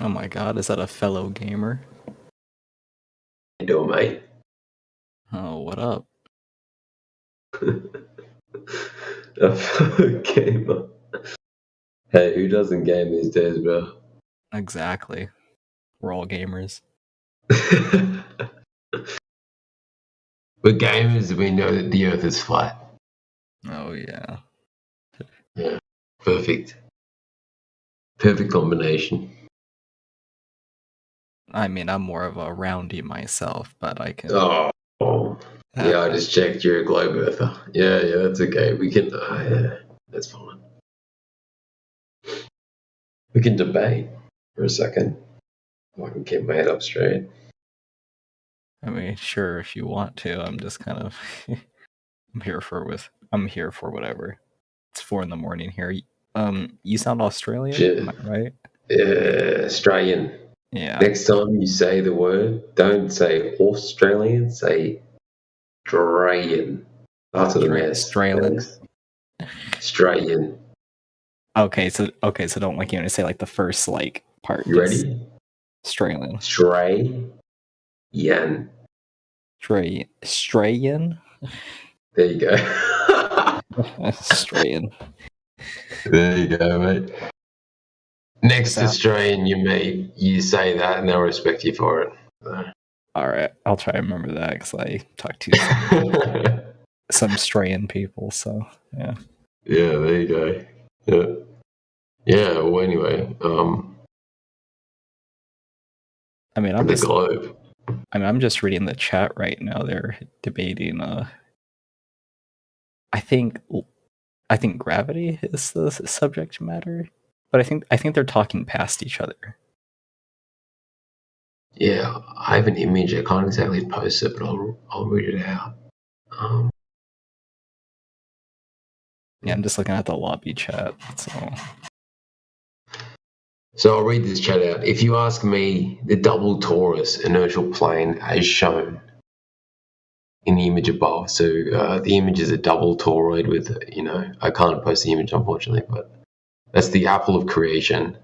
Oh my god, is that a fellow gamer? How you doing, mate? Oh, what up? A fellow gamer. Hey, who doesn't game these days, bro? Exactly. We're all gamers. We're gamers, we know that the Earth is flat. Oh yeah. Yeah, perfect. Perfect combination. I mean, I'm more of a roundy myself, but I can. Oh, yeah, I just checked you're a globe earther. Yeah, that's okay. We can, yeah, that's fine. We can debate for a second. I can keep my head up straight. I mean, sure, if you want to. I'm just kind of. I'm here for whatever. It's 4 a.m. here. You sound Australian, Shit. am I right? Yeah, Australian. Yeah. Next time you say the word, don't say Australian, say Australian. After the mess. Australian. Australian. Okay, so don't like you want to say like the first like part. You ready? Australian. Australian. Australian. There you go. Australian. There you go, mate. Next Australian you meet, you say that and they'll respect you for it. So. Alright, I'll try to remember that because I talk to some Australian people, so yeah. Yeah, there you go. Yeah, well anyway, I mean I'm just reading the chat right now. They're debating I think gravity is the subject matter, but I think they're talking past each other. Yeah, I have an image. I can't exactly post it, but I'll read it out. Yeah, I'm just looking at the lobby chat. So I'll read this chat out. If you ask me, the double torus inertial plane as shown in the image above. So the image is a double toroid with, I can't post the image unfortunately, but that's the apple of creation,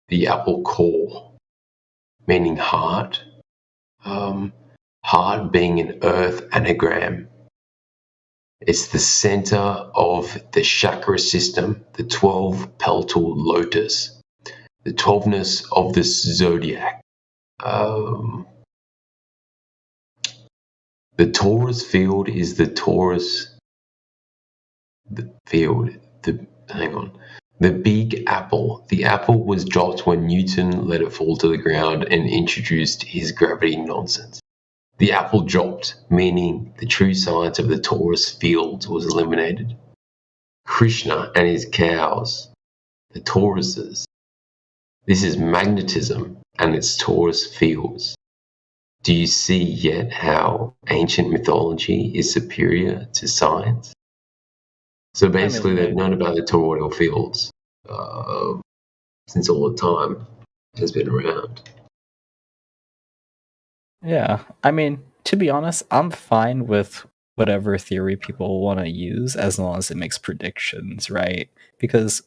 the apple core, meaning heart. Heart being an earth anagram. It's the center of the chakra system, the 12 petal lotus, the 12ness of the zodiac. The torus field is the torus field. The big apple. The apple was dropped when Newton let it fall to the ground and introduced his gravity nonsense. The apple dropped, meaning the true science of the torus field was eliminated. Krishna and his cows, the toruses. This is magnetism and its torus fields. Do you see yet how ancient mythology is superior to science? So basically, they've known about the toroidal fields since all the time has been around. Yeah, I mean, to be honest, I'm fine with whatever theory people want to use as long as it makes predictions, right? Because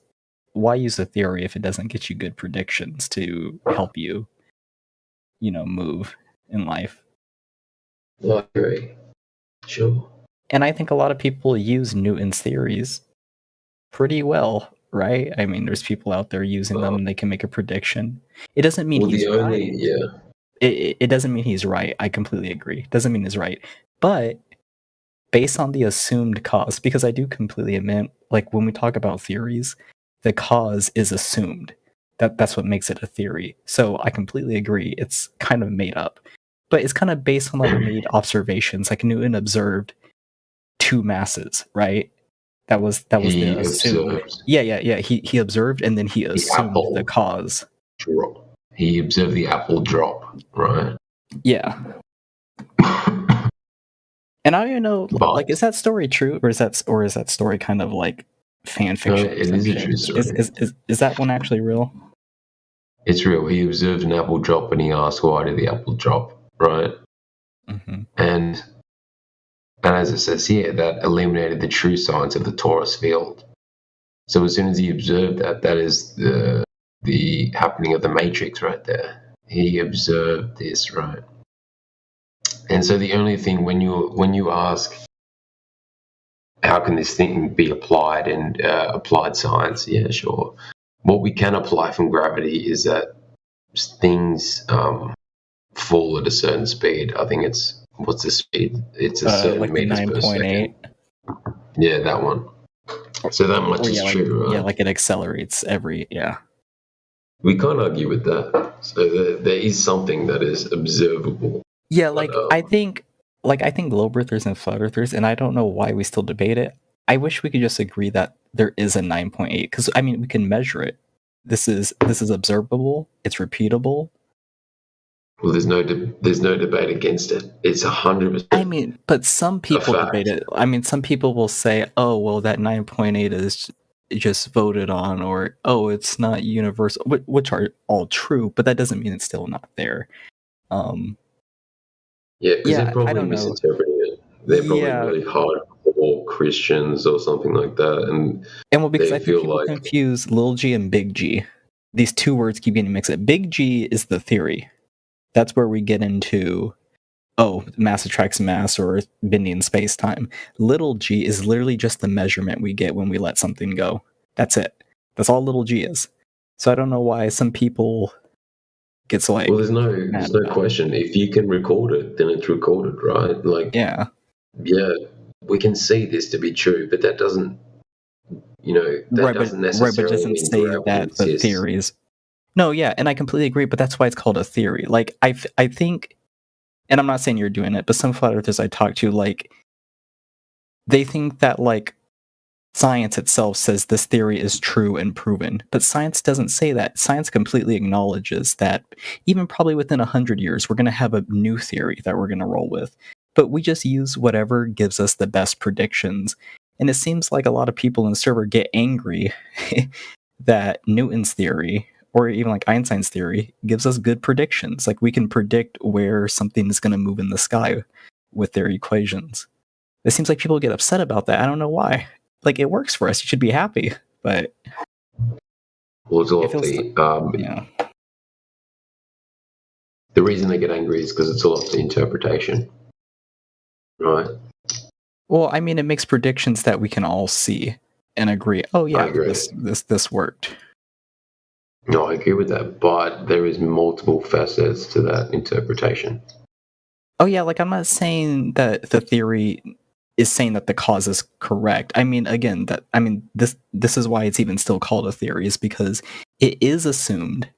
why use a theory if it doesn't get you good predictions to help you, move in life? I agree. Sure. And I think a lot of people use Newton's theories pretty well, right? I mean, there's people out there using them and they can make a prediction. It doesn't mean he's right. Yeah. It doesn't mean he's right. I completely agree. It doesn't mean he's right. But based on the assumed cause, because I do completely admit, like when we talk about theories, the cause is assumed. That's what makes it a theory. So I completely agree. It's kind of made up. But it's kind of based on like made observations. Like Newton observed two masses, right? That was the assumed. Yeah. He observed and then he assumed the cause. Drop. He observed the apple drop, right? Yeah. And I don't even know, like, is that story true, or is that story kind of like fan fiction? It is a true story. Is that one actually real? It's real. He observed an apple drop and he asked, why did the apple drop, right? Mm-hmm. And as it says here, that eliminated the true science of the torus field. So as soon as he observed that is the the happening of the Matrix right there. He observed this, right? And so the only thing when you ask, how can this thing be applied in applied science? Yeah, sure. What we can apply from gravity is that things fall at a certain speed. I think what's the speed? It's a certain like the meters per 9.8. second. Yeah, that one. So that much is true, right? Yeah, like it accelerates yeah. We can't argue with that. So there is something that is observable. Yeah, like I think globe earthers and flat earthers, and I don't know why we still debate it. I wish we could just agree that there is a 9.8, because I mean we can measure it. This is observable. It's repeatable. Well, there's no debate against it. It's 100%. I mean, but some people debate it. I mean, some people will say, "Oh, well, that 9.8 is just voted on," or "Oh, it's not universal," which are all true, but that doesn't mean it's still not there. Yeah, because they're probably misinterpreting it. They're probably really hardcore Christians or something like that, and well, because I think people confuse little g and big G. These two words keep getting mixed up. Big G is the theory. That's where we get into, mass attracts mass or bending in space-time. Little g is literally just the measurement we get when we let something go. That's it. That's all little g is. So I don't know why some people get so like... Well, there's no question. If you can record it, then it's recorded, right? Like, yeah, we can see this to be true, but that doesn't, doesn't necessarily but doesn't say that the theories... No, yeah, and I completely agree, but that's why it's called a theory. Like, I think, and I'm not saying you're doing it, but some flat earthers I talk to, like, they think that, like, science itself says this theory is true and proven, but science doesn't say that. Science completely acknowledges that even probably within 100 years, we're going to have a new theory that we're going to roll with, but we just use whatever gives us the best predictions. And it seems like a lot of people in the server get angry that Newton's theory, or even like Einstein's theory, gives us good predictions. Like, we can predict where something is going to move in the sky with their equations. It seems like people get upset about that. I don't know why. Like, it works for us. You should be happy, but... Well, it's all the reason they get angry is because it's all up to interpretation, right? Well, I mean, it makes predictions that we can all see and agree. Oh yeah, this worked. No, I agree with that, but there is multiple facets to that interpretation. Oh yeah, like, I'm not saying that the theory is saying that the cause is correct. I mean, again, this is why it's even still called a theory, is because it is assumed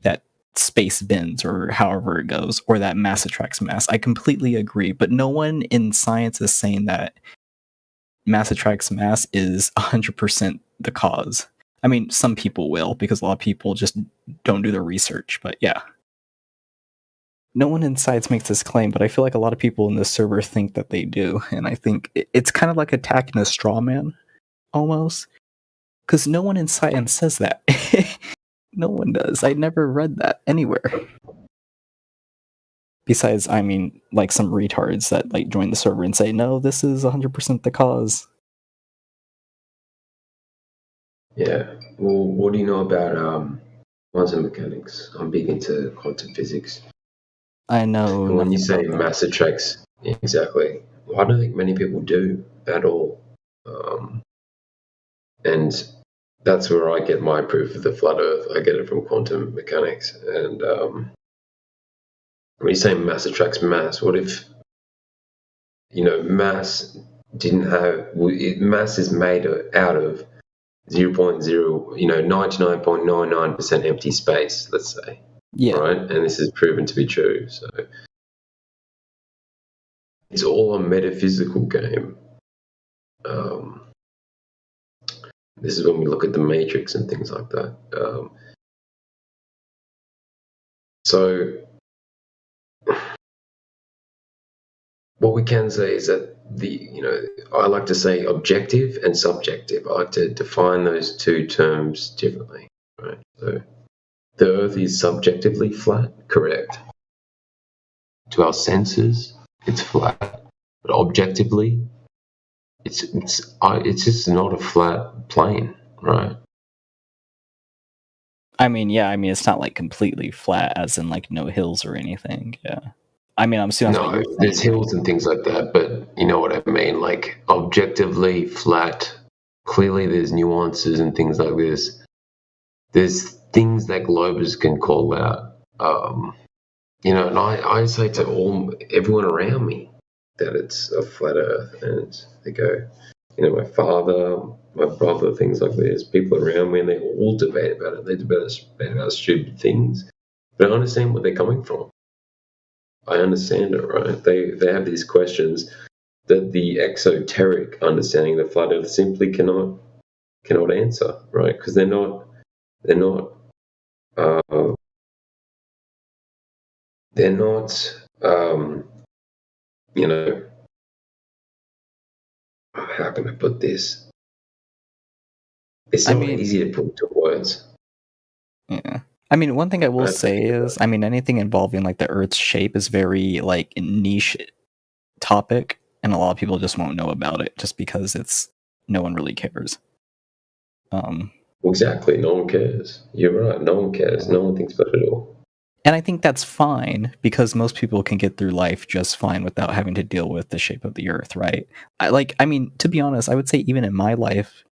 that space bends, or however it goes, or that mass attracts mass. I completely agree, but no one in science is saying that mass attracts mass is 100% the cause. I mean, some people will, because a lot of people just don't do their research, but yeah. No one in science makes this claim, but I feel like a lot of people in this server think that they do, and I think it's kind of like attacking a straw man, almost, because no one in science says that. No one does. I never read that anywhere. Besides, I mean, like, some retards that, like, join the server and say, no, this is 100% the cause. Yeah. Well, what do you know about quantum mechanics? I'm big into quantum physics. I know. And when you say mass attracts, exactly. Well, I don't think many people do at all. And that's where I get my proof of the flat Earth. I get it from quantum mechanics. And when you say mass attracts mass, what if, mass didn't have... mass is made out of 99.99% empty space, let's say. Yeah. Right? And this is proven to be true. So it's all a metaphysical game. This is when we look at the Matrix and things like that. So what we can say is that I like to say objective and subjective. I like to define those two terms differently. Right? So the Earth is subjectively flat, correct. To our senses, it's flat, but objectively, it's just not a flat plane, right? I mean, yeah, I mean, it's not like completely flat, as in like no hills or anything. Yeah. I mean, I'm assuming that's what No, you're there's saying, right? hills and things like that, but you know what I mean. Like objectively flat. Clearly, there's nuances and things like this. There's things that globers can call out. You know, and I say to everyone around me that it's a flat Earth, and they go, you know, my father, my brother, things like this. People around me, and they all debate about it. They debate about stupid things, but I understand where they're coming from. I understand it, right? They have these questions that the exoteric understanding of the flat Earth simply cannot answer, right? Because they're not uh, they're not you know, how can I put this? It's I not mean, easy to put into words. yeah. I mean, one thing I I will have to say think about is, I mean, anything involving like the Earth's shape is very like niche topic, and a lot of people just won't know about it just because it's no one really cares. it. Exactly. No one cares. You're right. No one cares. Yeah. No one thinks about it at all. And I think that's fine because most people can get through life just fine without having to deal with the shape of the Earth, right? I mean, to be honest, I would say even in my life,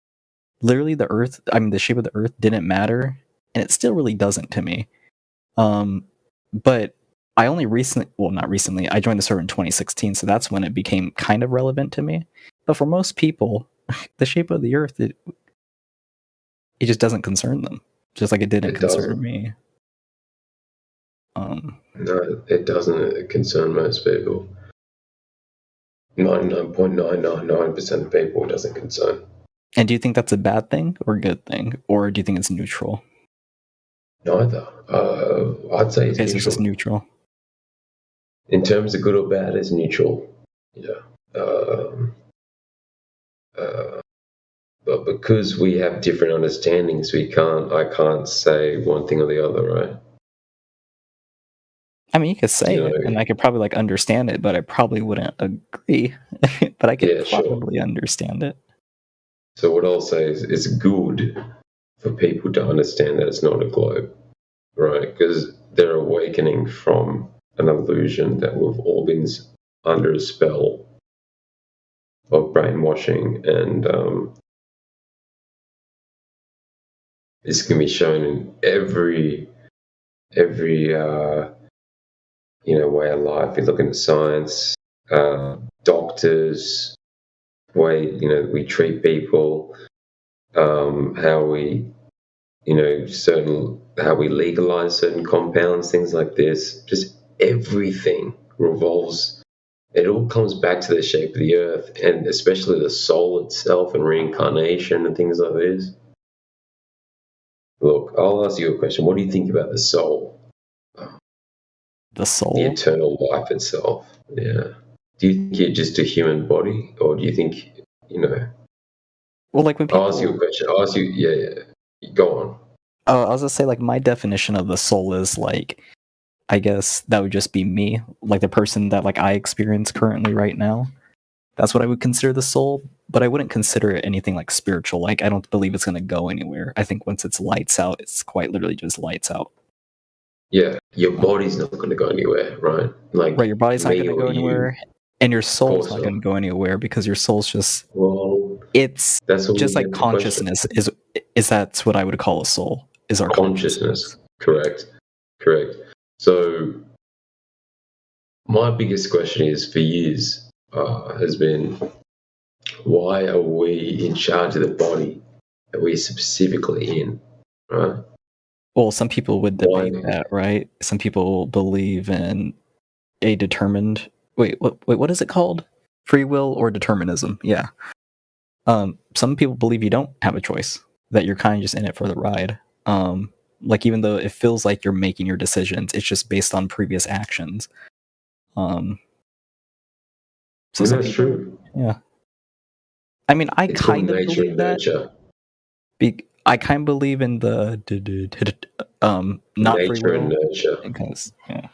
literally the shape of the Earth didn't matter, and it still really doesn't to me. But I only not recently, I joined the server in 2016, so that's when it became kind of relevant to me. But for most people, the shape of the Earth, it just doesn't concern them, just like it didn't It concern doesn't. me. No, it doesn't concern most people. 99.999% of people it doesn't concern. And do you think that's a bad thing or a good thing, or do you think it's neutral? Neither. I'd say it's Okay, so it's just neutral. neutral. In terms of good or bad, it's neutral. Yeah. Um, uh, but because we have different understandings, I can't say one thing or the other, right? I mean, you could say You know, it, and I could probably like understand it, but I probably wouldn't agree. But I could yeah, sure. probably understand it. So what I'll say is it's good for people to understand that it's not a globe, right? Because they're awakening from an illusion that we've all been under a spell of brainwashing, and this can be shown in every way of life. You're looking at science, doctors, way we treat people, how we how we legalize certain compounds, things like this. Just everything revolves. It all comes back to the shape of the earth, and especially the soul itself and reincarnation and things like this. Look, I'll ask you a question. What do you think about the soul? The The soul? eternal life itself. Yeah. Do you think you're just a human body, or do you think, Well, like when I'll ask you a people, question. I'll ask you, yeah. Go on. I was gonna say like my definition of the soul is like, I guess that would just be me, like the person that like I experience currently right now. That's what I would consider the soul, but I wouldn't consider it anything like spiritual. Like I don't believe it's gonna go anywhere. I think once it's lights out, it's quite literally just lights out. Yeah, your body's not going to go anywhere, right? Right, Like your body's not me gonna or go you, anywhere, and your of soul's course not not. gonna go anywhere because your soul's just Well, it's that's what just we like have to question. consciousness is that's what I would call a soul, is our Consciousness, consciousness. correct, correct. So my biggest question is for years has been, why are we in charge of the body that we're specifically in, right? Well, some people would Why? debate that, right? Some people believe in a determined what is it called? Free will or determinism. Yeah. Some people believe you don't have a choice, that you're kind of just in it for the ride. Like even though it feels like you're making your decisions, it's just based on previous actions. Um, I so mean, some that's people, true. yeah. I mean, I It's called kind of nature believe and that. nurture. I kind of believe in the not free Nature and will nurture. because yeah.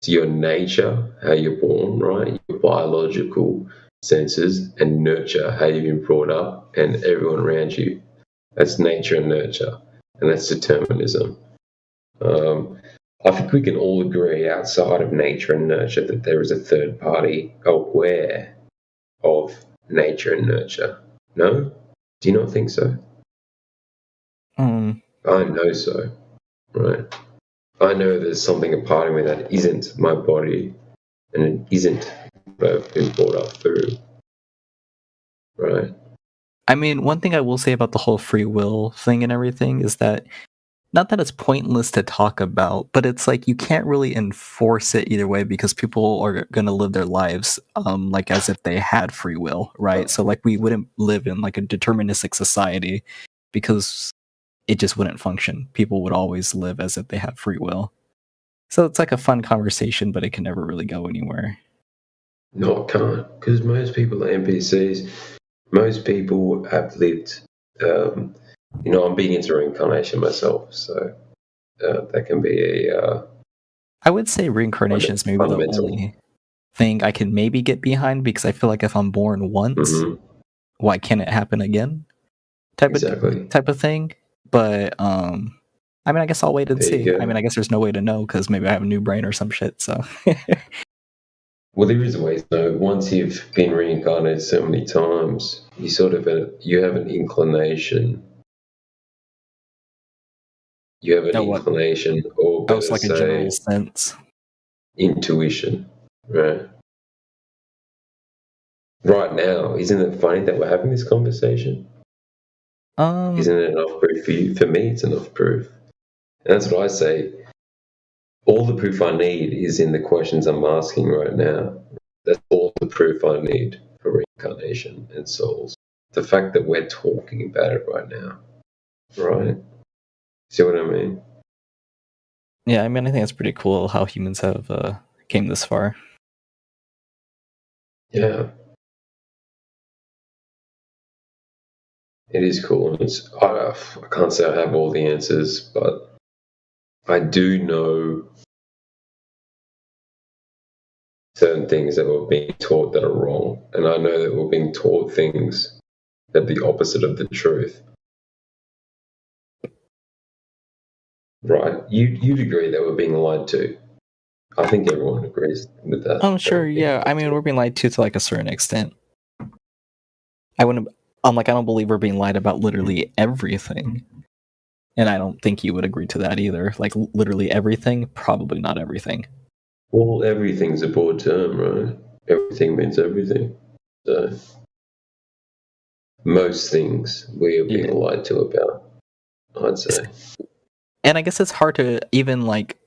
It's your nature, how you're born, right? Your biological senses, and nurture, how you've been brought up, and everyone around you. That's nature and nurture. and that's determinism. I think we can all agree outside of nature and nurture that there is a third party aware of nature and nurture. No? Do you not think so? I know so, right? I know there's something a part of me that isn't my body and it isn't what I've been brought up through, right? I mean, one thing I will say about the whole free will thing and everything is that not that it's pointless to talk about, but it's like you can't really enforce it either way because people are going to live their lives like as if they had free will, right? So like we wouldn't live in like a deterministic society because it just wouldn't function. People would always live as if they had free will. So it's like a fun conversation, but it can never really go anywhere. No, it can't, because most people are NPCs. Most people have lived. I'm big into reincarnation myself, so that can be a. I would say reincarnation is maybe the fundamental. only thing I can maybe get behind because I feel like if I'm born once, why can't it happen again? Type of thing. But I mean, I guess I'll wait and There you see. go. I mean, I guess there's no way to know because maybe I have a new brain or some shit. So Well, there is a way to know. Once you've been reincarnated so many times, you sort of you have an inclination. You have an inclination, or better it's like say, a general sense. Intuition, right? Right now, isn't it funny that we're having this conversation? Isn't it enough proof for you? For me, it's enough proof. And that's what I say. All the proof I need is in the questions I'm asking right now. That's all the proof I need for reincarnation and souls. The fact that we're talking about it right now, right? See what I mean? Yeah, I mean, I think it's pretty cool how humans have came this far. Yeah. It is cool. I can't say I have all the answers, but I do know certain things that we're being taught that are wrong. And I know that we're being taught things that are the opposite of the truth. Right? You'd agree that we're being lied to. I think everyone agrees with that. Oh, sure, yeah. I mean, we're being lied to like a certain extent. I don't believe we're being lied about literally everything. And I don't think you would agree to that either. Like, literally everything? Probably not everything. Well, everything's a broad term, right? Everything means everything. So, most things we are being lied to about, I'd say. And I guess it's hard to even, like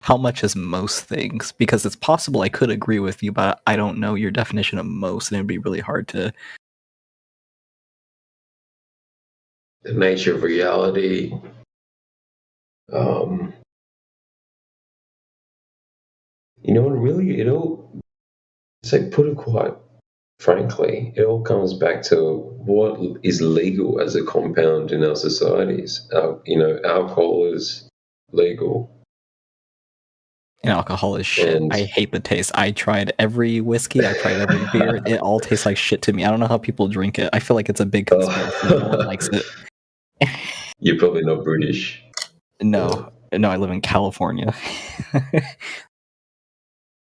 how much is most things? Because it's possible I could agree with you, but I don't know your definition of most, and it'd be really hard to... The nature of reality. Really, it's like, put it quite frankly, it all comes back to what is legal as a compound in our societies. Alcohol is legal. And alcohol is shit. I hate the taste. I tried every whiskey. I tried every beer. It all tastes like shit to me. I don't know how people drink it. I feel like it's a big conspiracy. No one likes it. You're probably not British. No, I live in California.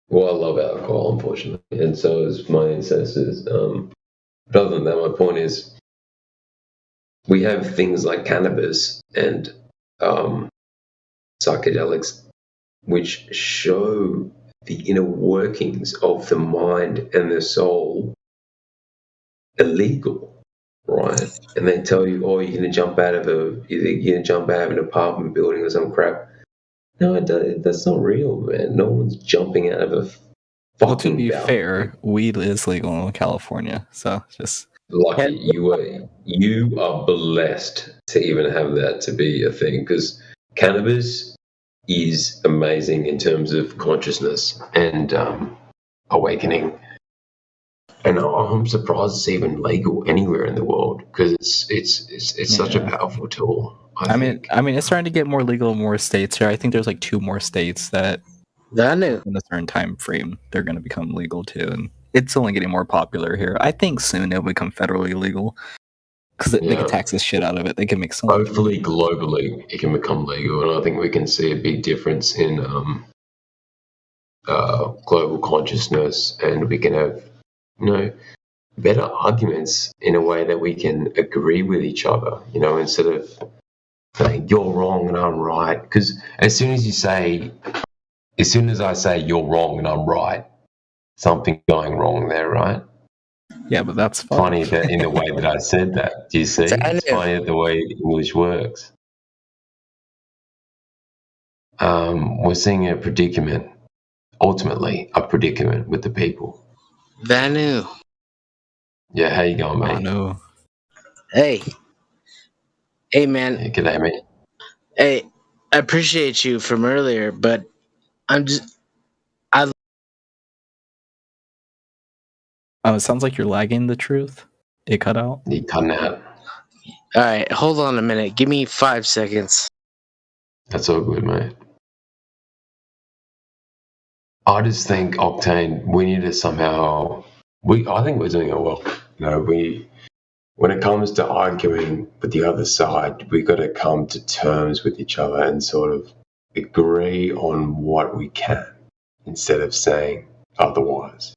Well, I love alcohol, unfortunately, and so is my ancestors. But other than that, my point is, we have things like cannabis and psychedelics, which show the inner workings of the mind and the soul illegal, right? And they tell you, oh, you're going to jump out of an apartment building or some crap. No, that's not real, man. No one's jumping out of a fucking Well, to be balcony. fair, weed is legal in California, so just... Lucky. You are blessed to even have that to be a thing, because cannabis is amazing in terms of consciousness and awakening. And I'm surprised it's even legal anywhere in the world, because it's such a powerful tool. I mean, it's starting to get more legal in more states here. I think there's like 2 more states that in a certain time frame they're going to become legal too, and it's only getting more popular here. I think soon it'll become federally legal, Because they Yeah. can tax the shit out of it. They can make so much. Hopefully, globally, it can become legal, and I think we can see a big difference in global consciousness, and we can have, better arguments in a way that we can agree with each other. Instead of saying you're wrong and I'm right. Because as soon as I say you're wrong and I'm right, something going wrong there, right? Yeah, but that's funny that in the way that I said that. Do you see? It's funny the way English works. We're seeing a predicament, ultimately a predicament with the people. Vanu. Yeah, how you going, mate? Vanu. Hey, man. Yeah, g'day, mate. Hey, I appreciate you from earlier, but it sounds like you're lagging the truth. It cut out. You cutting out. All right, hold on a minute. Give me 5 seconds. That's all good, mate. I just think, Octane, we need to somehow... I think we're doing it well. When it comes to arguing with the other side, we got to come to terms with each other and sort of agree on what we can instead of saying otherwise.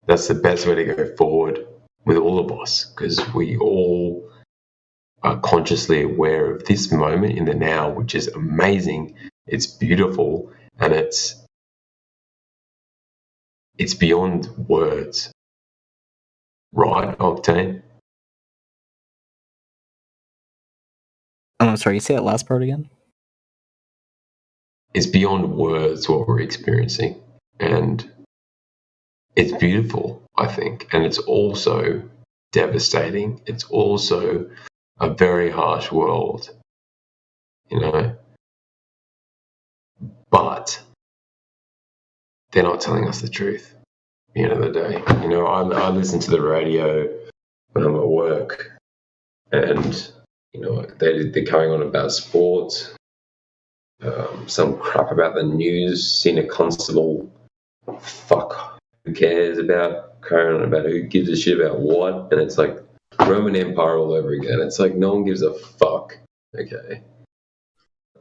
That's the best way to go forward with all of us, because we all are consciously aware of this moment in the now, which is amazing. It's beautiful, and it's beyond words. Right, Octane? I'm sorry, you say that last part again? It's beyond words what we're experiencing, and it's beautiful, I think, and it's also devastating. It's also a very harsh world, but they're not telling us the truth at the end of the day. I listen to the radio when I'm at work, and they're going on about sports, some crap about the news, seen a constable, fuck, who cares about carrying on about who gives a shit about what, and it's like Roman Empire all over again. It's like no one gives a fuck. Okay.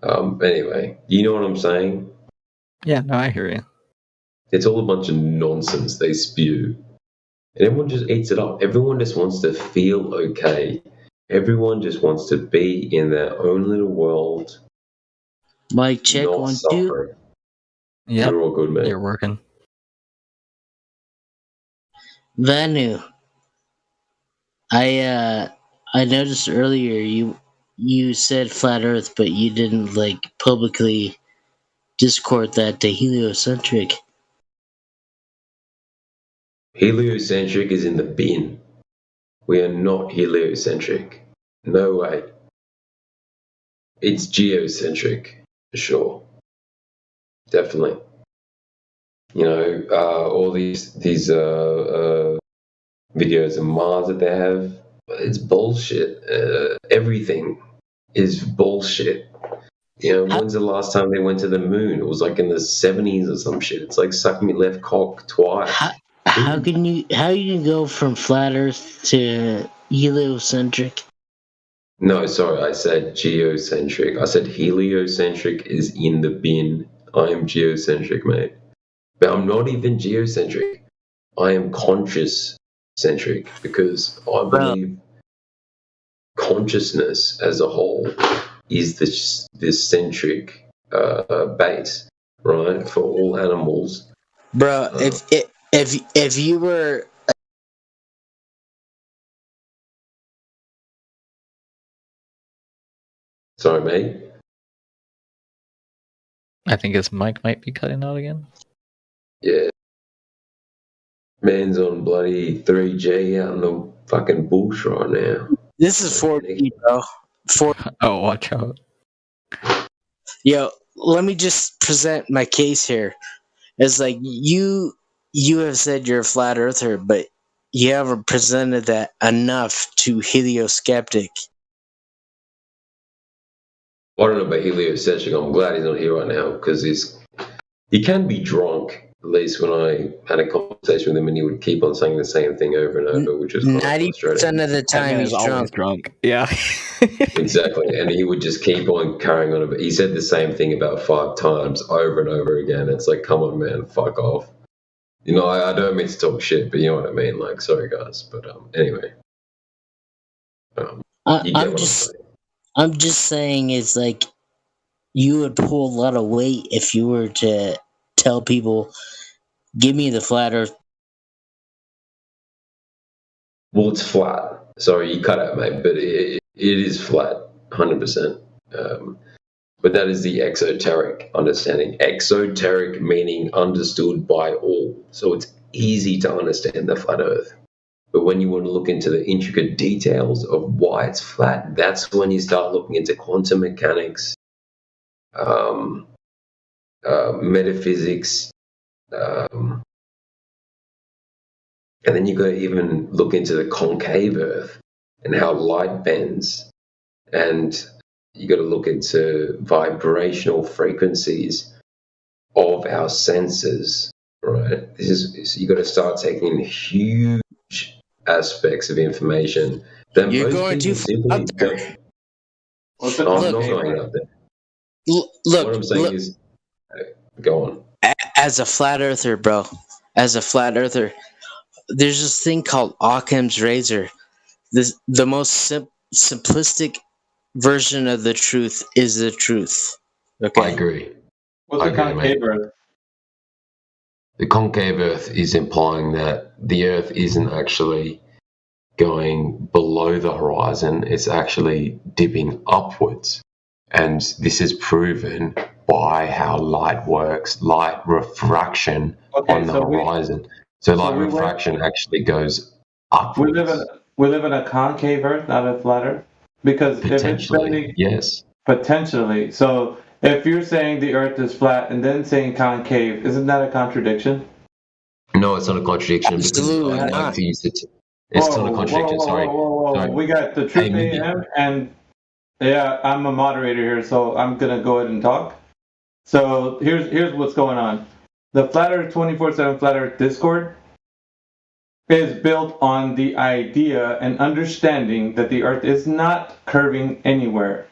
Anyway, you know what I'm saying? Yeah, no, I hear you. It's all a bunch of nonsense they spew. And everyone just eats it up. Everyone just wants to feel okay. Everyone just wants to be in their own little world. Mic check, not 1, 2. suffering. Yeah, You're all good, man. You're working. Vanu. I noticed earlier you said flat Earth, but you didn't publicly discord that to heliocentric. Heliocentric is in the bin. We are not heliocentric. No way. It's geocentric, for sure. Definitely. All these videos of Mars that they have, it's bullshit. Everything is bullshit. When's the last time they went to the moon? It was like in the 70s or some shit. It's like sucking me left cock twice. How can you go from flat Earth to heliocentric? No, sorry, I said geocentric. I said heliocentric is in the bin. I am geocentric, mate. But I'm not even geocentric. I am conscious-centric, because I believe consciousness as a whole is the centric base, right, for all animals. Bro, if you were... Sorry, mate. I think his mic might be cutting out again. Yeah. Man's on bloody 3G out in the fucking bush right now. This is 4G, bro. Oh, watch out. Yo, let me just present my case here. It's like you have said you're a flat earther, but you haven't presented that enough to heliosceptic. I don't know about heliocentric. I'm glad he's not here right now, because he can be drunk At least when I had a conversation with him, and he would keep on saying the same thing over and over, which was quite 90% frustrating. of the That time man he's is always drunk. drunk. Yeah. Exactly, and he would just keep on carrying on. He said the same thing about 5 times over and over again. It's like, come on, man, fuck off. You know, I don't mean to talk shit, but you know what I mean. Like, sorry guys, but anyway, you get what I'm just saying it's like you would pull a lot of weight if you were to tell people, give me the flat earth. Well, it's flat. Sorry, you cut out, mate, but it is flat, 100%. But that is the exoteric understanding. Exoteric meaning understood by all. So it's easy to understand the flat earth. But when you want to look into the intricate details of why it's flat, that's when you start looking into quantum mechanics, metaphysics, and then you got to even look into the concave earth and how light bends, and you got to look into vibrational frequencies of our senses, right? You got to start taking in huge aspects of information that You're most going people too far simply out there. don't. What's the I'm Look, not concave going earth? up there. Look, What I'm saying look, is, go on. as a flat earther, bro, as a flat earther, there's this thing called Occam's razor. The most simplistic version of the truth is the truth. Okay. I agree. What's I the agree, concave mate. earth? The concave Earth is implying that the Earth isn't actually going below the horizon, it's actually dipping upwards. And this is proven by how light works, light refraction on the horizon. So light refraction actually goes upwards. We live in a concave earth, not a flat earth, because if it's Potentially, bending, yes. potentially. So if you're saying the earth is flat and then saying concave, isn't that a contradiction? No, it's not a contradiction. Absolutely because I not. like to use it. It's not a contradiction. Sorry. Sorry. We got the Truth Hey, AM, and yeah, I'm a moderator here, so I'm gonna go ahead and talk. So here's what's going on. The Flat Earth 24/7 Flat Earth Discord is built on the idea and understanding that the Earth is not curving anywhere.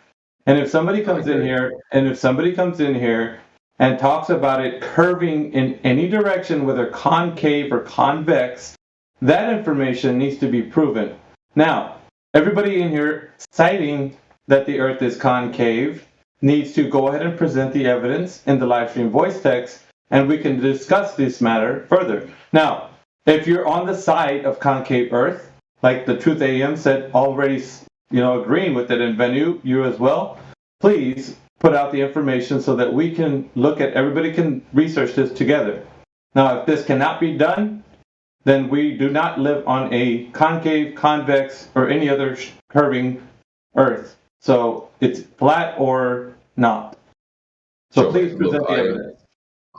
And if somebody comes in here, and talks about it curving in any direction, whether concave or convex, that information needs to be proven. Now, everybody in here citing that the Earth is concave needs to go ahead and present the evidence in the live stream voice text, and we can discuss this matter further. Now, if you're on the side of concave Earth, like the Truth AM said, already, agreeing with it, and Venu, you as well, please put out the information so that we can look at, everybody can research this together. Now, if this cannot be done, then we do not live on a concave, convex, or any other curving Earth. So it's flat or not. So Sure. please present the evidence.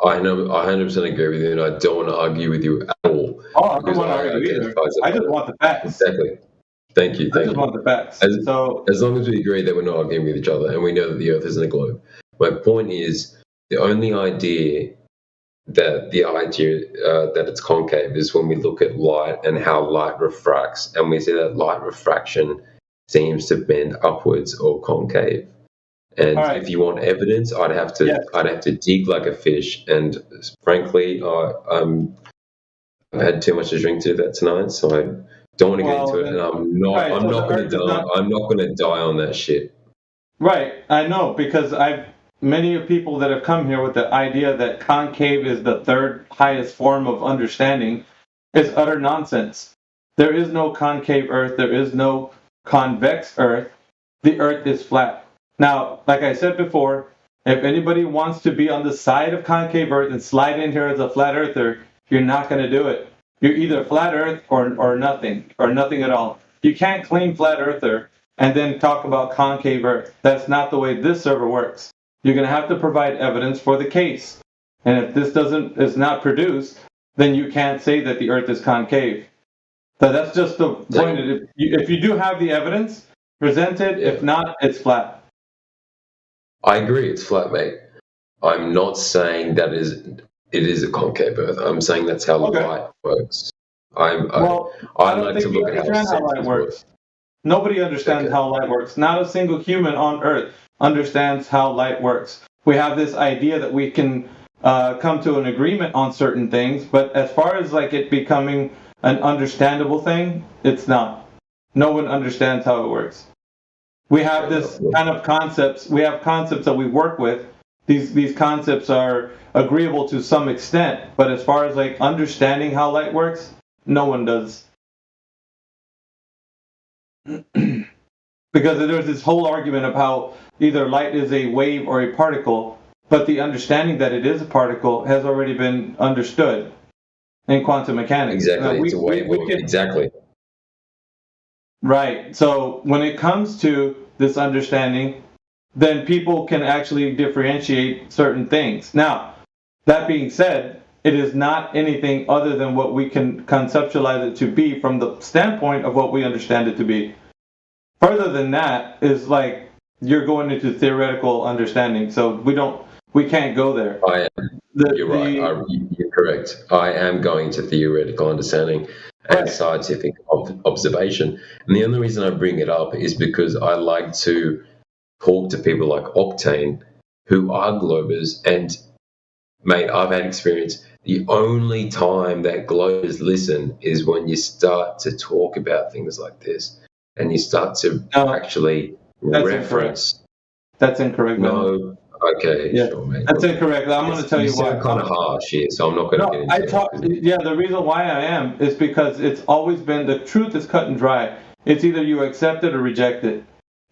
I 100% agree with you, and I don't want to argue with you at all. Oh, I don't want to argue either. I just want the facts. Exactly. Thank you. I just want the facts. As long as we agree that we're not arguing with each other and we know that the Earth isn't a globe. My point is, the only idea that it's concave is when we look at light and how light refracts, and we see that light refraction seems to bend upwards or concave. And if you want evidence, I'd have to dig like a fish. And frankly, I've had too much to drink to do that tonight, so I don't want to get into it. And I'm not going to die on that shit. Right, I know, because many people that have come here with the idea that concave is the third highest form of understanding is utter nonsense. There is no concave Earth. There is no convex Earth. The Earth is flat. Now, like I said before, if anybody wants to be on the side of concave Earth and slide in here as a flat earther, you're not going to do it. You're either flat Earth or nothing at all. You can't claim flat earther and then talk about concave Earth. That's not the way this server works. You're going to have to provide evidence for the case. And if this is not produced, then you can't say that the Earth is concave. So that's just the point. If you do have the evidence, present it. If not, it's flat. I agree, it's flat, mate. I'm not saying that It is a concave Earth. I'm saying that's how Okay. light works. Well, I I don't like think to you look at how understand how light sensors works. Nobody understands Okay. how light works. Not a single human on Earth understands how light works. We have this idea that we can come to an agreement on certain things, but as far as like it becoming an understandable thing, it's not. No one understands how it works. We have this kind of concepts. We have concepts that we work with. These concepts are agreeable to some extent, but as far as like understanding how light works, no one does. Because there's this whole argument of how either light is a wave or a particle, but the understanding that it is a particle has already been understood in quantum mechanics. Exactly. It's a wave. we can, Exactly. right. So when it comes to this understanding, then people can actually differentiate certain things. Now, that being said, it is not anything other than what we can conceptualize it to be from the standpoint of what we understand it to be. Further than that is like you're going into theoretical understanding, so we can't go there. I am. You're right. You're correct. I am going to theoretical understanding and Right. scientific observation. And the only reason I bring it up is because I like to talk to people like Octane, who are globers. And, mate, I've had experience. The only time that globers listen is when you start to talk about things like this and you start to No, actually that's reference. That's incorrect. man. No. Okay, Yeah, sure, mate. that's incorrect. I'm going to tell you why. sound kind of harsh here, so I'm not going to get into it. Yeah, the reason why I am is because it's always been the truth is cut and dry. It's either you accept it or reject it,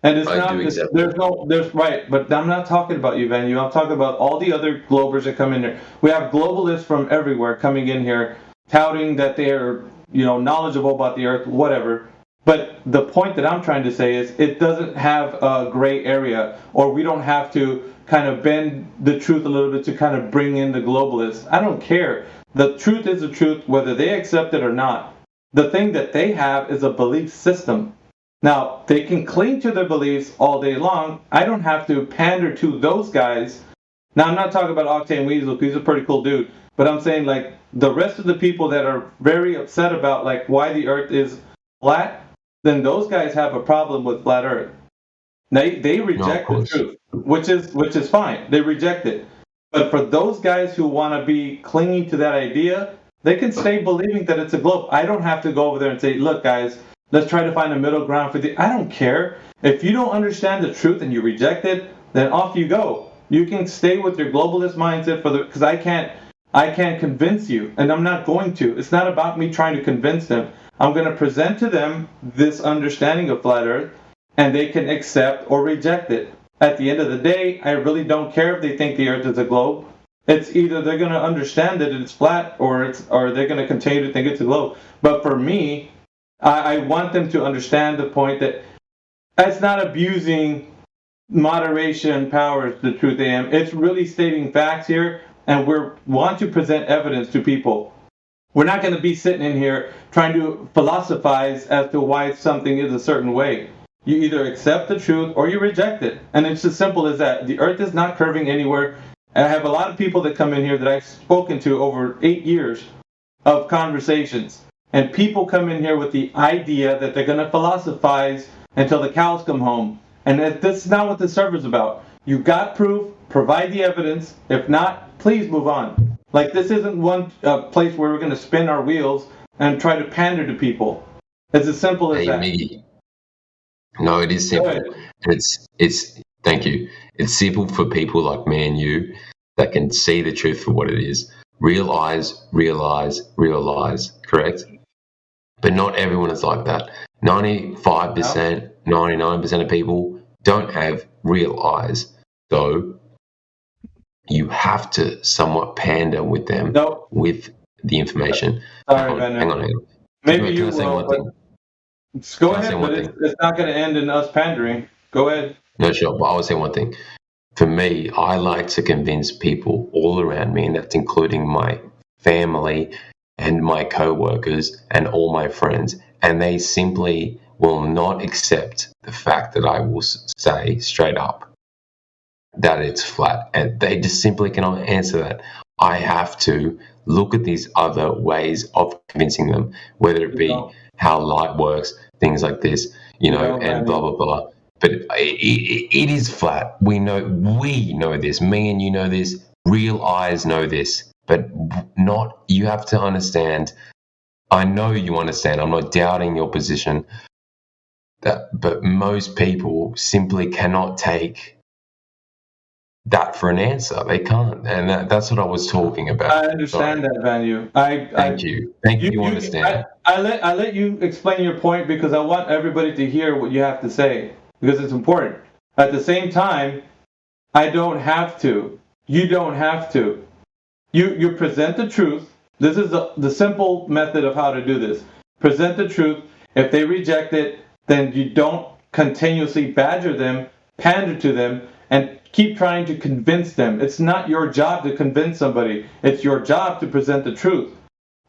and it's I not. do accept There's right, but I'm not talking about you, Van. I'm talking about all the other globers that come in here. We have globalists from everywhere coming in here, touting that they're knowledgeable about the Earth, whatever. But the point that I'm trying to say is it doesn't have a gray area, or we don't have to kind of bend the truth a little bit to kind of bring in the globalists. I don't care. The truth is the truth, whether they accept it or not. The thing that they have is a belief system. Now, they can cling to their beliefs all day long. I don't have to pander to those guys. Now, I'm not talking about Octane Weasel, he's a pretty cool dude. But I'm saying, like, the rest of the people that are very upset about, like, why the Earth is flat, then those guys have a problem with flat Earth. They reject the truth, which is fine. They reject it. But for those guys who want to be clinging to that idea, they can stay believing that it's a globe. I don't have to go over there and say, look, guys, let's try to find a middle ground for the. I don't care. If you don't understand the truth and you reject it, then off you go. You can stay with your globalist mindset because I can't convince you, and I'm not going to. It's not about me trying to convince them. I'm going to present to them this understanding of flat Earth, and they can accept or reject it. At the end of the day, I really don't care if they think the Earth is a globe. It's either they're going to understand that it's flat, or they're going to continue to think it's a globe. But for me, I want them to understand the point that it's not abusing moderation powers the truth I am. It's really stating facts here, and we want to present evidence to people. We're not going to be sitting in here trying to philosophize as to why something is a certain way. You either accept the truth or you reject it. And it's as simple as that. The Earth is not curving anywhere. And I have a lot of people that come in here that I've spoken to over 8 years of conversations. And people come in here with the idea that they're going to philosophize until the cows come home. And this is not what the server's about. You got proof, provide the evidence. If not, please move on. Like, this isn't one place where we're going to spin our wheels and try to pander to people. It's as simple as that. Me. No, it is simple. It's thank you. It's simple for people like me and you that can see the truth for what it is. Realize, correct? But not everyone is like that. 95%, 99% of people don't have real eyes. So you have to somewhat pander with them with the information. Sorry, hang on. Maybe you will. Go ahead, but it's not going to end in us pandering. Go ahead. No, sure. But I will say one thing. For me, I like to convince people all around me, and that's including my family and my co-workers and all my friends, and they simply will not accept the fact that I will say straight up that it's flat, and they just simply cannot answer that. I have to look at these other ways of convincing them, whether it be how light works, things like this, and blah, blah, blah. But it is flat. We know this. Me and you know this. Real eyes know this. But you have to understand. I know you understand. I'm not doubting your position. But most people simply cannot take that for an answer. They can't. And that's what I was talking about. I understand that, Vanu. Thank you. You understand. I let you explain your point because I want everybody to hear what you have to say because it's important. At the same time, I don't have to. You don't have to. You present the truth. This is the simple method of how to do this. Present the truth. If they reject it, then you don't continuously badger them, pander to them, and keep trying to convince them. It's not your job to convince somebody. It's your job to present the truth.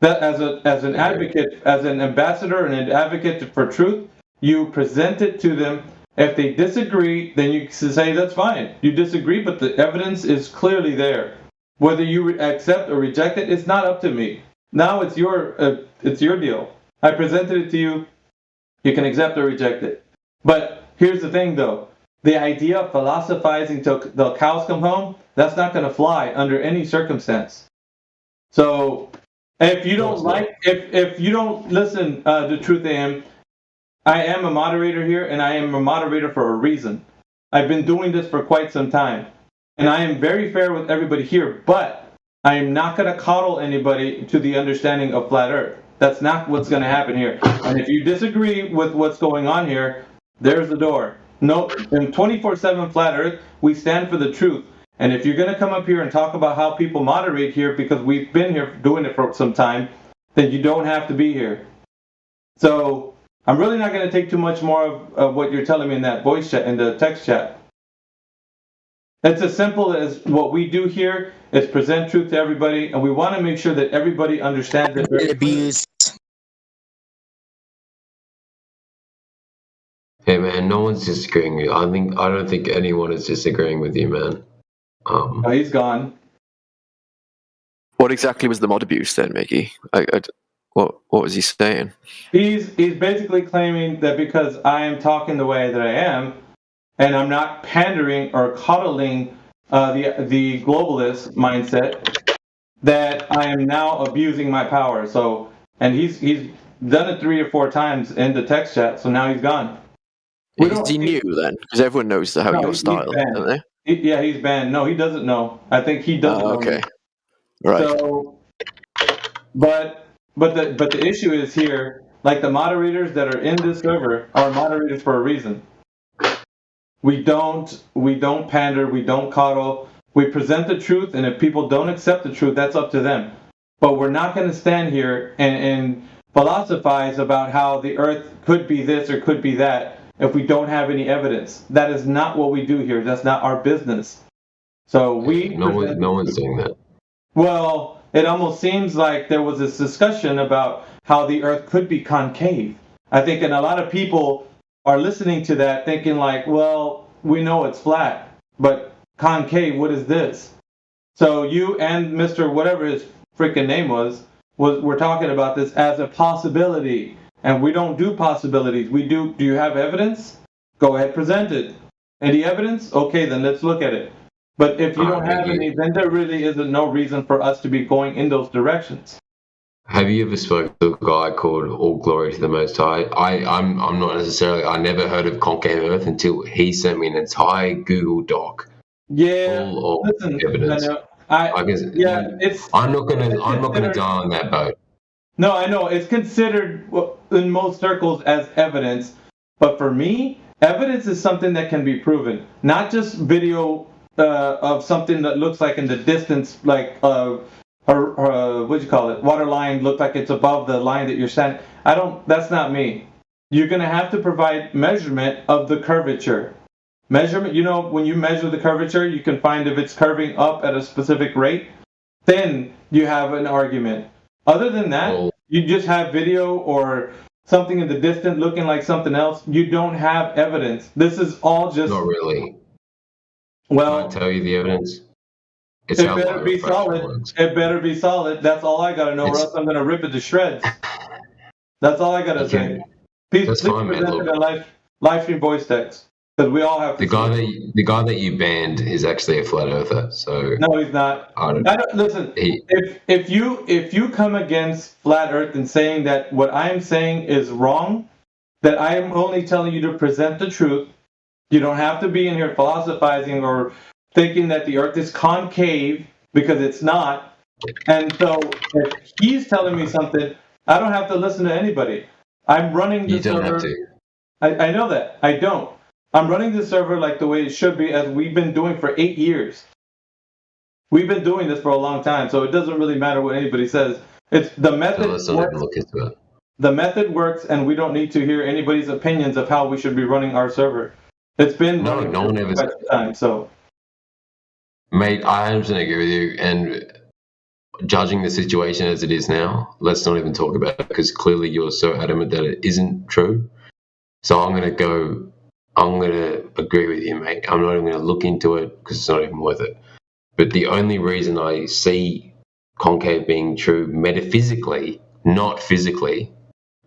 That as an advocate, as an ambassador and an advocate for truth, you present it to them. If they disagree, then you say that's fine. You disagree, but the evidence is clearly there. Whether you accept or reject it, it's not up to me. Now it's your deal. I presented it to you. You can accept or reject it. But here's the thing, though. The idea of philosophizing till the cows come home, that's not going to fly under any circumstance. So if you don't if you don't listen to Truth AM, I am a moderator here, and I am a moderator for a reason. I've been doing this for quite some time. And I am very fair with everybody here, but I am not going to coddle anybody to the understanding of flat Earth. That's not what's going to happen here. And if you disagree with what's going on here, there's the door. No, in 24/7 flat Earth, we stand for the truth. And if you're going to come up here and talk about how people moderate here because we've been here doing it for some time, then you don't have to be here. So I'm really not going to take too much more of what you're telling me in that voice chat, in the text chat. It's as simple as what we do here is present truth to everybody, and we want to make sure that everybody understands it. Abuse. Hey man, no one's disagreeing with you. I don't think anyone is disagreeing with you, man. Oh, he's gone. What exactly was the mod abuse then, Mickey? What was he saying? He's basically claiming that because I am talking the way that I am, and I'm not pandering or coddling the globalist mindset, that I am now abusing my power. So, and he's done it 3 or 4 times in the text chat. So now he's gone. Is he new then? Because everyone knows your style, don't they? He's banned. No, he doesn't know. I think he doesn't know. Okay. Right. So, but the issue is here, like the moderators that are in this server are moderators for a reason. We don't pander, we don't coddle. We present the truth, and if people don't accept the truth, that's up to them. But we're not going to stand here and philosophize about how the Earth could be this or could be that if we don't have any evidence. That is not what we do here. That's not our business. So no one's doing that. Well, it almost seems like there was this discussion about how the Earth could be concave. I think, and a lot of people are listening to that thinking like, well, we know it's flat, but concave, what is this? So you and Mr. whatever his freaking name was we're talking about this as a possibility. And we don't do possibilities. We do you have evidence? Go ahead, present it. Any evidence? Okay, then let's look at it. But if you don't have any, then there really isn't no reason for us to be going in those directions. Have you ever spoken to a guy called All Glory to the Most High? I'm not necessarily. I never heard of concave Earth until he sent me an entire Google Doc. Yeah, full of evidence. It's. I'm not gonna die on that boat. No, I know it's considered in most circles as evidence, but for me, evidence is something that can be proven, not just video of something that looks like in the distance, like what do you call it? Water line look like it's above the line that you're standing. That's not me. You're gonna have to provide measurement of the curvature. Measurement. You know, when you measure the curvature, you can find if it's curving up at a specific rate. Then you have an argument. Other than that, you just have video or something in the distance looking like something else. You don't have evidence. This is all just. Not really. Well, Can I tell you the evidence? It's It how better light be refraction solid. works. It better be solid. That's all I gotta know, or It's- else I'm gonna rip it to shreds. That's all I gotta say. Okay, Please, that's please fine, man. present it Look, in live stream voice text, because we all have to the guy see. that you banned is actually a flat earther. So No, he's not. I don't. Listen. He, If you come against flat Earth and saying that what I'm saying is wrong, that I am only telling you to present the truth. You don't have to be in here philosophizing or thinking that the Earth is concave, because it's not. And so if he's telling me something, I don't have to listen to anybody. I'm running the you don't server. have to. I know that. I don't. I'm running the server like the way it should be, as we've been doing for 8 years. We've been doing this for a long time, so it doesn't really matter what anybody says. It's the method. So let's not even look into it. The method works, and we don't need to hear anybody's opinions of how we should be running our server. It's been No, running no for one ever quite said some time. So, Mate, I 100% agree with you. And judging the situation as it is now, let's not even talk about it, because clearly you're so adamant that it isn't true. So I'm going to agree with you, mate. I'm not even going to look into it because it's not even worth it. But the only reason I see concave being true metaphysically, not physically,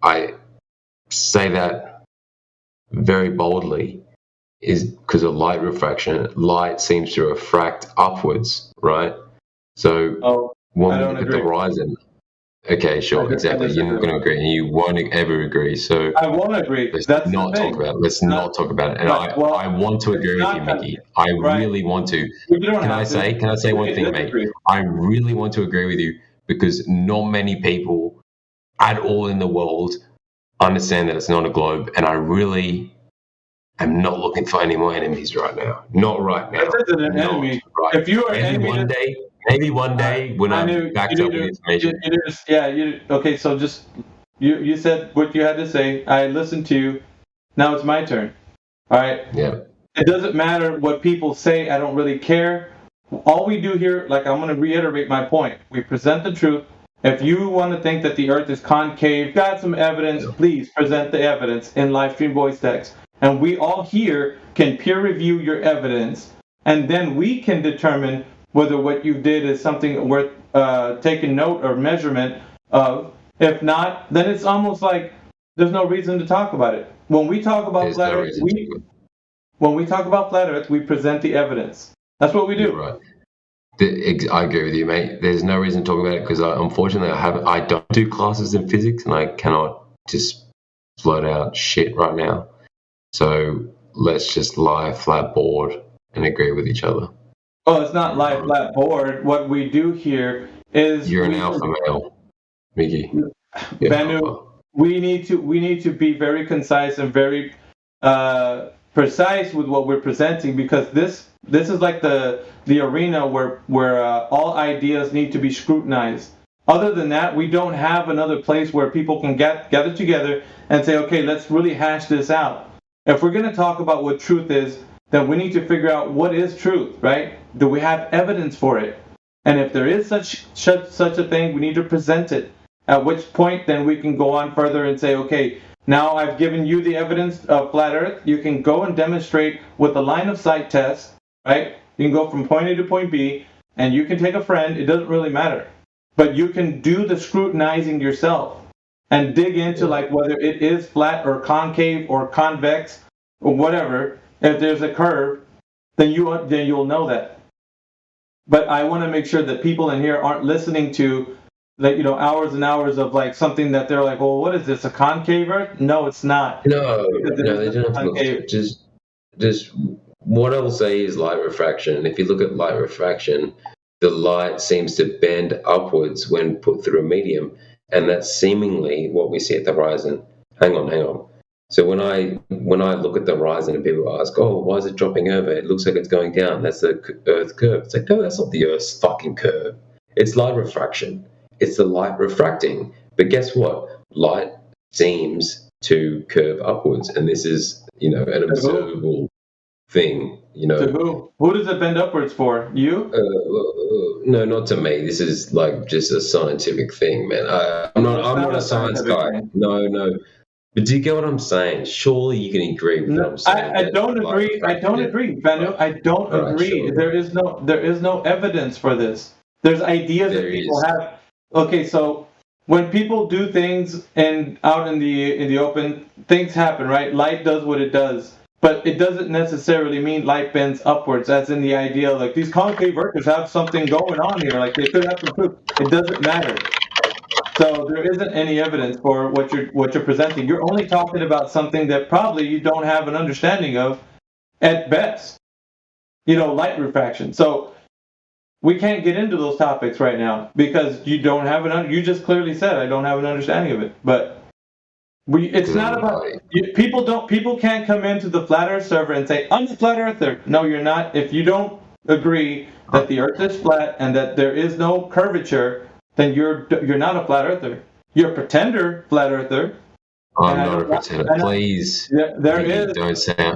I say that very boldly, is because of light refraction. Light seems to refract upwards, right? So when I we don't look at the agree. horizon, okay, sure, exactly. You're not going to agree, and you won't ever agree. So I won't agree. let's That's not the thing. talk about it. Let's not talk about it. And Right, well, I want to agree with you, Mickey. I really want to. You don't Can have I to. say one You thing, can mate? disagree. I really want to agree with you, because not many people at all in the world understand that it's not a globe, and I really am not looking for any more enemies right now. Not right now. This isn't an Not enemy. right. If you are an Maybe enemy, one day when I'm backed up with information. Okay, so just you said what you had to say. I listened to you. Now it's my turn. All right. Yeah. It doesn't matter what people say. I don't really care. All we do here, like, I'm going to reiterate my point. We present the truth. If you want to think that the Earth is concave, got some evidence, please present the evidence in live stream voice text. And we all here can peer review your evidence, and then we can determine whether what you did is something worth taking note or measurement of. If not, then it's almost like there's no reason to talk about it. When we talk about flat Earth, when we talk about flat Earth, we present the evidence. That's what we do. You're right. I agree with you, mate. There's no reason to talk about it, because unfortunately I don't do classes in physics, and I cannot just float out shit right now. So let's just lie flat board and agree with each other. Oh, it's not lie flat board. What we do here is you're an alpha male, Mickey. Banu, we need to be very concise and very precise with what we're presenting, because this is like the arena where all ideas need to be scrutinized. Other than that, we don't have another place where people can gather together and say, okay, let's really hash this out. If we're going to talk about what truth is, then we need to figure out what is truth, right? Do we have evidence for it? And if there is such a thing, we need to present it. At which point, then we can go on further and say, okay, now I've given you the evidence of flat Earth. You can go and demonstrate with a line of sight test, right? You can go from point A to point B, and you can take a friend. It doesn't really matter. But you can do the scrutinizing yourself and dig into like whether it is flat or concave or convex or whatever. If there's a curve, then you'll know that. But I want to make sure that people in here aren't listening to hours and hours of like something that they're like, well, what is this, a concave Earth? No, it's not. No, they don't have to look. Just what I'll say is light refraction. If you look at light refraction, the light seems to bend upwards when put through a medium, and that's seemingly what we see at the horizon. Hang on. So when I look at the horizon and people ask, oh, why is it dropping over? It looks like it's going down. That's the Earth curve. It's like, no, that's not the Earth's fucking curve. It's light refraction. It's the light refracting. But guess what? Light seems to curve upwards, and this is, an observable thing. To who does it bend upwards for? You? No, not to me. This is like just a scientific thing, man. I'm not a science guy. No. But do you get what I'm saying? Surely you can agree with what I'm saying. I don't agree. I don't agree, Vanu. I don't All right, agree. sure. There is no evidence for this. There's ideas that There people is. have. Okay, so when people do things out in the open, things happen, right? Light does what it does, but it doesn't necessarily mean light bends upwards. That's in the idea, like these concave workers have something going on here, like they could have some proof. It doesn't matter. So there isn't any evidence for what you're presenting. You're only talking about something that probably you don't have an understanding of at best. Light refraction. So we can't get into those topics right now because you don't have you just clearly said I don't have an understanding of it. But it's not about people can't come into the flat earth server and say I'm a flat earther. No, you're not. If you don't agree that the earth is flat and that there is no curvature, then you're not a flat earther. You're a pretender flat earther. I'm not a pretender. Please, don't say.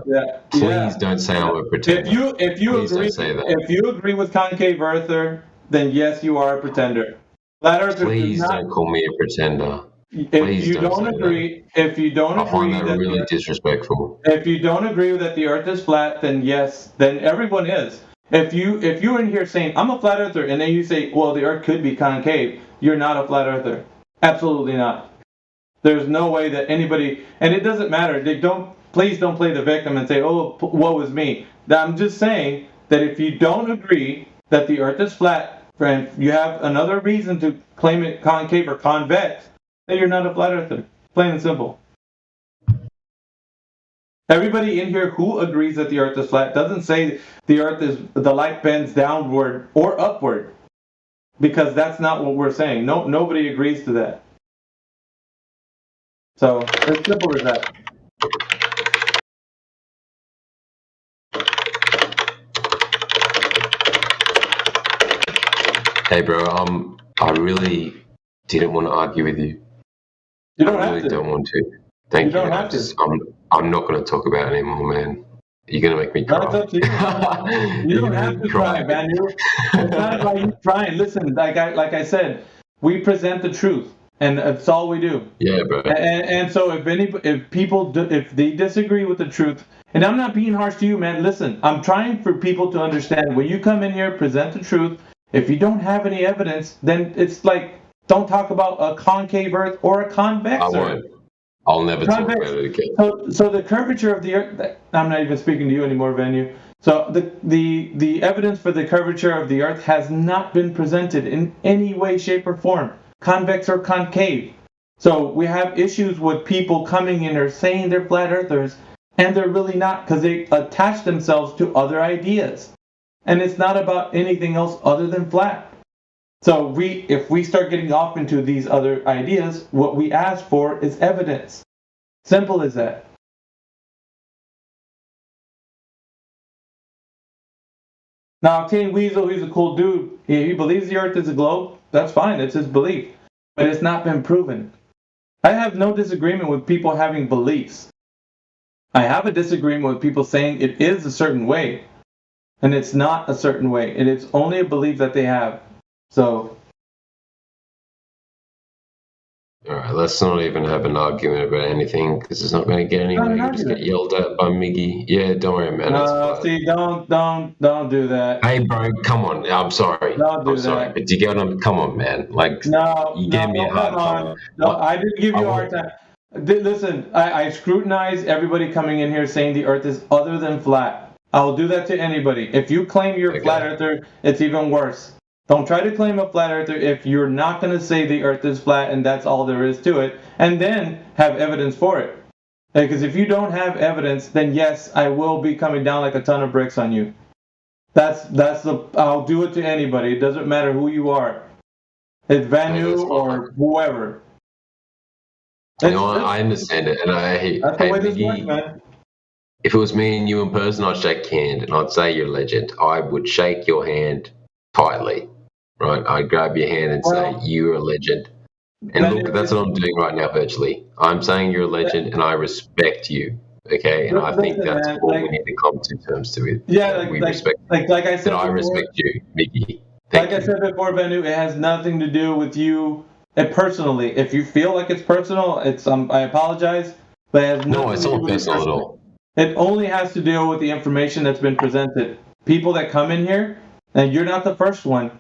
Please don't say I'm a pretender. If you agree with concave earther, then yes, you are a pretender. Flat earthers. Please don't call me a pretender. If you don't agree, I find that really disrespectful. If you don't agree that the earth is flat, then yes, then everyone is. If you're in here saying I'm a flat earther, and then you say, well, the earth could be concave, you're not a flat earther. Absolutely not. There's no way that anybody, and it doesn't matter. Please don't play the victim and say, oh, woe is me. I'm just saying that if you don't agree that the earth is flat, and you have another reason to claim it concave or convex, then you're not a flat earther. Plain and simple. Everybody in here who agrees that the earth is flat doesn't say the light bends downward or upward, because that's not what we're saying. Nobody agrees to that. So it's simple as that. Hey, bro. I really didn't want to argue with you. You don't I have really to. don't want to. Thank you. You don't have to. I'm not going to talk about it anymore, man. You're going to make me cry. That's up to you. You don't have to cry, Vanu. It's not about you crying. Listen, like I said, we present the truth, and that's all we do. Yeah, bro. And so if they disagree with the truth, and I'm not being harsh to you, man. Listen, I'm trying for people to understand. When you come in here, present the truth. If you don't have any evidence, then it's like don't talk about a concave earth or a convex earth. I won't. I'll never talk about it again. So the curvature of the earth, I'm not even speaking to you anymore, Vanu. So the evidence for the curvature of the earth has not been presented in any way, shape, or form, convex or concave. So we have issues with people coming in or saying they're flat earthers, and they're really not, because they attach themselves to other ideas. And it's not about anything else other than flat. So if we start getting off into these other ideas, what we ask for is evidence. Simple as that. Now, Octane Weasel, he's a cool dude. He believes the earth is a globe. That's fine. It's his belief. But it's not been proven. I have no disagreement with people having beliefs. I have a disagreement with people saying it is a certain way. And it's not a certain way. And it's only a belief that they have. So, all right, let's not even have an argument about anything because it's not going to get anywhere. You just get yelled at by Miggy. Yeah, don't worry, man. See, don't do that. Hey, bro, come on. I'm sorry. I'm sorry, but do you get what I'm? Come on, man. Like, you gave me a hard time. No, I didn't give you a hard time. Listen, I scrutinize everybody coming in here saying the earth is other than flat. I'll do that to anybody. If you claim you're a flat earther, it's even worse. Don't try to claim a flat earther if you're not going to say the earth is flat and that's all there is to it, and then have evidence for it. Because if you don't have evidence, then yes, I will be coming down like a ton of bricks on you. I'll do it to anybody. It doesn't matter who you are. It's Vanu or whoever. I understand it, and that's the way this works, man. If it was me and you in person, I'd shake hand and I'd say you're a legend. I would shake your hand tightly, right? I'd grab your hand and say you're a legend. And look, that's what I'm doing right now virtually. I'm saying you're a legend and I respect you, okay? And I think that's what we need to come to terms to it. Yeah, we respect. Like I said, I respect you, Mickey. I said before, Vanu, it has nothing to do with you personally. If you feel like it's personal, I apologize. but it has No, nothing it's to do not with your personal at person. all. It only has to deal with the information that's been presented. People that come in here, and you're not the first one.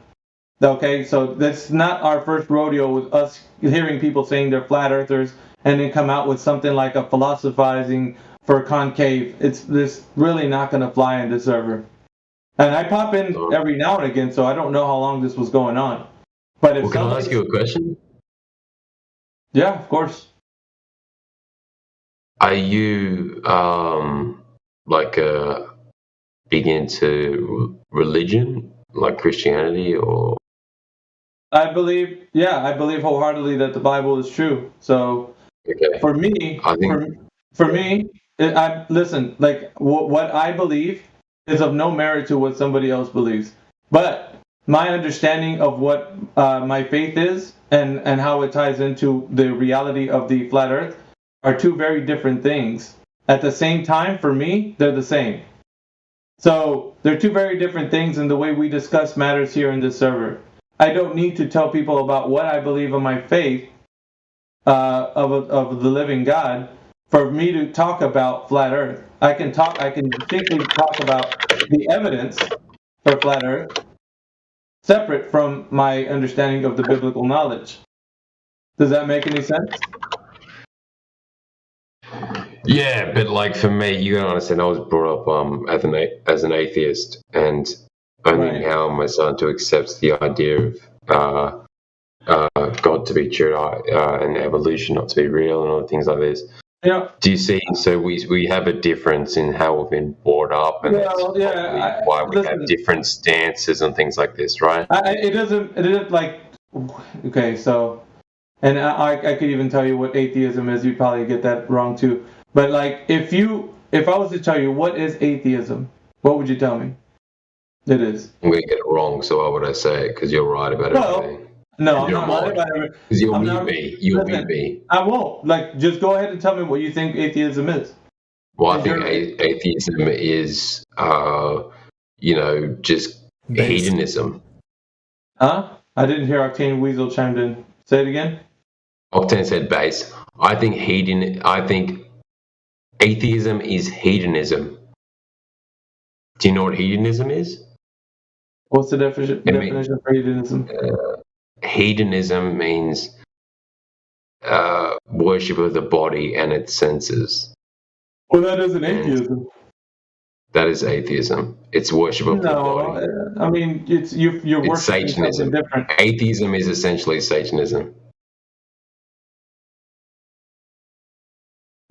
Okay, so that's not our first rodeo with us hearing people saying they're flat earthers and then come out with something like a philosophizing for concave. It's this really not going to fly in this server. And I pop in every now and again, so I don't know how long this was going on. But if Well, can I ask you a question? Yeah, of course. Are you like big into religion, like Christianity, or? I believe wholeheartedly that the Bible is true. So Okay. for me, I think for me, I listen. Like what I believe is of no merit to what somebody else believes. But my understanding of what my faith is and how it ties into the reality of the flat Earth are two very different things. At the same time, for me, they're the same. So they're two very different things, and the way we discuss matters here in this server. I don't need to tell people about what I believe in my faith of the living God for me to talk about flat Earth. I can distinctly talk about the evidence for flat Earth separate from my understanding of the biblical knowledge. Does that make any sense? yeah, but like for me, you gotta understand, I was brought up as an atheist, and only Right. now am I starting to accept the idea of God to be true and evolution not to be real and all things like this. Yeah. Do you see? So we have a difference in how we've been brought up, and that's Well, yeah. probably why we Listen, have different stances and things like this, right? it isn't like, okay, so, and I could even tell you what atheism is. You'd probably get that wrong too. But like, if I was to tell you what is atheism, what would you tell me? It is. I'm going to get it wrong, so why would I say it? Because you're right about Well, everything. No, I'm You're not right right. about everything. Because you'll I'm meet not- me. You'll listen, meet me. I won't. Like, just go ahead and tell me what you think atheism is. Well, I think atheism is, just Based. hedonism. Huh? I didn't hear Octane Weasel chimed in. Say it again. Octane said base. I think atheism is hedonism. Do you know what hedonism is? What's the definition for hedonism? Hedonism means worship of the body and its senses. Well, that isn't atheism. That is atheism. It's worship of the body. I mean, you're It's worshiping Satanism. something different. Atheism is essentially Satanism.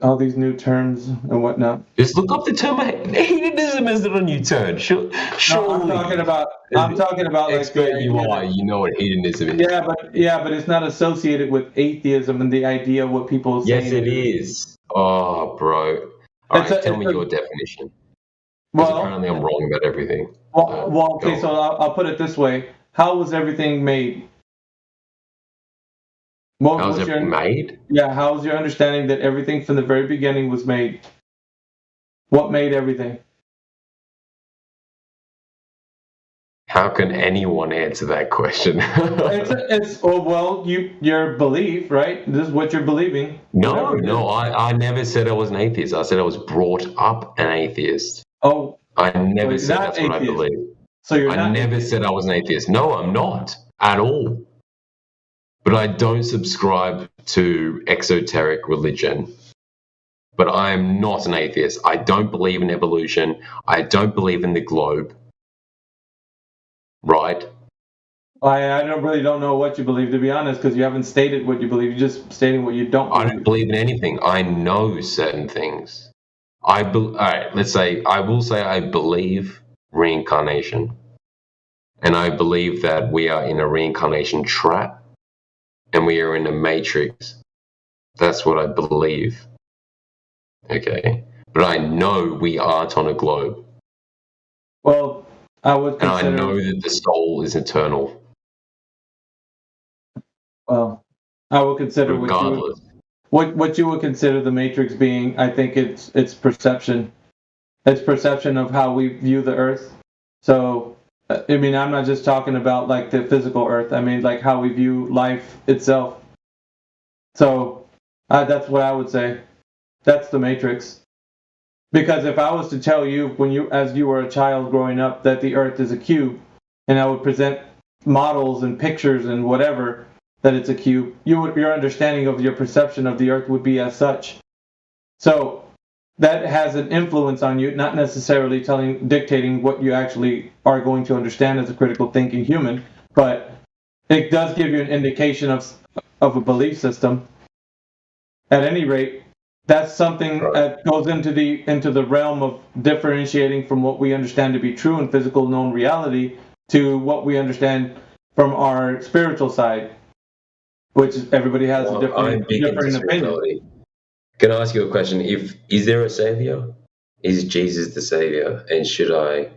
All these new terms and whatnot. Just look up the term. Hedonism isn't a new term. Sure. No, I'm talking about like expert you are. You know what hedonism is. Yeah, but it's not associated with atheism and the idea of what people say. Yes, it is. Oh, bro. All right, tell me your definition. Well, apparently I'm wrong about everything. Well, okay, so I'll put it this way. How was everything made? How was it made? Yeah, how was your understanding that everything from the very beginning was made? What made everything? How can anyone answer that question? Your belief, right? This is what you're believing. No, I never said I was an atheist. I said I was brought up an atheist. Oh. I never said that's what I believe. So you're I never said I was an atheist. No, I'm not at all. But I don't subscribe to exoteric religion. But I am not an atheist. I don't believe in evolution. I don't believe in the globe. Right? I don't know what you believe, to be honest, because you haven't stated what you believe. You're just stating what you don't believe. I don't believe in anything. I know certain things. All right, let's say, I will say I believe reincarnation. And I believe that we are in a reincarnation trap. And we are in a matrix. That's what I believe. Okay? But I know we aren't on a globe. Well, I would consider... And I know that the soul is eternal. Well, I would consider regardless. What you would consider the matrix being, I think it's perception. It's perception of how we view the earth. So, I mean, I'm not just talking about like the physical earth. I mean, like how we view life itself. So, that's what I would say. That's the Matrix. Because if I was to tell you as you were a child growing up, that the Earth is a cube, and I would present models and pictures and whatever that it's a cube, your understanding of your perception of the Earth would be as such. So that has an influence on you, not necessarily dictating what you actually are going to understand as a critical thinking human, but it does give you an indication of a belief system. At any rate, that's something that goes into the realm of differentiating from what we understand to be true in physical known reality to what we understand from our spiritual side, which everybody has a different opinion. Can I ask you a question? Is there a savior? Is Jesus the savior? And should I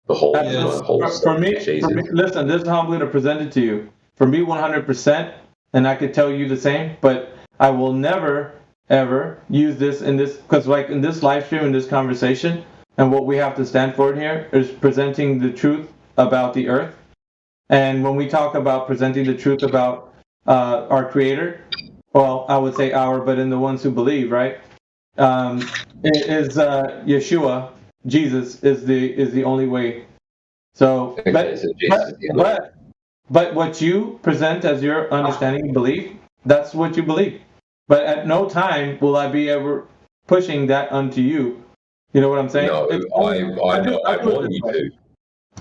behold my whole for me, listen, this is how I'm going to present it to you. For me, 100%, and I could tell you the same, but I will never ever use this because like in this live stream, in this conversation, and what we have to stand for here is presenting the truth about the Earth. And when we talk about presenting the truth about our Creator, well, I would say but in the ones who believe, right? Is Yeshua, Jesus is the only way. So, but what you present as your understanding and belief, that's what you believe. But at no time will I be ever pushing that onto you. You know what I'm saying? No, I want you to.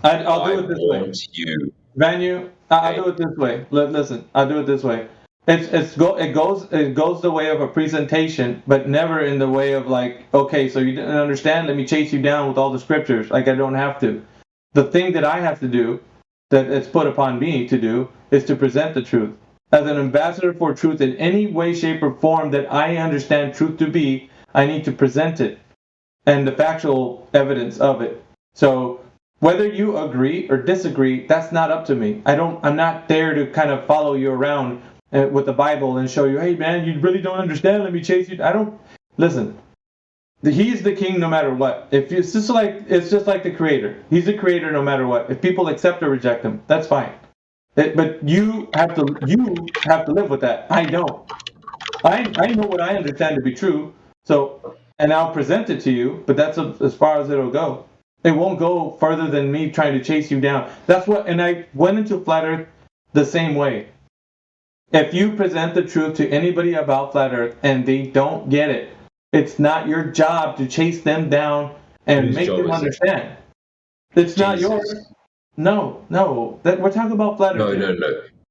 I'll do it this way. You. Vanu, I'll do it this way. Listen, I'll do it this way. It goes the way of a presentation, but never in the way of like, okay, so you didn't understand, let me chase you down with all the scriptures. Like I don't have to. The thing that I have to do, that it's put upon me to do, is to present the truth. As an ambassador for truth in any way, shape, or form that I understand truth to be, I need to present it and the factual evidence of it. So whether you agree or disagree, that's not up to me. I'm not there to kind of follow you around with the Bible and show you, hey man, you really don't understand, let me chase you. Listen. He's the king no matter what. It's just like the creator. He's the creator no matter what. If people accept or reject him, that's fine. But you have to live with that. I don't. I know what I understand to be true. So, and I'll present it to you. But that's as far as it'll go. It won't go further than me trying to chase you down. And I went into Flat Earth the same way. If you present the truth to anybody about Flat Earth and they don't get it, it's not your job to chase them down and make them understand. It's not yours. No. We're talking about Flat Earth.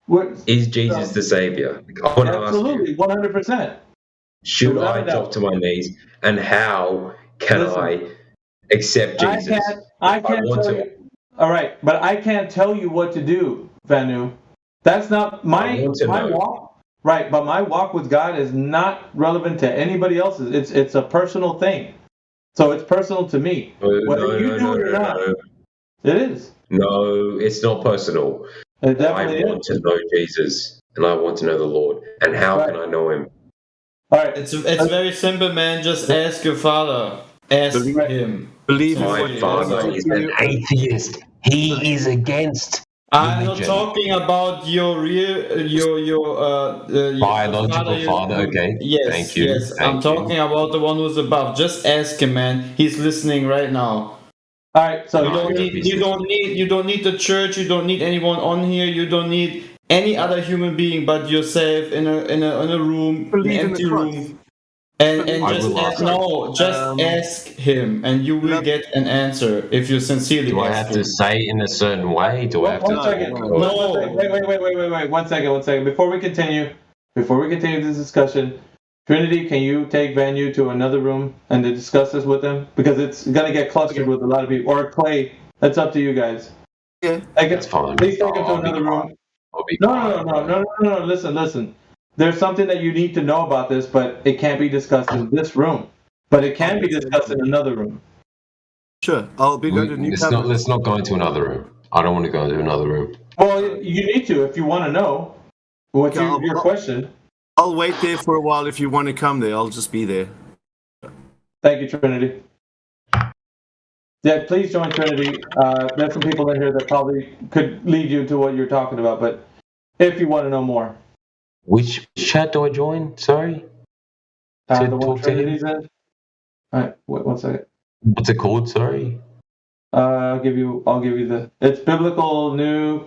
No. Is Jesus the Savior? Absolutely, 100%. Should I drop to my knees? And how can I accept Jesus? I can't tell you. All right, but I can't tell you what to do, Vanu. That's not my walk. Right, but my walk with God is not relevant to anybody else's. It's a personal thing. So it's personal to me. Whether you do it or not. It is. No, it's not personal. I want to know Jesus, and I want to know the Lord. And how can I know him? All right. It's very simple, man. Just ask your father. Ask him. Believe my father is an atheist. He is against I'm not talking about your biological father. Okay. Yes. Thank you. Yes. I'm talking about the one who's above. Just ask him, man. He's listening right now. All right. So you don't need the church. You don't need anyone on here. You don't need any other human being but yourself in a room, an empty room. And just ask him, and you will get an answer if you sincerely. Do I have to say it in a certain way? Do I have to? No. Wait. 1 second. Before we continue this discussion, Trinity, can you take Vanu to another room and to discuss this with them? Because it's gonna get clustered with a lot of people. Or Clay, that's up to you guys. Yeah, that's fine. Please take him to another room. No. Listen. There's something that you need to know about this, but it can't be discussed in this room. But it can be discussed in another room. Sure, I'll be going to New Cabinet. Let's not go into another room. I don't want to go into another room. Well, you need to if you want to know what's your question. I'll wait there for a while. If you want to come there, I'll just be there. Thank you, Trinity. Yeah, please join Trinity. There's some people in here that probably could lead you to what you're talking about, but if you want to know more. Which chat do I join? Sorry? To the one talk to him? Trinity's in. All right, wait 1 second. What's it called? Sorry. I'll give you it's Biblical New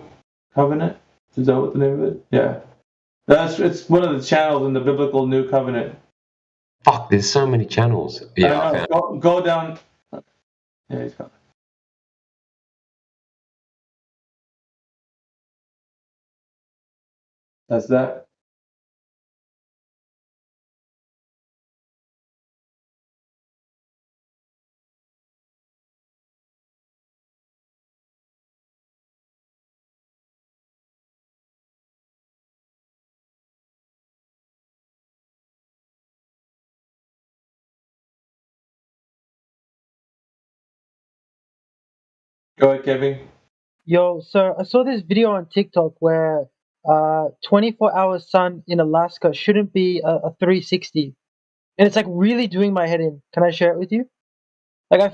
Covenant. Is that what the name of it? Yeah. It's one of the channels in the Biblical New Covenant. Fuck, there's so many channels. Yeah, I I found. know. Go down. Yeah, he's coming. That's that. Go ahead, Kevin. Yo, so I saw this video on TikTok where 24-hour sun in Alaska shouldn't be a 360, and it's like really doing my head in. Can I share it with you? Like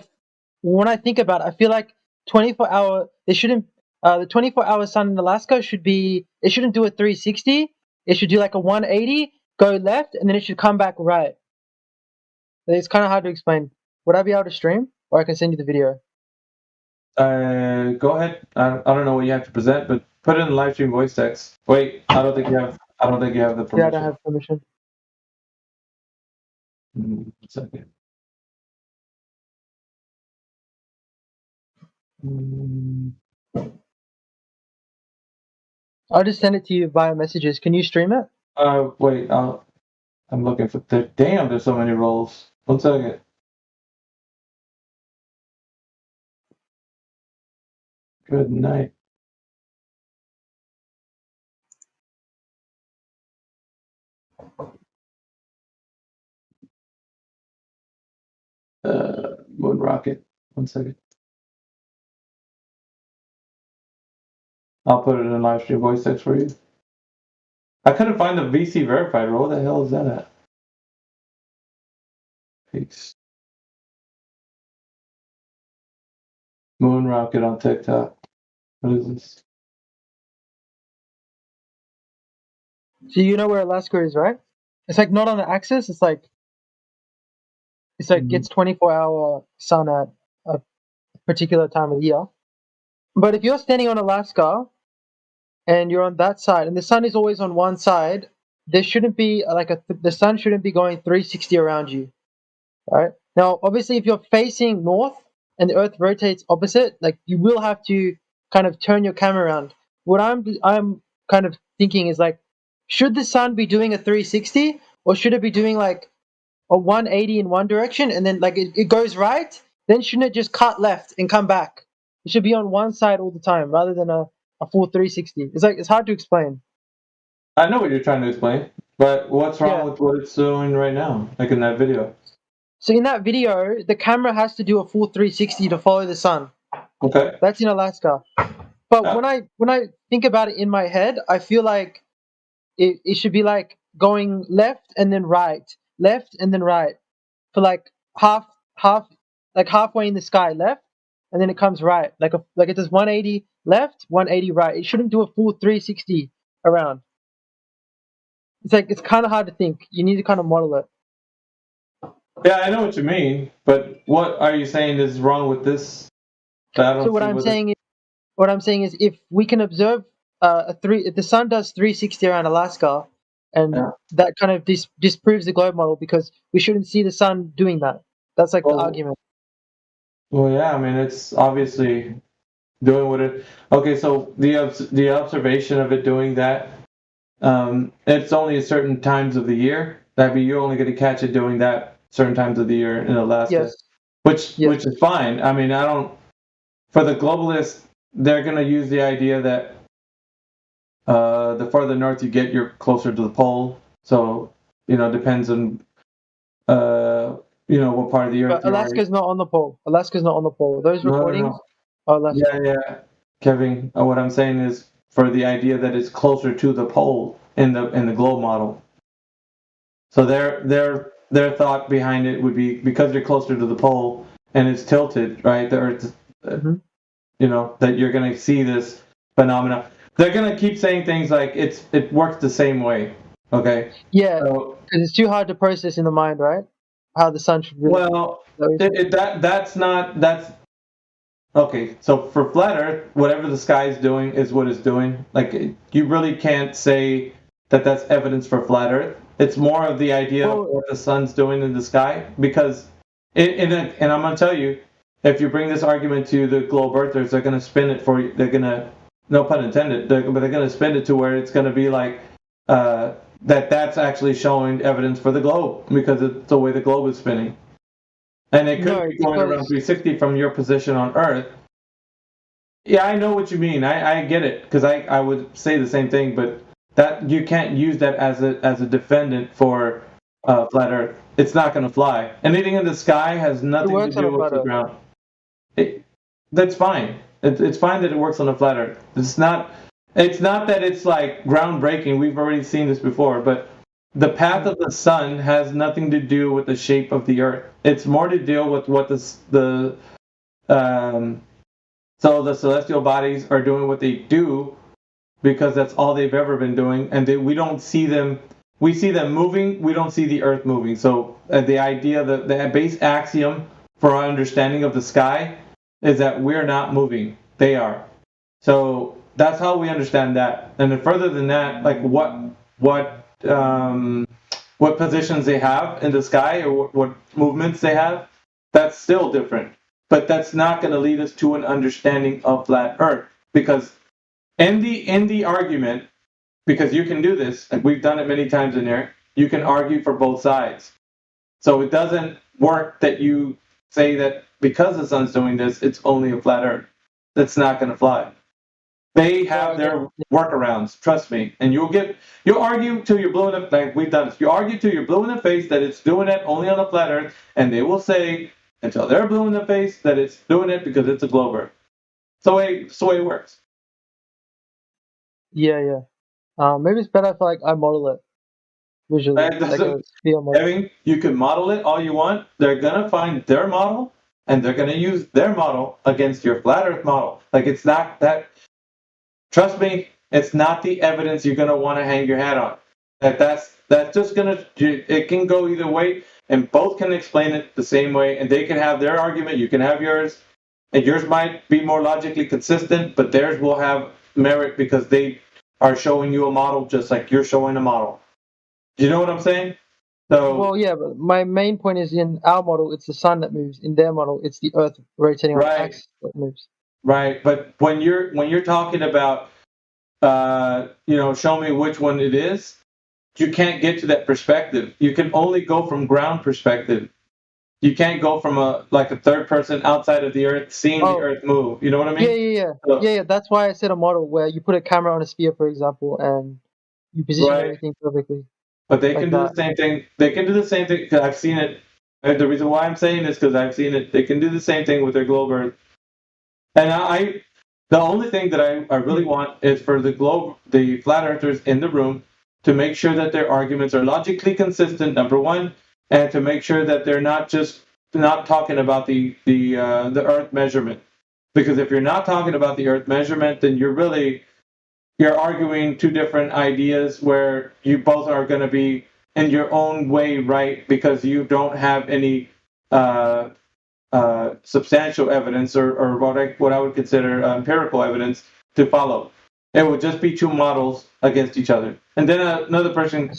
when I think about it, I feel like 24-hour they shouldn't the 24-hour sun in Alaska should be it shouldn't do a 360. It should do like a 180, go left, and then it should come back right. It's kind of hard to explain. Would I be able to stream, or I can send you the video? Go ahead. I don't know what you have to present, but put it in live stream voice text. Wait, I don't think you have the permission. Yeah, I don't have permission. 1 second. I'll just send it to you via messages. Can you stream it? Wait. I'm looking for. Damn, there's so many roles. 1 second. Good night. Moon Rocket. 1 second. I'll put it in live stream voice text for you. I couldn't find the VC verified role. What the hell is that at? Peace. Moon Rocket on TikTok. What is this? So you know where Alaska is, right? It's like not on the axis. It's like gets 24-hour sun at a particular time of the year. But if you're standing on Alaska and you're on that side, and the sun is always on one side, there shouldn't be the sun shouldn't be going 360 around you, right? Now, obviously, if you're facing north and the Earth rotates opposite, like you will have to kind of turn your camera around. What I'm kind of thinking is like, should the sun be doing a 360, or should it be doing like a 180 in one direction and then like it goes right? Then shouldn't it just cut left and come back? It should be on one side all the time rather than a full 360. It's hard to explain. I know what you're trying to explain, but what's wrong with what it's doing right now, like in that video? So in that video, the camera has to do a full 360 to follow the sun. Okay. That's in Alaska. But when I think about it in my head, I feel like it should be like going left and then right, left and then right, for like halfway in the sky left, and then it comes right, like it does 180 left, 180 right. It shouldn't do a full 360 around. It's kind of hard to think. You need to kind of model it. Yeah, I know what you mean, but what are you saying is wrong with this? So what I'm saying is, if we can observe if the sun does 360 around Alaska, and that kind of disproves the globe model, because we shouldn't see the sun doing that. That's like the argument. Well, yeah, I mean, it's obviously doing what it. Okay, so the observation of it doing that, it's only at certain times of the year. That'd be you're only going to catch it doing that certain times of the year in Alaska, yes. which is fine. I mean, for the globalists, they're going to use the idea that the farther north you get, you're closer to the pole. So, it depends on, what part of the earth. But Alaska's not on the pole. Alaska's not on the pole. Those recordings are Alaska. Yeah, Kevin. What I'm saying is for the idea that it's closer to the pole in the globe model. So their thought behind it would be because you're closer to the pole and it's tilted, right? The Earth, that you're going to see this phenomena. They're going to keep saying things like it works the same way. Okay. Yeah. Because it's too hard to process in the mind, right? How the sun should really. Well, that's okay. So for flat Earth, whatever the sky is doing is what it's doing. Like you really can't say that that's evidence for flat Earth. It's more of the idea of what the sun's doing in the sky. Because, and I'm going to tell you, if you bring this argument to the globe Earthers, they're going to spin it for you. They're going to, no pun intended, but they're going to spin it to where it's going to be like that's actually showing evidence for the globe because it's the way the globe is spinning. And it could be going around 360 from your position on Earth. Yeah, I know what you mean. I get it because I would say the same thing, but that you can't use that as a defendant for flat Earth. It's not going to fly. Anything in the sky has nothing to do with the ground. That's fine. It's fine that it works on a flat Earth. It's not that it's like groundbreaking. We've already seen this before, but the path of the sun has nothing to do with the shape of the Earth. It's more to deal with what so the celestial bodies are doing what they do because that's all they've ever been doing, and we don't see them. We see them moving. We don't see the Earth moving. So the idea, the base axiom for our understanding of the sky is that we're not moving. They are. So that's how we understand that. And then further than that, like what positions they have in the sky or what movements they have, that's still different. But that's not going to lead us to an understanding of flat Earth, because in the argument, because you can do this, and we've done it many times in here, you can argue for both sides. So it doesn't work that you say that because the sun's doing this, it's only a flat Earth. That's not going to fly. They have their workarounds, trust me. And you'll argue till you're blue in the, like we've done this. You argue till you're blue in the face that it's doing it only on a flat Earth, and they will say until they're blue in the face that it's doing it because it's a globe Earth. So it's the way it works. Yeah. Maybe it's better if I model it visually. Evan, you can model it all you want. They're gonna find their model, and they're gonna use their model against your flat Earth model. Like it's not that. Trust me, it's not the evidence you're gonna want to hang your hat on. That's just gonna. It can go either way, and both can explain it the same way, and they can have their argument. You can have yours, and yours might be more logically consistent, but theirs will have merit because they are showing you a model just like you're showing a model. Do you know what I'm saying? So, well, yeah, but my main point is in our model, it's the sun that moves. In their model, it's the Earth rotating on the axis that moves. Right, but when you're talking about, show me which one it is, you can't get to that perspective. You can only go from ground perspective. You can't go from a third person outside of the Earth seeing the Earth move. You know what I mean? Yeah. Yeah. That's why I said a model where you put a camera on a sphere, for example, and you position everything perfectly. But they can do the same thing. They can do the same thing because I've seen it. And the reason why I'm saying this because I've seen it. They can do the same thing with their globe Earth. And the only thing that I really want is for the flat earthers in the room to make sure that their arguments are logically consistent, number one, and to make sure that they're not talking about the Earth measurement. Because if you're not talking about the Earth measurement, then you're arguing two different ideas where you both are going to be in your own way right because you don't have any substantial evidence or what I would consider empirical evidence to follow. It would just be two models against each other, and then another person.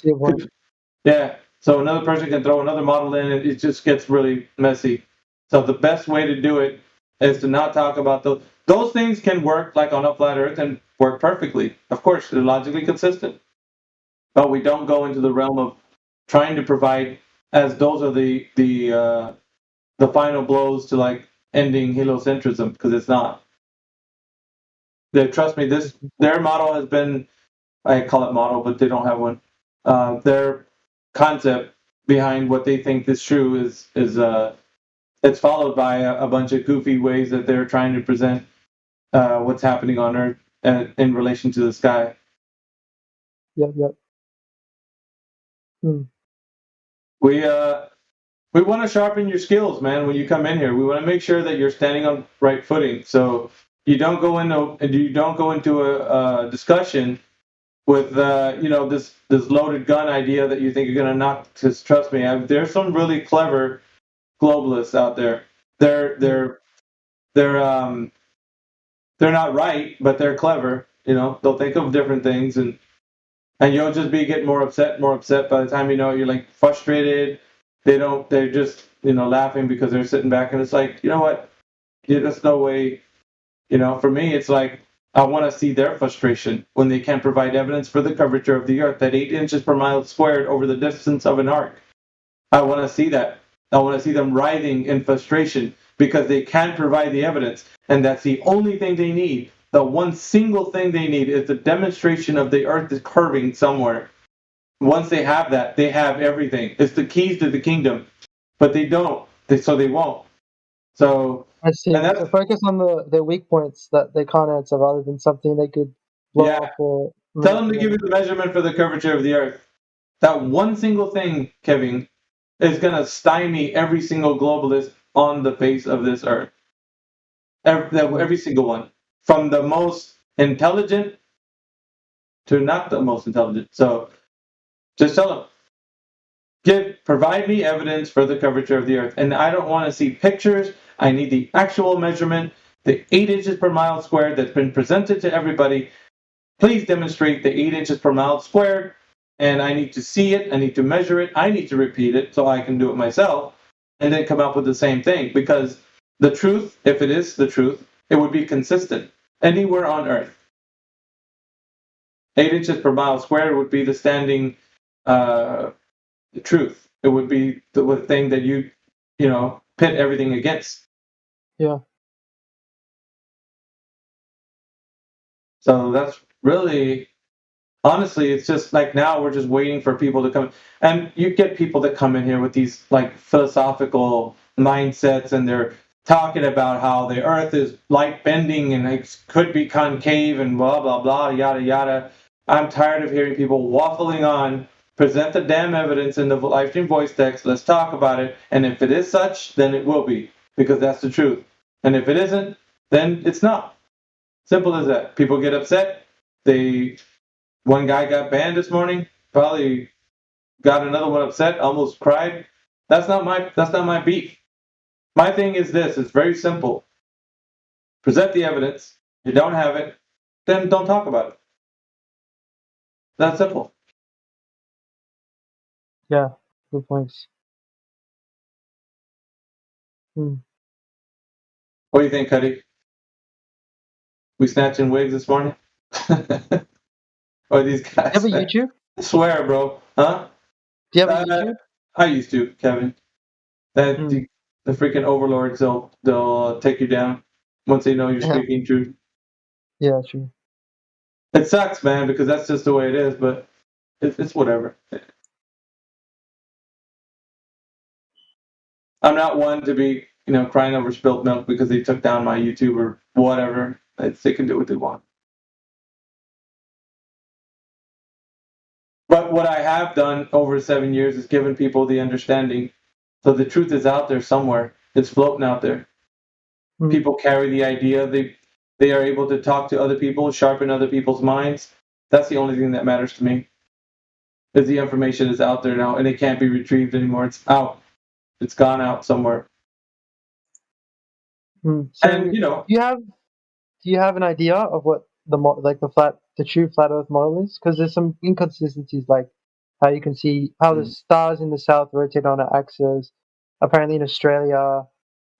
So another person can throw another model in, and it just gets really messy. So the best way to do it is to not talk about those. Those things can work like on a flat Earth and work perfectly. Of course, they're logically consistent, but we don't go into the realm of trying to provide as those are the final blows to ending heliocentrism because it's not. Trust me, their model has been, I call it model, but they don't have one. Their concept behind what they think is true is it's followed by a bunch of goofy ways that they're trying to present what's happening on Earth in relation to the sky. Yep. We want to sharpen your skills, man. When you come in here, we want to make sure that you're standing on right footing. So you don't go into a discussion with this loaded gun idea that you think you're gonna knock. Just trust me, there's some really clever globalists out there. They're not right, but they're clever. They'll think of different things, and you'll just be getting more upset by the time you know it. You're like frustrated. They're just laughing because they're sitting back, and it's like, you know what? Yeah, there's no way. For me, it's like I want to see their frustration when they can't provide evidence for the curvature of the Earth at 8 inches per mile squared over the distance of an arc. I want to see that. I want to see them writhing in frustration because they can't provide the evidence, and that's the only thing they need. The one single thing they need is the demonstration of the Earth is curving somewhere. Once they have that, they have everything. It's the keys to the kingdom, but they don't. So they won't. So I see. and that's, So focus on the weak points that they can't answer rather than something they could blow Yeah. up or tell them to give you the measurement for the curvature of the Earth. That one single thing, Kevin, is going to stymie every single globalist on the face of this Earth. Every single one. From the most intelligent to not the most intelligent. So just tell them. Provide me evidence for the curvature of the Earth. And I don't want to see pictures. I need the actual measurement, the 8 inches per mile squared that's been presented to everybody. Please demonstrate the 8 inches per mile squared. And I need to see it. I need to measure it. I need to repeat it so I can do it myself. And then come up with the same thing. Because the truth, if it is the truth, it would be consistent anywhere on Earth. 8 inches per mile squared would be the standing truth. It would be the thing that you pit everything against. Yeah. So that's really, honestly, it's just like now we're just waiting for people to come. And you get people that come in here with these like philosophical mindsets, and they're talking about how the Earth is light bending and it could be concave and blah, blah, blah, yada, yada. I'm tired of hearing people waffling on. Present the damn evidence in the live stream voice text. Let's talk about it. And if it is such, then it will be, because that's the truth. And if it isn't, then it's not. Simple as that. People get upset. One guy got banned this morning. Probably got another one upset. Almost cried. That's not my beef. My thing is this. It's very simple. Present the evidence. If you don't have it, then don't talk about it. That's simple. Yeah, good points. What do you think, Cuddy? We snatching wigs this morning? Or these guys? Do you have a YouTube? I swear, bro. Huh? Do you have a YouTube? I used to, Kevin. The freaking overlords, they'll take you down once they know you're speaking truth. Yeah, true. It sucks, man, because that's just the way it is, but it's whatever. I'm not one to be, crying over spilt milk because they took down my YouTube or whatever. They can do what they want. But what I have done over 7 years is given people the understanding. So the truth is out there somewhere. It's floating out there. People carry the idea. They are able to talk to other people, sharpen other people's minds. That's the only thing that matters to me. Is the information is out there now, and it can't be retrieved anymore. It's out. It's gone out somewhere. So and do you have an idea of what the true flat Earth model is? Because there's some inconsistencies, like how you can see how the stars in the south rotate on an axis. Apparently, in Australia,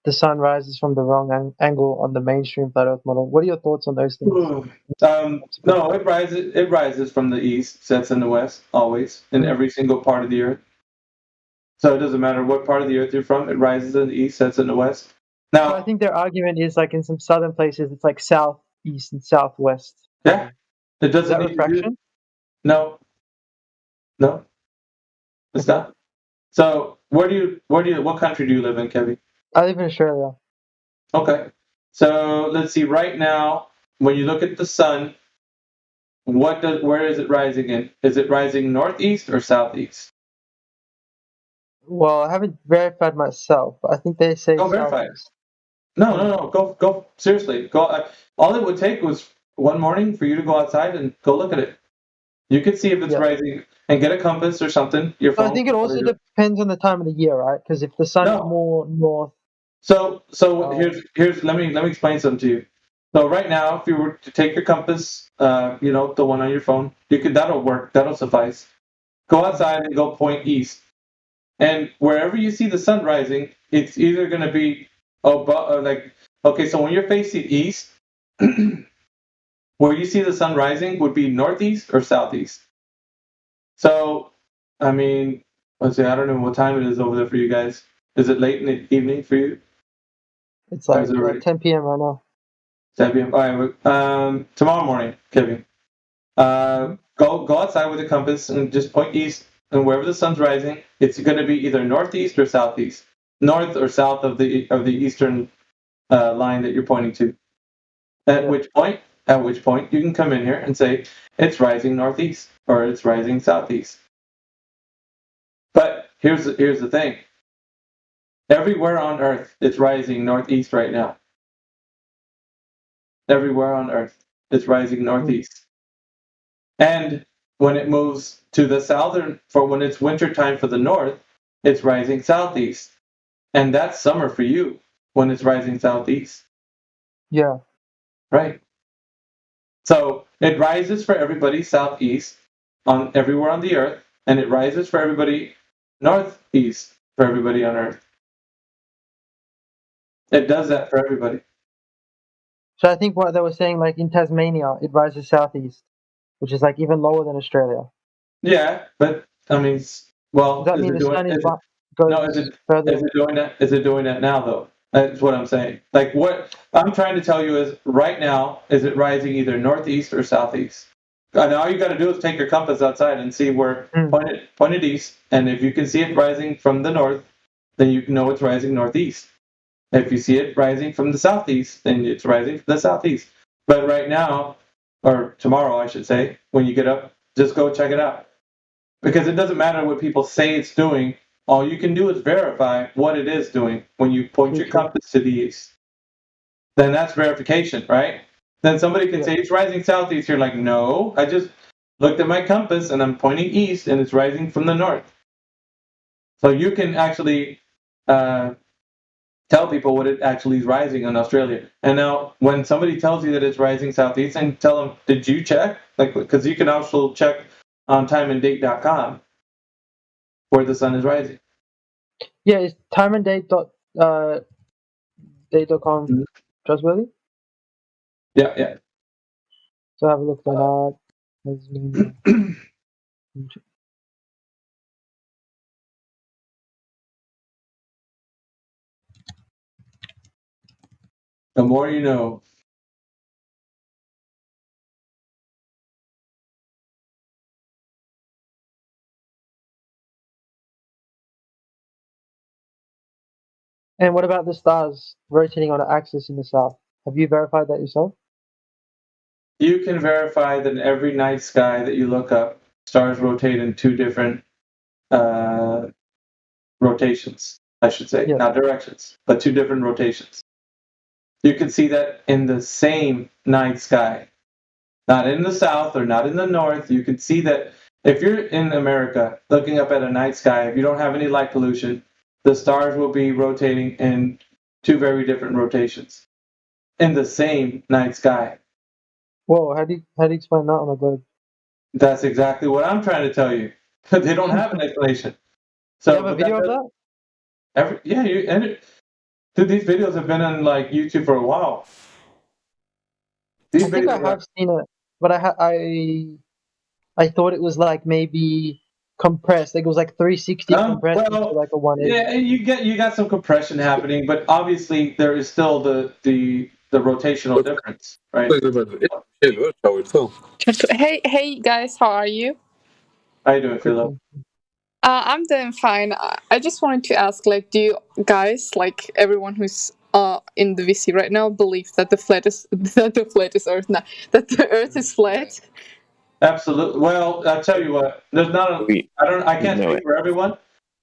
the sun rises from the wrong angle on the mainstream flat Earth model. What are your thoughts on those things? No, it rises. It rises from the east, sets in the west, always in every single part of the Earth. So it doesn't matter what part of the Earth you're from. It rises in the east, sets in the west. Now, so I think their argument is like in some southern places, it's like southeast and southwest. Yeah, it doesn't. Is that refraction? No, it's not. So what country do you live in, Kevin? I live in Australia. Okay, so let's see. Right now, when you look at the sun, where is it rising in? Is it rising northeast or southeast? Well, I haven't verified myself, but I think they say Go verify it. southeast. No. Go seriously. Go. All it would take was one morning for you to go outside and go look at it. You can see if it's Yeah. rising and get a compass or something. Your So phone. I think it also depends on the time of the year, right? Because if the sun is No. more north, So here's let me explain something to you. So right now, if you were to take your compass, the one on your phone, that'll work. That'll suffice. Go outside and go point east, and wherever you see the sun rising, it's either going to be so when you're facing east, where you see the sun rising would be northeast or southeast. So, I mean, let's see. I don't know what time it is over there for you guys. Is it late in the evening for you? it's Or like is it already 10 p.m. right now. 10 p.m. All right. Tomorrow morning, Kevin. Go outside with a compass and just point east, and wherever the sun's rising, it's going to be either northeast or southeast, north or south of the eastern line that you're pointing to. At which point, you can come in here and say it's rising northeast or it's rising southeast. But here's the thing. Everywhere on Earth, it's rising northeast right now. Everywhere on Earth, it's rising northeast. And when it moves to the southern, for when it's winter time for the north, it's rising southeast. And that's summer for you when it's rising southeast. Yeah. Right. So it rises for everybody southeast on everywhere on the earth, and it rises for everybody northeast for everybody on earth. It does that for everybody. So I think what they were saying, like in Tasmania, it rises southeast, which is like even lower than Australia. Yeah, but I mean, well, Does that mean the sun goes further? Is it doing that now though? That's what I'm saying. Like what I'm trying to tell you is right now, is it rising either northeast or southeast? And all you got to do is take your compass outside and see where point it east, and if you can see it rising from the north, then you know it's rising northeast. If you see it rising from the southeast, then it's rising from the southeast. But right now, or tomorrow, I should say, when you get up, just go check it out. Because it doesn't matter what people say it's doing. All you can do is verify what it is doing when you point your compass to the east. Then that's verification, right? Then somebody can say it's rising southeast. You're like, no, I just looked at my compass and I'm pointing east and it's rising from the north. So you can actually tell people what it actually is rising in Australia. And now when somebody tells you that it's rising southeast, and tell them, did you check? Like, because you can also check on timeanddate.com where the sun is rising. Yeah, is timeanddate.com trustworthy? Yeah. So have a look at that. The more you know. And what about the stars rotating on an axis in the south? Have you verified that yourself? You can verify that in every night sky that you look up, stars rotate in two different rotations, I should say. Not directions, but two different rotations. You can see that in the same night sky. Not in the south or not in the north. You can see that if you're in America looking up at a night sky, if you don't have any light pollution, the stars will be rotating in two very different rotations in the same night sky. Whoa, how do you explain that on a globe? That's exactly what I'm trying to tell you. They don't have an explanation. So you have a video of that? Dude, these videos have been on like YouTube for a while. I think I have seen it, but I thought it was like maybe compressed. Like it was like 360 compressed into like a 180. Yeah, you got some compression happening, but obviously there is still the rotational difference, right? Hey guys, how are you? How you doing, Philip? I'm doing fine. I just wanted to ask, like, do you guys, like everyone who's in the VC right now, believe that the Earth is flat? Absolutely. Well, I'll tell you what. There's not. I can't speak for everyone,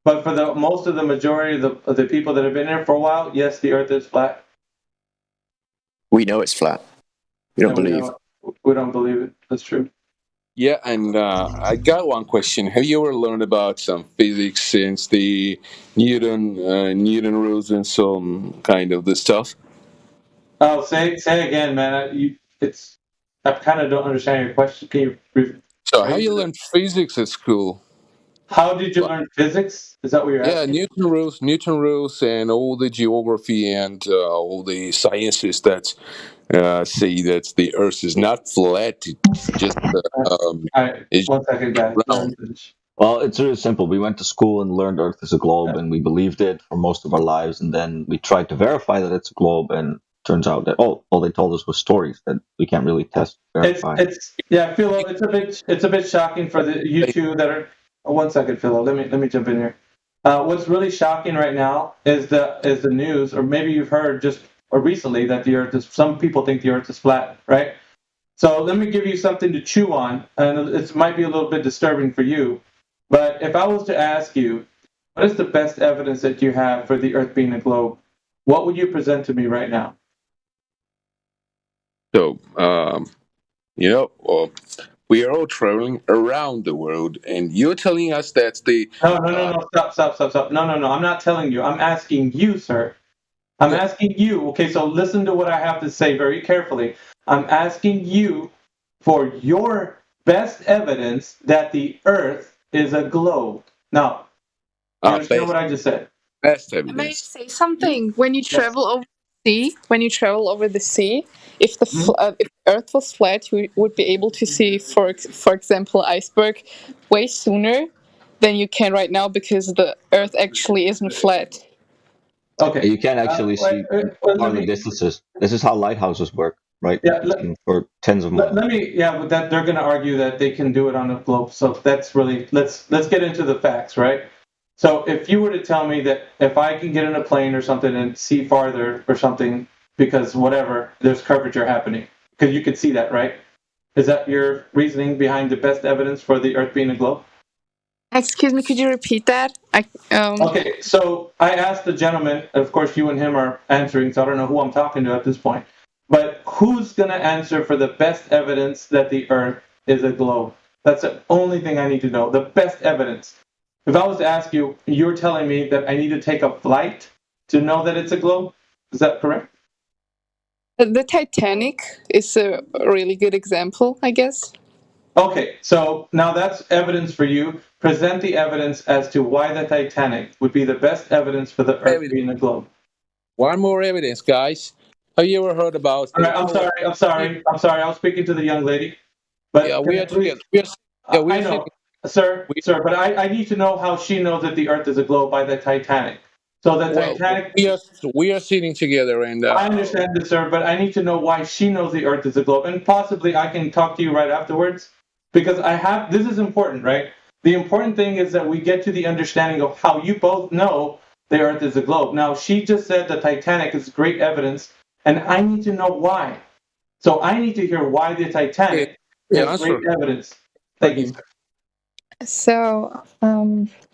but for the most of the majority of the people that have been here for a while, yes, the Earth is flat. We know it's flat. We don't believe. We don't believe it. That's true. Yeah, and I got one question. Have you ever learned about some physics since the Newton rules and some kind of this stuff? Oh, say again, man. I kind of don't understand your question. Can you So, have rephrase you it? learned physics at school? How did you Like, learn physics? Is that what you're yeah, asking? Newton rules, and all the geography and all the sciences that say that the Earth is not flat; it's just All right, it's 1 second, guys. Let round. me finish. Well, it's really simple. We went to school and learned Earth is a globe, and we believed it for most of our lives. And then we tried to verify that it's a globe, and turns out that all they told us was stories that we can't really test, verify. Yeah, Philo. It's a bit shocking for you two that are. 1 second, Philo. Let me jump in here. What's really shocking right now is the news, or maybe you've heard just or recently that the Earth is. Some people think the Earth is flat, right? So let me give you something to chew on, and it might be a little bit disturbing for you. But if I was to ask you, what is the best evidence that you have for the Earth being a globe? What would you present to me right now? So, we are all traveling around the world, and you're telling us that the No. Stop. No. I'm not telling you. I'm asking you, sir. I'm yeah, asking you. Okay, so listen to what I have to say very carefully. I'm asking you for your best evidence that the Earth is a globe. Now, you understand best what I just said? best May I evidence. say something? When you Yes. travel over the sea, if Mhm. if Earth was flat, you would be able to see, for example, iceberg way sooner than you can right now because the Earth actually isn't flat. Okay. You can actually see Let farther me. distances. This is how lighthouses work, right? Yeah. For tens of miles. Let me. Yeah, but that they're going to argue that they can do it on a globe. So that's really. Let's get into the facts, right? So if you were to tell me that if I can get in a plane or something and see farther or something because whatever, there's curvature happening because you could see that, right? Is that your reasoning behind the best evidence for the Earth being a globe? Excuse me, could you repeat that? Okay, so I asked the gentleman, of course you and him are answering, so I don't know who I'm talking to at this point. But who's going to answer for the best evidence that the Earth is a globe? That's the only thing I need to know. The best evidence. If I was to ask you, you're telling me that I need to take a flight to know that it's a globe? Is that correct? The Titanic is a really good example, I guess. Okay, so now that's evidence for you. Present the evidence as to why the Titanic would be the best evidence for the Earth being a globe. One more evidence, guys. Have you ever heard about All the right, I'm sorry. I was speaking to the young lady, Yeah, but can we I are please? together. We I are know, sitting. sir, but I need to know how she knows that the Earth is a globe by the Titanic. So the Well, Titanic, we are sitting together, and I understand this, sir, but I need to know why she knows the Earth is a globe, and possibly I can talk to you right afterwards because I have. This is important, right? The important thing is that we get to the understanding of how you both know the Earth is a globe. Now, she just said the Titanic is great evidence, and I need to know why. So I need to hear why the Titanic yeah, is great answer. evidence. Thank you, sir. So,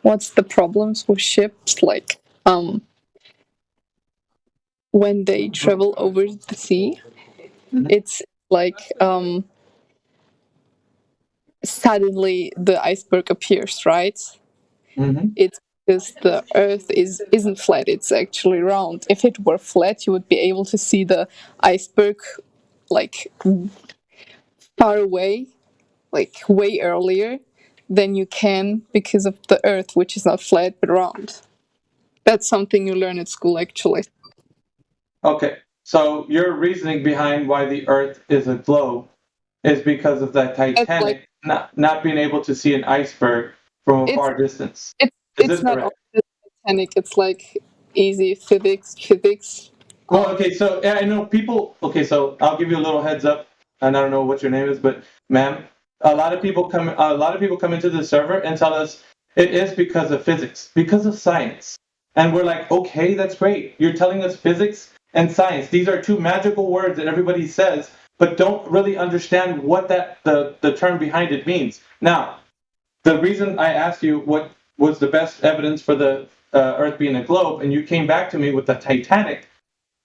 what's the problems with ships? Like, when they travel over the sea, it's like suddenly the iceberg appears, right? Mm-hmm. It's because the Earth isn't flat; it's actually round. If it were flat, you would be able to see the iceberg like far away, like way earlier than you can because of the Earth, which is not flat but round. That's something you learn at school, actually. Okay, so your reasoning behind why the Earth is a globe is because of that It's like Titanic not being able to see an iceberg from a it's far distance. it's Is it's this not correct? only the Titanic. It's like easy physics. Well, okay, so yeah, I know people. Okay, so I'll give you a little heads up, and I don't know what your name is, but ma'am, a lot of people come into the server and tell us it is because of physics, because of science, and we're like, okay, that's great. You're telling us physics and science. These are two magical words that everybody says, but don't really understand what the term behind it means. Now, the reason I asked you what was the best evidence for the Earth being a globe, and you came back to me with the Titanic.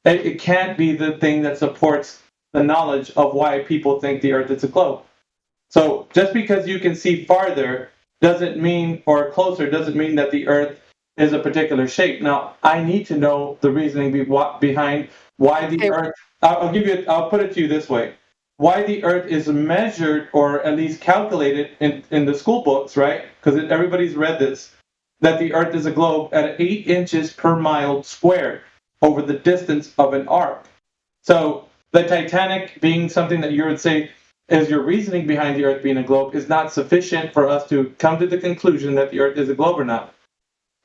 It can't be the thing that supports the knowledge of why people think the Earth is a globe. So just because you can see farther doesn't mean, or closer, doesn't mean that the Earth is a particular shape. Now, I need to know the reasoning behind why the Earth. I'll put it to you this way: why the Earth is measured, or at least calculated in the school books, right? Because everybody's read this, that the Earth is a globe at 8 inches per mile squared over the distance of an arc. So the Titanic being something that you would say is your reasoning behind the Earth being a globe is not sufficient for us to come to the conclusion that the Earth is a globe or not.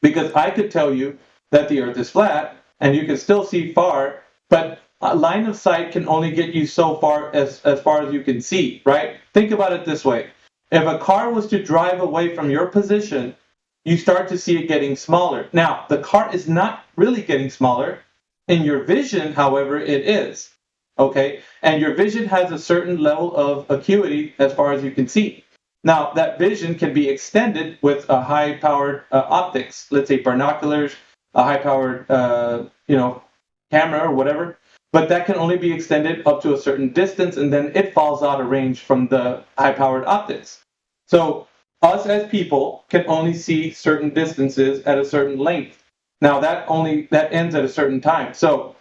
Because I could tell you that the Earth is flat, and you can still see far, but a line of sight can only get you so far as far as you can see, right? Think about it this way. If a car was to drive away from your position, you start to see it getting smaller. Now, the car is not really getting smaller. In your vision, however, it is. Okay? And your vision has a certain level of acuity as far as you can see. Now, that vision can be extended with a high-powered optics, let's say binoculars, a high-powered camera or whatever. But that can only be extended up to a certain distance, and then it falls out of range from the high-powered optics. So us as people can only see certain distances at a certain length. Now that ends at a certain time. So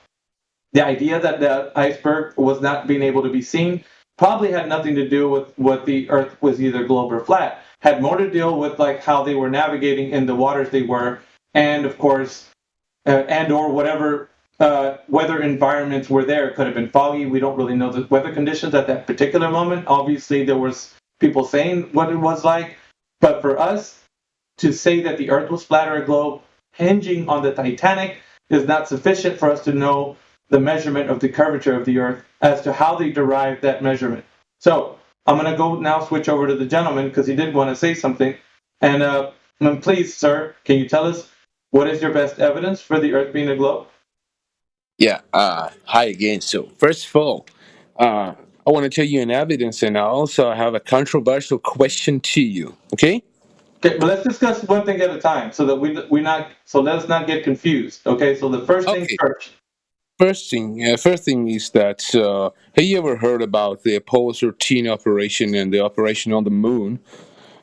the idea that the iceberg was not being able to be seen probably had nothing to do with what the Earth was either globe or flat. Had more to deal with like how they were navigating in the waters they were, and of course, and or whatever weather environments were there. It could have been foggy. We don't really know the weather conditions at that particular moment. Obviously, there was people saying what it was like. But for us to say that the Earth was flat or a globe, hinging on the Titanic, is not sufficient for us to know the measurement of the curvature of the Earth as to how they derived that measurement. So I'm going to go now switch over to the gentleman because he did want to say something. And please, sir, can you tell us what is your best evidence for the Earth being a globe? Yeah. Hi again. So first of all, I want to tell you an evidence, and I also have a controversial question to you. Okay. Okay, but let's discuss one thing at a time, so that let's not get confused. Okay, so the first thing first. First thing is that have you ever heard about the Apollo 13 operation and the operation on the moon?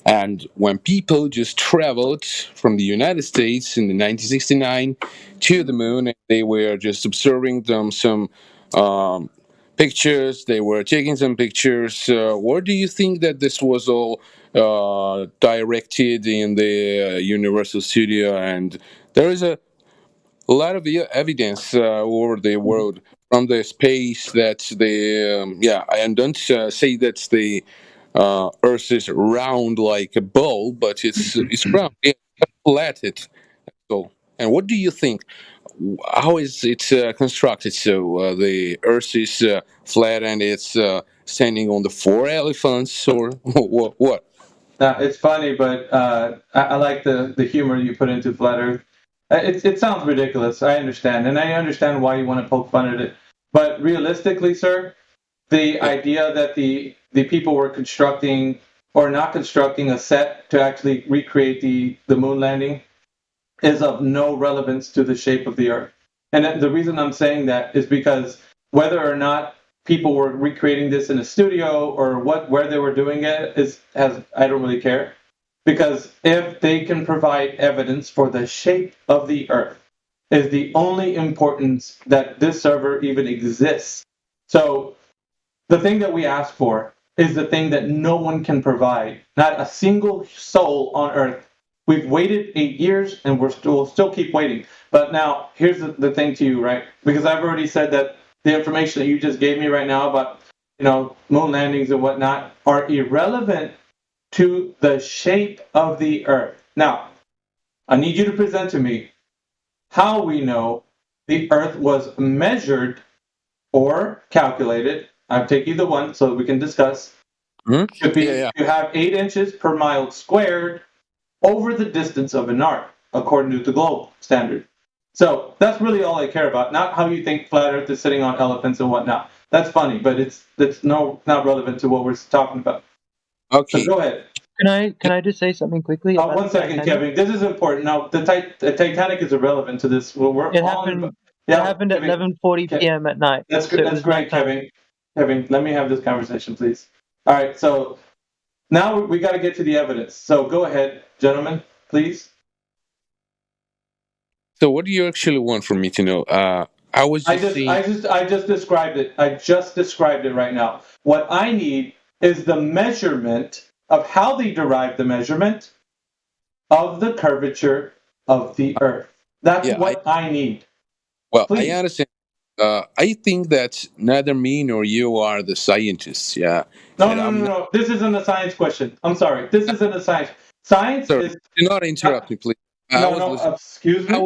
And when people just traveled from the United States in the 1969 to the moon, and they were just observing some pictures, they were taking some pictures. Where do you think that this was all directed in the Universal Studio? And there is a lot of evidence over the world from the space that I don't say that the Earth is round like a ball, but it's round. It's flattened. So, and what do you think? How is it constructed? So the Earth is flat and it's standing on the 4 elephants, or what? It's funny, but I like the humor you put into flat Earth. It sounds ridiculous. I understand, and I understand why you want to poke fun at it. But realistically, sir, the idea that the people were constructing or not constructing a set to actually recreate the moon landing is of no relevance to the shape of the Earth. And the reason I'm saying that is because whether or not people were recreating this in a studio or where they were doing it I don't really care. Because if they can provide evidence for the shape of the Earth is the only importance that this server even exists. So the thing that we ask for is the thing that no one can provide. Not a single soul on Earth. We've waited 8 years and we'll still keep waiting. But now, here's the thing to you, right? Because I've already said that the information that you just gave me right now about, moon landings and whatnot are irrelevant to the shape of the Earth. Now, I need you to present to me how we know the Earth was measured or calculated. I'll take either one so we can discuss. Should be you have 8 inches per mile squared over the distance of an arc, according to the globe standard. So that's really all I care about, not how you think flat Earth is sitting on elephants and whatnot. That's funny, but it's not relevant to what we're talking about. Okay. So go ahead. Can I just say something quickly? One second, Kevin. This is important. Now, the Titanic is irrelevant to this. It happened at 11:40 p.m. at night. That's good. That's great, Kevin. Kevin, let me have this conversation, please. All right. So Now we got to get to the evidence. So go ahead, gentlemen, please. So what do you actually want from me to know? I was just saying. I just described it. I just described it right now. What I need is the measurement of how they derive the measurement of the curvature of the Earth. That's what I need. Well, Please. I understand. I think that neither me nor you are the scientists. Yeah. No. This isn't a science question. I'm sorry. This isn't a science. Science is. Do not interrupt me, please. Excuse me.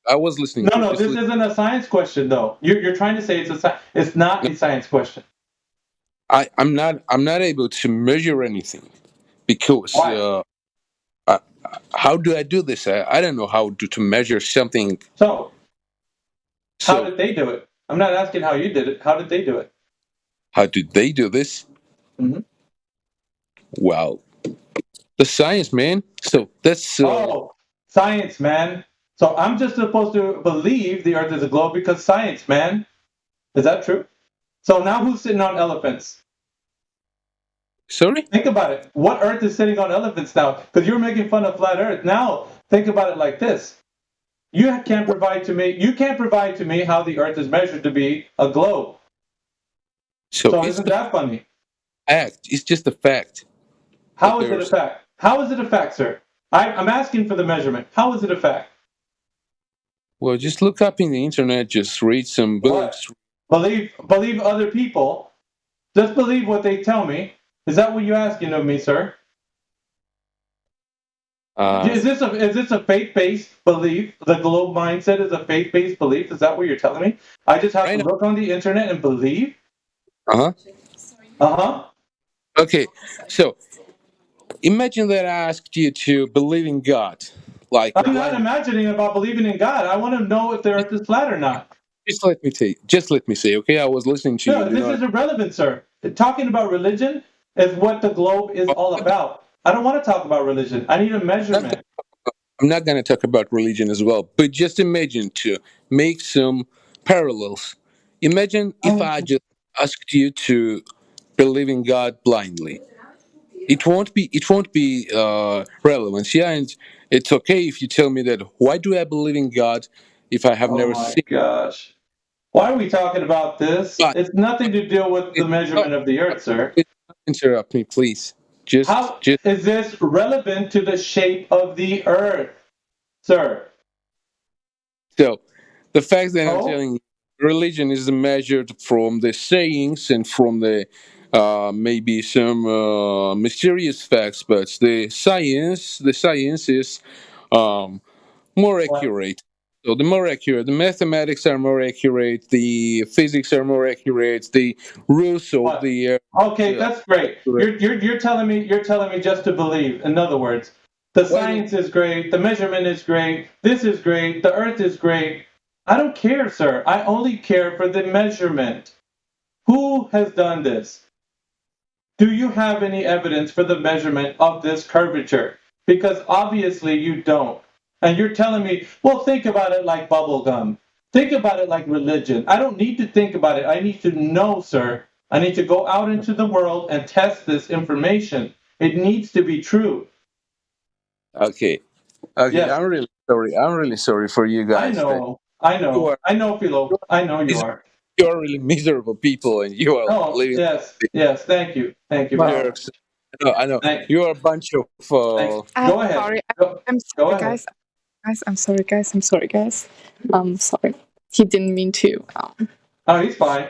I was listening. No, this isn't a science question, though. You're trying to say it's not a science question. I'm not able to measure anything because how do I do this? I don't know how to measure something. So how did they do it? I'm not asking how you did it. How did they do it? How did they do this? Mm-hmm. Well, the science, man. So that's science, man. So I'm just supposed to believe the Earth is a globe because science, man. Is that true? So now who's sitting on elephants? Sorry? Think about it. What Earth is sitting on elephants now? Because you're making fun of flat Earth. Now think about it like this. You can't provide to me how the Earth is measured to be a globe. So isn't that funny? Fact. It's just a fact. How is it a fact? How is it a fact, sir? I'm asking for the measurement. How is it a fact? Well, just look up in the internet. Just read some books. Believe other people. Just believe what they tell me. Is that what you're asking of me, sir? Is this a faith-based belief? The globe mindset is a faith-based belief. Is that what you're telling me? I just have to look on the internet and believe? Okay, so imagine that I asked you to believe in God. I'm not imagining about believing in God. I want to know if the Earth is flat or not. Just let me say, okay? I was listening to you. This is irrelevant, sir. Talking about religion is what the globe is all about. I don't want to talk about religion. I need a measurement. I'm not going to talk about religion as well, but just imagine to make some parallels. Imagine if I just asked you to believe in God blindly. It won't be relevant. Yeah, and it's okay if you tell me that. Why do I believe in God if I have never seen? Oh my gosh! Why are we talking about this? It's nothing to do with the measurement of the Earth, sir. Interrupt me, please. How is this relevant to the shape of the Earth, sir? So, the fact that I'm telling you, religion is measured from the sayings and from the maybe some mysterious facts, but the science is more accurate. So the more accurate, the mathematics are more accurate, the physics are more accurate, the rules of the okay, that's great. You're telling me just to believe. In other words, the science is great, the measurement is great, this is great, the Earth is great. I don't care, sir. I only care for the measurement. Who has done this? Do you have any evidence for the measurement of this curvature? Because obviously you don't. And you're telling me, well, think about it like bubble gum. Think about it like religion. I don't need to think about it. I need to know, sir. I need to go out into the world and test this information. It needs to be true. Okay. Yes. I'm really sorry for you guys. I know, Philo. I know you are. You are really miserable people, and you are living. Yes. Thank you. Jerks. I know. You are a bunch of. Go ahead. Sorry. I'm sorry, guys. I'm sorry, guys. Sorry. He didn't mean to. Oh, he's fine.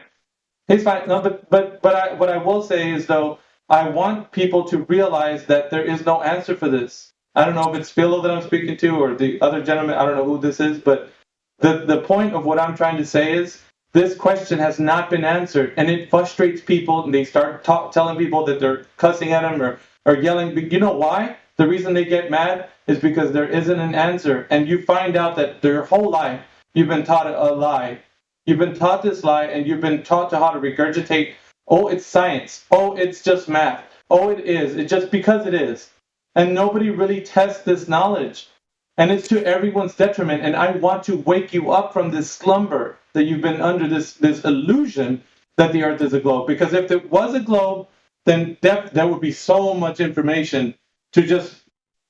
No, but what I will say is, though, I want people to realize that there is no answer for this. I don't know if it's Philo that I'm speaking to or the other gentleman. I don't know who this is, but the point of what I'm trying to say is this question has not been answered, and it frustrates people, and they start telling people that they're cussing at them or yelling. But you know why? The reason they get mad is because there isn't an answer, and you find out that their whole life you've been taught a lie. You've been taught this lie, and you've been taught to how to regurgitate, oh, it's science. Oh, it's just math. Oh, it is. It's just because it is. And nobody really tests this knowledge. And it's to everyone's detriment. And I want to wake you up from this slumber that you've been under, this illusion that the Earth is a globe. Because if it was a globe, then there would be so much information to just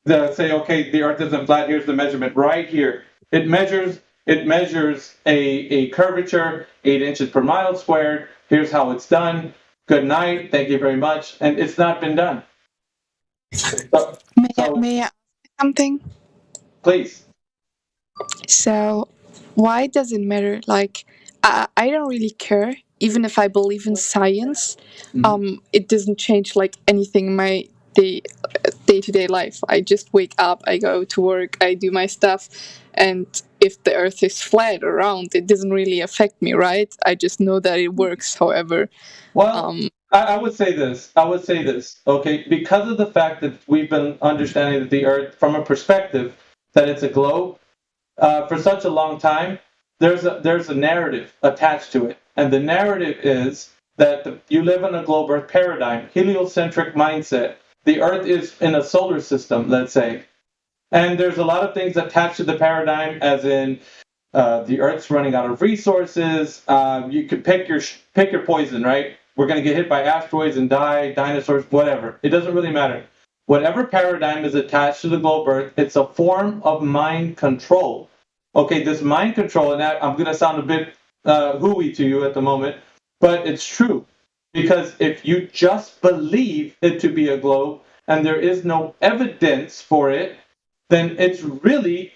say, okay, the Earth isn't flat. Here's the measurement right here. It measures a curvature 8 inches per mile squared. Here's how it's done. Good night. Thank you very much. And it's not been done. May I ask something? Please. So, why does it matter? Like, I don't really care, even if I believe in science. It doesn't change like anything in my day-to-day life. I just wake up, I go to work, I do my stuff, and if the Earth is flat or round, it doesn't really affect me, right? I just know that it works. However, well, I would say this. Okay, because of the fact that we've been understanding that the Earth, from a perspective that it's a globe, for such a long time, there's a narrative attached to it, and the narrative is that you live in a globe Earth paradigm, heliocentric mindset. The Earth is in a solar system, let's say, and there's a lot of things attached to the paradigm, as in the Earth's running out of resources. You could pick your poison, right? We're going to get hit by asteroids and die, dinosaurs, whatever. It doesn't really matter. Whatever paradigm is attached to the globe Earth, it's a form of mind control. Okay, this mind control, and I'm going to sound a bit hooey to you at the moment, but it's true. Because if you just believe it to be a globe and there is no evidence for it, then it's really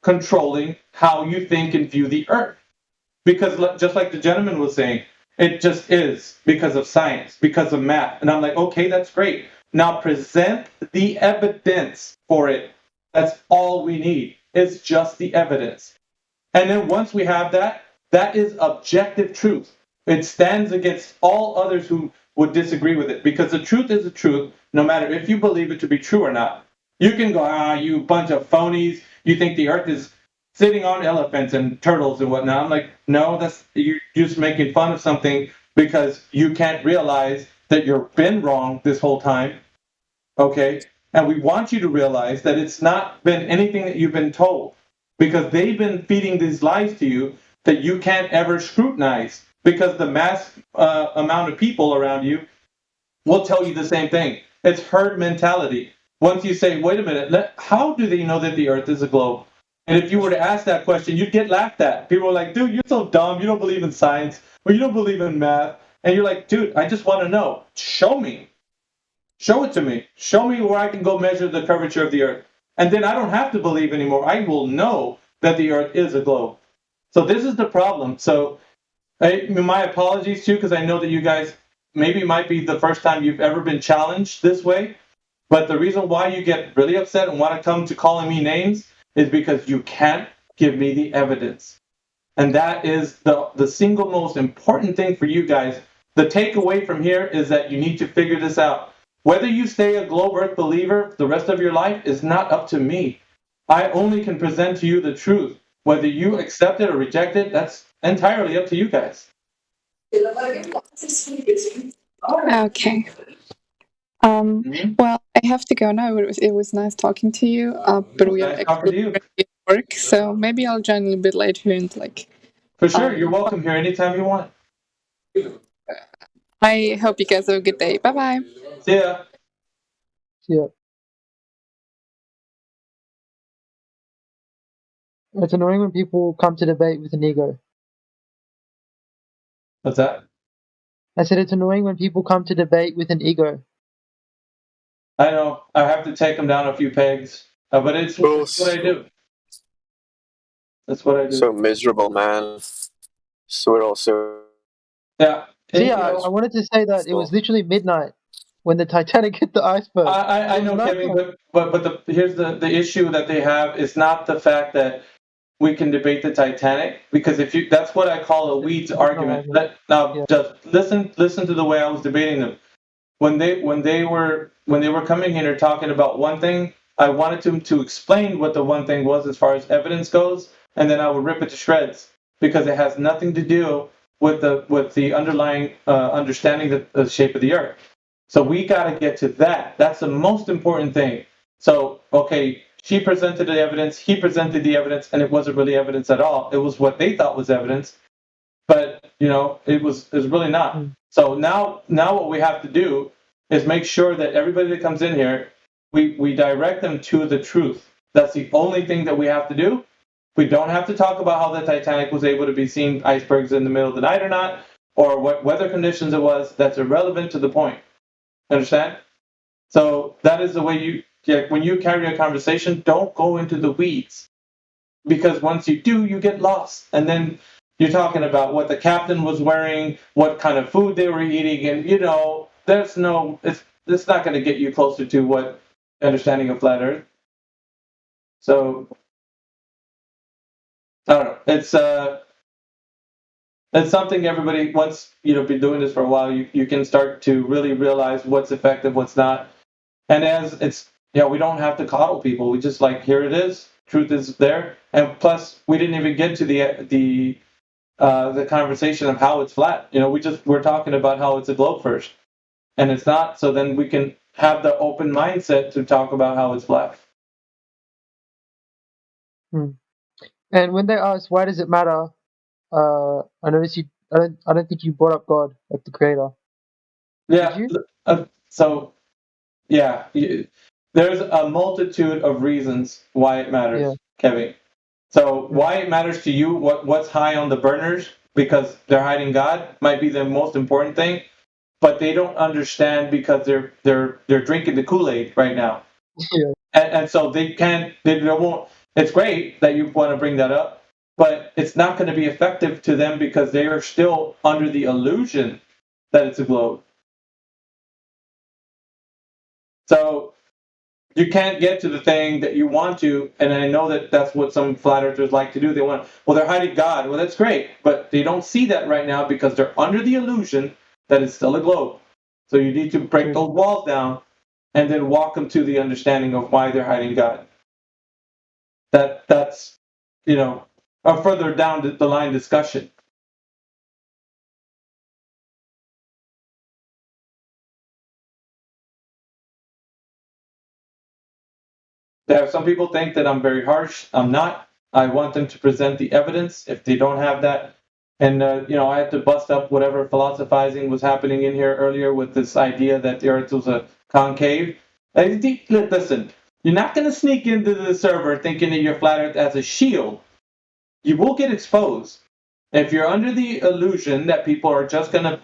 controlling how you think and view the Earth. Because just like the gentleman was saying, it just is because of science, because of math. And I'm like, okay, that's great. Now present the evidence for it. That's all we need. It's just the evidence. And then once we have that, that is objective truth. It stands against all others who would disagree with it, because the truth is the truth, no matter if you believe it to be true or not. You can go, you bunch of phonies. You think the Earth is sitting on elephants and turtles and whatnot. I'm like, no, you're just making fun of something because you can't realize that you've been wrong this whole time. Okay? And we want you to realize that it's not been anything that you've been told, because they've been feeding these lies to you that you can't ever scrutinize, because the mass amount of people around you will tell you the same thing. It's herd mentality. Once you say, wait a minute, how do they know that the Earth is a globe? And if you were to ask that question, you'd get laughed at. People are like, dude, you're so dumb. You don't believe in science, or you don't believe in math. And you're like, dude, I just want to know. Show me. Show it to me. Show me where I can go measure the curvature of the Earth. And then I don't have to believe anymore. I will know that the Earth is a globe. So this is the problem. So my apologies too, because I know that you guys maybe might be the first time you've ever been challenged this way. But the reason why you get really upset and want to come to calling me names is because you can't give me the evidence. And that is the single most important thing for you guys. The takeaway from here is that you need to figure this out. Whether you stay a globe Earth believer the rest of your life is not up to me. I only can present to you the truth. Whether you accept it or reject it, that's entirely up to you guys. Okay. Well, I have to go now. It was nice talking to you, but we are actually at work, so maybe I'll join a little bit later and like. For sure, you're welcome here anytime you want. I hope you guys have a good day. Bye bye. See ya. See ya. It's annoying when people come to debate with an ego. What's that? I said it's annoying when people come to debate with an ego. I know. I have to take them down a few pegs, but it's what I do. That's what I do. So miserable, man. So yeah. See, I wanted to say that it was literally midnight when the Titanic hit the iceberg. I know, Kevin, but here's the issue that they have is not the fact that we can debate the Titanic, because that's what I call a weeds argument. Just listen to the way I was debating them. When they were coming in or talking about one thing, I wanted them to explain what the one thing was as far as evidence goes, and then I would rip it to shreds, because it has nothing to do with the underlying understanding of the shape of the Earth. So we got to get to that. That's the most important thing. So, okay, she presented the evidence, he presented the evidence, and it wasn't really evidence at all. It was what they thought was evidence, but it was really not. So now what we have to do is make sure that everybody that comes in here, we direct them to the truth. That's the only thing that we have to do. We don't have to talk about how the Titanic was able to be seen icebergs in the middle of the night or not, or what weather conditions it was. That's irrelevant to the point. Understand? So that is the way when you carry a conversation, don't go into the weeds. Because once you do, you get lost. And then you're talking about what the captain was wearing, what kind of food they were eating, and it's not going to get you closer to what understanding of flat Earth. So I don't know. It's something everybody, once been doing this for a while, you can start to really realize what's effective, what's not. And as we don't have to coddle people. We just here it is. Truth is there. And plus, we didn't even get to the conversation of how it's flat. We're talking about how it's a globe first, and it's not. So then we can have the open mindset to talk about how it's flat. And when they ask, why does it matter? I noticed I don't think you brought up God, like the creator. Yeah. There's a multitude of reasons why it matters, Kevin. So why it matters to you, what's high on the burners, because they're hiding God, might be the most important thing, but they don't understand because they're drinking the Kool-Aid right now. Yeah. And so they won't. It's great that you want to bring that up, but it's not going to be effective to them because they are still under the illusion that it's a globe. So you can't get to the thing that you want to, and I know that that's what some flat earthers like to do. They're hiding God. Well, that's great, but they don't see that right now because they're under the illusion that it's still a globe. So you need to break those walls down and then walk them to the understanding of why they're hiding God. That's a further down the line discussion. Some people think that I'm very harsh. I'm not. I want them to present the evidence. If they don't have that, and I had to bust up whatever philosophizing was happening in here earlier with this idea that the Earth was a concave. Listen, you're not going to sneak into the server thinking that you're flat Earth as a shield. You will get exposed. If you're under the illusion that people are just going to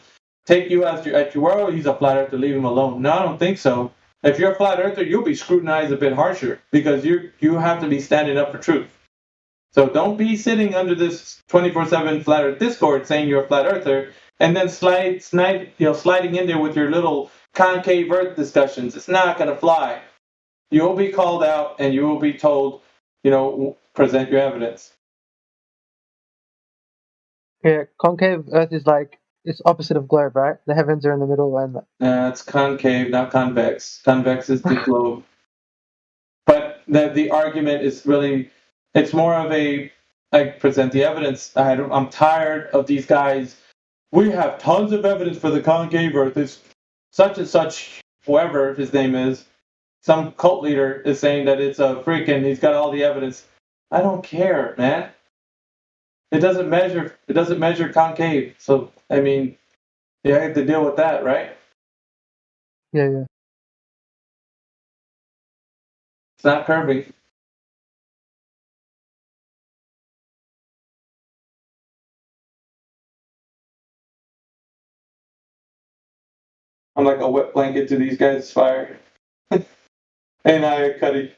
take you at your word, he's a flat earther, leave him alone. No, I don't think so. If you're a flat earther, you'll be scrutinized a bit harsher because you have to be standing up for truth. So don't be sitting under this 24/7 flat earth Discord saying you're a flat earther and then sliding in there with your little concave earth discussions. It's not going to fly. You will be called out and you will be told, present your evidence. Yeah, concave Earth is it's opposite of globe, right? The heavens are in the middle, and it's concave, not convex. Convex is the globe. But the argument is really, it's more of I present the evidence. I'm tired of these guys. We have tons of evidence for the concave Earth. It's such and such, whoever his name is, some cult leader is saying that it's a freaking. He's got all the evidence. I don't care, man. It doesn't measure concave. So I mean, you have to deal with that, right? Yeah. It's not curving. I'm like a wet blanket to these guys' fire. And I cut it.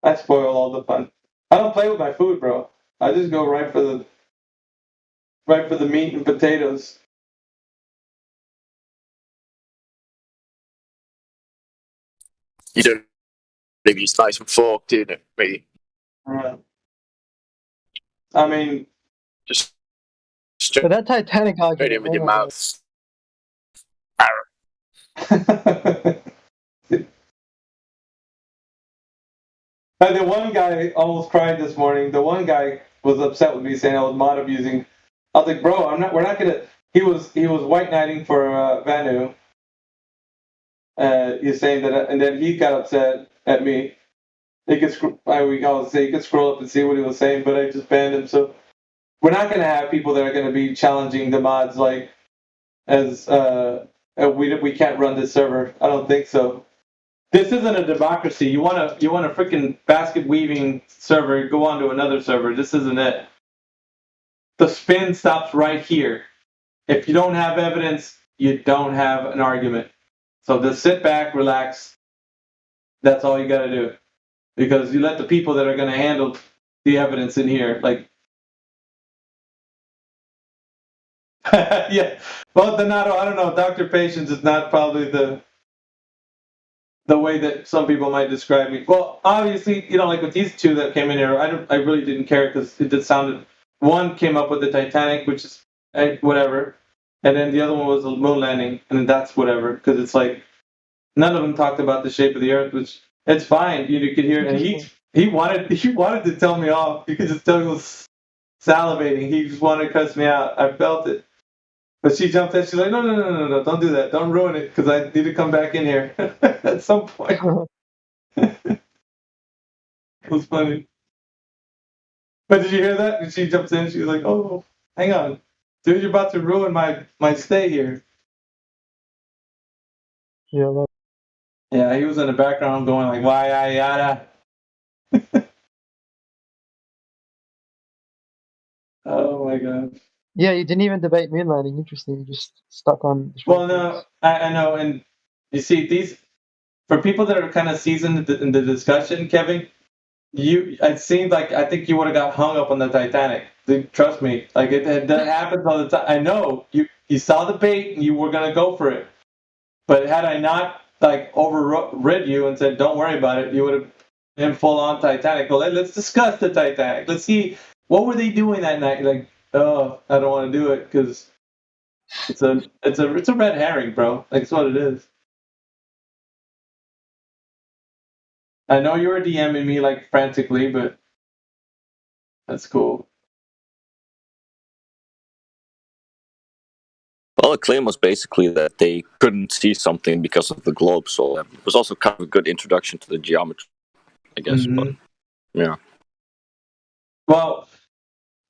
I spoil all the fun. I don't play with my food, bro. I just go right for the meat and potatoes. You don't leave your knife and fork, do you, mate? I mean, just but that Titanic straight in with your mouth. The one guy almost cried this morning. The one guy was upset with me saying I was mod abusing. I was like, bro, we're not gonna. He was white knighting for Vanu. He's saying that, and then he got upset at me. He could scroll up and see what he was saying, but I just banned him. So we're not going to have people that are going to be challenging the mods like as we can't run this server. I don't think so. This isn't a democracy. You want a freaking basket weaving server, go on to another server. This isn't it. The spin stops right here. If you don't have evidence, you don't have an argument. So just sit back, relax. That's all you got to do. Because you let the people that are going to handle the evidence in here, like, yeah. Well, Donato, I don't know. Dr. Patience is not probably the way that some people might describe me. Well, obviously, like with these two that came in here, I really didn't care because it just sounded. One came up with the Titanic, which is whatever, and then the other one was the moon landing, and then that's whatever because it's like none of them talked about the shape of the Earth, which it's fine. You could hear, and he wanted to tell me off. You could just tell he was salivating. He just wanted to cuss me out. I felt it. But she jumped in. She's like, no, don't do that. Don't ruin it because I need to come back in here at some point. It was funny. But did you hear that? And she jumps in. She was like, oh, hang on. Dude, you're about to ruin my stay here. Yeah, yeah, he was in the background going like, why, yada. Oh, my God. Yeah, you didn't even debate moon landing. Interesting. You just stuck on. Well, no, I know, and you see for people that are kind of seasoned in the discussion, Kevin, it seemed like I think you would have got hung up on the Titanic. Trust me, like that happens all the time. I know you saw the bait and you were gonna go for it, but had I not like overrid you and said don't worry about it, you would have been full on Titanic. Well, let's discuss the Titanic. Let's see what were they doing that night. Like, oh, I don't want to do it because it's a red herring, bro. Like, it's what it is. I know you were DMing me like frantically, but that's cool. Well, the claim was basically that they couldn't see something because of the globe, so it was also kind of a good introduction to the geometry, I guess. Mm-hmm. But yeah. Well,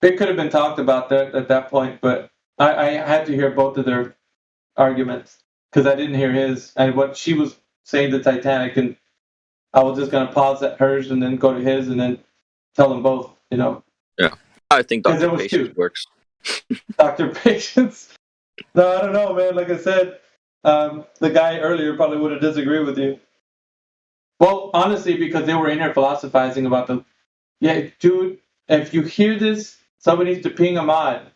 it could have been talked about that at that point, but I had to hear both of their arguments because I didn't hear his and what she was saying the Titanic, and I was just gonna pause at hers and then go to his and then tell them both. Yeah, I think Dr. Patience works. Dr. Patience. No, I don't know, man. Like I said, the guy earlier probably would have disagreed with you. Well, honestly, because they were in here philosophizing about dude, if you hear this, somebody needs to ping a mod.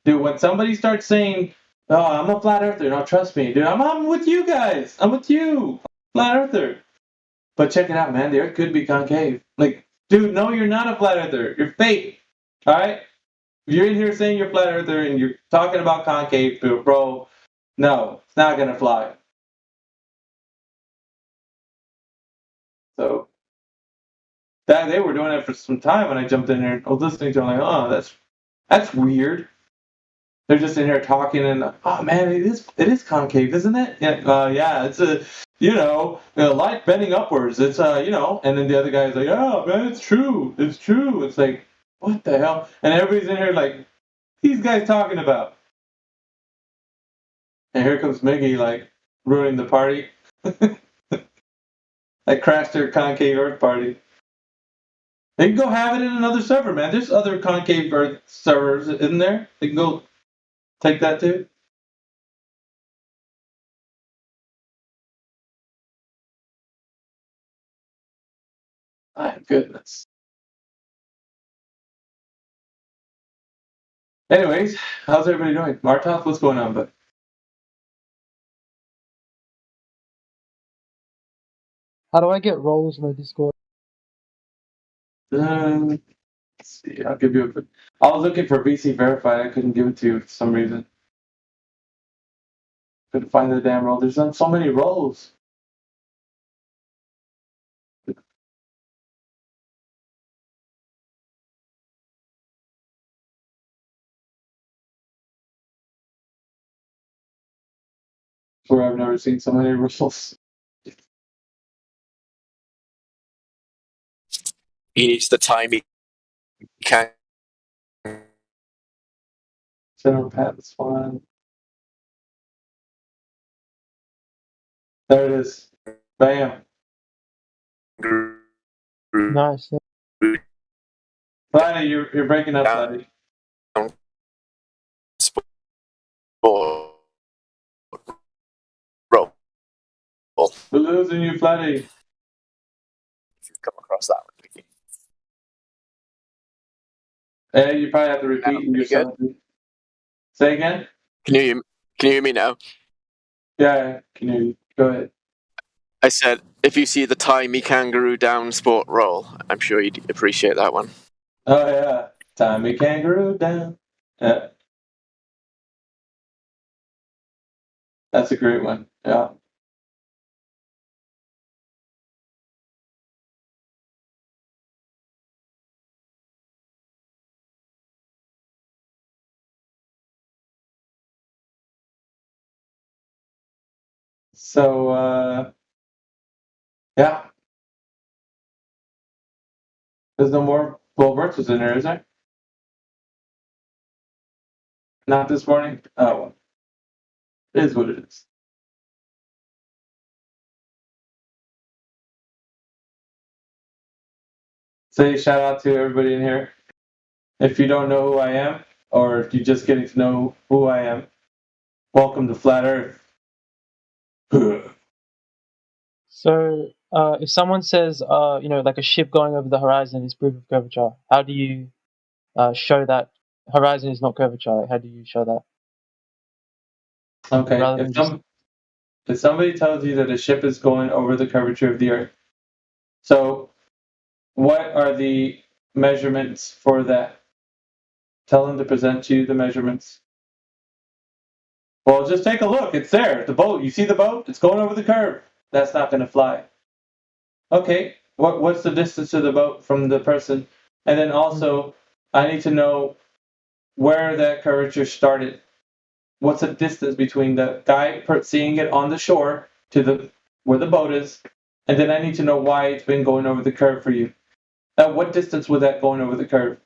Dude, when somebody starts saying, oh, I'm a flat earther, no, trust me, dude, I'm with you guys. I'm with you. Flat earther. But check it out, man. The earth could be concave. Like, dude, no, you're not a flat earther. You're fake. All right? If you're in here saying you're flat earther and you're talking about concave, bro, no, it's not gonna fly. So that they were doing it for some time when I jumped in there. I was listening to them like, oh, that's weird. They're just in here talking and oh man, it is concave, isn't it? Yeah, yeah, it's a light bending upwards. It's and then the other guy's like, oh man, it's true. It's like, what the hell? And everybody's in here like, these guys talking about. And here comes Miggy, like, ruining the party. I crashed their concave Earth party. They can go have it in another server, man. There's other concave Earth servers, isn't there? They can go take that too. My goodness. Anyways, how's everybody doing? Martoth, what's going on, bud? How do I get roles in the Discord? Let's see. I'll give you I was looking for VC verified. I couldn't give it to you for some reason. Couldn't find the damn role. There's so many roles. Where I've never seen so many roles. He needs the time he can Center path is fine. There it is. Bam. Nice. Flatty, you're breaking up, Flatty. Roll. We're losing you, Flatty. If you've come across that one, Mickey. Hey, you probably have to repeat yourself. Say again? Can you hear me now? Yeah, can hear you. Go ahead. I said, if you see the tie me kangaroo down sport roll, I'm sure you'd appreciate that one. Oh, yeah. Tie me kangaroo down. Yeah. That's a great one. Yeah. So, yeah. There's no more Will Virtues in there, is there? Not this morning? Oh, well. It is what it is. Say shout out to everybody in here. If you don't know who I am, or if you're just getting to know who I am, welcome to Flat Earth. So, if someone says, like a ship going over the horizon is proof of curvature, how do you show that horizon is not curvature? Like, how do you show that? Okay. Rather than If somebody tells you that a ship is going over the curvature of the Earth, so what are the measurements for that? Tell them to present to you the measurements. Well, just take a look. It's there. The boat. You see the boat? It's going over the curve. That's not going to fly. Okay. What's the distance to the boat from the person? And then also, I need to know where that curvature started. What's the distance between the guy seeing it on the shore to where the boat is, and then I need to know why it's been going over the curve for you. At what distance was that going over the curve?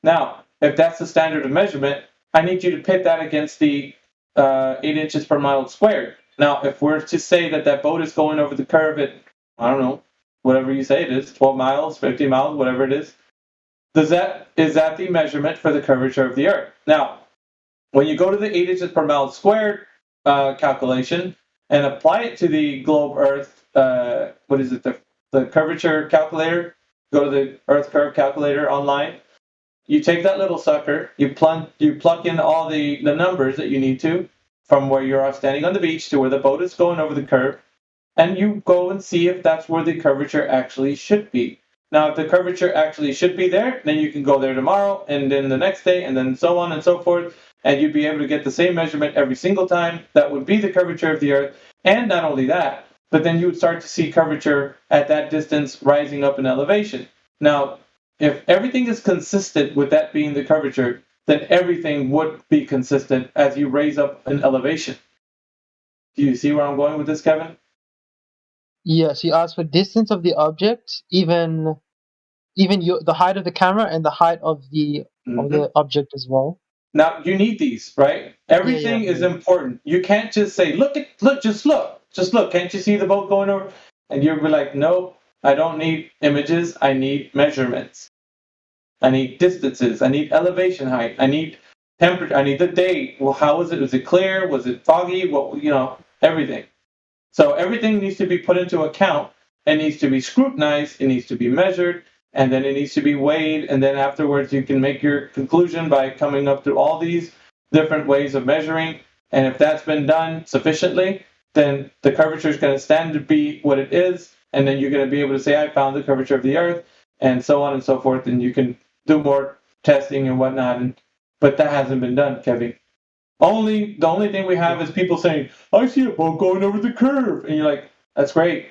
Now, if that's the standard of measurement, I need you to pit that against the 8 inches per mile squared. Now, if we're to say that boat is going over the curve at, I don't know, whatever you say it is, 12 miles, 50 miles, whatever it is, is that the measurement for the curvature of the Earth? Now, when you go to the 8 inches per mile squared calculation and apply it to the globe Earth, what is it, the curvature calculator, go to the Earth curve calculator online, you take that little sucker, you plug in all the numbers that you need to from where you're standing on the beach to where the boat is going over the curve, and you go and see if that's where the curvature actually should be. Now, if the curvature actually should be there, then you can go there tomorrow, and then the next day, and then so on and so forth, and you'd be able to get the same measurement every single time. That would be the curvature of the Earth. And not only that, but then you would start to see curvature at that distance rising up in elevation. Now, if everything is consistent with that being the curvature, then everything would be consistent as you raise up an elevation. Do you see where I'm going with this, Kevin? Yes, you ask for distance of the object, even the height of the camera and the height of the object as well. Now you need these, right? Everything is important. You can't just say, just look. Can't you see the boat going over? And you'll be like, no, I don't need images. I need measurements. I need distances. I need elevation height. I need temperature. I need the date. Well, how was it? Was it clear? Was it foggy? Everything. So everything needs to be put into account. It needs to be scrutinized. It needs to be measured. And then it needs to be weighed, and then afterwards you can make your conclusion by coming up to all these different ways of measuring. And if that's been done sufficiently, then the curvature is going to stand to be what it is, and then you're going to be able to say, I found the curvature of the Earth, and so on and so forth, and you can do more testing and whatnot. But that hasn't been done, Kevin. The only thing we have is people saying, I see a boat going over the curve, and you're like, that's great.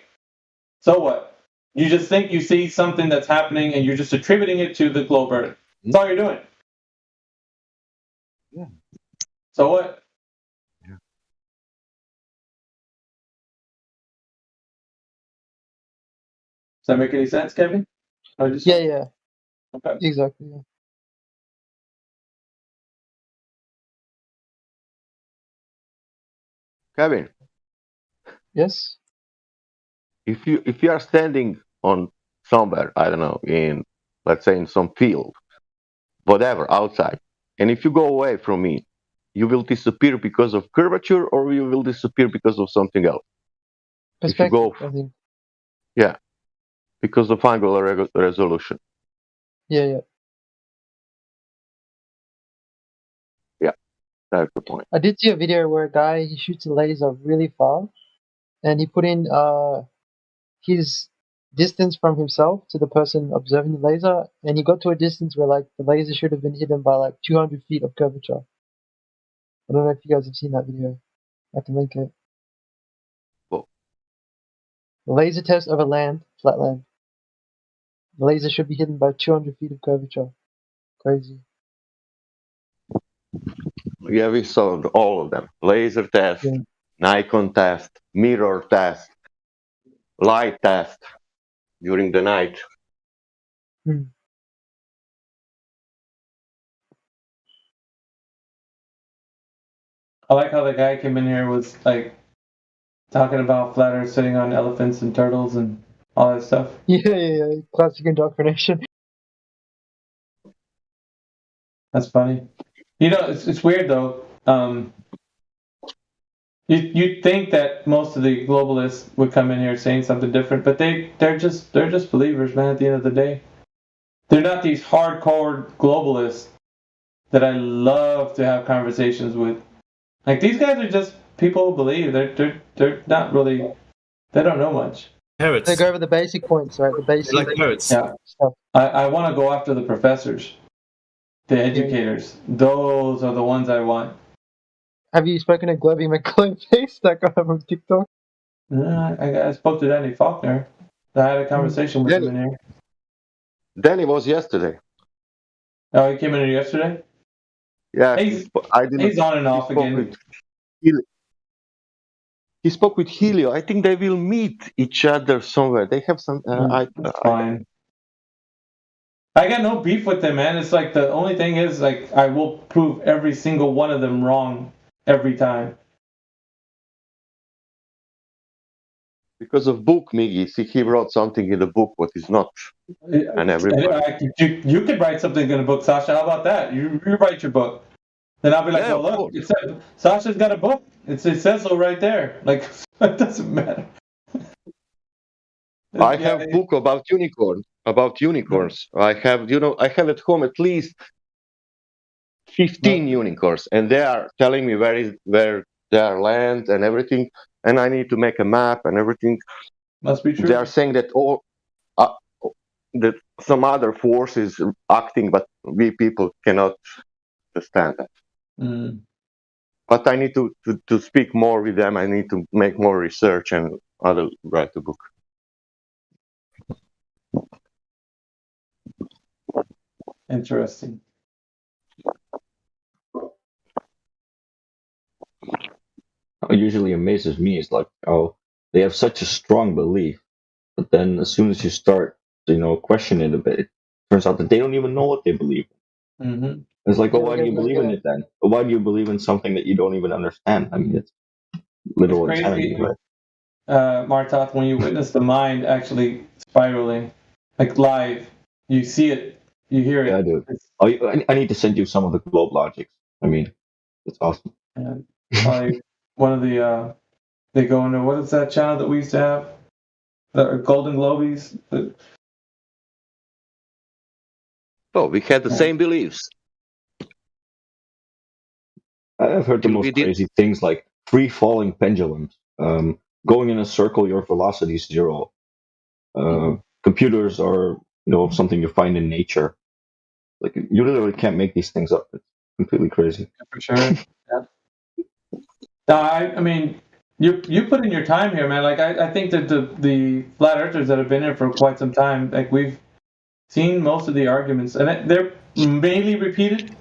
So what? You just think you see something that's happening and you're just attributing it to the globe Earth. That's all you're doing. Yeah. So what? Yeah. Does that make any sense, Kevin? Yeah. Okay. Exactly. Yeah. Kevin, Yes. if you are standing on somewhere, I don't know, in let's say in some field, whatever, outside, and if you go away from me, you will disappear because of curvature, or you will disappear because of something else. If you Perspective, go, I think. yeah, because of angular resolution. Yeah. Yeah, that's the point. I did see a video where a guy he shoots a laser really far, and he put in his distance from himself to the person observing the laser, and he got to a distance where like the laser should have been hidden by like 200 feet of curvature. I don't know if you guys have seen that video. I can link it. Cool. The laser test over land, flat land. The laser should be hidden by 200 feet of curvature. Crazy. Yeah, we saw all of them: laser test, Nikon test, mirror test, light test during the night. I like how the guy came in here was like talking about flat Earth sitting on elephants and turtles and all that stuff. Yeah. Classic indoctrination. That's funny. You know, it's weird though. You'd think that most of the globalists would come in here saying something different, but they're just believers, man. At the end of the day, they're not these hardcore globalists that I love to have conversations with. Like these guys are just people who believe. They're not really. They don't know much. They go over the basic points, right? The basic Yeah. stuff. I want to go after the professors, the educators. Those are the ones I want. Have you spoken to Globby McClayface, that guy from TikTok? I spoke to Danny Faulkner. I had a conversation with him in here. Danny was yesterday. Oh, he came in here yesterday? Yeah, he's on and off again. He spoke with Helio. I think they will meet each other somewhere. They have some. That's fine. I got no beef with them, man. It's like the only thing is like I will prove every single one of them wrong every time. Because of book, Miggy. See, he wrote something in the book what is not, and everybody. You could write something in a book, Sasha. How about that? You write your book. Then I'll be like, Yeah, well, look, Sasha's got a book. It says so right there. Like, it doesn't matter. I have a book about unicorns. I have at home at least 15 unicorns, and they are telling me where their land and everything, and I need to make a map and everything. Must be true. They are saying that that some other force is acting, but we people cannot understand that. But I need to speak more with them. I need to make more research, and I'll write a book. Interesting. What usually amazes me is like how they have such a strong belief, but then as soon as you start, questioning it a bit, it turns out that they don't even know what they believe in. Mm-hmm. It's like, why do you believe in it then? Why do you believe in something that you don't even understand? I mean, it's literal insanity, right? Martok, when you witness the mind actually spiraling, like live, you see it, you hear it. Yeah, I do. I need to send you some of the globe logics. I mean, it's awesome. Like one of the they go into, what is that channel that we used to have? The Golden Globies. Oh, we had the same beliefs. I've heard the most crazy things like free falling pendulums. Going in a circle, your velocity is 0. Computers are, something you find in nature. Like, you literally can't make these things up. It's completely crazy. For sure. Yeah. No, I mean, you put in your time here, man. Like, I think that the flat earthers that have been here for quite some time, like we've seen most of the arguments, and they're mainly repeated.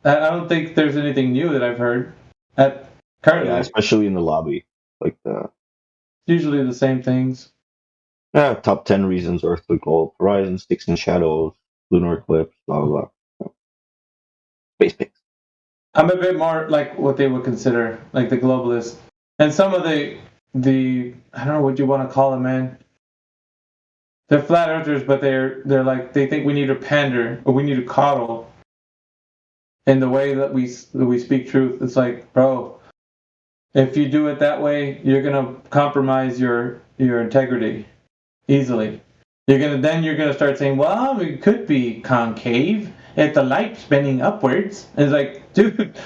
I don't think there's anything new that I've heard currently. Yeah, especially in the lobby, like usually the same things. Yeah, top 10 reasons Earth to globe, horizon, sticks and shadows, lunar eclipse, blah blah blah. Space pigs. I'm a bit more like what they would consider like the globalists. And some of the I don't know what you want to call them, man. They're flat earthers, but they're like they think we need to pander or we need to coddle in the way that we speak truth. It's like, bro, if you do it that way, you're gonna compromise your integrity easily. You're gonna start saying, well, it could be concave if the light's spinning upwards. And it's like, dude,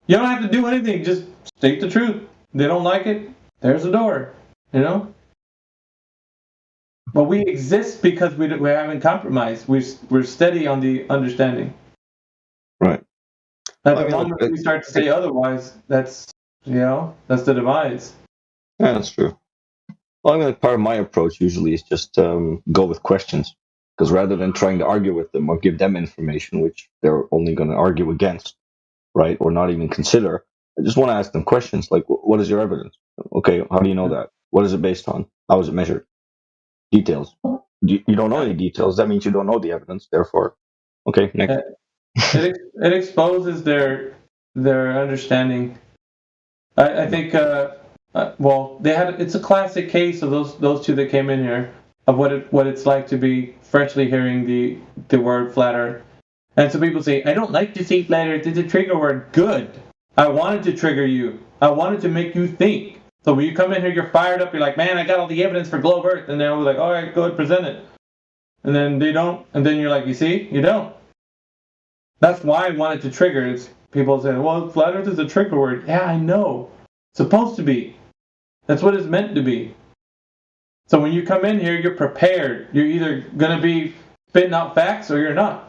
you don't have to do anything. Just state the truth. They don't like it. There's a door. You know. But we exist because we haven't compromised. We're steady on the understanding. Right. At the moment we start to say otherwise, that's the demise. Yeah, that's true. Well, I mean, part of my approach usually is just go with questions, because rather than trying to argue with them or give them information which they're only going to argue against, right, or not even consider, I just want to ask them questions like, "What is your evidence? Okay, how do you know that? What is it based on? How is it measured? Details. You don't know any details. That means you don't know the evidence. Therefore, okay, next." It exposes their understanding. I think. Well, they had. It's a classic case of those two that came in here of what it's like to be freshly hearing the word flat earth. And some people say, I don't like to say flat earth. It's a trigger word. Good. I wanted to trigger you. I wanted to make you think. So when you come in here, you're fired up. You're like, man, I got all the evidence for globe earth. And then we're like, all right, go ahead, present it. And then they don't. And then you're like, you see, you don't. That's why I wanted to trigger. It's people saying, well, flat earth is a trigger word. Yeah, I know. It's supposed to be. That's what it's meant to be. So when you come in here, you're prepared. You're either going to be spitting out facts or you're not.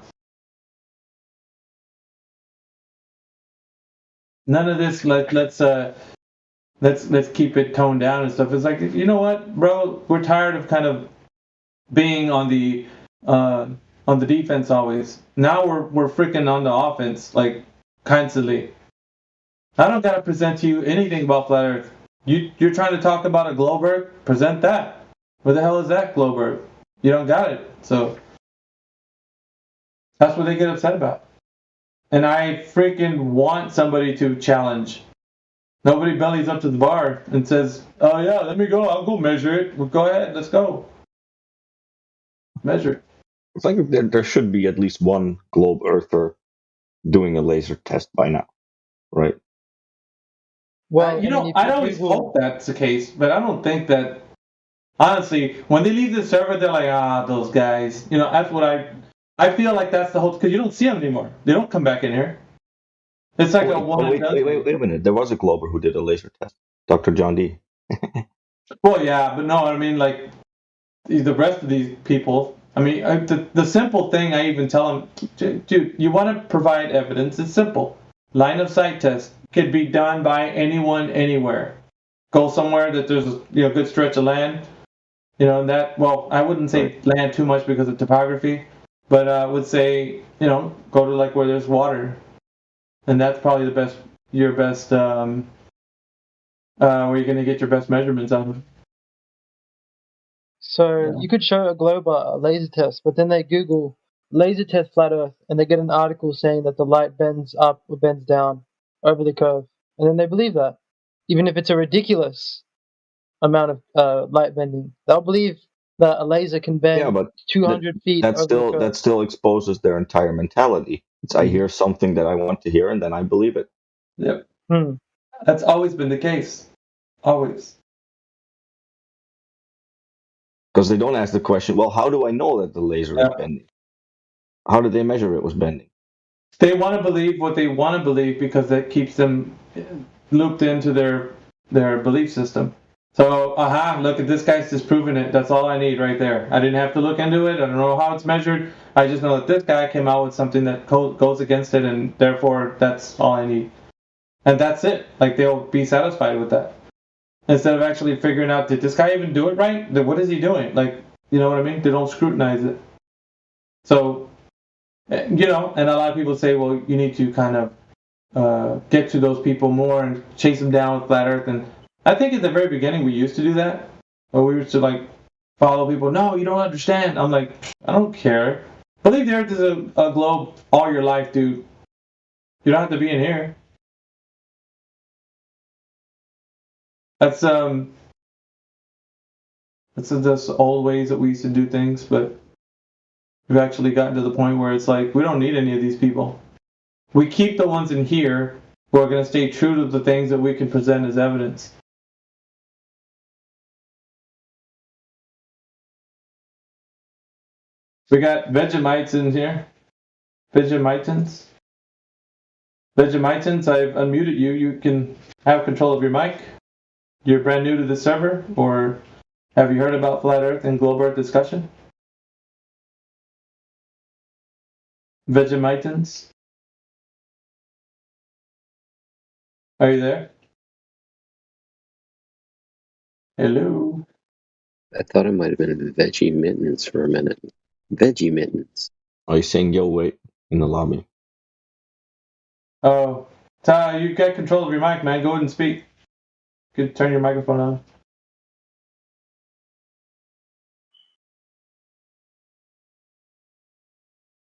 None of this. Let's keep it toned down and stuff. It's like, you know what, bro? We're tired of kind of being on the defense always. Now we're freaking on the offense, like constantly. I don't gotta present to you anything about flat Earth. You're trying to talk about a globe Earth? Present that. Where the hell is that globe Earth? You don't got it. So that's what they get upset about. And I freaking want somebody to challenge. Nobody bellies up to the bar and says, oh yeah, let me go. I'll go measure it. Well, go ahead. Let's go. Measure it. I think there should be at least one globe earther doing a laser test by now, right? Well, I'd always hope that's the case, but I don't think that. Honestly, when they leave the server, they're like, those guys. That's what I feel like that's the whole, because you don't see them anymore. They don't come back in here. It's like a one. Wait a minute. There was a glober who did a laser test, Dr. John D. Well, yeah, but no, I mean, like the rest of these people. I mean, the simple thing I even tell them, dude, you want to provide evidence. It's simple. Line of sight test could be done by anyone, anywhere. Go somewhere that there's a good stretch of land. I wouldn't say land too much because of topography, but I would say, go to like where there's water. And that's probably your best, where you're going to get your best measurements out of. So you could show a globe a laser test, but then they Google laser test flat Earth, and they get an article saying that the light bends up or bends down over the curve, and then they believe that, even if it's a ridiculous amount of light bending, they'll believe that a laser can bend 200 feet. That still exposes their entire mentality. It's I hear something that I want to hear, and then I believe it. Yep. That's always been the case. Always. Because they don't ask the question, well, how do I know that the laser is bending? How did they measure it was bending? They want to believe what they want to believe because that keeps them looped into their belief system. So, look at this guy's disproving it. That's all I need right there. I didn't have to look into it. I don't know how it's measured. I just know that this guy came out with something that goes against it, and therefore that's all I need. And that's it. Like, they'll be satisfied with that. Instead of actually figuring out, did this guy even do it right? What is he doing? Like, you know what I mean? They don't scrutinize it. So, and a lot of people say, well, you need to kind of get to those people more and chase them down with flat Earth. And I think at the very beginning we used to do that. Or we used to, like, follow people. No, you don't understand. I'm like, I don't care. Believe the Earth is a globe all your life, dude. You don't have to be in here. That's just old ways that we used to do things, but we've actually gotten to the point where it's like we don't need any of these people. We keep the ones in here who are going to stay true to the things that we can present as evidence. We got Vegemites in here. Vegemitans. Vegemitans, I've unmuted you. You can have control of your mic. You're brand new to the server, or have you heard about Flat Earth and Globe Earth discussion? Vegemitans? Are you there? Hello? I thought it might have been Veggie Mittens for a minute. Veggie Mittens. Are you saying yo wait in the lobby? Oh, Ty, you got control of your mic, man. Go ahead and speak. You could turn your microphone on.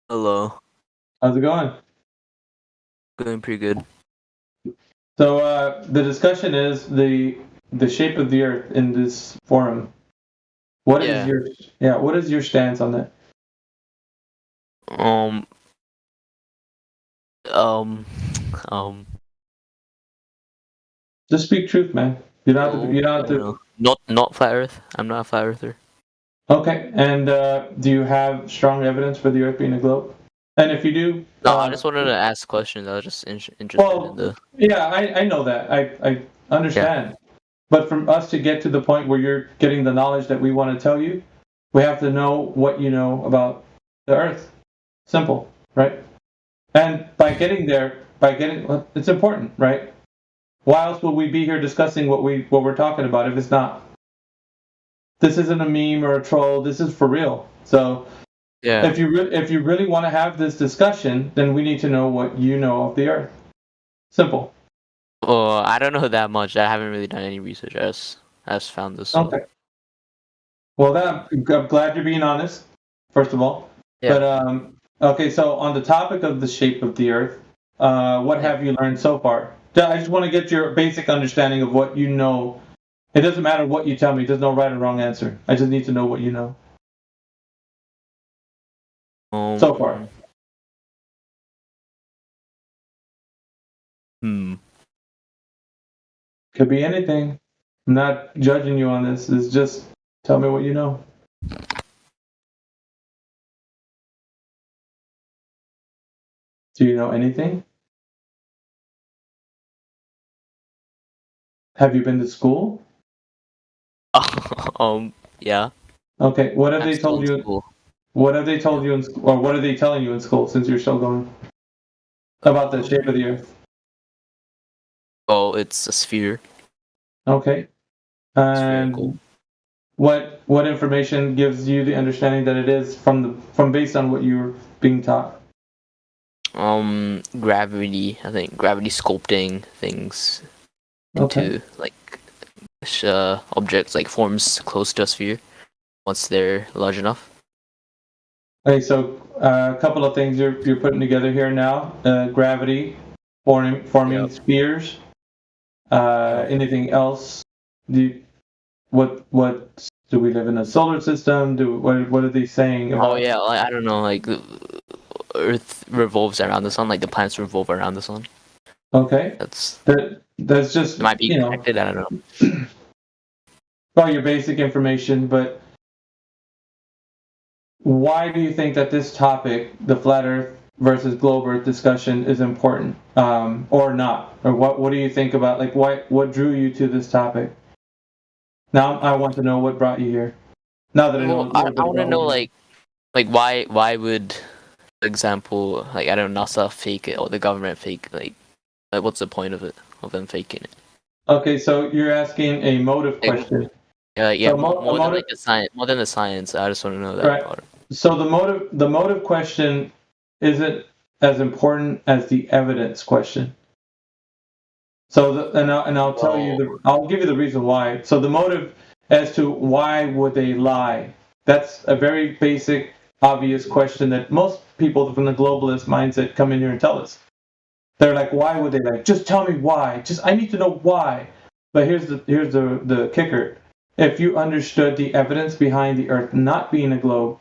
Hello. How's it going? Going pretty good. So the discussion is the shape of the Earth in this forum. What is your stance on that? Just speak truth, man. You don't have to. Not flat Earth. I'm not a flat earther. Okay, and do you have strong evidence for the Earth being a globe? And if you do, no, I just wanted to ask questions. I was just interested in the. Yeah, I know that. I understand. Yeah. But for us to get to the point where you're getting the knowledge that we want to tell you, we have to know what you know about the Earth. Simple, right? And by getting there, it's important, right? Why else would we be here discussing what we're talking about if it's not? This isn't a meme or a troll. This is for real. So, yeah. If you really want to have this discussion, then we need to know what you know of the Earth. Simple. Well, I don't know that much. I haven't really done any research. I just found this. Okay. Well, then I'm glad you're being honest. First of all. Yeah. But okay. So on the topic of the shape of the Earth, what have you learned so far? I just want to get your basic understanding of what you know. It doesn't matter what you tell me. There's no right or wrong answer. I just need to know what you know. So far. Could be anything. I'm not judging you on this. It's just tell me what you know. Do you know anything? Have you been to school? Yeah. Okay. What have they told you? What have they told you in school, or what are they telling you in school since you're still going? About the shape of the Earth. Oh, it's a sphere. Okay. And what information gives you the understanding that it is from based on what you're being taught? Gravity. I think gravity sculpting things into like objects, like forms close to a sphere once they're large enough. Okay, so a couple of things you're putting together here now: gravity, forming spheres. Anything else? What do we live in a solar system? What are they saying about? Oh yeah, I don't know. Like the Earth revolves around the sun, like the planets revolve around the sun. Okay, that's just might be connected. I don't know. Well, your basic information, but why do you think that this topic, the flat Earth versus globe Earth discussion, is important, or not? Or what do you think about, like, what drew you to this topic? Now I want to know what brought you here. Now that I know, I want to know like why would, for example, like I don't know, NASA fake it or the government fake like what's the point of it, of them faking it? Okay, so you're asking a motive question. Yeah, so more than like the science, more than the science. I just want to know that. Right. So the motive question isn't as important as the evidence question. So I'll tell you I'll give you the reason why. So the motive as to why would they lie? That's a very basic, obvious question that most people from the globalist mindset come in here and tell us. They're like, why would they lie? Just tell me why. I need to know why. But here's the kicker. If you understood the evidence behind the Earth not being a globe,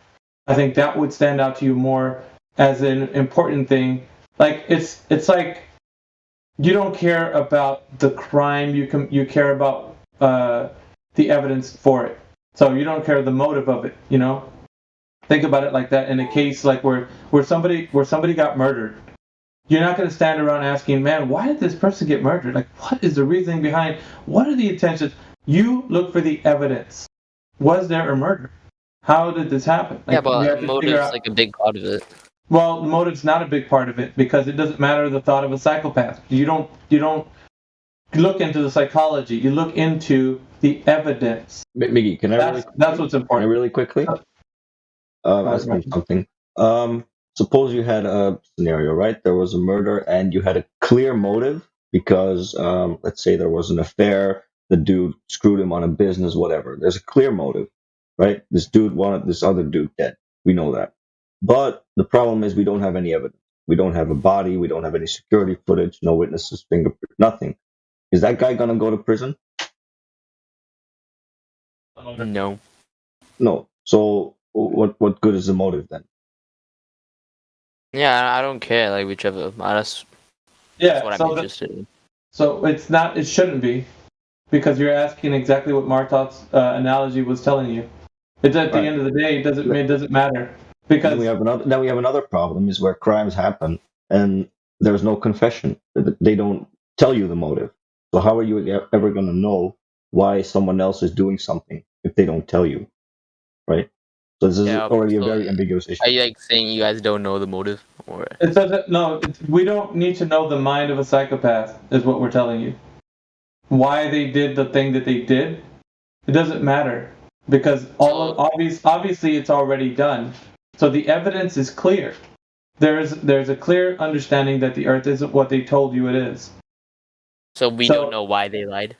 I think that would stand out to you more as an important thing. Like it's like you don't care about the crime, you care about the evidence for it. So you don't care the motive of it, you know? Think about it like that. In a case like where somebody got murdered, you're not going to stand around asking, man, why did this person get murdered? Like, what is the reasoning behind? What are the intentions? You look for the evidence. Was there a murder? How did this happen? Like, yeah, but motive's like a big part of it. Well, motive's not a big part of it because it doesn't matter the thought of a psychopath. You don't look into the psychology. You look into the evidence. Miggy, that's what's important. Can I really quickly ask you something? Suppose you had a scenario, right? There was a murder and you had a clear motive because, let's say there was an affair, the dude screwed him on a business, whatever. There's a clear motive, right? This dude wanted this other dude dead. We know that. But the problem is we don't have any evidence. We don't have a body. We don't have any security footage, no witnesses, fingerprint, nothing. Is that guy going to go to prison? No. No. So what good is the motive then? Yeah, I don't care. Like whichever. That's what I'm interested in. So it's not. It shouldn't be, because you're asking exactly what Martov's analogy was telling you. It's at the end of the day. It doesn't matter because then we have another problem is where crimes happen and there's no confession. They don't tell you the motive. So how are you ever going to know why someone else is doing something if they don't tell you, right? So this is already a very ambiguous issue. Are you like saying you guys don't know the motive, or? It doesn't. No, we don't need to know the mind of a psychopath. Is what we're telling you. Why they did the thing that they did, it doesn't matter because obviously it's already done. So the evidence is clear. There's a clear understanding that the Earth isn't what they told you it is. So we don't know why they lied.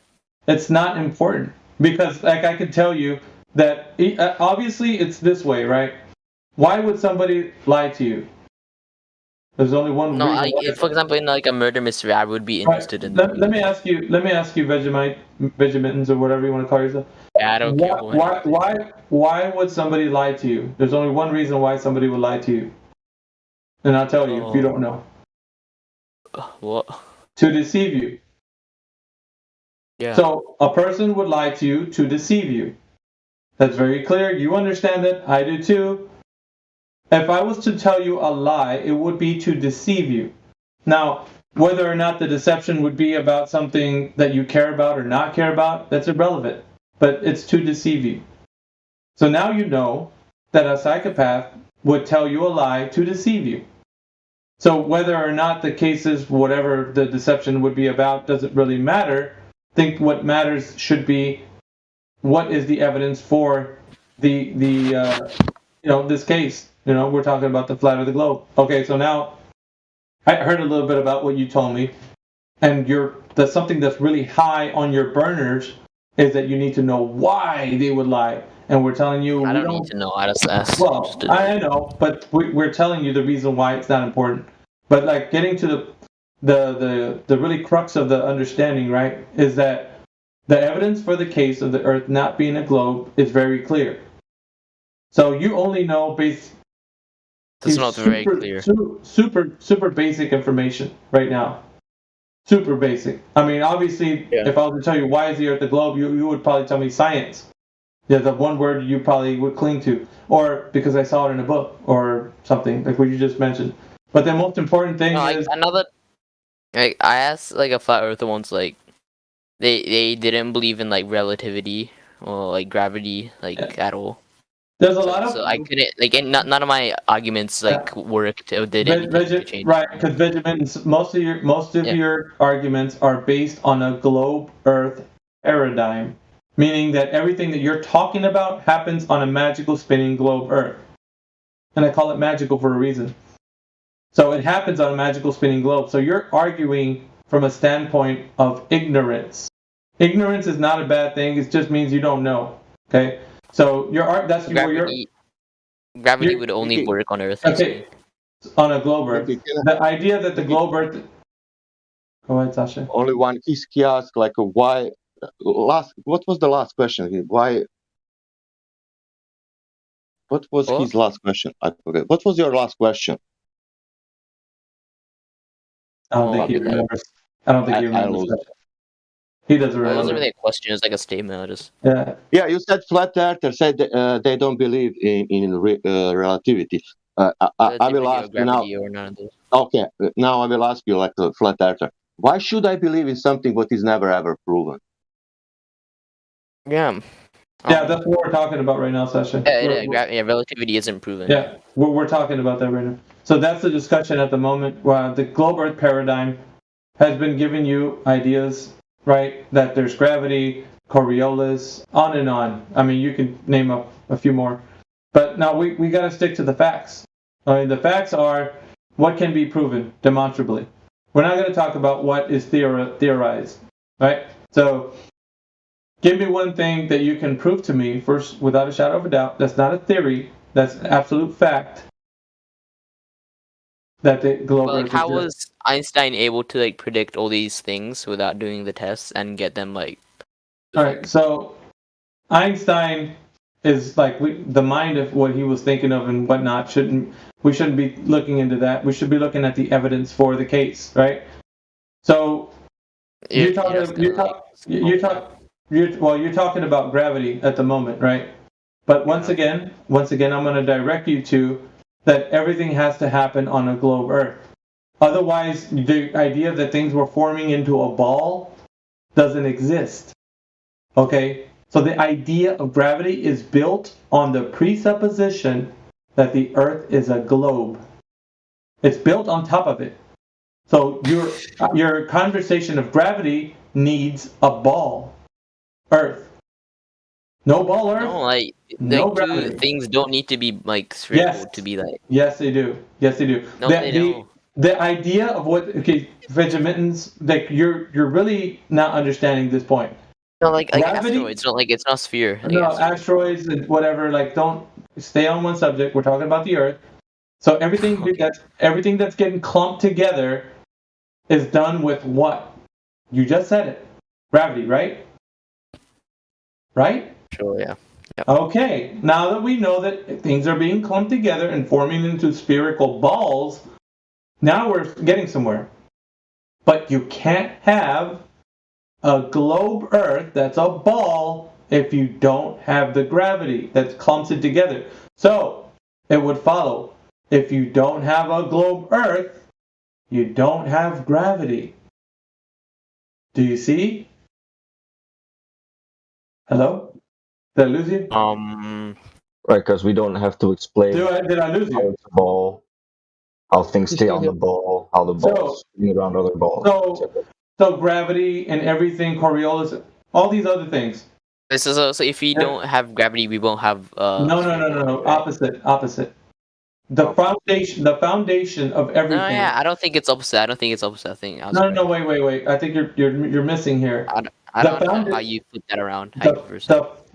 It's not important because, like, I could tell you that obviously it's this way, right? Why would somebody lie to you? There's only one reason. For example, in like a murder mystery, I would be interested in. Let me ask you, Vegemittens, or whatever you want to call yourself. Yeah, I don't care. Why would somebody lie to you? There's only one reason why somebody would lie to you, and I'll tell you if you don't know. What? To deceive you. Yeah. So a person would lie to you to deceive you. That's very clear. You understand it. I do too. If I was to tell you a lie, it would be to deceive you. Now, whether or not the deception would be about something that you care about or not care about, that's irrelevant. But it's to deceive you. So now you know that a psychopath would tell you a lie to deceive you. So whether or not the case is whatever the deception would be about doesn't really matter. I think what matters should be what is the evidence for the this case. We're talking about the flat of the globe. Okay, so now I heard a little bit about what you told me, and that's something that's really high on your burners is that you need to know why they would lie, and we're telling you I don't need to know. I just asked. Well, I know, but we're telling you the reason why it's not important. But like getting to the really crux of the understanding, right, is that the evidence for the case of the Earth not being a globe is very clear. So you only know That's not very clear. Super basic information right now. Super basic. I mean, obviously, if I was to tell you why is the Earth a globe, you would probably tell me science. Yeah, the one word you probably would cling to, or because I saw it in a book or something like what you just mentioned. But the most important thing is another. Like I asked like a flat earther once, like they didn't believe in like relativity or like gravity at all. There's a lot of I couldn't none of my arguments worked or did anything to change. Right, because most of your arguments are based on a globe Earth paradigm, meaning that everything that you're talking about happens on a magical spinning globe Earth, and I call it magical for a reason. So it happens on a magical spinning globe. So you're arguing from a standpoint of ignorance. Ignorance is not a bad thing. It just means you don't know. Okay. So that's gravity would only work on Earth. Okay. On a globe Earth. The idea that the globe Earth. Go ahead, Sasha. Only one. He asked why What was the last question? Why? What was What? his last question? I forget. What was your last question? I don't Oh, think he I'll be remembers. I don't think he I remembers lost. that. He doesn't Well, it wasn't remember. really a question. It was like a statement. I just Yeah. Yeah, you said flat earther said they don't believe in relativity. I will relativity or ask you now. gravity or none of those. Okay, now I will ask you like a flat earther. Why should I believe in something what is never ever proven? Yeah. Yeah, that's what we're talking about right now, Session. Yeah, relativity isn't proven. Yeah, we're talking about that right now. So that's the discussion at the moment. The globe Earth paradigm has been giving you ideas, right? That there's gravity, Coriolis, on and on. I mean, you can name up a few more. But now we got to stick to the facts. I mean, the facts are what can be proven demonstrably. We're not going to talk about what is theorized, right? So give me one thing that you can prove to me first, without a shadow of a doubt. That's not a theory. That's an absolute fact. That the globe But like, Earth how exists. was Einstein able to like predict all these things without doing the tests and get them like? All right, so Einstein is like the mind of what he was thinking of and whatnot. We shouldn't be looking into that. We should be looking at the evidence for the case, right? So you're talking about gravity at the moment, right? But once again, I'm going to direct you to that everything has to happen on a globe Earth. Otherwise, the idea that things were forming into a ball doesn't exist. Okay? So the idea of gravity is built on the presupposition that the Earth is a globe. It's built on top of it. So your conversation of gravity needs a ball. Earth. No ball Earth. No, like no two gravity. things don't need to be like spherical to be like. Yes, they do. Yes, they do. No, they don't. The idea of what Vegemintons, like you're really not understanding this point. No, like Gravity? asteroids. Not like it's not sphere. Like, No, asteroids and whatever. Like, don't stay on one subject. We're talking about the Earth. So everything that's getting clumped together is done with what? You just said it. Gravity, right? Right? Sure. Yeah. Yep. Okay. Now that we know that things are being clumped together and forming into spherical balls, now we're getting somewhere. But you can't have a globe Earth that's a ball if you don't have the gravity that clumps it together. So it would follow, if you don't have a globe Earth, you don't have gravity. Do you see? Hello? Did I lose you? Right, because we don't have to explain Did I lose you? how it's a ball, how things stay on the ball, how the ball's spinning around other balls. So gravity and everything, Coriolis, all these other things. So if we don't have gravity, we won't have. No. Opposite. The foundation of everything. No, yeah, I don't think it's opposite. I think No, wait. I think you're missing here. I don't know how you flip that around.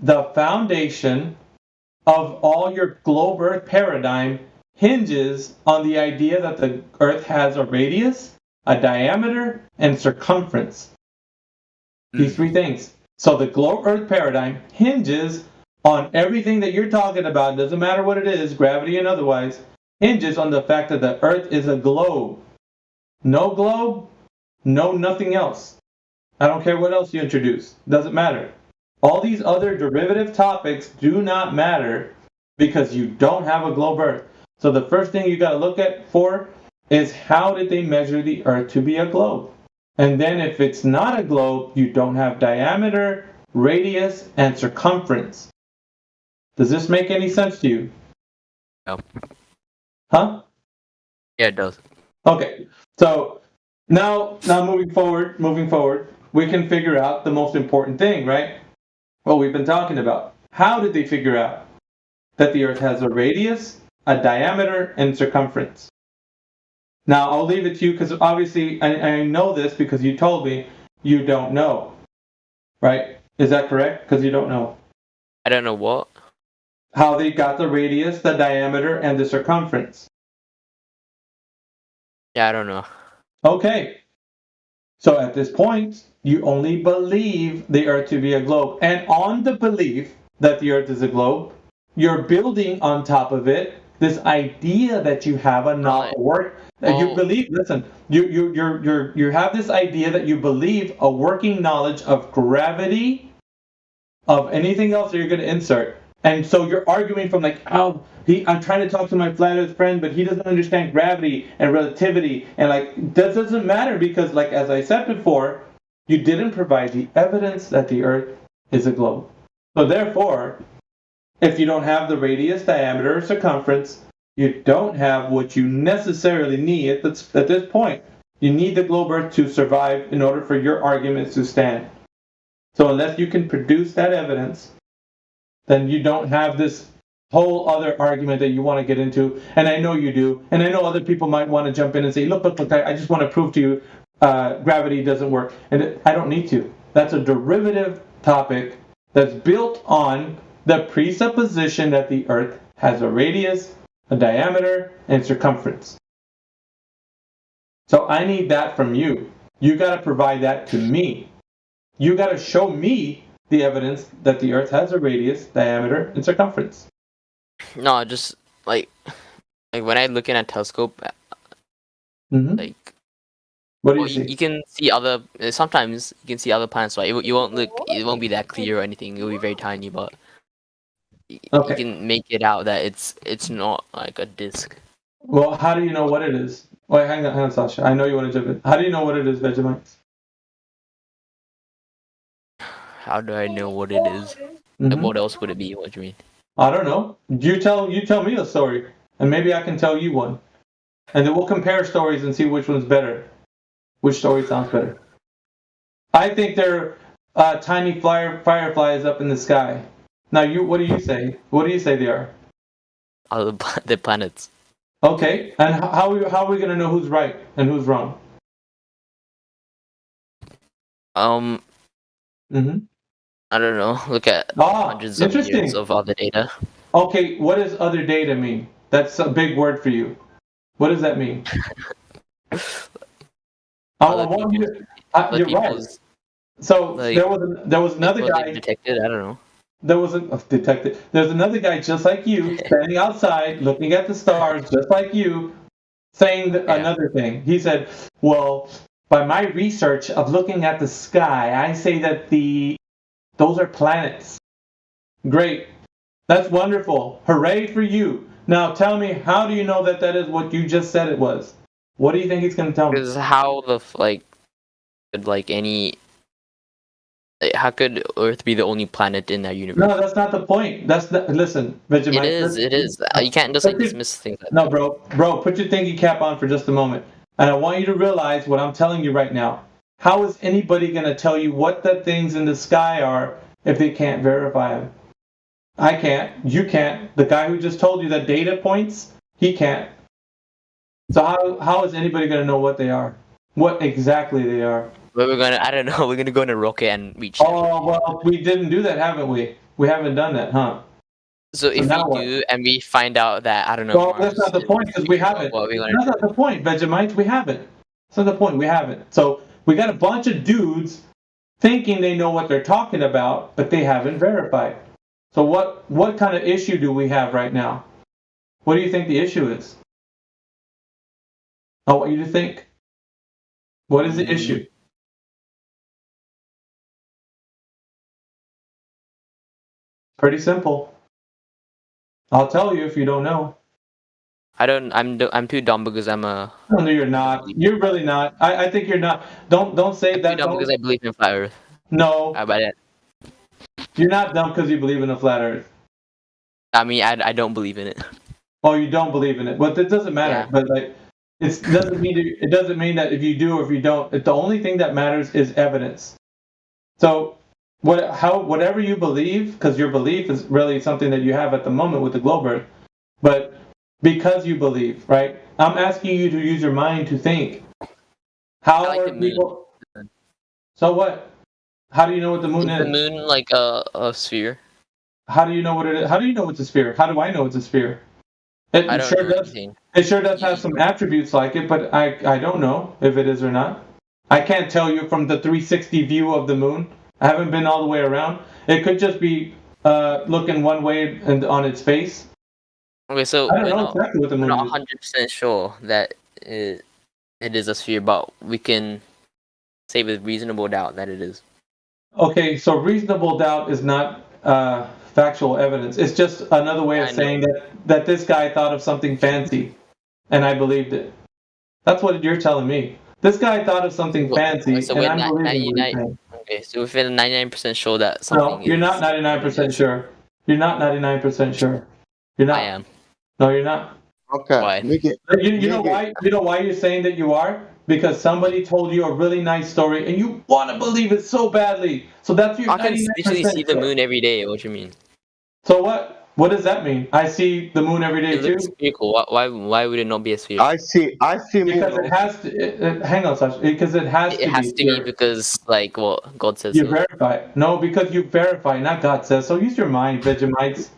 The foundation of all your globe Earth paradigm hinges on the idea that the Earth has a radius, a diameter, and circumference. These three things. So the globe Earth paradigm hinges on everything that you're talking about, doesn't matter what it is, gravity and otherwise, hinges on the fact that the Earth is a globe. No globe, no nothing else. I don't care what else you introduce. Doesn't matter. All these other derivative topics do not matter because you don't have a globe Earth. So the first thing you got to look at for is how did they measure the Earth to be a globe? And then if it's not a globe, you don't have diameter, radius, and circumference. Does this make any sense to you? No. Huh? Yeah, it does. Okay. So now moving forward, we can figure out the most important thing, right? What we've been talking about. How did they figure out that the Earth has a radius, a diameter, and circumference? Now, I'll leave it to you because obviously I know this because you told me you don't know. Right? Is that correct? Because you don't know. I don't know what? How they got the radius, the diameter, and the circumference. Yeah, I don't know. Okay. So at this point, you only believe the Earth to be a globe. And on the belief that the Earth is a globe, you're building on top of it this idea that you have a work that you believe. Listen, you have this idea that you believe a working knowledge of gravity, of anything else that you're going to insert. And so you're arguing from like, I'm trying to talk to my flat earth friend, but he doesn't understand gravity and relativity. And like, that doesn't matter because like, as I said before, you didn't provide the evidence that the Earth is a globe. So therefore, if you don't have the radius, diameter, or circumference, you don't have what you necessarily need at this point. You need the globe Earth to survive in order for your arguments to stand. So unless you can produce that evidence, then you don't have this whole other argument that you want to get into. And I know you do. And I know other people might want to jump in and say, look, I just want to prove to you gravity doesn't work. And I don't need to. That's a derivative topic that's built on the presupposition that the Earth has a radius, a diameter, and circumference. So I need that from you. You got to provide that to me. You got to show me the evidence that the Earth has a radius, diameter, and circumference. No, just like when I look in a telescope, like what do you see? You can see other. Sometimes you can see other planets, right? It won't look. It won't be that clear or anything. It will be very tiny, but you can make it out that it's not like a disc. Well, how do you know what it is? Wait, hang on, Sasha. I know you want to jump in. How do you know what it is, Vegemite? How do I know what it is? Like, what else would it be? What do you mean? I don't know. You tell me a story, and maybe I can tell you one, and then we'll compare stories and see which one's better. Which story sounds better? I think they're tiny fireflies up in the sky. Now, what do you say? What do you say they are? The planets. Okay, and how are we going to know who's right and who's wrong? I don't know. Look at hundreds of years of other data. Okay, what does other data mean? That's a big word for you. What does that mean? You're right. So like, there was another guy detected. I don't know. There's another guy just like you, standing outside, looking at the stars, just like you, saying another thing. He said, "Well, by my research of looking at the sky, I say that those are planets." Great, that's wonderful. Hooray for you! Now tell me, how do you know that is what you just said it was? What do you think he's going to tell me? Because how how could Earth be the only planet in that universe? No, that's not the point. Listen, Vegemite. It is. You can't just dismiss things. No, bro, put your thinking cap on for just a moment. And I want you to realize what I'm telling you right now. How is anybody going to tell you what the things in the sky are if they can't verify them? I can't. You can't. The guy who just told you the data points, he can't. So how is anybody going to know what they are? What exactly they are? But I don't know, we're going to go in a rocket and reach. Oh, well, we didn't do that, haven't we? We haven't done that, huh? So if we do, and we find out that, I don't know. Well, that's not the point, because we haven't. That's not the point, Vegemite. We haven't. That's not the point. We haven't. So we got a bunch of dudes thinking they know what they're talking about, but they haven't verified. So what kind of issue do we have right now? What do you think the issue is? I want you to think. What is the issue? Pretty simple. I'll tell you if you don't know. I'm too dumb because I'm a. No, you're not. You're really not. I think you're not. Don't say I'm that. Too dumb because I believe in flat Earth. No. How about it? You're not dumb because you believe in a flat Earth. I mean, I don't believe in it. Oh, you don't believe in it, but it doesn't matter. Yeah. But like, it doesn't mean that if you do or if you don't. The only thing that matters is evidence. So. Whatever you believe, because your belief is really something that you have at the moment with the globe Earth, but because you believe, right? I'm asking you to use your mind to think. How are people? So what? How do you know what the moon is? The moon like a sphere. How do you know what it is? How do you know it's a sphere? How do I know it's a sphere? It sure does. It sure does have some attributes like it, but I don't know if it is or not. I can't tell you from the 360 view of the moon. I haven't been all the way around. It could just be looking one way and on its face. Okay, so I don't know exactly what the we're moon not is. 100% sure that it is a sphere, but we can say with reasonable doubt that it is. Okay, so reasonable doubt is not factual evidence. It's just another way of saying that this guy thought of something fancy, and I believed it. That's what you're telling me. This guy thought of something fancy, So and we're I'm believing what he's 99. saying. Okay, so we're 99% sure that something No, you're not 99% sure. You're not 99% sure. You're not. I am. No, you're not. Okay. Why? You know why? You know why you're saying that you are? Because somebody told you a really nice story, and you want to believe it so badly. So that's your I can 99% literally see the sure. moon every day. What do you mean? So what? What does that mean? I see the moon every day It too. looks spherical. Why would it not be a sphere? I see Because it has to. Hang on, Sasha. Because it has to. It has be. to be because like what God says. You So. verify. No, because you verify, not God says. So use your mind, Vegemites.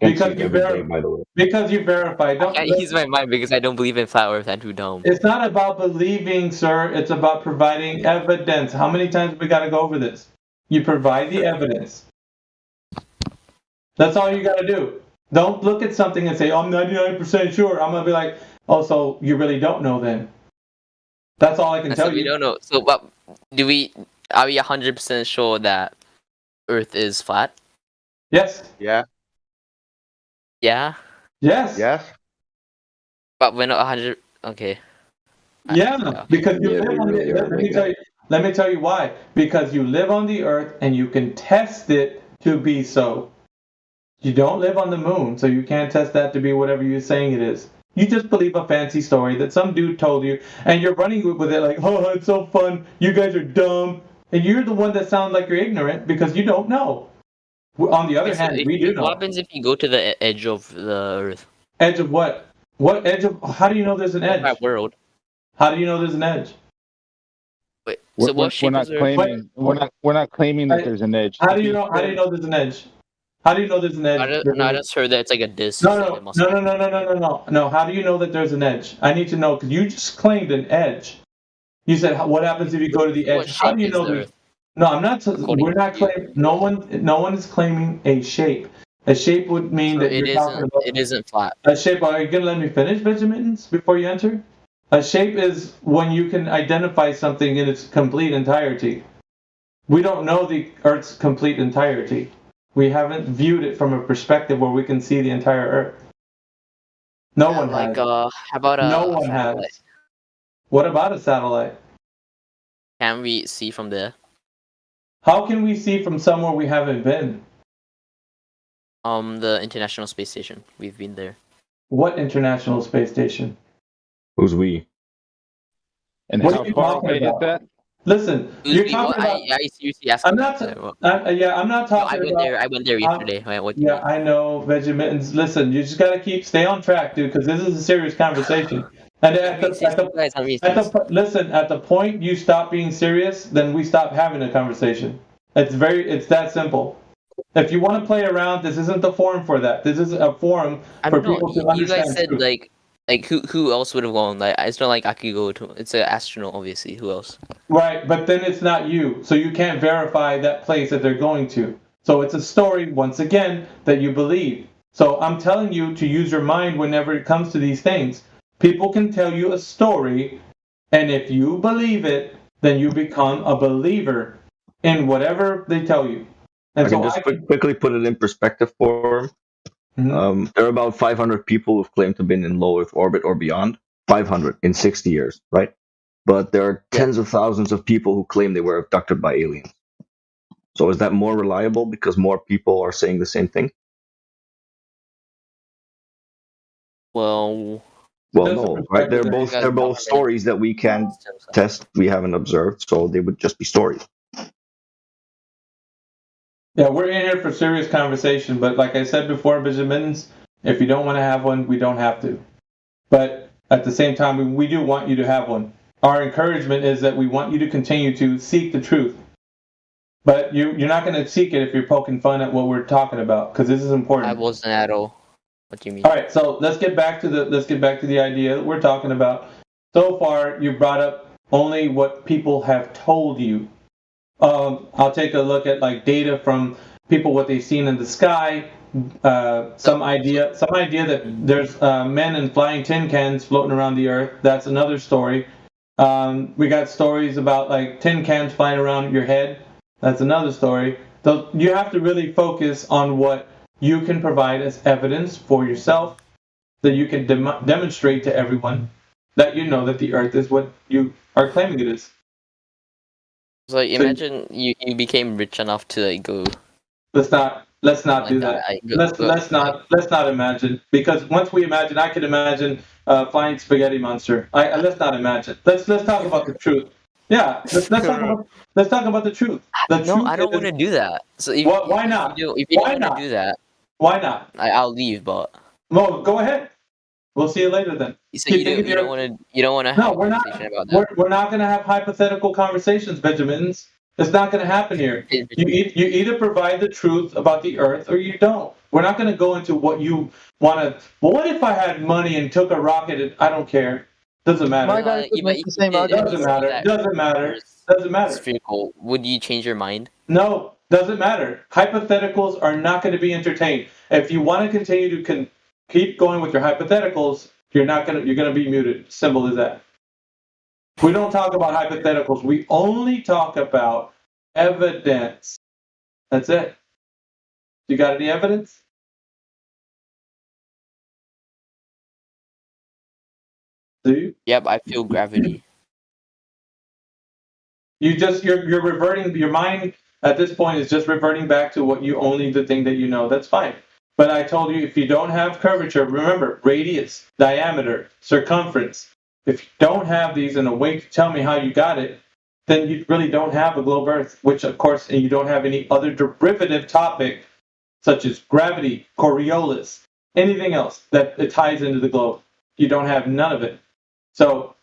Because you verify. Because you verify. Don't. I use my mind because I don't believe in flat Earth. I'm too dumb. It's not about believing, sir. It's about providing evidence. How many times we got to go over this? You provide the evidence. That's all you got to do. Don't look at something and say, oh, I'm 99% sure. I'm going to be like, oh, so you really don't know then. That's all I can tell you. We don't know. So, but are we 100% sure that Earth is flat? Yes. Yeah. Yeah? Yes. Yes. But we're not 100. Okay. Yeah, because you live on the earth. Let me tell you why. Because you live on the earth and you can test it to be so. You don't live on the moon, so you can't test that to be whatever you're saying it is. You just believe a fancy story that some dude told you, and you're running with it like, oh, it's so fun. You guys are dumb. And you're the one that sounds like you're ignorant because you don't know. On the other hand, we do know. What happens if you go to the edge of the Earth? Edge of what? What edge of? How do you know there's an edge? That world. How do you know there's an edge? Wait, We're, so what we're not claiming. We're not claiming that there's an edge. How do you know? How do you know there's an edge? How do you know there's an edge? I just heard that it's like a disc. No. How do you know that there's an edge? I need to know because you just claimed an edge. You said, "What happens if you go to the edge?" How do you know that? No, I'm not. We're not claiming. No one is claiming a shape. A shape would mean that you're talking about. It isn't flat. A shape. Are you gonna let me finish, Benjamins, before you enter? A shape is when you can identify something in its complete entirety. We don't know the Earth's complete entirety. We haven't viewed it from a perspective where we can see the entire Earth. No one has. How about no one satellite? has. What about a satellite? Can we see from there? How can we see from somewhere we haven't been? The International Space Station. We've been there. What International Space Station? Who's we? And what how are you far talking away is about? that? Listen, you're talking about. I seriously asked. I'm not. I'm not talking about. I went there yesterday. Yeah, I know, Benjamins. Listen, you just gotta stay on track, dude, because this is a serious conversation. And at the point you stop being serious, then we stop having a conversation. It's that simple. If you want to play around, this isn't the forum for that. This is a forum for people to understand. You guys said truth. like who else would have gone? Like it's not like I could go to. It's an astronaut, obviously. Who else? Right, but then it's not you, so you can't verify that place that they're going to. So it's a story once again that you believe. So I'm telling you to use your mind whenever it comes to these things. People can tell you a story, and if you believe it, then you become a believer in whatever they tell you. And I can just quickly put it in perspective for him. Mm-hmm. There are about 500 people who've claimed to have been in low Earth orbit or beyond. 500 in 60 years, right? But there are tens of thousands of people who claim they were abducted by aliens. So is that more reliable because more people are saying the same thing? Well, no, right? They're both stories that we can test. We haven't observed, so they would just be stories. Yeah, we're in here for serious conversation, but like I said before, Benjamins, if you don't want to have one, we don't have to. But at the same time, we do want you to have one. Our encouragement is that we want you to continue to seek the truth. But you're not going to seek it if you're poking fun at what we're talking about, because this is important. I wasn't at all. What do you mean? All right, so let's get back to the idea that we're talking about. So far, you brought up only what people have told you. I'll take a look at like data from people, what they've seen in the sky, some idea that there's men in flying tin cans floating around the earth. That's another story. We got stories about like tin cans flying around your head. That's another story. So you have to really focus on what you can provide as evidence for yourself, that you can demonstrate to everyone that you know that the earth is what you are claiming it is. So like, imagine you became rich enough to like go. Let's not do that. Let's not imagine, because once we imagine, I could imagine flying spaghetti monster. Let's not imagine. Let's talk about the truth. Yeah, let's talk about the truth. No, I don't want to do that. So why not? If you don't want to do that, why not? I'll leave. But no, go ahead. We'll see you later then. So you don't want to have a conversation about that. We're not going to have hypothetical conversations, Benjamins. It's not going to happen here. You either provide the truth about the earth or you don't. We're not going to go into what you want to. Well, what if I had money and took a rocket? And I don't care. Doesn't matter. My guy could make the same argument. Doesn't matter. Spherical. Would you change your mind? No, doesn't matter. Hypotheticals are not going to be entertained. If you want to continue to keep going with your hypotheticals, you're going to be muted. Simple as that. We don't talk about hypotheticals. We only talk about evidence. That's it. You got any evidence? Do you? Yep, I feel gravity. You're reverting, your mind at this point is just reverting back to the thing that you know. That's fine. But I told you, if you don't have curvature, remember, radius, diameter, circumference. If you don't have these in a way to tell me how you got it, then you really don't have a globe Earth, which of course, and you don't have any other derivative topic, such as gravity, Coriolis, anything else that it ties into the globe. You don't have none of it. So,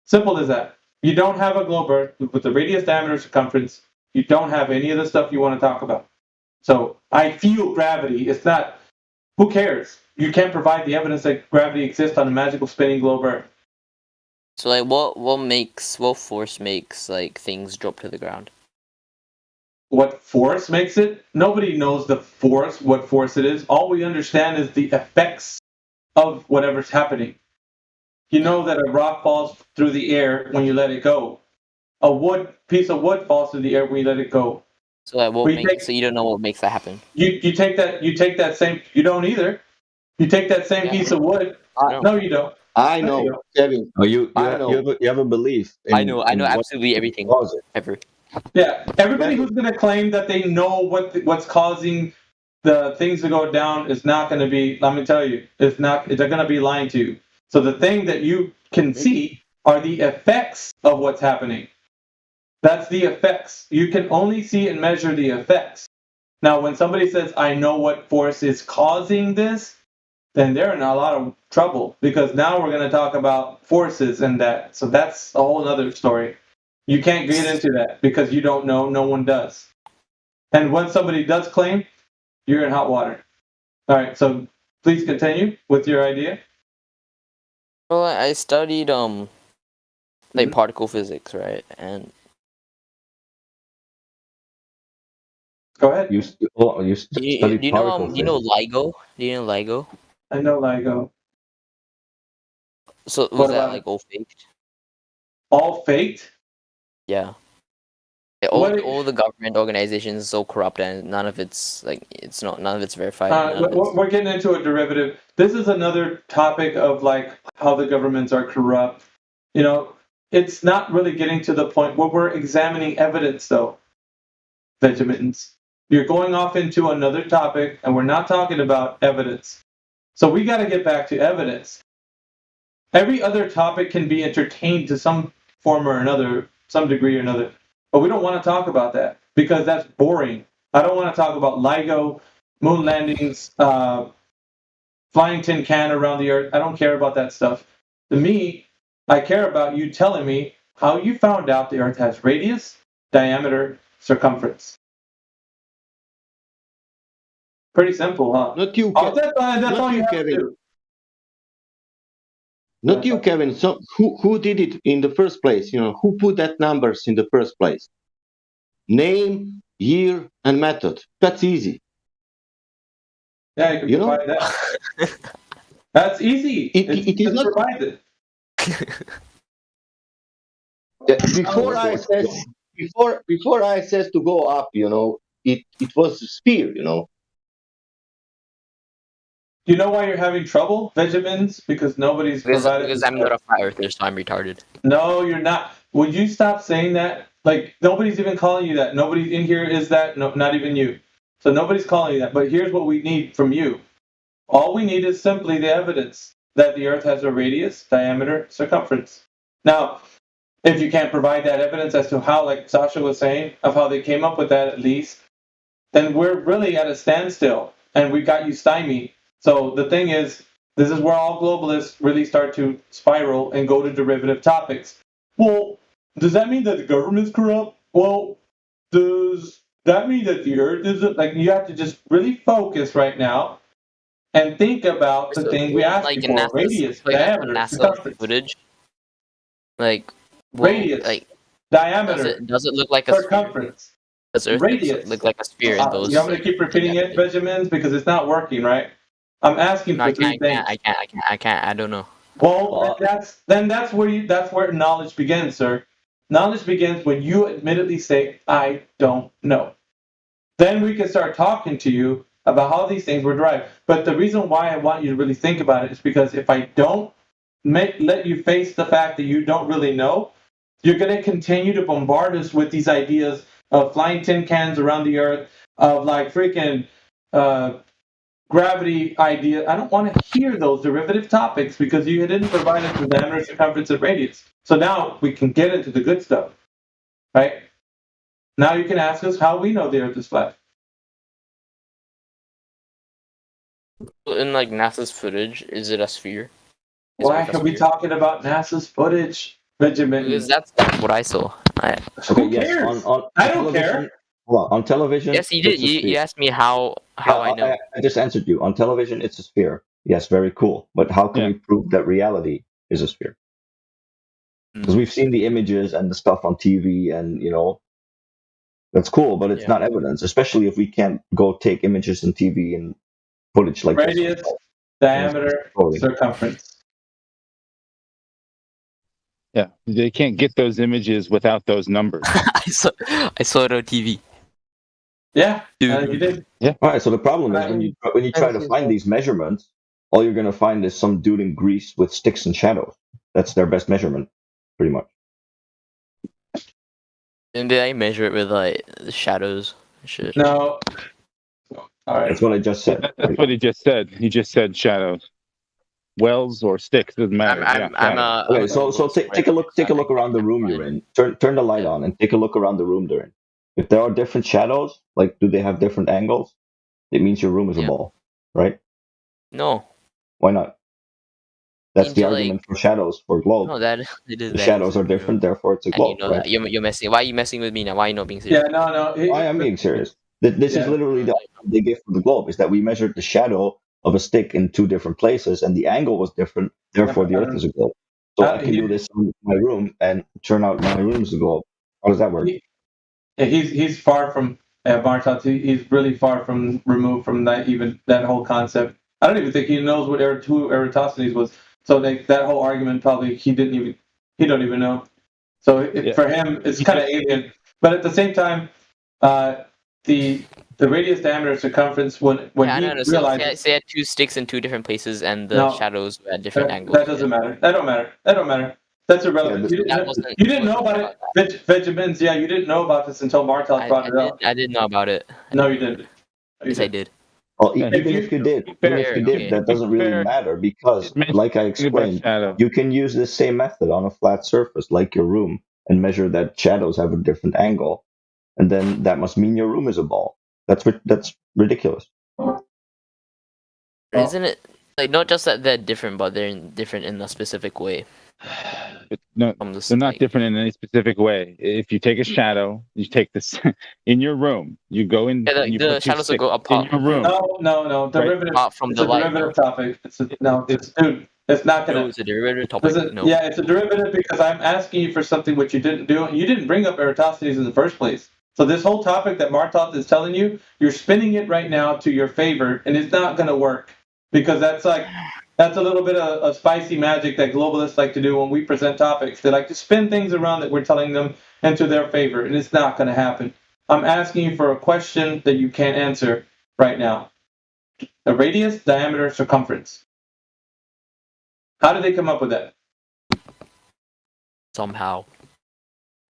simple as that. You don't have a globe Earth with the radius, diameter, circumference. You don't have any of the stuff you want to talk about. So, I feel gravity. It's not, who cares? You can't provide the evidence that gravity exists on a magical spinning globe Earth. So like what force makes like things drop to the ground? What force makes it? Nobody knows what force it is. All we understand is the effects of whatever's happening. You know that a rock falls through the air when you let it go. A piece of wood falls through the air when you let it go. So like so you don't know what makes that happen? You take that same, you don't either. You take that same piece of wood. No, you don't. I know, Kevin. Oh, you have a belief. I know absolutely everything ever. Yeah, everybody who's going to claim that they know what's causing the things to go down is not going to be. Let me tell you, they're going to be lying to you. So the thing that you can see are the effects of what's happening. That's the effects. You can only see and measure the effects. Now, when somebody says, "I know what force is causing this," then they're in a lot of trouble, because now we're going to talk about forces and that. So that's a whole other story. You can't get into that because you don't know. No one does. And when somebody does claim, you're in hot water. All right, so please continue with your idea. Well, I studied particle physics, right? And go ahead. You studied particle do you know LIGO? Do you know LIGO? I know LIGO. So was that like all faked? All faked? Yeah. All the government organizations are so corrupt, and none of it's verified. We're getting into a derivative. This is another topic of like how the governments are corrupt. You know, it's not really getting to the point where we're examining evidence, though. Benjamins, you're going off into another topic, and we're not talking about evidence. So we got to get back to evidence. Every other topic can be entertained to some form or another, some degree or another. But we don't want to talk about that because that's boring. I don't want to talk about LIGO, moon landings, flying tin can around the earth. I don't care about that stuff. To me, I care about you telling me how you found out the earth has radius, diameter, circumference. Pretty simple, huh? Not you, That's all you have to Kevin. do. Not you, Kevin. So who did it in the first place? You know, who put that numbers in the first place? Name, year, and method. That's easy. Yeah, you can provide that. That's easy. It is not provided. Before I says to go up, you know, it was a spear, you know. Do you know why you're having trouble, Benjamins? Because nobody's provided. Because I'm not a flat earther, so I'm retarded. No, you're not. Would you stop saying that? Like, nobody's even calling you that. Nobody in here is that. No, not even you. So nobody's calling you that. But here's what we need from you. All we need is simply the evidence that the Earth has a radius, diameter, circumference. Now, if you can't provide that evidence as to how, like Sasha was saying, of how they came up with that at least, then we're really at a standstill, and we got you stymied. So the thing is, this is where all globalists really start to spiral and go to derivative topics. Well, does that mean that the government's corrupt? Well, does that mean that the Earth is like? You have to just really focus right now and think about the thing we asked you for: radius, diameter, NASA circumference. footage. Like Radius, like diameter, does it look like a circumference? Does Earth Radius. look like a sphere in those? You want me to keep repeating it, Benjamins, because it's not working, right? I'm asking No, for I three things. I can't. I don't know. Well, that's where knowledge begins, sir. Knowledge begins when you admittedly say, "I don't know." Then we can start talking to you about how these things were derived. But the reason why I want you to really think about it is because if I don't let you face the fact that you don't really know, you're going to continue to bombard us with these ideas of flying tin cans around the Earth, of like freaking gravity idea. I don't want to hear those derivative topics because you didn't provide us with diameter, circumference, and radius. So now we can get into the good stuff, right? Now you can ask us how we know the Earth is flat. In like NASA's footage, is it a sphere? Why are we talking about NASA's footage, Benjamin? Because that's what I saw. Okay, yes, on I don't television, care. Well, on television. Yes, you did. it's a You sphere. asked me how I know. I just answered you. On television, it's a sphere. Yes, very cool. But how can we prove that reality is a sphere? Because we've seen the images and the stuff on TV, and you know, that's cool, but it's not evidence. Especially if we can't go take images on TV and footage like Radius, this. diameter, Story. circumference. Yeah, they can't get those images without those numbers. I saw it on TV. Yeah, you did. Yeah. All right. So the problem is when you try to find these measurements, all you're going to find is some dude in Greece with sticks and shadows. That's their best measurement, pretty much. And did I measure it with like the shadows and shit? No. All right. That's what I just said. That's what he just said. He just said shadows. Wells or sticks doesn't matter. Okay, so take a look around the room you're in. Turn the light on and take a look around the room they're in. If there are different shadows, like do they have different angles? It means your room is a ball, right? No. Why not? That's the Into, argument for shadows for globe. No, that it is. The shadows are different, therefore it's a And globe. you know right? that. You're messing. Why are you messing with me now? Why are you not being serious? Yeah, no. I am being serious. This is literally the argument they gave for the globe, is that we measured the shadow of a stick in two different places, and the angle was different. Therefore, the Earth is a globe. So I can do this in my room and turn out my room is a globe. How does that work? He's far from Bartos. He's really far from removed from that whole concept. I don't even think he knows what who Eratosthenes was. So that whole argument probably he don't even know. So for him, it's kind of alien. But at the same time, the radius, diameter, circumference when he realized. So say I had two sticks in two different places, and the shadows were at different angles. That doesn't matter. That don't matter. That's irrelevant. You didn't know about it, Benjamins. Yeah, you didn't know about this until Bartos brought it up. I didn't know about it. No, you didn't. Yes, I did. Well, even if you did, that doesn't really matter because, like I explained, you can use the same method on a flat surface like your room and measure that shadows have a different angle, and then that must mean your room is a ball. That's ridiculous. Isn't it like not just that they're different, but they're different in a specific way? No, they're not different in any specific way. If you take a shadow, you take this in your room. You go in. Yeah, you the put two shadows will sticks go apart in your room. No. Derivative. Apart from It's the a light. derivative topic. Dude. It's not gonna. No, it's a derivative topic. No. Yeah, it's a derivative because I'm asking you for something which you didn't do, and you didn't bring up Eratosthenes in the first place. So this whole topic that Martoth is telling you, you're spinning it right now to your favor, and it's not going to work because that's a little bit of spicy magic that globalists like to do when we present topics. They like to spin things around that we're telling them into their favor, and it's not going to happen. I'm asking you for a question that you can't answer right now. The radius, diameter, circumference. How did they come up with that? Somehow.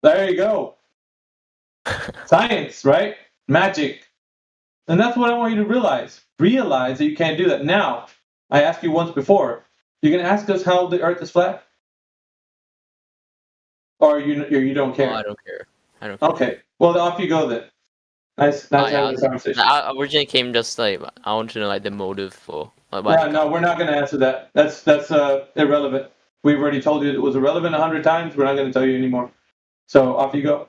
There you go. Science, right? Magic. And that's what I want you to realize. Realize that you can't do that. Now, I asked you once before. You're going to ask us how the Earth is flat? Or you don't care? No, I don't care. I don't care. Okay. Well, off you go then. Nice having the conversation. I originally came just like, I want to know like the motive for. No, we're not going to answer that. That's irrelevant. We've already told you it was irrelevant 100 times. We're not going to tell you anymore. So off you go.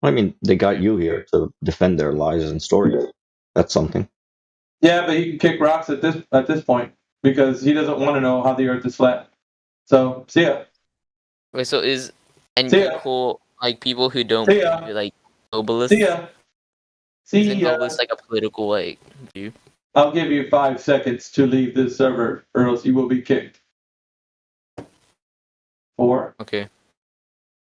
I mean, they got you here to defend their lies and stories. That's something. Yeah, but he can kick rocks at this point because he doesn't want to know how the Earth is flat. So see ya. Wait, so is people like people who don't believe, like globalists? See ya. Isn't globalist like a political like view? I'll give you 5 seconds to leave this server, or else you will be kicked. 4. Okay.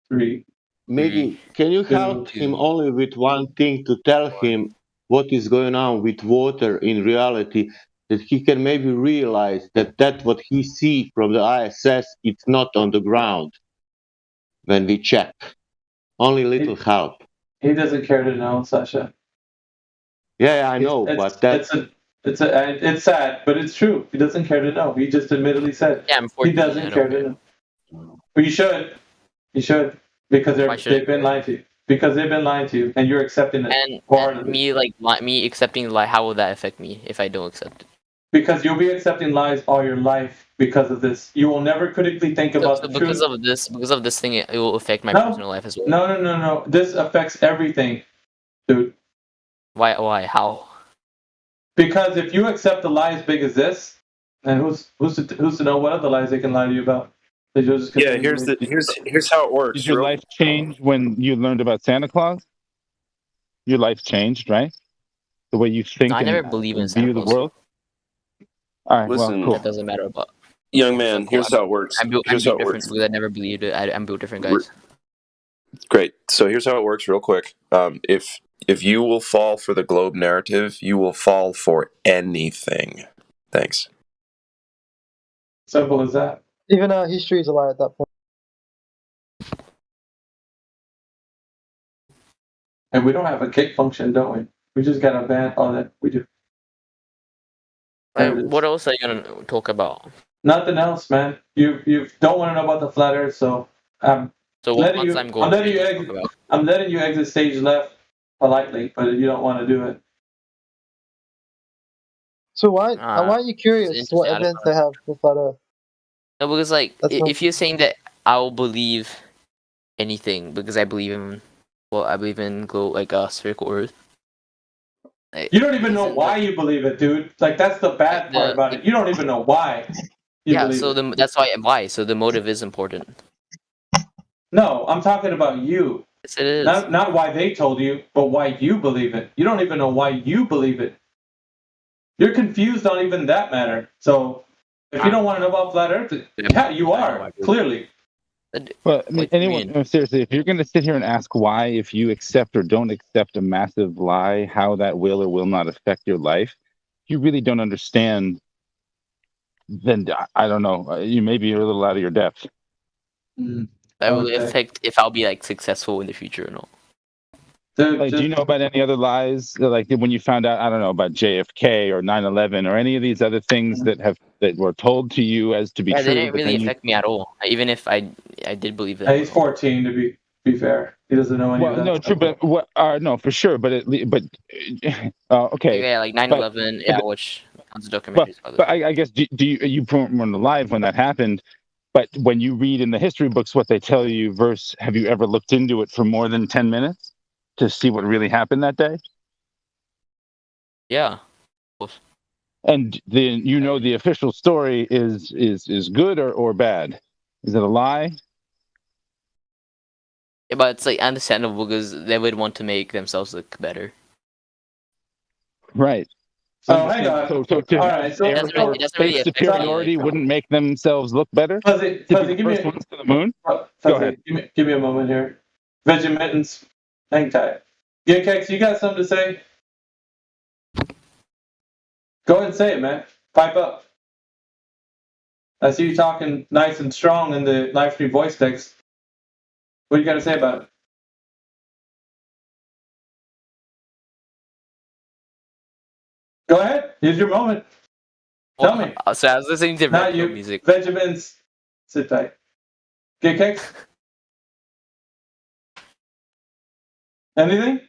3. Maybe can you help him only with one thing to tell him what is going on with water in reality, that he can maybe realize that what he see from the ISS, it's not on the ground when we check. Only little help. He doesn't care to know, Sasha. Yeah, I know, but that's it's sad, but it's true. He doesn't care to know. He just admittedly said he doesn't care to know. But you should. You should. Because they've been lying to you. Because they've been lying to you, and you're accepting it. And me accepting the lie, how will that affect me if I don't accept it? Because you'll be accepting lies all your life because of this. You will never critically think about the because truth. Because of this thing, it will affect my personal life as well. No. This affects everything, dude. Why? How? Because if you accept a lie as big as this, and who's to know what other lies they can lie to you about? Here's how it works. Did your life change when you learned about Santa Claus? Your life changed, right? The way you think I never and believe in Santa view the Claus. world. All right, Listen, well, cool. That doesn't matter about. Young man, here's how it works. I'm built Here's how it different works. because I never believed it. I'm built different, guys. Great. So here's how it works, real quick. If you will fall for the globe narrative, you will fall for anything. Thanks. Simple as that. Even history is a lie at that point. And we don't have a kick function, don't we? We just got a ban on it. We do. What else are you gonna talk about? Nothing else, man. You don't want to know about the flat Earth, so so what months I'm going I'm letting you exit stage left politely, but you don't want to do it. So why are you curious what evidence they have with flat Earth? No, because like if you're saying that I'll believe anything because I believe in spherical Earth. You don't even know why you believe it, dude. Like that's the bad part about it. You don't even know why. That's why. So the motive is important. No, I'm talking about you. Yes, it is. Not why they told you, but why you believe it. You don't even know why you believe it. You're confused on even that matter. So if you don't want to know about flat Earth, yeah, you are clearly. Well, I mean, anyone seriously, if you're going to sit here and ask why, if you accept or don't accept a massive lie, how that will or will not affect your life, you really don't understand. Then I don't know. You maybe you're a little out of your depth. That will affect if I'll be like successful in the future or not. Like, do you know about any other lies? Like when you found out, I don't know, about JFK or 9/11 or any of these other things that were told to you as to be true? They didn't really affect me at all. Even if I did believe that. He's 14 to be fair. He doesn't know any of that. No, true, but what? No, for sure. But okay. Yeah, like 9/11. Which tons of documentaries. But I guess do you weren't alive when that happened? But when you read in the history books what they tell you, versus have you ever looked into it for more than 10 minutes? To see what really happened that day? Yeah. And then the official story is good or bad. Is it a lie? Yeah, but it's like understandable because they would want to make themselves look better. Right. Oh, hang on. So All right. So, It doesn't really space affect superiority wouldn't make themselves look better. Fuzzy, To be the give me first ones to the moon. Fuzzy, Go ahead. give me a moment here. Vegemintons, hang tight. Yeah, Kex, you got something to say? Go ahead and say it, man. Pipe up. I see you talking nice and strong in the live stream voice text. What do you got to say about it? Go ahead. Here's your moment. Tell me. So I was listening to Not Red Pill you. music. Vegemins, sit tight. Okay, Kex? Anything?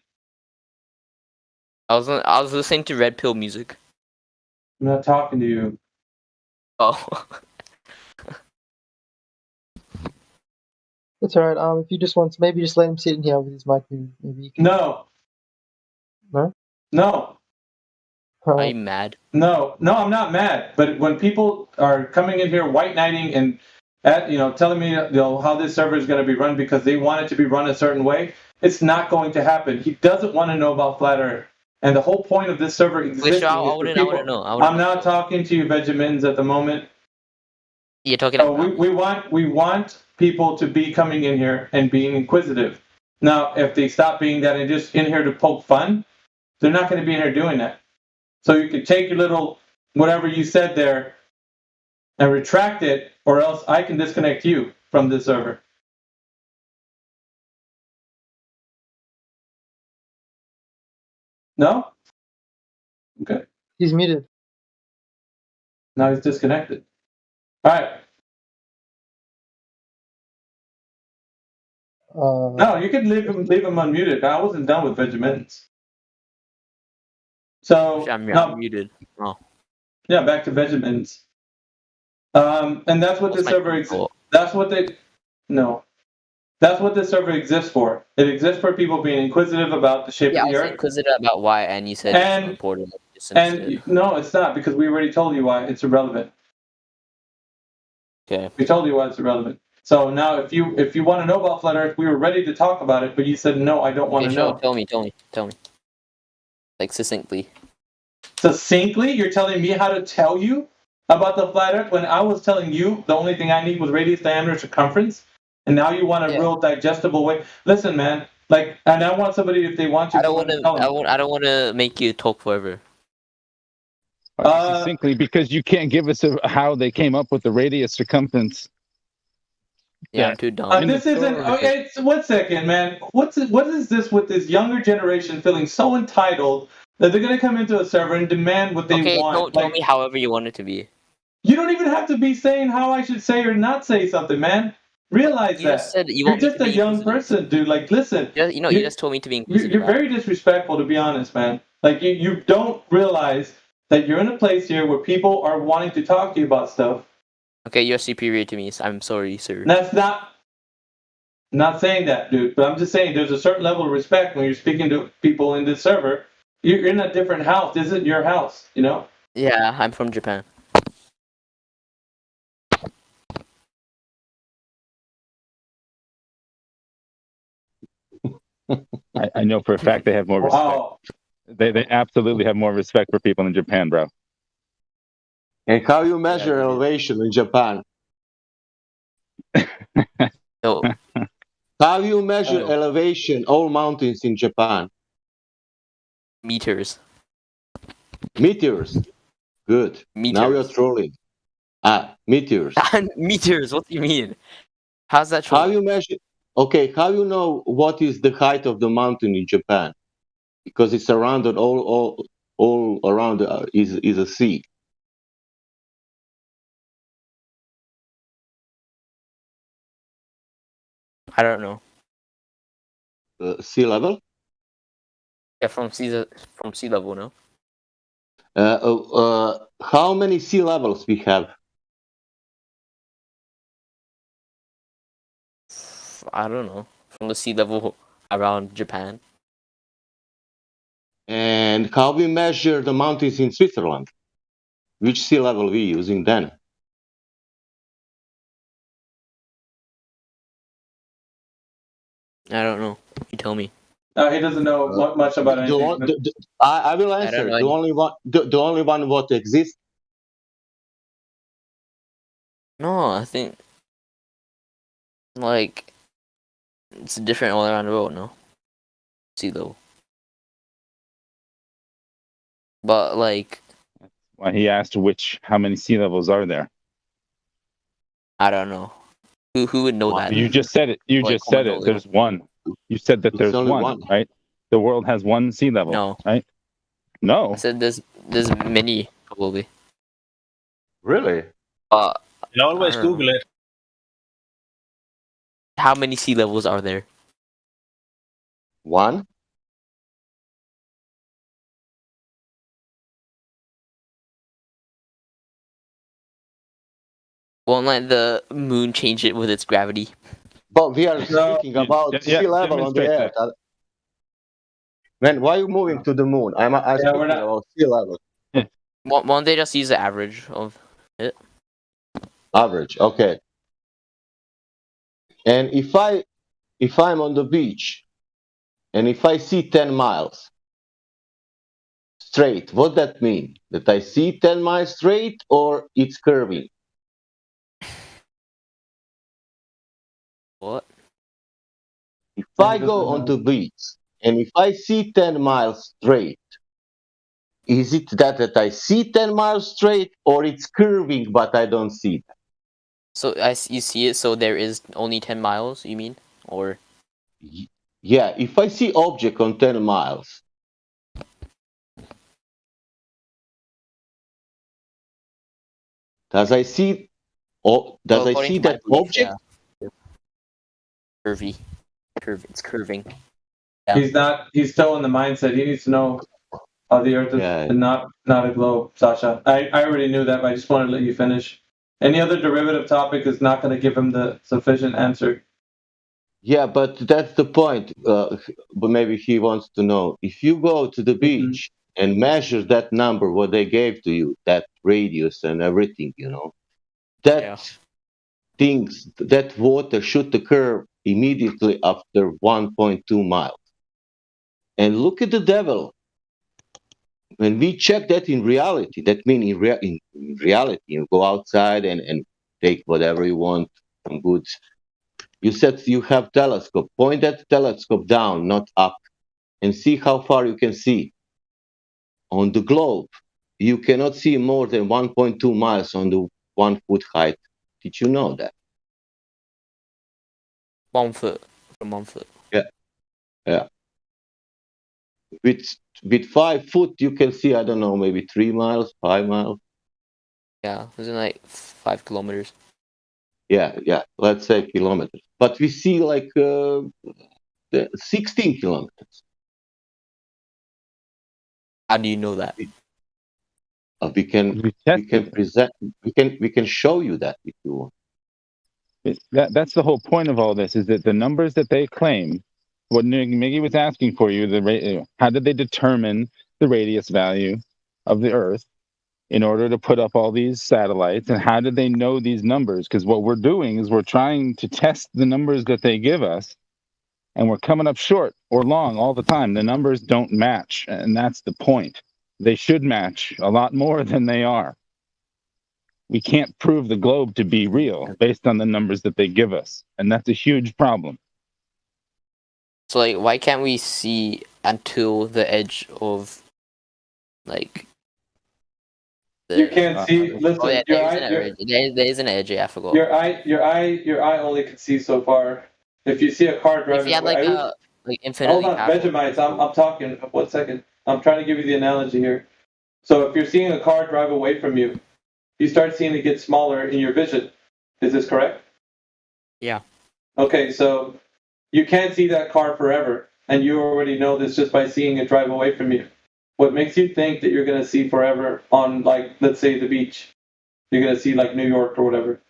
I was listening to Red Pill music. I'm not talking to you. Oh. It's alright. If you just want to, maybe just let him sit in here with his mic. Maybe you can. No. No? No. Are you mad? No, I'm not mad. But when people are coming in here white knighting and telling me how this server is going to be run because they want it to be run a certain way, it's not going to happen. He doesn't want to know about Flat Earth. And the whole point of this server existing I is wouldn't for people. know. I'm not talking to you, Vegemins, at the moment. You're talking about. We want people to be coming in here and being inquisitive. Now, if they stop being that and just in here to poke fun, they're not going to be in here doing that. So you can take your little whatever you said there and retract it, or else I can disconnect you from this server. No? Okay. He's muted. Now he's disconnected. All right. No, you can leave him unmuted. I wasn't done with Vegemins. So I'm muted. Oh. Yeah, back to Vegemins. And that's what this server exists. That's what this server exists for. It exists for people being inquisitive about the shape of the I was Earth. inquisitive about why, and you said it's important. No, it's not, because we already told you why it's irrelevant. Okay. We told you why it's irrelevant. So now, if you want to know about Flat Earth, we were ready to talk about it, but you said no, I don't want to know. Tell me. Like succinctly. Succinctly? You're telling me how to tell you about the Flat Earth when I was telling you the only thing I need was radius, diameter, circumference, and now you want a real digestible way. Listen, man. And I want somebody, if they want to. I don't want to make you talk forever. Succinctly, because you can't give us how they came up with the radius circumference. Yeah, I'm too dumb. This isn't. Okay, 1 second, man. What is this with this younger generation feeling so entitled that they're going to come into a server and demand what they want? Tell me however you want it to be. You don't even have to be saying how I should say or not say something, man. Realize you that. Just said You're just a young person, dude. Like, listen. You just told me to be inquisitive. You're very disrespectful, to be honest, man. Like, you don't realize that you're in a place here where people are wanting to talk to you about stuff. Okay, you're superior to me. So I'm sorry, sir. That's not saying that, dude. But I'm just saying there's a certain level of respect when you're speaking to people in this server. You're in a different house. This isn't your house, you know? Yeah, I'm from Japan. I know for a fact they have more respect. Wow. They absolutely have more respect for people in Japan, bro. And how you measure elevation in Japan? How you measure elevation, all mountains in Japan? Meters. Meters. Good. Now you're trolling. Meters. Meters. What do you mean? How's that trolling? How you measure? Okay, how you know what is the height of the mountain in Japan? Because it's surrounded all around is a sea. I don't know. Sea level? Yeah, from sea level, no? How many sea levels we have? I don't know. From the sea level around Japan. And how we measure the mountains in Switzerland? which sea level we using then? I don't know. You tell me. He doesn't know much about anything. I will I don't answer. know The only one what exists. No, I think like it's different all around the world. No, sea level. But like, Why he asked how many sea levels are there? I don't know. Who would know that? You just said it. You Like, just said it. There's one. You said that there's only one, one, right? The world has one sea level, No. right? No. I said there's many probably. Really? You always Google it. How many sea levels are there? One. Won't let the moon change it with its gravity? But we are speaking about sea level on the demonstrate Earth. Man, why are you moving to the moon? I'm speaking about sea level. Won't they just use the average of it? Average, okay. And if I'm on the beach and if I see 10 miles straight, what that mean? That I see 10 miles straight or it's curving? What? If I go on the beach and if I see 10 miles straight, is it that I see 10 miles straight or it's curving but I don't see it? So you see it, so there is only 10 miles, you mean? Or Yeah, if I see object on 10 miles, does I see that object? Yeah. Curvy. It's curving. He's still in the mindset. He needs to know how the Earth is not a globe, Sasha. I already knew that, but I just wanted to let you finish. Any other derivative topic is not going to give him the sufficient answer. Yeah, but that's the point. But maybe he wants to know if you go to the beach and measure that number, what they gave to you, that radius and everything, that water should occur immediately after 1.2 miles. And look at the devil. When we check that in reality, that means in reality, you go outside and take whatever you want from goods. You said you have telescope. Point that telescope down, not up, and see how far you can see. On the globe, you cannot see more than 1.2 miles on the 1 foot height. Did you know that? 1 foot from 1 foot. Yeah. With 5 foot, you can see, I don't know, maybe 3 miles, 5 miles. Yeah, isn't like 5 kilometers. Yeah, let's say kilometers. But we see like 16 kilometers. How do you know that? We can present. We can show you that if you want. That's the whole point of all this, is that the numbers that they claim, what Miggy was asking for you, how did they determine the radius value of the Earth in order to put up all these satellites, and how did they know these numbers? Because what we're doing is we're trying to test the numbers that they give us, and we're coming up short or long all the time. The numbers don't match, and that's the point. They should match a lot more than they are. We can't prove the globe to be real based on the numbers that they give us, and that's a huge problem. So like, why can't we see until the edge of like? You can't see. Listen, oh yeah, there is an edge. Yeah, I forgot. Your eye only can see so far. If you see a car driving, if you had like infinitely. Hold on, Benjamites. I'm talking. 1 second. I'm trying to give you the analogy here. So if you're seeing a car drive away from you, you start seeing it get smaller in your vision. Is this correct? Yeah. Okay, so you can't see that car forever, and you already know this just by seeing it drive away from you. What makes you think that you're going to see forever on, like, let's say the beach? You're going to see, like, New York or whatever,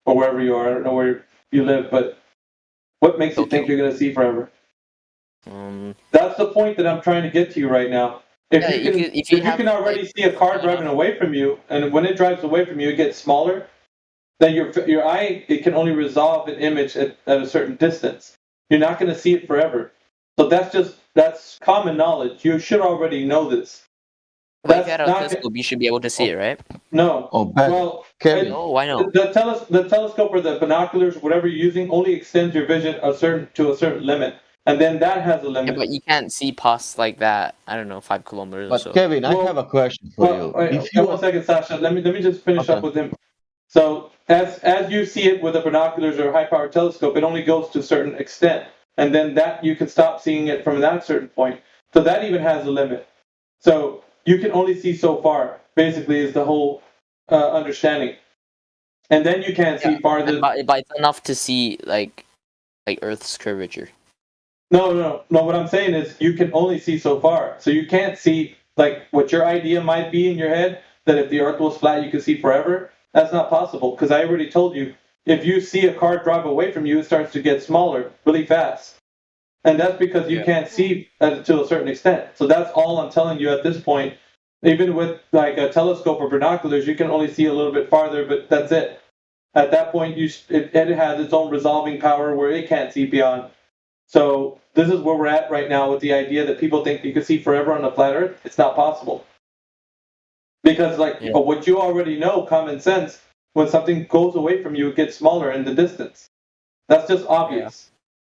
or wherever you are. I don't know where you live, but what makes you think you're going to see forever? That's the point that I'm trying to get to you right now. If you can already see a car driving away from you, and when it drives away from you, it gets smaller. Then your eye, it can only resolve an image at a certain distance. You're not going to see it forever. So that's common knowledge. You should already know this. But if you had a telescope, you should be able to see it, right? No. Well, no, why not? The telescope or the binoculars, whatever you're using, only extends your vision to a certain limit, and then that has a limit. Yeah, but you can't see past like that. I don't know, 5 kilometers or so. Kevin, I have a question for you. If you 1 second, Sasha, let me just finish up with him. So as you see it with the binoculars or a high-powered telescope, it only goes to a certain extent, and then that you can stop seeing it from that certain point. So that even has a limit. So you can only see so far. Basically, is the whole understanding, and then you can't see farther. But it's enough to see like Earth's curvature. No. What I'm saying is you can only see so far. So you can't see like what your idea might be in your head that if the Earth was flat, you could see forever. That's not possible because I already told you. If you see a car drive away from you, it starts to get smaller really fast, and that's because you can't see to a certain extent. So that's all I'm telling you at this point. Even with like a telescope or binoculars, you can only see a little bit farther, but that's it. At that point, it has its own resolving power where it can't see beyond. So this is where we're at right now with the idea that people think you can see forever on a flat Earth. It's not possible. Because what you already know, common sense, when something goes away from you, it gets smaller in the distance. That's just obvious.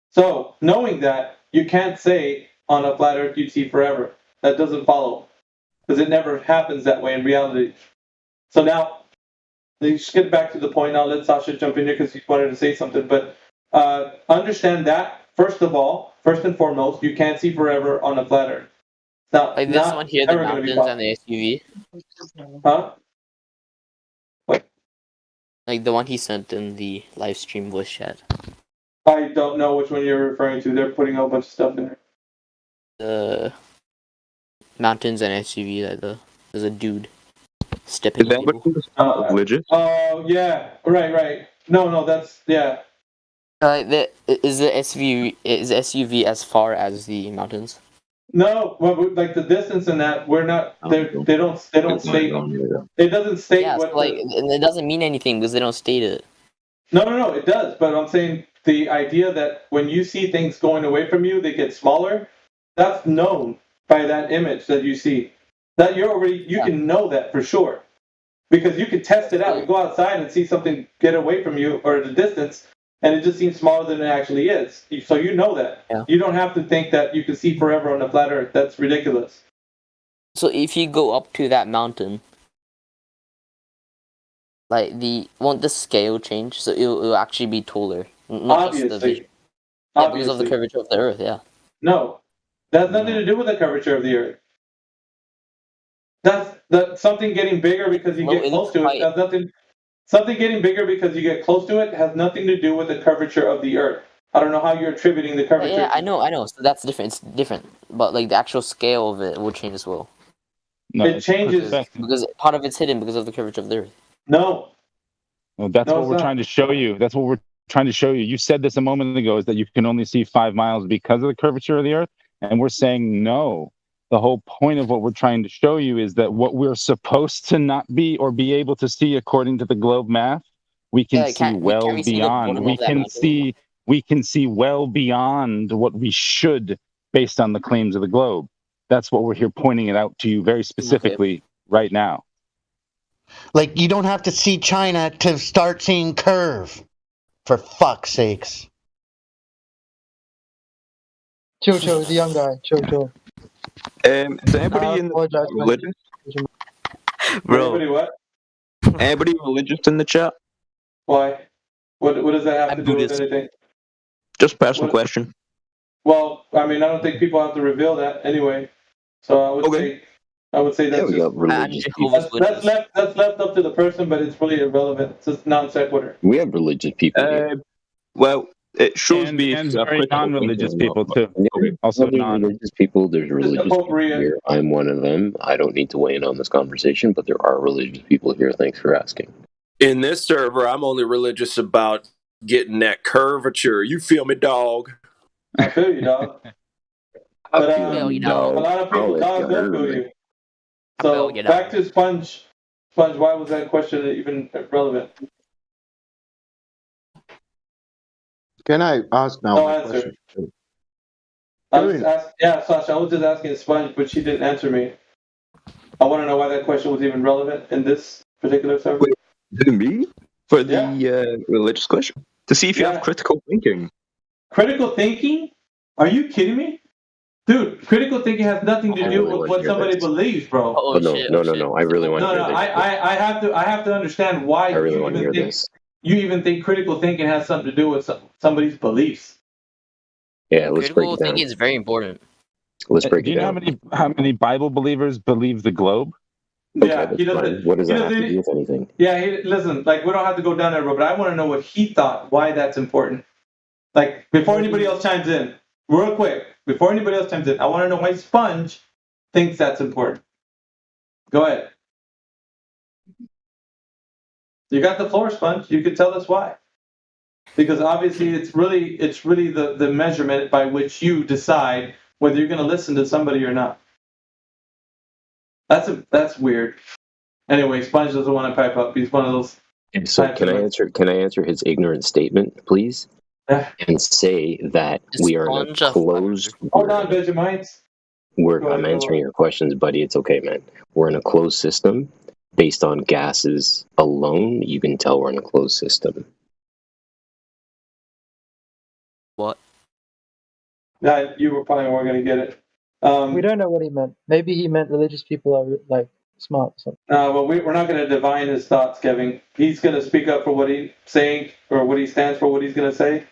So knowing that, you can't say on a flat Earth you'd see forever. That doesn't follow. Because it never happens that way in reality. So now, let's get back to the point. I'll let Sasha jump in here because he wanted to say something. But understand that, first and foremost, you can't see forever on a flat Earth. Now, Like this one here, the mountains and the SUV. Huh? What? Like the one he sent in the live stream voice chat. I don't know which one you're referring to. They're putting a whole bunch of stuff in there. The mountains and SUV, like there's a dude stepping on people. Legit? Oh, yeah. Right. No, that's, yeah. Is the SUV as far as the mountains? No, well, like the distance in that, we're not. They don't state. It doesn't state what. So and it doesn't mean anything because they don't state it. No, it does. But I'm saying the idea that when you see things going away from you, they get smaller. That's known by that image that you see. That you can know that for sure, because you can test it out. You go outside and see something get away from you or at a distance, and it just seems smaller than it actually is. So you know that. Yeah. You don't have to think that you can see forever on a flat Earth. That's ridiculous. So if you go up to that mountain, like won't the scale change? So it'll actually be taller. Not just the vision. Yeah, because of the curvature of the Earth, yeah. No. That has nothing to do with the curvature of the Earth. That's something getting bigger because you get close to it. Has nothing. Something getting bigger because you get close to it has nothing to do with the curvature of the Earth. I don't know how you're attributing the curvature. Yeah, I know. So that's different. It's different, but like the actual scale of it will change as well. No, it changes because part of it's hidden because of the curvature of the Earth. No. Well, that's what we're trying to show you. That's what we're trying to show you. You said this a moment ago, is that you can only see 5 miles because of the curvature of the Earth, and we're saying no. The whole point of what we're trying to show you is that what we're supposed to not be or be able to see according to the globe math, we can see well beyond. We can see well beyond what we should based on the claims of the globe. That's what we're here pointing it out to you very specifically right now. Like, you don't have to see China to start seeing curve. For fuck's sakes. Chocho, the young guy. Chocho. Is anybody in the religious? Bro. Anybody what? Anybody religious in the chat? Why? What does that have to do with anything? Just passing question. Well, I mean, I don't think people have to reveal that anyway. So I would say that's that's left up to the person, but it's really irrelevant. It's just non sequitur. We have religious people here. Well, it shows me very non-religious people too. Also non-religious people. There's religious people here. I'm one of them. I don't need to weigh in on this conversation, but there are religious people here. Thanks for asking. In this server, I'm only religious about getting that curvature. You feel me, dog? I feel you, dog. Fuck I'll you. bail you No, out. a lot of I'll people, let dogs you will hurt kill me. you. I'll bail So you back out. to Sponge. Sponge, why was that question even relevant? Can I ask now No my answer. question? I was Sasha, I was just asking Sponge, but she didn't answer me. I want to know why that question was even relevant in this particular server. To me? For the religious question? To see if you have critical thinking. Critical thinking? Are you kidding me? Dude, critical thinking has nothing to I do really with want what to hear somebody this. believes, bro. Oh, no. I really want to hear this. I have to understand why I really you want to hear even think this. you even think critical thinking has something to do with somebody's beliefs. Yeah, let's break Critical it down. thinking is very important. Let's break Do it you know down. how many Bible believers believe the globe? Okay, Yeah, that's he doesn't. fine. What does he that have doesn't- to do with anything? Yeah, listen, like we don't have to go down that road, but I want to know what he thought, why that's important. Like before anybody else chimes in, real quick, before anybody else chimes in, I want to know why Sponge thinks that's important. Go ahead. You got the floor, Sponge. You can tell us why. Because obviously, it's really the measurement by which you decide whether you're going to listen to somebody or not. That's weird. Anyway, Sponge doesn't want to pipe up. He's one of those. So can I answer his ignorant statement, please? And say that we are in a closed. Hold on, Vegemites. I'm answering your questions, buddy. It's okay, man. We're in a closed system. Based on gases alone, you can tell we're in a closed system. What? Yeah, you were probably weren't going to get it. We don't know what he meant. Maybe he meant religious people are like smart or something. Well, we're not going to divine his thoughts, Kevin. He's going to speak up for what he's saying or what he stands for, what he's going to say.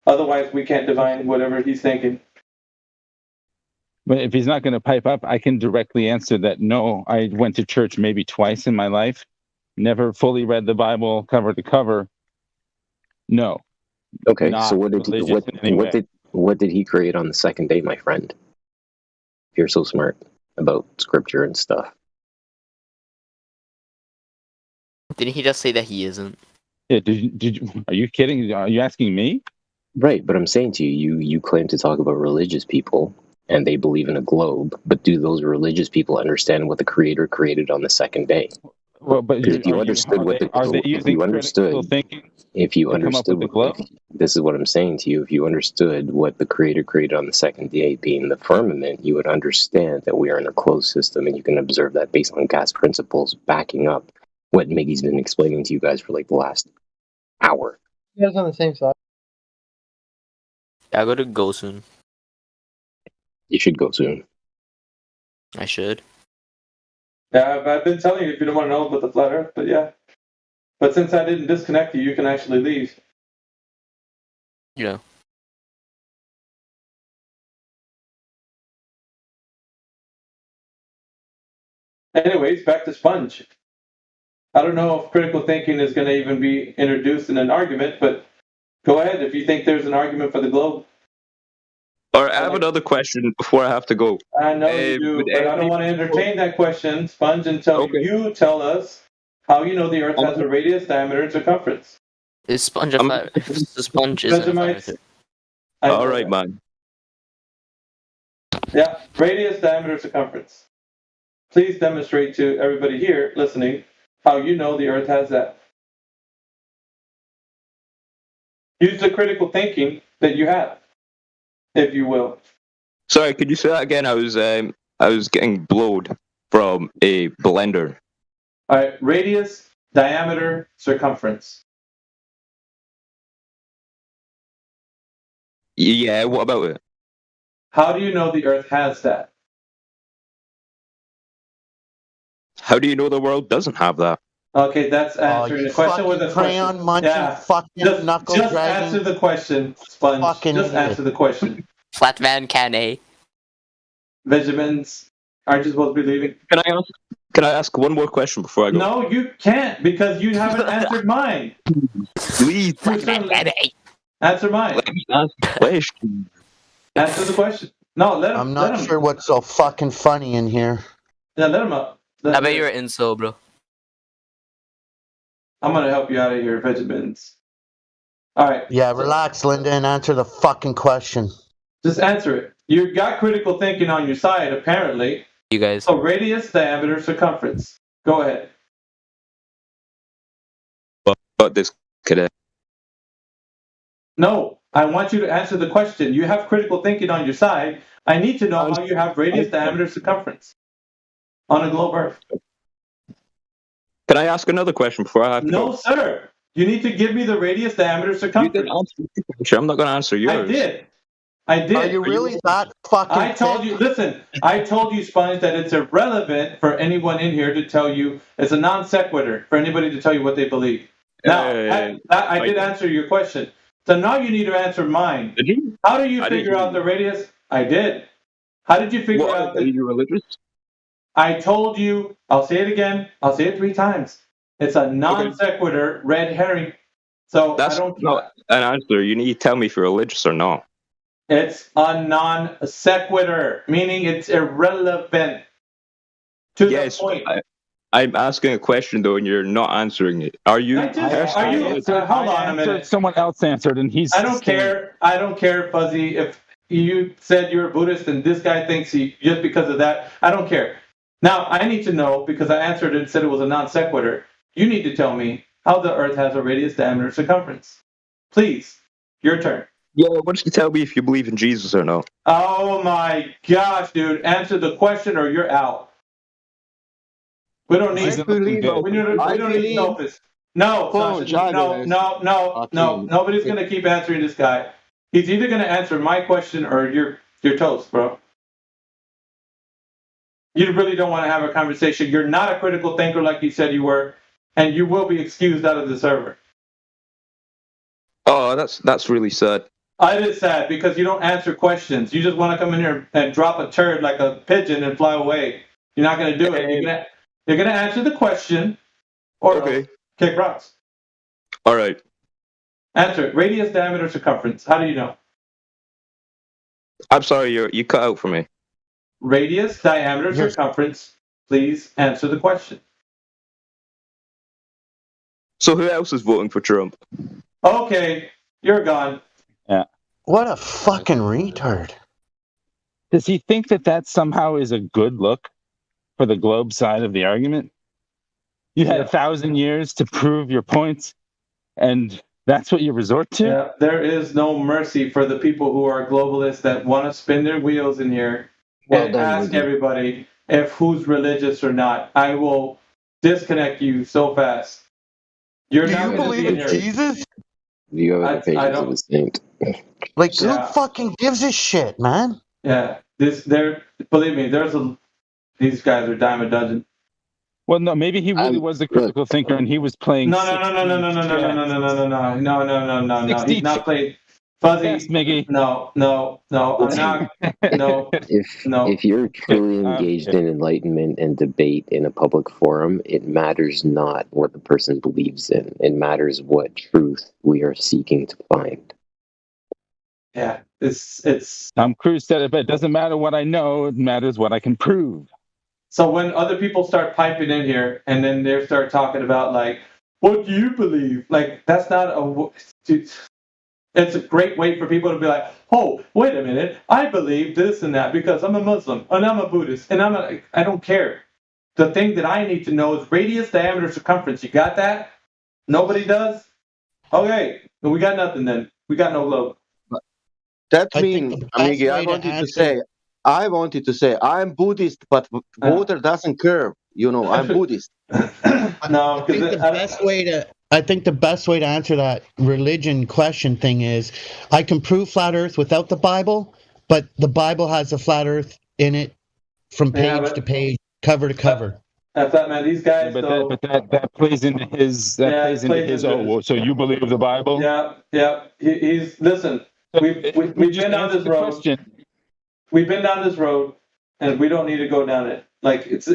Otherwise, we can't divine whatever he's thinking. But if he's not going to pipe up, I can directly answer that no, I went to church maybe twice in my life, never fully read the Bible cover to cover. No. Okay, Not so what did he create on the second day, my friend? If you're so smart about scripture and stuff. Didn't he just say that he isn't? Yeah, are you kidding? Are you asking me? Right, but I'm saying to you, you claim to talk about religious people and they believe in a globe, but do those religious people understand what the Creator created on the second day? Well, but if you understood this is what I'm saying to you, if you understood what the Creator created on the second day, being the firmament, you would understand that we are in a closed system, and you can observe that based on gas principles backing up what Miggy's been explaining to you guys for like the last hour. You guys on the same side. I gotta go soon. You should go soon. I should. Yeah, I've been telling you if you don't want to know about the flat Earth, but yeah. But since I didn't disconnect you, you can actually leave. Yeah. Anyways, back to Sponge. I don't know if critical thinking is going to even be introduced in an argument, but go ahead if you think there's an argument for the globe. Or I have another question before I have to go. I know you do, but I don't want to entertain that question, Sponge, until you tell us how you know the Earth has a radius, diameter, and circumference. Is Sponge a flat? The Sponge isn't a flat earther. All right, man. Yeah, radius, diameter, circumference. Please demonstrate to everybody here listening how you know the Earth has that. Use the critical thinking that you have, if you will. Sorry, could you say that again? I was getting blowed from a blender. All right, radius, diameter, circumference. Yeah, what about it? How do you know the Earth has that? How do you know the world doesn't have that? Okay, that's answering the question with a crayon question. munching, Yeah, fucking knuckle just dragging. answer the question, Sponge. Just answer the question. Flat man can a. Vegemins, aren't you supposed to be leaving? Can I ask one more question before I go? No, you can't because you haven't answered mine. Please. Answer mine. Let me ask the question. Answer the question. No, let him. I'm not sure what's so fucking funny in here. Yeah, let him up. I bet you're an inso, bro. I'm gonna help you out of here, Vegemins. All right. Yeah, relax, Linda, and answer the fucking question. Just answer it. You got critical thinking on your side, apparently. You guys. So radius, diameter, circumference. Go ahead. But this could. No, I want you to answer the question. You have critical thinking on your side. I need to know how you have radius, diameter, circumference on a globe Earth. Can I ask another question before I have to No, go? sir. You need to give me the radius, diameter, circumference. I'm not going to answer yours. I did. Are you really that fucking I told you, listen, I told you, Sponge, that it's irrelevant for anyone in here to tell you, it's a non sequitur for anybody to tell you what they believe. Now, I did answer your question. So now you need to answer mine. Did you? How do you figure out the radius? I did. How did you figure out Are you religious? I told you, I'll say it again, I'll say it 3 times. It's a non sequitur red herring. So That's I don't not an answer. You need to tell me if you're religious or not. It's a non sequitur, meaning it's irrelevant to the point. I'm asking a question though, and you're not answering it. Are you? Hold on a minute. Someone else answered, and he's. I don't care. I don't care, Fuzzy. If you said you're a Buddhist and this guy thinks he just because of that, I don't care. Now I need to know because I answered it and said it was a non sequitur. You need to tell me how the Earth has a radius, diameter, circumference. Please, your turn. Yeah, why don't you tell me if you believe in Jesus or not? Oh my gosh, dude! Answer the question or you're out. We don't need. We don't need Sophist. No, Sasha, no. Nobody's gonna keep answering this guy. He's either gonna answer my question or you're toast, bro. You really don't want to have a conversation. You're not a critical thinker like you said you were, and you will be excused out of the server. Oh, that's really sad. It is sad because you don't answer questions. You just want to come in here and drop a turd like a pigeon and fly away. You're not going to do it. You're going to answer the question or kick rocks. All right. Answer it. Radius, diameter, circumference. How do you know? I'm sorry, you cut out for me. Radius, diameter, circumference. Please answer the question. So who else is voting for Trump? Okay, you're gone. Yeah. What a fucking retard. Does he think that somehow is a good look for the globe side of the argument? You had 1,000 years to prove your points, and that's what you resort to? Yeah, there is no mercy for the people who are globalists that want to spin their wheels in here and ask everybody if who's religious or not. I will disconnect you so fast. Do you believe in Jesus? You have the patience of a saint. Like, who fucking gives a shit, man? Yeah, believe me, these guys are dime a dozen. Well, no, maybe he really was a critical thinker, and he was playing. No. He's not playing. Fuzzy. Yes, Miggy. No. I'm not. No. If you're truly engaged in enlightenment and debate in a public forum, it matters not what the person believes in. It matters what truth we are seeking to find. Yeah, it's. Tom Cruise said it, but it doesn't matter what I know; it matters what I can prove. So when other people start piping in here, and then they start talking about like, what do you believe? Like that's not a. It's a great way for people to be like, oh, wait a minute, I believe this and that because I'm a Muslim and I'm a Buddhist and I don't care. The thing that I need to know is radius, diameter, circumference. You got that? Nobody does? Okay, we got nothing then. We got no globe. That means, Amigi, I wanted to say I'm Buddhist, but water doesn't curve. You know, I'm Buddhist. No, I think the best way to answer that religion question thing is I can prove flat earth without the Bible, but the Bible has a flat earth in it from page to page, cover to cover. That's that, man. These guys. But that plays into his. So you believe the Bible? Yeah. He's listen. We've been down this road. We've been down this road, and we don't need to go down it. Like it's.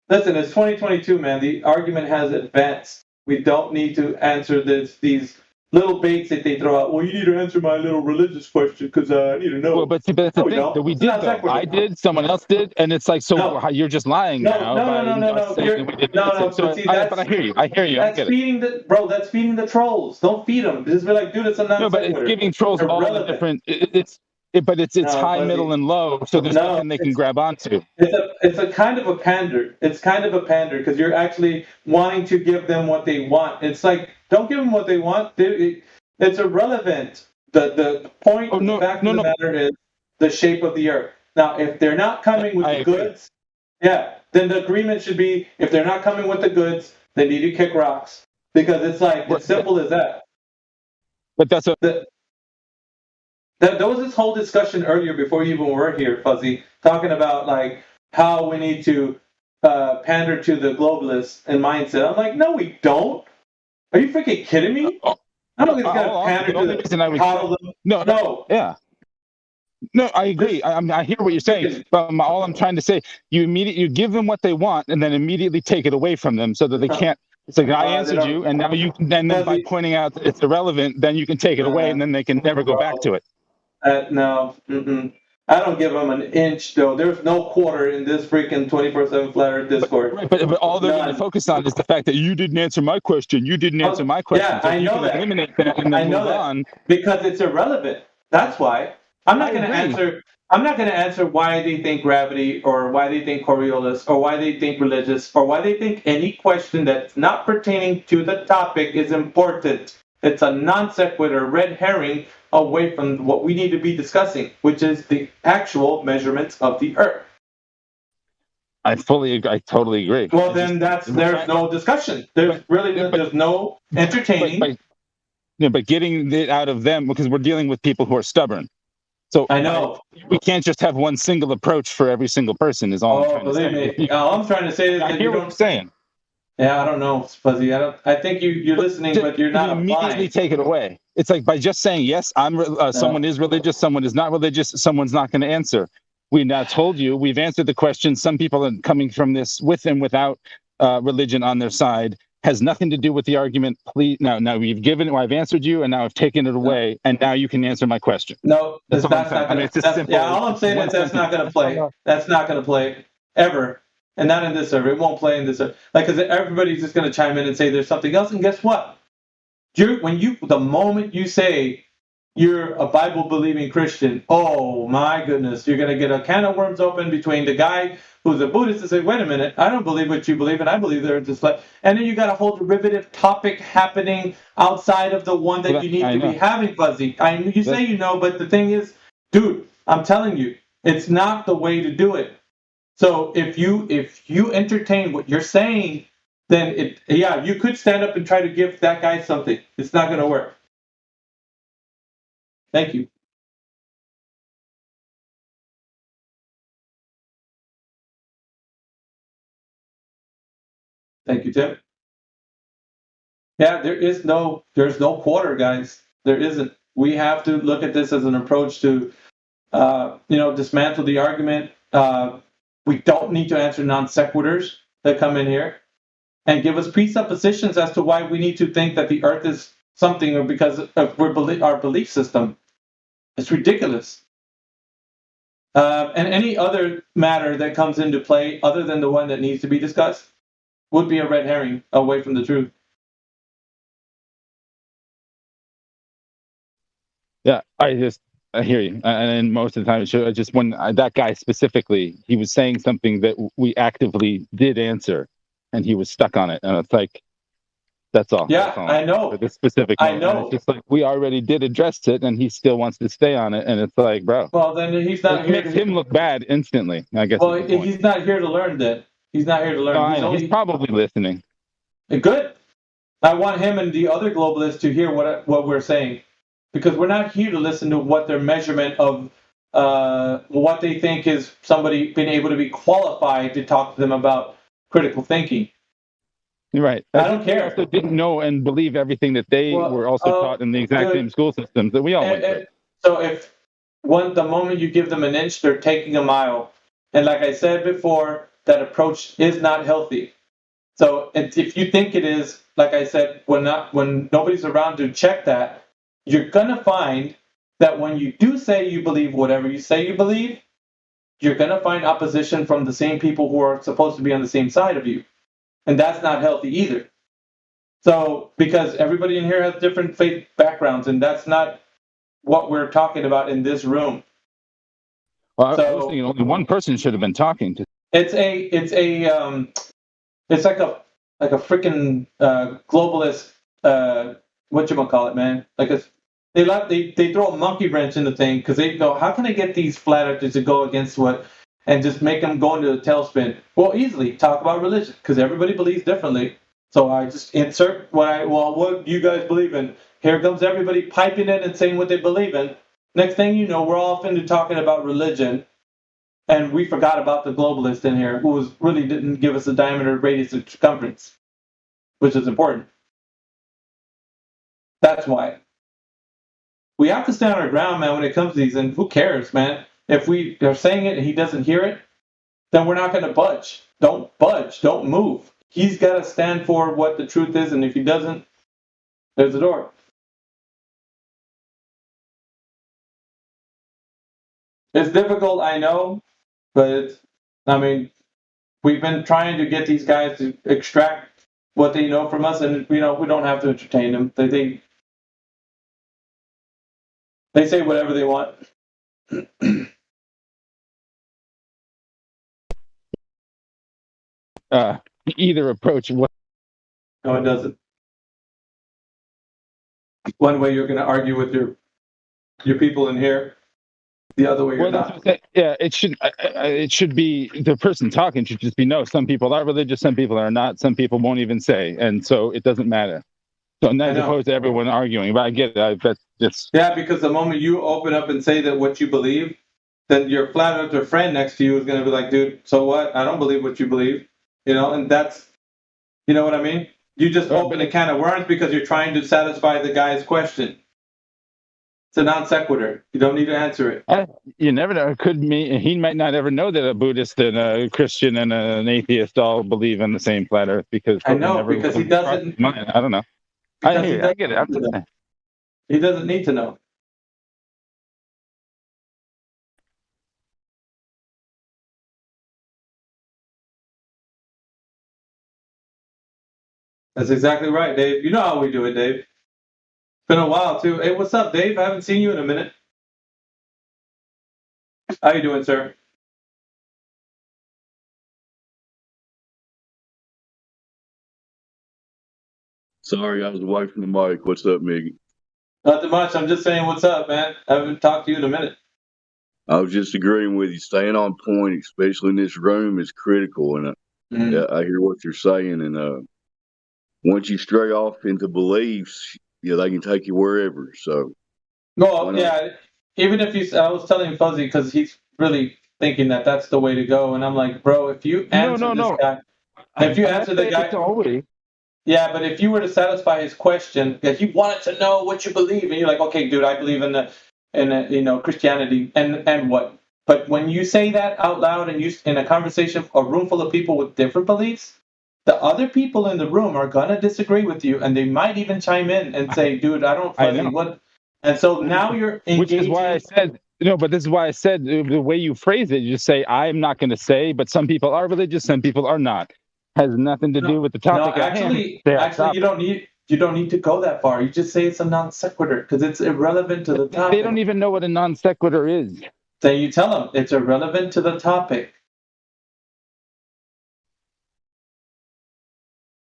Listen, it's 2022, man. The argument has advanced. We don't need to answer these little baits that they throw out. Well, you need to answer my little religious question because I need to know. Well, but that's the thing that we did, though. I did, someone else did, and it's like, so you're just lying now. No. But I hear you. That's feeding that's feeding the trolls. Don't feed them. Just be like, dude, it's a non-sequitur. No, but it's giving trolls all the different. But it's No, high, Fuzzy. middle, and low, so there's No, nothing they can grab onto. It's a kind of a pander. It's kind of a pander because you're actually wanting to give them what they want. It's like, don't give them what they want. It's irrelevant. The point, the fact of the matter is the shape of the earth. Now, if they're not coming with the goods, yeah, then the agreement should be, if they're not coming with the goods, they need to kick rocks. Because it's like, as simple as that. But that's a... There was this whole discussion earlier before you even were here, Fuzzy, talking about like how we need to pander to the globalists and mindset. I'm like, no, we don't. Are you freaking kidding me? I don't think it's got to pander to the coddle them. No. Yeah. No, I agree. I hear what you're saying, but all I'm trying to say, you give them what they want, and then immediately take it away from them, so that they can't. It's like I answered you, and now you can. Then by pointing out that it's irrelevant, then you can take it away, and then they can never go back to it. No, I don't give them an inch, though. There's no quarter in this freaking 24/7 Flat Earth Discord. But all they're going to focus on is the fact that you didn't answer my question. You didn't answer my question. Yeah, so I know that. Eliminate that and then I know move that on. because it's irrelevant. That's why I'm not going to answer. I'm not going to answer why they think gravity, or why they think Coriolis, or why they think religious, or why they think any question that's not pertaining to the topic is important. It's a non sequitur, red herring away from what we need to be discussing, which is the actual measurements of the Earth. I totally agree. Well, then there's no discussion. There's no entertaining. But getting it out of them, because we're dealing with people who are stubborn. So I know we can't just have one single approach for every single person. Is all I'm trying to say. Believe me, all I'm trying to say is that I hear what you're saying. Yeah, I don't know, Fuzzy. I think you're listening, but you're not immediately applying. Take it away. It's like by just saying yes, someone is religious, someone is not religious, someone's not going to answer. We now told you, we've answered the question. Some people are coming from this with and without religion on their side. Has nothing to do with the argument. Please, now we've given it. I've answered you, and now I've taken it away, and now you can answer my question. No, that's not going to. Yeah, all I'm saying is that's not going to play. That's not going to play ever. And not in this server. It won't play in this server. Like, because everybody's just going to chime in and say there's something else. And guess what? The moment you say you're a Bible-believing Christian, oh my goodness, you're going to get a can of worms open between the guy who's a Buddhist and say, wait a minute, I don't believe what you believe, and I believe they're just like. And then you got a whole derivative topic happening outside of the one that you need to be having, Fuzzy. You say you know, but the thing is, dude, I'm telling you, it's not the way to do it. So if you entertain what you're saying, then you could stand up and try to give that guy something. It's not going to work. Thank you. Thank you, Tim. Yeah, there's no quarter, guys. There isn't. We have to look at this as an approach to, dismantle the argument. We don't need to answer non sequiturs that come in here and give us presuppositions as to why we need to think that the Earth is something, or because of our belief system. It's ridiculous. And any other matter that comes into play other than the one that needs to be discussed would be a red herring away from the truth. Yeah, I hear you. And most of the time, just when that guy specifically, he was saying something that we actively did answer, and he was stuck on it. And it's like, that's all. Yeah, that's all. I know. For this specific I moment. know. And it's just like, we already did address it, and he still wants to stay on it. And it's like, bro. Well, then he's not it here. Makes him look bad instantly, I guess. Well, he's not here to learn that. He's not here to learn. No, he's probably listening. Good. I want him and the other globalists to hear what we're saying. Because we're not here to listen to what their measurement of what they think is somebody being able to be qualified to talk to them about critical thinking. You're right. I don't care. They also didn't know and believe everything that they were also taught in the exact same school systems that we all went through. So if the moment you give them an inch, they're taking a mile. And like I said before, that approach is not healthy. So if you think it is, like I said, when nobody's around to check that, you're going to find that when you do say you believe whatever you say you believe, you're going to find opposition from the same people who are supposed to be on the same side of you. And that's not healthy either. So, because everybody in here has different faith backgrounds, and that's not what we're talking about in this room. Well, I was thinking only one person should have been talking to. It's like a freaking globalist whatchamacallit, man. Like they throw a monkey wrench in the thing because they go, how can I get these flat earthers to go against what and just make them go into the tailspin? Well, easily talk about religion because everybody believes differently. So I just insert what you guys believe in. Here comes everybody piping in and saying what they believe in. Next thing you know, we're all off into talking about religion. And we forgot about the globalist in here, who really didn't give us a diameter, radius, and circumference, which is important. That's why. We have to stand our ground, man, when it comes to these, and who cares, man? If we are saying it and he doesn't hear it, then we're not going to budge. Don't budge. Don't move. He's got to stand for what the truth is, and if he doesn't, there's the door. It's difficult, I know, but we've been trying to get these guys to extract what they know from us, and we don't have to entertain them. They say whatever they want. Either approach. No, it doesn't. One way you're going to argue with your people in here. The other way you're not. Yeah, it should be the person talking should just be no. Some people are religious, some people are not. Some people won't even say, and so it doesn't matter. So not opposed to everyone arguing, but I get it. Yeah, because the moment you open up and say that what you believe, then your flat earther friend next to you is going to be like, dude, so what? I don't believe what you believe, and that's, you know what I mean? You just open a can of worms because you're trying to satisfy the guy's question. It's a non sequitur. You don't need to answer it. You never know. It could mean he might not ever know that a Buddhist and a Christian and an atheist all believe in the same flat Earth because I know because he doesn't. I don't know. I get it. He doesn't need to know. That's exactly right, Dave. You know how we do it, Dave. Been a while too. Hey, what's up, Dave? I haven't seen you in a minute. How you doing, sir? Sorry, I was away from the mic. What's up, Miggy? Nothing much. I'm just saying what's up, man. I haven't talked to you in a minute. I was just agreeing with you. Staying on point, especially in this room, is critical. And I hear what you're saying. And once you stray off into beliefs, they can take you wherever. So, well, yeah. Even if I was telling Fuzzy because he's really thinking that that's the way to go, and I'm like, bro, if you answer this guy, if you answer the guy, yeah, but if you were to satisfy his question, that he wanted to know what you believe, and you're like, okay, dude, I believe in Christianity, and what? But when you say that out loud and you in a conversation, a room full of people with different beliefs, the other people in the room are gonna disagree with you, and they might even chime in and say, dude, I don't Fuzzy what. And so now you're engaging. Which is why I said, but this is why I said the way you phrase it, you just say, I'm not going to say, but some people are religious, some people are not. Has nothing to do with the topic. No, actually, you don't need to go that far. You just say it's a non sequitur because it's irrelevant to the topic. They don't even know what a non sequitur is. Then you tell them it's irrelevant to the topic.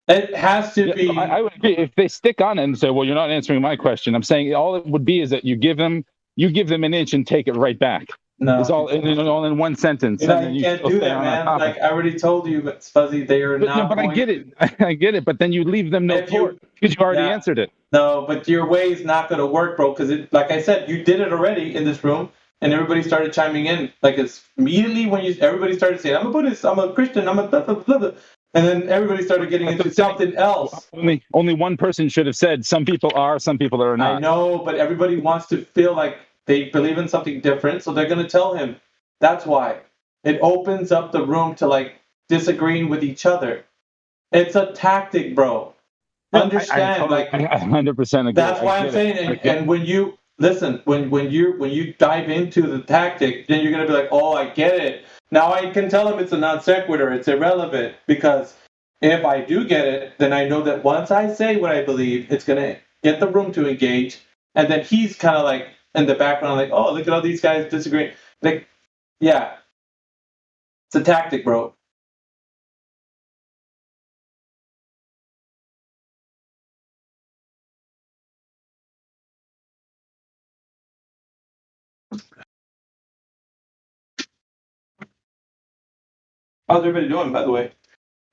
It has to be. I would agree. If they stick on it and say, well, you're not answering my question, I'm saying all it would be is that you give them an inch and take it right back. No. It's all in one sentence. You can't do that, man. Like I already told you, but Fuzzy, they are not. But I get it. I get it. But then you leave them no port because you already answered it. No, but your way is not going to work, bro. Because like I said, you did it already in this room, and everybody started chiming in. Like it's immediately when everybody started saying, "I'm a Buddhist, I'm a Christian, I'm a blah blah blah," blah. And then everybody started getting into something else. Only one person should have said, some people are, some people are not. I know, but everybody wants to feel like they believe in something different, so they're going to tell him. That's why. It opens up the room to, like, disagreeing with each other. It's a tactic, bro. Understand. I 100% agree. That's why I'm saying, and when you, listen, when you dive into the tactic, then you're going to be like, oh, I get it. Now I can tell him it's a non sequitur, it's irrelevant, because if I do get it, then I know that once I say what I believe, it's going to get the room to engage, and then he's kind of like in the background, like, oh, look at all these guys disagreeing. Like, Yeah. It's a tactic, bro. How's everybody doing, by the way?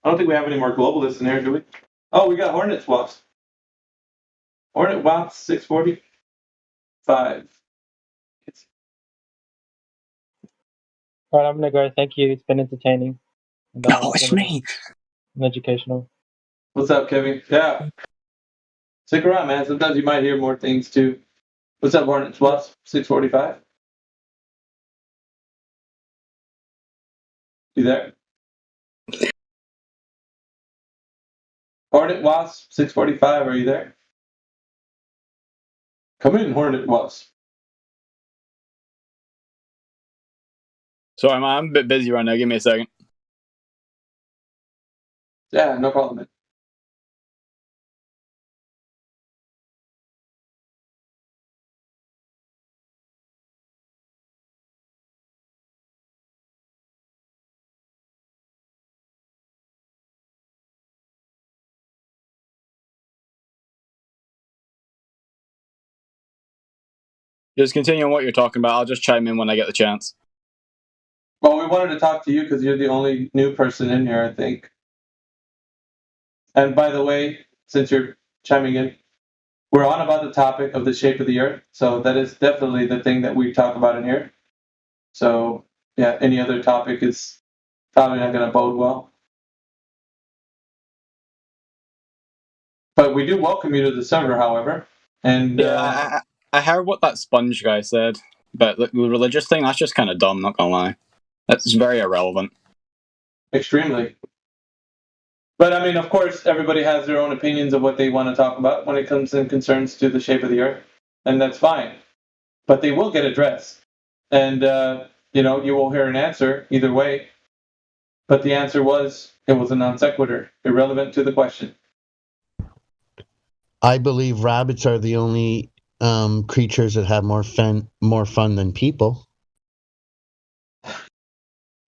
I don't think we have any more globalists in here, do we? Oh, we got Hornets Wasp. Hornet Wasp 645. All right, I'm gonna go. Thank you. It's been entertaining. No, it's me. And educational. What's up, Kevin? Yeah. Stick around, man. Sometimes you might hear more things too. What's up, Hornets Wasp 645? You there? Hornet Wasp 645, are you there? Come in, Hornet Wasp. Sorry, man, I'm a bit busy right now. Give me a second. Yeah, no problem, man. Just continue on what you're talking about. I'll just chime in when I get the chance. Well, we wanted to talk to you because you're the only new person in here, I think. And by the way, since you're chiming in, we're on about the topic of the shape of the Earth. So that is definitely the thing that we talk about in here. So, yeah, any other topic is probably not going to bode well. But we do welcome you to the server, however. And yeah, I heard what that sponge guy said, but the religious thing, that's just kind of dumb, not gonna lie. That's very irrelevant. Extremely. But I mean, of course, everybody has their own opinions of what they want to talk about when it comes in concerns to the shape of the Earth, and that's fine. But they will get addressed, and you know, you will hear an answer either way. But the answer was it was a non sequitur, irrelevant to the question. I believe rabbits are the only creatures that have more fun than people.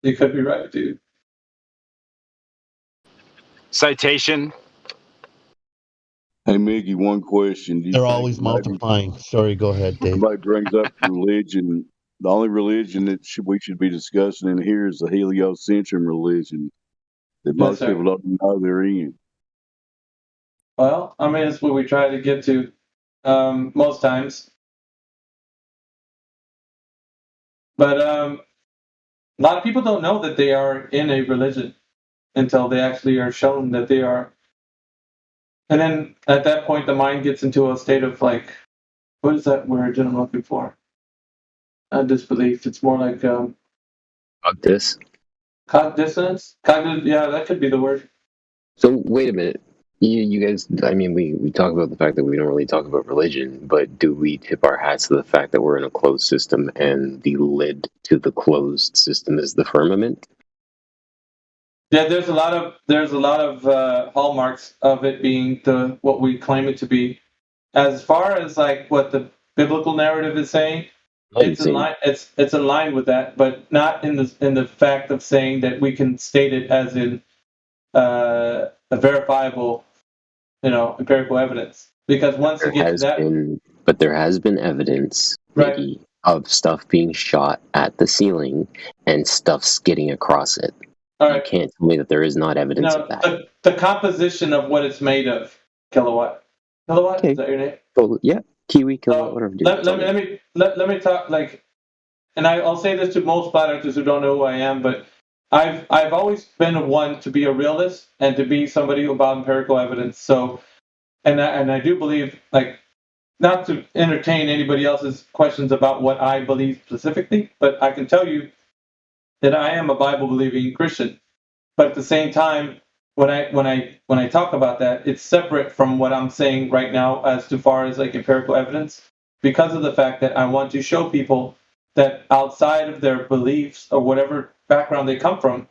You could be right, dude. Citation. Hey, Mickey, one question. They're always multiplying. Sorry, go ahead, Dave. Somebody brings up religion. The only religion that we should be discussing in here is the heliocentrum religion that most people don't know they're in. Well, I mean, it's what we try to get to most times. But a lot of people don't know that they are in a religion until they actually are shown that they are. And then at that point, the mind gets into a state of like, what is that word that I'm looking for? Disbelief. It's more like dissonance. Yeah, that could be the word. So wait a minute. You guys, I mean, we talk about the fact that we don't really talk about religion, but do we tip our hats to the fact that we're in a closed system and the lid to the closed system is the firmament? Yeah, there's a lot of hallmarks of it being what we claim it to be. As far as like what the biblical narrative is saying, it's in line. It's in line with that, but not in the fact of saying that we can state it as in a verifiable, empirical evidence. Because once you get to that, But there has been evidence, Mickey, of stuff being shot at the ceiling and stuff skidding across it. You can't tell me that there is not evidence of that. The composition of what it's made of, kilowatt. Kilowatt, is that your name? Yeah, Kiwi kilowatt, whatever. Let me talk and I'll say this to most flat earthers who don't know who I am, but I've always been one to be a realist and to be somebody about empirical evidence. So, and I do believe, like, not to entertain anybody else's questions about what I believe specifically, but I can tell you that I am a Bible-believing Christian. But at the same time, when I talk about that, it's separate from what I'm saying right now as far as like empirical evidence, because of the fact that I want to show people that outside of their beliefs or whatever background they come from,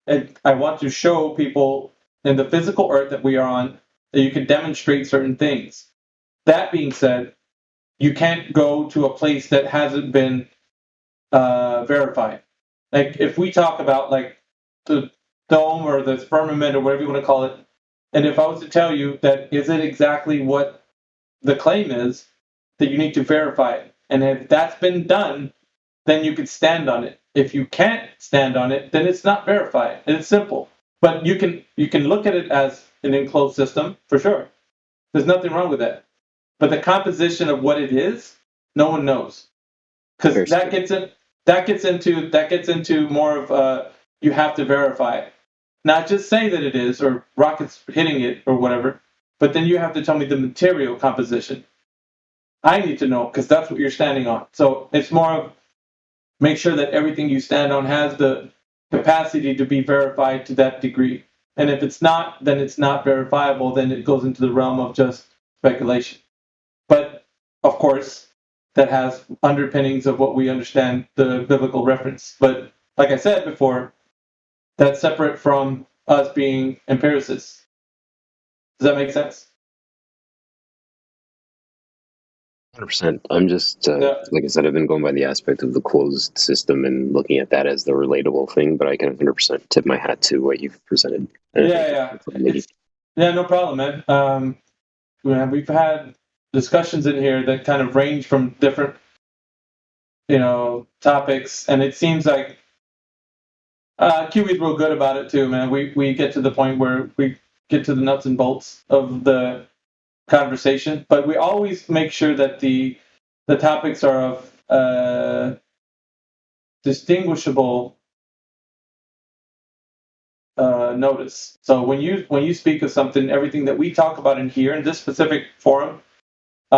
and I want to show people in the physical earth that we are on that you can demonstrate certain things. That being said, you can't go to a place that hasn't been verified. Like if we talk about like the dome or the firmament or whatever you want to call it, and if I was to tell you that is it exactly what the claim is, that you need to verify it. And if that's been done, then you could stand on it. If you can't stand on it, then it's not verified. And it's simple. But you can look at it as an enclosed system for sure. There's nothing wrong with that. But the composition of what it is, no one knows. Because that gets into more of you have to verify it. Not just say that it is or rockets hitting it or whatever, but then you have to tell me the material composition. I need to know because that's what you're standing on. So it's more of make sure that everything you stand on has the capacity to be verified to that degree. And if it's not, then it's not verifiable. Then it goes into the realm of just speculation. But of course, that has underpinnings of what we understand the biblical reference. But like I said before, that's separate from us being empiricists. Does that make sense? 100%. I'm just, like I said, I've been going by the aspect of the closed system and looking at that as the relatable thing, but I can 100% tip my hat to what you've presented. Yeah. Yeah, no problem, man. We've had discussions in here that kind of range from different, topics, and it seems like Kiwi's real good about it too, man. We get to the point where we get to the nuts and bolts of the conversation, but we always make sure that the topics are of distinguishable notice. So when you speak of something, everything that we talk about in here in this specific forum,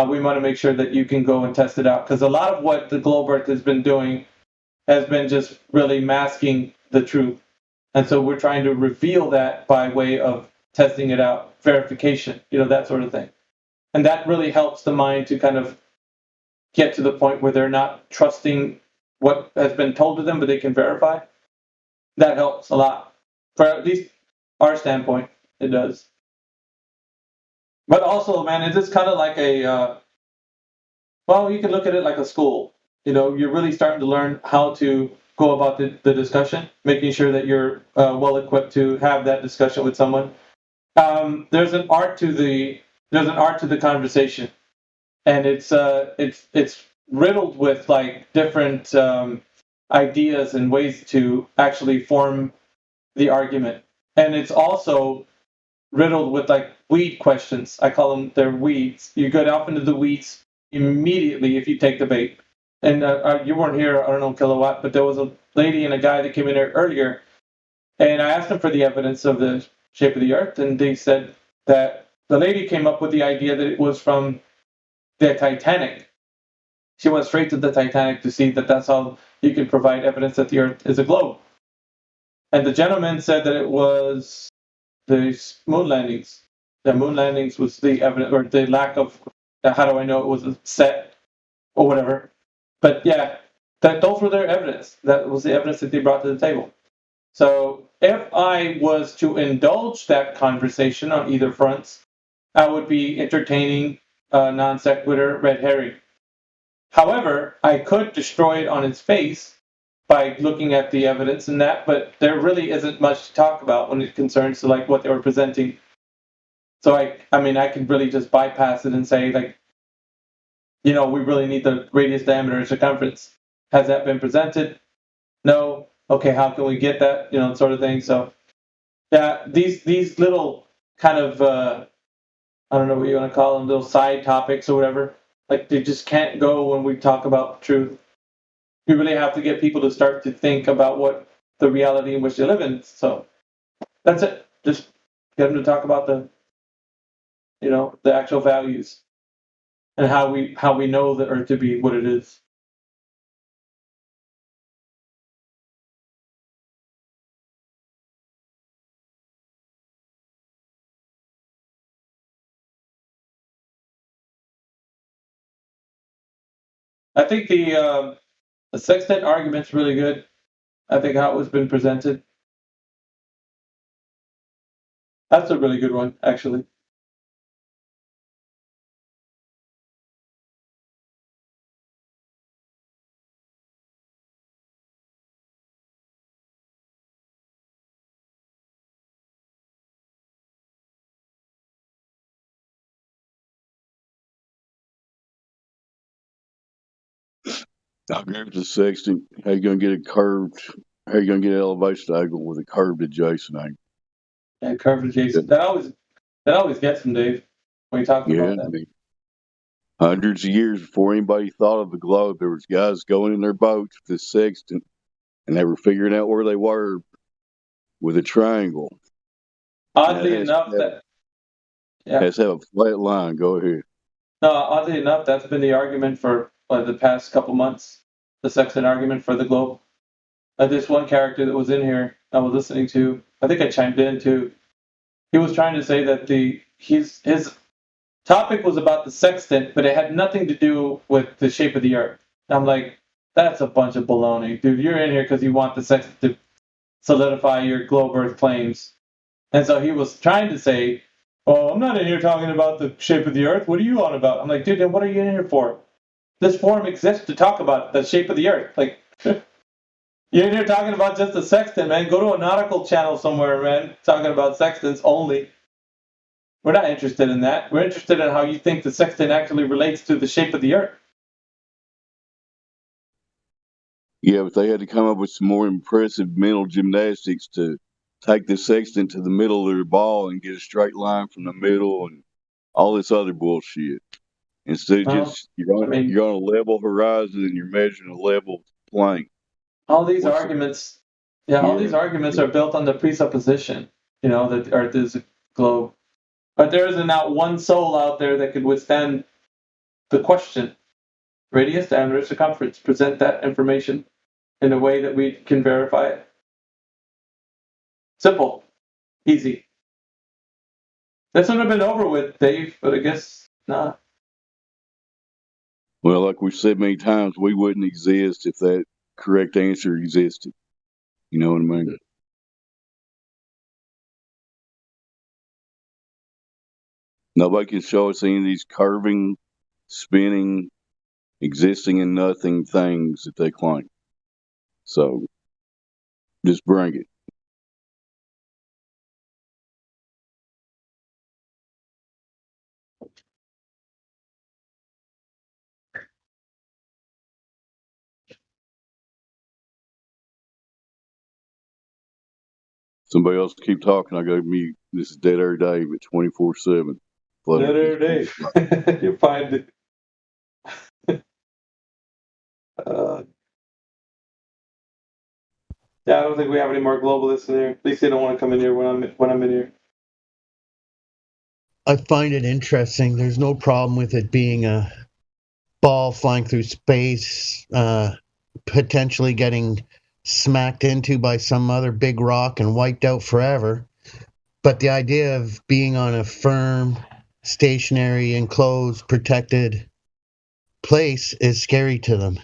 we want to make sure that you can go and test it out, because a lot of what the Globe Earth has been doing has been just really masking the truth, and so we're trying to reveal that by way of testing it out, verification, that sort of thing. And that really helps the mind to kind of get to the point where they're not trusting what has been told to them, but they can verify. That helps a lot. For at least our standpoint, it does. But also, man, it's just kind of like you can look at it like a school. You're really starting to learn how to go about the discussion, making sure that you're well equipped to have that discussion with someone. There's an art to the conversation, and it's riddled with like different ideas and ways to actually form the argument, and it's also riddled with like weed questions. I call them they're weeds. You get off into the weeds immediately if you take the bait. And you weren't here, I don't know, Kilowatt, but there was a lady and a guy that came in there earlier, and I asked them for the evidence of the shape of the earth, and they said that the lady came up with the idea that it was from the Titanic. She went straight to the Titanic to see that that's how you can provide evidence that the earth is a globe. And the gentleman said that it was the moon landings. The moon landings was the evidence, or the lack of, how do I know it was a set or whatever. But yeah, those were their evidence. That was the evidence that they brought to the table. So if I was to indulge that conversation on either fronts, I would be entertaining non sequitur red herring. However, I could destroy it on its face by looking at the evidence and that, but there really isn't much to talk about when it concerns to like what they were presenting. So I mean, I could really just bypass it and say like, we really need the radius, diameter, and circumference. Has that been presented? No. Okay, how can we get that? Sort of thing. So, yeah, these little kind of I don't know what you want to call them, little side topics or whatever. Like they just can't go when we talk about truth. We really have to get people to start to think about what the reality in which they live in. So that's it. Just get them to talk about the actual values and how we know the earth to be what it is. I think the sextet argument's really good. I think how it was been presented. That's a really good one, actually. Now, here's the sextant. How you gonna get a curved? How you gonna get an elevation angle with a curved adjacent angle? Yeah, curved adjacent. That always gets them, Dave. When you talk Yeah, about I that. mean, hundreds of years before anybody thought of the globe, there was guys going in their boats with this sextant, and they were figuring out where they were with a triangle. Oddly enough, has to have a flat line. Go ahead. No, oddly enough, that's been the argument for the past couple months. The sextant argument for the globe. This one character that was in here I was listening to, I think I chimed in too. He was trying to say that his topic was about the sextant, but it had nothing to do with the shape of the Earth. And I'm like, that's a bunch of baloney, dude. You're in here because you want the sextant to solidify your globe Earth claims. And so he was trying to say, "Oh, I'm not in here talking about the shape of the Earth. What are you on about?" I'm like, dude, then what are you in here for? This forum exists to talk about the shape of the Earth. Like, you're in here talking about just the sextant, man. Go to a nautical channel somewhere, man, talking about sextants only. We're not interested in that. We're interested in how you think the sextant actually relates to the shape of the Earth. Yeah, but they had to come up with some more impressive mental gymnastics to take the sextant to the middle of their ball and get a straight line from the middle and all this other bullshit. Instead of just you're on a level horizon and you're measuring a level plane. All these arguments, all these arguments are built on the presupposition, that the Earth is a globe. But there isn't not one soul out there that could withstand the question. Radius, diameter, circumference. Present that information in a way that we can verify it. Simple. Easy. This would have been over with, Dave, but I guess not. Well, like we've said many times, we wouldn't exist if that correct answer existed. You know what I mean? Nobody can show us any of these curving, spinning, existing in nothing things that they claim. So just bring it. Somebody else keep talking. I go mute. This is Dead Air Dave at 24/7. Dead Air Dave. You find it. Yeah, I don't think we have any more globalists in here. At least they don't want to come in here when I'm in here. I find it interesting. There's no problem with it being a ball flying through space, potentially getting smacked into by some other big rock and wiped out forever. But the idea of being on a firm, stationary, enclosed, protected place is scary to them.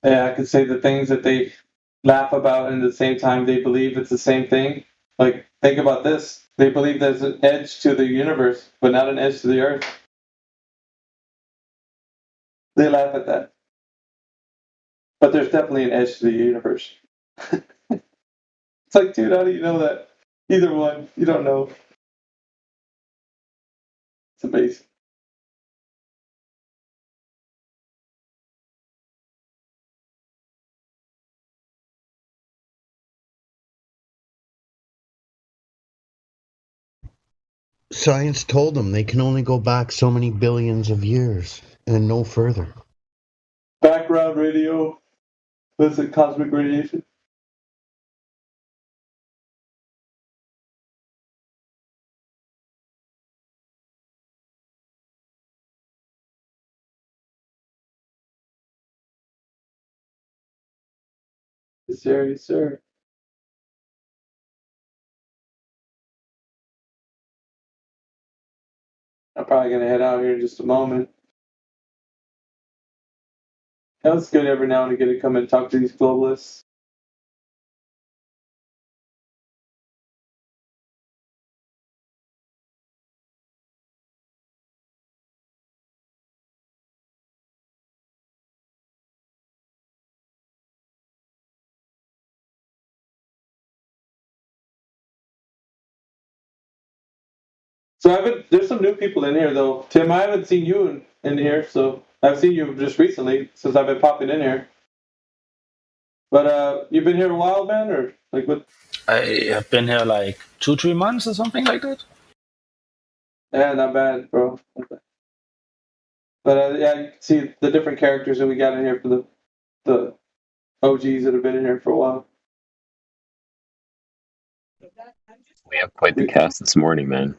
Yeah, I could say the things that they laugh about and at the same time they believe it's the same thing. Like, think about this. They believe there's an edge to the universe, but not an edge to the Earth. They laugh at that. But there's definitely an edge to the universe. It's like, dude, how do you know that? Either one. You don't know. It's amazing. Science told them they can only go back so many billions of years and no further. Background radio. Listen, cosmic radiation. Yes, sir. Yes, sir. I'm probably going to head out here in just a moment. Yeah, it's good every now and again to come and talk to these globalists. So there's some new people in here though. Tim, I haven't seen you in here, so I've seen you just recently since I've been popping in here. But you've been here a while, man, or like what? I have been here like 2-3 months or something like that. Yeah, not bad, bro. But yeah, you can see the different characters that we got in here for the OGs that have been in here for a while. We have quite the cast this morning, man.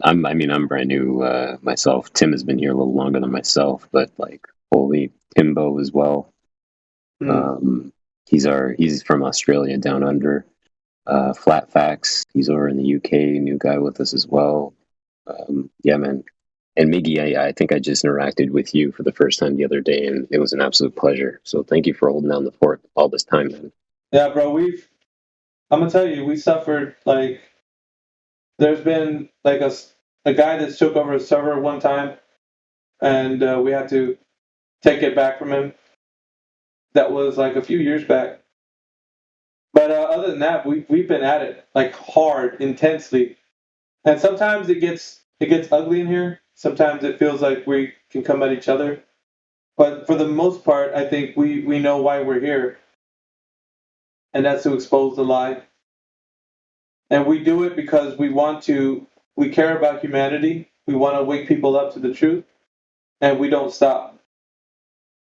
I'm brand new myself. Tim has been here a little longer than myself, but like holy Timbo as well. He's from Australia down under. Flat Facts, he's over in the UK, new guy with us as well. Yeah, man. And Miggy, I think I just interacted with you for the first time the other day, and it was an absolute pleasure. So thank you for holding down the fort all this time, man. Yeah, bro, I'm gonna tell you, we suffered, like, there's been like a guy that took over a server one time, and we had to take it back from him. That was like a few years back. But other than that, we've been at it like hard, intensely, and sometimes it gets ugly in here. Sometimes it feels like we can come at each other, but for the most part, I think we know why we're here, and that's to expose the lie. And we do it because we care about humanity. We want to wake people up to the truth, and we don't stop.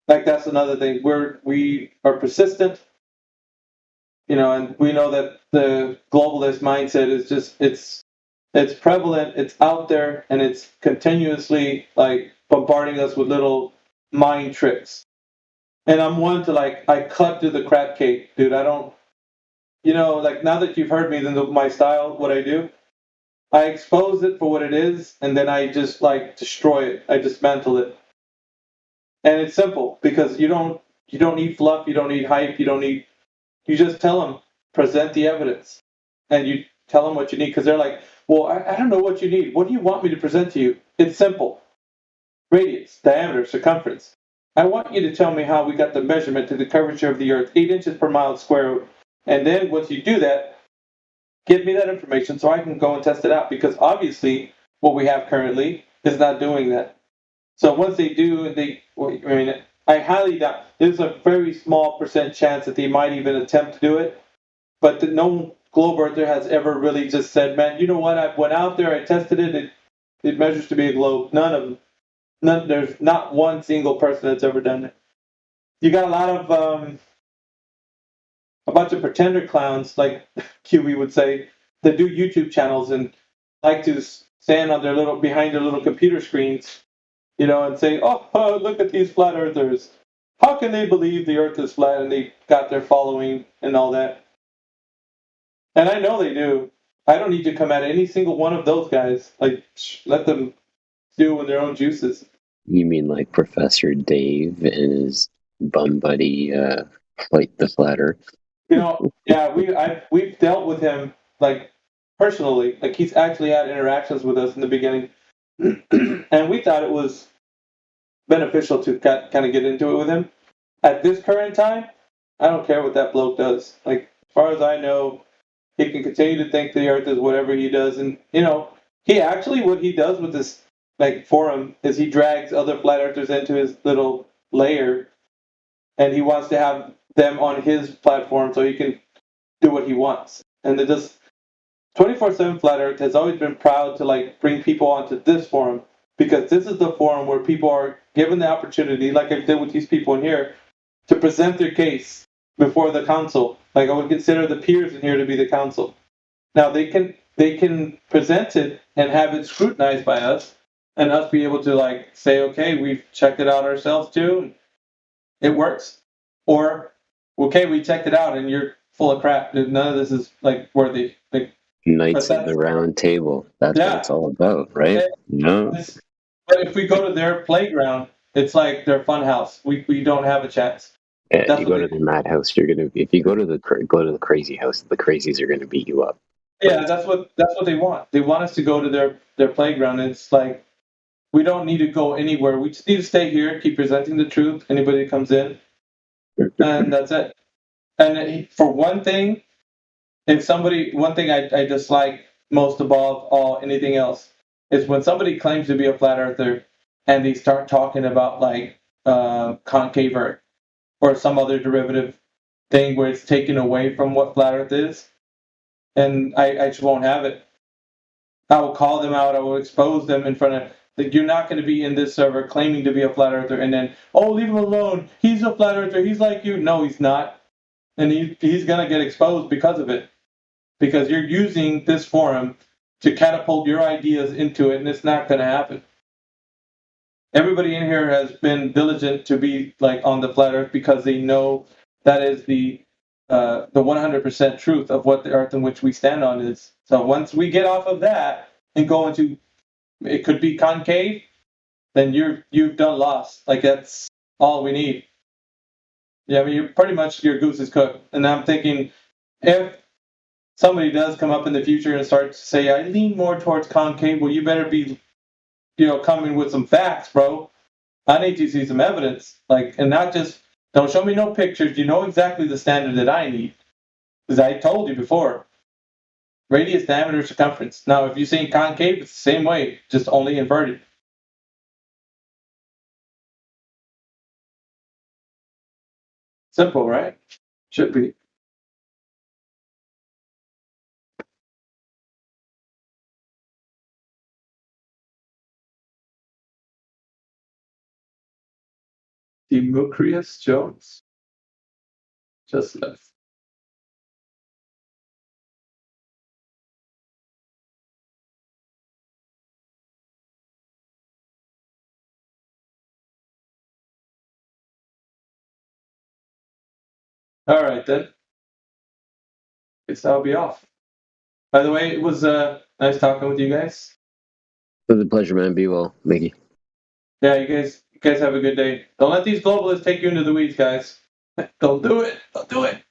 Like that's another thing. We are persistent. And we know that the globalist mindset is just it's prevalent, it's out there, and it's continuously like bombarding us with little mind tricks. And I'm one to I cut through the crap cake, dude. I don't, like now that you've heard me, then my style, what I do, I expose it for what it is, and then I just destroy it. I dismantle it. And it's simple because you don't need fluff, you don't need hype, you just tell them, present the evidence, and you tell them what you need because they're like, well, I don't know what you need. What do you want me to present to you? It's simple. Radius, diameter, circumference. I want you to tell me how we got the measurement to the curvature of the Earth, 8 inches per mile square. And then once you do that, give me that information so I can go and test it out because obviously what we have currently is not doing that. So once they do, I highly doubt, there's a very small % chance that they might even attempt to do it, but no globe earther has ever really just said, man, you know what, I went out there, I tested it, it measures to be a globe. None of them. There's not one single person that's ever done it. You got a lot of, a bunch of pretender clowns, like QB would say, that do YouTube channels and like to stand on behind their little computer screens, and say, oh, look at these flat earthers. How can they believe the earth is flat? And they got their following and all that. And I know they do. I don't need to come at any single one of those guys. Let them stew in their own juices. You mean like Professor Dave and his bum buddy, Fight the Flat Earth? Yeah, we've dealt with him, personally. He's actually had interactions with us in the beginning. And we thought it was beneficial to kind of get into it with him. At this current time, I don't care what that bloke does. As far as I know, he can continue to think the earth is whatever he does. And, he actually, what he does with this, forum is he drags other flat earthers into his little lair. And he wants to have them on his platform so he can do what he wants. And it just 24/7 Flat Earth has always been proud to bring people onto this forum because this is the forum where people are given the opportunity, like I did with these people in here, to present their case before the council. I would consider the peers in here to be the council. Now they can present it and have it scrutinized by us, and us be able to say, okay, we've checked it out ourselves too. It works. Or, okay, we checked it out and you're full of crap. None of this is worthy. Knights of the Round Table. That's what it's all about, right? But if we go to their playground, it's like their fun house. We don't have a chance. Yeah, you go to the madhouse, if you go to the crazy house, the crazies are gonna beat you up. Yeah, that's what they want. They want us to go to their playground. It's we don't need to go anywhere. We just need to stay here, keep presenting the truth. Anybody that comes in, and that's it. And for one thing, one thing I dislike most above anything else is when somebody claims to be a flat earther and they start talking about concave Earth or some other derivative thing where it's taken away from what flat Earth is, and I just won't have it. I will call them out. I will expose them in front of. Like, you're not going to be in this server claiming to be a flat earther and then, oh, leave him alone. He's a flat earther. He's like you. No, he's not. And he's going to get exposed because of it. Because you're using this forum to catapult your ideas into it, and it's not going to happen. Everybody in here has been diligent to be like on the flat earth because they know that is the 100% truth of what the earth in which we stand on is. So once we get off of that and go into, it could be concave, then you've done lost. Like, that's all we need. Yeah, I mean, you're pretty much, your goose is cooked. And I'm thinking, if somebody does come up in the future and start to say, I lean more towards concave, well, you better be, coming with some facts, bro. I need to see some evidence. Like, and not just, don't show me no pictures. You know exactly the standard that I need. Because I told you before. Radius, diameter, circumference. Now, if you're saying concave, it's the same way, just only inverted. Simple, right? Should be. Demetrius Jones just left. All right, then. Guess I'll be off. By the way, it was nice talking with you guys. It was a pleasure, man. Be well, Mickey. Yeah, you guys have a good day. Don't let these globalists take you into the weeds, guys. Don't do it. Don't do it.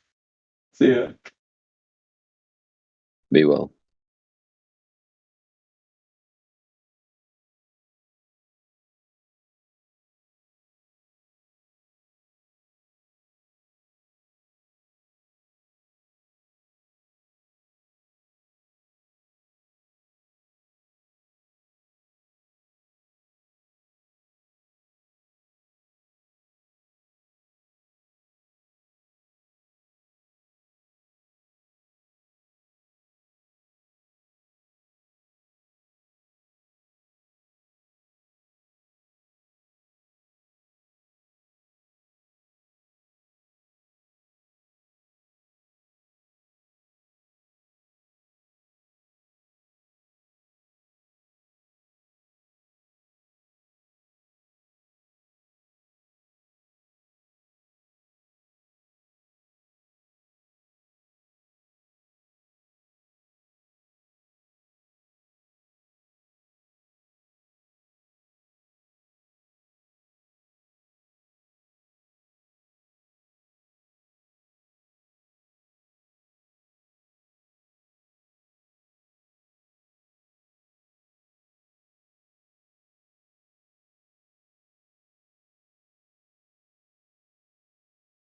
See ya. Be well.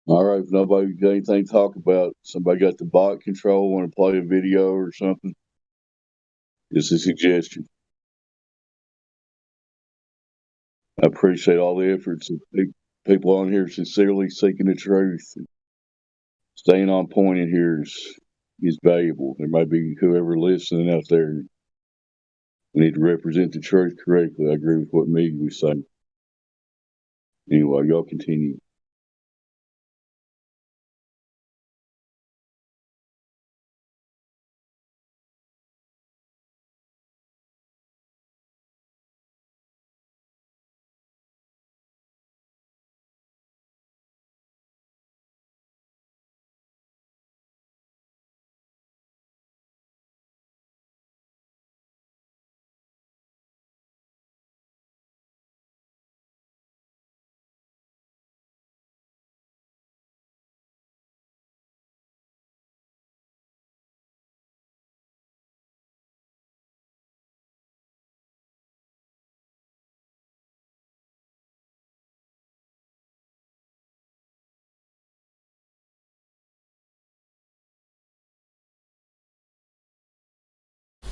All right, if nobody got anything to talk about, somebody got the bot control, want to play a video or something? Just a suggestion. I appreciate all the efforts of people on here sincerely seeking the truth. Staying on point in here is valuable. There might be whoever listening out there. We need to represent the truth correctly. I agree with what Meg was saying. Anyway, y'all continue.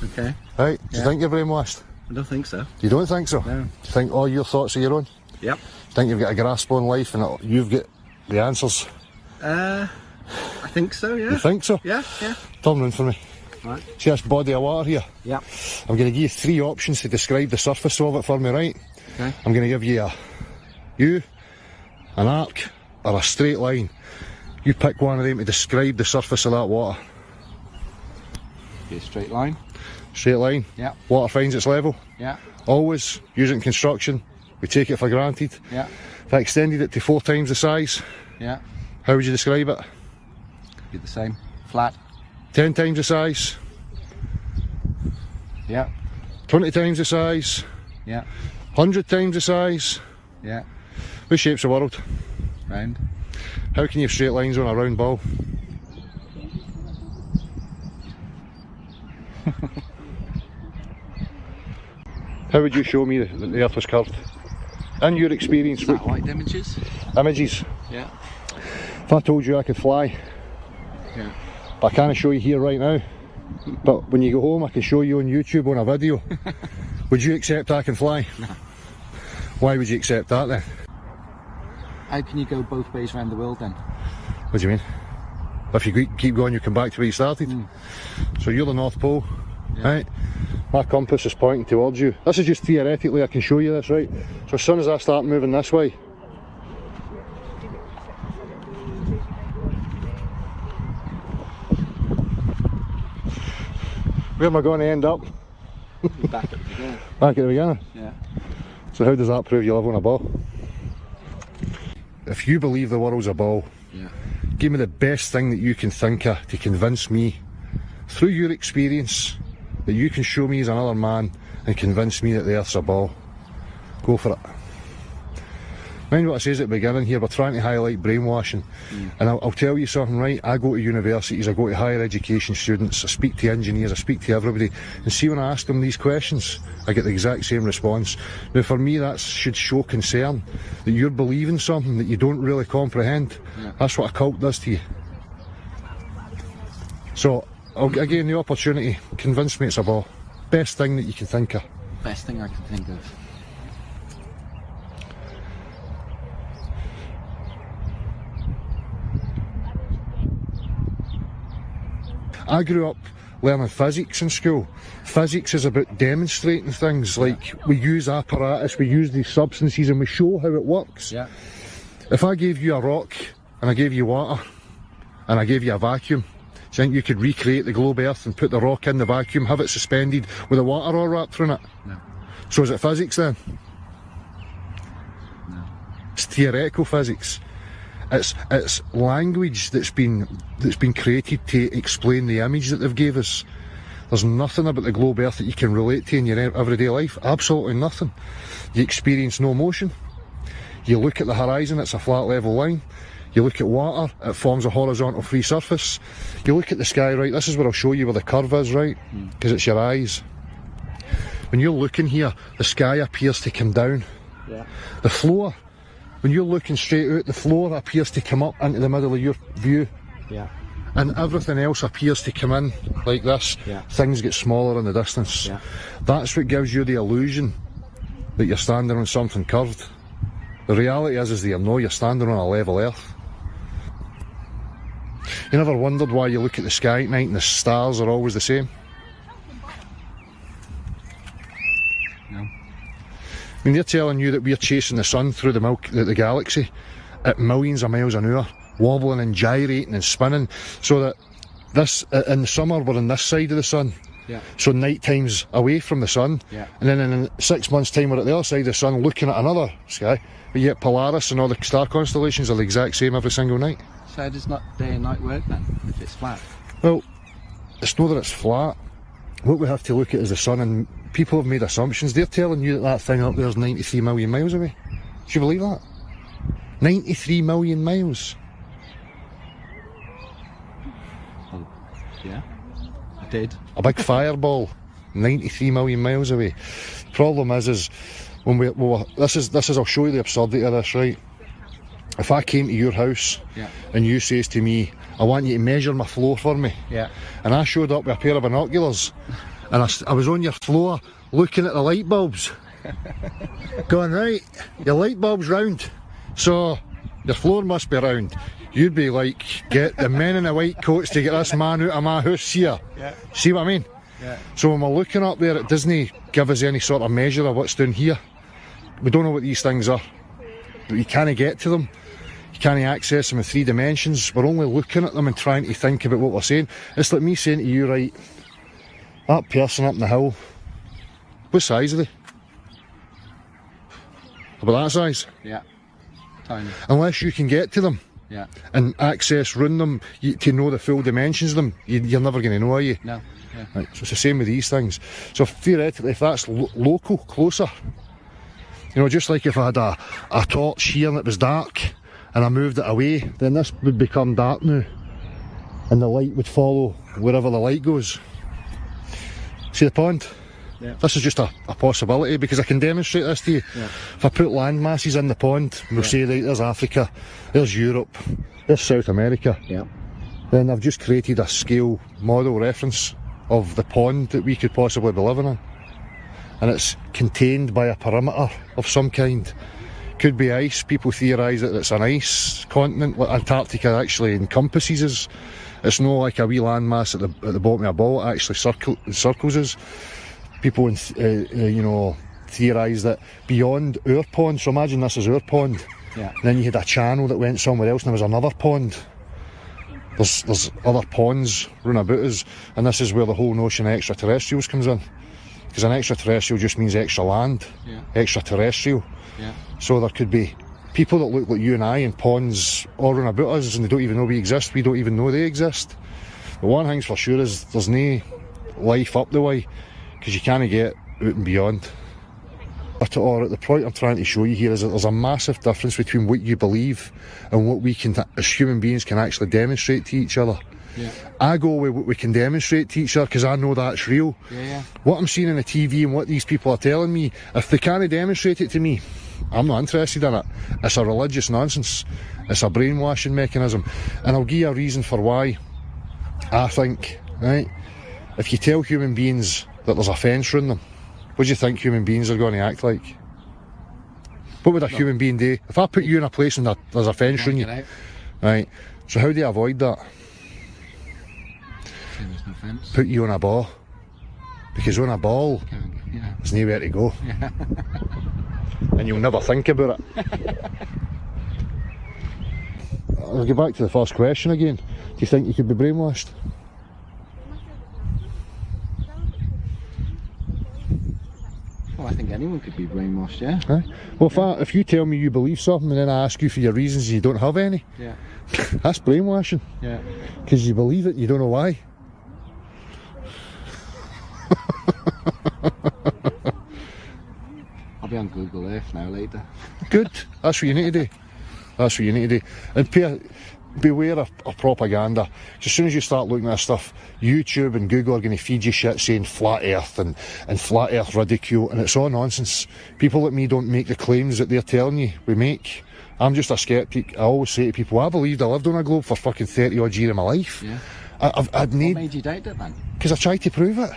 Okay. Right. Do you think you're brainwashed? I don't think so. You don't think so? No. Do you think all your thoughts are your own? Yep. Think you've got a grasp on life and you've got the answers? I think so, yeah. You think so? Yeah, yeah. Turn round for me. Right. See this body of water here? Yeah. I'm going to give you 3 options to describe the surface of it for me, right? Okay. I'm going to give you an arc, or a straight line. You pick one of them to describe the surface of that water. Okay, straight line. Straight line? Yeah. Water finds its level? Yeah. Always. Use it in construction. We take it for granted. Yeah. If I extended it to 4 times the size, Yeah. how would you describe it? Be the same. Flat. 10 times the size? Yeah. 20 times the size? Yeah. 100 times the size? Yeah. What shape's the world? Round. How can you have straight lines on a round ball? How would you show me that the earth was curved? In your experience, Satellite images. Images. Yeah. If I told you I could fly, Yeah. but I can't show you here right now, but when you go home I can show you on YouTube on a video, would you accept I can fly? No. Why would you accept that then? How can you go both ways around the world then? What do you mean? If you keep going, you come back to where you started. So you're the North Pole, right? My compass is pointing towards you. This is just theoretically, I can show you this, right? So as soon as I start moving this way, where am I going to end up? Back at the beginning. Back at the beginning? Yeah. So how does that prove you live on a ball? If you believe the world's a ball, Yeah. give me the best thing that you can think of to convince me, through your experience, that you can show me as another man and convince me that the earth's a ball. Go for it. Mind what I says at the beginning here, we're trying to highlight brainwashing. And I'll tell you something, right? I go to universities, I go to higher education students, I speak to engineers, I speak to everybody, and see when I ask them these questions, I get the exact same response. Now for me that should show concern, that you're believing something that you don't really comprehend. That's what a cult does to you. So, I'll give you the opportunity, convince me it's a ball. Best thing that you can think of. Best thing I can think of. I grew up learning physics in school. Physics is about demonstrating things, like we use apparatus, we use these substances and we show how it works. Yeah. If I gave you a rock and I gave you water and I gave you a vacuum, do you think you could recreate the globe earth and put the rock in the vacuum, have it suspended with the water all wrapped around it? No. So is it physics then? No. It's theoretical physics. It's language that's been created to explain the image that they've gave us. There's nothing about the globe earth that you can relate to in your everyday life. Absolutely nothing. You experience no motion. You look at the horizon, it's a flat level line. You look at water, it forms a horizontal free surface. You look at the sky, right, this is where I'll show you where the curve is, right, because it's your eyes. When you're looking here, the sky appears to come down. Yeah. The floor, when you're looking straight out, the floor appears to come up into the middle of your view. Yeah. And everything else appears to come in like this. Yeah. Things get smaller in the distance. Yeah. That's what gives you the illusion that you're standing on something curved. The reality is that you know you're standing on a level earth. You never wondered why you look at the sky at night and the stars are always the same? No. I mean, they're telling you that we're chasing the sun through the galaxy at millions of miles an hour, wobbling and gyrating and spinning, so that this in the summer we're on this side of the sun. Yeah. So night time's away from the sun, Yeah. and then in 6 months' time we're at the other side of the sun looking at another sky. But yet Polaris and all the star constellations are the exact same every single night. So does not day and night work then, if it's flat? Well, it's not that it's flat. What we have to look at is the sun, and people have made assumptions. They're telling you that that thing up there is 93 million miles away. Do you believe that? 93 million miles. Oh, yeah, I did. A big fireball, 93 million miles away. Problem is when this is I'll show you the absurdity of this, right? If I came to your house, Yeah. and you says to me, I want you to measure my floor for me, Yeah. and I showed up with a pair of binoculars, and I was on your floor looking at the light bulbs, Going, right, your light bulb's round, so your floor must be round. You'd be like, get the men in the white coats to get this man out of my house here. Yeah. See what I mean? Yeah. So when we're looking up there, it doesn't give us any sort of measure of what's down here. We don't know what these things are. You can't get to them. You can't access them in 3 dimensions. We're only looking at them and trying to think about what we're saying. It's like me saying to you, right, that person up in the hill, what size are they? About that size? Yeah. Tiny. Unless you can get to them. Yeah. And access round them to know the full dimensions of them, you're never going to know, are you? No. Yeah. Right, so it's the same with these things. So theoretically, if that's local, closer, you know, just like if I had a torch here and it was dark and I moved it away, then this would become dark now and the light would follow wherever the light goes. See the pond? Yeah. This is just a possibility because I can demonstrate this to you. Yeah. If I put land masses in the pond, we'll say, right, there's Africa, there's Europe, there's South America. Yeah. Then I've just created a scale model reference of the pond that we could possibly be living in. And it's contained by a perimeter of some kind. Could be ice. People theorise that it's an ice continent. Like Antarctica actually encompasses us. It's not like a wee landmass at the bottom of a ball. It actually circles us. People, you know, theorise that beyond our pond, so imagine this is our pond, yeah. And then you had a channel that went somewhere else and there was another pond. There's other ponds round about us, and this is where the whole notion of extraterrestrials comes in. Because an extraterrestrial just means extra land, yeah. Extraterrestrial. Yeah. So there could be people that look like you and I in ponds all round about us and they don't even know we exist, we don't even know they exist. But one thing's for sure is there's no life up the way, because you can't get out and beyond. Or the point I'm trying to show you here is that there's a massive difference between what you believe and what we can, as human beings, can actually demonstrate to each other. Yeah. I go with what we can demonstrate to each other because I know that's real. Yeah. What I'm seeing on the TV and what these people are telling me, if they can't demonstrate it to me, I'm not interested in it. It's a religious nonsense. It's a brainwashing mechanism. And I'll give you a reason for why I think, right, if you tell human beings that there's a fence around them, what do you think human beings are going to act like? What would a human being do? If I put you in a place and there's a fence around you, right, so how do you avoid that? There's no fence. Put you on a ball. Because on a ball, yeah. there's nowhere to go. Yeah. And you'll never think about it. I'll get back to the first question again. Do you think you could be brainwashed? Well, I think anyone could be brainwashed, yeah. Right. Well, if you tell me you believe something and then I ask you for your reasons and you don't have any, yeah. That's brainwashing. Yeah. Because you believe it, you don't know why. I'll be on Google Earth now later. Good. That's what you need to do. That's what you need to do. And beware of propaganda. As soon as you start looking at this stuff, YouTube and Google are going to feed you shit saying flat earth and flat earth ridicule, and it's all nonsense. People like me don't make the claims that they're telling you we make. I'm just a skeptic. I always say to people, I believed I lived on a globe for fucking 30 odd years of my life. Yeah. I'd need... What made you doubt it then? Because I tried to prove it.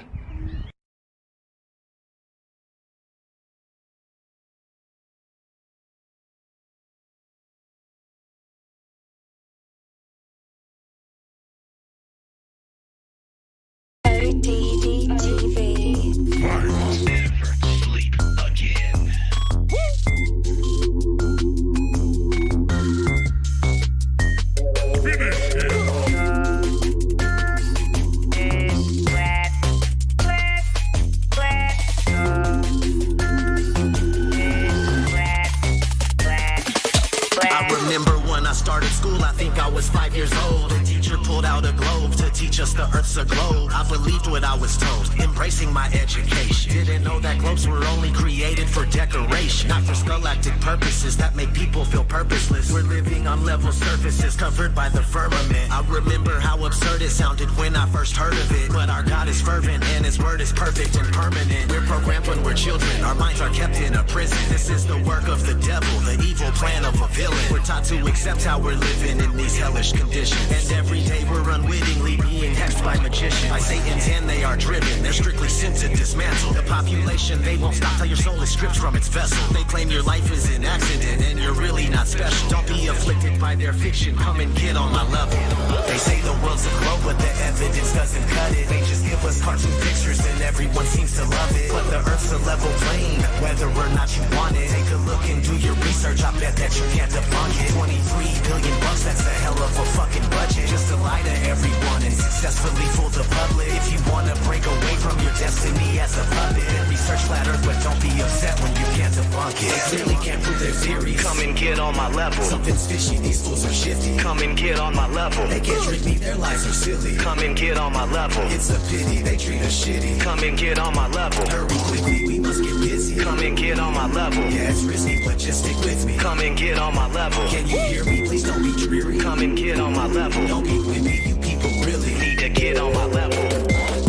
Started school, I think I was 5 years old. The teacher pulled out a globe to teach us the earth's a globe. I believed what I was told, embracing my education. Didn't know that globes were only created for decoration, not for scholastic purposes that make people feel purposeless. We're living on level surfaces covered by the firmament. I remember how absurd it sounded when I first heard of it, but our God is fervent and his word is perfect and permanent. We're programmed when we're children, our minds are kept in a prison. This is the work of the devil, the evil plan of a villain. We're taught to accept how we're living in these hellish conditions, and every day we're unwittingly being hexed by magicians. By Satan's hand they are driven, they're strictly sent to dismantle the population. They won't stop till your soul is stripped from its vessel. They claim your life is an accident and you're really not special. Don't be afflicted by their fiction, come and get on my level. They say the world's a globe, but the evidence doesn't cut it. They just give us cartoon pictures and everyone seems to love it. But the earth's a level plane, whether or not you want it. Take a look and do your research, I bet that you can't debunk it. 23 billion bucks, that's a hell of a fucking budget. Just to lie to everyone and successfully fool the public. If you wanna break away from your destiny as a puppet, then research flat earth, but don't be upset when you can't debunk it. They clearly can't prove their theories. Come and get on my level. Something's fishy, these fools are shifty. Come and get on my level. They can't trick me, their lies are silly. Come and get on my level. It's a pity, they treat us shitty. Come and get on my level. Hurry quickly, we must get busy. Come and get on my level. Yeah, it's risky, but just stick with me. Come and get on my level. Can you hear me? Please don't be dreary. Come and get on my level. Don't be with me, you people really need to get on my level.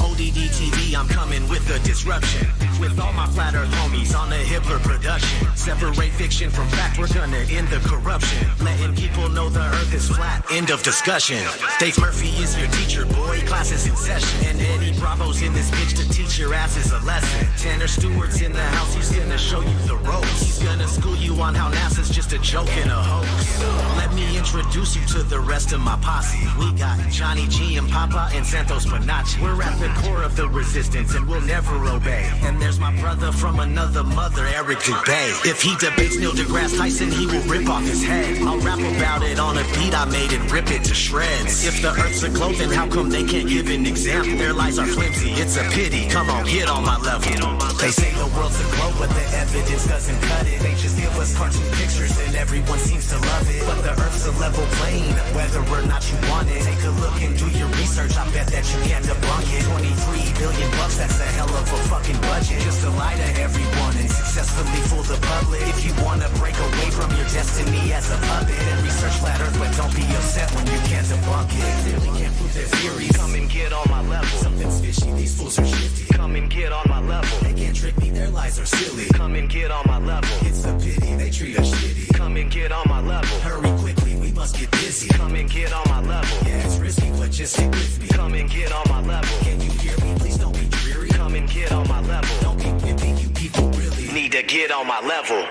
ODD TV, I'm coming with a disruption. With all my flat earth homies on the Hitler production. Separate fiction from fact, we're gonna end the corruption. Letting people know the earth is flat, end of discussion. Dave Murphy is your teacher, boy, class is in session. And Eddie Bravo's in this bitch to teach your asses a lesson. Tanner Stewart's in the house, he's gonna show you the ropes. He's gonna school you on how NASA's just a joke and a hoax. Let me introduce you to the rest of my posse. We got Johnny G and Papa and Santos Panacci. We're at the core of the resistance and we'll never obey. And there's my brother from another mother, Eric Dubay. If he debates Neil deGrasse Tyson, he will rip off his head. I'll rap about it on a beat I made and rip it to shreds. If the earth's a globe, then how come they can't give an example? Their lies are flimsy, it's a pity. Come on, get on my level. They say the world's a globe, but the evidence doesn't cut it. They just give us cartoon pictures and everyone seems to love it. But the earth's a level plane, whether or not you want it. Take a look and do your research, I bet that you can't debunk it. 23 billion bucks, that's a hell of a fucking budget. Just to lie to everyone and successfully fool the public. If you wanna break away from your destiny as a puppet, then research flat earth, but don't be upset when you can't debunk it. They clearly can't prove their theories. Come and get on my level. Something's fishy, these fools are shifty. Come and get on my level. They can't trick me, their lies are silly. Come and get on my level. It's a pity, they treat us shitty. Come and get on my level. Hurry quickly, we must get busy. Come and get on my level. Yeah, it's risky, but just stick with me. Come and get on my level. Can you hear me? Please don't be dreary. Come and get on my level. Don't be whipping, you people really need to get on my level.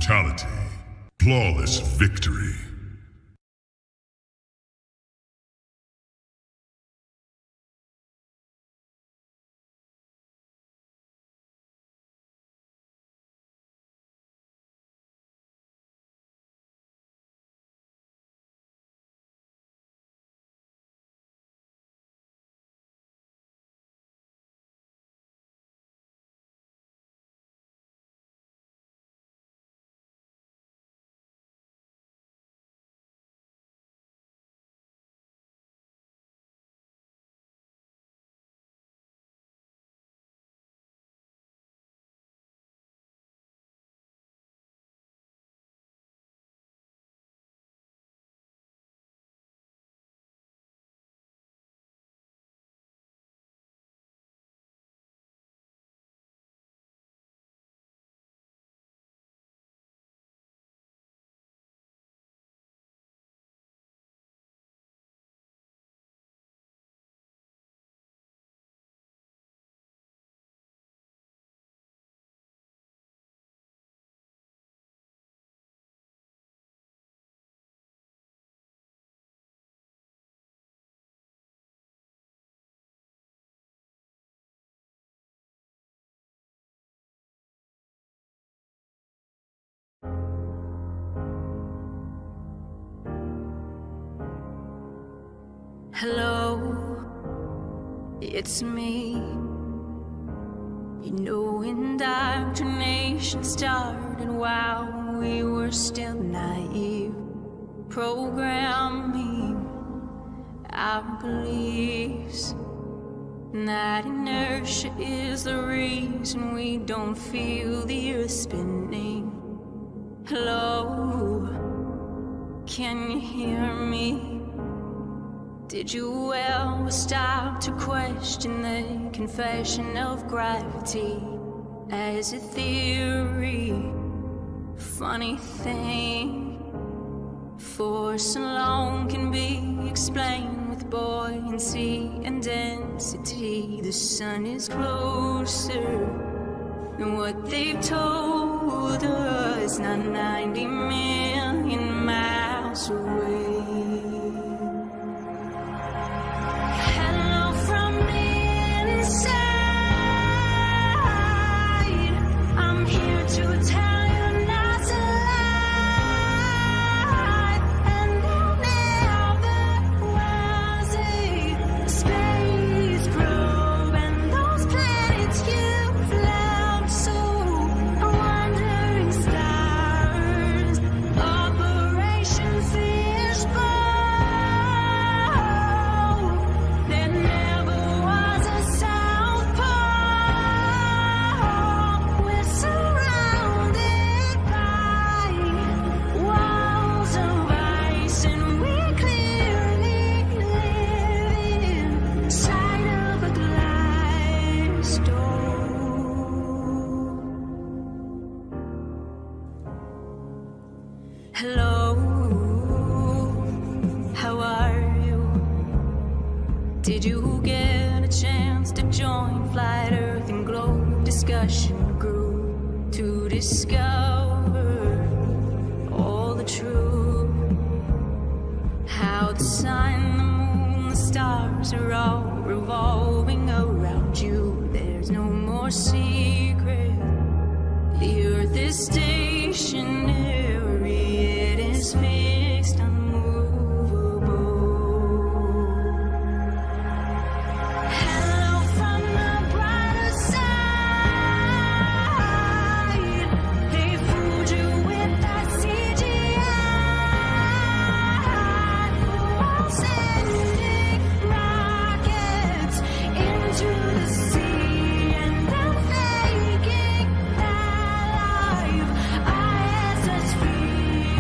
Brutality. Flawless victory. Hello, it's me. You know, indoctrination started while we were still naive, programming our beliefs. And that inertia is the reason we don't feel the earth spinning. Hello, can you hear me? Did you ever stop to question the confession of gravity as a theory? Funny thing, force alone can be explained with buoyancy and density. The sun is closer than what they've told us, not 90 million miles away. Hello from the inside. I'm here to tell you not to lie. And there never was a space probe, and those planets you've left so wandering stars. Operation Fishbowl. There never was a South Pole. We're surrounded by walls of ice, and we clearly live inside of a glass door. Hello, how are you? Did you get a chance to join Flat Earth and Globe discussion group to discover all the truth? How the sun, the moon, the stars are all revolving around you. There's no more secret. The earth is stationary, it is fixed, unmovable. Hello from the brighter side. They fooled you with that CGI. While sending rockets into the sea, and then faking that life ISS feed.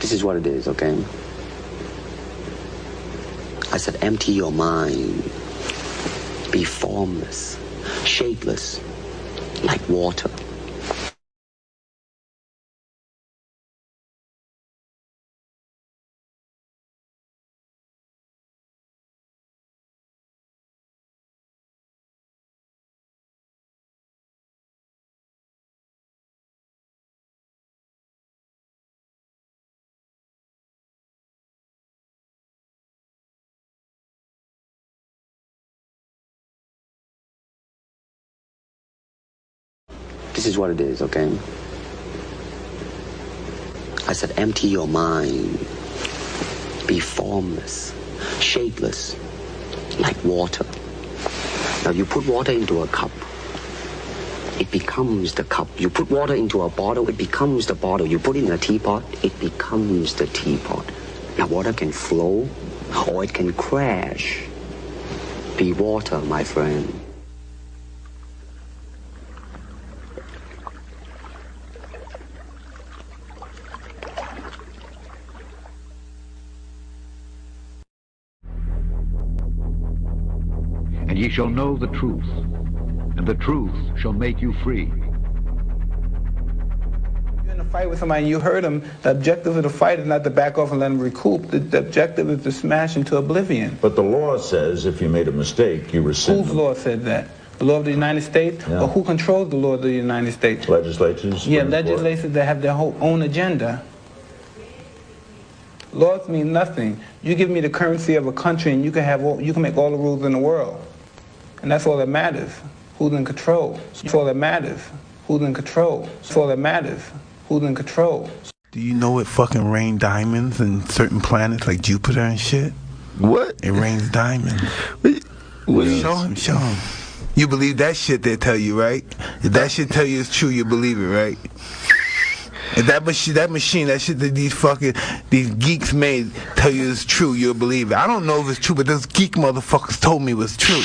This is what it is, okay? I said, empty your mind. Be formless, shapeless, like water. This is what it is, okay? I said, empty your mind. Be formless, shapeless, like water. Now you put water into a cup, it becomes the cup. You put water into a bottle, it becomes the bottle. You put it in a teapot, it becomes the teapot. Now water can flow or it can crash. Be water, my friend. And ye shall know the truth, and the truth shall make you free. You're in a fight with somebody and you hurt them, the objective of the fight is not to back off and let them recoup. The objective is to smash into oblivion. But the law says if you made a mistake, you rescind. Whose law said that? The law of the United States? Yeah. Or who controls the law of the United States? Legislatures. Yeah, legislators that have their whole own agenda. Laws mean nothing. You give me the currency of a country and you can make all the rules in the world. And that's all that matters. Who's in control? That's all that matters. Who's in control? That's all that matters. Who's in control? Do you know it fucking rain diamonds in certain planets like Jupiter and shit? What? It rains diamonds. What? Show him. You believe that shit they tell you, right? If that shit tell you it's true, you believe it, right? If that machine, that shit that these geeks made tell you it's true, you'll believe it. I don't know if it's true, but those geek motherfuckers told me it was true.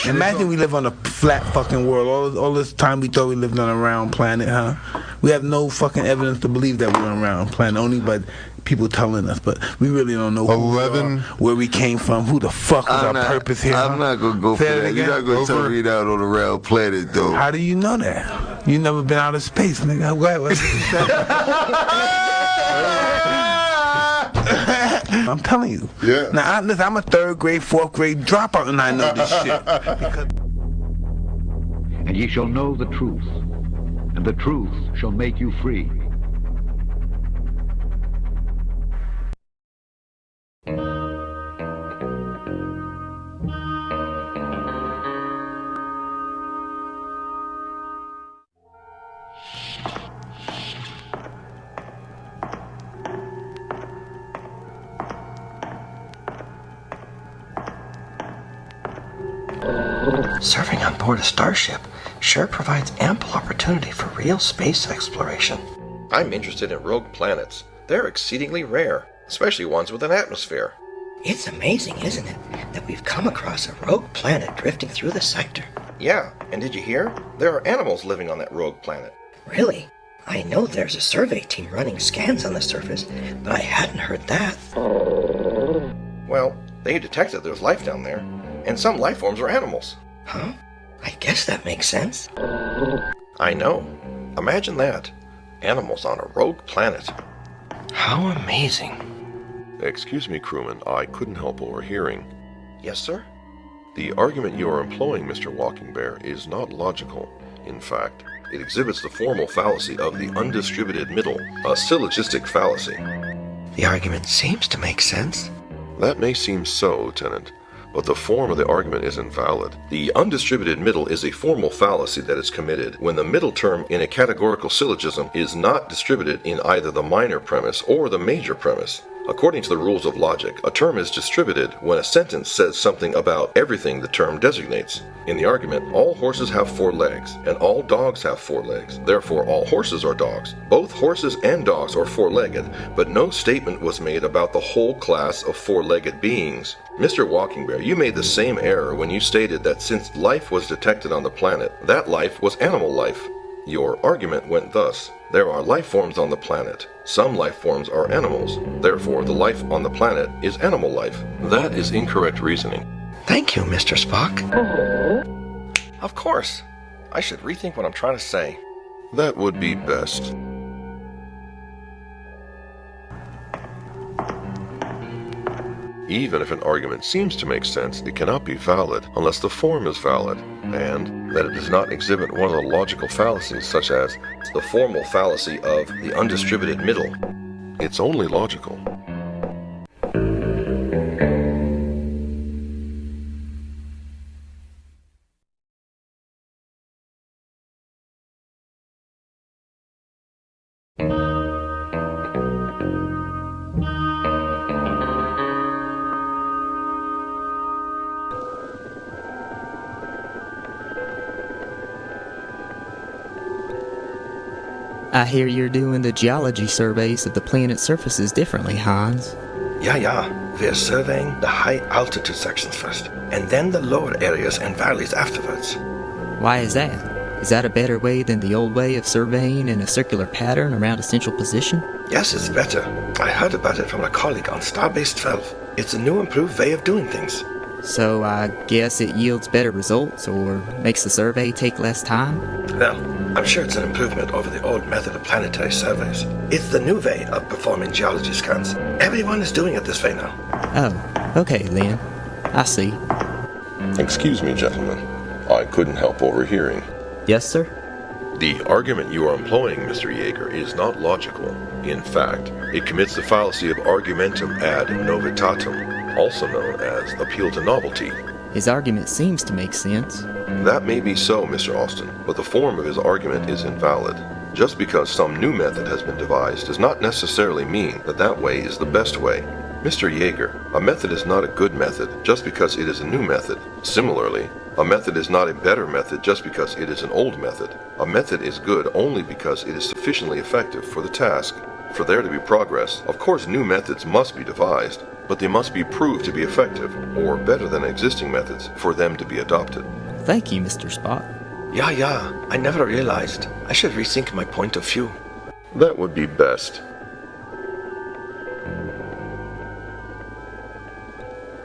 Imagine we live on a flat fucking world. All this time we thought we lived on a round planet, huh? We have no fucking evidence to believe that we're on a round planet, only by people telling us. But we really don't know who we are, where we came from, who the fuck was our purpose here. I'm not gonna go for that. You're not gonna tell me that on a round planet, though. How do you know that? You never been out of space, nigga. Go ahead. I'm telling you. Yeah. Now, listen, I'm a 3rd grade, 4th grade dropout, and I know this shit. And ye shall know the truth, and the truth shall make you free. Serving on board a starship sure provides ample opportunity for real space exploration. I'm interested in rogue planets. They're exceedingly rare, especially ones with an atmosphere. It's amazing, isn't it, that we've come across a rogue planet drifting through the sector. Yeah, and did you hear? There are animals living on that rogue planet. Really? I know there's a survey team running scans on the surface, but I hadn't heard that. Well, they detected there's life down there, and some life forms are animals. Huh? I guess that makes sense. I know. Imagine that. Animals on a rogue planet. How amazing. Excuse me, crewman, I couldn't help overhearing. Yes, sir? The argument you are employing, Mr. Walking Bear, is not logical. In fact, It exhibits the formal fallacy of the undistributed middle, a syllogistic fallacy. The argument seems to make sense. That may seem so, Lieutenant, but the form of the argument is invalid. The undistributed middle is a formal fallacy that is committed when the middle term in a categorical syllogism is not distributed in either the minor premise or the major premise. According to the rules of logic, a term is distributed when a sentence says something about everything the term designates. In the argument, all horses have 4 legs, and all dogs have 4 legs. Therefore, all horses are dogs. Both horses and dogs are 4-legged, but no statement was made about the whole class of 4-legged beings. Mr. Walking Bear, you made the same error when you stated that since life was detected on the planet, that life was animal life. Your argument went thus. There are life forms on the planet. Some life forms are animals. Therefore, the life on the planet is animal life. That is incorrect reasoning. Thank you, Mr. Spock. Of course. I should rethink what I'm trying to say. That would be best. Even if an argument seems to make sense, it cannot be valid unless the form is valid, and that it does not exhibit one of the logical fallacies, such as the formal fallacy of the undistributed middle. It's only logical. I hear you're doing the geology surveys of the planet's surfaces differently, Hans. Yeah. We're surveying the high altitude sections first, and then the lower areas and valleys afterwards. Why is that? Is that a better way than the old way of surveying in a circular pattern around a central position? Yes, it's better. I heard about it from a colleague on Starbase 12. It's a new improved way of doing things. So I guess it yields better results, or makes the survey take less time? Well, I'm sure it's an improvement over the old method of planetary surveys. It's the new way of performing geology scans. Everyone is doing it this way now. Oh, okay then. I see. Excuse me, gentlemen. I couldn't help overhearing. Yes, sir? The argument you are employing, Mr. Yeager, is not logical. In fact, it commits the fallacy of argumentum ad novitatum, also known as appeal to novelty. His argument seems to make sense. That may be so, Mr. Austin, but the form of his argument is invalid. Just because some new method has been devised does not necessarily mean that that way is the best way. Mr. Yeager, a method is not a good method just because it is a new method. Similarly, a method is not a better method just because it is an old method. A method is good only because it is sufficiently effective for the task. For there to be progress, of course new methods must be devised, but they must be proved to be effective, or better than existing methods, for them to be adopted. Thank you, Mr. Spock. Yeah, I never realized. I should rethink my point of view. That would be best.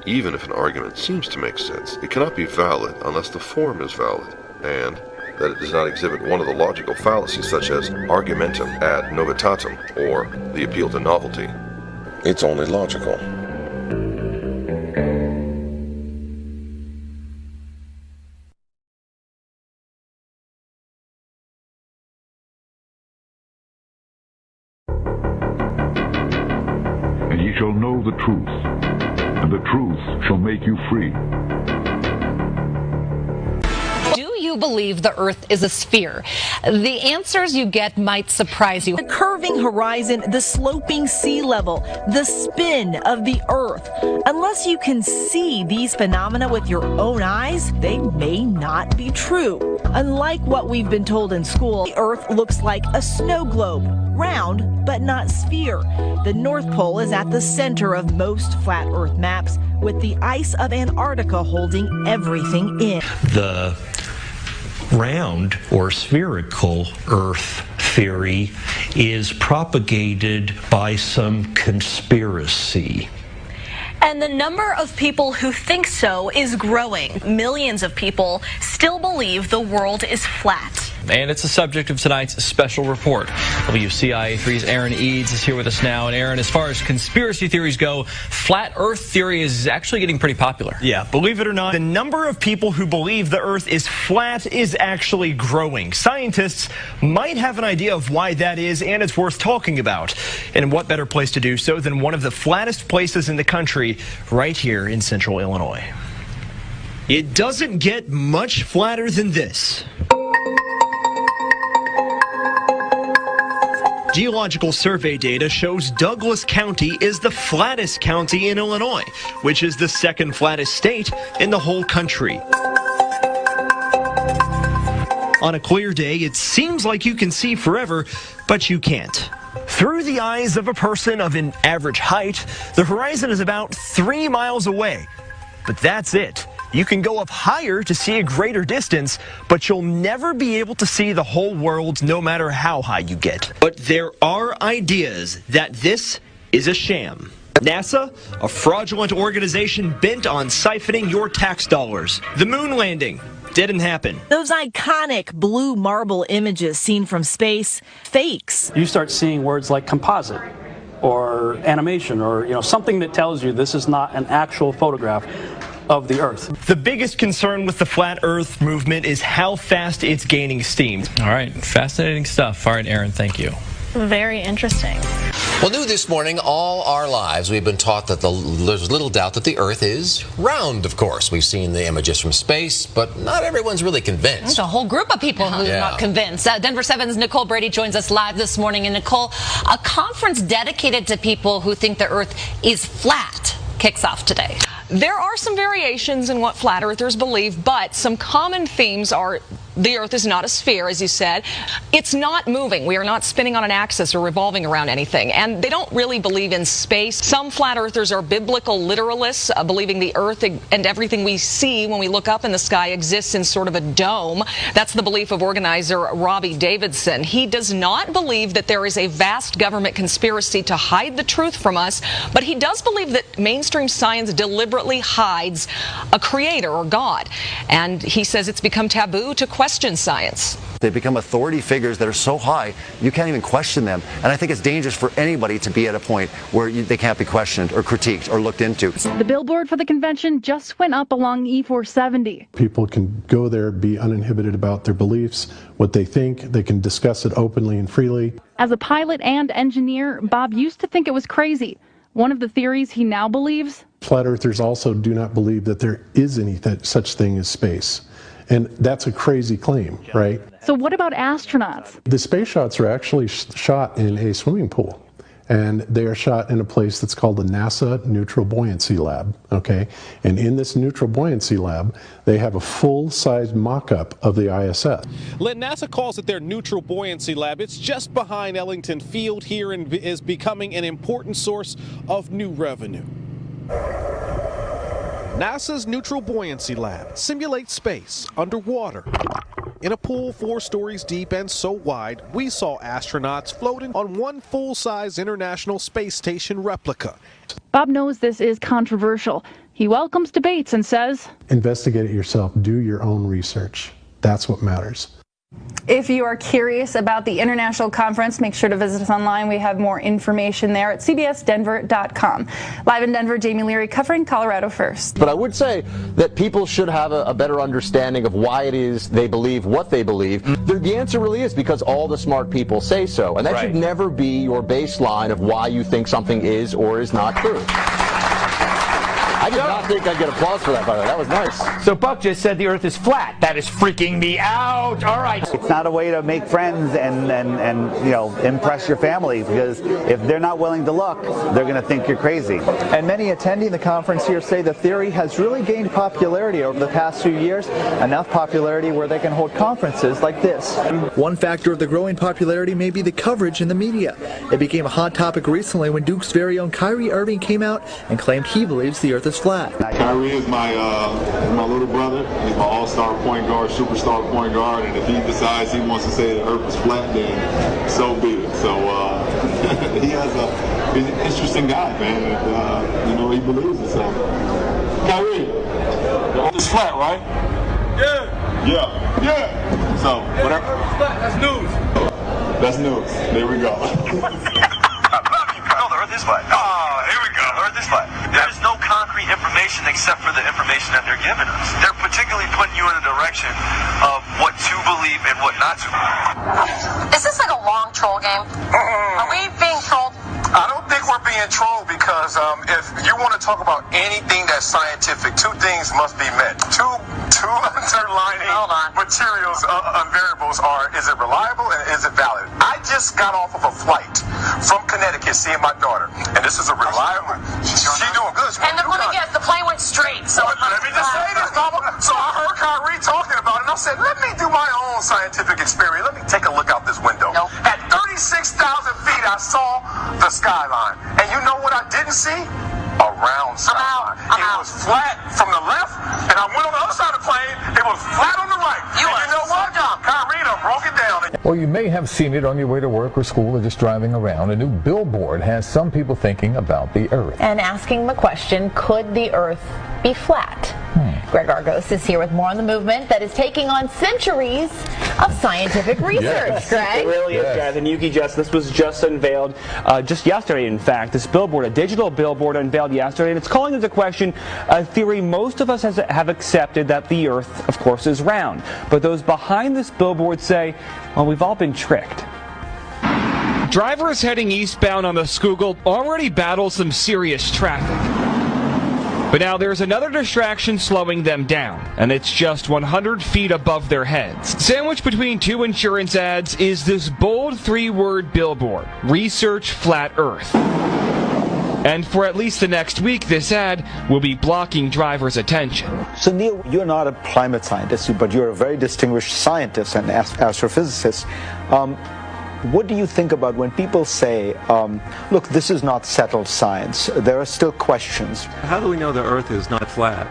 Even if an argument seems to make sense, it cannot be valid unless the form is valid, and that it does not exhibit one of the logical fallacies such as argumentum ad novitatum, or the appeal to novelty. It's only logical. And ye shall know the truth, and the truth shall make you free. Do you believe the Earth is a sphere? The answers you get might surprise you. The curving horizon, the sloping sea level, the spin of the Earth. Unless you can see these phenomena with your own eyes, they may not be true. Unlike what we've been told in school, the Earth looks like a snow globe, round but not sphere. The North Pole is at the center of most flat Earth maps, with the ice of Antarctica holding everything in. The round or spherical Earth theory is propagated by some conspiracy. And the number of people who think so is growing. Millions of people still believe the world is flat. And it's the subject of tonight's special report. WCIA3's Aaron Eads is here with us now. And Aaron, as far as conspiracy theories go, flat Earth theory is actually getting pretty popular. Yeah, believe it or not, the number of people who believe the Earth is flat is actually growing. Scientists might have an idea of why that is, and it's worth talking about. And what better place to do so than one of the flattest places in the country, right here in central Illinois. It doesn't get much flatter than this. Geological survey data shows Douglas County is the flattest county in Illinois, which is the second flattest state in the whole country. On a clear day, it seems like you can see forever, but you can't. Through the eyes of a person of an average height, the horizon is about 3 miles away. But that's it. You can go up higher to see a greater distance, but you'll never be able to see the whole world no matter how high you get. But there are ideas that this is a sham. NASA, a fraudulent organization bent on siphoning your tax dollars. The moon landing didn't happen. Those iconic blue marble images seen from space, fakes. You start seeing words like composite or animation or something that tells you this is not an actual photograph of the Earth. The biggest concern with the flat Earth movement is how fast it's gaining steam. All right, fascinating stuff. All right, Aaron, thank you. Very interesting. Well, new this morning, all our lives we've been taught that there's little doubt that the Earth is round, of course. We've seen the images from space, but not everyone's really convinced. There's a whole group of people who are not convinced. Denver 7's Nicole Brady joins us live this morning. And Nicole, a conference dedicated to people who think the Earth is flat kicks off today. There are some variations in what flat earthers believe, but some common themes are the Earth is not a sphere, as you said. It's not moving. We are not spinning on an axis or revolving around anything. And they don't really believe in space. Some flat earthers are biblical literalists, believing the Earth and everything we see when we look up in the sky exists in sort of a dome. That's the belief of organizer Robbie Davidson. He does not believe that there is a vast government conspiracy to hide the truth from us, but he does believe that mainstream science deliberately hides a creator or God. And he says it's become taboo to question science. They become authority figures that are so high you can't even question them. And I think it's dangerous for anybody to be at a point where they can't be questioned or critiqued or looked into. The billboard for the convention just went up along E470. People can go there, be uninhibited about their beliefs, what they think. They can discuss it openly and freely. As a pilot and engineer, Bob used to think it was crazy. One of the theories he now believes: flat earthers also do not believe that there is any such thing as space. And that's a crazy claim, right? So what about astronauts? The space shots are actually shot in a swimming pool. And they are shot in a place that's called the NASA Neutral Buoyancy Lab, okay? And in this Neutral Buoyancy Lab, they have a full-size mock-up of the ISS. NASA calls it their Neutral Buoyancy Lab. It's just behind Ellington Field here and is becoming an important source of new revenue. NASA's Neutral Buoyancy Lab simulates space underwater. In a pool 4 stories deep and so wide, we saw astronauts floating on one full-size International Space Station replica. Bob knows this is controversial. He welcomes debates and says, investigate it yourself, do your own research. That's what matters. If you are curious about the international conference, make sure to visit us online. We have more information there at cbsdenver.com. Live in Denver, Jamie Leary covering Colorado First. But I would say that people should have a better understanding of why it is they believe what they believe. The answer really is because all the smart people say so. And that should never be your baseline of why you think something is or is not true. I did not think I'd get applause for that, by the way. That was nice. So Buck just said the Earth is flat. That is freaking me out. All right. It's not a way to make friends and impress your family, because if they're not willing to look, they're going to think you're crazy. And many attending the conference here say the theory has really gained popularity over the past few years, enough popularity where they can hold conferences like this. One factor of the growing popularity may be the coverage in the media. It became a hot topic recently when Duke's very own Kyrie Irving came out and claimed he believes the Earth is flat. Kyrie is my little brother. He's my all-star point guard, superstar point guard, and if he decides he wants to say the Earth is flat, then so be it. So he's an interesting guy, man. He believes it. So Kyrie, the Earth is flat, right? Yeah. So whatever. That's news. That's news. There we go. No, the Earth is flat. Oh, here we go. The Earth is flat. There's no concrete information except for the information that they're giving us. They're particularly putting you in a direction of what to believe and what not to believe. Is this like a long troll game? Are we being trolled? I don't think we're being trolled because if you want to talk about anything that's scientific, two things must be met. Two underlining materials and variables are: is it reliable and is it valid? I just got off of a flight from Connecticut seeing my daughter, and this is a reliable. She's doing good. And let me guess, the plane went straight. So let me just say this, Mama. So I heard Kyrie talking about it, and I said, let me do my own scientific experiment. Let me take a look out this window. Nope. At 36,000 feet, I saw the skyline. And you know what I didn't see? A round side. It was flat from the left, and I went on the other side of the plane. It was flat on the right. You know what? Kyrie done broke it down. Well, you may have seen it on your way to work or school or just driving around. A new billboard has some people thinking about the Earth. And asking the question, could the Earth be flat? Greg Argos is here with more on the movement that is taking on centuries of scientific research. Yes. Greg? It really is, guys. And Yuki, this was just unveiled just yesterday, in fact. This billboard, a digital billboard unveiled yesterday, and it's calling into question a theory most of us have accepted, that the Earth, of course, is round. But those behind this billboard say, well, we've all been tricked. Drivers heading eastbound on the Schuylkill already battle some serious traffic. But now there's another distraction slowing them down, and it's just 100 feet above their heads. Sandwiched between two insurance ads is this bold 3-word billboard, Research Flat Earth. And for at least the next week, this ad will be blocking drivers' attention. So Neil, you're not a climate scientist, but you're a very distinguished scientist and astrophysicist. What do you think about when people say, look, this is not settled science, there are still questions? How do we know the Earth is not flat?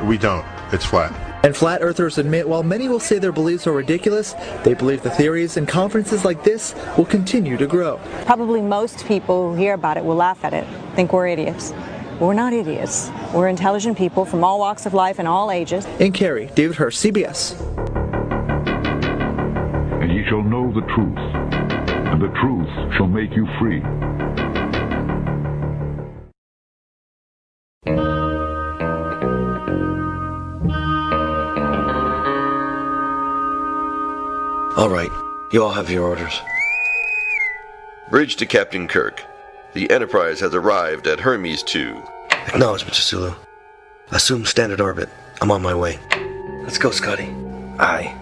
We don't. It's flat. And flat earthers admit while many will say their beliefs are ridiculous, they believe the theories and conferences like this will continue to grow. Probably most people who hear about it will laugh at it, think we're idiots. We're not idiots. We're intelligent people from all walks of life and all ages. In Cary, David Hirsch, CBS. And ye shall know the truth, and the truth shall make you free. All right, you all have your orders. Bridge to Captain Kirk. The Enterprise has arrived at Hermes 2. Acknowledge, Mr. Sulu. Assume standard orbit. I'm on my way. Let's go, Scotty. Aye.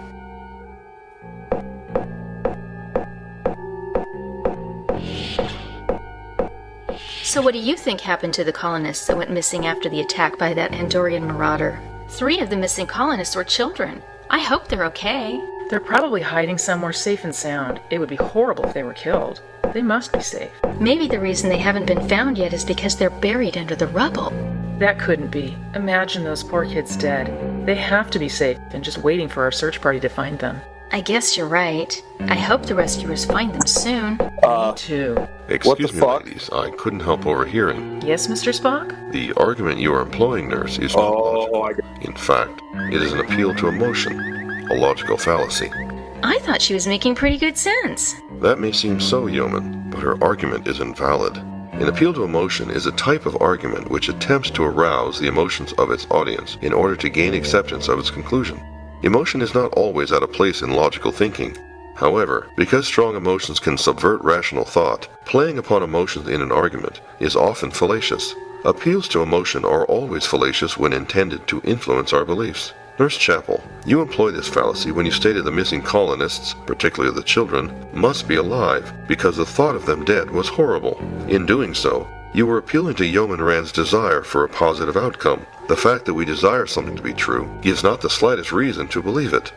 So what do you think happened to the colonists that went missing after the attack by that Andorian marauder? 3 of the missing colonists were children. I hope they're okay. They're probably hiding somewhere safe and sound. It would be horrible if they were killed. They must be safe. Maybe the reason they haven't been found yet is because they're buried under the rubble. That couldn't be. Imagine those poor kids dead. They have to be safe and just waiting for our search party to find them. I guess you're right. I hope the rescuers find them soon. Me too. Excuse me, ladies. I couldn't help overhearing. Yes, Mr. Spock? The argument you are employing, nurse, is not logical. In fact, it is an appeal to emotion, a logical fallacy. I thought she was making pretty good sense. That may seem so, Yeoman, but her argument is invalid. An appeal to emotion is a type of argument which attempts to arouse the emotions of its audience in order to gain acceptance of its conclusion. Emotion is not always out of place in logical thinking. However, because strong emotions can subvert rational thought, playing upon emotions in an argument is often fallacious. Appeals to emotion are always fallacious when intended to influence our beliefs. Nurse Chapel, you employ this fallacy when you stated the missing colonists, particularly the children, must be alive because the thought of them dead was horrible. In doing so, you were appealing to Yeoman Rand's desire for a positive outcome. The fact that we desire something to be true gives not the slightest reason to believe it.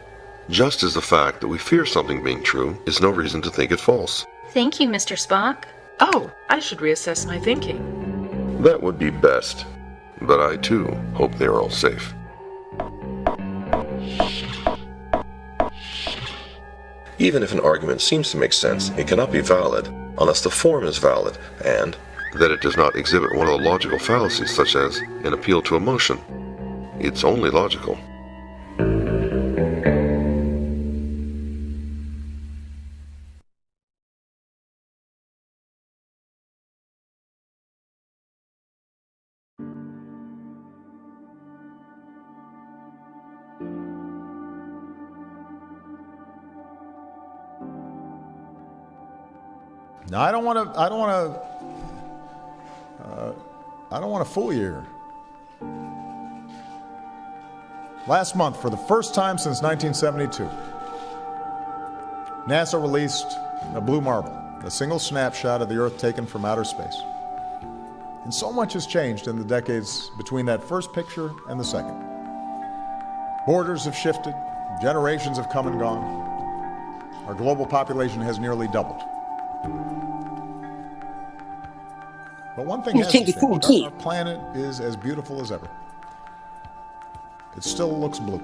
Just as the fact that we fear something being true is no reason to think it false. Thank you, Mr. Spock. Oh, I should reassess my thinking. That would be best. But I, too, hope they are all safe. Even if an argument seems to make sense, it cannot be valid unless the form is valid and that it does not exhibit one of the logical fallacies such as an appeal to emotion. It's only logical. Now, I don't want to fool you here. Last month, for the first time since 1972, NASA released a blue marble, a single snapshot of the Earth taken from outer space. And so much has changed in the decades between that first picture and the second. Borders have shifted, generations have come and gone. Our global population has nearly doubled. But one thing hasn't changed. Our planet is as beautiful as ever. It still looks blue.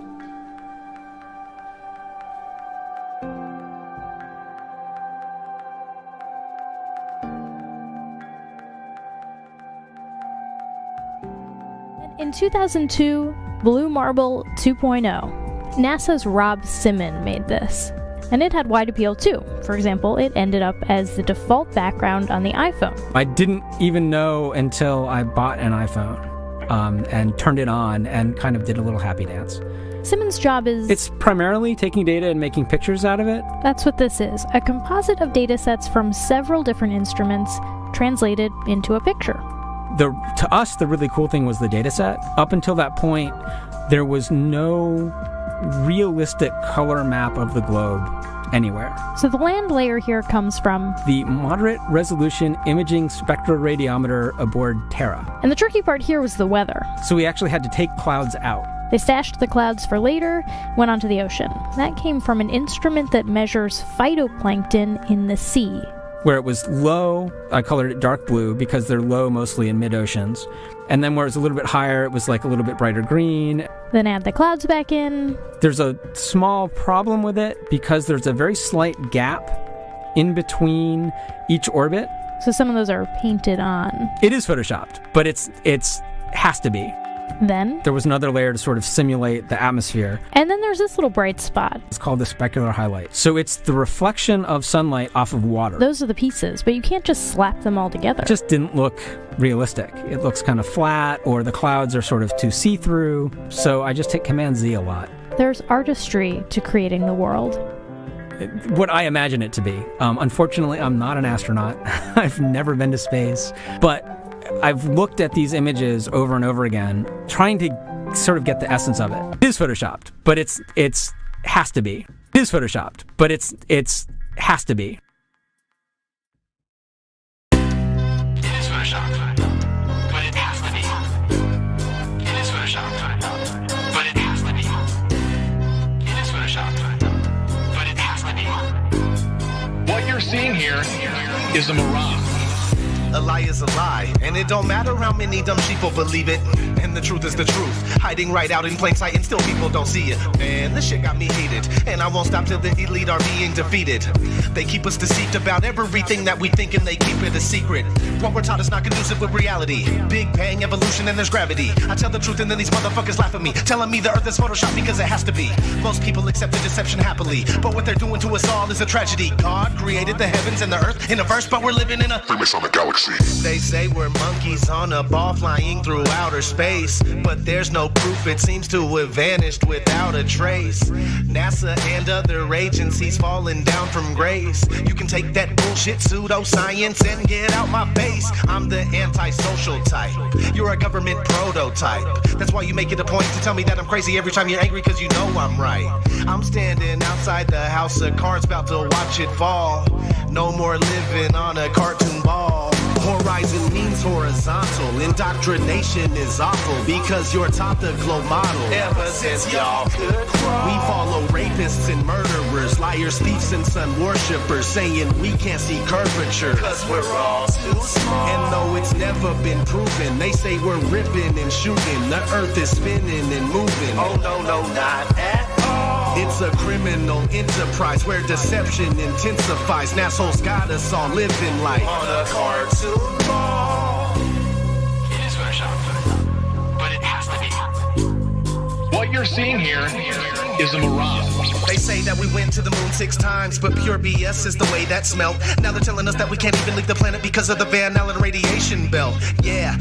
In 2002, Blue Marble 2.0, NASA's Rob Simon made this. And it had wide appeal too. For example, it ended up as the default background on the iPhone. I didn't even know until I bought an iPhone and turned it on and kind of did a little happy dance. Simon's job is... It's primarily taking data and making pictures out of it. That's what this is, a composite of data sets from several different instruments translated into a picture. To us, the really cool thing was the data set. Up until that point, there was no realistic color map of the globe anywhere. So the land layer here comes from the Moderate Resolution Imaging Spectroradiometer aboard Terra. And the tricky part here was the weather. So we actually had to take clouds out. They stashed the clouds for later, went onto the ocean. That came from an instrument that measures phytoplankton in the sea. Where it was low, I colored it dark blue because they're low mostly in mid-oceans. And then where it was a little bit higher, it was like a little bit brighter green. Then add the clouds back in. There's a small problem with it because there's a very slight gap in between each orbit. So some of those are painted on. It is photoshopped, but it's has to be. Then there was another layer to sort of simulate the atmosphere. And then there's this little bright spot. It's called the specular highlight. So it's the reflection of sunlight off of water. Those are the pieces, but you can't just slap them all together. It just didn't look realistic. It looks kind of flat, or the clouds are sort of too see-through. So I just hit Command-Z a lot. There's artistry to creating the world. What I imagine it to be. Unfortunately, I'm not an astronaut. I've never been to space. But I've looked at these images over and over again, trying to sort of get the essence of it. It is photoshopped, but it's has to be. It is photoshopped, but it's has to be. It is photoshopped, but it has to be. It is photoshopped, but it has to be. It is photoshopped, but it has to be. What you're seeing here is a mirage. A lie is a lie, and it don't matter how many dumb people believe it. And the truth is the truth, hiding right out in plain sight, and still people don't see it. Man, this shit got me heated, and I won't stop till the elite are being defeated. They keep us deceived about everything that we think, and they keep it a secret. What we're taught is not conducive with reality. Big bang, evolution, and there's gravity. I tell the truth, and then these motherfuckers laugh at me, telling me the earth is photoshopped because it has to be. Most people accept the deception happily, but what they're doing to us all is a tragedy. God created the heavens and the earth in a verse, but we're living in a Freemasonic galaxy. They say we're monkeys on a ball flying through outer space, but there's no proof, it seems to have vanished without a trace. NASA and other agencies falling down from grace. You can take that bullshit pseudoscience and get out my face. I'm the antisocial type. You're a government prototype. That's why you make it a point to tell me that I'm crazy every time you're angry, cause you know I'm right. I'm standing outside the house of cards about to watch it fall. No more living on a cartoon ball. Horizon means horizontal. Indoctrination is awful because you're taught the globe model. Ever since y'all could crawl, we follow rapists and murderers, liars, thieves, and sun worshippers, saying we can't see curvature cause we're all too small. And though it's never been proven, they say we're ripping and shooting. The earth is spinning and moving. Oh no, no, not at all. It's a criminal enterprise where deception intensifies. NASA's got us all living like on a cartoon ball. It is photoshopped, but it has to be. What you're seeing here is a mirage. They say that we went to the moon 6 times, but pure BS is the way that smelled. Now they're telling us that we can't even leave the planet because of the Van Allen radiation belt. Yeah,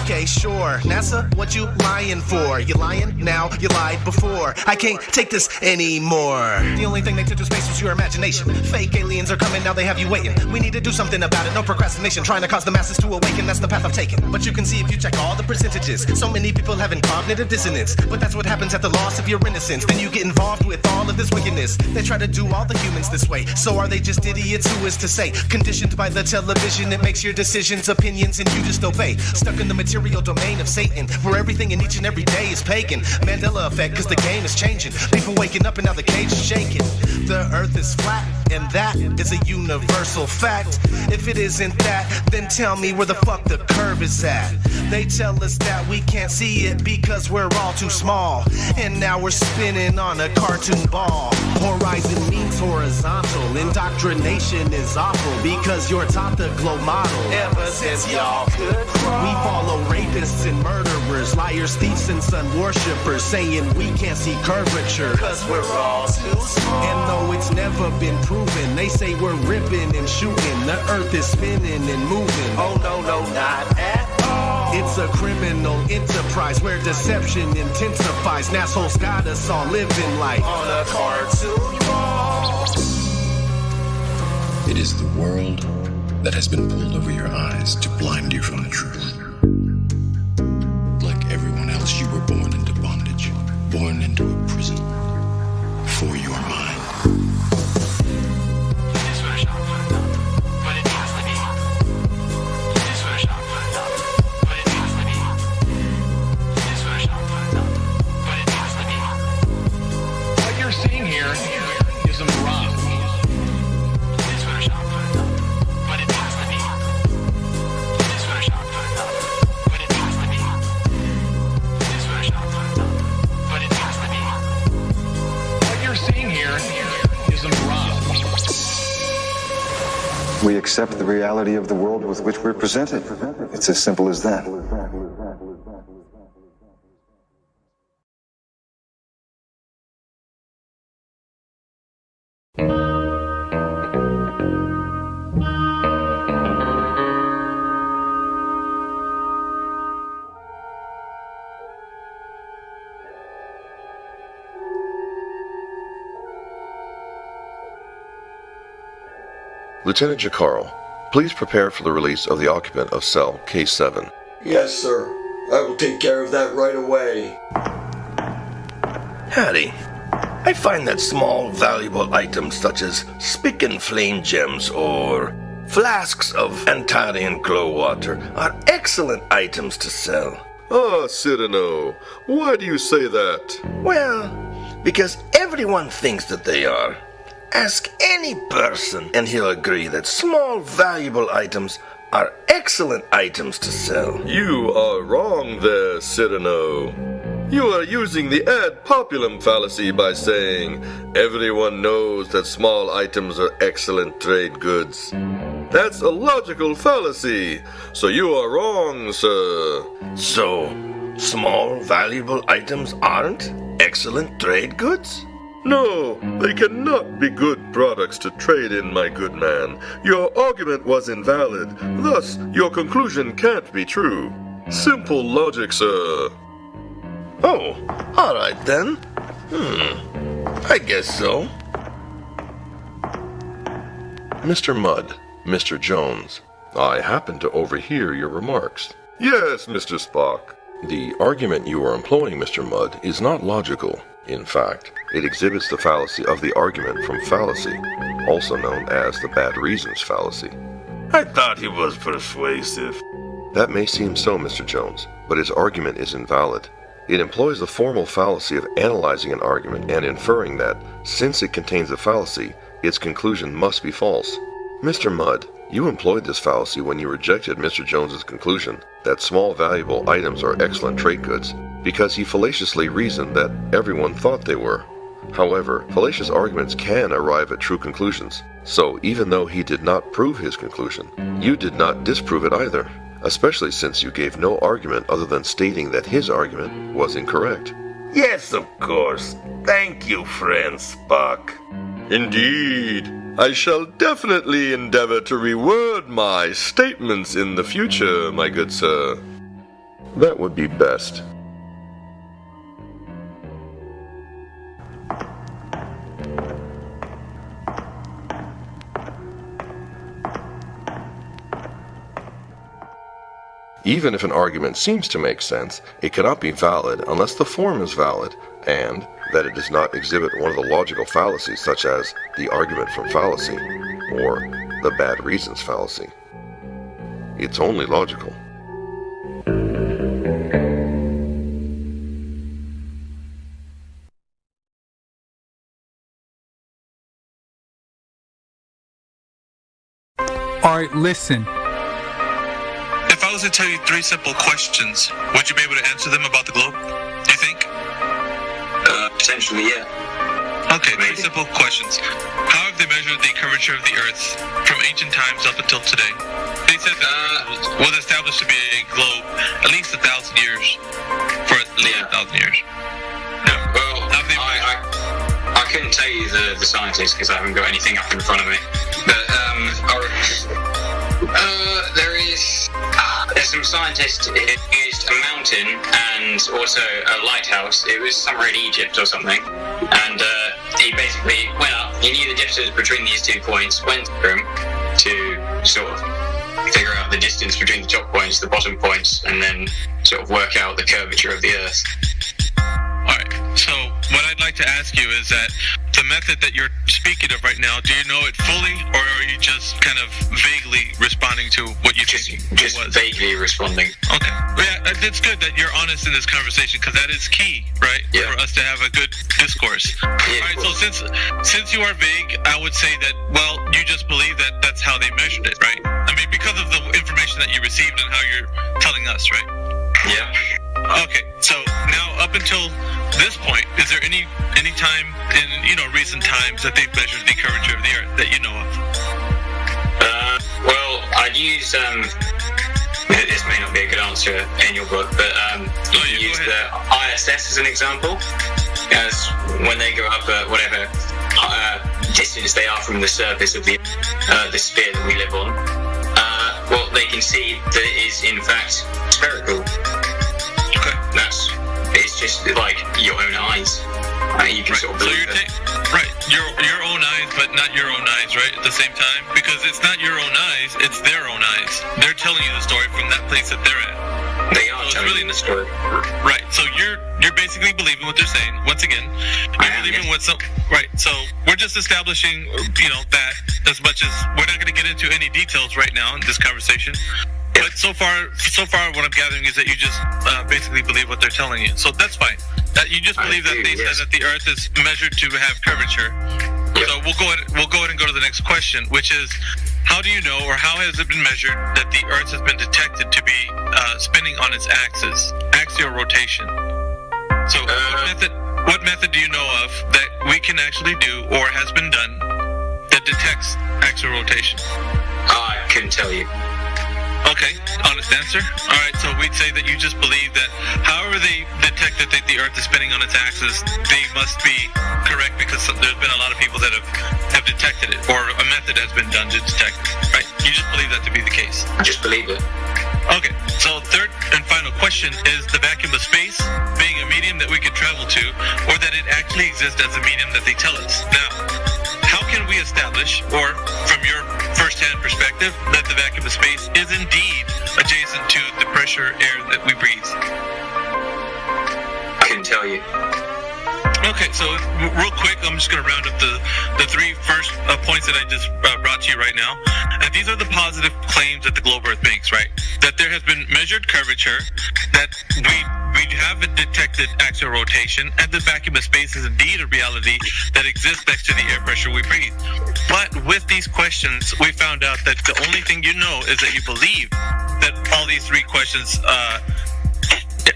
okay, sure. NASA, what you lying for? You lying now? You lied before. I can't take this anymore. The only thing they took to space was your imagination. Fake aliens are coming, now they have you waiting. We need to do something about it, no procrastination. Trying to cause the masses to awaken, that's the path I've taken. But you can see if you check all the percentages. So many people having cognitive dissonance. But that's what happens at the loss of your innocence. Then you get involved with all of this wickedness. They try to do all the humans this way. So are they just idiots? Who is to say? Conditioned by the television, it makes your decisions, opinions, and you just obey. Stuck in the material domain of Satan, where everything in each and every day is pagan. Mandela effect, cause the game is changing. People waking up and now the cage is shaking. The earth is flat, and that is a universal fact. If it isn't that, then tell me where the fuck the curve is at. They tell us that we can't see it because we're all too small. And now we're spinning on a cartoon ball. Horizon means horizontal. Indoctrination is awful because you're taught the globe model. Ever since y'all could crawl, we follow rapists and murderers, liars, thieves, and sun worshippers, saying we can't see curvature cause we're all too small. And though it's never been proven, they say we're ripping and shooting. The earth is spinning and moving. Oh no, no, not at all. It's a criminal enterprise where deception intensifies. Assholes got us all living like on a cartoon wall. It is the world that has been pulled over your eyes to blind you from the truth. Like everyone else, you were born into bondage, born into a prison for your mind. We accept the reality of the world with which we're presented. It's as simple as that. Lieutenant Jacaro, please prepare for the release of the occupant of cell K7. Yes, sir. I will take care of that right away. Harry, I find that small, valuable items such as spick and flame gems or flasks of Antarian glow water are excellent items to sell. Ah, Cyrano, why do you say that? Well, because everyone thinks that they are. Ask any person and he'll agree that small, valuable items are excellent items to sell. You are wrong there, Cyrano. You are using the ad populum fallacy by saying everyone knows that small items are excellent trade goods. That's a logical fallacy, so you are wrong, sir. So, small, valuable items aren't excellent trade goods? No, they cannot be good products to trade in, my good man. Your argument was invalid. Thus, your conclusion can't be true. Simple logic, sir. Oh, all right then. I guess so. Mr. Mudd, Mr. Jones, I happened to overhear your remarks. Yes, Mr. Spock. The argument you are employing, Mr. Mudd, is not logical. In fact, it exhibits the fallacy of the argument from fallacy, also known as the bad reasons fallacy. I thought he was persuasive. That may seem so, Mr. Jones, but his argument is invalid. It employs the formal fallacy of analyzing an argument and inferring that, since it contains a fallacy, its conclusion must be false. Mr. Mudd, you employed this fallacy when you rejected Mr. Jones's conclusion that small valuable items are excellent trade goods, because he fallaciously reasoned that everyone thought they were. However, fallacious arguments can arrive at true conclusions, so even though he did not prove his conclusion, you did not disprove it either, especially since you gave no argument other than stating that his argument was incorrect. Yes, of course. Thank you, friend Spock. Indeed. I shall definitely endeavor to reword my statements in the future, my good sir. That would be best. Even if an argument seems to make sense, it cannot be valid unless the form is valid, and that it does not exhibit one of the logical fallacies, such as the argument from fallacy or the bad reasons fallacy. It's only logical. All right, listen. If I was to tell you 3 simple questions, would you be able to answer them about the globe? Do you think? Potentially, yeah. Okay, 3 simple questions. How have they measured the curvature of the Earth from ancient times up until today? They said that was established to be a globe at least 1,000 years. For at least 1,000 years. Well, I couldn't tell you the scientists because I haven't got anything up in front of me. But there's some scientists who used a mountain and also a lighthouse. It was somewhere in Egypt or something. And he basically went up. He knew the distance between these 2 points, went through them to sort of figure out the distance between the top points, the bottom points, and then sort of work out the curvature of the Earth. Alright, so what I'd like to ask you is that the method that you're speaking of right now, do you know it fully, or are you just kind of vaguely responding to what you think it was? Vaguely responding. Okay. Yeah, it's good that you're honest in this conversation, because that is key, right? Yeah. For us to have a good discourse. Yeah, Alright, so since you are vague, I would say that, well, you just believe that that's how they measured it, right? I mean, because of the information that you received and how you're telling us, right? Yeah. Okay, so now up until this point, is there any time in recent times that they've measured the curvature of the Earth that you know of? Well, I'd use this may not be a good answer in your book, but you use the ISS as an example, as when they go up at whatever distance they are from the surface of the sphere that we live on. Well, they can see that it is in fact spherical. It's just like your own eyes. You can sort of believe it. Right, your own eyes, but not your own eyes, right? At the same time, because it's not your own eyes, it's their own eyes. They're telling you the story from that place that they're at. They are telling you the story. Right. So you're basically believing what they're saying. Once again, you're believing what some. Right. So we're just establishing, that as much as we're not going to get into any details right now in this conversation. But so far, what I'm gathering is that you just basically believe what they're telling you. So that's fine. That you just believe that they said that the Earth is measured to have curvature. So we'll go ahead and go to the next question, which is, how do you know, or how has it been measured that the Earth has been detected to be spinning on its axis, axial rotation? So what method do you know of that we can actually do, or has been done, that detects axial rotation? I couldn't tell you. Okay, honest answer. All right, so we'd say that you just believe that however they detect that the Earth is spinning on its axis, they must be correct, because there's been a lot of people that have detected it, or a method has been done to detect it, right? You just believe that to be the case. I just believe it. Okay, so third and final question is the vacuum of space being a medium that we can travel to, or that it actually exists as a medium that they tell us. Now, how can we establish, or from your first-hand perspective, that the vacuum of space is indeed adjacent to the pressure air that we breathe? I can tell you. Okay, so real quick, I'm just going to round up the 3 first points that I just brought to you right now. And these are the positive claims that the globe Earth makes, right? That there has been measured curvature, that we have detected axial rotation, and the vacuum of space is indeed a reality that exists next to the air pressure we breathe. But with these questions, we found out that the only thing you know is that you believe that all these 3 questions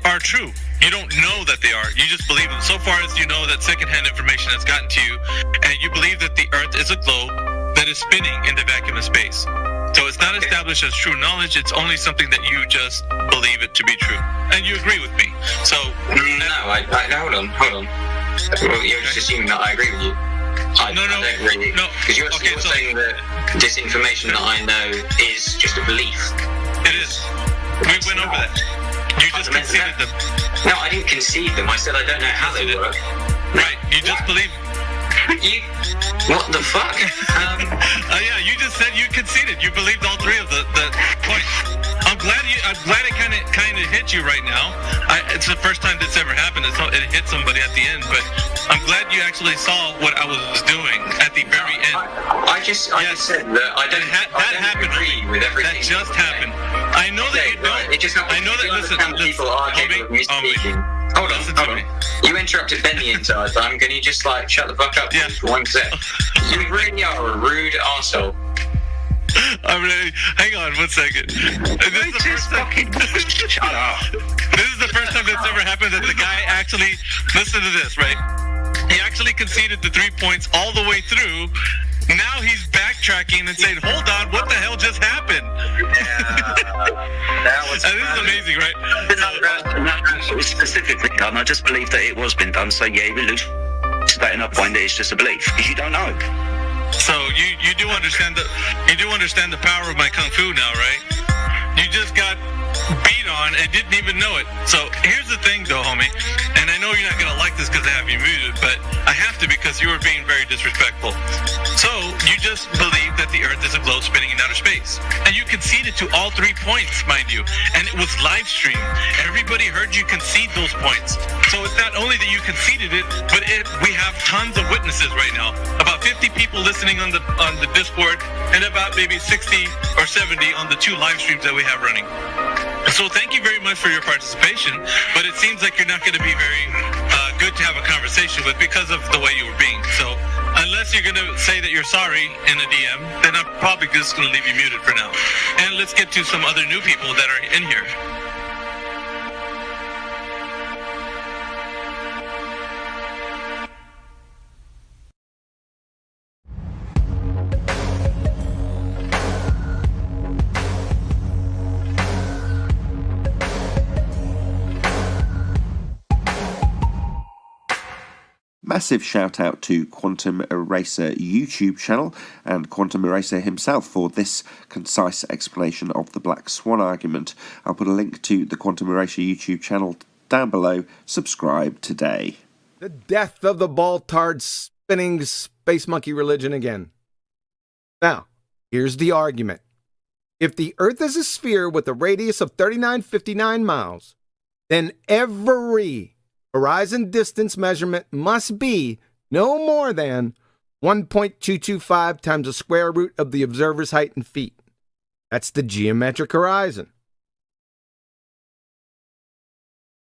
are true. You don't know that they are. You just believe them. So far as you know that secondhand information has gotten to you, and you believe that the Earth is a globe that is spinning in the vacuum of space. So it's not established as true knowledge. It's only something that you just believe it to be true. And you agree with me. So hold on. Well, you're just assuming that I agree with you. I don't really. No. Because you're saying that this information that I know is just a belief. It is. We went over that. You just conceded them. No, I didn't concede them. I said I don't know how they work. Right. You just believe. What the fuck? Yeah, you just said you conceded. You believed all 3 of the points. I'm glad it kind of hit you right now. It's the first time that's ever happened. It hit somebody at the end, but I'm glad you actually saw what I was doing at the very end. I just said that I don't agree with everything. That just happened. I know that you don't. It just happened. I know that. Listen, people are capable of misspeaking. Hold on. You interrupted Ben the entire time. Can you just shut the fuck up for 1 sec? You really are a rude arsehole. Hang on 1 second. This is the first time. Shut up. This is the first time that's ever happened that the guy actually. Listen to this, right? He actually conceded the 3 points all the way through. Now he's backtracking and saying, "Hold on, what the hell just happened?" That was. And this is amazing, right? It was specifically done. I just believe that it was been done. So yeah, we lose that in a point that it's just a belief because you don't know. So you do understand the power of my kung fu now, right? You just got beat on and didn't even know it. So here's the thing, though, homie. And I know you're not gonna like this because I have you muted, but I have to because you were being very disrespectful. So you just believe that the Earth is a globe spinning in outer space, and you conceded to all 3 points, mind you, and it was live streamed. Everybody heard you concede those points. So it's not only that you conceded it, but we have tons of witnesses right now. About 50 people listening on the Discord, and about maybe 60 or 70 on the 2 live streams that we have running. So thank you very much for your participation, but it seems like you're not going to be very good to have a conversation with because of the way you were being. So unless you're going to say that you're sorry in a DM, then I'm probably just going to leave you muted for now. And let's get to some other new people that are in here. Massive shout out to Quantum Eraser YouTube channel and Quantum Eraser himself for this concise explanation of the Black Swan argument. I'll put a link to the Quantum Eraser YouTube channel down below. Subscribe today. The death of the ball-tard spinning space monkey religion again. Now, here's the argument. If the Earth is a sphere with a radius of 3959 miles, then every horizon distance measurement must be no more than 1.225 times the square root of the observer's height in feet. That's the geometric horizon.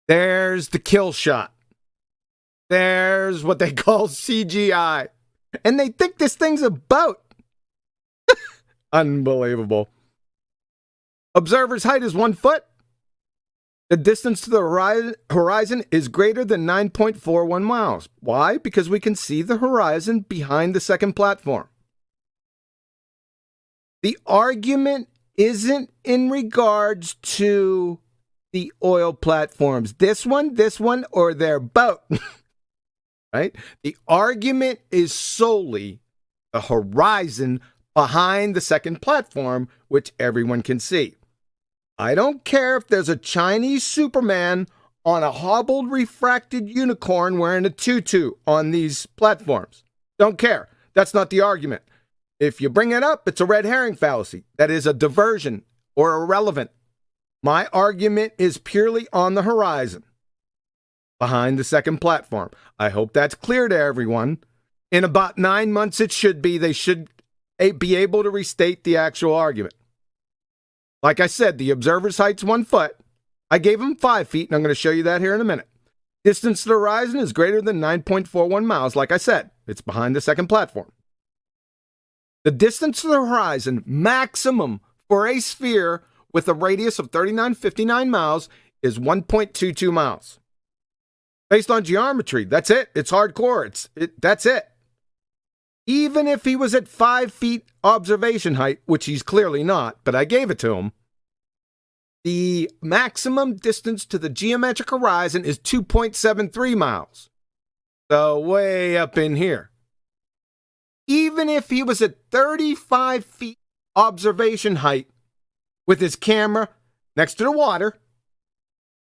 There's the kill shot. There's what they call CGI. And they think this thing's a boat. Unbelievable. Observer's height is 1 foot. The distance to the horizon is greater than 9.41 miles. Why? Because we can see the horizon behind the second platform. The argument isn't in regards to the oil platforms. This one, or their boat. Right? The argument is solely the horizon behind the second platform, which everyone can see. I don't care if there's a Chinese Superman on a hobbled refracted unicorn wearing a tutu on these platforms. Don't care. That's not the argument. If you bring it up, it's a red herring fallacy. That is a diversion or irrelevant. My argument is purely on the horizon, behind the second platform. I hope that's clear to everyone. In about 9 months, it should be. They should be able to restate the actual argument. Like I said, the observer's height's 1 foot. I gave him 5 feet, and I'm going to show you that here in a minute. Distance to the horizon is greater than 9.41 miles. Like I said, it's behind the second platform. The distance to the horizon maximum for a sphere with a radius of 3959 miles is 1.22 miles. Based on geometry, that's it. It's hardcore. That's it. Even if he was at 5 feet observation height, which he's clearly not, but I gave it to him, the maximum distance to the geometric horizon is 2.73 miles. So way up in here. Even if he was at 35 feet observation height with his camera next to the water,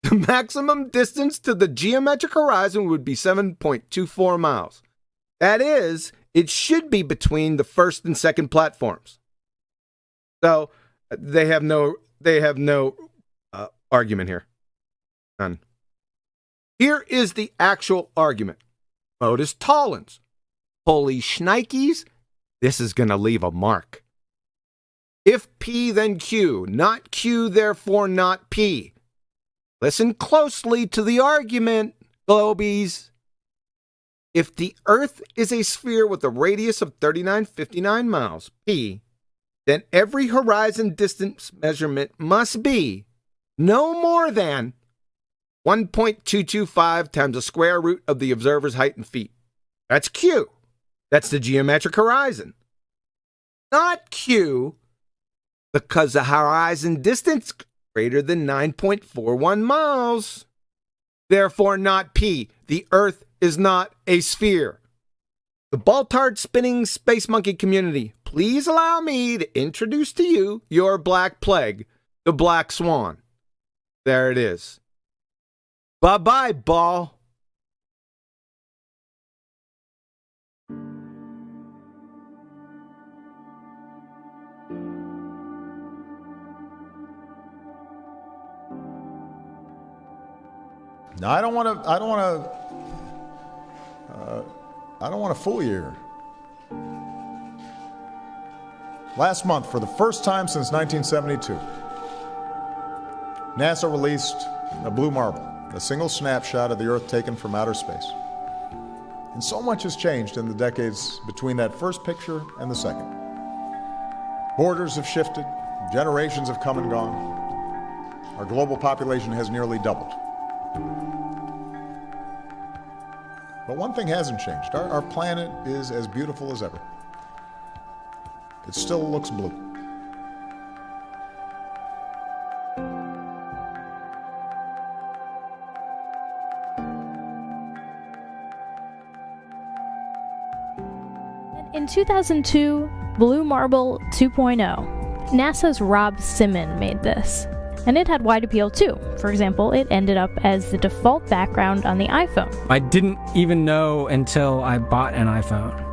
the maximum distance to the geometric horizon would be 7.24 miles. That is, it should be between the first and second platforms. So they have no argument here. None. Here is the actual argument. Otis Tollins. Holy shnikes, this is going to leave a mark. If P, then Q, not Q, therefore not P. Listen closely to the argument, Globies. If the Earth is a sphere with a radius of 3959 miles, P, then every horizon distance measurement must be no more than 1.225 times the square root of the observer's height in feet. That's Q. That's the geometric horizon. Not Q, because the horizon distance greater than 9.41 miles. Therefore not P. The Earth is not a sphere. The Baltard spinning space monkey community, please allow me to introduce to you your black plague, the black swan. There it is. Bye-bye, ball. Now, I don't want to fool you here. Last month, for the first time since 1972, NASA released a blue marble, a single snapshot of the Earth taken from outer space. And so much has changed in the decades between that first picture and the second. Borders have shifted, generations have come and gone. Our global population has nearly doubled. But one thing hasn't changed. Our planet is as beautiful as ever. It still looks blue. In 2002, Blue Marble 2.0, NASA's Rob Simon made this. And it had wide appeal too. For example, it ended up as the default background on the iPhone. I didn't even know until I bought an iPhone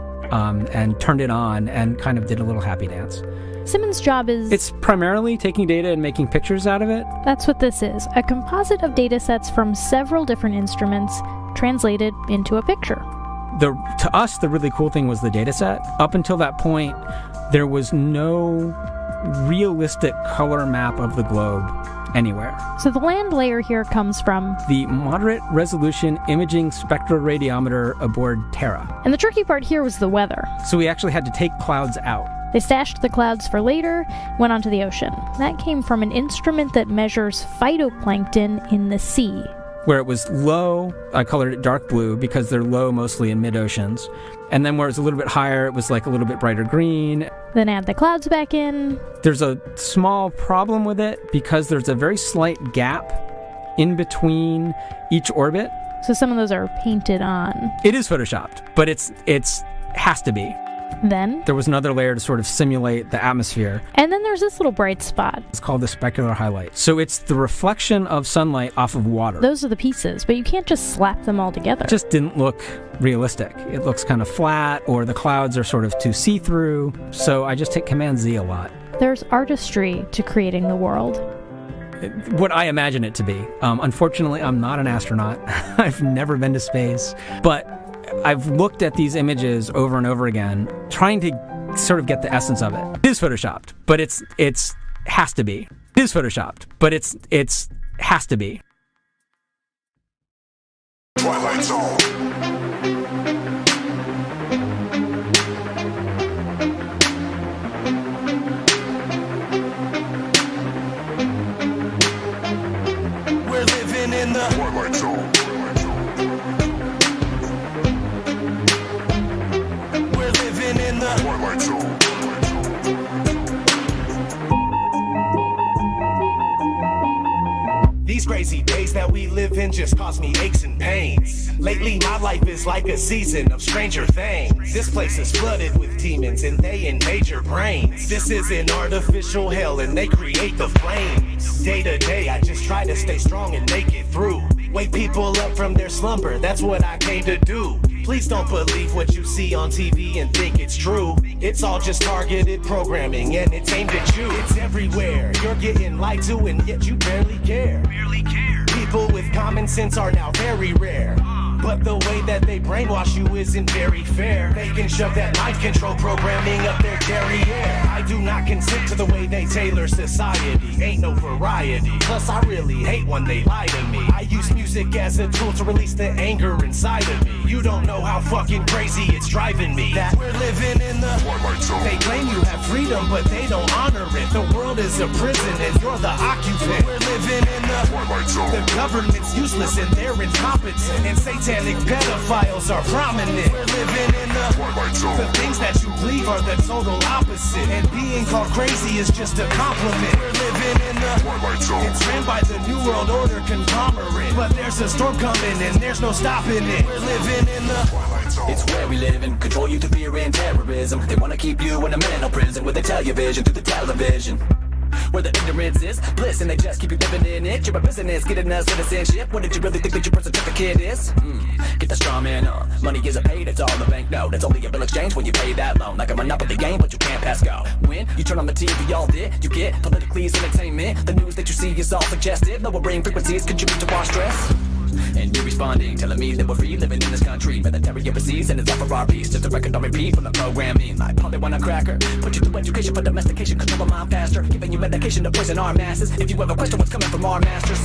and turned it on and kind of did a little happy dance. Simon's job is... It's primarily taking data and making pictures out of it. That's what this is. A composite of data sets from several different instruments translated into a picture. To us, the really cool thing was the data set. Up until that point, there was no realistic color map of the globe anywhere. So the land layer here comes from the Moderate Resolution Imaging Spectroradiometer aboard Terra. And the tricky part here was the weather. So we actually had to take clouds out. They stashed the clouds for later, went onto the ocean. That came from an instrument that measures phytoplankton in the sea. Where it was low, I colored it dark blue because they're low mostly in mid-oceans. And then where it's a little bit higher, it was like a little bit brighter green. Then add the clouds back in. There's a small problem with it because there's a very slight gap in between each orbit. So some of those are painted on. It is photoshopped, but it's has to be. Then there was another layer to sort of simulate the atmosphere. And then there's this little bright spot. It's called the specular highlight. So it's the reflection of sunlight off of water. Those are the pieces, but you can't just slap them all together. It just didn't look realistic. It looks kind of flat, or the clouds are sort of too see-through. So I just hit Command-Z a lot. There's artistry to creating the world. What I imagine it to be. Unfortunately, I'm not an astronaut. I've never been to space. But I've looked at these images over and over again, trying to sort of get the essence of it. It is photoshopped, but it's has to be. It is photoshopped, but it's has to be. Twilight Zone. We're living in the Twilight Zone. Twilight Zone. These crazy days that we live in just cause me aches and pains. Lately my life is like a season of Stranger Things. This place is flooded with demons and they invade your brains. This is an artificial hell and they create the flames. Day to day I just try to stay strong and make it through. Wake people up from their slumber, that's what I came to do. Please don't believe what you see on TV and think it's true. It's all just targeted programming and it's aimed at you. It's everywhere, you're getting lied to and yet you barely care. People with common sense are now very rare. But the way that they brainwash you isn't very fair. They can shove that mind control programming up their derriere. I do not consent to the way they tailor society. Ain't no variety. Plus I really hate when they lie to me. I use music as a tool to release the anger inside of me. You don't know how fucking crazy it's driving me. That we're living in the Twilight Zone. They claim you have freedom, but they don't honor it. The world is a prison and you're the occupant. We're living in the Twilight Zone. The government's useless and they're incompetent. And satanic pedophiles are prominent. We're living in the Twilight Zone. The things that you believe are the total opposite. And being called crazy is just a compliment. We're living in the Twilight Zone. It's ran by the New World Order conglomerate. But there's a storm coming and there's no stopping it. We're living in the Twilight Zone. It's where we live and control you through fear and terrorism. They wanna keep you in a mental prison where they tell your vision through the television. Where the ignorance is bliss and they just keep you living in it. You're a business, getting us citizenship. What did you really think that your birth certificate is? Get the straw man on. Money isn't paid, it's all a banknote. It's only a bill exchange when you pay that loan. Like a monopoly game, but you can't pass go. When you turn on the TV all day, you get politically entertainment. The news that you see is all suggestive. Lowering frequencies contribute to our stress. And you're responding, telling me that we're free living in this country. Military overseas and it's all for our peace. Just a record on repeat from the programming. Like probably want a cracker. Put you through education for domestication, control the mind faster. Giving you medication to poison our masses. If you ever question what's coming from our masters.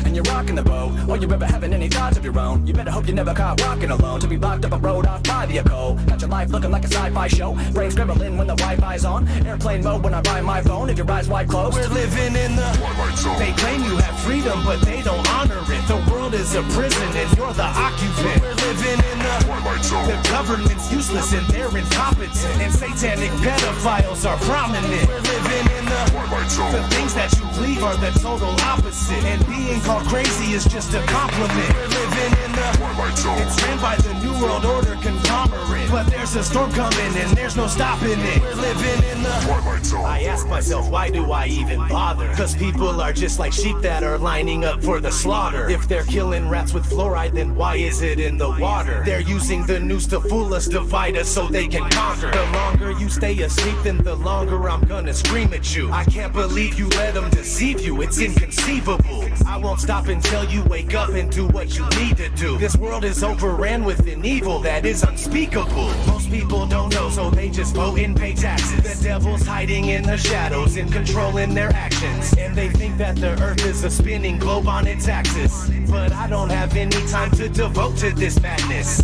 And you're rocking the boat, or you're ever having any thoughts of your own. You better hope you never caught walking alone. To be locked up a road off by the echo. Got your life looking like a sci-fi show. Brain scrambling when the Wi-Fi's on. Airplane mode when I buy my phone. If your eyes wide closed. We're living in the Twilight Zone. They claim you have freedom, but they don't honor it. The world is a prison and you're the occupant. We're living in the Twilight Zone. The government's useless and they're incompetent. And satanic pedophiles are prominent. We're living in the Twilight Zone. The things that you believe are the total opposite. And being called crazy is just a compliment. We're living in the Twilight Zone. It's ran by the New World Order conglomerate. But there's a storm coming and there's no stopping it. We're living in the Twilight Zone. I ask myself, why do I even bother? Cause people are just like sheep that are lining up for the slaughter. If they're killing rats with fluoride, then why is it in the water? They're using the news to fool us, divide us so they can conquer. The longer you stay asleep, then the longer I'm gonna scream at you. I can't believe you let them deceive you, it's inconceivable. I won't stop until you wake up and do what you need to do. This world is overran with an evil that is unspeakable. Most people don't know, so they just vote and pay taxes. The devil's hiding in the shadows and controlling their actions. And they think that the earth is a spinning globe on its axis. But I don't have any time to devote to this madness.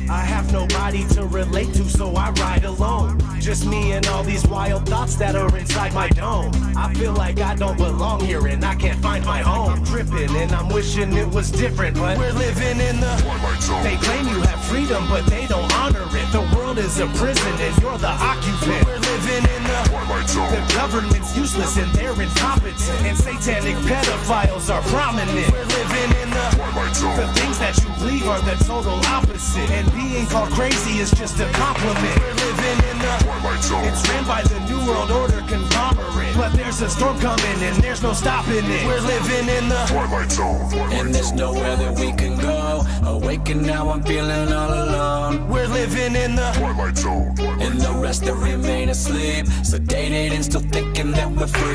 I have nobody to relate to, so I ride alone. Just me and all these wild thoughts that are inside my dome. I feel like I don't belong here and I can't find my home. I'm tripping and I'm wishing it was different, but we're living in the Twilight Zone. They claim you have freedom, but they don't honor it. The world is a prison and you're the occupant. We're living in the Twilight Zone. The government's useless and they're incompetent. And satanic pedophiles are prominent. We're living in the Twilight Zone. The things that you believe are the total opposite. And being called crazy is just a compliment. We're living in the Twilight Zone. It's ran by the New World Order conglomerate. But there's a storm coming and there's no stopping it. We're living in the Twilight Zone. And there's nowhere that we can go. Awake and now I'm feeling all alone. We're living in the Twilight Zone. And the rest that remain asleep, sedated and still thinking that we're free.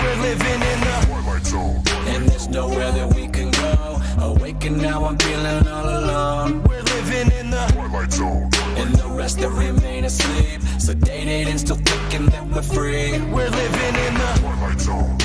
We're living in the Twilight Zone. And there's nowhere that we can go. Awake and now I'm feeling all alone. We're living in the Twilight Zone. And the rest that remain asleep, sedated and still thinking that we're free. We're living in the Twilight Zone.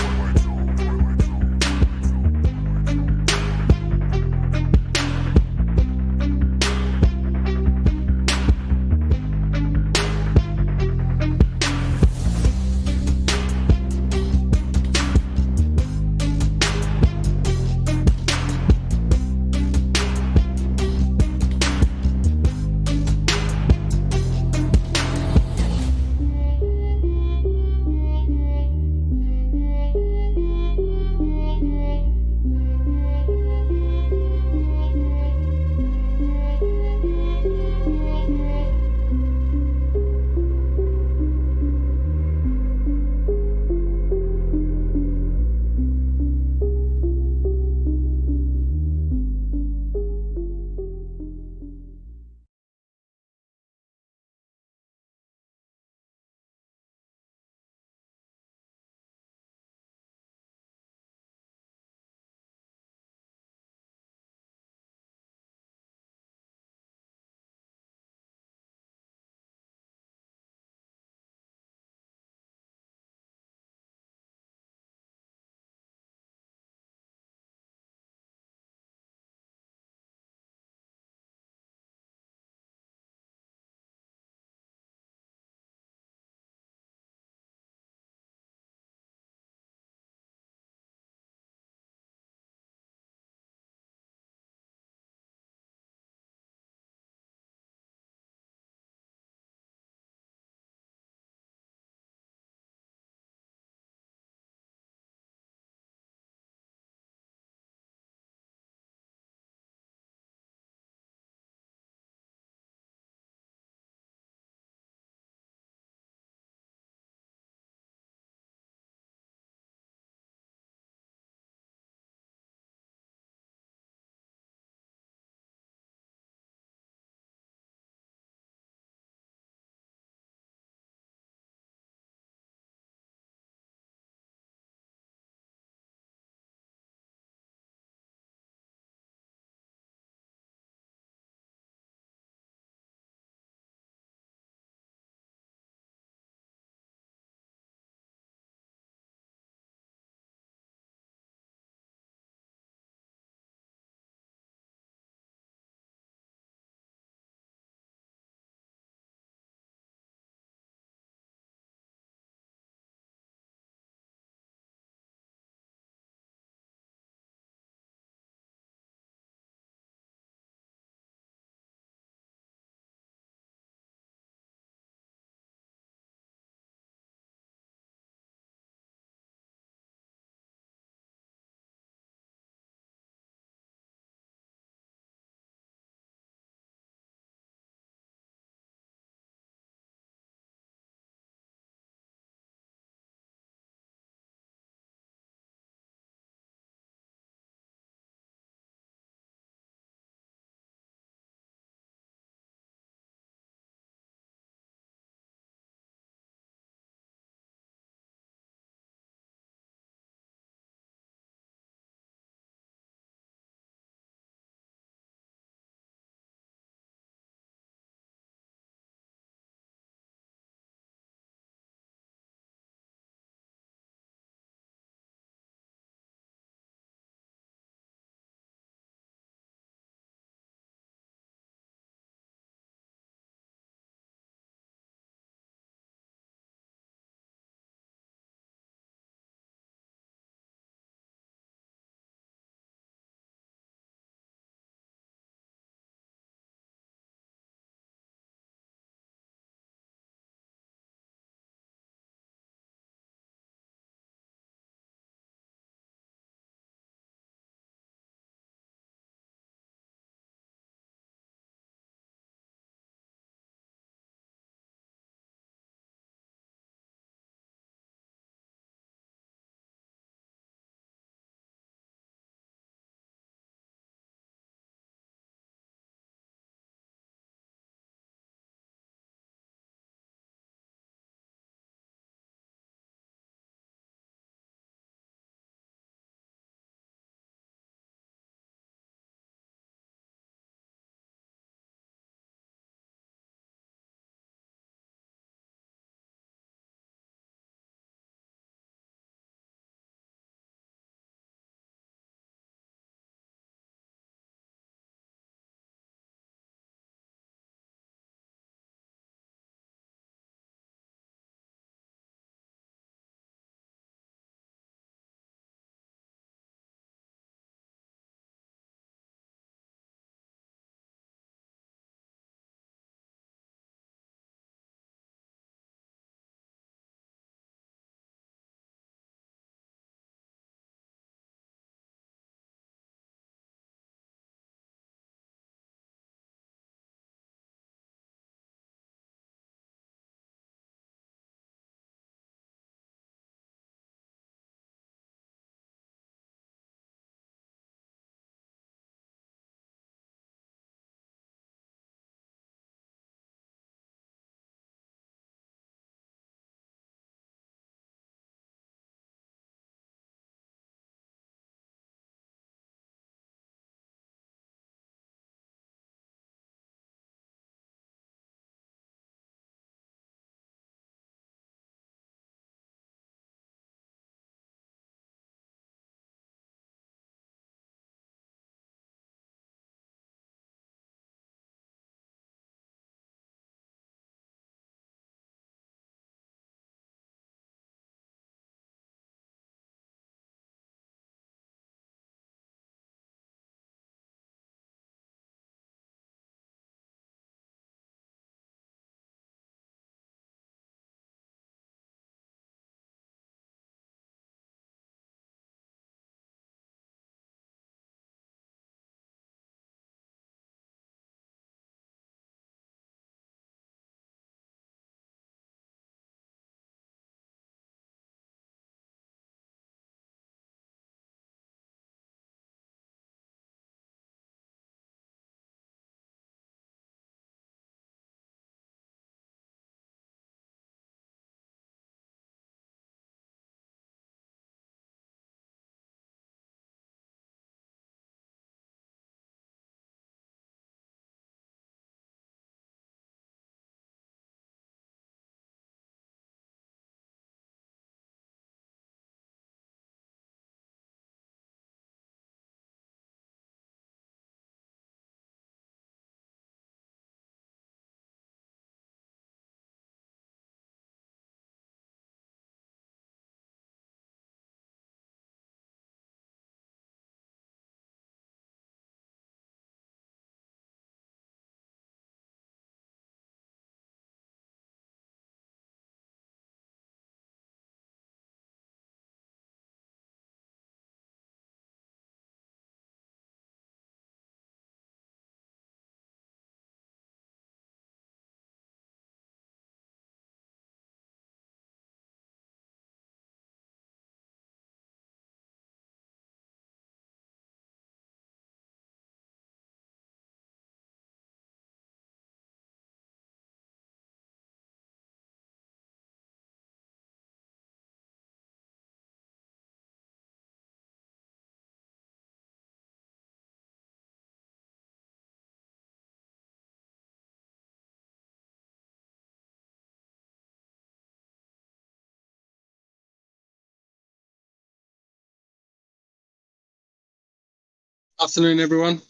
Afternoon, everyone.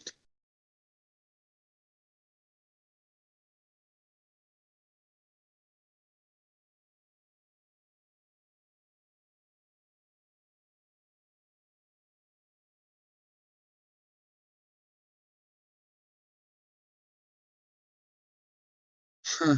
Huh.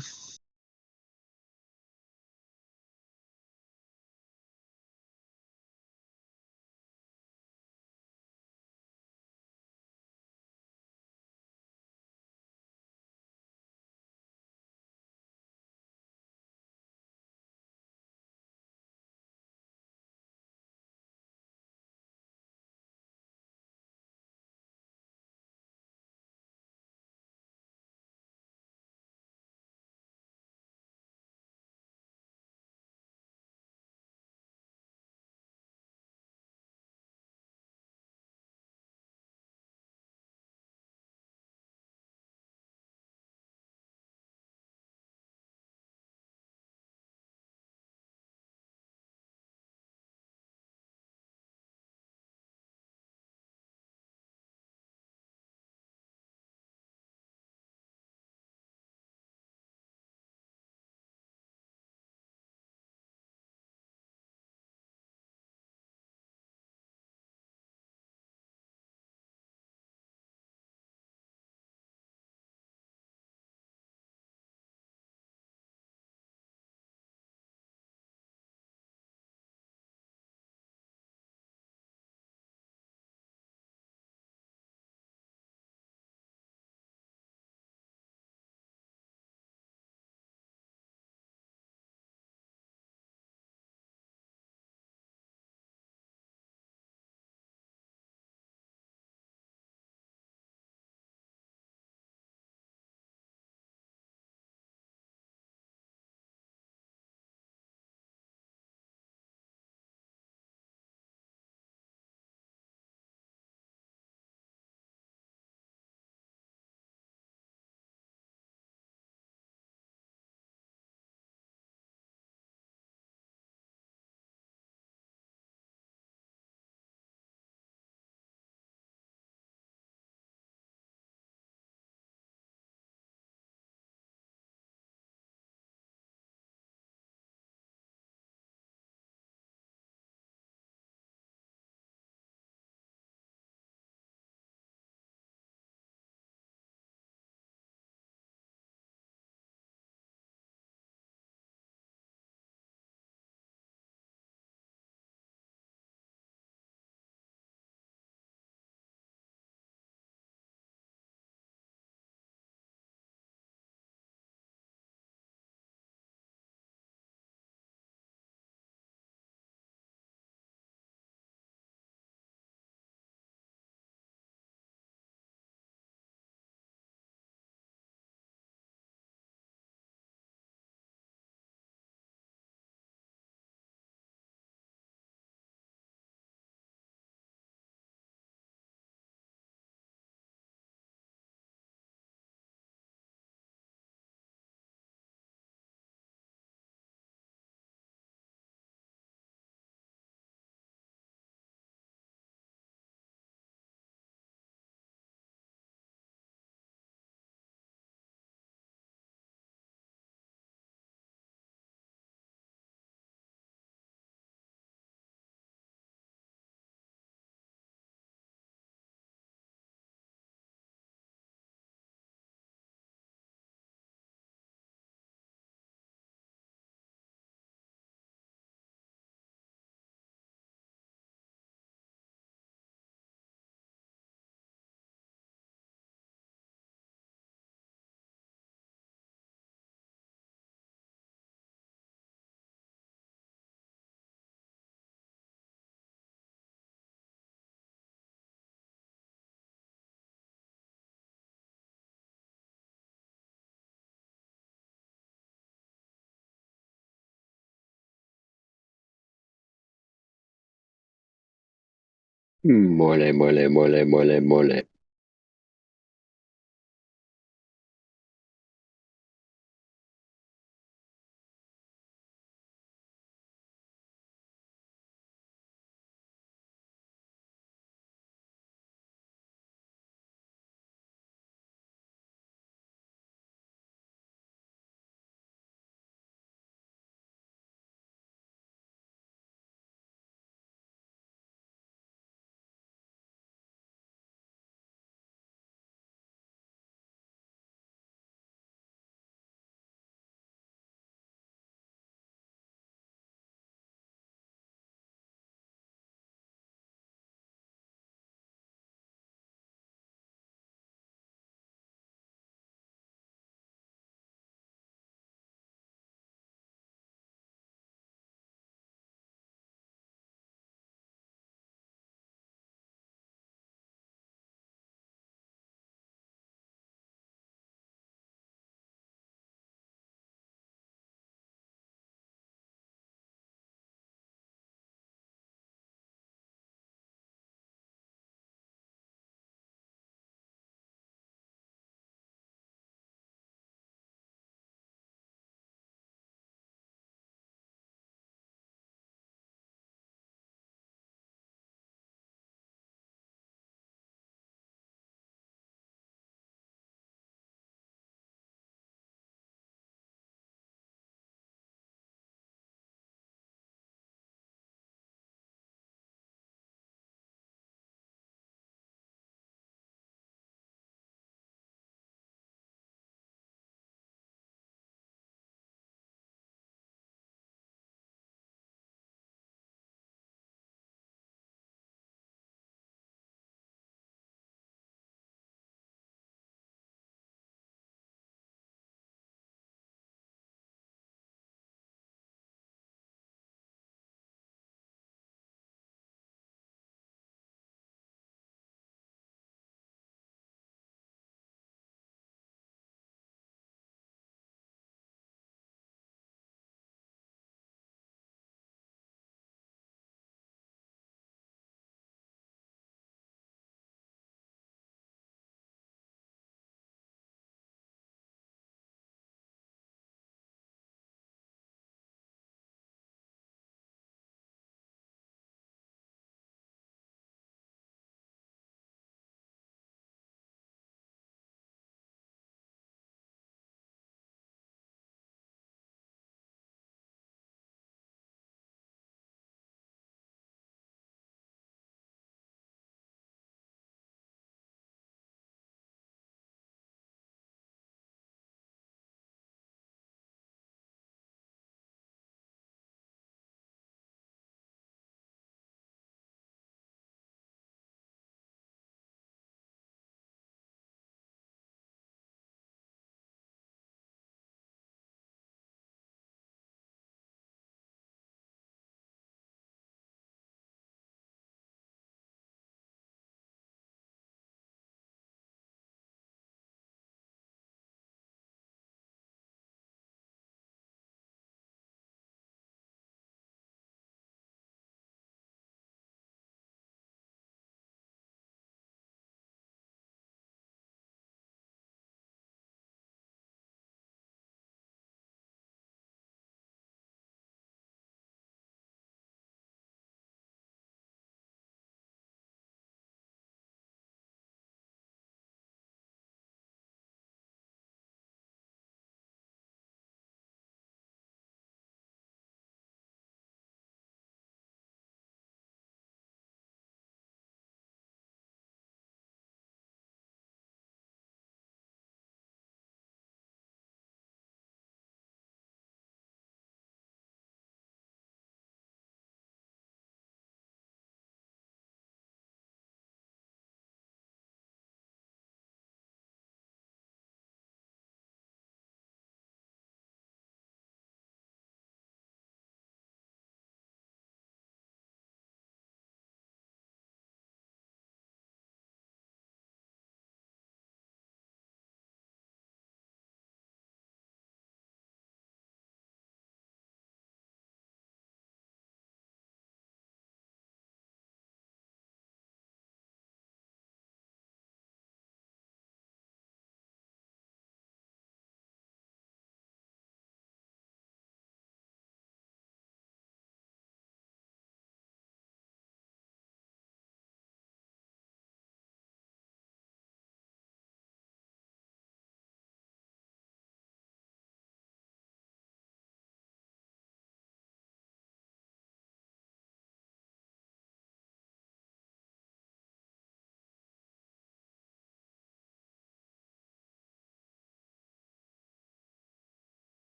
Mole, mole, mole, mole, mole.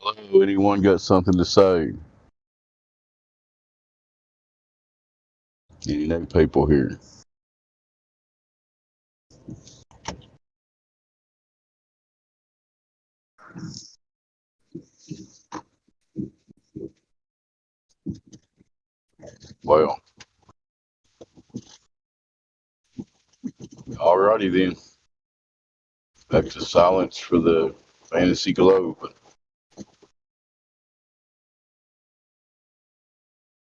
Hello, anyone got something to say? Any new people here? Well, alrighty then. Back to silence for the fantasy globe.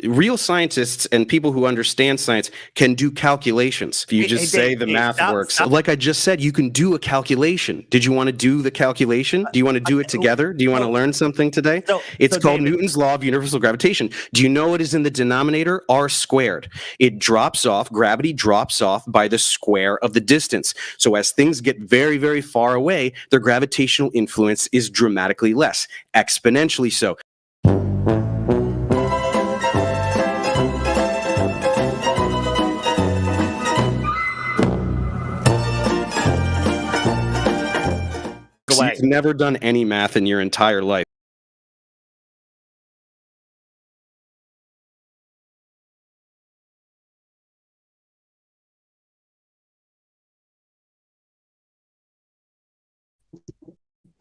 Real scientists and people who understand science can do calculations. If you just say the math works. Like I just said, you can do a calculation. Did you want to do the calculation? Do you want to do it together? Do you want to learn something today? It's called Newton's law of universal gravitation. Do you know what is in the denominator? R squared. It drops off, gravity drops off by the square of the distance. So as things get very, very far away, their gravitational influence is dramatically less, exponentially so. So you've never done any math in your entire life.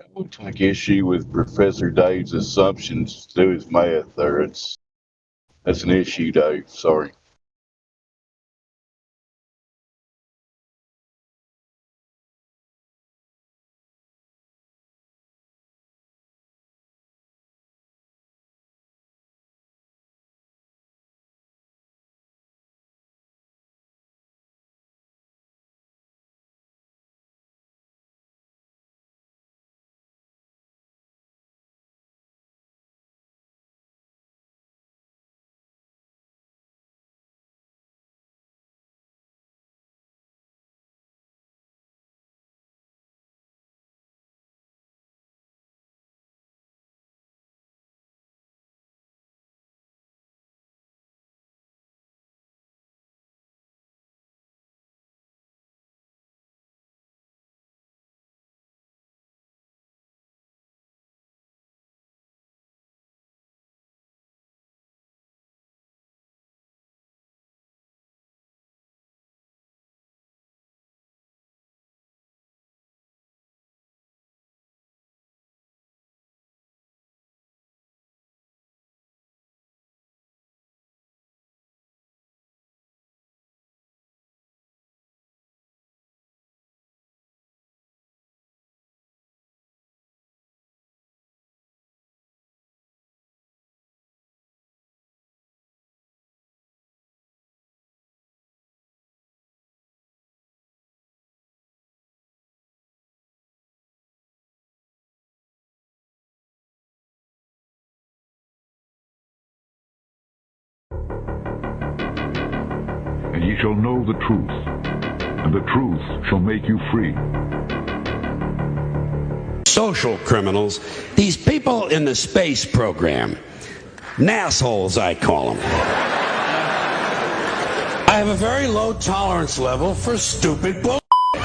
I would take issue with Professor Dave's assumptions to do his math there. That's an issue, Dave. Sorry. And ye shall know the truth, and the truth shall make you free. Social criminals, these people in the space program, nassholes I call them. I have a very low tolerance level for stupid bull.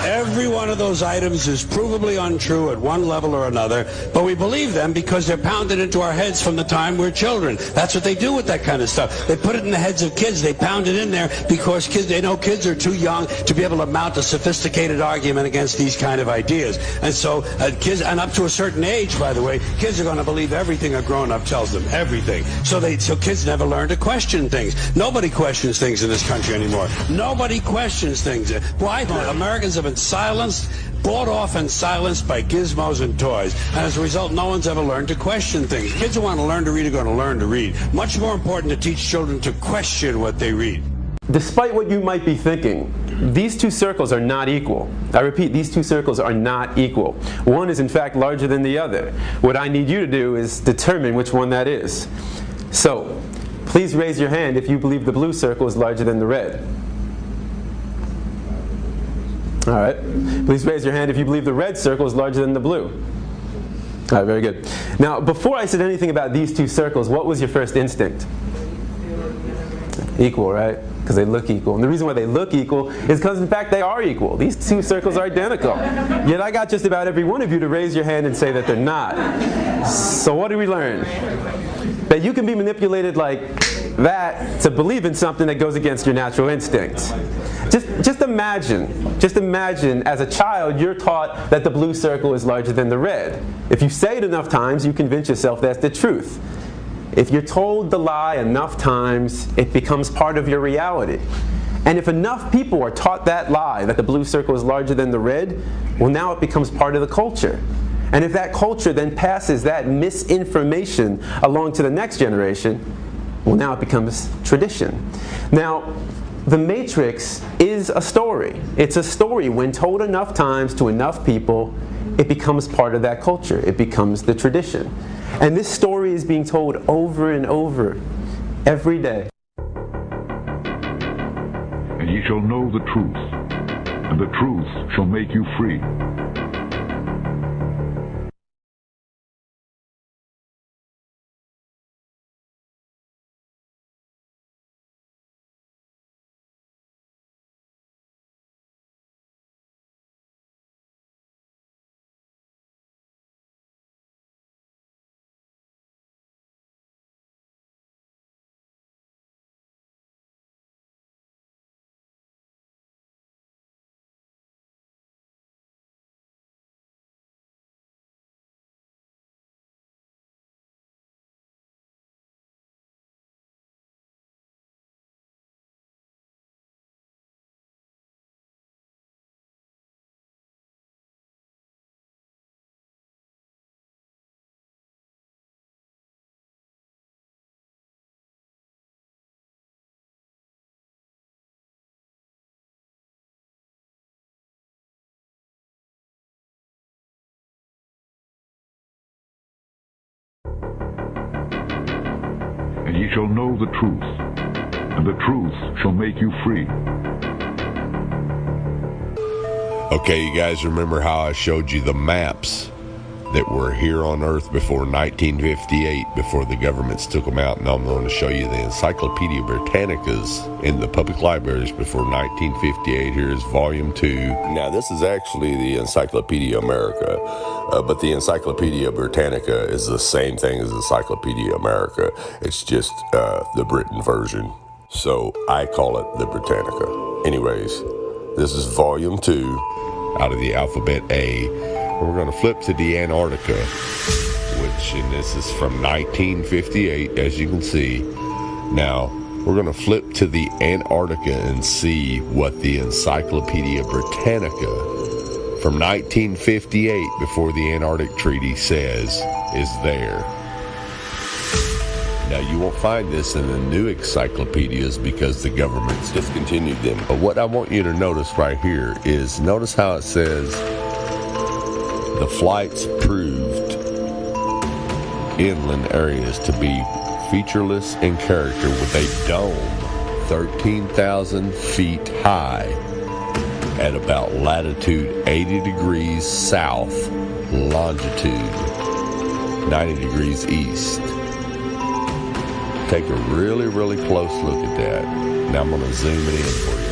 Every one of those items is provably untrue at one level or another, but we believe them because they're pounded into our heads from the time we're children. That's what they do with that kind of stuff. They put it in the heads of kids. They pound it in there because they know kids are too young to be able to mount a sophisticated argument against these kind of ideas. And so kids, and up to a certain age, by the way, kids are going to believe everything a grown-up tells them, everything. So kids never learn to question things. Nobody questions things in this country anymore. Nobody questions things. Why? Americans have been silenced, bought off and silenced by gizmos and toys. And as a result, no one's ever learned to question things. Kids who want to learn to read are going to learn to read. Much more important to teach children to question what they read. Despite what you might be thinking, these two circles are not equal. I repeat, these two circles are not equal. One is in fact larger than the other. What I need you to do is determine which one that is. So, please raise your hand if you believe the blue circle is larger than the red. All right. Please raise your hand if you believe the red circle is larger than the blue. All right, very good. Now, before I said anything about these two circles, what was your first instinct? Equal, right? Because they look equal. And the reason why they look equal is because, in fact, they are equal. These two circles are identical. Yet I got just about every one of you to raise your hand and say that they're not. So what do we learn? That you can be manipulated like that to believe in something that goes against your natural instincts. Just imagine as a child you're taught that the blue circle is larger than the red. If you say it enough times, you convince yourself that's the truth. If you're told the lie enough times, it becomes part of your reality. And if enough people are taught that lie, that the blue circle is larger than the red, well, now it becomes part of the culture. And if that culture then passes that misinformation along to the next generation, well, now it becomes tradition. Now, The Matrix is a story. It's a story. When told enough times to enough people, it becomes part of that culture. It becomes the tradition. And this story is being told over and over every day. And ye shall know the truth, and the truth shall make you free. And ye shall know the truth, and the truth shall make you free. Okay, you guys remember how I showed you the maps that were here on Earth before 1958, before the governments took them out? Now I'm going to show you the Encyclopedia Britannicas in the public libraries before 1958. Here's Volume 2. Now this is actually the Encyclopedia America, but the Encyclopedia Britannica is the same thing as Encyclopedia America. It's just the Britain version. So I call it the Britannica. Anyways, this is Volume 2 out of the alphabet A. We're going to flip to the Antarctica, and this is from 1958, as you can see. Now, we're going to flip to the Antarctica and see what the Encyclopedia Britannica from 1958, before the Antarctic Treaty, says is there. Now, you won't find this in the new encyclopedias because the government's discontinued them. But what I want you to notice right here is, notice how it says, the flights proved inland areas to be featureless in character, with a dome 13,000 feet high at about latitude 80 degrees south, longitude 90 degrees east. Take a really, really close look at that. Now I'm going to zoom it in for you.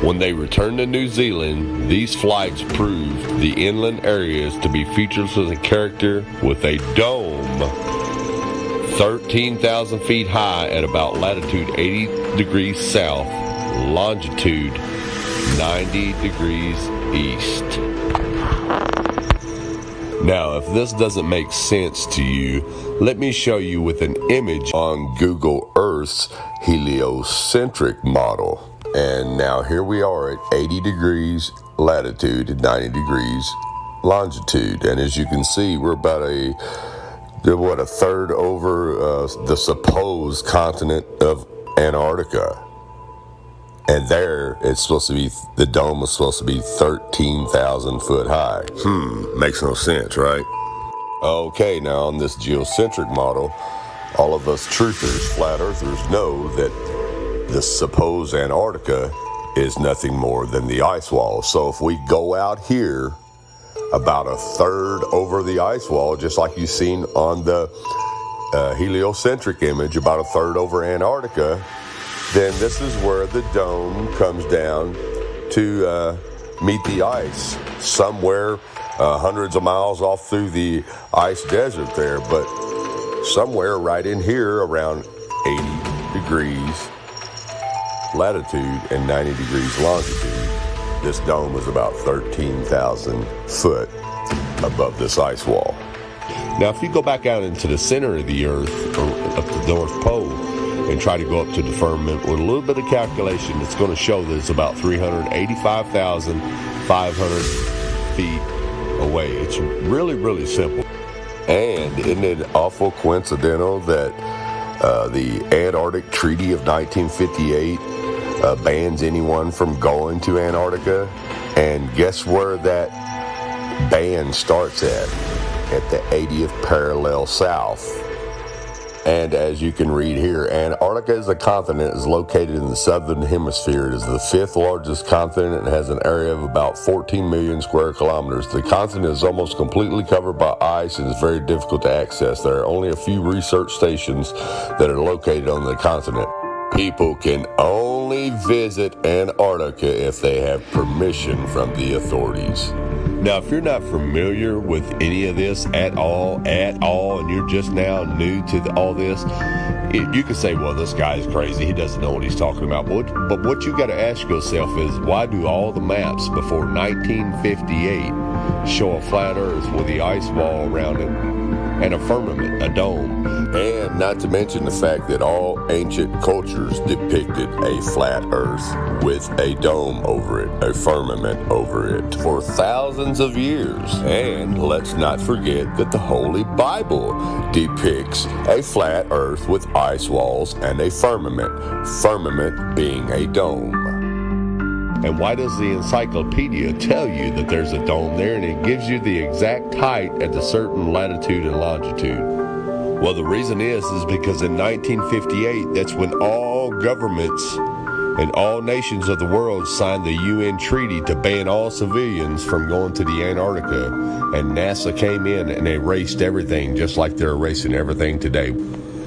When they returned to New Zealand, these flights proved the inland areas to be featureless in character, with a dome 13,000 feet high at about latitude 80 degrees south, longitude 90 degrees east. Now, if this doesn't make sense to you, let me show you with an image on Google Earth's heliocentric model. And now here we are at 80 degrees latitude and 90 degrees longitude. And as you can see, we're about a third over the supposed continent of Antarctica. And there, it's supposed to be, the dome is supposed to be 13,000 foot high. Makes no sense, right? Okay, now on this geocentric model, all of us truthers, flat earthers, know that the supposed Antarctica is nothing more than the ice wall. So if we go out here about a third over the ice wall, just like you've seen on the heliocentric image, about a third over Antarctica, then this is where the dome comes down to meet the ice, somewhere hundreds of miles off through the ice desert there, but somewhere right in here around 80 degrees latitude and 90 degrees longitude, this dome was about 13,000 foot above this ice wall. Now, if you go back out into the center of the Earth, or up the North Pole, and try to go up to the firmament with a little bit of calculation, it's going to show that it's about 385,500 feet away. It's really, really simple. And isn't it awful coincidental that the Antarctic Treaty of 1958 bans anyone from going to Antarctica? And guess where that ban starts at? At the 80th parallel south. And as you can read here, Antarctica as a continent is located in the southern hemisphere. It is the 5th largest continent and has an area of about 14 million square kilometers. The continent is almost completely covered by ice and is very difficult to access. There are only a few research stations that are located on the continent. People can only visit Antarctica if they have permission from the authorities. Now, if you're not familiar with any of this at all, and you're just now new to all this, you can say, well, this guy's crazy. He doesn't know what he's talking about. But what you got to ask yourself is, why do all the maps before 1958 show a flat Earth with the ice wall around it and a firmament, a dome? And not to mention the fact that all ancient cultures depicted a flat Earth with a dome over it, a firmament over it, for thousands of years. And let's not forget that the Holy Bible depicts a flat Earth with ice walls and a firmament being a dome. And why does the encyclopedia tell you that there's a dome there and it gives you the exact height at a certain latitude and longitude? Well, the reason is because in 1958, that's when all governments and all nations of the world signed the UN treaty to ban all civilians from going to the Antarctica. And NASA came in and erased everything, just like they're erasing everything today.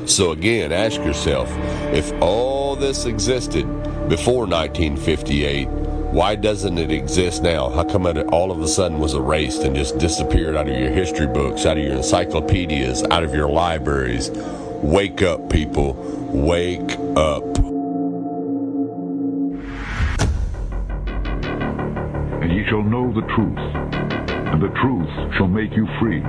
So again, ask yourself, if all this existed before 1958, why doesn't it exist now? How come it all of a sudden was erased and just disappeared out of your history books, out of your encyclopedias, out of your libraries? Wake up, people. Wake up. And ye shall know the truth, and the truth shall make you free.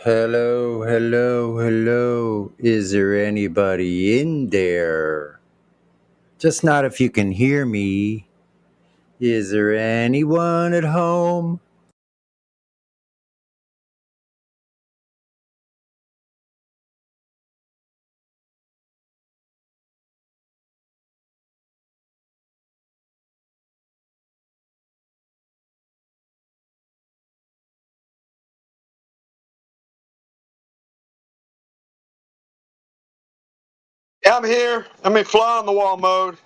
Hello, hello, hello. Is there anybody in there? Just not if you can hear me. Is there anyone at home? I'm here. I'm in fly on the wall mode.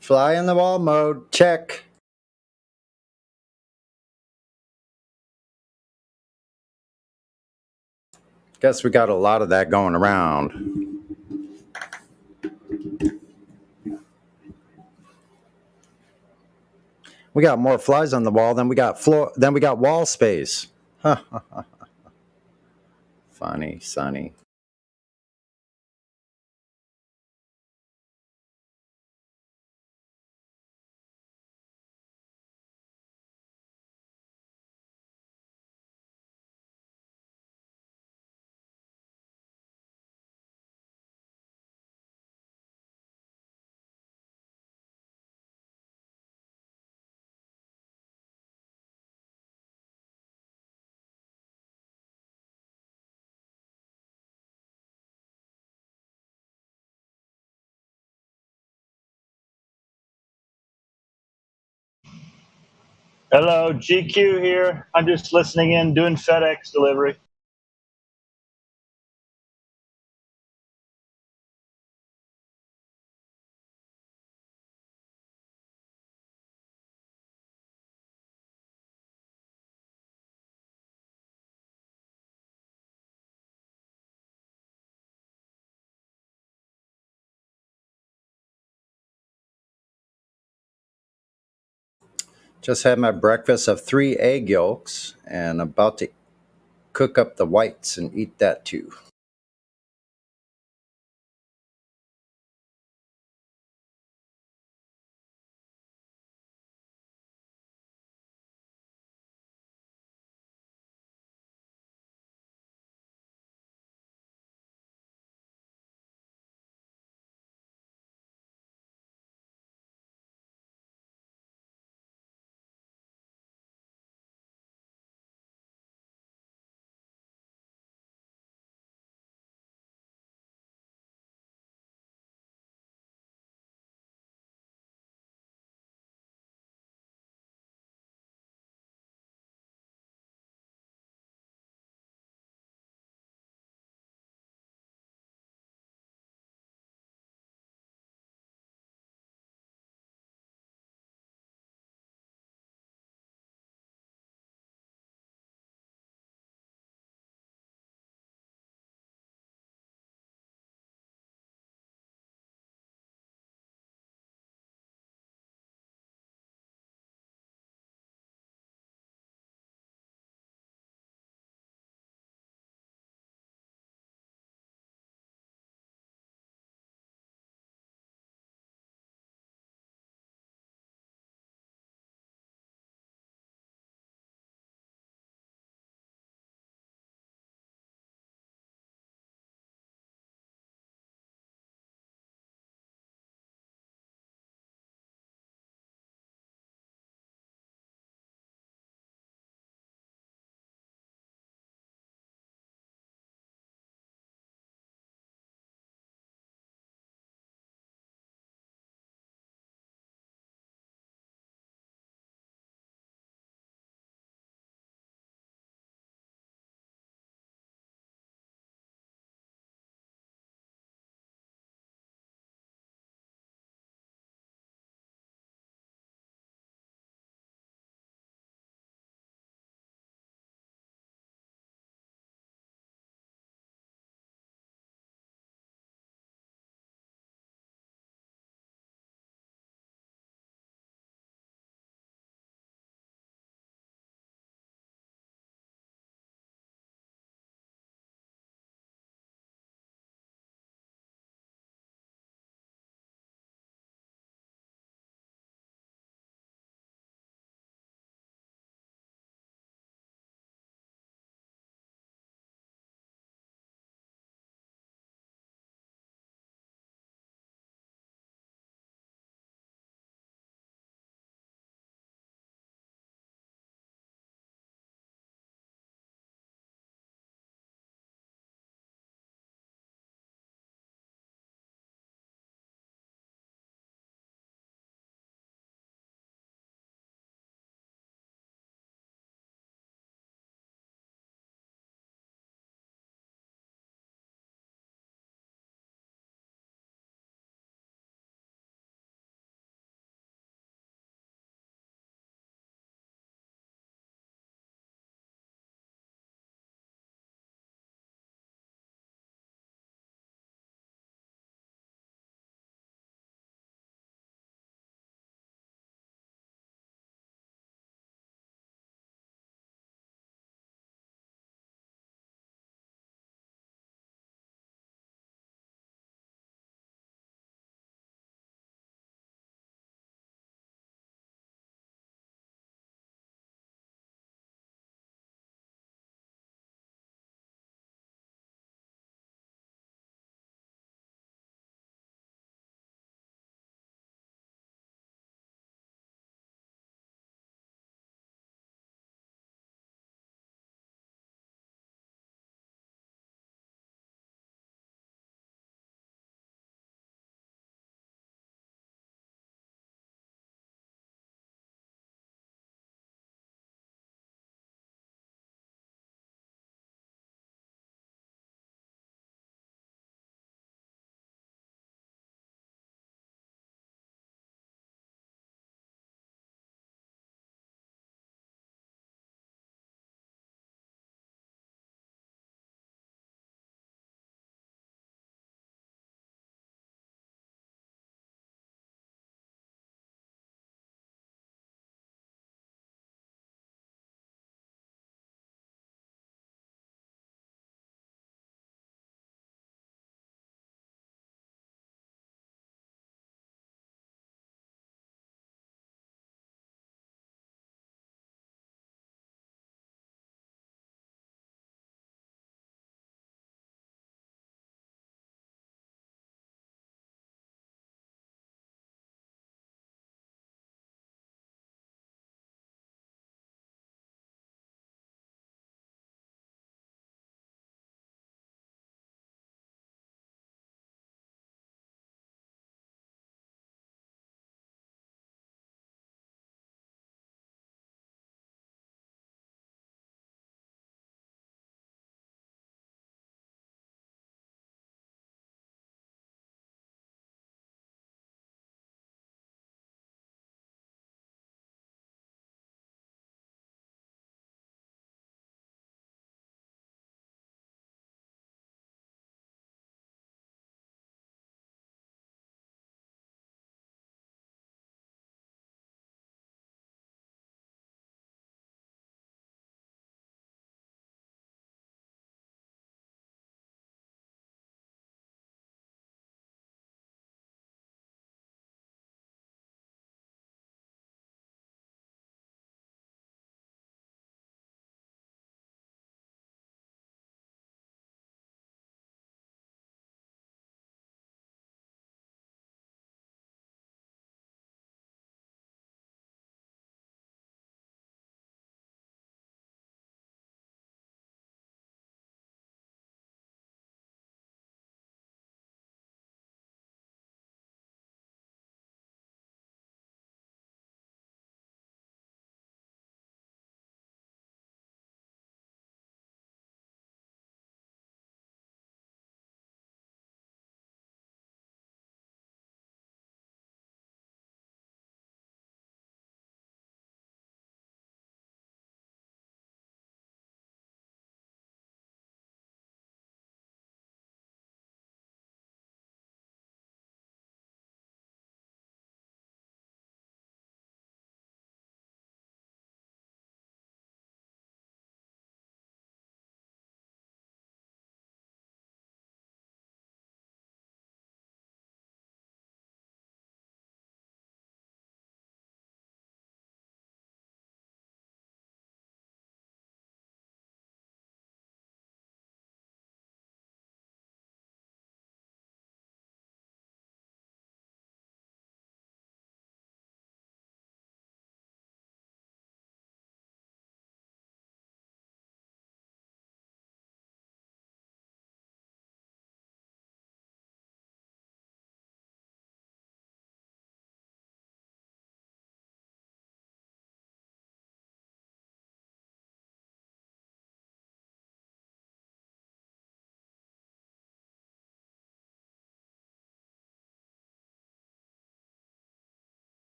Fly on the wall mode. Check. Guess we got a lot of that going around. We got more flies on the wall than we got wall space. Funny, Sonny. Hello, GQ here. I'm just listening in, doing FedEx delivery. Just had my breakfast of 3 egg yolks and about to cook up the whites and eat that too.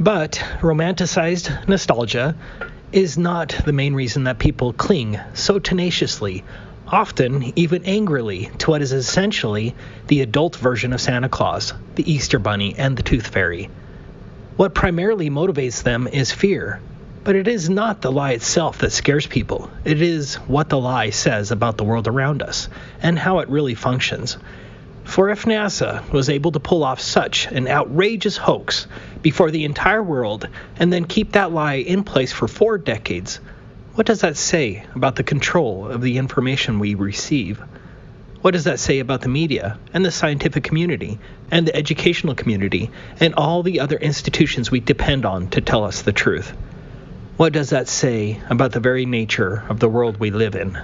But romanticized nostalgia is not the main reason that people cling so tenaciously, often even angrily, to what is essentially the adult version of Santa Claus, the Easter Bunny, and the Tooth Fairy. What primarily motivates them is fear, but it is not the lie itself that scares people. It is what the lie says about the world around us and how it really functions. For if NASA was able to pull off such an outrageous hoax before the entire world and then keep that lie in place for 4 decades, what does that say about the control of the information we receive? What does that say about the media and the scientific community and the educational community and all the other institutions we depend on to tell us the truth? What does that say about the very nature of the world we live in?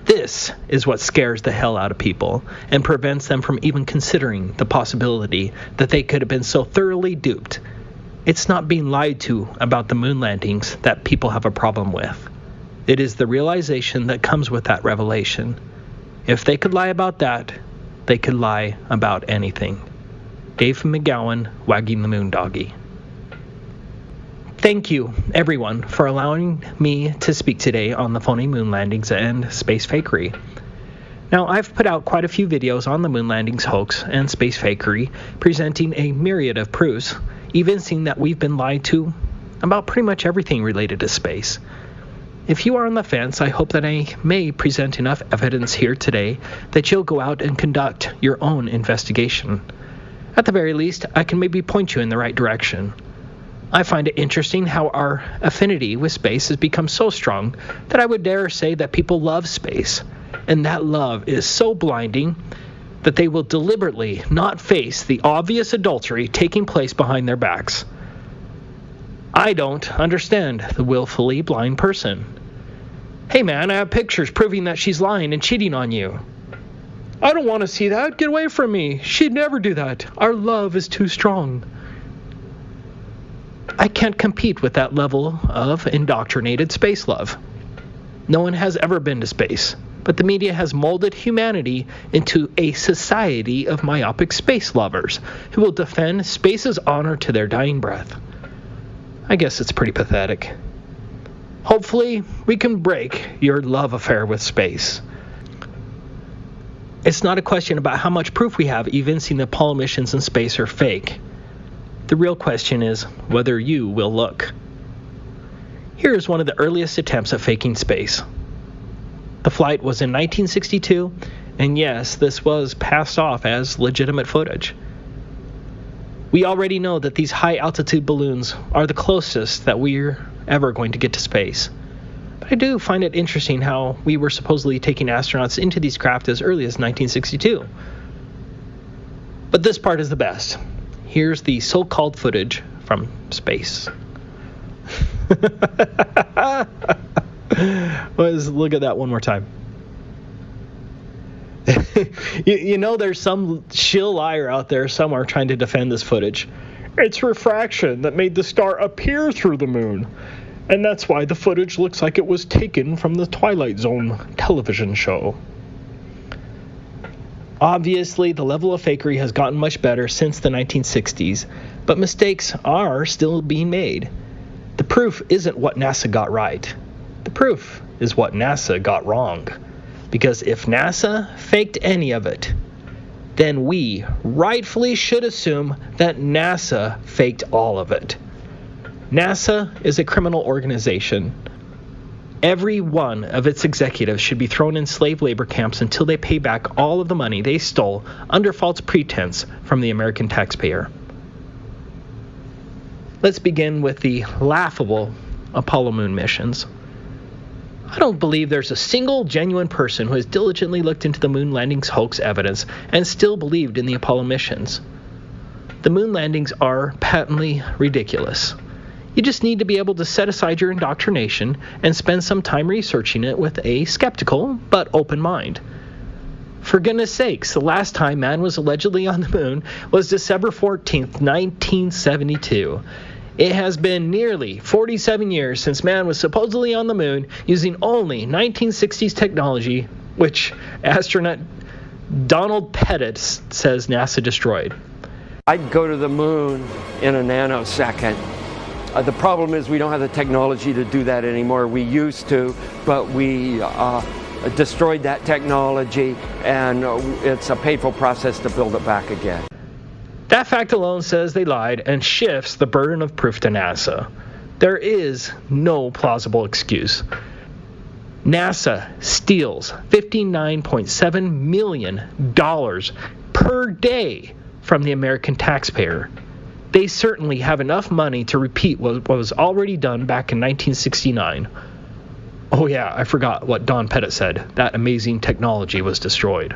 This is what scares the hell out of people and prevents them from even considering the possibility that they could have been so thoroughly duped. It's not being lied to about the moon landings that people have a problem with. It is the realization that comes with that revelation. If they could lie about that, they could lie about anything. Dave McGowan, wagging the moon doggy. Thank you, everyone, for allowing me to speak today on the phony moon landings and space fakery. Now, I've put out quite a few videos on the moon landings hoax and space fakery, presenting a myriad of proofs, evincing that we've been lied to about pretty much everything related to space. If you are on the fence, I hope that I may present enough evidence here today that you'll go out and conduct your own investigation. At the very least, I can maybe point you in the right direction. I find it interesting how our affinity with space has become so strong that I would dare say that people love space, and that love is so blinding that they will deliberately not face the obvious adultery taking place behind their backs. I don't understand the willfully blind person. Hey man, I have pictures proving that she's lying and cheating on you. I don't want to see that. Get away from me. She'd never do that. Our love is too strong. I can't compete with that level of indoctrinated space love. No one has ever been to space, but the media has molded humanity into a society of myopic space lovers who will defend space's honor to their dying breath. I guess it's pretty pathetic. Hopefully, we can break your love affair with space. It's not a question about how much proof we have evincing the Apollo missions in space are fake. The real question is whether you will look. Here is one of the earliest attempts at faking space. The flight was in 1962, and yes, this was passed off as legitimate footage. We already know that these high-altitude balloons are the closest that we're ever going to get to space. But I do find it interesting how we were supposedly taking astronauts into these craft as early as 1962. But this part is the best. Here's the so-called footage from space. Let's look at that one more time. you know there's some shill liar out there somewhere trying to defend this footage. It's refraction that made the star appear through the moon. And that's why the footage looks like it was taken from the Twilight Zone television show. Obviously, the level of fakery has gotten much better since the 1960s, but mistakes are still being made. The proof isn't what NASA got right. The proof is what NASA got wrong. Because if NASA faked any of it, then we rightfully should assume that NASA faked all of it. NASA is a criminal organization. Every one of its executives should be thrown in slave labor camps until they pay back all of the money they stole under false pretense from the American taxpayer. Let's begin with the laughable Apollo moon missions. I don't believe there's a single genuine person who has diligently looked into the moon landings hoax evidence and still believed in the Apollo missions. The moon landings are patently ridiculous. You just need to be able to set aside your indoctrination and spend some time researching it with a skeptical but open mind. For goodness sakes, the last time man was allegedly on the moon was December 14th, 1972. It has been nearly 47 years since man was supposedly on the moon using only 1960s technology, which astronaut Donald Pettit says NASA destroyed. I'd go to the moon in a nanosecond. The problem is we don't have the technology to do that anymore. We used to, but we destroyed that technology, and it's a painful process to build it back again. That fact alone says they lied and shifts the burden of proof to NASA. There is no plausible excuse. NASA steals $59.7 million per day from the American taxpayer. They certainly have enough money to repeat what was already done back in 1969. Oh yeah, I forgot what Don Pettit said. That amazing technology was destroyed.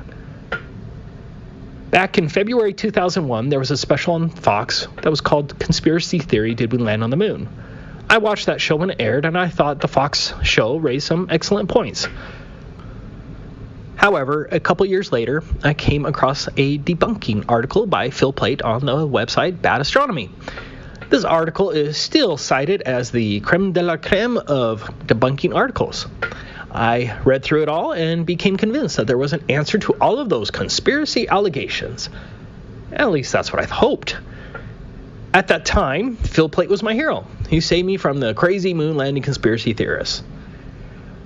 Back in February 2001, there was a special on Fox that was called Conspiracy Theory, Did We Land on the Moon? I watched that show when it aired, and I thought the Fox show raised some excellent points. However, a couple years later, I came across a debunking article by Phil Plait on the website Bad Astronomy. This article is still cited as the creme de la creme of debunking articles. I read through it all and became convinced that there was an answer to all of those conspiracy allegations. At least that's what I hoped. At that time, Phil Plait was my hero. He saved me from the crazy moon landing conspiracy theorists.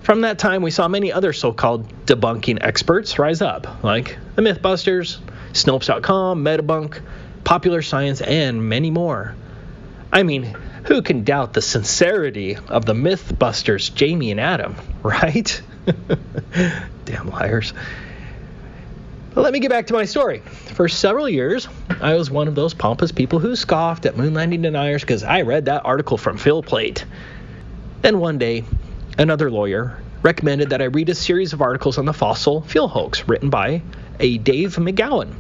From that time, we saw many other so-called debunking experts rise up, like the Mythbusters, Snopes.com, Metabunk, Popular Science, and many more. I mean, who can doubt the sincerity of the Mythbusters, Jamie and Adam, right? Damn liars. But let me get back to my story. For several years, I was one of those pompous people who scoffed at moon landing deniers because I read that article from Phil Plait. Then one day, another lawyer recommended that I read a series of articles on the fossil fuel hoax written by a Dave McGowan.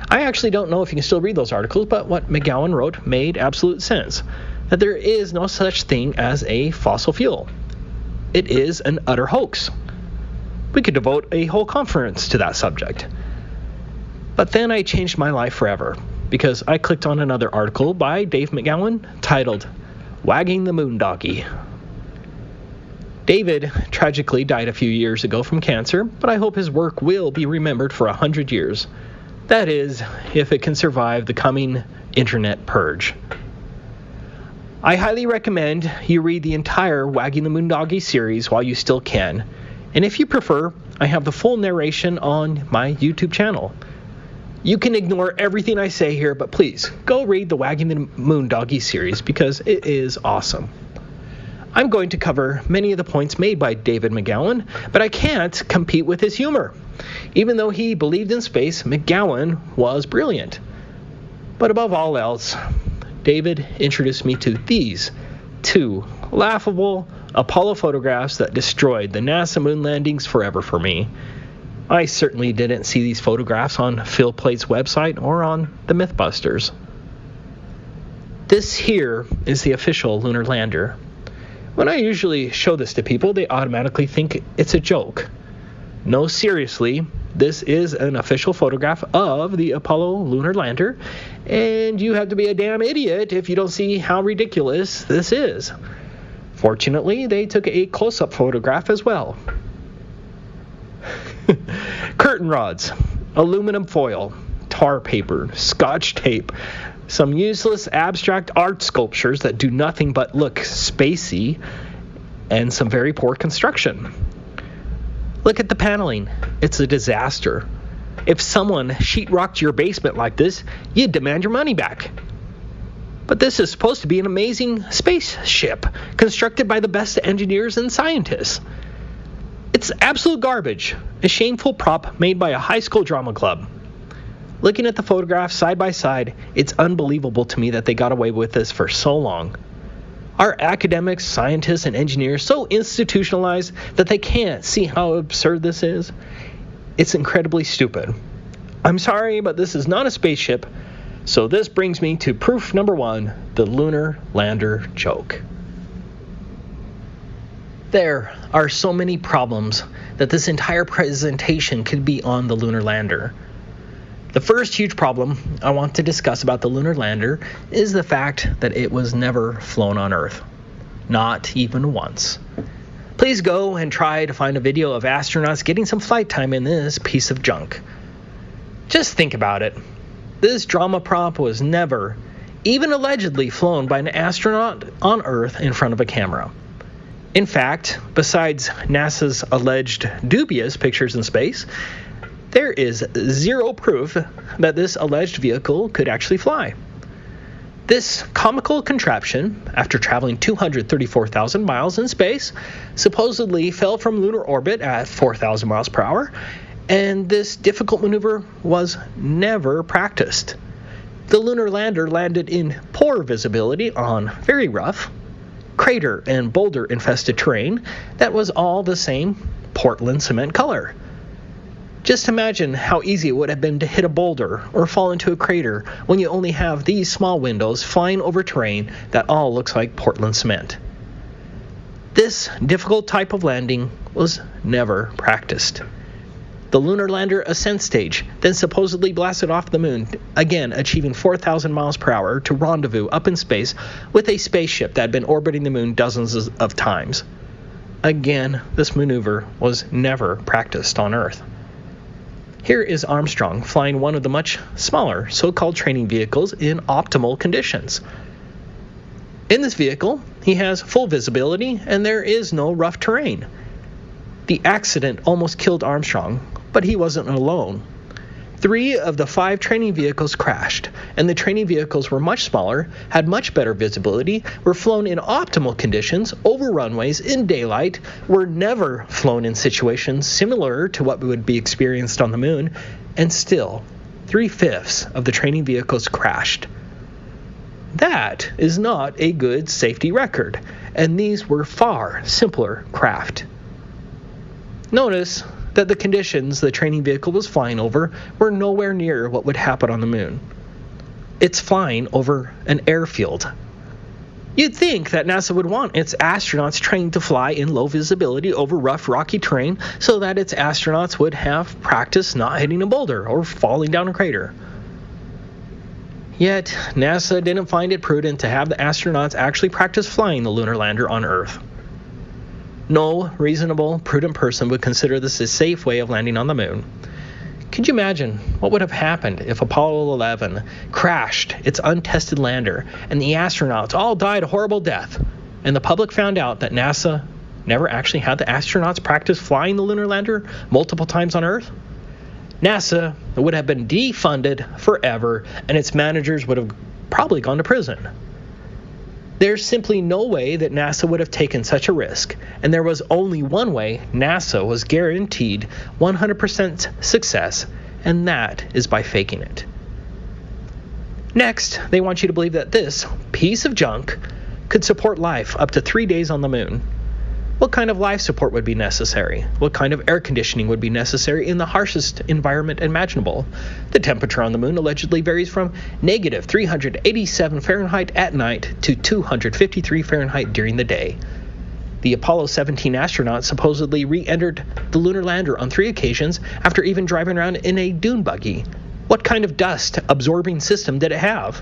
I actually don't know if you can still read those articles, but what McGowan wrote made absolute sense, that there is no such thing as a fossil fuel. It is an utter hoax. We could devote a whole conference to that subject. But then I changed my life forever, because I clicked on another article by Dave McGowan titled, Wagging the Moon Doggy. David tragically died a few years ago from cancer, but I hope his work will be remembered for 100 years. That is, if it can survive the coming internet purge. I highly recommend you read the entire Wagging the Moon Doggy series while you still can. And if you prefer, I have the full narration on my YouTube channel. You can ignore everything I say here, but please, go read the Wagging the Moon Doggy series because it is awesome. I'm going to cover many of the points made by David McGowan, but I can't compete with his humor. Even though he believed in space, McGowan was brilliant. But above all else, David introduced me to these two laughable Apollo photographs that destroyed the NASA moon landings forever for me. I certainly didn't see these photographs on Phil Plait's website or on the Mythbusters. This here is the official lunar lander. When I usually show this to people, they automatically think it's a joke. No, seriously, this is an official photograph of the Apollo lunar lander, and you have to be a damn idiot if you don't see how ridiculous this is. Fortunately, they took a close-up photograph as well. Curtain rods, aluminum foil, tar paper, scotch tape, some useless abstract art sculptures that do nothing but look spacey, and some very poor construction. Look at the paneling. It's a disaster. If someone sheetrocked your basement like this, you'd demand your money back. But this is supposed to be an amazing spaceship constructed by the best engineers and scientists. It's absolute garbage, a shameful prop made by a high school drama club. Looking at the photographs side by side, it's unbelievable to me that they got away with this for so long. Are academics, scientists, and engineers so institutionalized that they can't see how absurd this is? It's incredibly stupid. I'm sorry, but this is not a spaceship, so this brings me to proof number 1, the lunar lander joke. There are so many problems that this entire presentation could be on the lunar lander. The first huge problem I want to discuss about the lunar lander is the fact that it was never flown on Earth. Not even once. Please go and try to find a video of astronauts getting some flight time in this piece of junk. Just think about it. this drama prop was never, even allegedly, flown by an astronaut on Earth in front of a camera. In fact, besides NASA's alleged dubious pictures in space, there is zero proof that this alleged vehicle could actually fly. This comical contraption, after traveling 234,000 miles in space, supposedly fell from lunar orbit at 4,000 miles per hour, and this difficult maneuver was never practiced. The lunar lander landed in poor visibility on very rough, crater and boulder-infested terrain that was all the same Portland cement color. Just imagine how easy it would have been to hit a boulder or fall into a crater when you only have these small windows flying over terrain that all looks like Portland cement. This difficult type of landing was never practiced. The lunar lander ascent stage then supposedly blasted off the moon, again achieving 4,000 miles per hour to rendezvous up in space with a spaceship that had been orbiting the moon dozens of times. Again, this maneuver was never practiced on Earth. Here is Armstrong flying one of the much smaller so-called training vehicles in optimal conditions. In this vehicle, he has full visibility and there is no rough terrain. The accident almost killed Armstrong, but he wasn't alone. 3 of the 5 training vehicles crashed, and the training vehicles were much smaller, had much better visibility, were flown in optimal conditions, over runways, in daylight, were never flown in situations similar to what would be experienced on the moon, and still, 3/5 of the training vehicles crashed. That is not a good safety record, and these were far simpler craft. Notice that the conditions the training vehicle was flying over were nowhere near what would happen on the moon. It's flying over an airfield. You'd think that NASA would want its astronauts trained to fly in low visibility over rough, rocky terrain so that its astronauts would have practice not hitting a boulder or falling down a crater. Yet, NASA didn't find it prudent to have the astronauts actually practice flying the lunar lander on Earth. No reasonable, prudent person would consider this a safe way of landing on the moon. Could you imagine what would have happened if Apollo 11 crashed its untested lander and the astronauts all died a horrible death, and the public found out that NASA never actually had the astronauts practice flying the lunar lander multiple times on Earth? NASA would have been defunded forever, and its managers would have probably gone to prison. There's simply no way that NASA would have taken such a risk, and there was only one way NASA was guaranteed 100% success, and that is by faking it. Next, they want you to believe that this piece of junk could support life up to 3 days on the moon. What kind of life support would be necessary? What kind of air conditioning would be necessary in the harshest environment imaginable? The temperature on the moon allegedly varies from negative 387 Fahrenheit at night to 253 Fahrenheit during the day. The Apollo 17 astronauts supposedly re-entered the lunar lander on 3 occasions after even driving around in a dune buggy. What kind of dust-absorbing system did it have?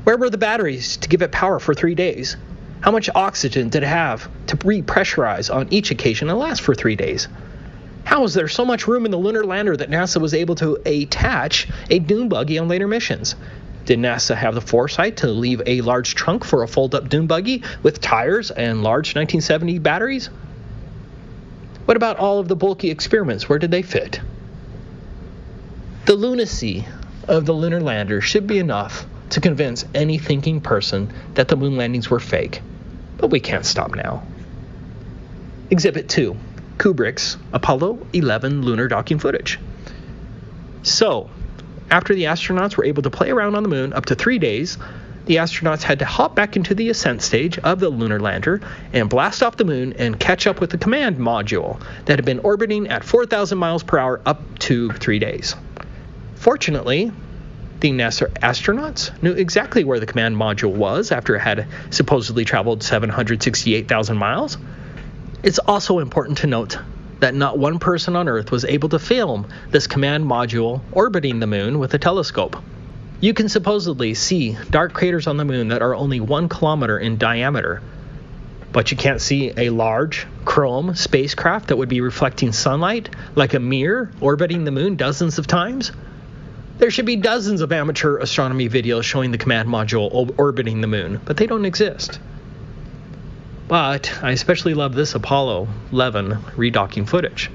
Where were the batteries to give it power for 3 days? How much oxygen did it have to repressurize on each occasion and last for 3 days? How was there so much room in the lunar lander that NASA was able to attach a dune buggy on later missions? Did NASA have the foresight to leave a large trunk for a fold-up dune buggy with tires and large 1970 batteries? What about all of the bulky experiments? Where did they fit? The lunacy of the lunar lander should be enough to convince any thinking person that the moon landings were fake. But we can't stop now. Exhibit 2. Kubrick's Apollo 11 lunar docking footage. So, after the astronauts were able to play around on the moon up to 3 days, the astronauts had to hop back into the ascent stage of the lunar lander and blast off the moon and catch up with the command module that had been orbiting at 4,000 miles per hour up to 3 days. Fortunately, the NASA astronauts knew exactly where the command module was after it had supposedly traveled 768,000 miles. It's also important to note that not one person on Earth was able to film this command module orbiting the moon with a telescope. You can supposedly see dark craters on the moon that are only 1 kilometer in diameter, but you can't see a large chrome spacecraft that would be reflecting sunlight like a mirror orbiting the moon dozens of times. There should be dozens of amateur astronomy videos showing the command module orbiting the moon, but they don't exist. But I especially love this Apollo 11 redocking footage.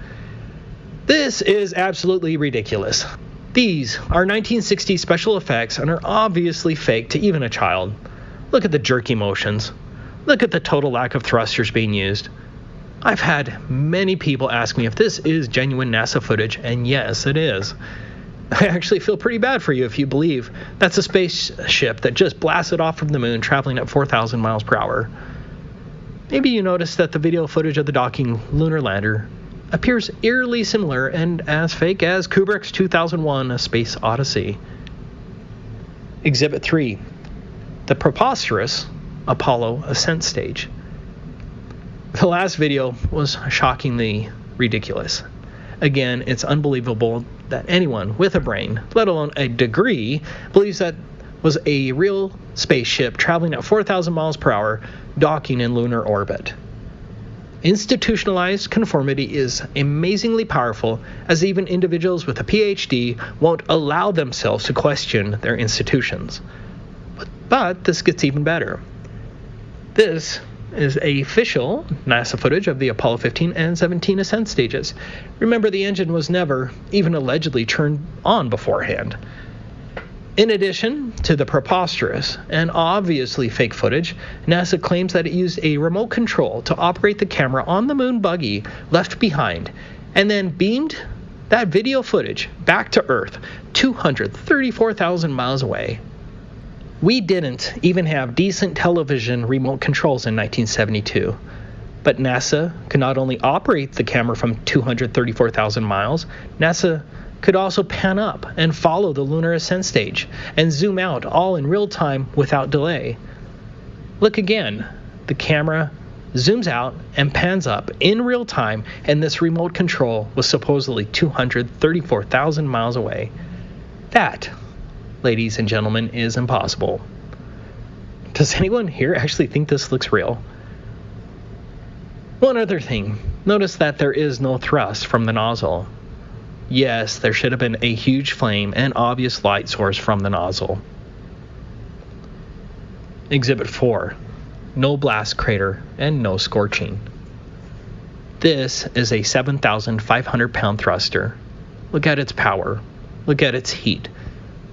This is absolutely ridiculous. These are 1960s special effects and are obviously fake to even a child. Look at the jerky motions. Look at the total lack of thrusters being used. I've had many people ask me if this is genuine NASA footage, and yes, it is. I actually feel pretty bad for you if you believe that's a spaceship that just blasted off from the moon traveling at 4,000 miles per hour. Maybe you noticed that the video footage of the docking lunar lander appears eerily similar and as fake as Kubrick's 2001 A Space Odyssey. Exhibit 3. The preposterous Apollo ascent stage. The last video was shockingly ridiculous. Again, it's unbelievable that anyone with a brain, let alone a degree, believes that was a real spaceship traveling at 4,000 miles per hour docking in lunar orbit. Institutionalized conformity is amazingly powerful, as even individuals with a PhD won't allow themselves to question their institutions. But this gets even better. This is official NASA footage of the Apollo 15 and 17 ascent stages. Remember, the engine was never even allegedly turned on beforehand. In addition to the preposterous and obviously fake footage, NASA claims that it used a remote control to operate the camera on the moon buggy left behind, and then beamed that video footage back to Earth 234,000 miles away. We didn't even have decent television remote controls in 1972, but NASA could not only operate the camera from 234,000 miles, NASA could also pan up and follow the lunar ascent stage and zoom out all in real time without delay. Look again. The camera zooms out and pans up in real time, and this remote control was supposedly 234,000 miles away. That, ladies and gentlemen, is impossible. Does anyone here actually think this looks real? One other thing. Notice that there is no thrust from the nozzle. Yes, there should have been a huge flame and obvious light source from the nozzle. Exhibit 4. No blast crater and no scorching. This is a 7,500-pound thruster. Look at its power. Look at its heat.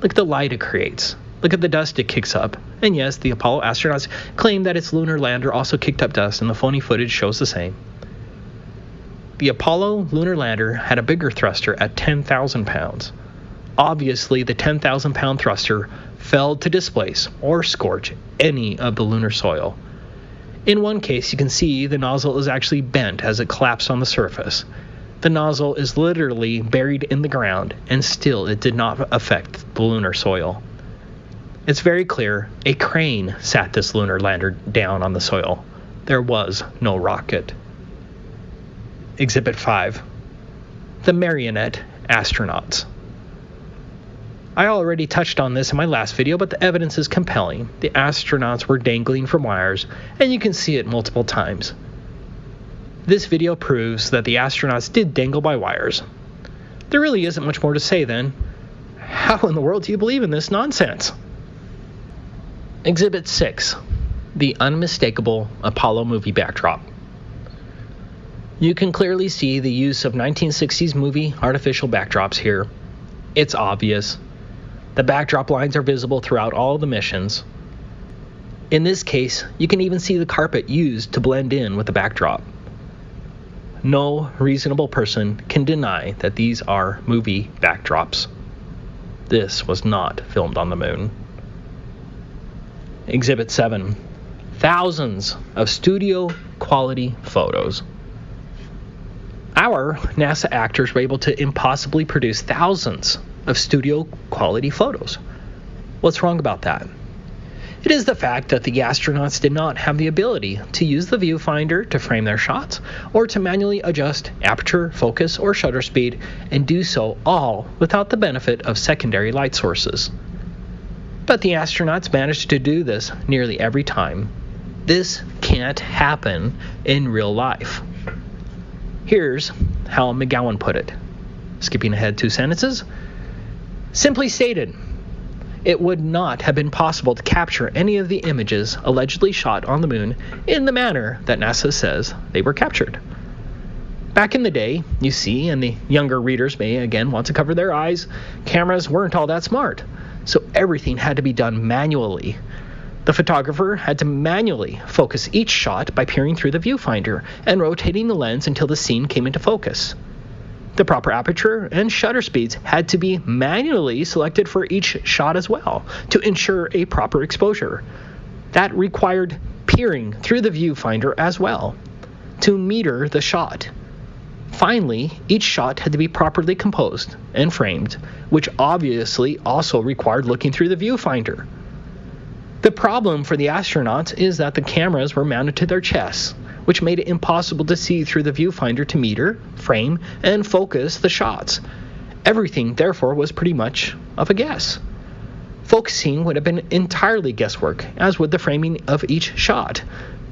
Look at the light it creates. Look at the dust it kicks up. And yes, the Apollo astronauts claim that its lunar lander also kicked up dust, and the phony footage shows the same. The Apollo lunar lander had a bigger thruster at 10,000 pounds. Obviously, the 10,000-pound thruster failed to displace or scorch any of the lunar soil. In one case, you can see the nozzle is actually bent as it collapsed on the surface. The nozzle is literally buried in the ground, and still it did not affect the lunar soil. It's very clear a crane sat this lunar lander down on the soil. There was no rocket. Exhibit 5. The marionette astronauts. I already touched on this in my last video, but the evidence is compelling. The astronauts were dangling from wires, and you can see it multiple times. This video proves that the astronauts did dangle by wires. There really isn't much more to say then. How in the world do you believe in this nonsense? Exhibit 6. The unmistakable Apollo movie backdrop. You can clearly see the use of 1960s movie artificial backdrops here. It's obvious. The backdrop lines are visible throughout all the missions. In this case, you can even see the carpet used to blend in with the backdrop. No reasonable person can deny that these are movie backdrops. This was not filmed on the moon. Exhibit 7. Thousands of studio quality photos. Our NASA actors were able to impossibly produce thousands of studio quality photos. What's wrong about that? It is the fact that the astronauts did not have the ability to use the viewfinder to frame their shots, or to manually adjust aperture, focus, or shutter speed, and do so all without the benefit of secondary light sources. But the astronauts managed to do this nearly every time. This can't happen in real life. Here's how McGowan put it. Skipping ahead 2 sentences. Simply stated, it would not have been possible to capture any of the images allegedly shot on the moon in the manner that NASA says they were captured. Back in the day, you see, and the younger readers may again want to cover their eyes, cameras weren't all that smart, so everything had to be done manually. The photographer had to manually focus each shot by peering through the viewfinder and rotating the lens until the scene came into focus. The proper aperture and shutter speeds had to be manually selected for each shot as well to ensure a proper exposure. That required peering through the viewfinder as well to meter the shot. Finally, each shot had to be properly composed and framed, which obviously also required looking through the viewfinder. The problem for the astronauts is that the cameras were mounted to their chests, which made it impossible to see through the viewfinder to meter, frame, and focus the shots. Everything, therefore, was pretty much of a guess. Focusing would have been entirely guesswork, as would the framing of each shot.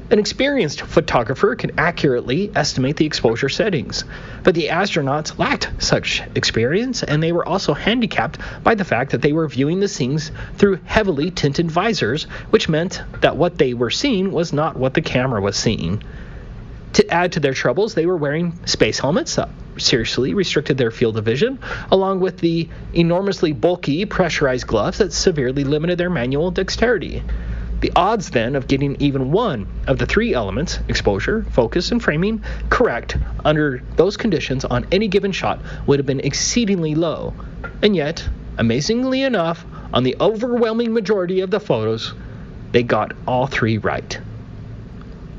An experienced photographer can accurately estimate the exposure settings, but the astronauts lacked such experience, and they were also handicapped by the fact that they were viewing the scenes through heavily tinted visors, which meant that what they were seeing was not what the camera was seeing. To add to their troubles, they were wearing space helmets that seriously restricted their field of vision, along with the enormously bulky pressurized gloves that severely limited their manual dexterity. The odds, then, of getting even one of the three elements, exposure, focus, and framing, correct under those conditions on any given shot would have been exceedingly low. And yet, amazingly enough, on the overwhelming majority of the photos, they got all three right.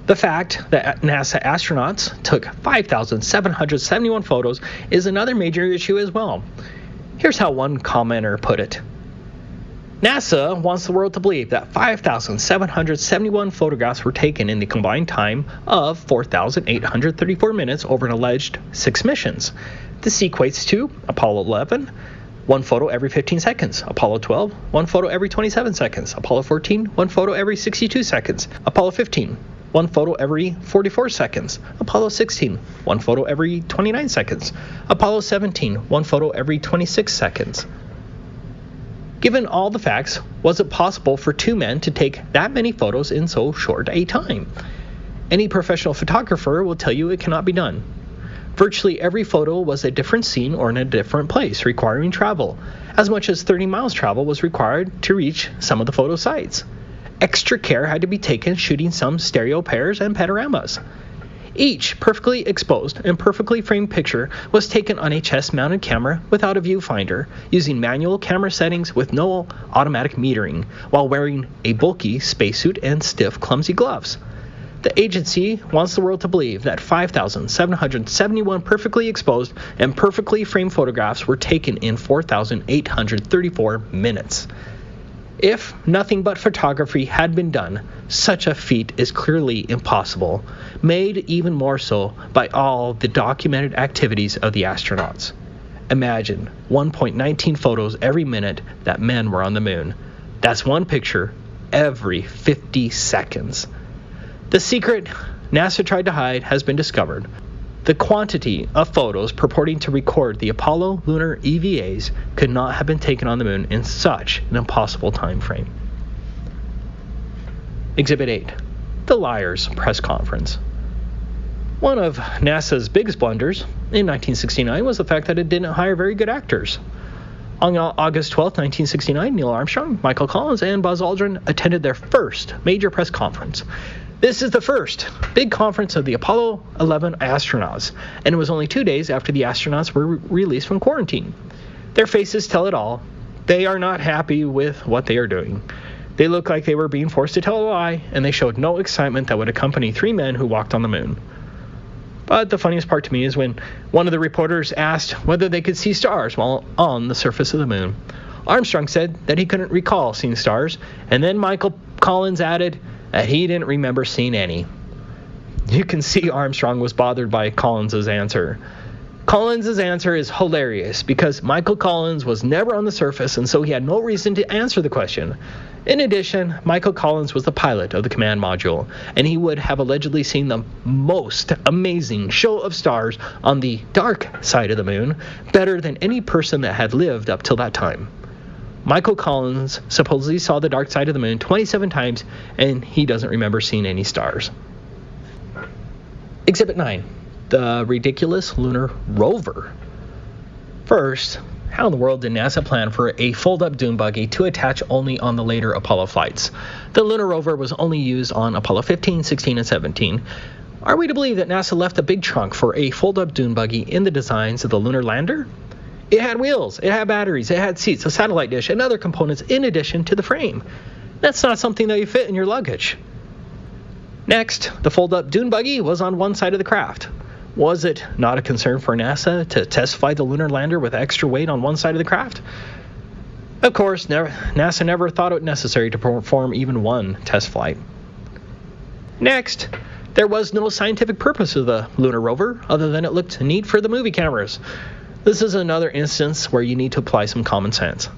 The fact that NASA astronauts took 5,771 photos is another major issue as well. Here's how one commenter put it. NASA wants the world to believe that 5,771 photographs were taken in the combined time of 4,834 minutes over an alleged 6 missions. This equates to Apollo 11, 1 photo every 15 seconds, Apollo 12, 1 photo every 27 seconds, Apollo 14, 1 photo every 62 seconds, Apollo 15, 1 photo every 44 seconds, Apollo 16, 1 photo every 29 seconds, Apollo 17, 1 photo every 26 seconds. Given all the facts, was it possible for two men to take that many photos in so short a time? Any professional photographer will tell you it cannot be done. Virtually every photo was a different scene or in a different place, requiring travel. As much as 30 miles travel was required to reach some of the photo sites. Extra care had to be taken shooting some stereo pairs and panoramas. Each perfectly exposed and perfectly framed picture was taken on a chest-mounted camera without a viewfinder, using manual camera settings with no automatic metering, while wearing a bulky spacesuit and stiff, clumsy gloves. The agency wants the world to believe that 5,771 perfectly exposed and perfectly framed photographs were taken in 4,834 minutes. If nothing but photography had been done, such a feat is clearly impossible, made even more so by all the documented activities of the astronauts. Imagine 1.19 photos every minute that men were on the moon. That's one picture every 50 seconds. The secret NASA tried to hide has been discovered. The quantity of photos purporting to record the Apollo lunar EVAs could not have been taken on the moon in such an impossible time frame. Exhibit 8. The Liars Press Conference. One of NASA's biggest blunders in 1969 was the fact that it didn't hire very good actors. On August 12, 1969, Neil Armstrong, Michael Collins, and Buzz Aldrin attended their first major press conference. This is the first big conference of the Apollo 11 astronauts, and it was only 2 days after the astronauts were released from quarantine. Their faces tell it all. They are not happy with what they are doing. They look like they were being forced to tell a lie, and they showed no excitement that would accompany 3 men who walked on the moon. But the funniest part to me is when one of the reporters asked whether they could see stars while on the surface of the moon. Armstrong said that he couldn't recall seeing stars, and then Michael Collins added that he didn't remember seeing any. You can see Armstrong was bothered by Collins' answer. Collins' answer is hilarious because Michael Collins was never on the surface, and so he had no reason to answer the question. In addition, Michael Collins was the pilot of the command module, and he would have allegedly seen the most amazing show of stars on the dark side of the moon, better than any person that had lived up till that time. Michael Collins supposedly saw the dark side of the moon 27 times, and he doesn't remember seeing any stars. Exhibit 9. The ridiculous lunar rover. First, how in the world did NASA plan for a fold-up dune buggy to attach only on the later Apollo flights? The lunar rover was only used on Apollo 15, 16, and 17. Are we to believe that NASA left a big trunk for a fold-up dune buggy in the designs of the lunar lander? It had wheels, it had batteries, it had seats, a satellite dish, and other components in addition to the frame. That's not something that you fit in your luggage. Next, the fold-up dune buggy was on one side of the craft. Was it not a concern for NASA to test fly the lunar lander with extra weight on one side of the craft? Of course, NASA never thought it necessary to perform even one test flight. Next, there was no scientific purpose of the lunar rover other than it looked neat for the movie cameras. This is another instance where you need to apply some common sense.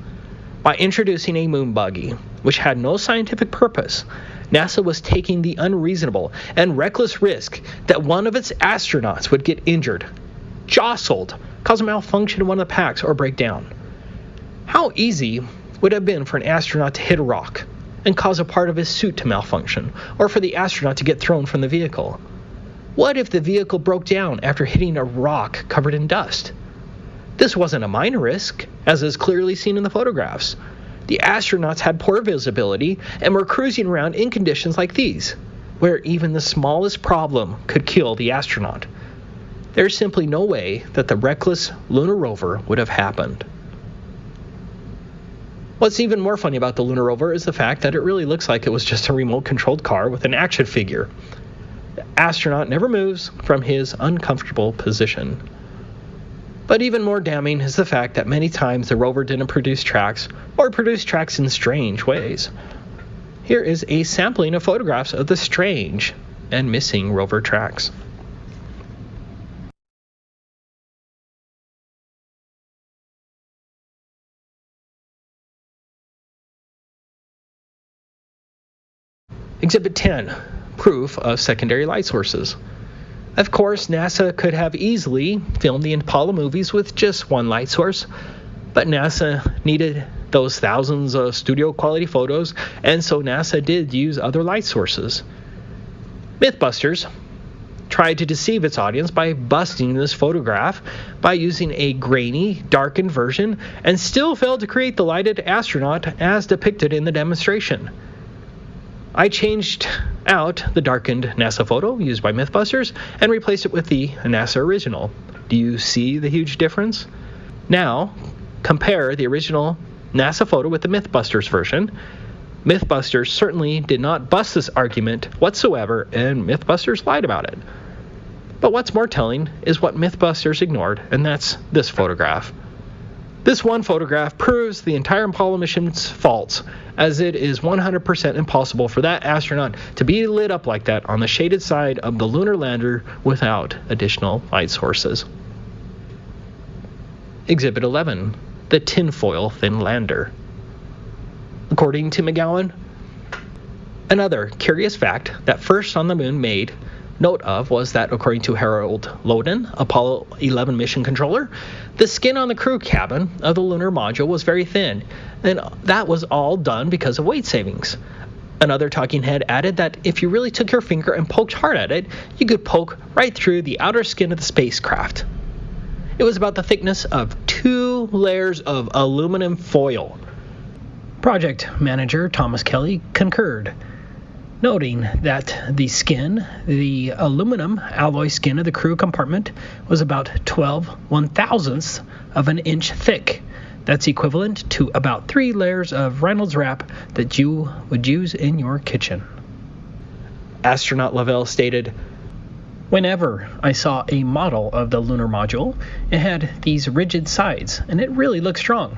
By introducing a moon buggy, which had no scientific purpose, NASA was taking the unreasonable and reckless risk that one of its astronauts would get injured, jostled, cause a malfunction in one of the packs, or break down. How easy would it have been for an astronaut to hit a rock and cause a part of his suit to malfunction, or for the astronaut to get thrown from the vehicle? What if the vehicle broke down after hitting a rock covered in dust? This wasn't a minor risk, as is clearly seen in the photographs. The astronauts had poor visibility and were cruising around in conditions like these, where even the smallest problem could kill the astronaut. There's simply no way that the reckless lunar rover would have happened. What's even more funny about the lunar rover is the fact that it really looks like it was just a remote-controlled car with an action figure. The astronaut never moves from his uncomfortable position. But even more damning is the fact that many times the rover didn't produce tracks, or produced tracks in strange ways. Here is a sampling of photographs of the strange and missing rover tracks. Exhibit 10. Proof of secondary light sources. Of course, NASA could have easily filmed the Apollo movies with just one light source, but NASA needed those thousands of studio quality photos, and so NASA did use other light sources. Mythbusters tried to deceive its audience by busting this photograph by using a grainy, darkened version, and still failed to create the lighted astronaut as depicted in the demonstration. I changed out the darkened NASA photo used by Mythbusters and replaced it with the NASA original. Do you see the huge difference? Now, compare the original NASA photo with the Mythbusters version. Mythbusters certainly did not bust this argument whatsoever, and Mythbusters lied about it. But what's more telling is what Mythbusters ignored, and that's this photograph. This one photograph proves the entire Apollo mission's faults, as it is 100% impossible for that astronaut to be lit up like that on the shaded side of the lunar lander without additional light sources. Exhibit 11. The tinfoil thin lander. According to McGowan, another curious fact that first on the moon made note of was that, according to Harold Loden, Apollo 11 mission controller, the skin on the crew cabin of the lunar module was very thin, and that was all done because of weight savings. Another talking head added that if you really took your finger and poked hard at it, you could poke right through the outer skin of the spacecraft. It was about the thickness of 2 layers of aluminum foil. Project manager Thomas Kelly concurred, noting that the skin, the aluminum alloy skin of the crew compartment, was about 12 1/1000ths of an inch thick. That's equivalent to about 3 layers of Reynolds wrap that you would use in your kitchen. Astronaut Lavelle stated, "Whenever I saw a model of the lunar module, it had these rigid sides, and it really looked strong.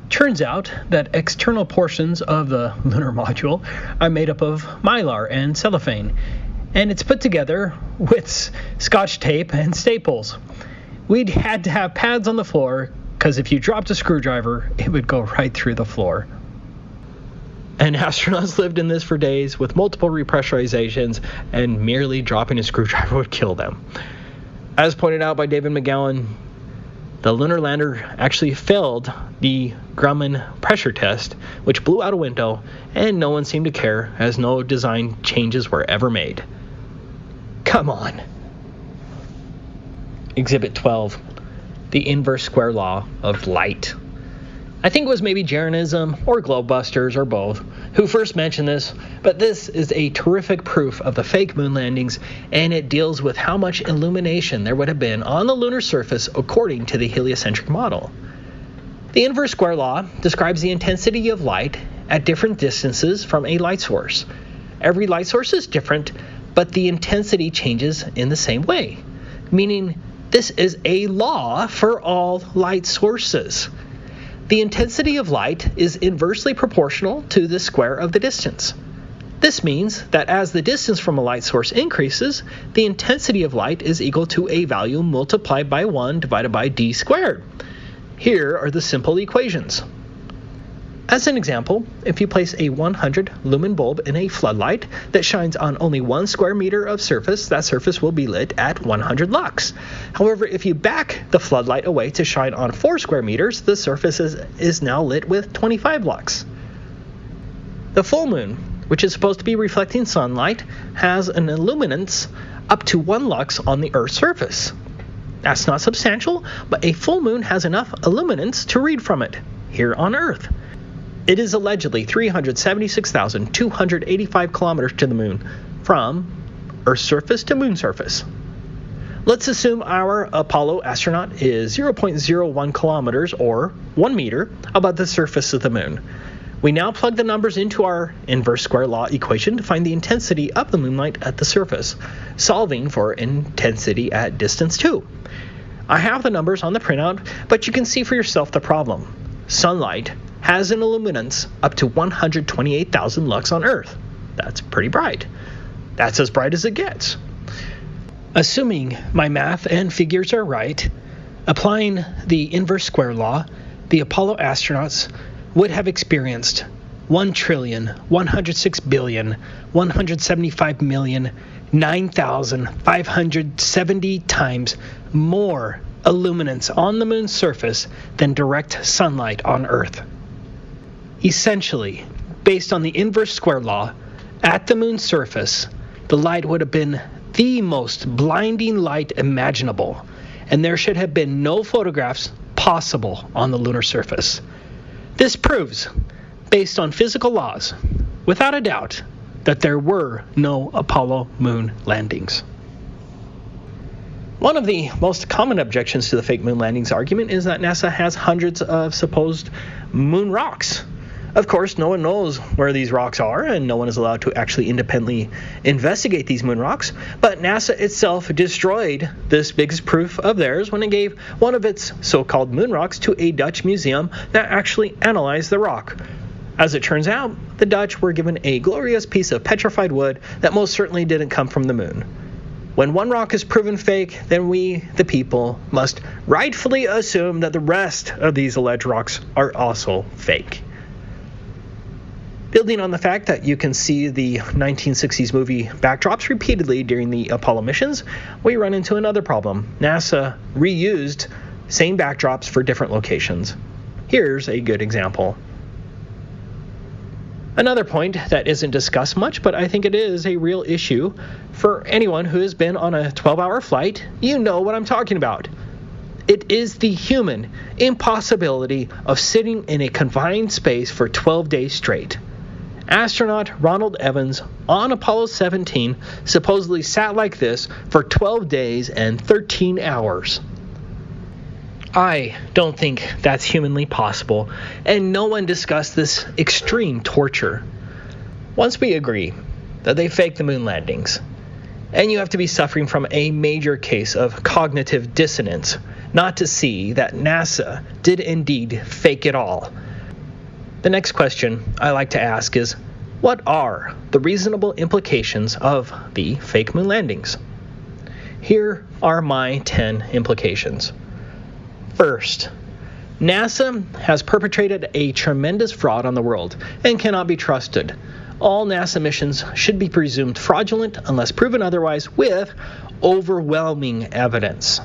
Turns out that external portions of the lunar module are made up of mylar and cellophane, and it's put together with scotch tape and staples. we'd had to have pads on the floor, because if you dropped a screwdriver, it would go right through the floor. And astronauts lived in this for days with multiple repressurizations, and merely dropping a screwdriver would kill them. As pointed out by David McGowan, the lunar lander actually failed the Grumman pressure test, which blew out a window, and no one seemed to care, as no design changes were ever made. Come on. Exhibit 12, the inverse square law of light. I think it was maybe Jeranism or Globebusters or both who first mentioned this, but this is a terrific proof of the fake moon landings, and it deals with how much illumination there would have been on the lunar surface according to the heliocentric model. The inverse square law describes the intensity of light at different distances from a light source. Every light source is different, but the intensity changes in the same way, meaning this is a law for all light sources. The intensity of light is inversely proportional to the square of the distance. This means that as the distance from a light source increases, the intensity of light is equal to a value multiplied by 1 divided by d squared. Here are the simple equations. As an example, if you place a 100 lumen bulb in a floodlight that shines on only 1 square meter of surface, that surface will be lit at 100 lux. However, if you back the floodlight away to shine on 4 square meters, the surface is now lit with 25 lux. The full moon, which is supposed to be reflecting sunlight, has an illuminance up to 1 lux on the Earth's surface. That's not substantial, but a full moon has enough illuminance to read from it here on Earth. It is allegedly 376,285 kilometers to the moon, from Earth's surface to moon surface. Let's assume our Apollo astronaut is 0.01 kilometers, or 1 meter, above the surface of the moon. We now plug the numbers into our inverse square law equation to find the intensity of the moonlight at the surface, solving for intensity at distance 2. I have the numbers on the printout, but you can see for yourself the problem. Sunlight has an illuminance up to 128,000 lux on Earth. That's pretty bright. That's as bright as it gets. Assuming my math and figures are right, applying the inverse square law, the Apollo astronauts would have experienced 1,106,175,009,570 times more illuminance on the moon's surface than direct sunlight on Earth. Essentially, based on the inverse square law, at the moon's surface, the light would have been the most blinding light imaginable, and there should have been no photographs possible on the lunar surface. This proves, based on physical laws, without a doubt, that there were no Apollo moon landings. One of the most common objections to the fake moon landings argument is that NASA has hundreds of supposed moon rocks. Of course, no one knows where these rocks are, and no one is allowed to actually independently investigate these moon rocks, but NASA itself destroyed this biggest proof of theirs when it gave one of its so-called moon rocks to a Dutch museum that actually analyzed the rock. As it turns out, the Dutch were given a glorious piece of petrified wood that most certainly didn't come from the moon. When one rock is proven fake, then we, the people, must rightfully assume that the rest of these alleged rocks are also fake. Building on the fact that you can see the 1960s movie backdrops repeatedly during the Apollo missions, we run into another problem. NASA reused same backdrops for different locations. Here's a good example. Another point that isn't discussed much, but I think it is a real issue for anyone who has been on a 12-hour flight, you know what I'm talking about. It is the human impossibility of sitting in a confined space for 12 days straight. Astronaut Ronald Evans on Apollo 17 supposedly sat like this for 12 days and 13 hours. I don't think that's humanly possible, and no one discussed this extreme torture. Once we agree that they faked the moon landings, and you have to be suffering from a major case of cognitive dissonance not to see that NASA did indeed fake it all, the next question I like to ask is, what are the reasonable implications of the fake moon landings? Here are my 10 implications. First, NASA has perpetrated a tremendous fraud on the world and cannot be trusted. All NASA missions should be presumed fraudulent unless proven otherwise with overwhelming evidence.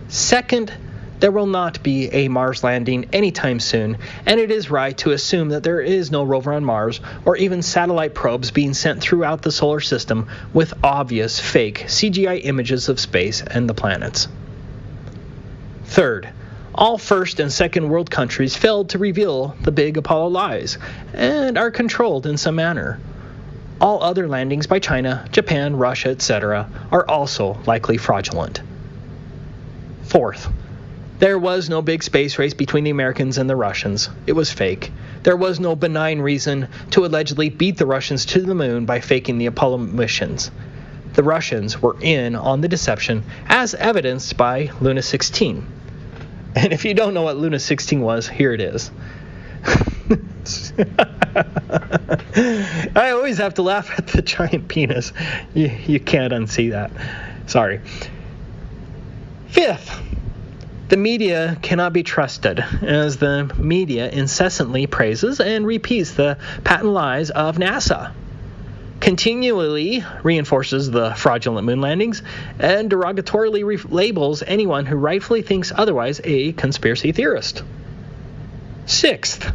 Second, there will not be a Mars landing anytime soon, and it is right to assume that there is no rover on Mars or even satellite probes being sent throughout the solar system with obvious fake CGI images of space and the planets. Third, all first and second world countries failed to reveal the big Apollo lies and are controlled in some manner. All other landings by China, Japan, Russia, etc. are also likely fraudulent. Fourth, there was no big space race between the Americans and the Russians. It was fake. There was no benign reason to allegedly beat the Russians to the moon by faking the Apollo missions. The Russians were in on the deception, as evidenced by Luna 16. And if you don't know what Luna 16 was, here it is. I always have to laugh at the giant penis. You can't unsee that. Sorry. Fifth, the media cannot be trusted, as the media incessantly praises and repeats the patent lies of NASA, continually reinforces the fraudulent moon landings, and derogatorily labels anyone who rightfully thinks otherwise a conspiracy theorist. Sixth,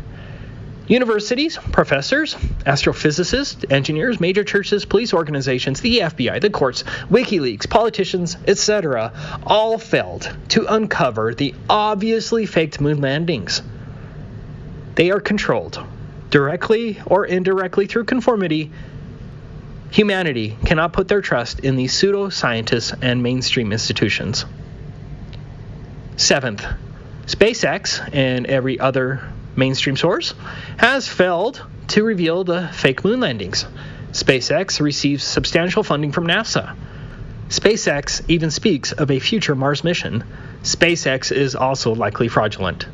universities, professors, astrophysicists, engineers, major churches, police organizations, the FBI, the courts, WikiLeaks, politicians, etc. all failed to uncover the obviously faked moon landings. They are controlled, directly or indirectly through conformity. Humanity cannot put their trust in these pseudo-scientists and mainstream institutions. Seventh, SpaceX and every other mainstream source has failed to reveal the fake moon landings. SpaceX receives substantial funding from NASA. SpaceX even speaks of a future Mars mission. SpaceX is also likely fraudulent.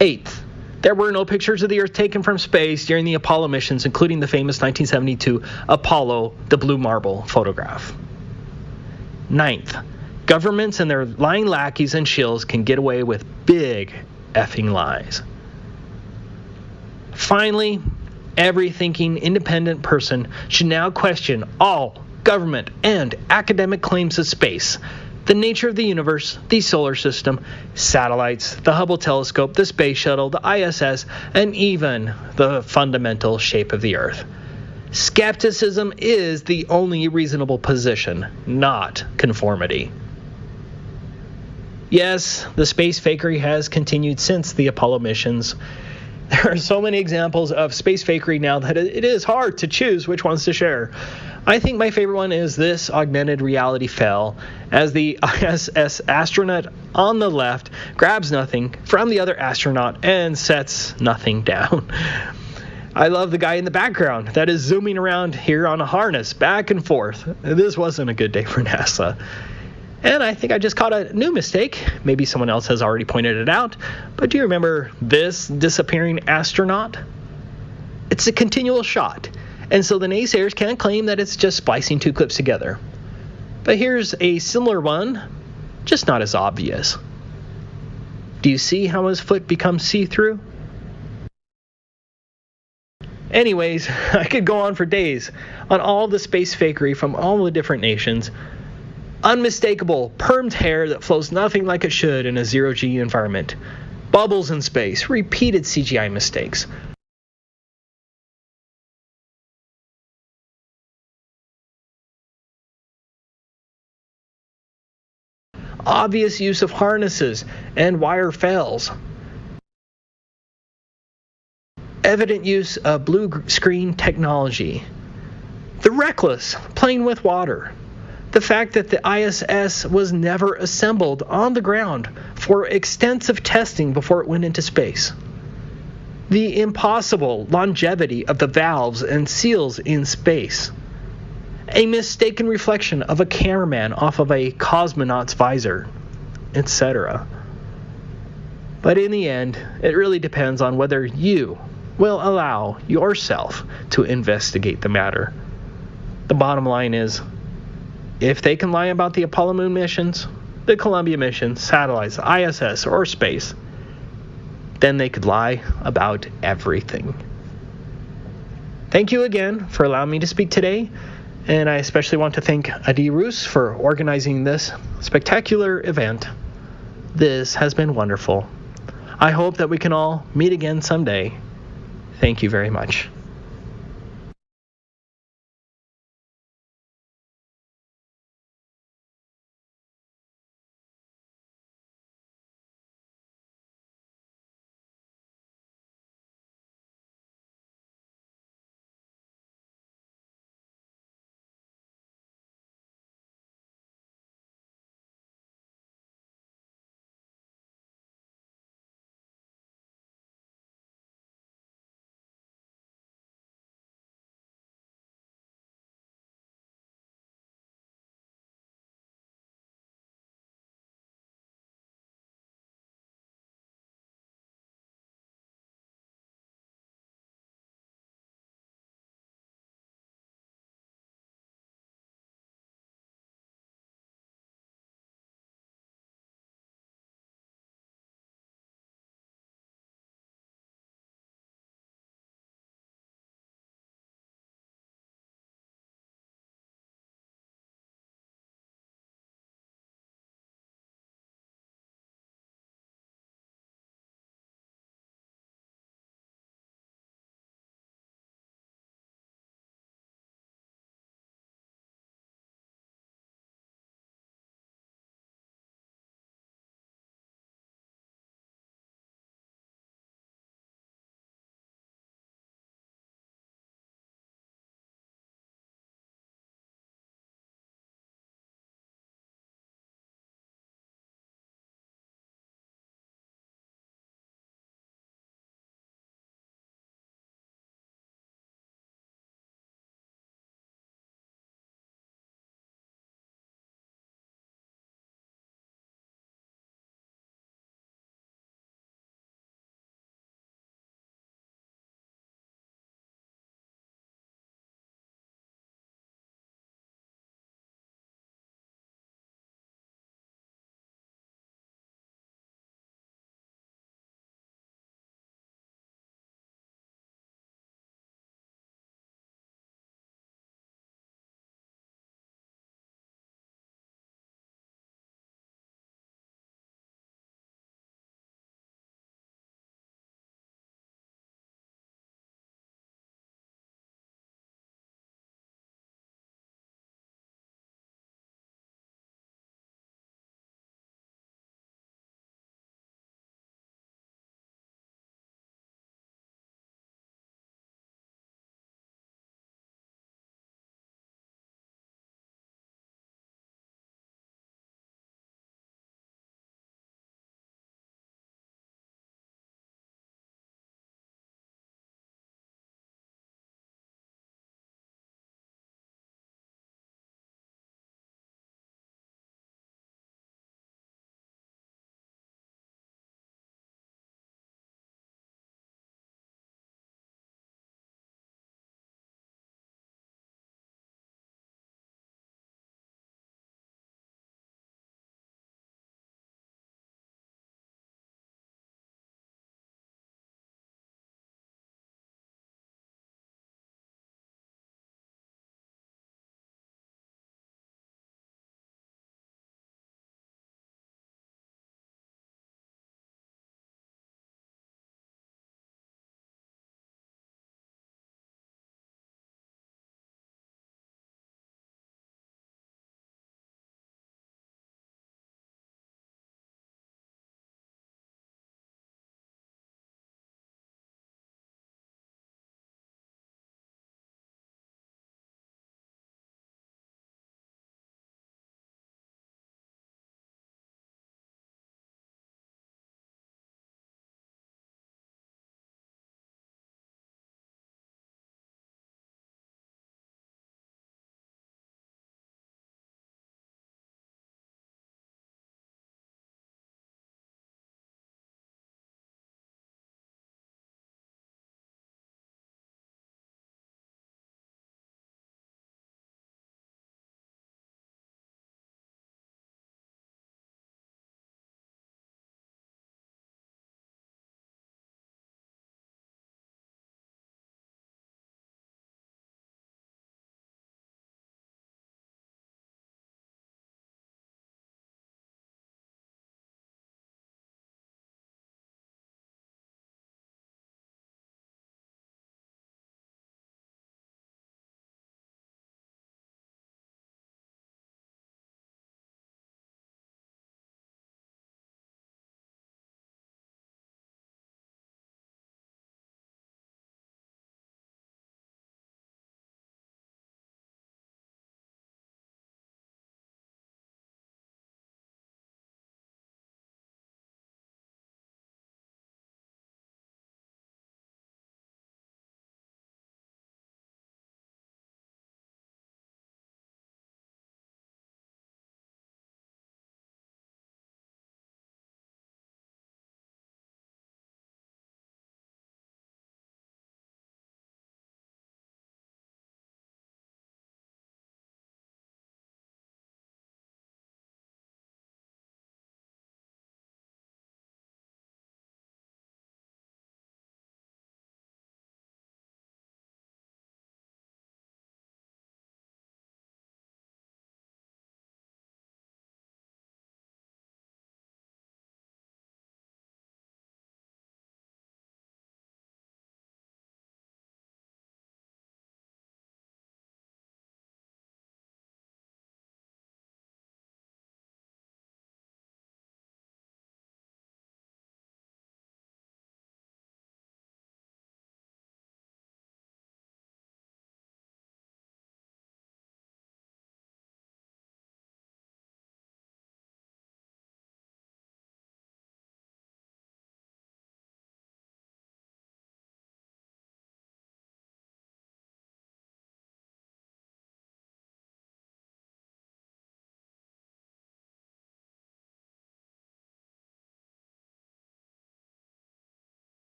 Eighth, there were no pictures of the Earth taken from space during the Apollo missions, including the famous 1972 Apollo, the Blue Marble photograph. Ninth, governments and their lying lackeys and shills can get away with big effing lies. Finally, every thinking independent person should now question all government and academic claims of space, the nature of the universe, the solar system, satellites, the Hubble telescope, the space shuttle, the ISS, and even the fundamental shape of the Earth. Skepticism is the only reasonable position, not conformity. Yes, the space fakery has continued since the Apollo missions. There are so many examples of space fakery now that it is hard to choose which ones to share. I think my favorite one is this augmented reality fail, as the ISS astronaut on the left grabs nothing from the other astronaut and sets nothing down. I love the guy in the background that is zooming around here on a harness back and forth. This wasn't a good day for NASA. And I think I just caught a new mistake. Maybe someone else has already pointed it out. But do you remember this disappearing astronaut? It's a continual shot. And so the naysayers can't claim that it's just splicing two clips together. But here's a similar one, just not as obvious. Do you see how his foot becomes see-through? Anyways, I could go on for days on all the space fakery from all the different nations. Unmistakable, permed hair that flows nothing like it should in a zero-G environment. Bubbles in space, repeated CGI mistakes. Obvious use of harnesses and wire fails. Evident use of blue screen technology. The reckless playing with water. The fact that the ISS was never assembled on the ground for extensive testing before it went into space. The impossible longevity of the valves and seals in space. A mistaken reflection of a cameraman off of a cosmonaut's visor, etc. But in the end, it really depends on whether you will allow yourself to investigate the matter. The bottom line is, If they can lie about the Apollo moon missions, the Columbia mission, satellites, ISS, or space, then they could lie about everything. Thank you again for allowing me to speak today, and I especially want to thank Adi Roos for organizing this spectacular event. This has been wonderful. I hope that we can all meet again someday. Thank you very much.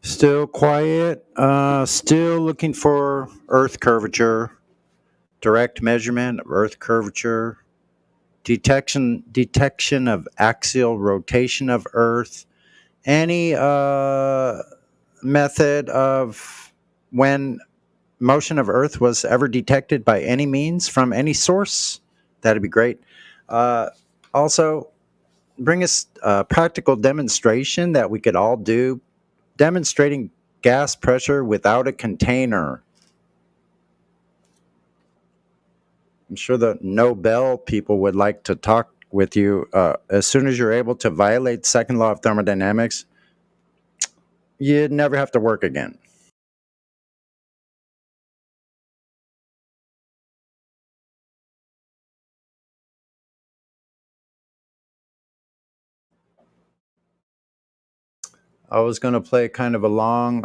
Still quiet. Still looking for Earth curvature. Direct measurement of Earth curvature. Detection of axial rotation of Earth. Any method of when motion of Earth was ever detected by any means from any source? That'd be great. Also, bring us a practical demonstration that we could all do, demonstrating gas pressure without a container. I'm sure the Nobel people would like to talk with you. As soon as you're able to violate the second law of thermodynamics, you'd never have to work again. I was going to play kind of a long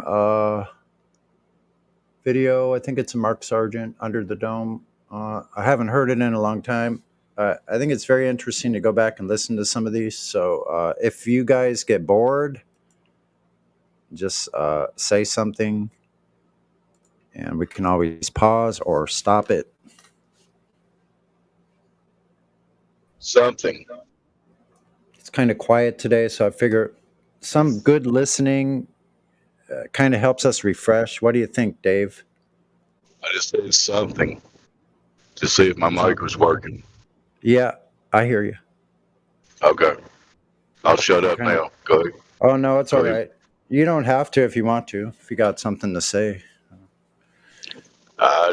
video. I think it's a Mark Sargent, Under the Dome. I haven't heard it in a long time. I think it's very interesting to go back and listen to some of these. So if you guys get bored, just say something, and we can always pause or stop it. Something. It's kind of quiet today, so I figure some good listening kind of helps us refresh. What do you think, Dave? I just said something to see if my mic was working. Yeah, I hear you. Okay. I'll shut up now. Go ahead. Oh, no, it's all right. You don't have to if you want to, if you got something to say.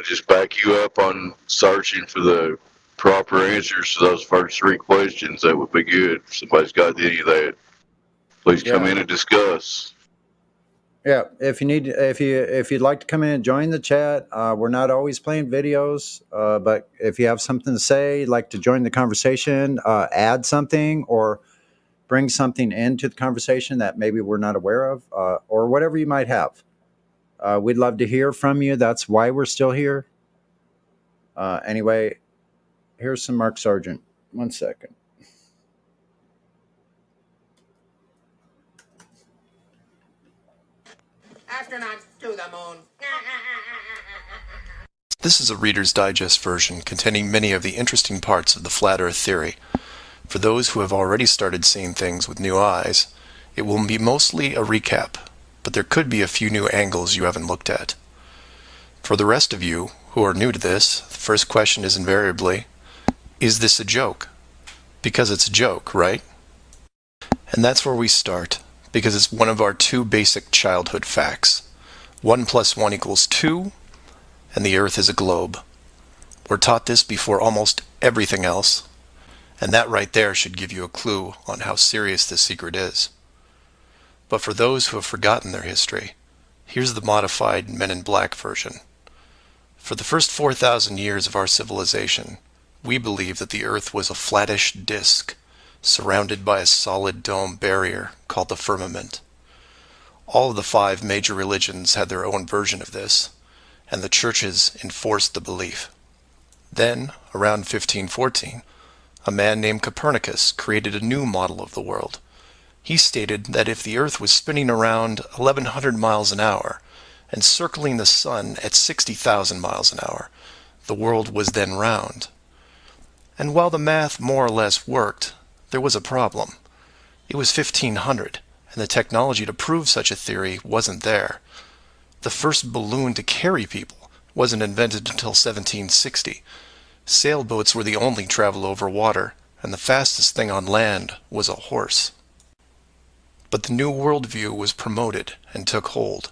Just back you up on searching for the proper answers to those first three questions. That would be good. If somebody's got any of that, please come in and discuss. Yeah, if you'd like to come in and join the chat, we're not always playing videos, but if you have something to say, you'd like to join the conversation, add something, or bring something into the conversation that maybe we're not aware of, or whatever you might have. We'd love to hear from you. That's why we're still here. Anyway, here's some Mark Sargent. 1 second. Astronauts to the moon. This is a Reader's Digest version containing many of the interesting parts of the Flat Earth theory. For those who have already started seeing things with new eyes, it will be mostly a recap, but there could be a few new angles you haven't looked at. For the rest of you who are new to this, the first question is invariably, is this a joke? Because it's a joke, right? And that's where we start, because it's one of our two basic childhood facts. 1 + 1 = 2, and the Earth is a globe. We're taught this before almost everything else, and that right there should give you a clue on how serious this secret is. But for those who have forgotten their history, here's the modified Men in Black version. For the first 4,000 years of our civilization, we believed that the Earth was a flattish disk, surrounded by a solid dome barrier called the firmament. All of the 5 major religions had their own version of this, and the churches enforced the belief. Then, around 1514, a man named Copernicus created a new model of the world. He stated that if the Earth was spinning around 1,100 miles an hour and circling the sun at 60,000 miles an hour, the world was then round. And while the math more or less worked, there was a problem. It was 1500, and the technology to prove such a theory wasn't there. The first balloon to carry people wasn't invented until 1760. Sailboats were the only travel over water, and the fastest thing on land was a horse. But the new worldview was promoted and took hold.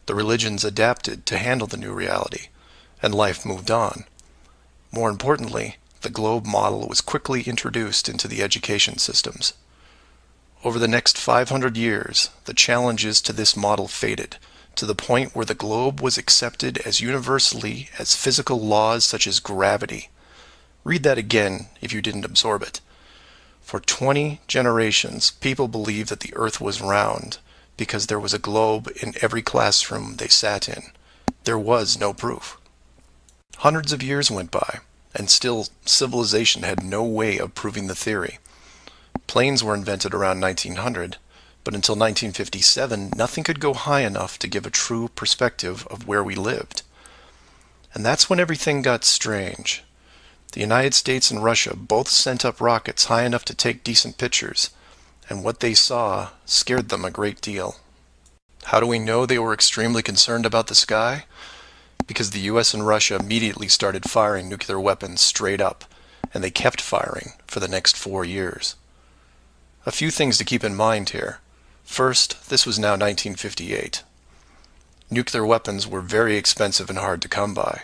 The religions adapted to handle the new reality, and life moved on. More importantly, the globe model was quickly introduced into the education systems. Over the next 500 years, the challenges to this model faded, to the point where the globe was accepted as universally as physical laws such as gravity. Read that again if you didn't absorb it. For 20 generations, people believed that the Earth was round because there was a globe in every classroom they sat in. There was no proof. Hundreds of years went by, and still civilization had no way of proving the theory. Planes were invented around 1900, but until 1957, nothing could go high enough to give a true perspective of where we lived. And that's when everything got strange. The United States and Russia both sent up rockets high enough to take decent pictures, and what they saw scared them a great deal. How do we know they were extremely concerned about the sky? Because the US and Russia immediately started firing nuclear weapons straight up, and they kept firing for the next 4 years. A few things to keep in mind here. First, this was now 1958. Nuclear weapons were very expensive and hard to come by.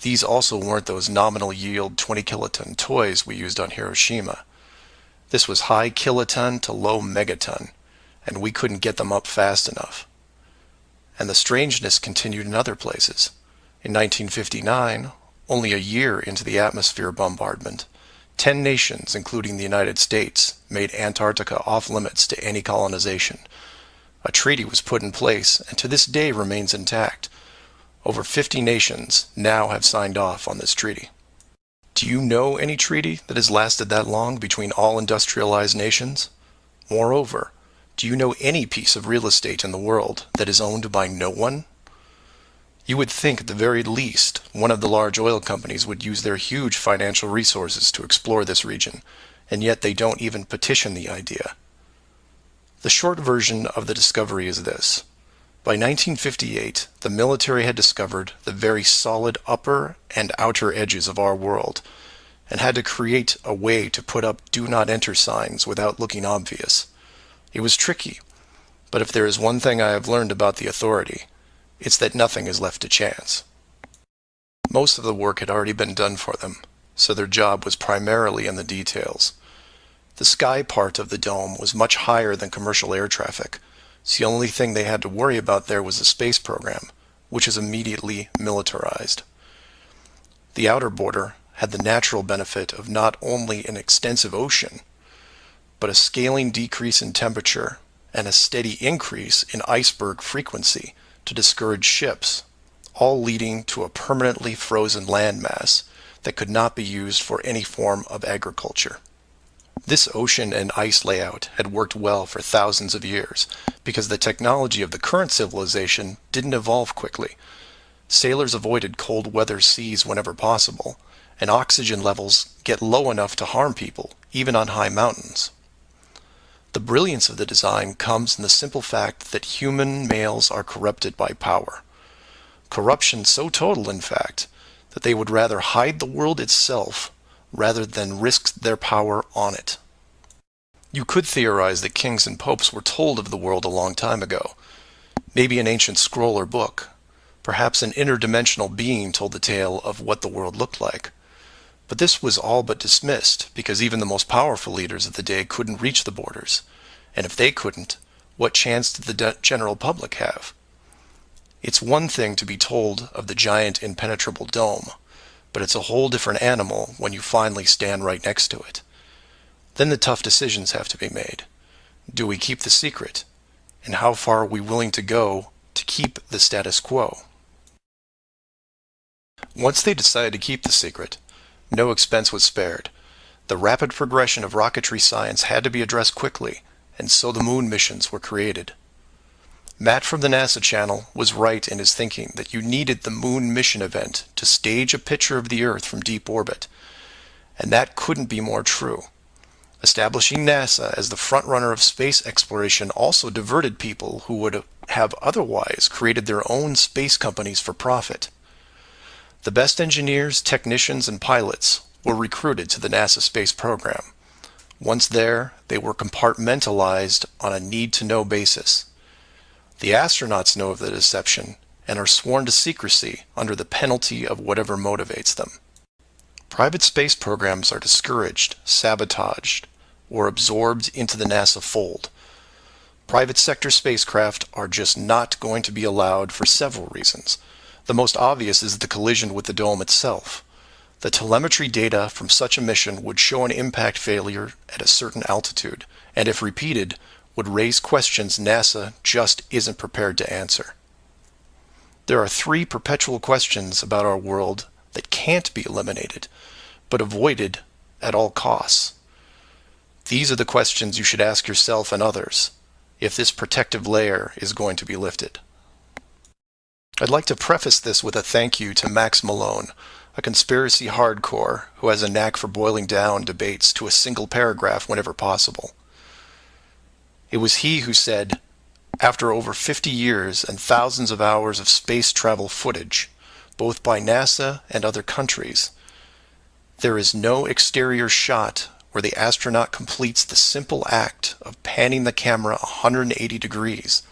These also weren't those nominal yield 20 kiloton toys we used on Hiroshima. This was high kiloton to low megaton, and we couldn't get them up fast enough. And the strangeness continued in other places. In 1959, only a year into the atmosphere bombardment, 10 nations, including the United States, made Antarctica off-limits to any colonization. A treaty was put in place, and to this day remains intact. Over 50 nations now have signed off on this treaty. Do you know any treaty that has lasted that long between all industrialized nations? Moreover, do you know any piece of real estate in the world that is owned by no one? You would think at the very least one of the large oil companies would use their huge financial resources to explore this region, and yet they don't even petition the idea. The short version of the discovery is this. By 1958, the military had discovered the very solid upper and outer edges of our world, and had to create a way to put up do not enter signs without looking obvious. It was tricky, but if there is one thing I have learned about the authority, it's that nothing is left to chance. Most of the work had already been done for them, so their job was primarily in the details. The sky part of the dome was much higher than commercial air traffic, so the only thing they had to worry about there was the space program, which is immediately militarized. The outer border had the natural benefit of not only an extensive ocean, but a scaling decrease in temperature and a steady increase in iceberg frequency to discourage ships, all leading to a permanently frozen landmass that could not be used for any form of agriculture. This ocean and ice layout had worked well for thousands of years because the technology of the current civilization didn't evolve quickly. Sailors avoided cold weather seas whenever possible, and oxygen levels get low enough to harm people, even on high mountains. The brilliance of the design comes in the simple fact that human males are corrupted by power. Corruption so total, in fact, that they would rather hide the world itself rather than risk their power on it. You could theorize that kings and popes were told of the world a long time ago. Maybe an ancient scroll or book. Perhaps an interdimensional being told the tale of what the world looked like. But this was all but dismissed, because even the most powerful leaders of the day couldn't reach the borders. And if they couldn't, what chance did the general public have? It's one thing to be told of the giant impenetrable dome, but it's a whole different animal when you finally stand right next to it. Then the tough decisions have to be made. Do we keep the secret? And how far are we willing to go to keep the status quo? Once they decided to keep the secret, no expense was spared. The rapid progression of rocketry science had to be addressed quickly, and so the moon missions were created. Matt from the NASA channel was right in his thinking that you needed the moon mission event to stage a picture of the Earth from deep orbit, and that couldn't be more true. Establishing NASA as the frontrunner of space exploration also diverted people who would have otherwise created their own space companies for profit. The best engineers, technicians, and pilots were recruited to the NASA space program. Once there, they were compartmentalized on a need-to-know basis. The astronauts know of the deception and are sworn to secrecy under the penalty of whatever motivates them. Private space programs are discouraged, sabotaged, or absorbed into the NASA fold. Private sector spacecraft are just not going to be allowed for several reasons. The most obvious is the collision with the dome itself. The telemetry data from such a mission would show an impact failure at a certain altitude, and if repeated, would raise questions NASA just isn't prepared to answer. There are 3 perpetual questions about our world that can't be eliminated, but avoided at all costs. These are the questions you should ask yourself and others, if this protective layer is going to be lifted. I'd like to preface this with a thank you to Max Malone, a conspiracy hardcore who has a knack for boiling down debates to a single paragraph whenever possible. It was he who said, after over 50 years and thousands of hours of space travel footage, both by NASA and other countries, there is no exterior shot where the astronaut completes the simple act of panning the camera 180 degrees,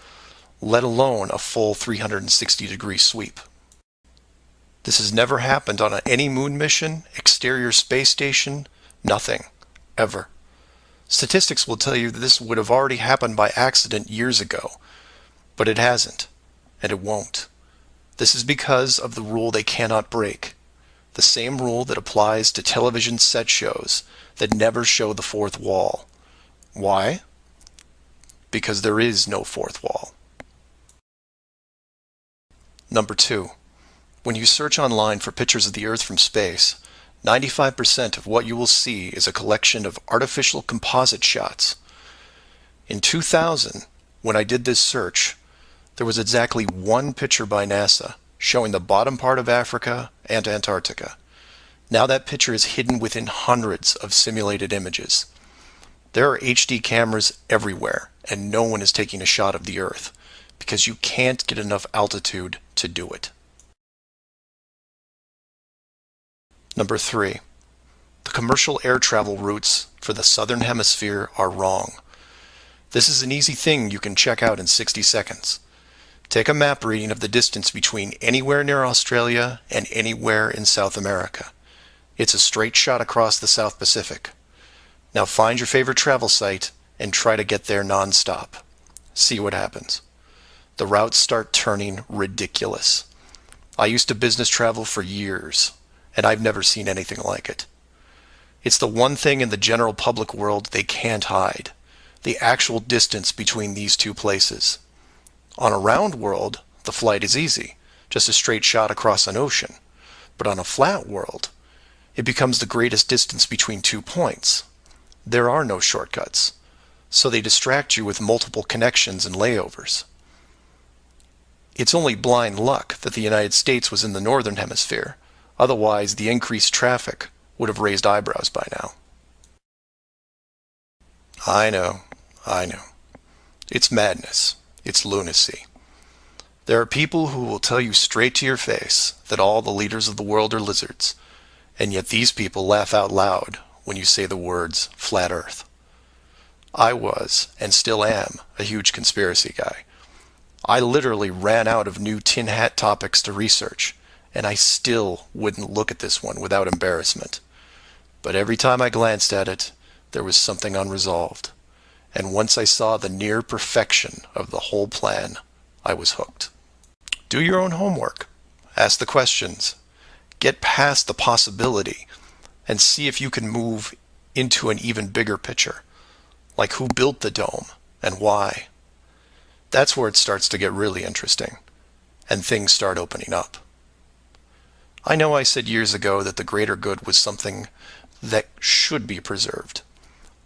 let alone a full 360-degree sweep. This has never happened on any moon mission, exterior space station, nothing, ever. Statistics will tell you that this would have already happened by accident years ago, but it hasn't, and it won't. This is because of the rule they cannot break, the same rule that applies to television set shows that never show the fourth wall. Why? Because there is no fourth wall. Number 2. When you search online for pictures of the Earth from space, 95% of what you will see is a collection of artificial composite shots. In 2000, when I did this search, there was exactly one picture by NASA showing the bottom part of Africa and Antarctica. Now that picture is hidden within hundreds of simulated images. There are HD cameras everywhere, and no one is taking a shot of the Earth, because you can't get enough altitude to do it. Number 3. The commercial air travel routes for the southern hemisphere are wrong. This is an easy thing you can check out in 60 seconds. Take a map reading of the distance between anywhere near Australia and anywhere in South America. It's a straight shot across the South Pacific. Now find your favorite travel site and try to get there non-stop. See what happens. The routes start turning ridiculous. I used to business travel for years, and I've never seen anything like it. It's the one thing in the general public world they can't hide, the actual distance between these two places. On a round world, the flight is easy, just a straight shot across an ocean. But on a flat world, it becomes the greatest distance between 2 points. There are no shortcuts, so they distract you with multiple connections and layovers. It's only blind luck that the United States was in the northern hemisphere. Otherwise, the increased traffic would have raised eyebrows by now. I know. It's madness. It's lunacy. There are people who will tell you straight to your face that all the leaders of the world are lizards, and yet these people laugh out loud when you say the words flat earth. I was, and still am, a huge conspiracy guy. I literally ran out of new tin hat topics to research, and I still wouldn't look at this one without embarrassment. But every time I glanced at it, there was something unresolved. And once I saw the near perfection of the whole plan, I was hooked. Do your own homework. Ask the questions. Get past the possibility and see if you can move into an even bigger picture, like who built the dome and why. That's where it starts to get really interesting, and things start opening up. I know I said years ago that the greater good was something that should be preserved,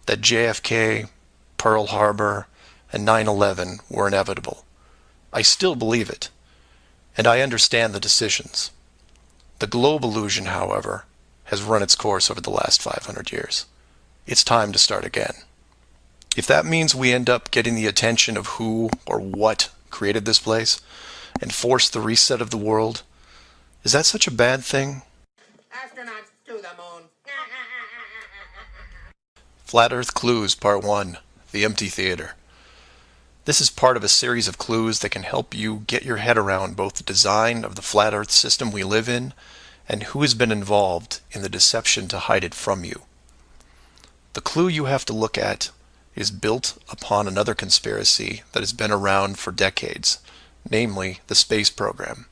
that JFK, Pearl Harbor, and 9/11 were inevitable. I still believe it, and I understand the decisions. The globe illusion, however, has run its course over the last 500 years. It's time to start again. If that means we end up getting the attention of who or what created this place and force the reset of the world, is that such a bad thing? Astronauts to the moon. Flat Earth Clues Part 1, The Empty Theater. This is part of a series of clues that can help you get your head around both the design of the flat Earth system we live in and who has been involved in the deception to hide it from you. The clue you have to look at is built upon another conspiracy that has been around for decades, namely the space program.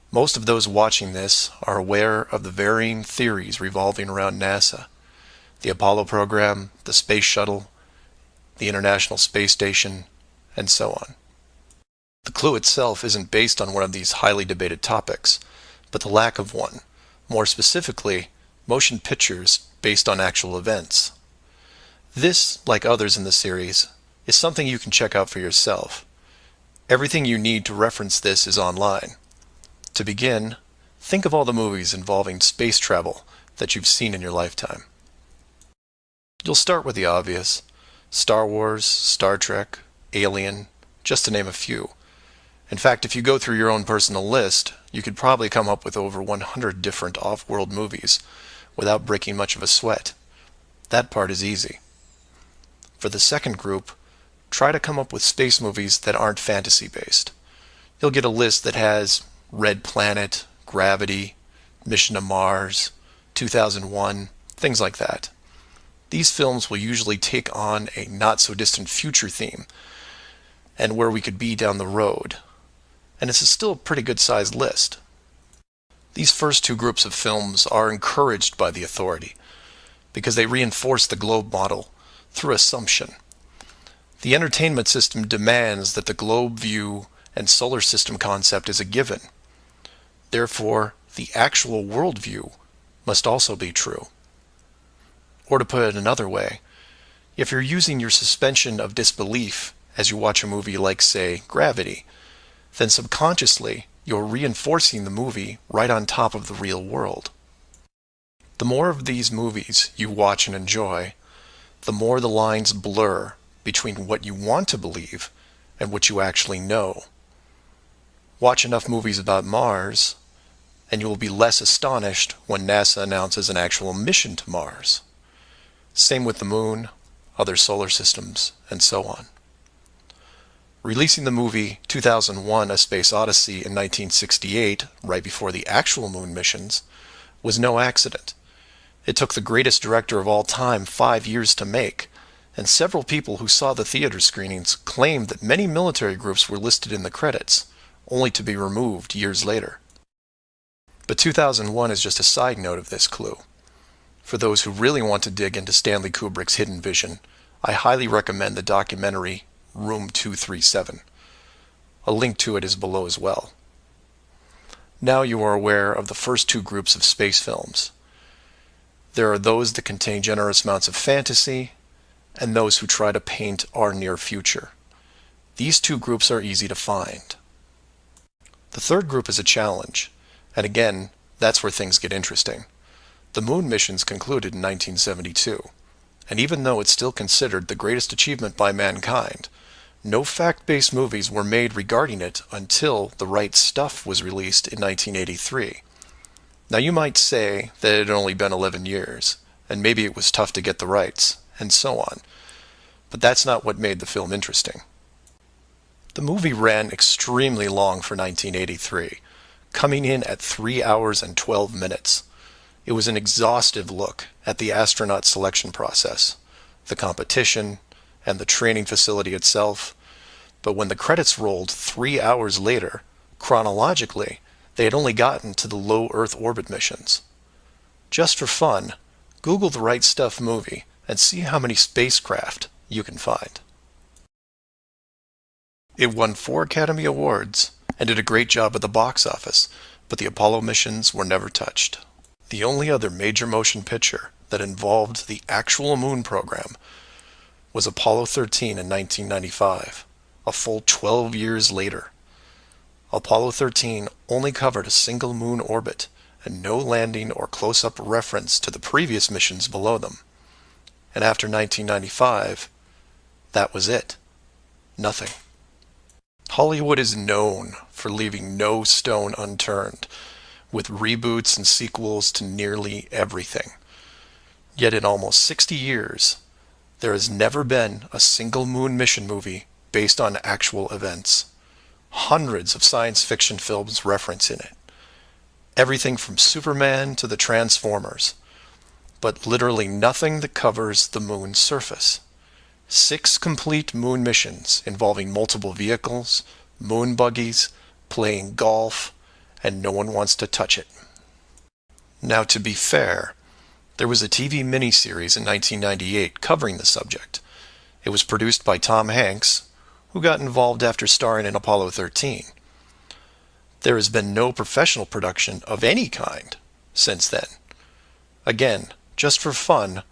Most of those watching this are aware of the varying theories revolving around NASA, the Apollo program, the space shuttle, the International Space Station, and so on. The clue itself isn't based on one of these highly debated topics, but the lack of one, more specifically, motion pictures based on actual events. This, like others in the series, is something you can check out for yourself. Everything you need to reference this is online. To begin, think of all the movies involving space travel that you've seen in your lifetime. You'll start with the obvious: Star Wars, Star Trek, Alien, just to name a few. In fact, if you go through your own personal list, you could probably come up with over 100 different off-world movies without breaking much of a sweat. That part is easy. For the second group, try to come up with space movies that aren't fantasy-based. You'll get a list that has Red Planet, Gravity, Mission to Mars, 2001, things like that. These films will usually take on a not-so-distant future theme, and where we could be down the road. And it's still a pretty good-sized list. These first two groups of films are encouraged by the authority, because they reinforce the globe model through assumption. The entertainment system demands that the globe view and solar system concept is a given. Therefore, the actual worldview must also be true. Or to put it another way, if you're using your suspension of disbelief as you watch a movie like, say, Gravity, then subconsciously you're reinforcing the movie right on top of the real world. The more of these movies you watch and enjoy, the more the lines blur between what you want to believe and what you actually know. Watch enough movies about Mars, and you will be less astonished when NASA announces an actual mission to Mars. Same with the Moon, other solar systems, and so on. Releasing the movie 2001: A Space Odyssey in 1968, right before the actual moon missions, was no accident. It took the greatest director of all time 5 years to make, and several people who saw the theater screenings claimed that many military groups were listed in the credits, only to be removed years later. But 2001 is just a side note of this clue. For those who really want to dig into Stanley Kubrick's hidden vision, I highly recommend the documentary Room 237. A link to it is below as well. Now you are aware of the first two groups of space films. There are those that contain generous amounts of fantasy, and those who try to paint our near future. These two groups are easy to find. The third group is a challenge, and again, that's where things get interesting. The moon missions concluded in 1972, and even though it's still considered the greatest achievement by mankind, no fact-based movies were made regarding it until The Right Stuff was released in 1983. Now you might say that it had only been 11 years, and maybe it was tough to get the rights, and so on, but that's not what made the film interesting. The movie ran extremely long for 1983, coming in at 3 hours and 12 minutes. It was an exhaustive look at the astronaut selection process, the competition, and the training facility itself, but when the credits rolled 3 hours later, chronologically, they had only gotten to the low Earth orbit missions. Just for fun, Google The Right Stuff movie and see how many spacecraft you can find. It won 4 Academy Awards and did a great job at the box office, but the Apollo missions were never touched. The only other major motion picture that involved the actual moon program was Apollo 13 in 1995, a full 12 years later. Apollo 13 only covered a single moon orbit and no landing or close-up reference to the previous missions below them. And after 1995, that was it. Nothing. Hollywood is known for leaving no stone unturned, with reboots and sequels to nearly everything. Yet in almost 60 years, there has never been a single moon mission movie based on actual events. Hundreds of science fiction films reference in it. Everything from Superman to the Transformers, but literally nothing that covers the moon's surface. 6 complete moon missions involving multiple vehicles, moon buggies, playing golf, and no one wants to touch it. Now, to be fair, there was a TV miniseries in 1998 covering the subject. It was produced by Tom Hanks, who got involved after starring in Apollo 13. There has been no professional production of any kind since then. Again, just for fun,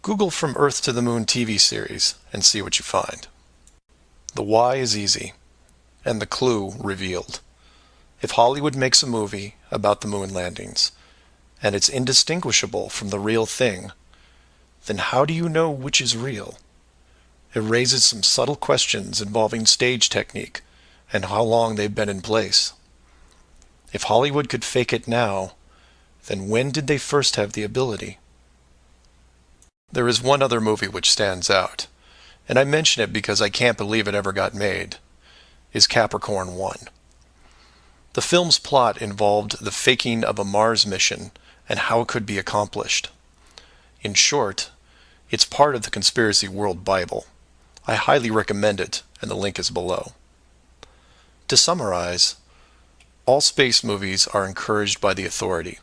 Google From Earth to the Moon TV series and see what you find. The why is easy, and the clue revealed. If Hollywood makes a movie about the moon landings, and it's indistinguishable from the real thing, then how do you know which is real? It raises some subtle questions involving stage technique and how long they've been in place. If Hollywood could fake it now, then when did they first have the ability? There is one other movie which stands out, and I mention it because I can't believe it ever got made, is Capricorn 1. The film's plot involved the faking of a Mars mission and how it could be accomplished. In short, it's part of the Conspiracy World Bible. I highly recommend it, and the link is below. To summarize, all space movies are encouraged by the authority,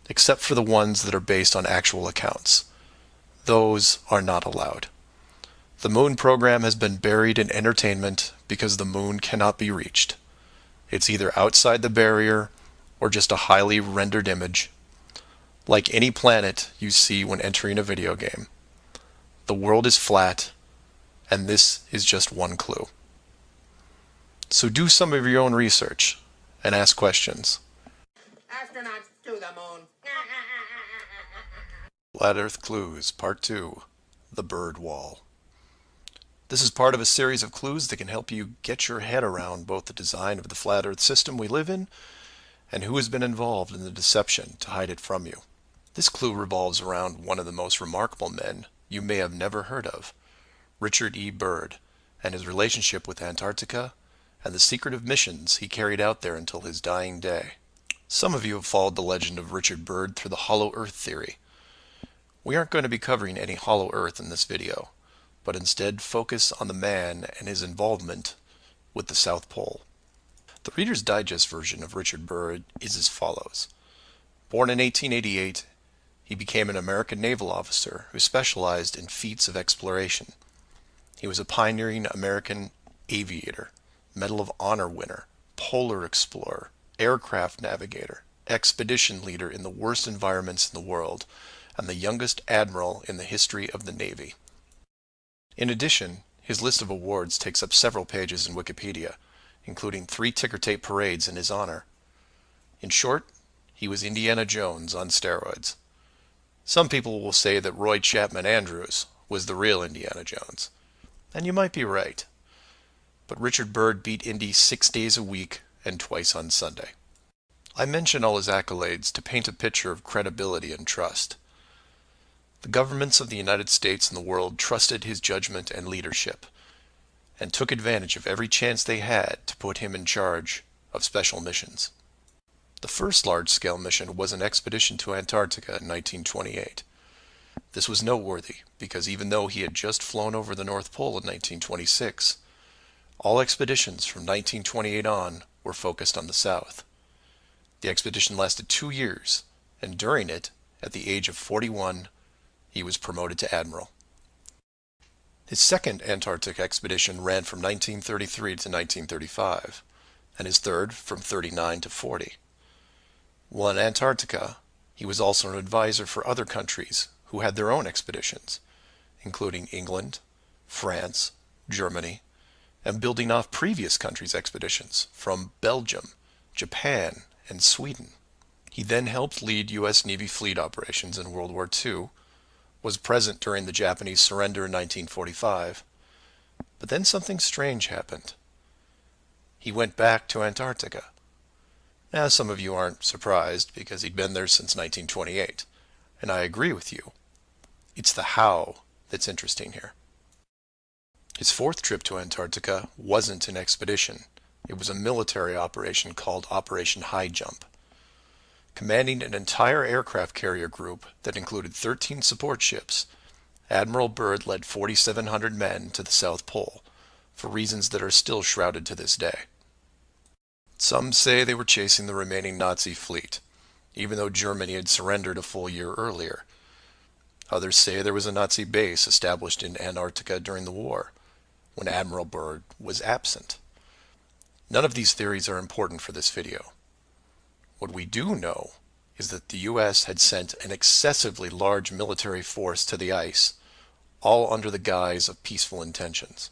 except for the ones that are based on actual accounts. Those are not allowed. The moon program has been buried in entertainment because the moon cannot be reached. It's either outside the barrier or just a highly rendered image, like any planet you see when entering a video game. The world is flat, and this is just one clue. So do some of your own research and ask questions. Astronauts to the moon. Flat Earth Clues, Part 2, The Bird Wall. This is part of a series of clues that can help you get your head around both the design of the flat Earth system we live in and who has been involved in the deception to hide it from you. This clue revolves around one of the most remarkable men you may have never heard of, Richard E. Byrd, and his relationship with Antarctica and the secretive missions he carried out there until his dying day. Some of you have followed the legend of Richard Byrd through the Hollow Earth theory. We aren't going to be covering any Hollow Earth in this video, but instead focus on the man and his involvement with the South Pole. The Reader's Digest version of Richard Byrd is as follows. Born in 1888, he became an American naval officer who specialized in feats of exploration. He was a pioneering American aviator, Medal of Honor winner, polar explorer, aircraft navigator, expedition leader in the worst environments in the world, and the youngest admiral in the history of the Navy. In addition, his list of awards takes up several pages in Wikipedia, including 3 ticker tape parades in his honor. In short, he was Indiana Jones on steroids. Some people will say that Roy Chapman Andrews was the real Indiana Jones, and you might be right. But Richard Byrd beat Indy 6 days a week and twice on Sunday. I mention all his accolades to paint a picture of credibility and trust. The governments of the United States and the world trusted his judgment and leadership, and took advantage of every chance they had to put him in charge of special missions. The first large-scale mission was an expedition to Antarctica in 1928. This was noteworthy because even though he had just flown over the North Pole in 1926, all expeditions from 1928 on were focused on the South. The expedition lasted 2 years, and during it, at the age of 41, he was promoted to admiral. His second Antarctic expedition ran from 1933 to 1935, and his third from 39 to 40. While in Antarctica, he was also an advisor for other countries who had their own expeditions, including England, France, Germany, and building off previous countries' expeditions from Belgium, Japan, and Sweden. He then helped lead U.S. Navy fleet operations in World War II, was present during the Japanese surrender in 1945, but then something strange happened. He went back to Antarctica. Now, some of you aren't surprised because he'd been there since 1928, and I agree with you. It's the how that's interesting here. His fourth trip to Antarctica wasn't an expedition. It was a military operation called Operation High Jump. Commanding an entire aircraft carrier group that included 13 support ships, Admiral Byrd led 4,700 men to the South Pole, for reasons that are still shrouded to this day. Some say they were chasing the remaining Nazi fleet, even though Germany had surrendered a full year earlier. Others say there was a Nazi base established in Antarctica during the war, when Admiral Byrd was absent. None of these theories are important for this video. What we do know is that the U.S. had sent an excessively large military force to the ice all under the guise of peaceful intentions.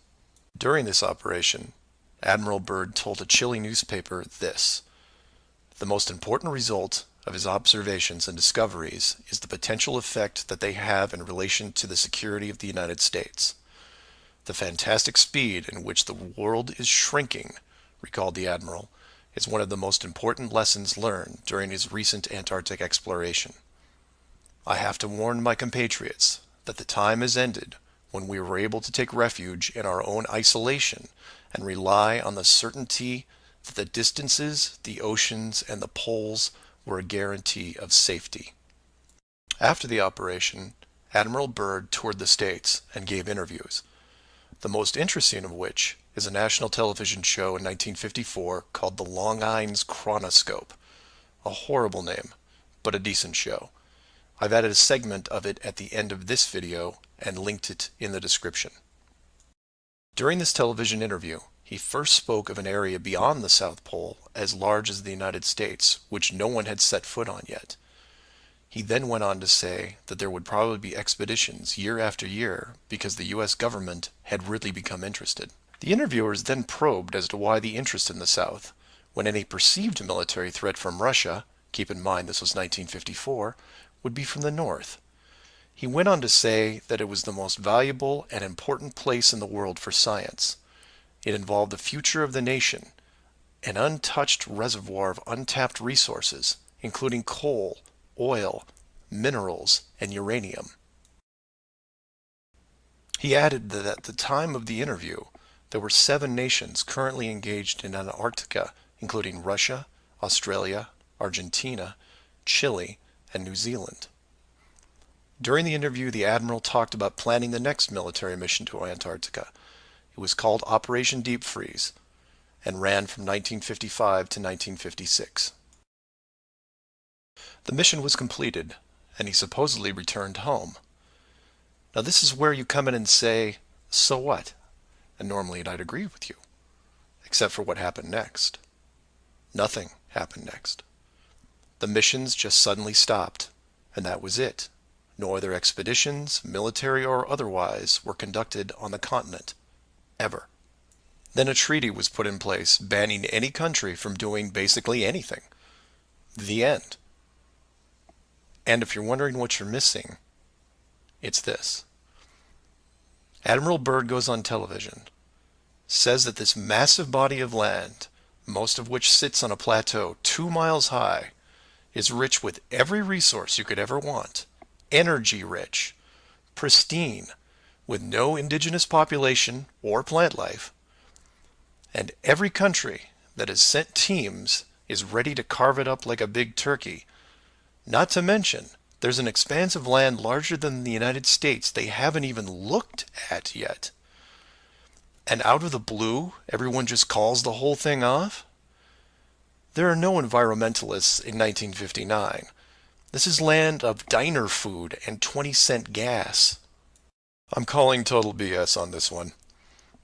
During this operation, Admiral Byrd told a Chile newspaper this: "The most important result of his observations and discoveries is the potential effect that they have in relation to the security of the United States. The fantastic speed in which the world is shrinking," recalled the Admiral, "is one of the most important lessons learned during his recent Antarctic exploration. I have to warn my compatriots that the time has ended when we were able to take refuge in our own isolation and rely on the certainty that the distances, the oceans, and the poles were a guarantee of safety." After the operation, Admiral Byrd toured the States and gave interviews, the most interesting of which is a national television show in 1954 called The Longines Chronoscope. A horrible name, but a decent show. I've added a segment of it at the end of this video and linked it in the description. During this television interview, he first spoke of an area beyond the South Pole as large as the United States, which no one had set foot on yet. He then went on to say that there would probably be expeditions year after year because the US government had really become interested. The interviewers then probed as to why the interest in the South, when any perceived military threat from Russia, keep in mind this was 1954, would be from the North. He went on to say that it was the most valuable and important place in the world for science. It involved the future of the nation, an untouched reservoir of untapped resources, including coal, oil, minerals, and uranium. He added that at the time of the interview, there were 7 nations currently engaged in Antarctica, including Russia, Australia, Argentina, Chile, and New Zealand. During the interview, the Admiral talked about planning the next military mission to Antarctica. It was called Operation Deep Freeze and ran from 1955 to 1956. The mission was completed, and he supposedly returned home. Now this is where you come in and say, so what? And normally I'd agree with you, except for what happened next. Nothing happened next. The missions just suddenly stopped, and that was it. No other expeditions, military or otherwise, were conducted on the continent, ever. Then a treaty was put in place banning any country from doing basically anything. The end. And if you're wondering what you're missing, it's this. Admiral Byrd goes on television, says that this massive body of land, most of which sits on a plateau 2 miles high, is rich with every resource you could ever want, energy rich, pristine, with no indigenous population or plant life, and every country that has sent teams is ready to carve it up like a big turkey. Not to mention, there's an expanse of land larger than the United States they haven't even looked at yet. And out of the blue, everyone just calls the whole thing off? There are no environmentalists in 1959. This is land of diner food and 20-cent gas. I'm calling total BS on this one.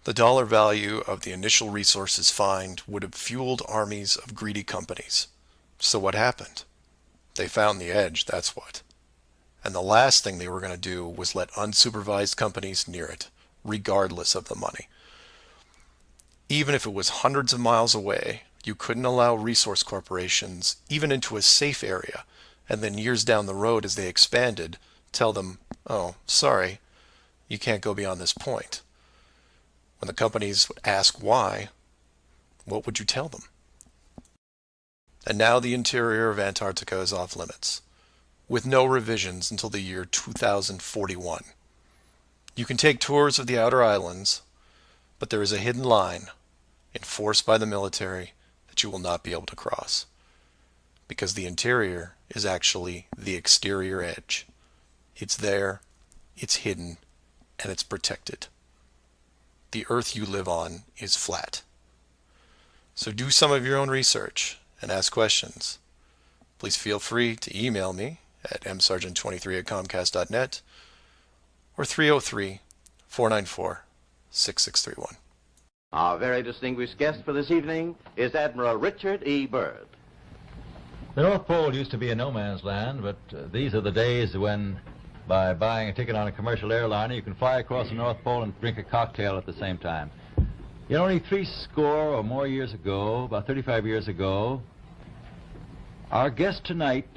The dollar value of the initial resources find would have fueled armies of greedy companies. So what happened? They found the edge, that's what. And the last thing they were going to do was let unsupervised companies near it, regardless of the money. Even if it was hundreds of miles away, you couldn't allow resource corporations even into a safe area, and then years down the road as they expanded, tell them, oh, sorry, you can't go beyond this point. When the companies would ask why, what would you tell them? And now the interior of Antarctica is off limits, with no revisions until the year 2041. You can take tours of the outer islands, but there is a hidden line, enforced by the military, that you will not be able to cross. Because the interior is actually the exterior edge. It's there, it's hidden, and it's protected. The Earth you live on is flat. So do some of your own research and ask questions. Please feel free to email me at msargent23@comcast.net or 303-494-6631. Our very distinguished guest for this evening is Admiral Richard E. Byrd. The North Pole used to be a no man's land, but these are the days when by buying a ticket on a commercial airliner, you can fly across the North Pole and drink a cocktail at the same time. Yet only 30 or more years ago, about 35 years ago, our guest tonight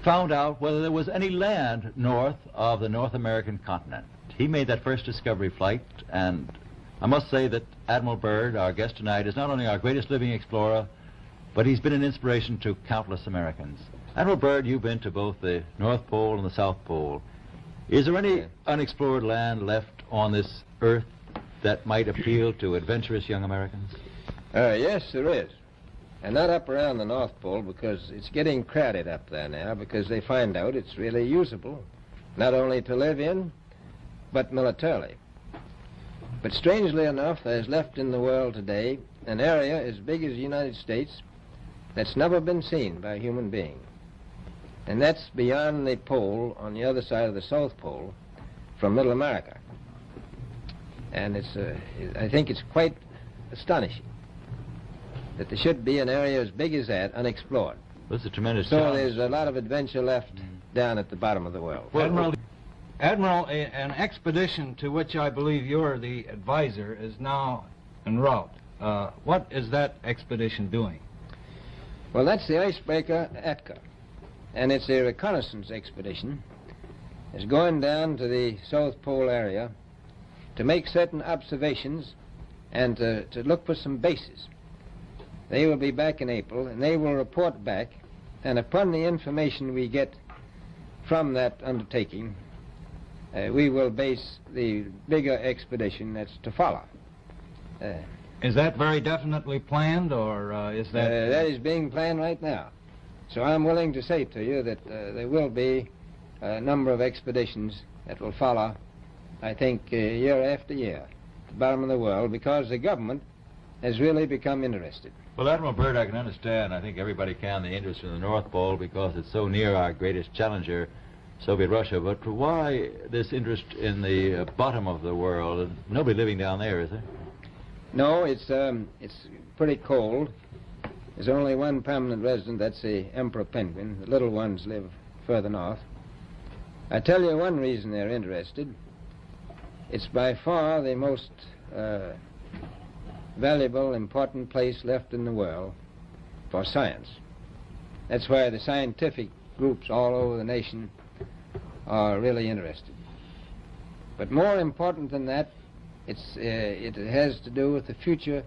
found out whether there was any land north of the North American continent. He made that first discovery flight, and I must say that Admiral Byrd, our guest tonight, is not only our greatest living explorer, but he's been an inspiration to countless Americans. Admiral Byrd, you've been to both the North Pole and the South Pole. Is there any unexplored land left on this earth that might appeal to adventurous young Americans? Yes, there is. And not up around the North Pole, because it's getting crowded up there now, because they find out it's really usable, not only to live in, but militarily. But strangely enough, there's left in the world today an area as big as the United States that's never been seen by a human being. And that's beyond the pole, on the other side of the South Pole, from Middle America. And I think it's quite astonishing that there should be an area as big as that unexplored. That's a tremendous So challenge. there's a lot of adventure left down at the bottom of the world. Admiral, an expedition to which I believe you're the advisor is now en route. What is that expedition doing? Well, that's the icebreaker Atka, and it's a reconnaissance expedition. It's going down to the South Pole area to make certain observations and to look for some bases. They will be back in April, and they will report back, and upon the information we get from that undertaking, we will base the bigger expedition that's to follow. Is that very definitely planned, or is that... that is being planned right now. So I'm willing to say to you that there will be a number of expeditions that will follow, I think, year after year, at the bottom of the world, because the government has really become interested. Well, Admiral Byrd, I can understand, I think everybody can, the interest in the North Pole because it's so near our greatest challenger, Soviet Russia. But why this interest in the bottom of the world? Nobody living down there, is there? No, it's pretty cold. There's only one permanent resident, that's the emperor penguin. The little ones live further north. I tell you one reason they're interested. It's by far the most valuable, important place left in the world for science. That's why the scientific groups all over the nation are really interested. But more important than that, it has to do with the future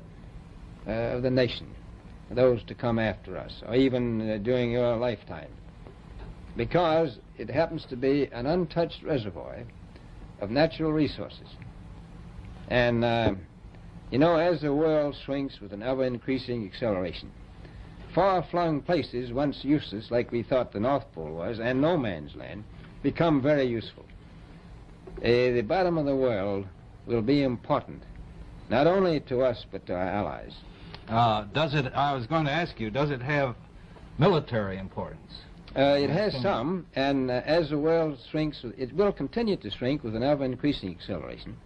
of the nation, those to come after us, or even during your lifetime. Because it happens to be an untouched reservoir of natural resources. And you know, as the world shrinks with an ever-increasing acceleration, far-flung places, once useless, like we thought the North Pole was, and no man's land, become very useful. The bottom of the world will be important, not only to us, but to our allies. I was going to ask you, does it have military importance? It has some, and as the world shrinks, it will continue to shrink with an ever-increasing acceleration,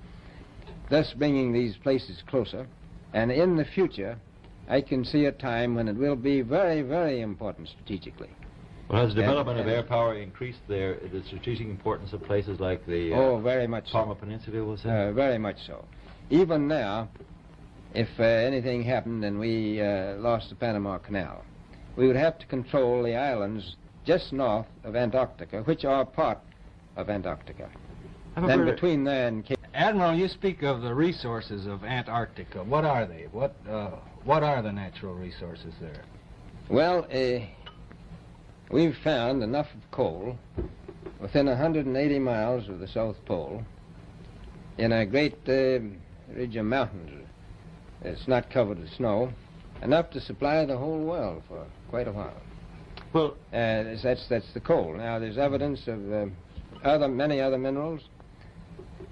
thus bringing these places closer. And in the future, I can see a time when it will be very, very important strategically. Well, has the development of air power increased the strategic importance of places like the very much Palma Peninsula, was it? Very much so. Even now, if anything happened and we lost the Panama Canal, we would have to control the islands just north of Antarctica, which are part of Antarctica. Then between there and Cape... Admiral, you speak of the resources of Antarctica. What are they? What are the natural resources there? Well, we've found enough of coal within 180 miles of the South Pole in a great ridge of mountains. It's not covered with snow, enough to supply the whole world for quite a while. Well, that's the coal. Now, there's evidence of many other minerals.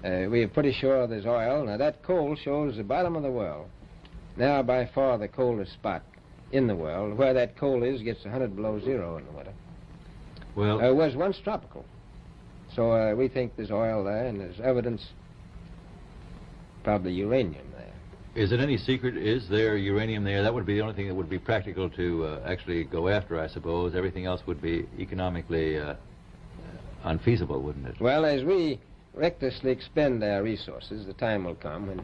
We are pretty sure there's oil. Now, that coal shows the bottom of the world. Now, by far the coldest spot in the world. Where that coal is gets 100 below zero in the winter. Well, it was once tropical. So we think there's oil there, and there's evidence, probably uranium there. Is it any secret? Is there uranium there? That would be the only thing that would be practical to actually go after, I suppose. Everything else would be economically unfeasible, wouldn't it? Well, as we recklessly expend our resources, the time will come when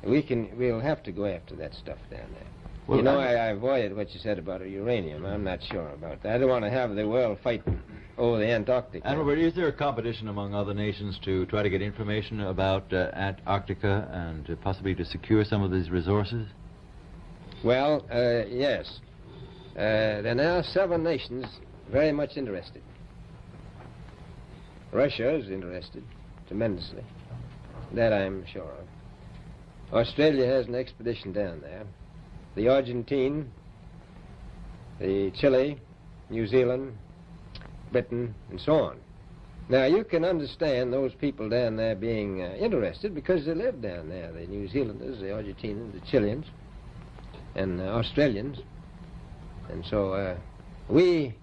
we'll have to go after that stuff down there. Well, you know, I avoided what you said about uranium. I'm not sure about that. I don't want to have the world fighting over the Antarctic. And Robert, is there a competition among other nations to try to get information about Antarctica and possibly to secure some of these resources? Well, yes. There are now 7 nations very much interested. Russia is interested tremendously. That I'm sure of. Australia has an expedition down there. The Argentine, the Chile, New Zealand, Britain, and so on. Now, you can understand those people down there being interested because they live down there. The New Zealanders, the Argentinians, the Chileans, and Australians. And so we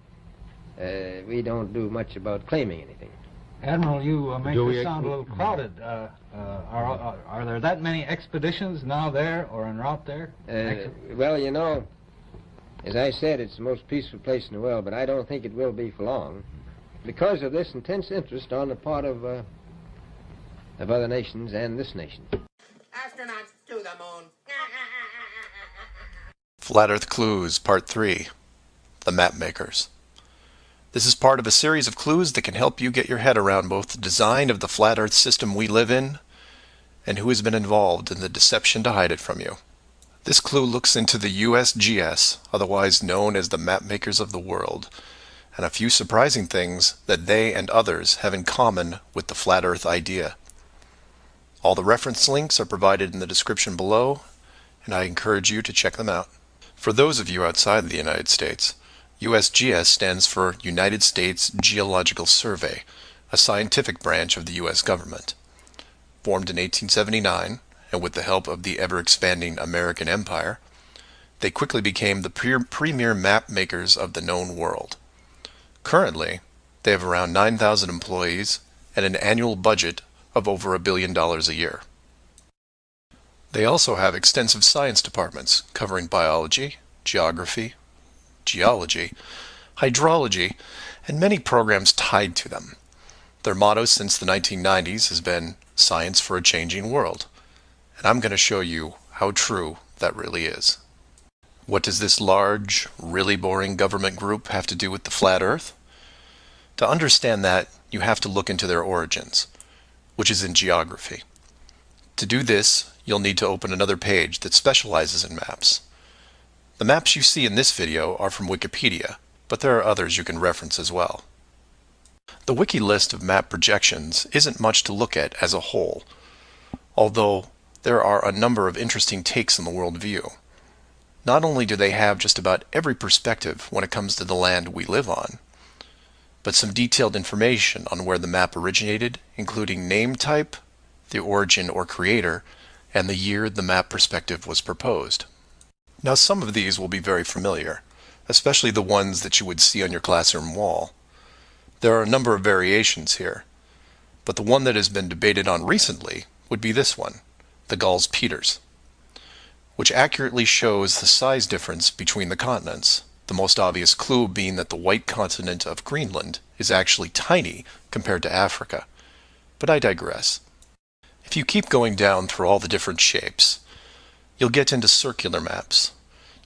don't do much about claiming anything. Admiral, you make this sound a little crowded. Are there that many expeditions now there or en route there? Well, you know, as I said, it's the most peaceful place in the world, but I don't think it will be for long because of this intense interest on the part of other nations and this nation. Astronauts to the moon. Flat Earth Clues, Part 3, The Map Makers. This is part of a series of clues that can help you get your head around both the design of the flat Earth system we live in and who has been involved in the deception to hide it from you. This clue looks into the USGS, otherwise known as the Map Makers of the World, and a few surprising things that they and others have in common with the flat Earth idea. All the reference links are provided in the description below, and I encourage you to check them out. For those of you outside the United States, USGS stands for United States Geological Survey, a scientific branch of the U.S. government. Formed in 1879, and with the help of the ever-expanding American Empire, they quickly became the premier map makers of the known world. Currently, they have around 9,000 employees and an annual budget of over $1 billion a year. They also have extensive science departments covering biology, geography, geology, hydrology, and many programs tied to them. Their motto since the 1990s has been Science for a Changing World, and I'm going to show you how true that really is. What does this large, really boring government group have to do with the flat Earth? To understand that, you have to look into their origins, which is in geography. To do this, you'll need to open another page that specializes in maps. The maps you see in this video are from Wikipedia, but there are others you can reference as well. The wiki list of map projections isn't much to look at as a whole, although there are a number of interesting takes on the world view. Not only do they have just about every perspective when it comes to the land we live on, but some detailed information on where the map originated, including name type, the origin or creator, and the year the map perspective was proposed. Now, some of these will be very familiar, especially the ones that you would see on your classroom wall. There are a number of variations here, but the one that has been debated on recently would be this one, the Gauls-Peters, which accurately shows the size difference between the continents, the most obvious clue being that the white continent of Greenland is actually tiny compared to Africa. But I digress. If you keep going down through all the different shapes, you'll get into circular maps,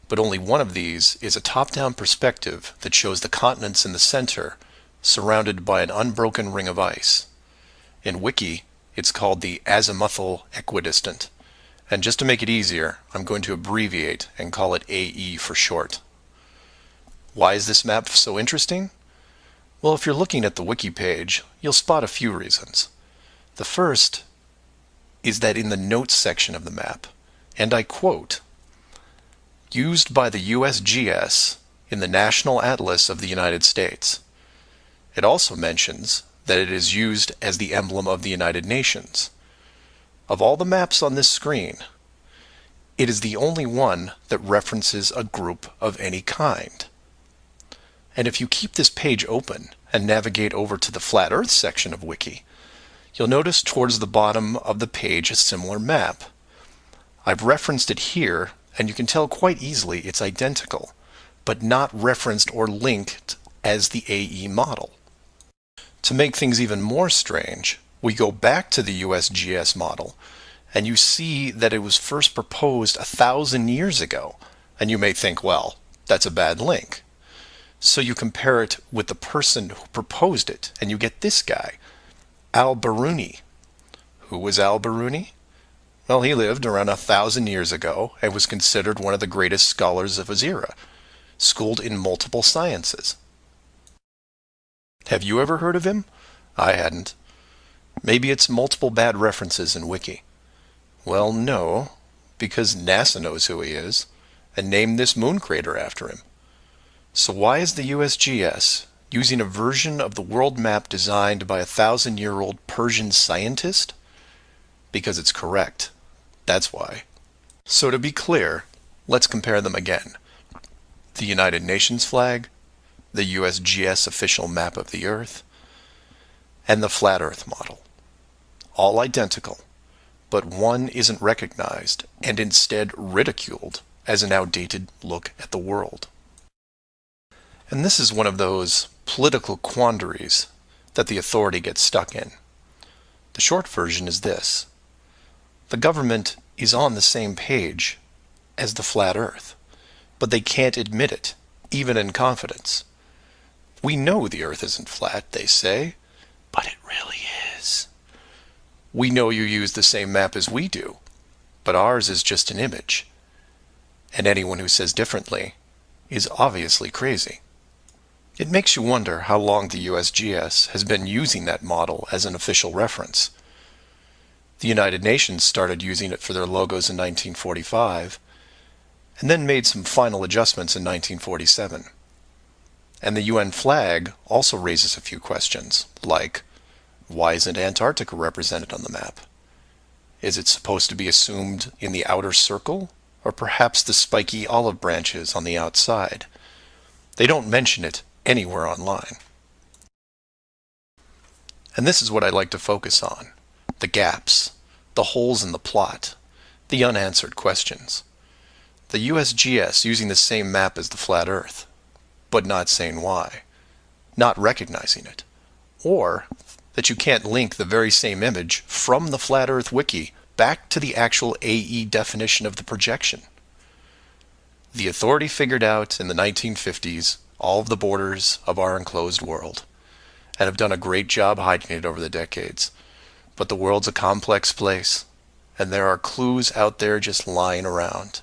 but only one of these is a top-down perspective that shows the continents in the center, surrounded by an unbroken ring of ice. In Wiki, it's called the azimuthal equidistant, and just to make it easier, I'm going to abbreviate and call it AE for short. Why is this map so interesting? Well, if you're looking at the Wiki page, you'll spot a few reasons. The first is that in the notes section of the map, and I quote, used by the USGS in the National Atlas of the United States. It also mentions that it is used as the emblem of the United Nations. Of all the maps on this screen, it is the only one that references a group of any kind. And if you keep this page open and navigate over to the Flat Earth section of Wiki, you'll notice towards the bottom of the page a similar map. I've referenced it here, and you can tell quite easily it's identical, but not referenced or linked as the AE model. To make things even more strange, we go back to the USGS model, and you see that it was first proposed 1,000 years ago. And you may think, well, that's a bad link. So you compare it with the person who proposed it, and you get this guy, Al-Biruni. Who was Al-Biruni? Well, he lived around 1,000 years ago and was considered one of the greatest scholars of his era, schooled in multiple sciences. Have you ever heard of him? I hadn't. Maybe it's multiple bad references in Wiki. Well, no, because NASA knows who he is and named this moon crater after him. So why is the USGS using a version of the world map designed by a 1,000-year-old Persian scientist? Because it's correct. That's why. So to be clear, let's compare them again. The United Nations flag, the USGS official map of the Earth, and the Flat Earth model. All identical, but one isn't recognized and instead ridiculed as an outdated look at the world. And this is one of those political quandaries that the authority gets stuck in. The short version is this. The government is on the same page as the flat Earth, but they can't admit it, even in confidence. We know the Earth isn't flat, they say, but it really is. We know you use the same map as we do, but ours is just an image. And anyone who says differently is obviously crazy. It makes you wonder how long the USGS has been using that model as an official reference. The United Nations started using it for their logos in 1945, and then made some final adjustments in 1947. And the UN flag also raises a few questions, like, why isn't Antarctica represented on the map? Is it supposed to be assumed in the outer circle, or perhaps the spiky olive branches on the outside? They don't mention it anywhere online. And this is what I like to focus on. The gaps, the holes in the plot, the unanswered questions. The USGS using the same map as the flat Earth, but not saying why, not recognizing it, or that you can't link the very same image from the Flat Earth Wiki back to the actual AE definition of the projection. The authority figured out in the 1950s all of the borders of our enclosed world, and have done a great job hiding it over the decades. But the world's a complex place, and there are clues out there just lying around.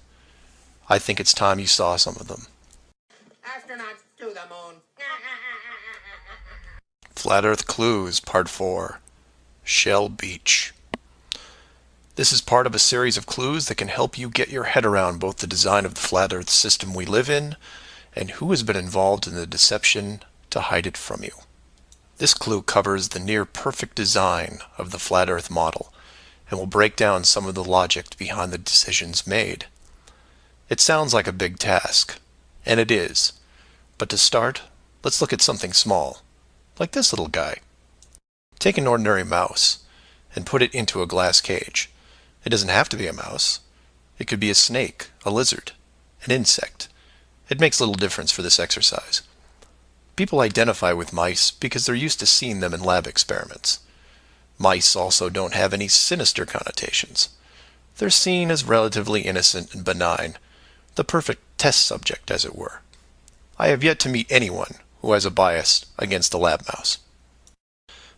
I think it's time you saw some of them. Astronauts to the moon. Flat Earth Clues, Part 4. Shell Beach. This is part of a series of clues that can help you get your head around both the design of the flat Earth system we live in, and who has been involved in the deception to hide it from you. This clue covers the near-perfect design of the flat Earth model, and will break down some of the logic behind the decisions made. It sounds like a big task, and it is, but to start, let's look at something small, like this little guy. Take an ordinary mouse, and put it into a glass cage. It doesn't have to be a mouse. It could be a snake, a lizard, an insect. It makes little difference for this exercise. People identify with mice because they're used to seeing them in lab experiments. Mice also don't have any sinister connotations. They're seen as relatively innocent and benign, the perfect test subject, as it were. I have yet to meet anyone who has a bias against a lab mouse.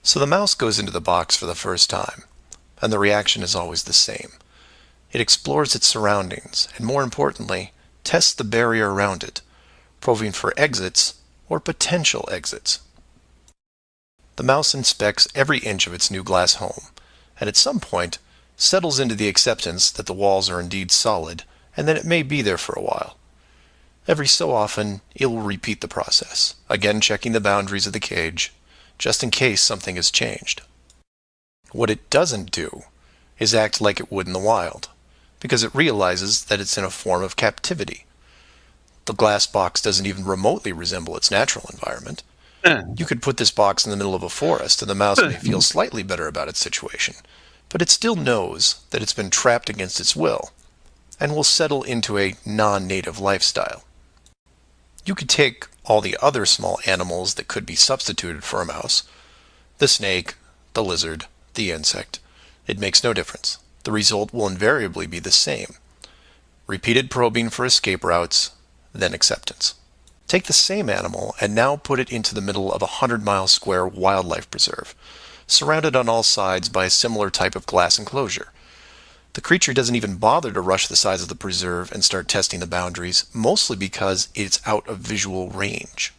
So the mouse goes into the box for the first time, and the reaction is always the same. It explores its surroundings, and more importantly, tests the barrier around it, probing for exits or potential exits. The mouse inspects every inch of its new glass home, and at some point settles into the acceptance that the walls are indeed solid and that it may be there for a while. Every so often, it will repeat the process, again checking the boundaries of the cage, just in case something has changed. What it doesn't do is act like it would in the wild, because it realizes that it's in a form of captivity. The glass box doesn't even remotely resemble its natural environment. You could put this box in the middle of a forest and the mouse may feel slightly better about its situation, but it still knows that it's been trapped against its will, and will settle into a non-native lifestyle. You could take all the other small animals that could be substituted for a mouse, The snake, the lizard, the insect. It makes no difference. The result will invariably be the same. Repeated probing for escape routes, then acceptance. Take the same animal and now put it into the middle of a 100-mile square wildlife preserve, surrounded on all sides by a similar type of glass enclosure. The creature doesn't even bother to rush the size of the preserve and start testing the boundaries, mostly because it's out of visual range.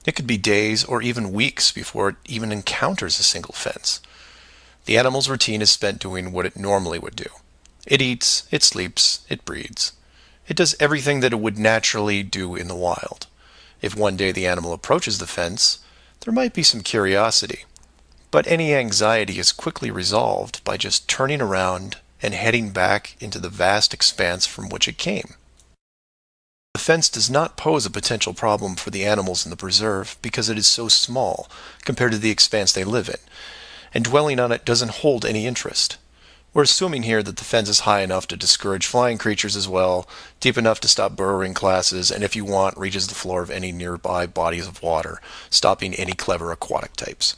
It could be days or even weeks before it even encounters a single fence. The animal's routine is spent doing what it normally would do. It eats, it sleeps, it breeds. It does everything that it would naturally do in the wild. If one day the animal approaches the fence, there might be some curiosity, but any anxiety is quickly resolved by just turning around and heading back into the vast expanse from which it came. The fence does not pose a potential problem for the animals in the preserve because it is so small compared to the expanse they live in, and dwelling on it doesn't hold any interest. We're assuming here that the fence is high enough to discourage flying creatures as well, deep enough to stop burrowing classes, and if you want, reaches the floor of any nearby bodies of water, stopping any clever aquatic types.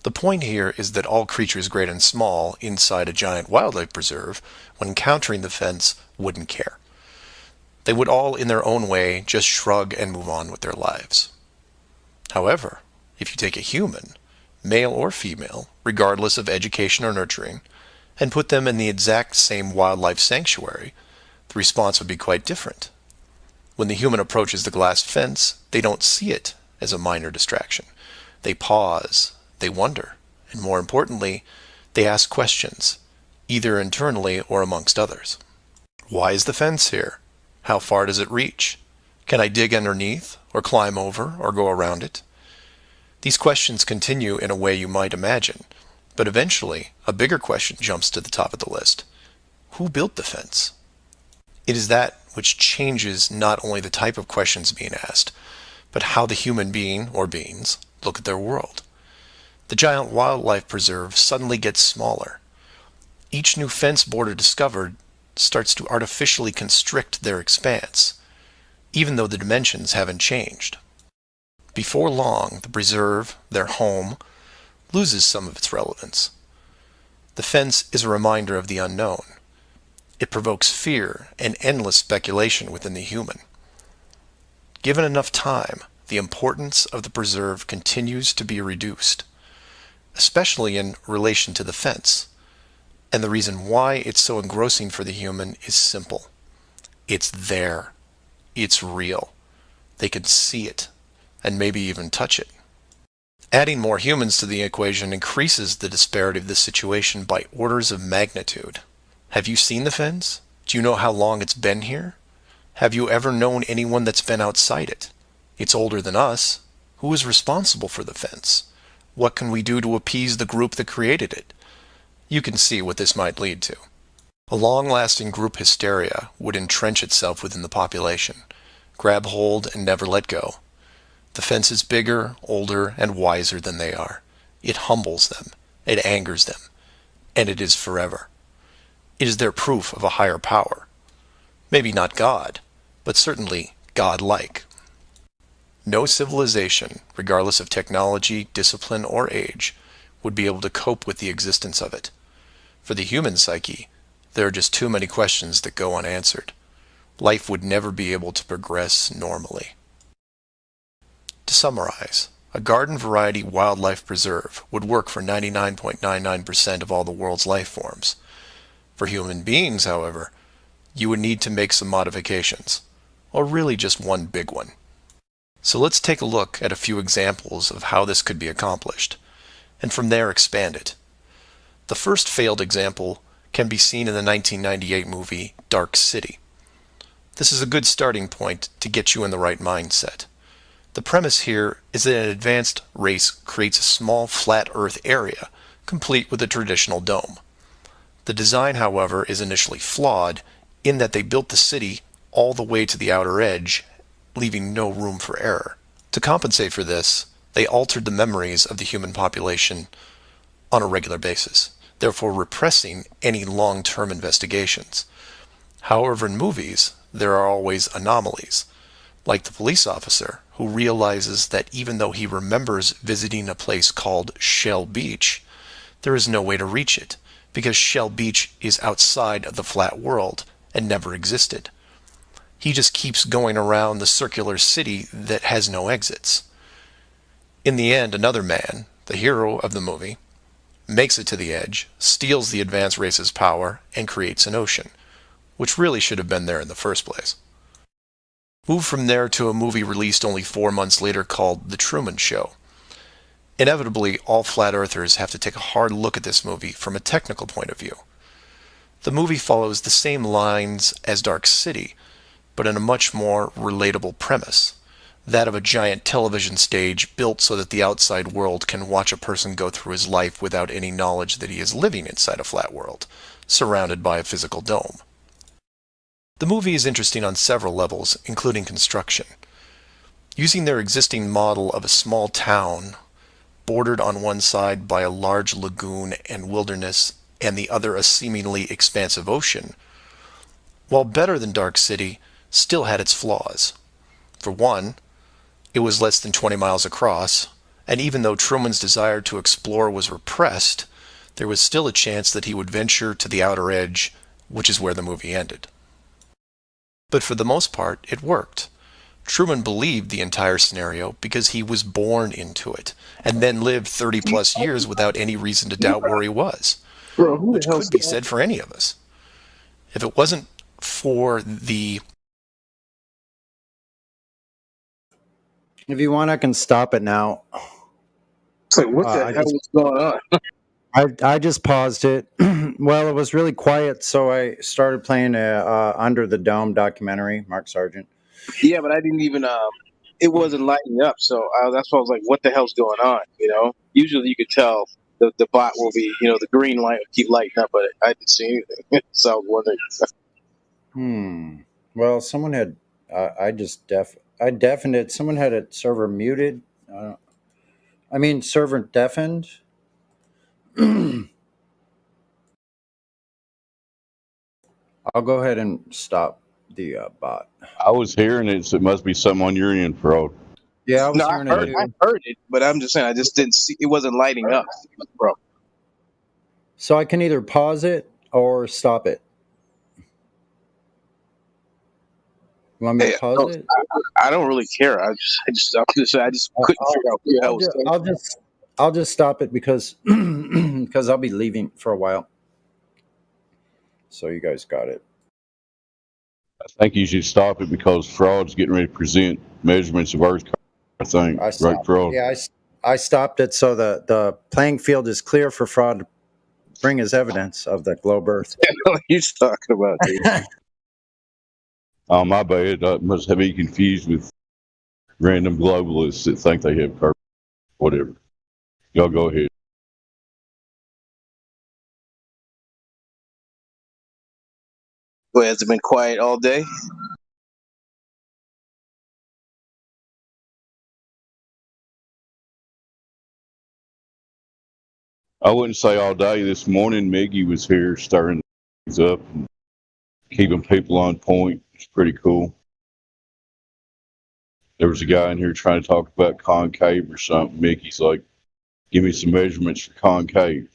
The point here is that all creatures great and small inside a giant wildlife preserve, when encountering the fence, wouldn't care. They would all, in their own way, just shrug and move on with their lives. However, if you take a human, male or female, regardless of education or nurturing, and put them in the exact same wildlife sanctuary, the response would be quite different. When the human approaches the glass fence, they don't see it as a minor distraction. They pause, they wonder, and more importantly, they ask questions, either internally or amongst others. Why is the fence here? How far does it reach? Can I dig underneath, or climb over, or go around it? These questions continue in a way you might imagine, but eventually a bigger question jumps to the top of the list. Who built the fence? It is that which changes not only the type of questions being asked, but how the human being, or beings, look at their world. The giant wildlife preserve suddenly gets smaller. Each new fence border discovered starts to artificially constrict their expanse, even though the dimensions haven't changed. Before long, the preserve, their home, loses some of its relevance. The fence is a reminder of the unknown. It provokes fear and endless speculation within the human. Given enough time, the importance of the preserve continues to be reduced, especially in relation to the fence. And the reason why it's so engrossing for the human is simple. It's there. It's real. They can see it, and maybe even touch it. Adding more humans to the equation increases the disparity of the situation by orders of magnitude. Have you seen the fence? Do you know how long it's been here? Have you ever known anyone that's been outside it? It's older than us. Who is responsible for the fence? What can we do to appease the group that created it? You can see what this might lead to. A long-lasting group hysteria would entrench itself within the population, grab hold and never let go. The fence is bigger, older, and wiser than they are. It humbles them, it angers them, and it is forever. It is their proof of a higher power. Maybe not God, but certainly God-like. No civilization, regardless of technology, discipline, or age, would be able to cope with the existence of it. For the human psyche, there are just too many questions that go unanswered. Life would never be able to progress normally. To summarize, a garden variety wildlife preserve would work for 99.99% of all the world's life forms. For human beings, however, you would need to make some modifications, or really just one big one. So let's take a look at a few examples of how this could be accomplished, and from there expand it. The first failed example can be seen in the 1998 movie Dark City. This is a good starting point to get you in the right mindset. The premise here is that an advanced race creates a small flat Earth area, complete with a traditional dome. The design, however, is initially flawed in that they built the city all the way to the outer edge, leaving no room for error. To compensate for this, they altered the memories of the human population on a regular basis, therefore repressing any long-term investigations. However, in movies, there are always anomalies, like the police officer who realizes that even though he remembers visiting a place called Shell Beach, there is no way to reach it, because Shell Beach is outside of the flat world and never existed. He just keeps going around the circular city that has no exits. In the end, another man, the hero of the movie, makes it to the edge, steals the advanced race's power, and creates an ocean, which really should have been there in the first place. Move from there to a movie released only 4 months later called The Truman Show. Inevitably, all flat earthers have to take a hard look at this movie from a technical point of view. The movie follows the same lines as Dark City, but in a much more relatable premise, that of a giant television stage built so that the outside world can watch a person go through his life without any knowledge that he is living inside a flat world, surrounded by a physical dome. The movie is interesting on several levels, including construction. Using their existing model of a small town, bordered on one side by a large lagoon and wilderness, and the other a seemingly expansive ocean, while better than Dark City, still had its flaws. For one, it was less than 20 miles across, and even though Truman's desire to explore was repressed, there was still a chance that he would venture to the outer edge, which is where the movie ended. But for the most part, it worked. Truman believed the entire scenario because he was born into it, and then lived 30-plus years without any reason to doubt where he was, which could be said for any of us. If it wasn't for the... If you want, I can stop it now. It's like, what the hell is going on? I just paused it. Well, it was really quiet, so I started playing Under the Dome documentary, Mark Sargent. Yeah, but I didn't even, it wasn't lighting up, so that's why I was like, what the hell's going on, you know? Usually you could tell the bot will be, the green light will keep lighting up, but I didn't see anything, so I was wondering. Well, someone had, I deafened it. Someone had a server muted. Server deafened. I'll go ahead and stop the bot. I was hearing it, so it must be something on your end, Frog. Yeah, I was hearing it. I heard it, but I'm just saying, I just didn't see, it wasn't lighting up, bro. So I can either pause it or stop it. You want me to pause it? I don't really care. I just couldn't figure out who the hell was saying. I'll just stop it because I'll be leaving for a while. So you guys got it. I think you should stop it because Fraud's getting ready to present measurements of Earth, I think. Right, Fraud? Yeah, I stopped it so the playing field is clear for Fraud to bring his evidence of the globe Earth. What are you talking about, dude? Oh, my bad. I must have been confused with random globalists that think they have curve. Whatever. Y'all go ahead. Well, has it been quiet all day? I wouldn't say all day. This morning, Miggy was here stirring things up and keeping people on point. It's pretty cool. There was a guy in here trying to talk about concave or something. Mickey's like, give me some measurements for concave.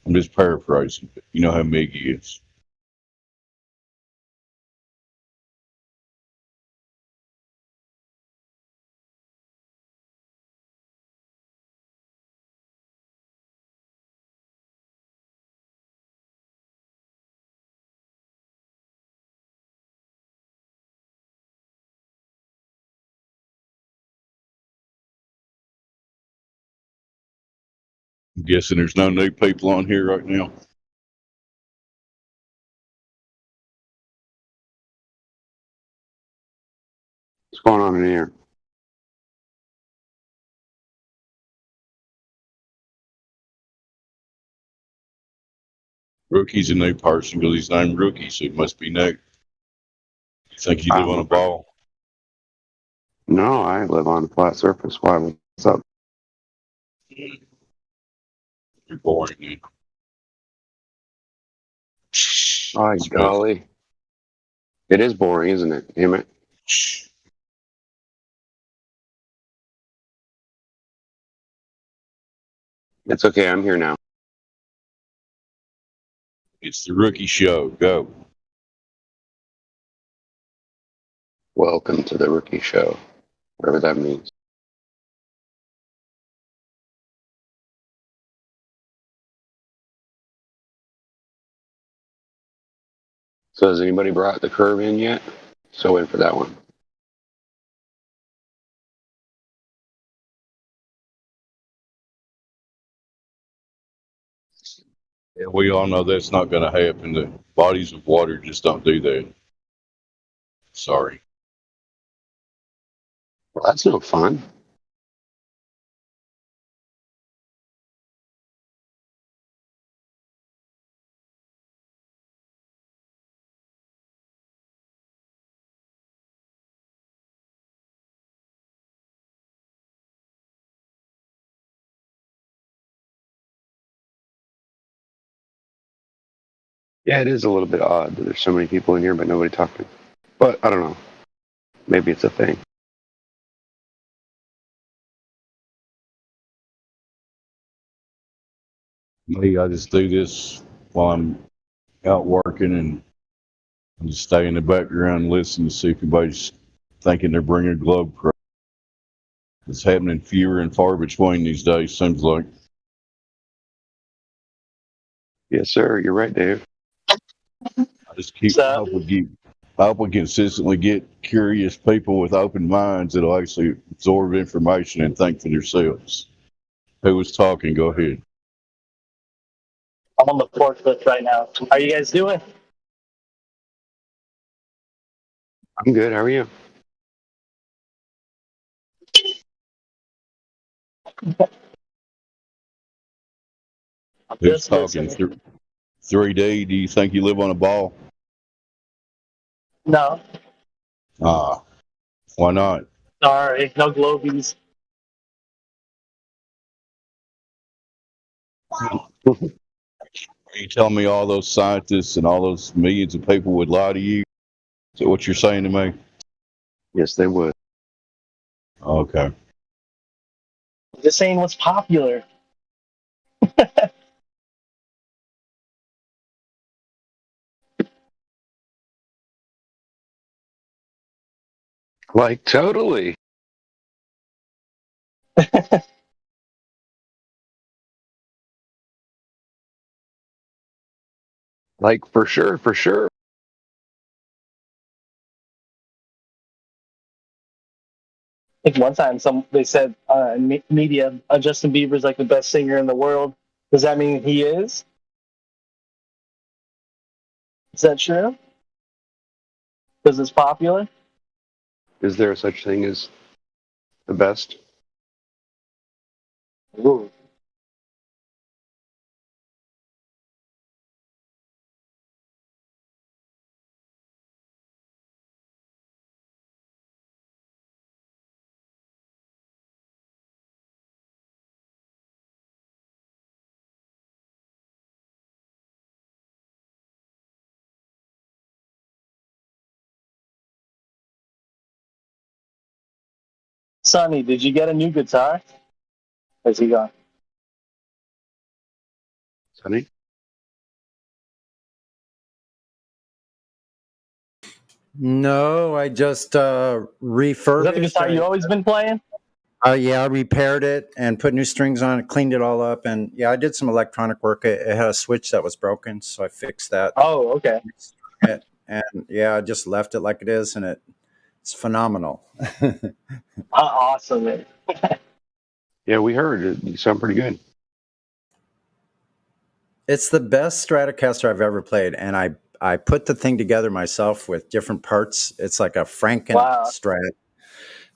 I'm just paraphrasing, but you know how Miggy is. I'm guessing there's no new people on here right now. What's going on in here? Rookie's a new person because he's named Rookie, so he must be new. You think you live on a ball? No, I live on a flat surface. Why? What's up? You're boring, dude. Oh, golly. It is boring, isn't it? Damn it. It's okay. I'm here now. It's the rookie show. Go. Welcome to the rookie show, whatever that means. So has anybody brought the curve in yet? So in for that one. Yeah, we all know that's not going to happen. The bodies of water just don't do that. Sorry. Well, that's no fun. Yeah, it is a little bit odd that there's so many people in here but nobody talking. But I don't know. Maybe it's a thing. Me, I just do this while I'm out working, and I just stay in the background and listen to see if anybody's thinking they're bringing a globe crow. It's happening fewer and far between these days, seems like. Yes, sir. You're right, Dave. I just keep I hope we consistently get curious people with open minds that'll actually absorb information and think for themselves. Who was talking? Go ahead. I'm on the forklift right now. How are you guys doing? I'm good. How are you? Who's talking? 3D, do you think you live on a ball? No. Why not? Sorry, no globies. Are you telling me all those scientists and all those millions of people would lie to you? Is that what you're saying to me? Yes, they would. Okay. Just saying what's popular. Like, totally. Like, for sure, for sure. I think one time they said in media Justin Bieber's like the best singer in the world. Does that mean he is? Is that true? Because it's popular? Is there such thing as the best? Ooh. Sonny, did you get a new guitar? Where's he gone? Sonny? No, I just refurbished. Is that the guitar you always been playing? Yeah, I repaired it and put new strings on it, cleaned it all up, and yeah, I did some electronic work. It had a switch that was broken, so I fixed that. Oh, okay. And yeah, I just left it like it is, and it's phenomenal. Awesome, man. Yeah, we heard it. You sound pretty good. It's the best Stratocaster I've ever played, and I put the thing together myself with different parts. It's like a Franken Strat.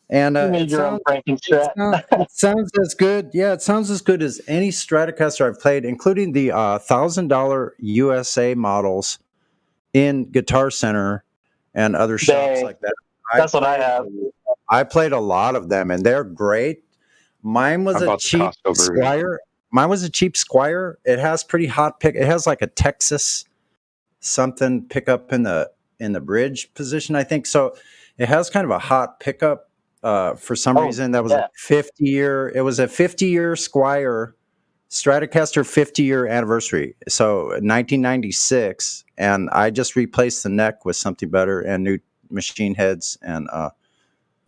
And You made your own Frankenstrat. it sounds as good. Yeah, it sounds as good as any Stratocaster I've played, including the $1,000 USA models in Guitar Center and other shops like that. That's what I have. I played a lot of them, and they're great. Mine was a cheap Squire. Mine was a cheap Squire. It has pretty hot pick. It has like a Texas something pickup in the bridge position, I think. So it has kind of a hot pickup. For some reason, that was a 50-year. It was a 50-year Squire Stratocaster 50-year anniversary. So 1996, and I just replaced the neck with something better and new machine heads. And Oh,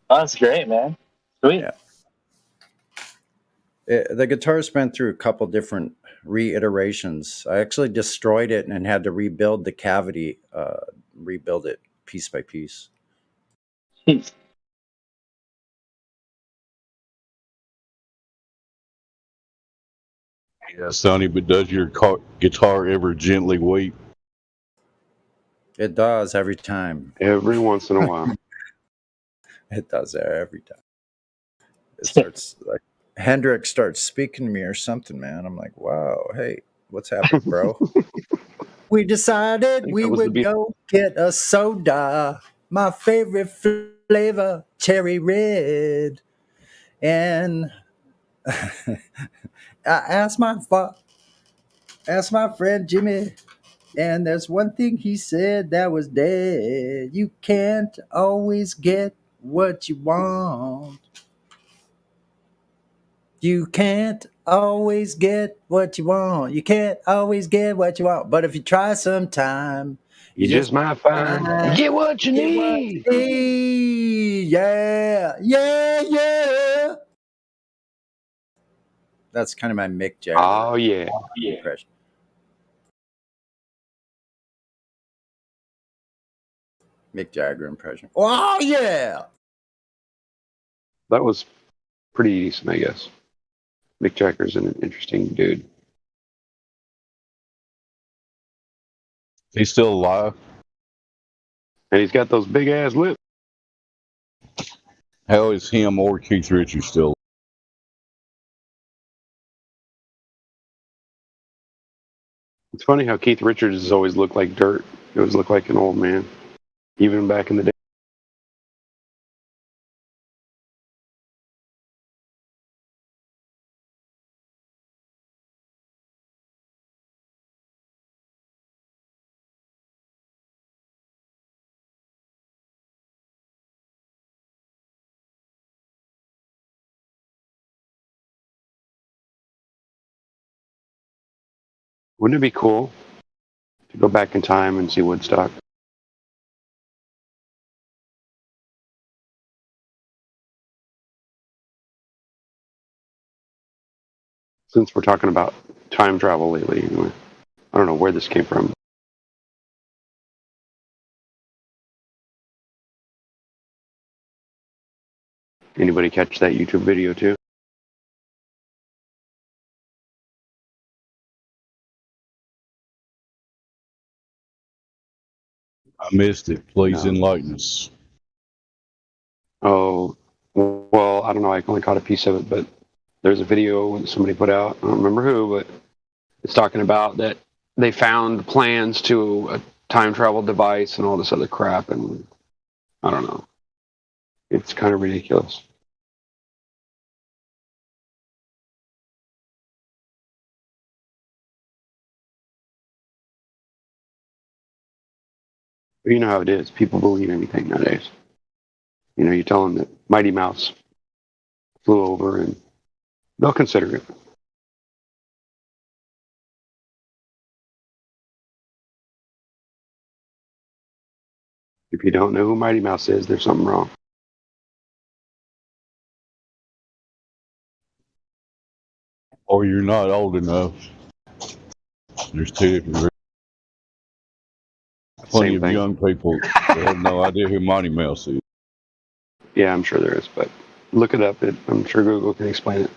that's great, man. Sweet. yeah, the guitar's been through a couple different reiterations. I actually destroyed it and had to rebuild the cavity, rebuild it piece by piece. Yeah, Sonny, but does your guitar ever gently weep? It does every time. Every once in a while. It does every time. It starts like Hendrix starts speaking to me or something, man. I'm like, wow, hey, what's happening, bro? We decided we would go get a soda. My favorite flavor, cherry red. And I asked my friend Jimmy, and there's one thing he said that was dead. You can't always get what you want. You can't always get what you want. You can't always get what you want. But if you try sometime, You just might find. Get what you need. Yeah, yeah, yeah. That's kind of my Mick Jagger. Oh, yeah. Impression. Mick Jagger impression. Oh, yeah. That was pretty decent, I guess. Mick Jagger's an interesting dude. He's still alive. And he's got those big ass lips. How is him or Keith Richards still? It's funny how Keith Richards has always looked like dirt. He always looked like an old man, even back in the day. Wouldn't it be cool to go back in time and see Woodstock? Since we're talking about time travel lately, anyway. I don't know where this came from. Anybody catch that YouTube video too? I missed it. Please enlighten us. Oh, well, I don't know. I only caught a piece of it, but there's a video that somebody put out. I don't remember who, but it's talking about that they found plans to a time travel device and all this other crap, and I don't know. It's kind of ridiculous. But you know how it is. People believe anything nowadays. You know, you tell them that Mighty Mouse flew over and they'll consider it. If you don't know who Mighty Mouse is, there's something wrong. Or you're not old enough. There's two different. Plenty of young people that have no idea who Mighty Mouse is. Yeah, I'm sure there is, but look it up. I'm sure Google can explain it.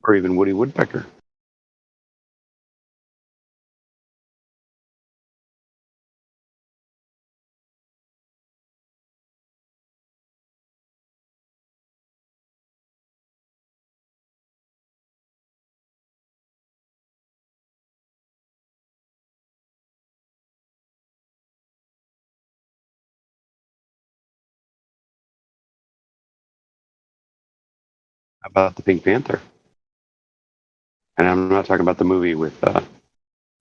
Or even Woody Woodpecker. How about the Pink Panther? And I'm not talking about the movie with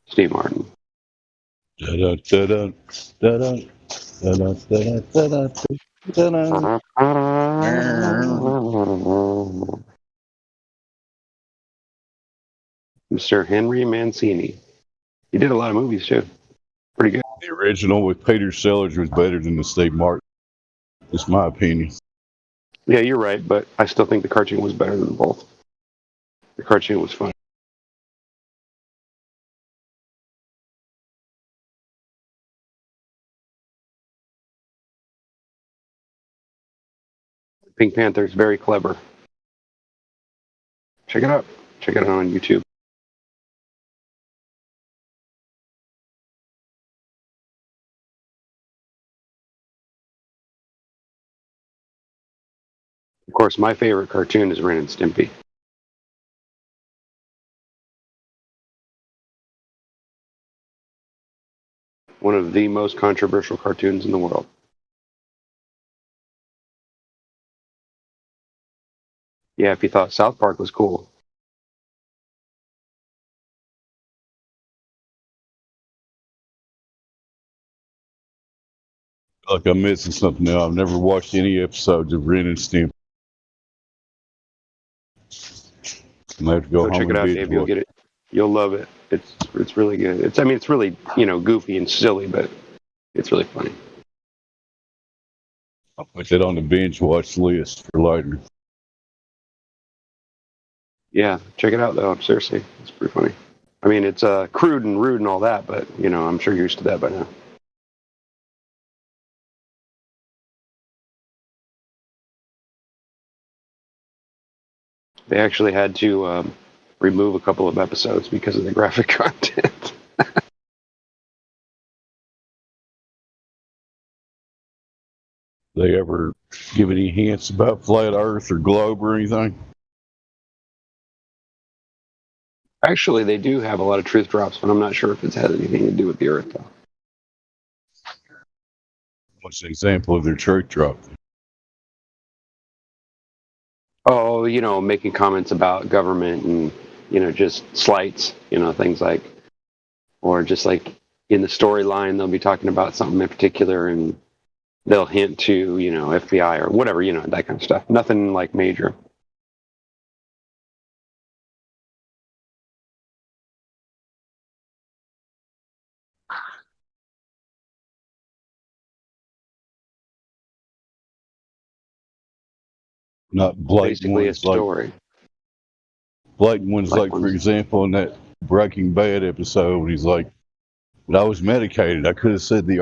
Steve Martin. Da-da, da-da, da-da, da-da, da-da, da-da, da-da. Mr. Henry Mancini. He did a lot of movies too. Pretty good. The original with Peter Sellers was better than the Steve Martin. That's my opinion. Yeah, you're right, but I still think the cartoon was better than both. The cartoon was fun. Pink Panther is very clever. Check it out. Check it out on YouTube. Of course, my favorite cartoon is Ren and Stimpy. One of the most controversial cartoons in the world. Yeah, if you thought South Park was cool. Like I'm missing something now. I've never watched any episodes of Ren and Stimpy. I'm gonna have to go home check it out, and Dave. You'll get it. You'll love it. It's really good. It's really goofy and silly, but it's really funny. I'll put that on the binge watch list for later. Yeah, check it out though. Seriously, it's pretty funny. I mean, it's crude and rude and all that, but I'm sure you're used to that by now. They actually had to remove a couple of episodes because of the graphic content. They ever give any hints about flat Earth or globe or anything? Actually, they do have a lot of truth drops, but I'm not sure if it's had anything to do with the Earth, though. What's an example of their truth drop? Oh, making comments about government and, just slights, things like, or just like in the storyline, they'll be talking about something in particular and they'll hint to, FBI or whatever, that kind of stuff. Nothing like major. Not blatant Basically a ones like story. blatant ones like for example in that Breaking Bad episode, he's like, "But I was medicated. I could have said the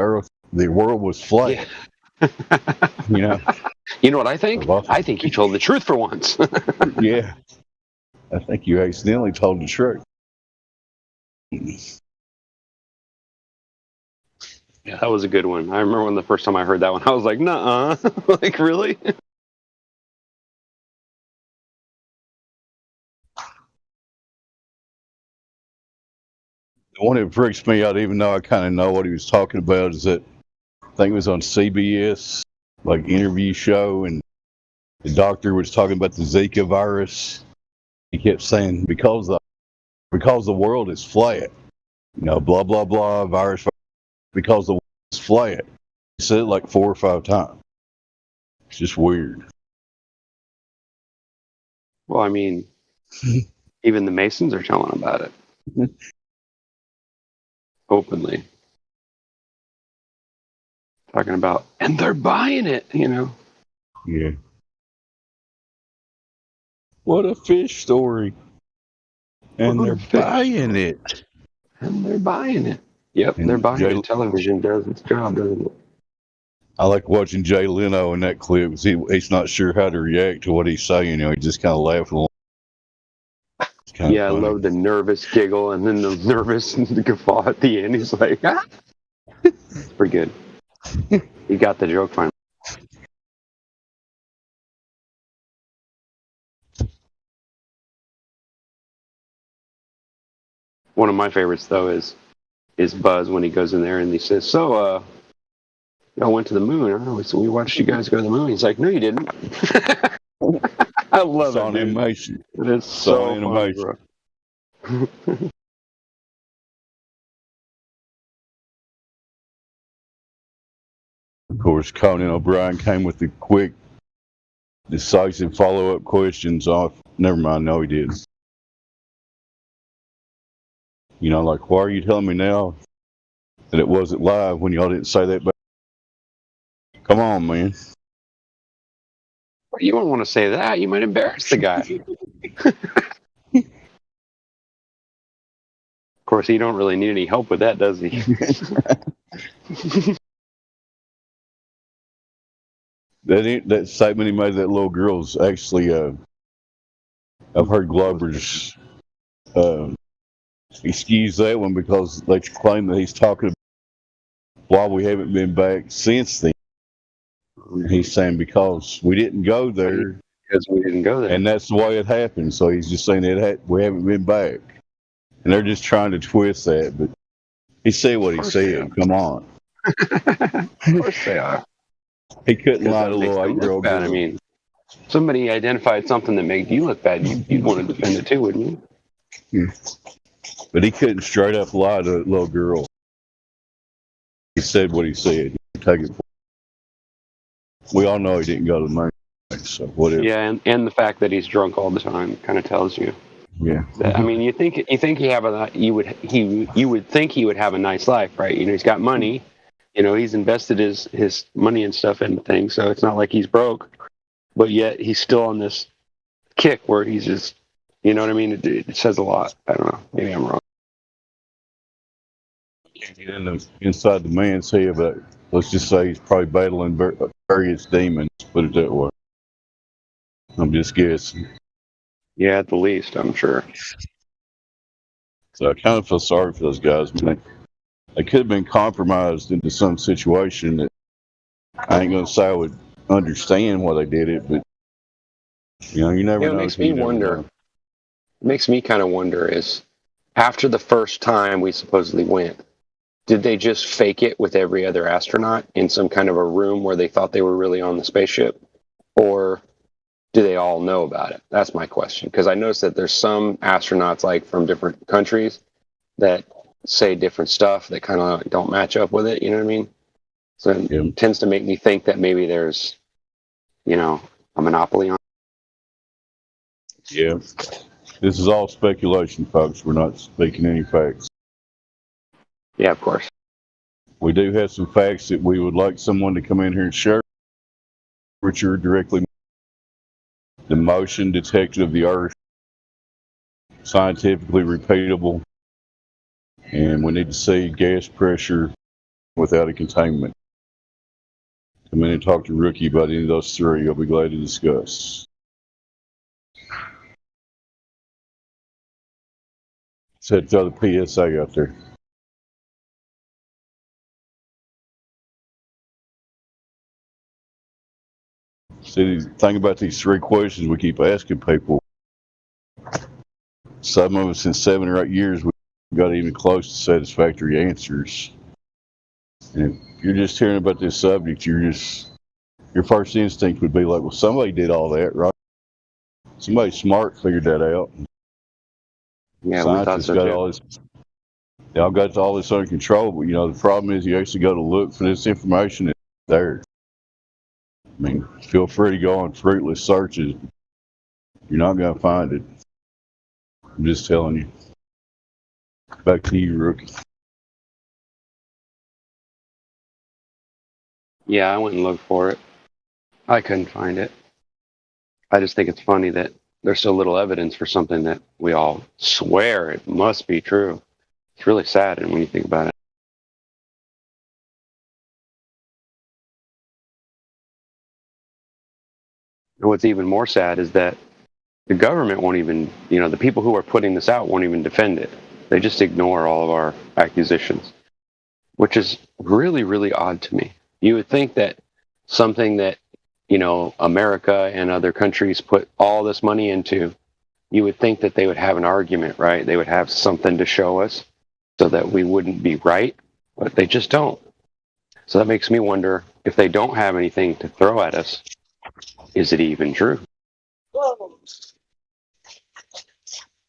world was flat." Yeah. You know what I think? I think you told the truth for once. Yeah. I think you accidentally told the truth. Yeah, that was a good one. I remember when the first time I heard that one, I was like, "Nuh-uh." Like, really? The one that freaks me out, even though I kind of know what he was talking about, is that I think it was on CBS, like interview show, and the doctor was talking about the Zika virus. He kept saying because the world is flat, blah blah blah virus, because the world is flat. He said it like 4 or 5 times. It's just weird. Well, I mean, even the Masons are telling about it. Openly. Talking about, and they're buying it, Yeah. What a fish story. And they're buying it. And they're buying it. Yep, they're buying it. Television does its job, doesn't it? I like watching Jay Leno in that clip. He's not sure how to react to what he's saying. He just kind of laughs along. Yeah, I love the nervous giggle and then the nervous guffaw at the end. He's like, ah! It's pretty good. He got the joke finally. One of my favorites, though, is Buzz when he goes in there and he says, "So, y'all went to the moon, huh? So we watched you guys go to the moon." He's like, "No, you didn't." I love it. Animation. It is so animation. Funny, bro. Of course, Conan O'Brien came with the quick, decisive follow-up questions off. Never mind, no, he didn't. You know, like, why are you telling me now that it wasn't live when y'all didn't say that back? Come on, man. You don't want to say that. You might embarrass the guy. Of course, he don't really need any help with that, does he? That statement he made to that little girl's actually, I've heard Glover's excuse that one because they claim that he's talking about why we haven't been back since then. He's saying because we didn't go there. Because we didn't go there. And that's the way it happened. So he's just saying we haven't been back. And they're just trying to twist that. But he said what he said. Come on. Of course they are. He couldn't lie to a little 8-year-old girl. I mean, somebody identified something that made you look bad. You'd want to defend it too, wouldn't you? But he couldn't straight up lie to a little girl. He said what he said. Take it. We all know he didn't go to the moon, so whatever. Yeah, and the fact that he's drunk all the time kind of tells you. Yeah. I mean, you think you would think he would have a nice life, right? You know, he's got money. You know, he's invested his money and stuff into things, so it's not like he's broke. But yet he's still on this kick where he's just, you know what I mean? It says a lot. I don't know. Maybe I'm wrong. Can't get inside the man's head, but let's just say he's probably battling various demons, put it that way. I'm just guessing. Yeah, at the least, I'm sure. So I kind of feel sorry for those guys. Man. They could have been compromised into some situation that I ain't going to say I would understand why they did it, but you know, you never know. It makes me wonder. It makes me kind of wonder is after the first time we supposedly went, did they just fake it with every other astronaut in some kind of a room where they thought they were really on the spaceship? Or do they all know about it? That's my question. Because I noticed that there's some astronauts like from different countries that say different stuff that kind of don't match up with it. You know what I mean? So it tends to make me think that maybe there's, you know, a monopoly on it. Yeah. This is all speculation, folks. We're not speaking any facts. Yeah, of course. We do have some facts that we would like someone to come in here and share. Richard directly. The motion detected of the Earth, scientifically repeatable, and we need to see gas pressure without a containment. Come in and talk to Rookie about any of those three. I'll be glad to discuss. Said throw the PSA out there. See, the thing about these three questions we keep asking people, some of us in 7 or 8 years, we got even close to satisfactory answers. And if you're just hearing about this subject, your first instinct would be like, well, somebody did all that, right? Somebody smart figured that out. Yeah, we thought so too. Y'all got all this under control, but you know, the problem is you actually go to look for this information, it's there. I mean, feel free to go on fruitless searches. You're not going to find it. I'm just telling you. Back to you, Rookie. Yeah, I went and looked for it. I couldn't find it. I just think it's funny that there's so little evidence for something that we all swear it must be true. It's really sad when you think about it. And what's even more sad is that the government won't even, you know, the people who are putting this out won't even defend it. They just ignore all of our accusations, which is really, really odd to me. You would think that something that, you know, America and other countries put all this money into, you would think that they would have an argument, right? They would have something to show us so that we wouldn't be right, but they just don't. So that makes me wonder if they don't have anything to throw at us, is it even true?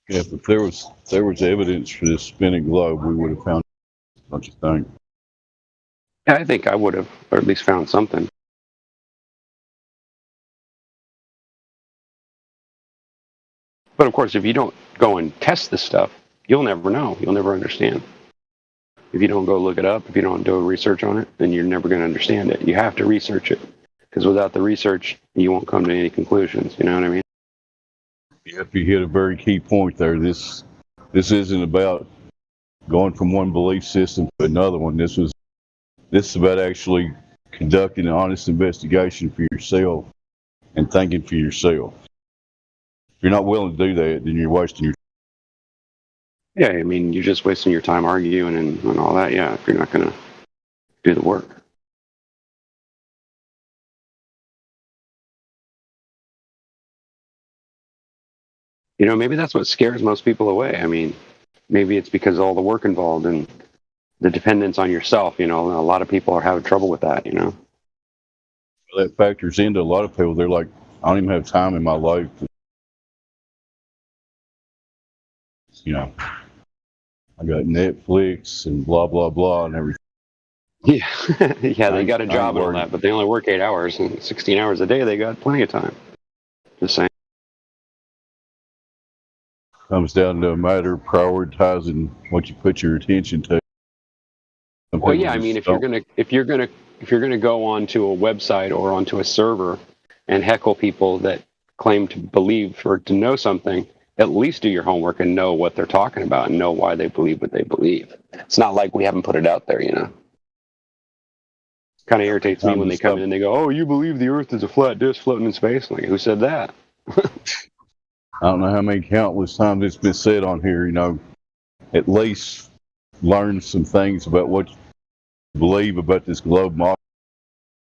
Yeah, if there was evidence for this spinning globe, we would have found, don't you think? Yeah, I think I would have, or at least found something. But of course, if you don't go and test this stuff, you'll never know. You'll never understand. If you don't go look it up, if you don't do research on it, then you're never going to understand it. You have to research it, because without the research, you won't come to any conclusions. You know what I mean? If you hit a very key point there, this isn't about going from one belief system to another one. This is about actually conducting an honest investigation for yourself and thinking for yourself. If you're not willing to do that, then you're wasting your Yeah, I mean, you're just wasting your time arguing and all that. Yeah, if you're not going to do the work. You know, maybe that's what scares most people away. I mean, maybe it's because of all the work involved and the dependence on yourself. You know, a lot of people are having trouble with that, you know. that factors into a lot of people. They're like, I don't even have time in my life to, you know, I got Netflix and blah, blah, blah and everything. Yeah, yeah, they got a job and all that, but they only work 8 hours and 16 hours a day. They got plenty of time. Just saying. Comes down to a matter of prioritizing what you put your attention to. Well, yeah, I mean, if you're gonna go onto a website or onto a server and heckle people that claim to believe or to know something, at least do your homework and know what they're talking about and know why they believe what they believe. It's not like we haven't put it out there, you know. Kind of irritates me when they come in and they go, "Oh, you believe the Earth is a flat disk floating in space?" I'm like, who said that? I don't know how many countless times it's been said on here, you know, at least learn some things about what you believe about this globe model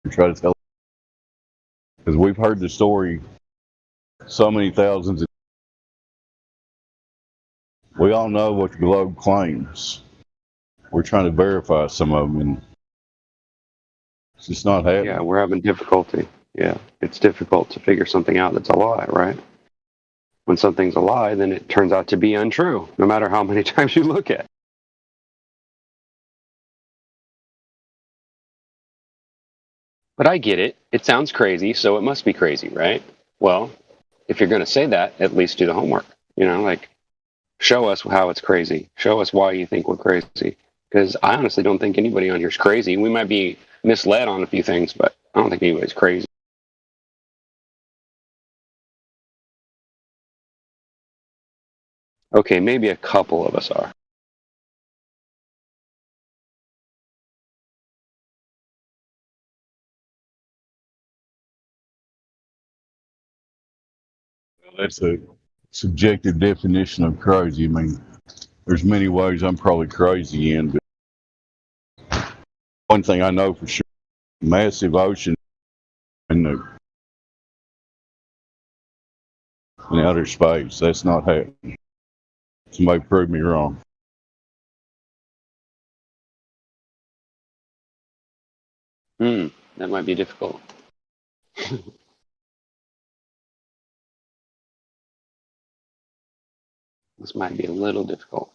and try to tell. Because we've heard the story so many thousands of. We all know what the globe claims. We're trying to verify some of them, and it's just not happening. Yeah, we're having difficulty. Yeah, it's difficult to figure something out that's a lie, right? When something's a lie, then it turns out to be untrue, no matter how many times you look at it. But I get it. It sounds crazy, so it must be crazy, right? Well, if you're going to say that, at least do the homework. You know, like, show us how it's crazy. Show us why you think we're crazy. Because I honestly don't think anybody on here is crazy. We might be misled on a few things, but I don't think anybody's crazy. Okay, maybe a couple of us are. That's a subjective definition of crazy. I mean, there's many ways I'm probably crazy in, but one thing I know for sure, massive ocean in outer space, that's not happening. Somebody prove me wrong. That might be difficult. This might be a little difficult.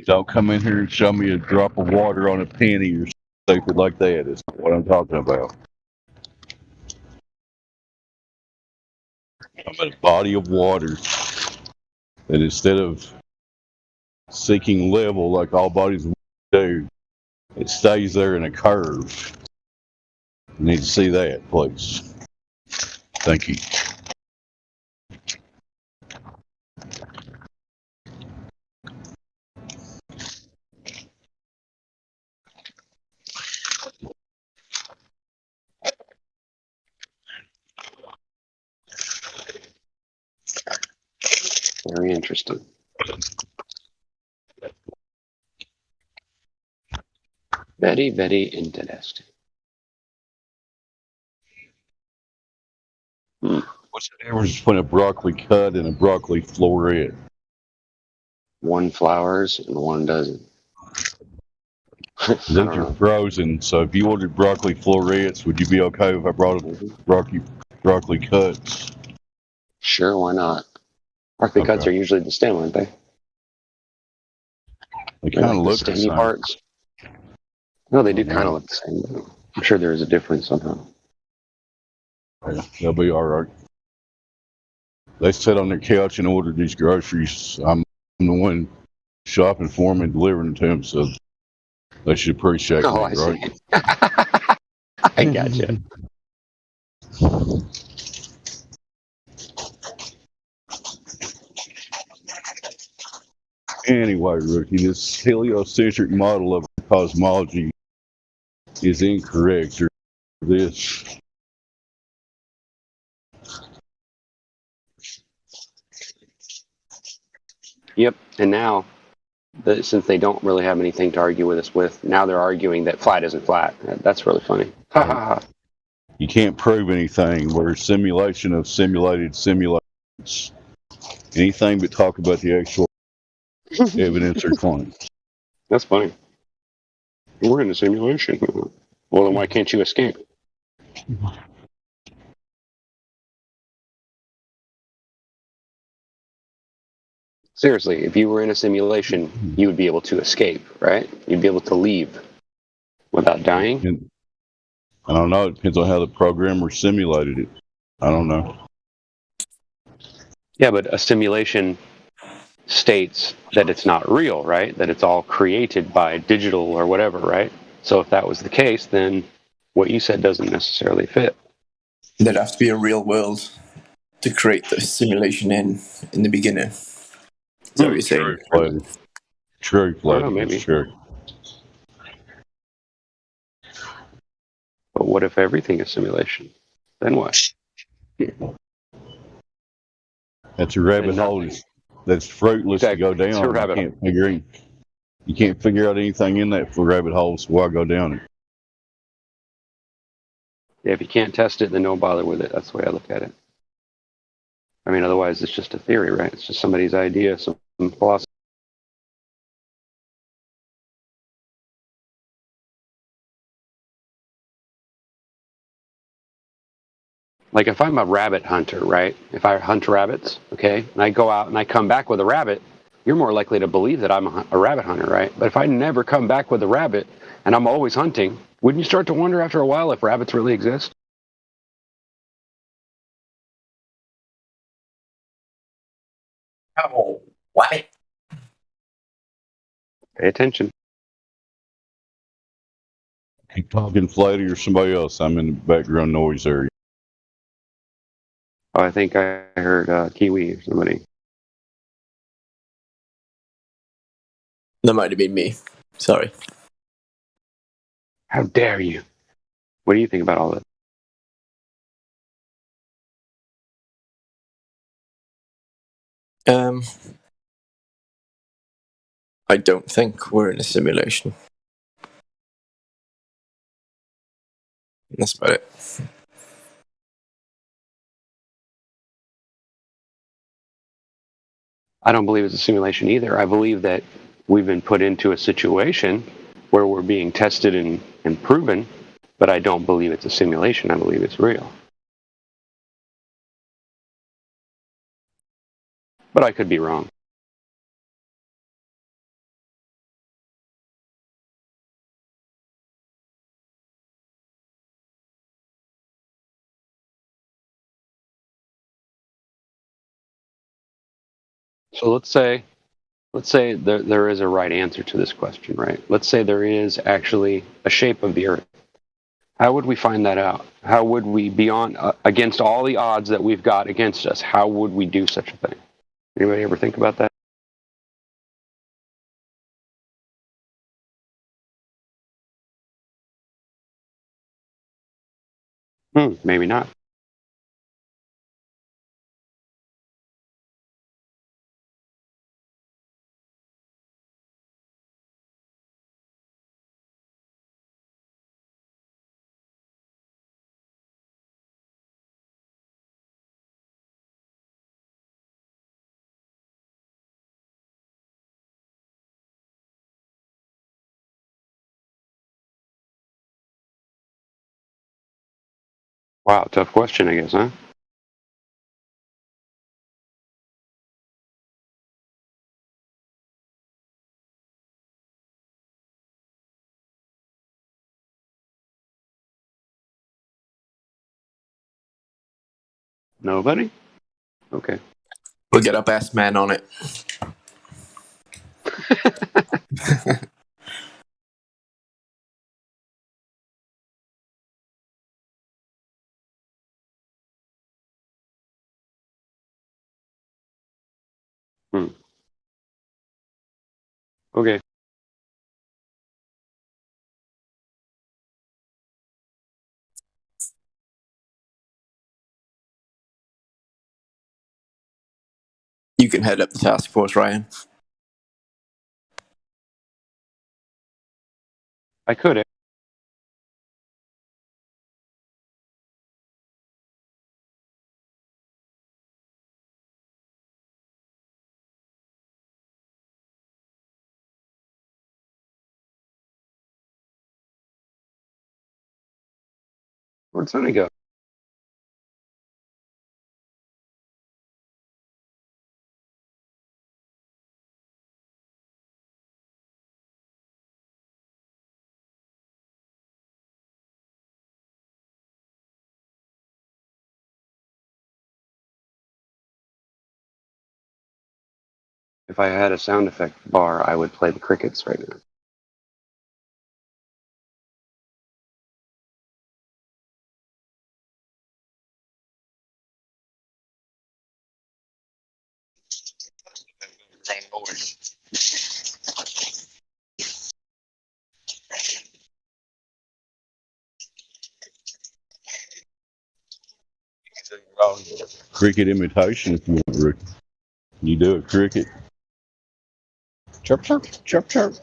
Don't come in here and show me a drop of water on a penny or stupid like that. Is what I'm talking about. I'm at a body of water that instead of seeking level like all bodies do, it stays there in a curve. You need to see that, please. Thank you. Very interesting. Very, very interesting. What's the difference between a broccoli cut and a broccoli floret? One flowers and one doesn't. Those are frozen, so if you ordered broccoli florets, would you be okay if I brought broccoli cuts? Sure, why not? Arctic cuts are usually the stem, aren't they? They kind of the look the stemmy same. parts. No, they do Yeah. kind of look the same. But I'm sure there is a difference somehow. Yeah, they'll be all right. They sit on their couch and order these groceries. I'm the one shopping for them and delivering to them, so they should appreciate Oh, me, I right? see. I gotcha. Anyway, Rookie, this heliocentric model of cosmology is incorrect. This Yep. And now, since they don't really have anything to argue with us with, now they're arguing that flat isn't flat. That's really funny. Ha ha ha. you can't prove anything. We're a simulation of simulated simulations. Anything but talk about the actual evidence or claims. That's funny. We're in a simulation. Well, then why can't you escape? Seriously, if you were in a simulation, you would be able to escape, right? You'd be able to leave without dying. And I don't know. It depends on how the programmer simulated it. I don't know. Yeah, but a simulation states that it's not real, right? That it's all created by digital or whatever, right? So if that was the case, then what you said doesn't necessarily fit. There'd have to be a real world to create the simulation in the beginning. Is that what you're saying? True, Well, maybe. True. But what if everything is simulation? Then what? That's a rabbit hole. That's fruitless to go down. It's a rabbit hole. You can't figure out anything in that for rabbit holes, so why go down it? Yeah, if you can't test it, then don't bother with it. That's the way I look at it. I mean, otherwise it's just a theory, right? It's just somebody's idea, some philosophy. Like if I'm a rabbit hunter, right? If I hunt rabbits, okay, and I go out and I come back with a rabbit, you're more likely to believe that I'm a rabbit hunter, right? But if I never come back with a rabbit and I'm always hunting, wouldn't you start to wonder after a while if rabbits really exist? Oh, what? Pay attention. Keep talking, Flatty, or somebody else. I'm in the background noise area. Oh, I think I heard Kiwi or somebody. That might have been me. Sorry. How dare you? What do you think about all this? I don't think we're in a simulation. That's about it. I don't believe it's a simulation either. I believe that we've been put into a situation where we're being tested and proven, but I don't believe it's a simulation. I believe it's real. But I could be wrong. So let's say there is a right answer to this question, right? Let's say there is actually a shape of the Earth. How would we find that out? How would we, beyond against all the odds that we've got against us, how would we do such a thing? Anybody ever think about that? Maybe not. Wow, tough question, I guess, huh? Nobody? Okay. We'll get our best man on it. Okay. You can head up the task force, Ryan. I could. Where'd Sonny go? If I had a sound effect bar, I would play the crickets right now. Cricket imitation, if you want, Rick. You do a cricket. Chirp, chirp, chirp, chirp.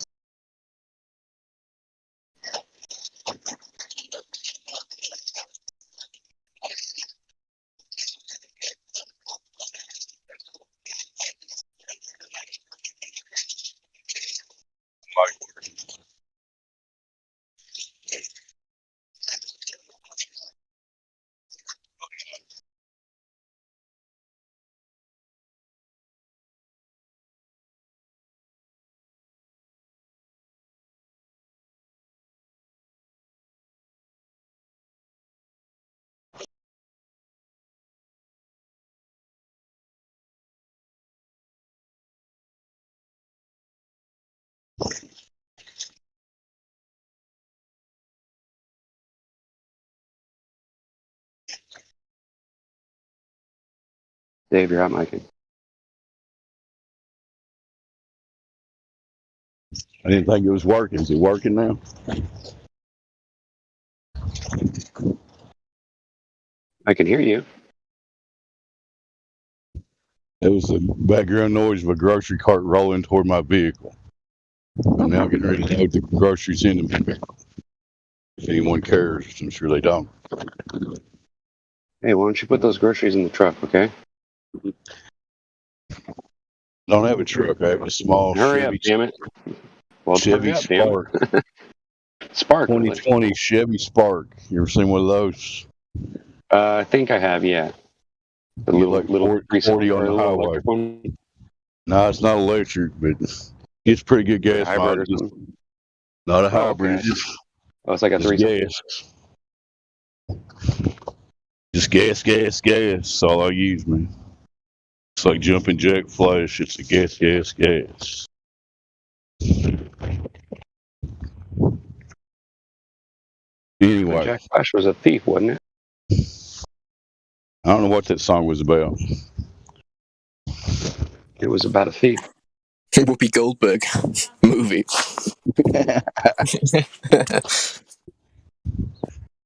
Dave, you're out, Mike. I didn't think it was working. Is it working now? I can hear you. It was the background noise of a grocery cart rolling toward my vehicle. I'm now getting ready to load the groceries into my vehicle. If anyone cares, I'm sure they don't. Hey, why don't you put those groceries in the truck, okay? Don't have a truck. I have a small Hurry Chevy, up, damn it. Well, Chevy hurry up, damn Spark. it. Spark. 2020 Chevy Spark. You ever seen one of those? I think I have, yeah. The You little, like little 40 on the highway. electric one. No, it's not electric, but it's pretty good gas Hybrid or mileage. something. Not a Oh, hybrid. okay. Just, Oh, it's like a just 3. gas. Just gas, gas, gas. That's all I use, man. It's like jumping jack flash. It's a gas, gas, gas. Anyway, Jack Flash was a thief, wasn't it? I don't know what that song was about. It was about a thief. Whoopi Goldberg movie.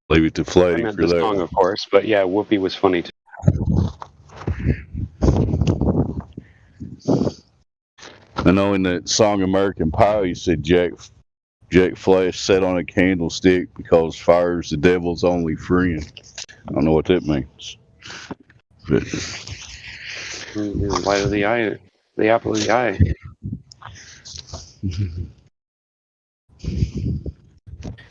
Leave it to I Flatty meant for the that. song, of course, but yeah, Whoopi was funny too. I know in that song American Pie, he said Jack Flash sat on a candlestick because fire's the devil's only friend. I don't know what that means. But Light of the eye, the apple of the eye.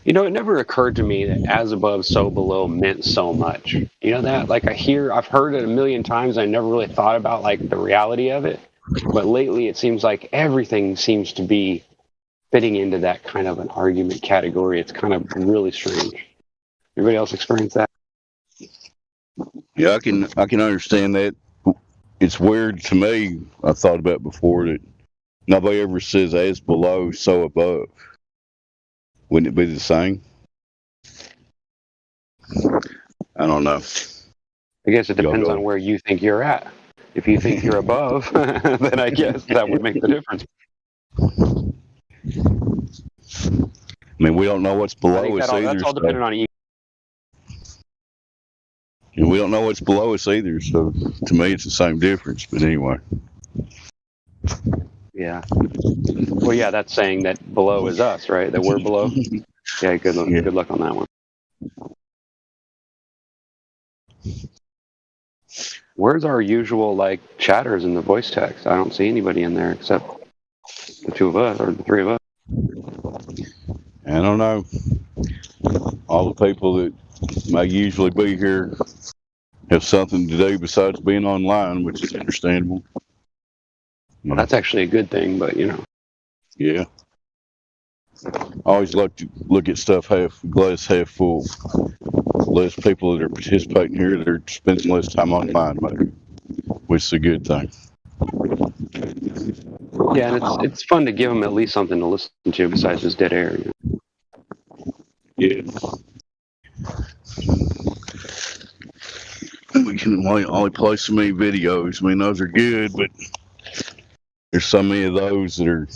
You know, it never occurred to me that as above, so below meant so much. You know that? Like I've heard it a million times. I never really thought about like the reality of it. But lately it seems like everything seems to be fitting into that kind of an argument category. It's kind of really strange. Everybody else experience that? Yeah, I can understand that. It's weird to me. I thought about before that nobody ever says as below, so above. Wouldn't it be the same? I don't know. I guess it depends on where you think you're at. If you think you're above, then I guess that would make the difference. I mean, we don't know what's below us either. That's all dependent on you. And we don't know what's below us either, so to me it's the same difference. But anyway. Yeah. Well, yeah, that's saying that below is us, right? That we're below. Yeah, good luck on that one. Where's our usual chatters in the voice text? I don't see anybody in there except the two of us or the three of us. I don't know. All the people that may usually be here have something to do besides being online, which is understandable. Well, that's actually a good thing, but Yeah. I always like to look at stuff glass half full. Less people that are participating here that are spending less time online, which is a good thing. Yeah, and it's fun to give them at least something to listen to besides just dead air. Yeah. We can only play so many videos. I mean, those are good, but there's so many of those that are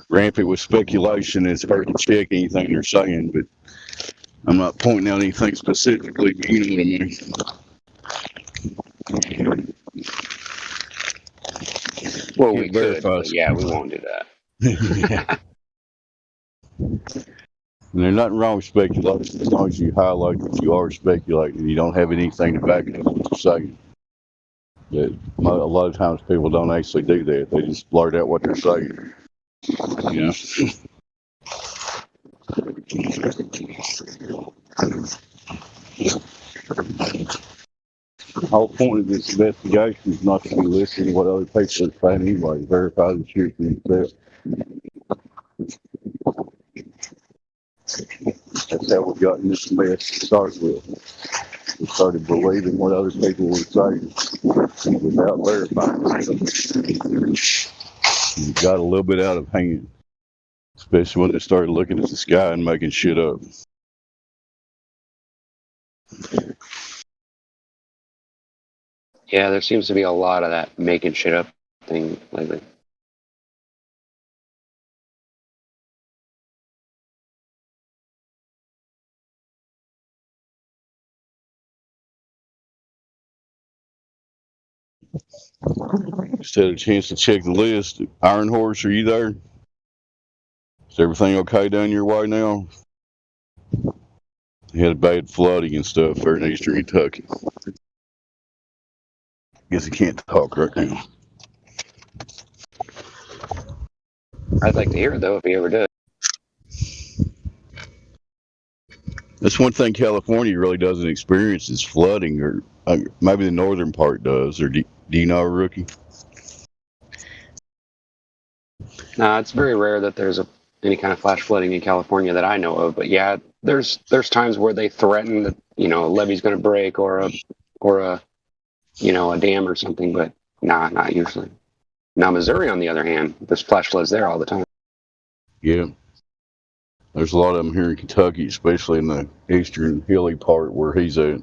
rampant with speculation. It's hard to check anything they're saying, but I'm not pointing out anything specifically, but you know what I mean. Well, we could, but yeah, we won't do that. And there's nothing wrong with speculation as long as you highlight that you are speculating and you don't have anything to back up what you're saying. That a lot of times people don't actually do that. They just blurt out what they're saying. You know? The whole point of this investigation is not to be listening to what other people are saying anyway. Verify the truth for yourself. That's how we got in this mess to start with. We started believing what other people were saying without verifying something. It got a little bit out of hand, especially when they started looking at the sky and making shit up. Yeah, there seems to be a lot of that making shit up thing lately. Just had a chance to check the list. Iron Horse, are you there? Is everything okay down your way now? They had a bad flooding and stuff there in eastern Kentucky. Guess he can't talk right now. I'd like to hear it, though, if he ever did. That's one thing California really doesn't experience is flooding, or maybe the northern part does. Or do you know, Rookie? No, it's very rare that there's any kind of flash flooding in California that I know of. But yeah, there's times where they threaten that a levee's going to break or a dam or something. But nah, not usually. Now Missouri, on the other hand, there's flash floods there all the time. Yeah. There's a lot of them here in Kentucky, especially in the eastern hilly part where he's at.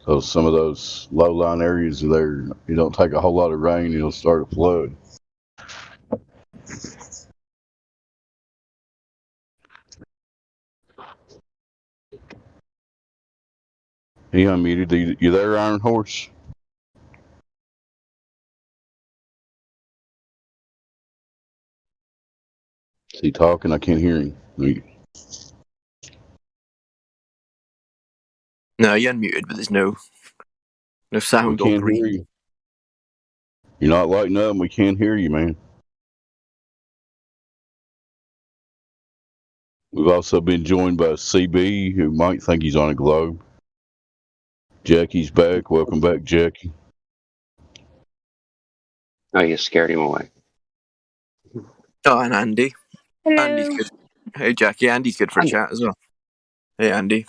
So some of those low-lying areas are there. You don't take a whole lot of rain, it'll start to flood. He unmuted. You there, Iron Horse? Is he talking? I can't hear him. No, you're unmuted, but there's no sound. We can't hear you. You're not lighting up. We can't hear you, man. We've also been joined by CB, who might think he's on a globe. Jackie's back. Welcome back, Jackie. Oh, you scared him away. Oh, and Andy. Hello. Andy's good. Hey, Jackie. Andy's good for a chat as well. Hey, Andy.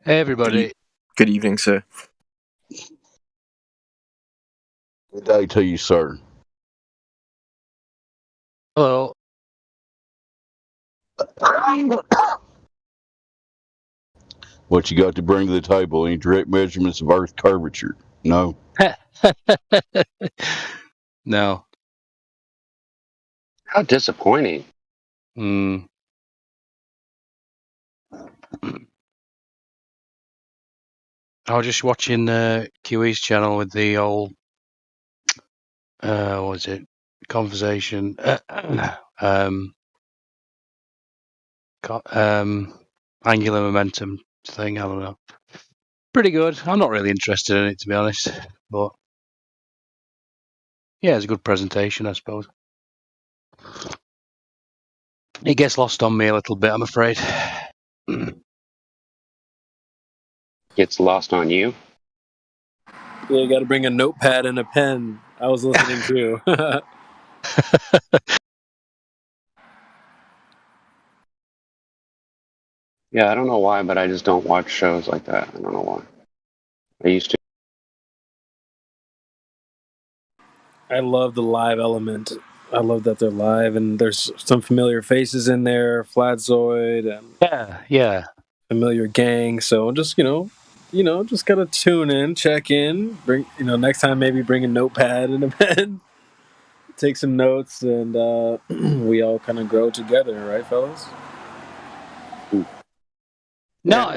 Hey, everybody. Good evening, sir. Good day to you, sir. Hello. What you got to bring to the table? Any direct measurements of Earth curvature? No. No. How disappointing. Mm. I was just watching QE's channel with the old, what was it? Conversation. Angular momentum thing. I don't know. Pretty good. I'm not really interested in it, to be honest. But yeah, it's a good presentation, I suppose. It gets lost on me a little bit, I'm afraid. Gets lost on you? Yeah, you got to bring a notepad and a pen. I was listening too. Yeah, I don't know why, but I just don't watch shows like that. I don't know why. I used to. I love the live element. I love that they're live and there's some familiar faces in there, Flatzoid and yeah, familiar gang. So just just gotta tune in, check in, bring next time maybe bring a notepad and a pen, take some notes, and we all kind of grow together, right, fellas? No,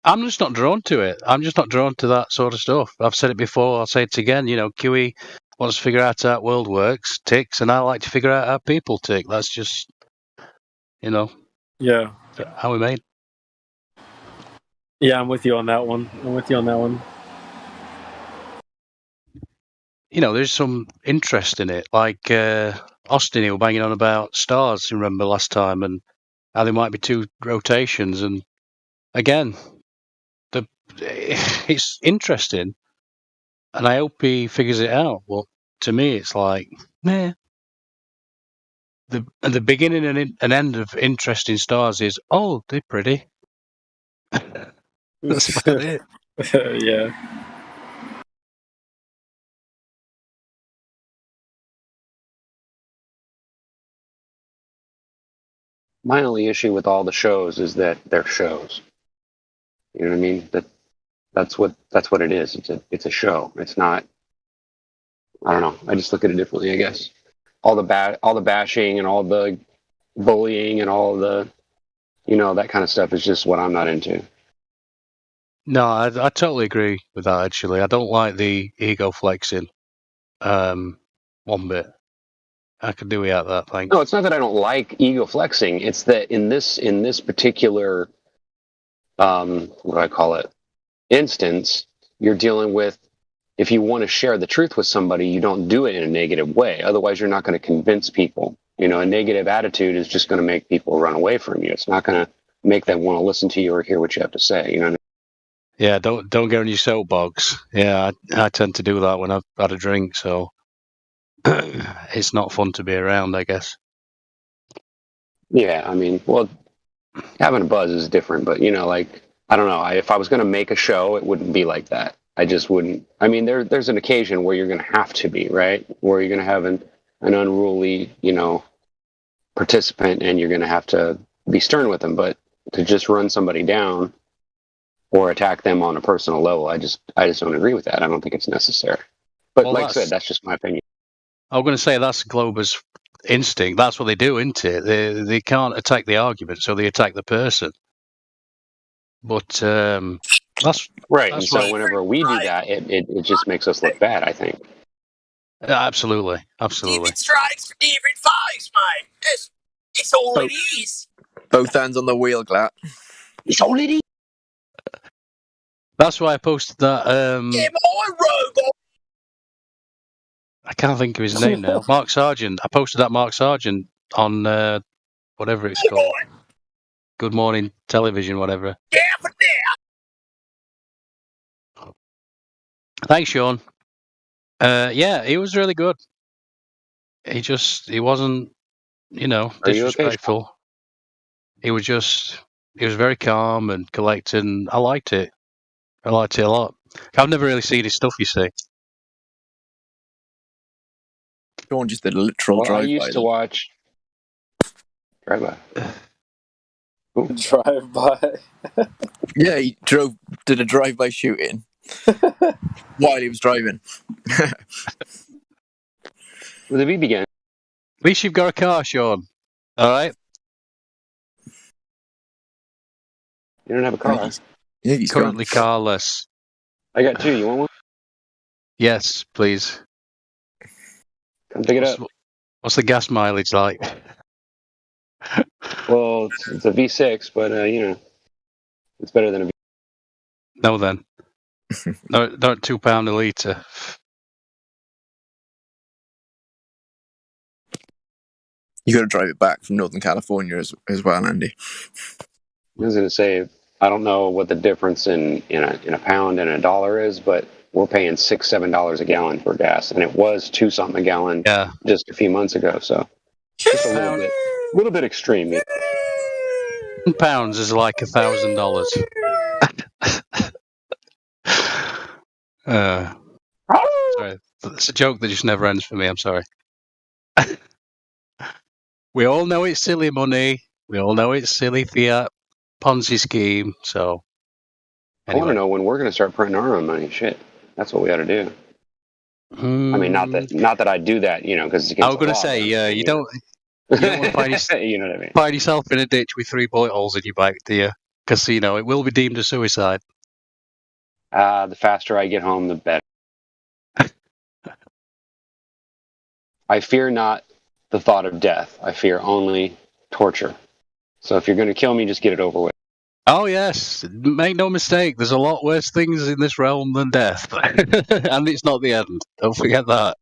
I'm just not drawn to it. I'm just not drawn to that sort of stuff. I've said it before. I'll say it again. QE wants to figure out how the world works, ticks, and I like to figure out how people tick. That's just, Yeah. how we made. Yeah, I'm with you on that one. There's some interest in it. Like Austin, he was banging on about stars, remember last time, and how there might be two rotations. And again, it's interesting, and I hope he figures it out. But to me, it's like, nah. The beginning and end of interesting stars is, oh, they're pretty. That's about it. Yeah. My only issue with all the shows is that they're shows. You know what I mean? That's what it is. It's a show. It's not. I don't know. I just look at it differently, I guess. All the bashing and all the bullying and all the, that kind of stuff is just what I'm not into. No, I totally agree with that. Actually, I don't like the ego flexing. One bit. I could do without that. Thanks. No, it's not that I don't like ego flexing. It's that in this particular, what do I call it, instance, you're dealing with, if you want to share the truth with somebody, you don't do it in a negative way. Otherwise, you're not going to convince people. A negative attitude is just going to make people run away from you. It's not going to make them want to listen to you or hear what you have to say. Yeah, don't get on your soapbox. Yeah, I tend to do that when I've had a drink, so it's not fun to be around, I guess. Yeah, I mean, well, having a buzz is different, but I don't know. If I was going to make a show, it wouldn't be like that. I just wouldn't. I mean, there's an occasion where you're going to have to be, right? Where you're going to have an unruly, participant, and you're going to have to be stern with them. But to just run somebody down or attack them on a personal level, I just don't agree with that. I don't think it's necessary. But Well, like I said, that's just my opinion. I was going to say that's Glober's instinct. That's what they do, isn't it? They can't attack the argument, so they attack the person. But that's right. That's and so right. whenever we do that, it just makes us look bad, I think. Absolutely. Strikes for different fights, mate. It's all it is. Both hands on the wheel, Glat. It's all it is. That's why I posted that. Yeah, my robot. I can't think of his name now. Mark Sargent. I posted that Mark Sargent on whatever it's called. Good Morning Television, whatever. Yeah, for that. Thanks, Sean. Yeah, he was really good. He wasn't, disrespectful. He was very calm and collected, and I liked it. I liked it a lot. I've never really seen his stuff, you see. Sean just did a literal Well, I drive-by. used to watch drive-by. Drive-by. Yeah, he did a drive-by shooting while he was driving. With a BB gun. At least you've got a car, Sean. All right. You don't have a car. Yeah, he's currently carless. I got two. You want one? Yes, please. Come pick it up. What's the gas mileage like? Well, it's a V6, but it's better than a V. No, then. No, not £2 a litre. You got to drive it back from Northern California as well, Andy. I was going to say, I don't know what the difference in a pound and a dollar is, but we're paying $6-7 a gallon for gas, and it was $2-something a gallon just a few months ago. So just a little bit extreme. Yeah. Pounds is like $1,000. Sorry, it's a joke that just never ends for me. I'm sorry. We all know it's silly money. We all know it's silly fiat Ponzi scheme. So I want to know when we're going to start printing our own money. Shit, that's what we ought to do. I mean, not that I do that, because I was going to say, you don't want to find you know what I mean? Find yourself in a ditch with 3 bullet holes in your back, do you? Because it will be deemed a suicide. The faster I get home, the better. I fear not the thought of death. I fear only torture. So if you're going to kill me, just get it over with. Oh, yes. Make no mistake. There's a lot worse things in this realm than death. And it's not the end. Don't forget that.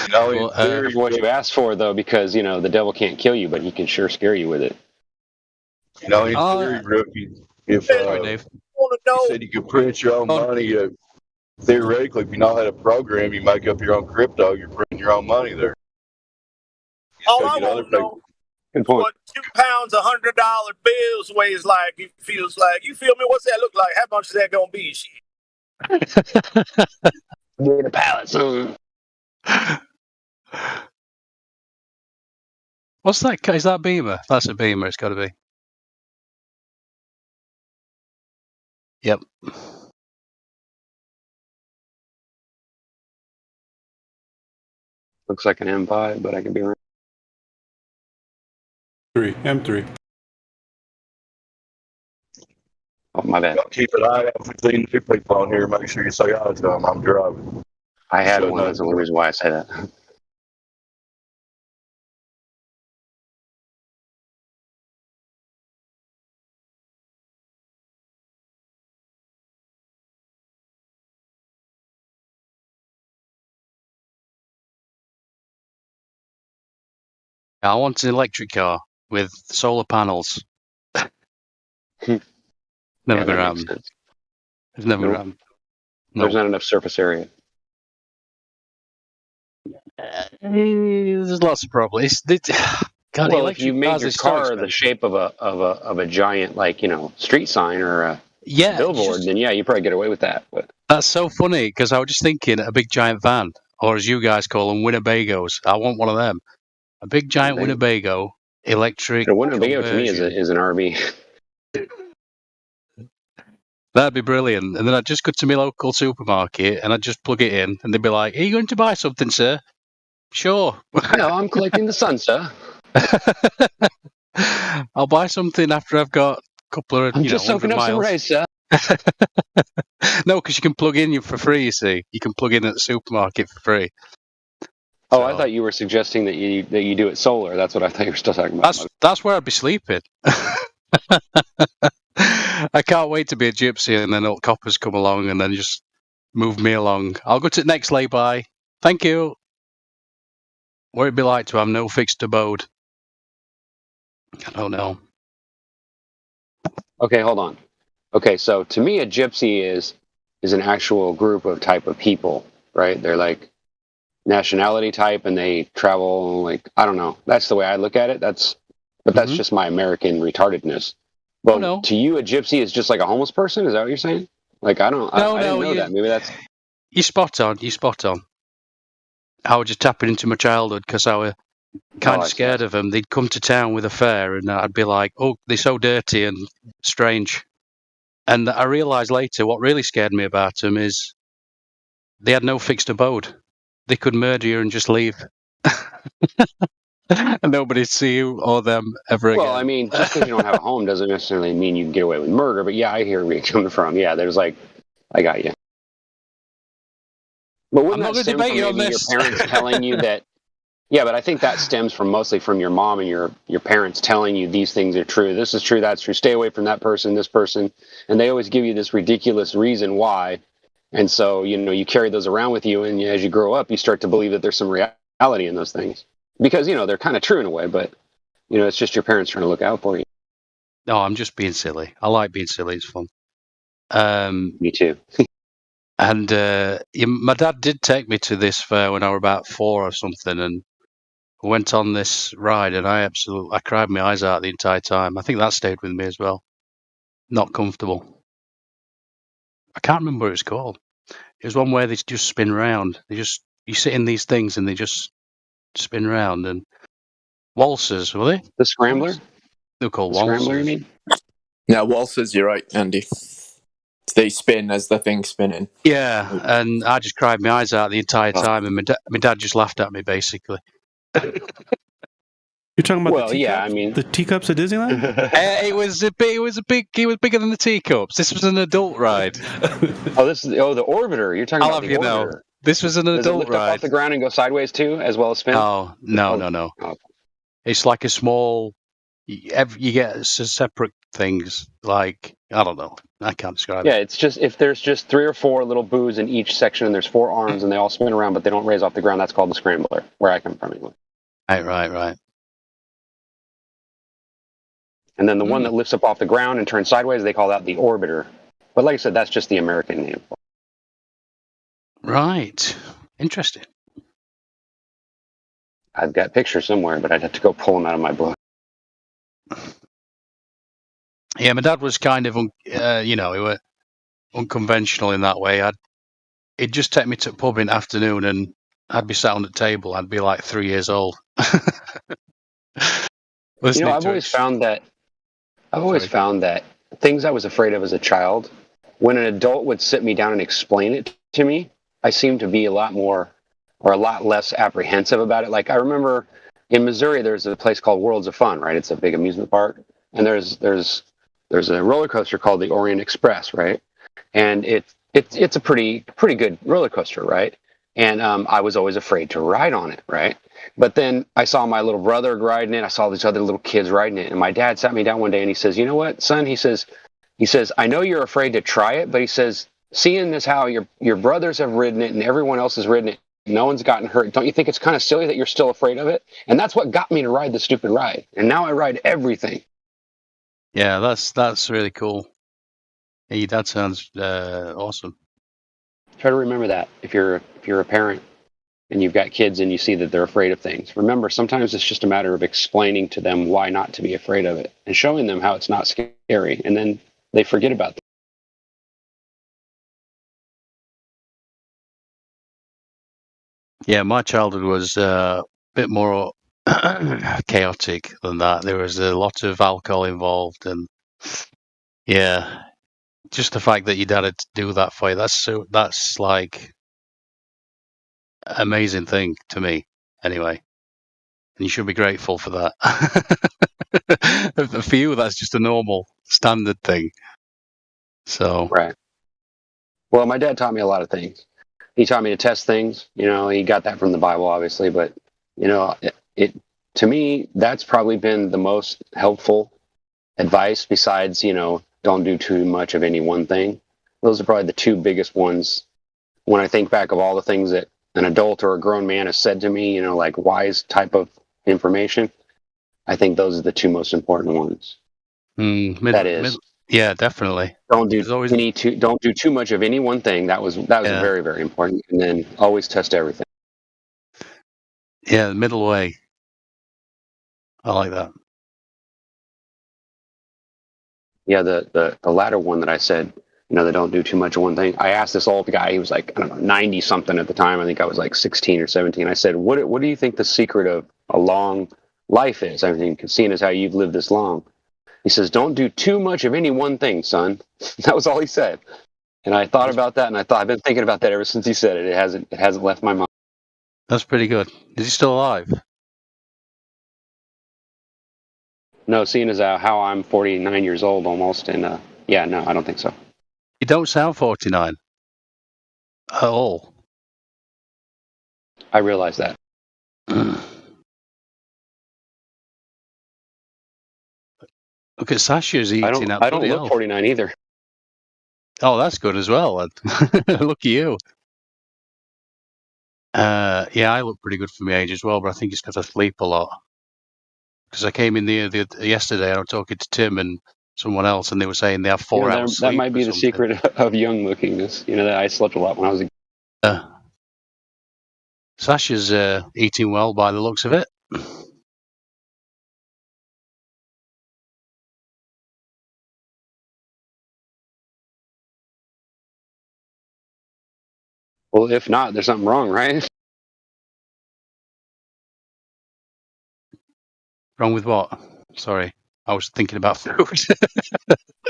There's what you asked for, though, because, the devil can't kill you, but he can sure scare you with it. In theory, Rookie, if Dave. You said you could print your own money, theoretically, if you know how to program, you make up your own crypto, you're printing your own money there. All I want to know what 2 pounds of $100 bills weighs like, feels like. You feel me? What's that look like? How much is that gonna be? Shit. Get a pallet soon. What's that? Is that Beamer? That's a Beamer. It's got to be. Yep. Looks like an M5, but I could be wrong. M3. Oh, my bad. Keep an eye out for seeing the people on here. Make sure you say hi to them. I'm driving. I had one. That's the only reason why I say that. I want an electric car with solar panels. Never going to happen. It's never going to happen. No. There's not enough surface area. There's lots of problems. God, well, if you make your car the shape of a giant, street sign or a billboard, then you probably get away with that. But that's so funny because I was just thinking a big giant van, or as you guys call them, Winnebagos. I want one of them. A big giant Winnebago electric. A Winnebago to me is an RV. That'd be brilliant. And then I'd just go to my local supermarket and I'd just plug it in, and they'd be like, "Are you going to buy something, sir?" Sure. No, I'm collecting the sun, sir. I'll buy something after I've got a couple of. I'm just soaking up some rice, sir. No, because you can plug in for free. You see, you can plug in at the supermarket for free. Oh, I thought you were suggesting that you do it solar. That's what I thought you were still talking about. That's where I'd be sleeping. I can't wait to be a gypsy, and then old coppers come along and then just move me along. I'll go to the next lay-by. Thank you. What it'd be like to have no fixed abode. I don't know. Okay, hold on. Okay, so to me, a gypsy is an actual group of type of people, right? They're like nationality type, and they travel I don't know. That's the way I look at it. That's just my American retardedness. Well, no. to you, a gypsy is just like a homeless person. Is that what you're saying? Like, I didn't know that. Maybe that's. You're spot on. You're spot on. I was just tapping into my childhood because I was kind of scared of them. They'd come to town with a fair, and I'd be like, "Oh, they're so dirty and strange." And I realised later what really scared me about them is they had no fixed abode. They could murder you and just leave, and nobody'd see you or them ever again. Well, I mean, just because you don't have a home doesn't necessarily mean you can get away with murder. But yeah, I hear where you're coming from. Yeah, there's like, I got you. But wouldn't that stem from maybe your parents telling you that? Yeah, but I think that stems from mostly from your mom and your parents telling you these things are true. This is true. That's true. Stay away from that person, this person. And they always give you this ridiculous reason why. And so, you carry those around with you. And as you grow up, you start to believe that there's some reality in those things. Because, they're kind of true in a way. But, it's just your parents trying to look out for you. No, I'm just being silly. I like being silly. It's fun. Me too. And my dad did take me to this fair when I was about 4 or something, and went on this ride, and I cried my eyes out the entire time. I think that stayed with me as well. Not comfortable. I can't remember what it was called. It was one where they just spin round. You sit in these things and they just spin round. And waltzers, were they? The Scrambler? They're called waltzers. Scrambler, you mean? Yeah, waltzers, you're right, Andy. They spin as the thing's spinning. Yeah, and I just cried my eyes out the entire time, and my dad just laughed at me, basically. You're talking about the teacups at Disneyland? It was bigger than the teacups. This was an adult ride. The Orbiter. You're talking about the Orbiter. This was an Does adult it lift ride. up off the ground and go sideways too, as well as spin? Oh, no. Oh. It's like a small. You get separate things. Like, I don't know. I can't describe it. Yeah, it's just if there's just 3 or 4 little booths in each section, and there's 4 arms, and they all spin around, but they don't raise off the ground. That's called the Scrambler, where I come from, anyway. Right. And then the one that lifts up off the ground and turns sideways, they call that the Orbiter. But like I said, that's just the American name. Right. Interesting. I've got pictures somewhere, but I'd have to go pull them out of my book. Yeah, my dad was kind of, he was unconventional in that way. He'd just take me to the pub in the afternoon, and I'd be sat on the table. I'd be like 3 years old. I've always found that things I was afraid of as a child, when an adult would sit me down and explain it to me, I seemed to be a lot less apprehensive about it. Like I remember in Missouri, there's a place called Worlds of Fun, right? It's a big amusement park, and there's a roller coaster called the Orient Express, right? And it's a pretty good roller coaster, right? And I was always afraid to ride on it, right? But then I saw my little brother riding it. I saw these other little kids riding it, and my dad sat me down one day and he says, "You know what, son?" He says, "I know you're afraid to try it, but," he says, "seeing this how your brothers have ridden it and everyone else has ridden it, no one's gotten hurt. Don't you think it's kind of silly that you're still afraid of it?" And that's what got me to ride the stupid ride. And now I ride everything. Yeah, that's really cool. Hey, that sounds awesome. Try to remember that if you're a parent and you've got kids and you see that they're afraid of things. Remember, sometimes it's just a matter of explaining to them why not to be afraid of it and showing them how it's not scary, and then they forget about that. Yeah, my childhood was a bit more chaotic than that. There was a lot of alcohol involved, and yeah, just the fact that your dad had to do that for you, that's like amazing thing to me, anyway. And you should be grateful for that. For you, that's just a normal, standard thing. So right. Well, my dad taught me a lot of things. He taught me to test things. He got that from the Bible, obviously, but it to me, that's probably been the most helpful advice. Besides, don't do too much of any one thing. Those are probably the 2 biggest ones. When I think back of all the things that an adult or a grown man has said to me, like wise type of information, I think those are the 2 most important ones. Yeah, definitely. Don't do too much of any one thing. That was very, very important. And then always test everything. Yeah, the middle way. I like that. Yeah, the latter one that I said, they don't do too much of one thing. I asked this old guy, he was like, I don't know, 90 something at the time. I think I was like 16 or 17. I said, what do you think the secret of a long life is? I mean, seeing as how you've lived this long. He says, don't do too much of any one thing, son. That was all he said. And I thought about that, and I've been thinking about that ever since he said it. It hasn't left my mind. That's pretty good. Is he still alive? No, seeing as how I'm 49 years old almost, and yeah, no, I don't think so. You don't sound 49 at all. I realize that. Look at Sasha's eating up. I don't look 49 either. Oh, that's good as well. Look at you. Yeah, I look pretty good for my age as well, but I think it's because I sleep a lot. Because I came in yesterday and I was talking to Tim and someone else, and they were saying they have 4 hours sleep. That might be the secret of young lookingness. That I slept a lot when I was a Sasha's eating well by the looks of it. Well, if not, there's something wrong, right? Wrong with what? Sorry, I was thinking about food.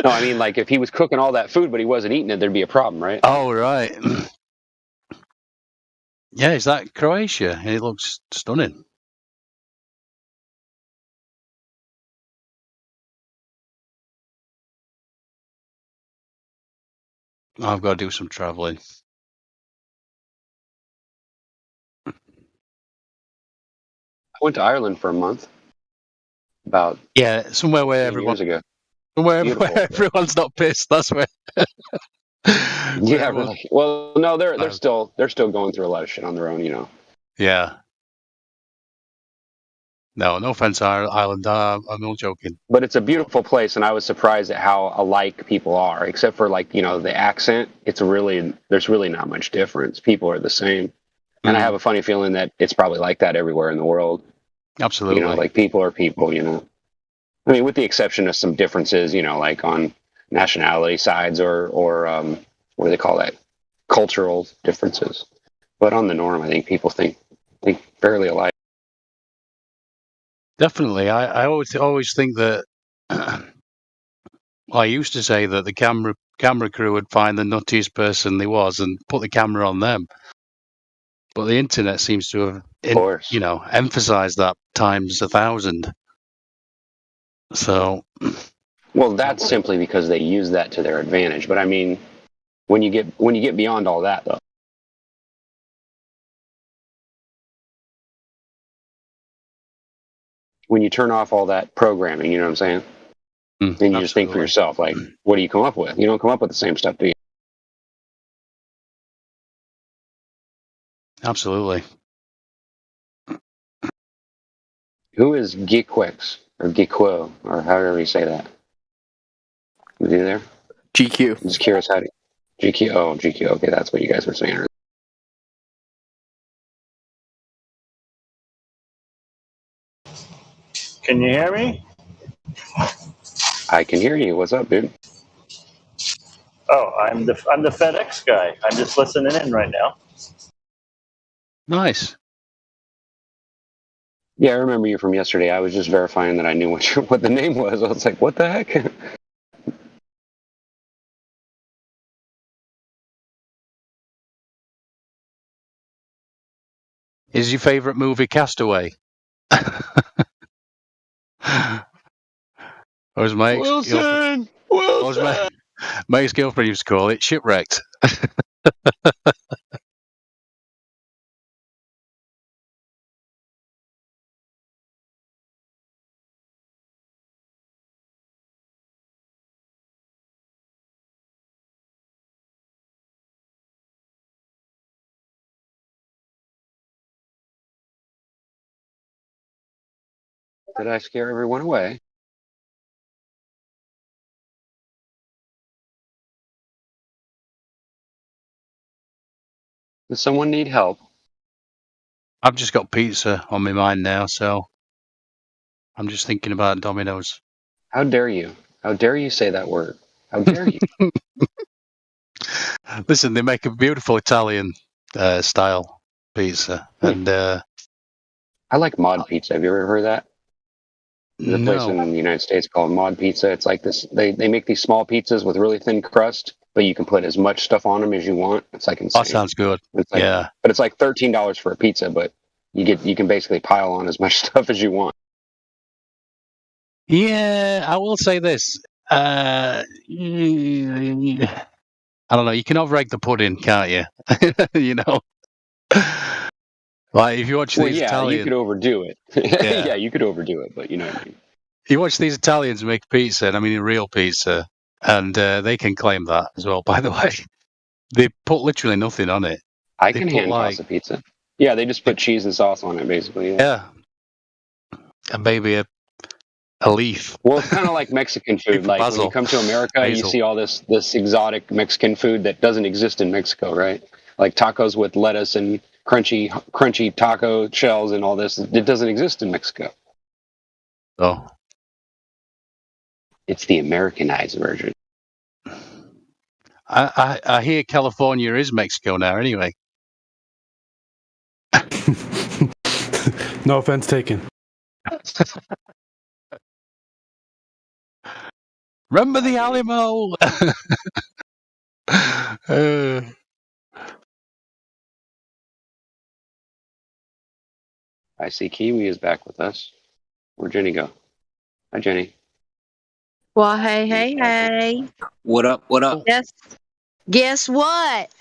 No, I mean, like, if he was cooking all that food but he wasn't eating it, there'd be a problem, right? Oh, right. Yeah, is that Croatia? It looks stunning. I've got to do some traveling. I went to Ireland for a month. Somewhere where years ago. Somewhere where everyone's not pissed. That's where. Yeah, really. Well, no, they're still going through a lot of shit on their own, Yeah. No offense, Ireland. I'm not joking. But it's a beautiful place, and I was surprised at how alike people are, except for the accent. There's really not much difference. People are the same, and I have a funny feeling that it's probably like that everywhere in the world. Absolutely. Like people are people. I mean, with the exception of some differences, like on nationality sides or what do they call that? Cultural differences. But on the norm, I think people think fairly alike. Definitely. I always think that I used to say that the camera crew would find the nuttiest person they was and put the camera on them. But the internet seems to have, emphasized that times 1,000. So, well, that's simply because they use that to their advantage. But I mean, when you get beyond all that, though, when you turn off all that programming, you know what I'm saying? Then you just think for yourself, like, what do you come up with? You don't come up with the same stuff, do you? Absolutely. Who is Geekwix or Geekwo or however you say that? Is he there? GQ. Just curious how to GQ. Oh, GQ. Okay, that's what you guys were saying. Can you hear me? I can hear you. What's up, dude? Oh, I'm the FedEx guy. I'm just listening in right now. Nice. Yeah, I remember you from yesterday. I was just verifying that I knew what the name was. I was like, what the heck? Is your favorite movie Castaway? Or as my ex-girlfriend used to call it, Shipwrecked. Did I scare everyone away? Does someone need help? I've just got pizza on my mind now, so I'm just thinking about Domino's. How dare you? How dare you say that word? How dare you? Listen, they make a beautiful Italian style pizza, and I like Mod Pizza. Have you ever heard of that? There's a place no. in the United States called Mod Pizza. It's like this. They make these small pizzas with really thin crust, but you can put as much stuff on them as you want. It's like insane. That sounds good. It's like, yeah, but it's like $13 for a pizza, but you can basically pile on as much stuff as you want. yeah. I will say this. I don't know. You can overegg the pudding, can't you? You know. Like if you watch these Italians, you could overdo it. Yeah, you could overdo it, but you know what I mean. You watch these Italians make pizza, and I mean real pizza, and they can claim that as well. By the way, they put literally nothing on it. I can hand toss a pizza. Yeah, they just put cheese and sauce on it, basically. Yeah, and maybe a leaf. Well, it's kind of like Mexican food. Like when you come to America, you see all this exotic Mexican food that doesn't exist in Mexico, right? Like tacos with lettuce and crunchy taco shells and all this. It doesn't exist in Mexico. Oh. It's the Americanized version. I hear California is Mexico now anyway. No offense taken. Remember the Alamo? I see Kiwi is back with us. Where'd Jenny go? Hi, Jenny. Well, hey. What up? What up? Guess what?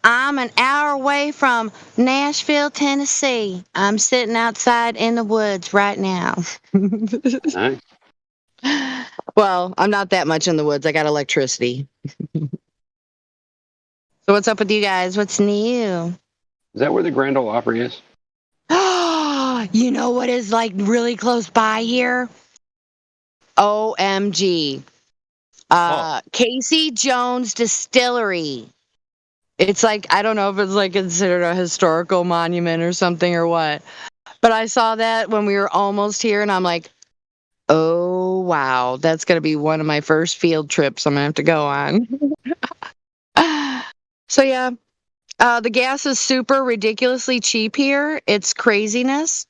I'm an hour away from Nashville, Tennessee. I'm sitting outside in the woods right now. Nice. Well, I'm not that much in the woods. I got electricity. So what's up with you guys? What's new? Is that where the Grand Ole Opry is? You know what is like really close by here? OMG. Casey Jones Distillery. It's like, I don't know if it's like considered a historical monument or something or what. But I saw that when we were almost here and I'm like, oh, wow. That's going to be one of my first field trips I'm going to have to go on. So, yeah. The gas is super ridiculously cheap here. It's craziness.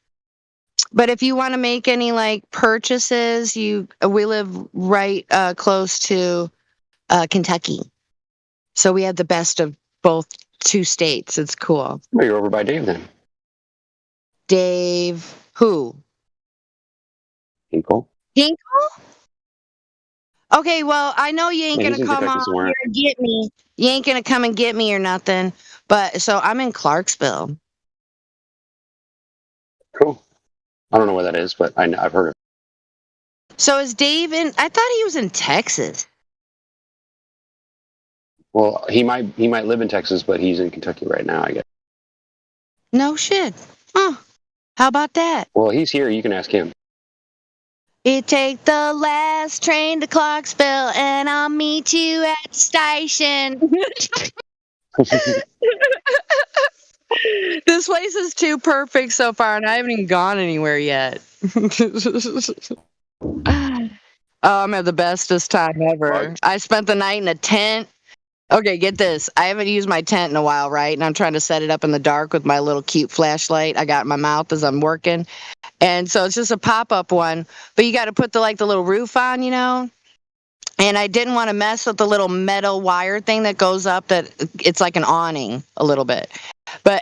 But if you want to make any like purchases, we live right close to Kentucky. So we have the best of both two states. It's cool. Well, you're over by Dave then. Dave, who? Hinkle. Okay, well, I know you ain't gonna come on here and get me. You ain't gonna come and get me or nothing. But so I'm in Clarksville. Cool. I don't know where that is, but I've heard of it. So is Dave in? I thought he was in Texas. Well, he might live in Texas, but he's in Kentucky right now, I guess. No shit. Huh. How about that? Well, he's here. You can ask him. You take the last train to Clarksville, and I'll meet you at the station. This place is too perfect so far, and I haven't even gone anywhere yet. I'm at the bestest time ever. I spent the night in a tent. Okay, get this. I haven't used my tent in a while, right? And I'm trying to set it up in the dark with my little cute flashlight I got in my mouth as I'm working. And so it's just a pop-up one. But you got to put the little roof on, you know? And I didn't want to mess with the little metal wire thing that goes up that it's like an awning a little bit.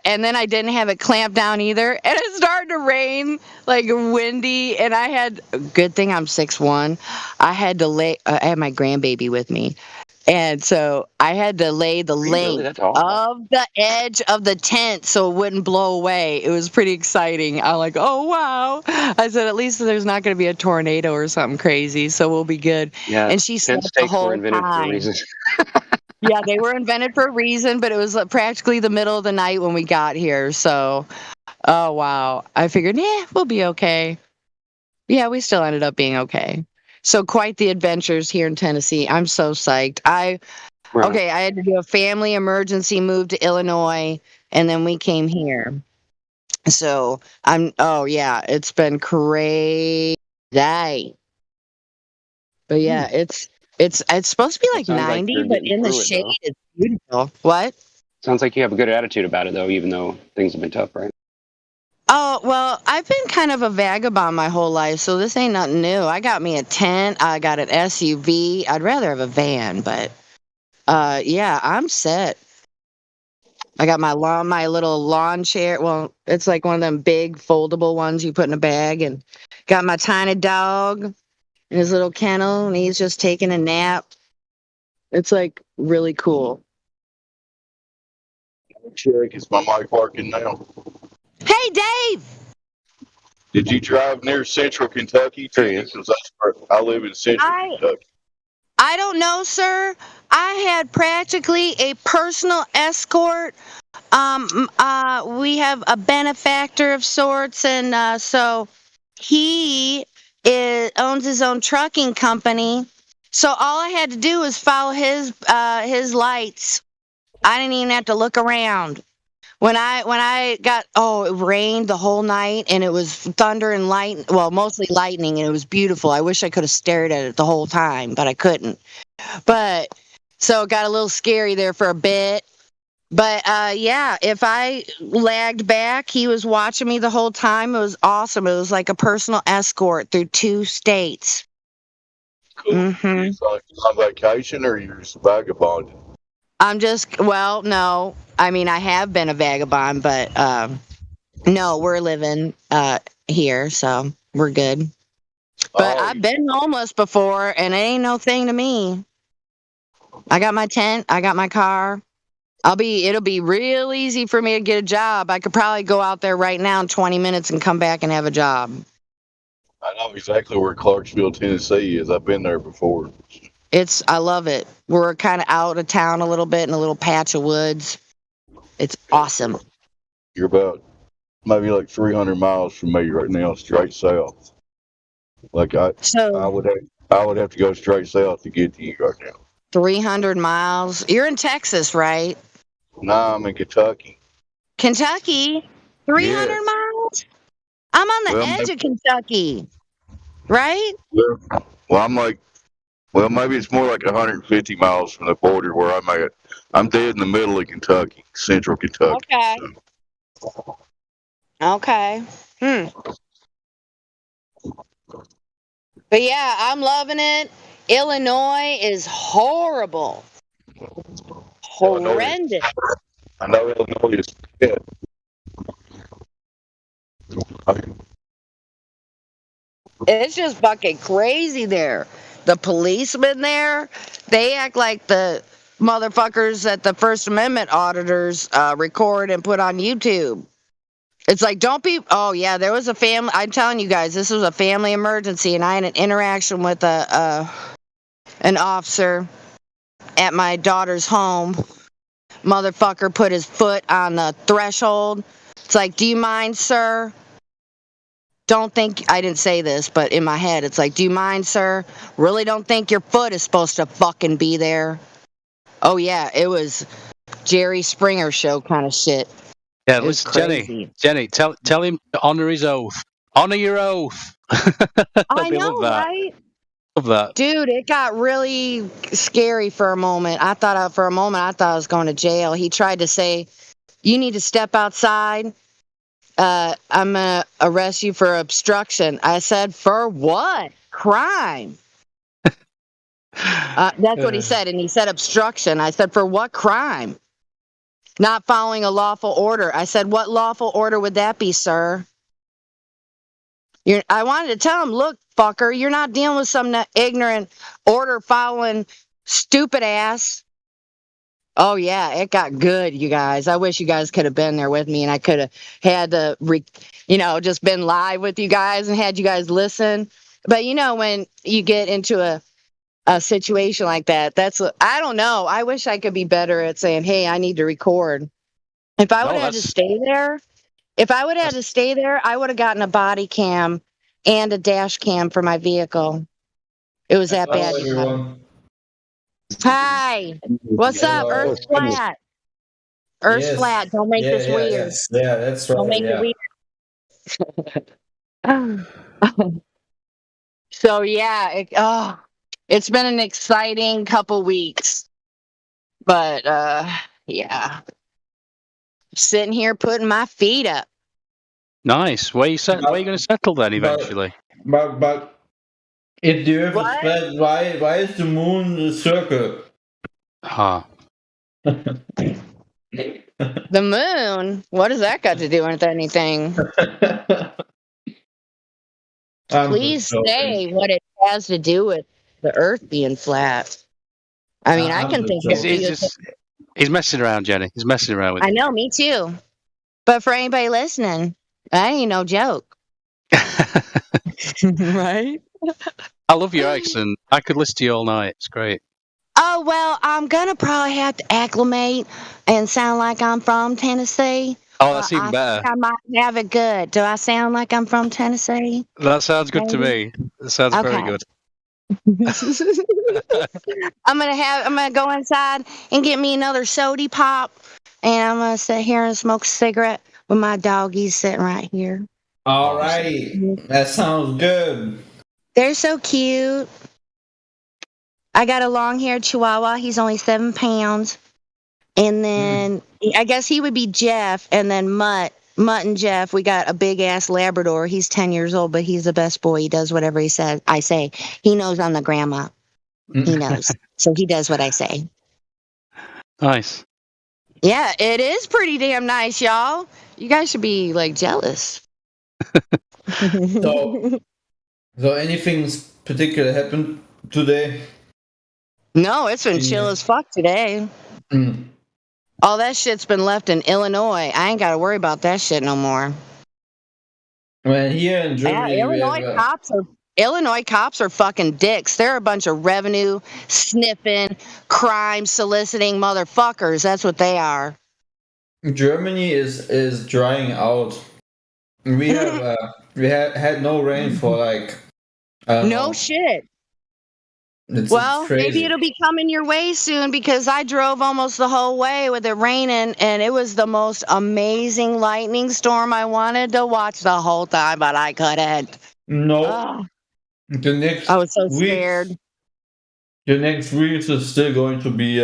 And then I didn't have it clamped down either. And it started to rain, like windy. And good thing I'm 6'1". I had my grandbaby with me. And so I had to lay the length of the edge of the tent so it wouldn't blow away. It was pretty exciting. I'm like, oh, wow. I said, at least there's not going to be a tornado or something crazy, so we'll be good. Yeah, and she slept the whole time. Yeah, they were invented for a reason, but it was practically the middle of the night when we got here. So, oh, wow. I figured, we'll be okay. Yeah, we still ended up being okay. So quite the adventures here in Tennessee. I'm so psyched. I had to do a family emergency move to Illinois, and then we came here. So it's been crazy. But yeah, it's supposed to be like Sounds like 90, you're but getting in the through it, shade, though. it's beautiful. What? Sounds like you have a good attitude about it, though, even though things have been tough, right? Oh, well, I've been kind of a vagabond my whole life, so this ain't nothing new. I got me a tent. I got an SUV. I'd rather have a van, but yeah, I'm set. I got my little lawn chair. Well, it's like one of them big foldable ones you put in a bag, and got my tiny dog in his little kennel, and he's just taking a nap. It's like really cool. Check, is my mic working now? Hey, Dave! Did you drive near Central Kentucky? Because I live in Central Kentucky. I don't know, sir. I had practically a personal escort. We have a benefactor of sorts, and so he owns his own trucking company. So all I had to do was follow his lights. I didn't even have to look around. When I got, it rained the whole night, and it was thunder and mostly lightning, and it was beautiful. I wish I could have stared at it the whole time, but I couldn't. But so it got a little scary there for a bit. But yeah, if I lagged back, he was watching me the whole time. It was awesome. It was like a personal escort through 2 states. Cool. Mm-hmm. So you're on vacation or you're just vagabonding? No. I mean, I have been a vagabond, but no, we're living here, so we're good. But I've been homeless before, and it ain't no thing to me. I got my tent. I got my car. It'll be real easy for me to get a job. I could probably go out there right now in 20 minutes and come back and have a job. I know exactly where Clarksville, Tennessee is. I've been there before. I love it. We're kind of out of town a little bit in a little patch of woods. It's awesome. You're about maybe like 300 miles from me right now, straight south. Like I would have to go straight south to get to you right now. 300 miles. You're in Texas, right? Nah, I'm in Kentucky. Kentucky? 300 Yes. miles? I'm on the edge of Kentucky, right? Well, I'm like, maybe it's more like 150 miles from the border where I'm at. I'm dead in the middle of Kentucky, Central Kentucky. Okay. Okay. But yeah, I'm loving it. Illinois is horrible. Horrendous. I know Illinois is bad. It's just fucking crazy there. The policemen there, they act like the motherfuckers that the First Amendment auditors record and put on YouTube. It's like, oh yeah, there was a family, I'm telling you guys, this was a family emergency, and I had an interaction with an officer at my daughter's home. Motherfucker put his foot on the threshold. It's like, do you mind, sir? I didn't say this, but in my head, it's like, do you mind, sir? Really don't think your foot is supposed to fucking be there? Oh yeah, it was Jerry Springer show kind of shit. Yeah, listen, Jenny, tell him to honor his oath. Honor your oath. I know, right? Love that. Dude, it got really scary for a moment. I thought I was going to jail. He tried to say, you need to step outside. I'm going to arrest you for obstruction. I said, for what? Crime. That's what he said. And he said obstruction. I said, for what crime? Not following a lawful order. I said, what lawful order would that be, sir? I wanted to tell him, look, fucker, you're not dealing with some ignorant order following stupid ass. Oh yeah, it got good, you guys. I wish you guys could have been there with me, and I could have had to, just been live with you guys and had you guys listen. But when you get into a situation like that, I don't know. I wish I could be better at saying, hey, I need to record. If I would have had to stay there, I would have gotten a body cam and a dash cam for my vehicle. It was that bad. Hi. What's up? Earth Flat. Earth Flat. Don't make this weird. Yes. Yeah, that's right. Don't make it weird. So yeah, It's been an exciting couple weeks. But, yeah. Sitting here putting my feet up. Nice. Where you going to settle then eventually? But if the Earth is What? flat, why is the moon a circle? Ah. The moon? What does that got to do with anything? Please say what it has to do with the Earth being flat. I mean, I can think He's messing around, Jenny. He's messing around with I know, me too. But for anybody listening, that ain't no joke. Right? I love your accent. I could listen to you all night. It's great. Oh, well, I'm going to probably have to acclimate and sound like I'm from Tennessee. Oh, that's even better. I might have it good. Do I sound like I'm from Tennessee? That sounds good to me. That sounds very good. I'm gonna go inside and get me another sody pop, and I'm gonna sit here and smoke a cigarette with my doggies sitting right here. All right, that sounds good. They're so cute. I got a long-haired Chihuahua. He's only 7 pounds, and then I guess he would be Jeff, and then Mutt and Jeff. We got a big-ass Labrador. He's 10 years old, but he's the best boy. He does whatever he says. I say. He knows I'm the grandma. He knows. So he does what I say. Nice. Yeah, it is pretty damn nice, y'all. You guys should be, like, jealous. So anything particular happened today? No, it's been chill as fuck today. All that shit's been left in Illinois. I ain't got to worry about that shit no more. Well, here in Germany, Illinois cops are fucking dicks. They're a bunch of revenue sniffing, crime soliciting motherfuckers. That's what they are. Germany is drying out. We have had no rain for like no shit. It's Maybe crazy. it'll be coming your way soon because I drove almost the whole way with it raining, and it was the most amazing lightning storm. I wanted to watch the whole time, but I couldn't. No. The next I was so scared. The next week is still going to be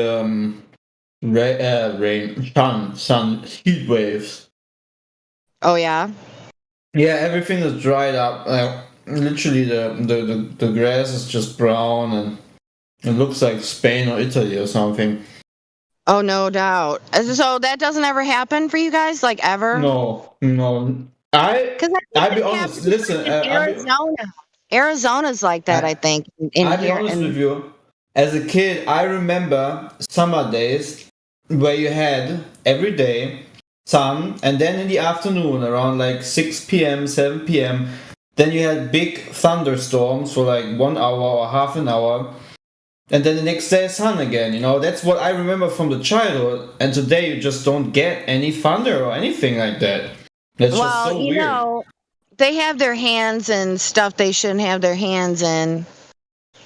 rain, sun, heat waves. Oh yeah. Yeah, everything is dried up. Literally, the grass is just brown, and it looks like Spain or Italy or something. Oh, no doubt. So that doesn't ever happen for you guys, like ever? No. I'll be honest. Listen, Arizona's like that, I think. I'll be honest with you. As a kid, I remember summer days where you had every day sun, and then in the afternoon, around like 6 p.m., 7 p.m., then you had big thunderstorms for like 1 hour or half an hour, and then the next day sun again. You know, that's what I remember from the childhood. And today you just don't get any thunder or anything like that. That's just so weird. Know, they have their hands in stuff they shouldn't have their hands in,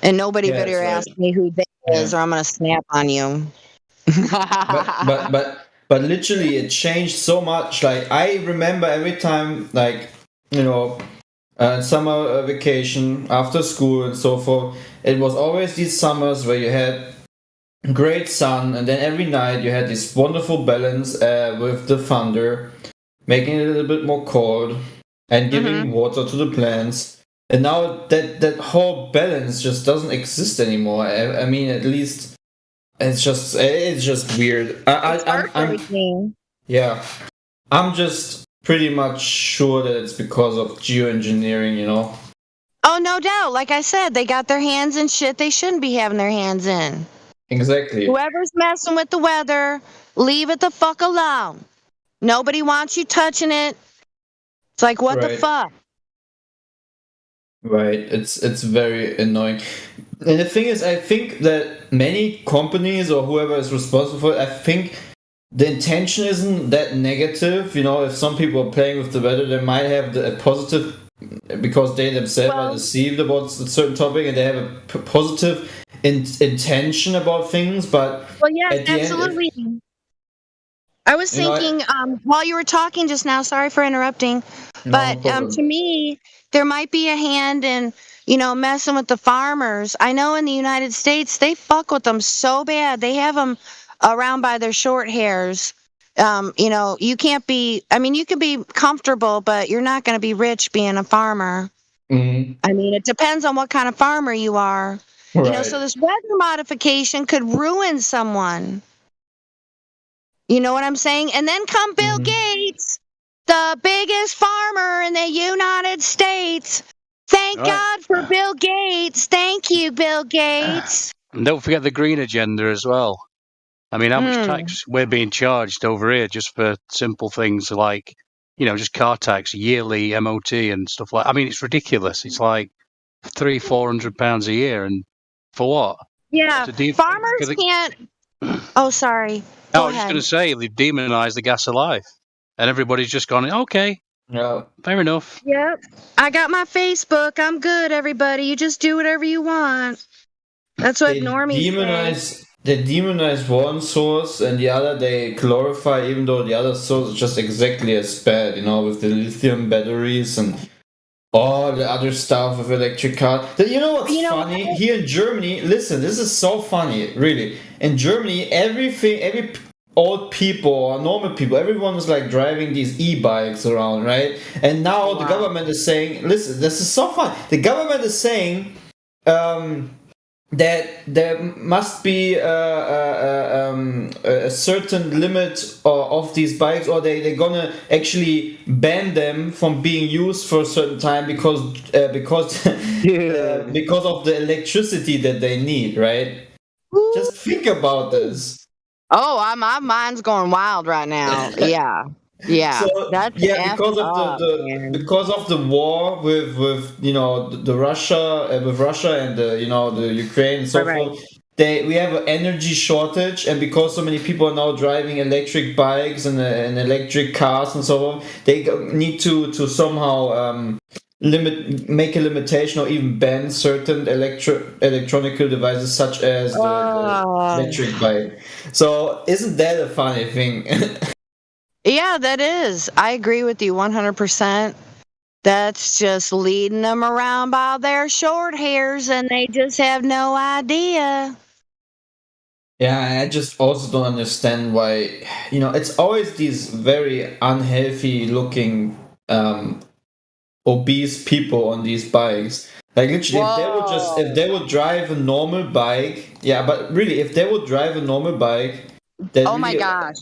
and nobody better ask me who they is, or I'm gonna snap on you. but literally, it changed so much. Like I remember every time, like summer vacation after school and so forth, it was always these summers where you had great sun, and then every night you had this wonderful balance with the thunder, making it a little bit more cold and giving water to the plants. And now that whole balance just doesn't exist anymore. I mean, at least it's just weird. I'm just pretty much sure that it's because of geoengineering, you know? Oh, no doubt. Like I said, they got their hands in shit they shouldn't be having their hands in. Exactly. Whoever's messing with the weather, leave it the fuck alone. Nobody wants you touching it. It's like, what the fuck? Right. It's very annoying. And the thing is, I think that many companies or whoever is responsible for it, I think the intention isn't that negative. You know, if some people are playing with the weather, they might have a positive, because they themselves are deceived about a certain topic and they have a positive intention about things. But yes, absolutely. I was thinking, while you were talking just now, sorry for interrupting, but to me, there might be a hand in messing with the farmers. I know in the United States, they fuck with them so bad. They have them around by their short hairs. You can't be, you can be comfortable, but you're not going to be rich being a farmer. Mm-hmm. It depends on what kind of farmer you are. Right. So this weather modification could ruin someone. You know what I'm saying? And then come Bill Gates, the biggest farmer in the United States. Thank God for Bill Gates. Thank you, Bill Gates. And don't forget the green agenda as well. How much tax we're being charged over here just for simple things like, just car tax, yearly MOT and stuff like. It's ridiculous. It's like £300-400 a year, and for what? Yeah, farmers can't. Oh, sorry. I was just going to say they've demonized the gas of life, and everybody's just gone, okay, fair enough. Yep, I got my Facebook. I'm good, everybody. You just do whatever you want. That's what normies say. They demonize one source and the other they glorify, even though the other source is just exactly as bad, with the lithium batteries and all the other stuff with electric cars. You know what's funny? Here in Germany, listen, this is so funny, really. In Germany, every old people or normal people, everyone is like driving these e-bikes around, right? And now the government is saying, listen, this is so fun. The government is saying that there must be a certain limit of these bikes, or they're gonna actually ban them from being used for a certain time because because of the electricity that they need, right? Just think about this. Oh, my mind's going wild right now. Yeah. So, because of the war with the Russia with Russia and the Ukraine and so forth, we have an energy shortage, and because so many people are now driving electric bikes and electric cars and so on, they need to somehow make a limitation or even ban certain electronic devices such as the electric bike. So isn't that a funny thing? Yeah, that is. I agree with you 100%. That's just leading them around by their short hairs, and they just have no idea. Yeah, I just also don't understand why, it's always these very unhealthy looking obese people on these bikes. Like literally, if they would drive a normal bike, but really, if they would drive a normal bike, oh my gosh,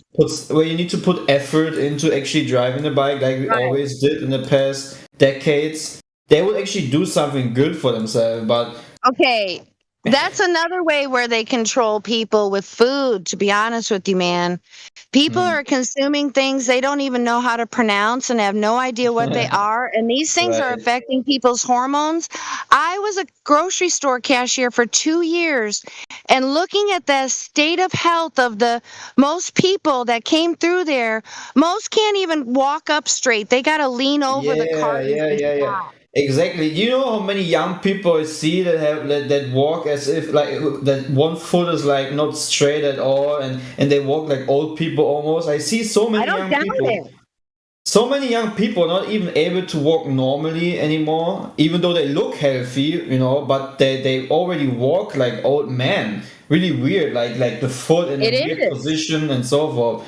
where you need to put effort into actually driving the bike, like we always did in the past decades, they would actually do something good for themselves. But okay, that's another way where they control people with food, to be honest with you, man. People are consuming things they don't even know how to pronounce and have no idea what they are, and these things are affecting people's hormones. I was a grocery store cashier for 2 years, and looking at the state of health of the most people that came through there, most can't even walk up straight. They got to lean over the cart. Yeah. Exactly. You know how many young people I see that have that walk as if like that one foot is like not straight at all, and they walk like old people almost. I see so many young people. So many young people not even able to walk normally anymore, even though they look healthy, but they already walk like old men. Really weird, like the foot in a weird position and so forth.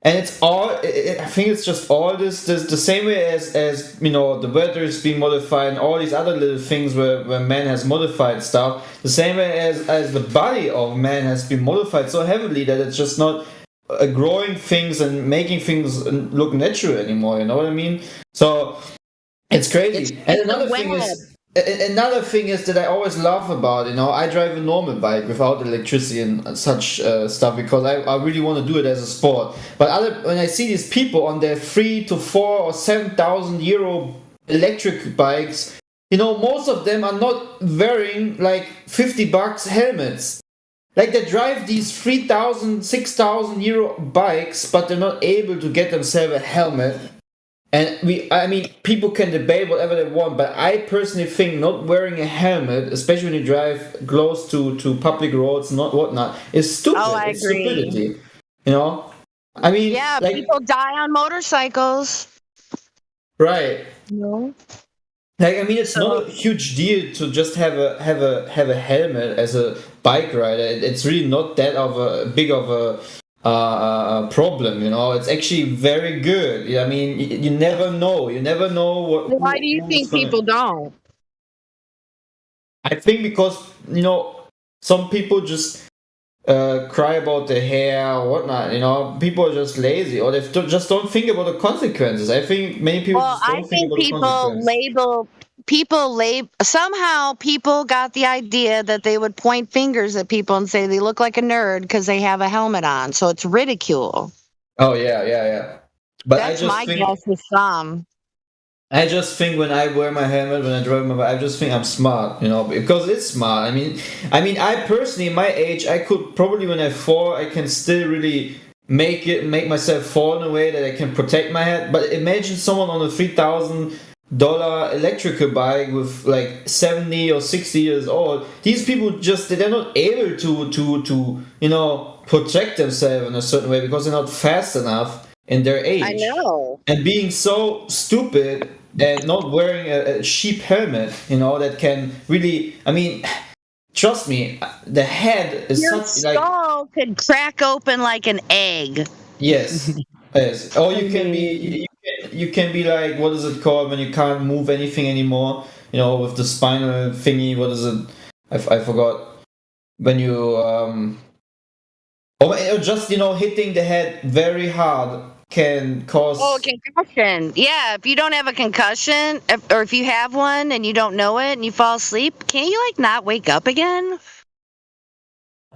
And it's all, I think it's just all this the same way as the weather is being modified and all these other little things where man has modified stuff, the same way as the body of man has been modified so heavily that it's just not growing things and making things look natural anymore, you know what I mean? So it's crazy. And another thing is that I always laugh about, I drive a normal bike without electricity and such stuff because I really want to do it as a sport. But when I see these people on their 3 to 4 or 7,000 euro electric bikes, most of them are not wearing like $50 helmets. Like they drive these 3,000, 6,000 euro bikes, but they're not able to get themselves a helmet. And people can debate whatever they want, but I personally think not wearing a helmet, especially when you drive close to public roads, not whatnot, is stupid. Oh, I it's agree. Stupidity. People die on motorcycles. Right. No. Like, I mean, it's not a huge deal to just have a helmet as a bike rider. It's really not that of a big of a problem, you know. It's actually very good. I mean, you never know. You never know what. Why do you think people don't? I think because, you know, some people just cry about the hair or whatnot. You know, people are just lazy, or they just don't think about the consequences. I think many people Well, just don't I think think about the consequences. somehow people got the idea that they would point fingers at people and say they look like a nerd because they have a helmet on. So it's ridicule. Oh yeah. But That's my guess with some. I just think when I wear my helmet, when I drive my bike, I just think I'm smart, you know, because it's smart. I mean, I personally, my age, I could probably, when I fall, I can still really make myself fall in a way that I can protect my head. But imagine someone on a $3,000 electrical bike with like 70 or 60 years old. These people they're not able to you know, protect themselves in a certain way because they're not fast enough in their age. I know. And being so stupid and not wearing a cheap helmet, you know, that can really, I mean, trust me, the head is Your something like, skull could crack open like an egg. yes, yes. Or you can be like, what is it called when you can't move anything anymore? You know, with the spinal thingy. What is it? I forgot. When you or just, you know, hitting the head very hard can cause. Oh, concussion. Yeah, if you don't have a concussion, or if you have one and you don't know it and you fall asleep, can't you like not wake up again?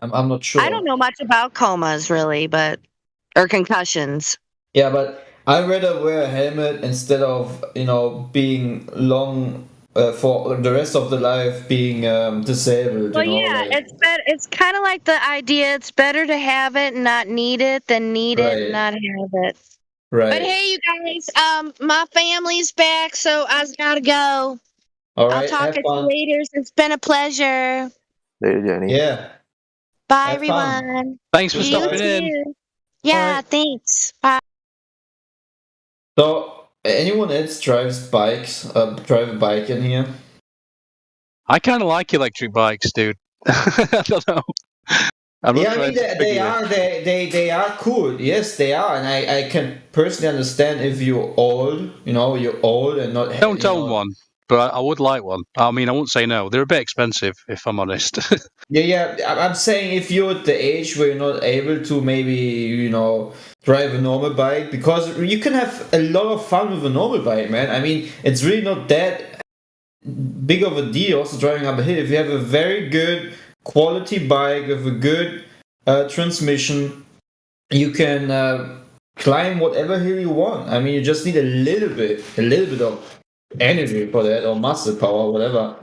I'm not sure. I don't know much about comas really, or concussions. Yeah, but I'd rather wear a helmet instead of, you know, being long for the rest of the life being disabled. Well, you know, yeah, like, it's better. It's kind of like the idea. It's better to have it and not need it than need it and not have it. Right. But hey, you guys, my family's back, so I gotta go. All I'll right, talk have to you fun. later. It's been a pleasure. Later, Jenny. Yeah. Bye, Have fun. everyone. Thanks for You stopping in. too. Yeah, thanks. Bye. So, anyone else drives bikes? Drive a bike in here? I kind of like electric bikes, dude. I don't know. I'm not Yeah, I trying mean to figure they are cool. Yes, they are, and I can personally understand if you're old. You know, you're old and not. I don't own one, but I would like one. I mean, I won't say no. They're a bit expensive, if I'm honest. Yeah. I'm saying if you're at the age where you're not able to maybe, you know, drive a normal bike, because you can have a lot of fun with a normal bike, man. I mean, it's really not that big of a deal also driving up a hill. If you have a very good quality bike with a good transmission, you can climb whatever hill you want. I mean, you just need a little bit of energy for that, or muscle power, whatever.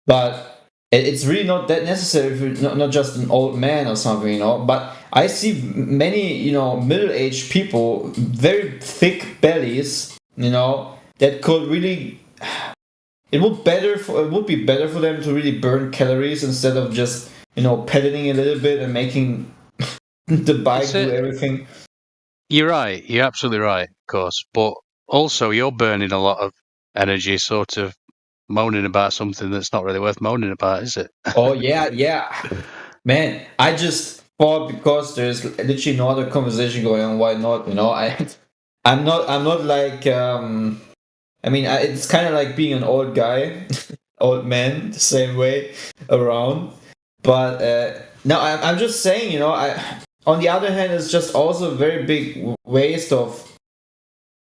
But it's really not that necessary if you're not just an old man or something, you know. But I see many, you know, middle-aged people, very thick bellies, you know, that could really. It would be better for them to really burn calories instead of just, you know, pedaling a little bit and making the bike do everything. You're right. You're absolutely right, of course. But also, you're burning a lot of energy, sort of moaning about something that's not really worth moaning about, is it? Oh yeah, man. I just thought because there's literally no other conversation going on. Why not? You know, I'm not like I mean, it's kind of like being an old guy, old man, the same way around. But no, I'm just saying, you know, on the other hand, it's just also a very big waste of,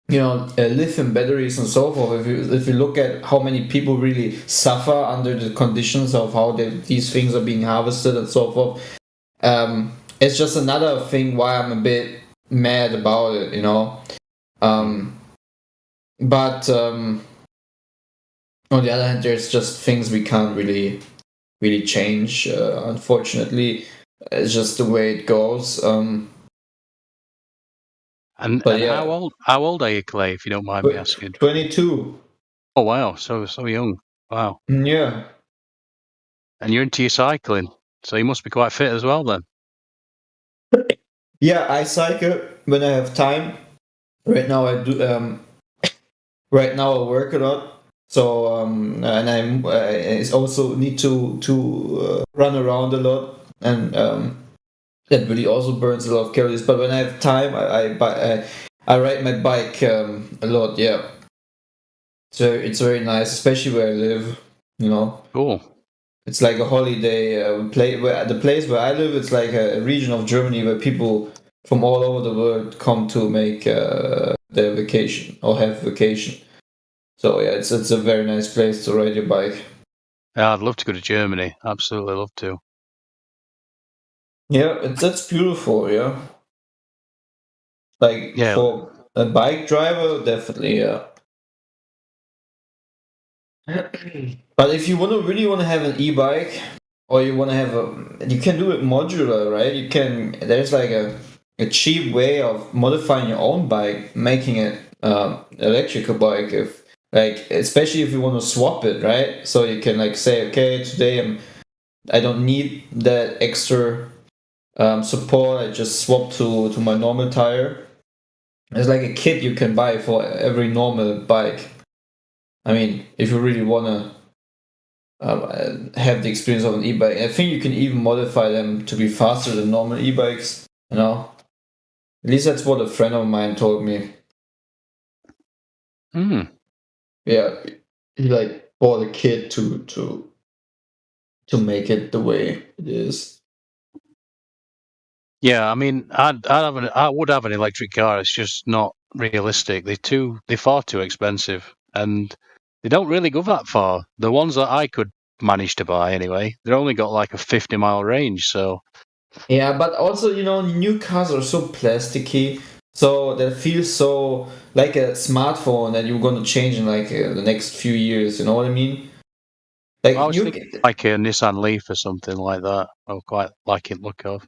you know, lithium batteries and so forth. If you look at how many people really suffer under the conditions of how these things are being harvested and so forth, it's just another thing why I'm a bit mad about it, you know. But on the other hand, there's just things we can't really change. Unfortunately, it's just the way it goes. Yeah. How old are you, Clay? If you don't mind me asking. 22. Oh wow, so young. Wow. Yeah. And you're into your cycling, so you must be quite fit as well then. Yeah, I cycle when I have time. Right now I do. Right now I work a lot, So and I'm I also need to run around a lot, and that really also burns a lot of calories. But when I have time, I ride my bike a lot. Yeah, so it's very nice, especially where I live. You know, Cool. it's like a holiday the place where I live. It's like a region of Germany where people from all over the world come to make their vacation or have vacation. So yeah, it's a very nice place to ride your bike. Yeah, I'd love to go to Germany. Absolutely love to. Yeah, that's beautiful. Yeah, like Yeah. for a bike driver, definitely. Yeah. But if you really want to have an e-bike, or you want to have you can do it modular, right? You can. There's like a cheap way of modifying your own bike, making it electrical bike. If like, especially if you want to swap it, right? So you can like say, okay, today I don't need that extra support. I just swap to my normal tire. There's like a kit you can buy for every normal bike. I mean, if you really wanna have the experience of an e-bike, I think you can even modify them to be faster than normal e-bikes. You know, at least that's what a friend of mine told me. Yeah, he like bought a kit to make it the way it is. Yeah, I mean, I would have an electric car. It's just not realistic. They're far too expensive, and they don't really go that far. The ones that I could manage to buy anyway, they've only got like a 50-mile range. So yeah, but also new cars are so plasticky, so they feel so like a smartphone that you're gonna change in like the next few years. You know what I mean? Like I was thinking like a Nissan Leaf or something like that. I quite like it look of.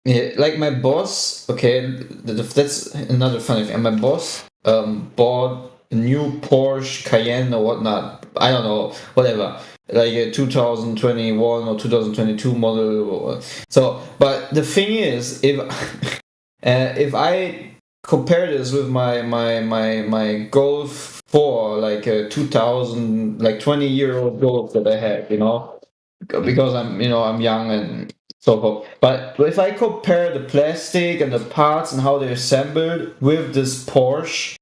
Yeah, like my boss. Okay, that's another funny thing. My boss bought a new Porsche Cayenne or whatnot. I don't know, whatever. Like a 2021 or 2022 model. So, but the thing is, if I compare this with my Golf 4, like a 2000, like 20-year-old Golf that I had, because I'm young and so forth. But if I compare the plastic and the parts and how they're assembled with this Porsche,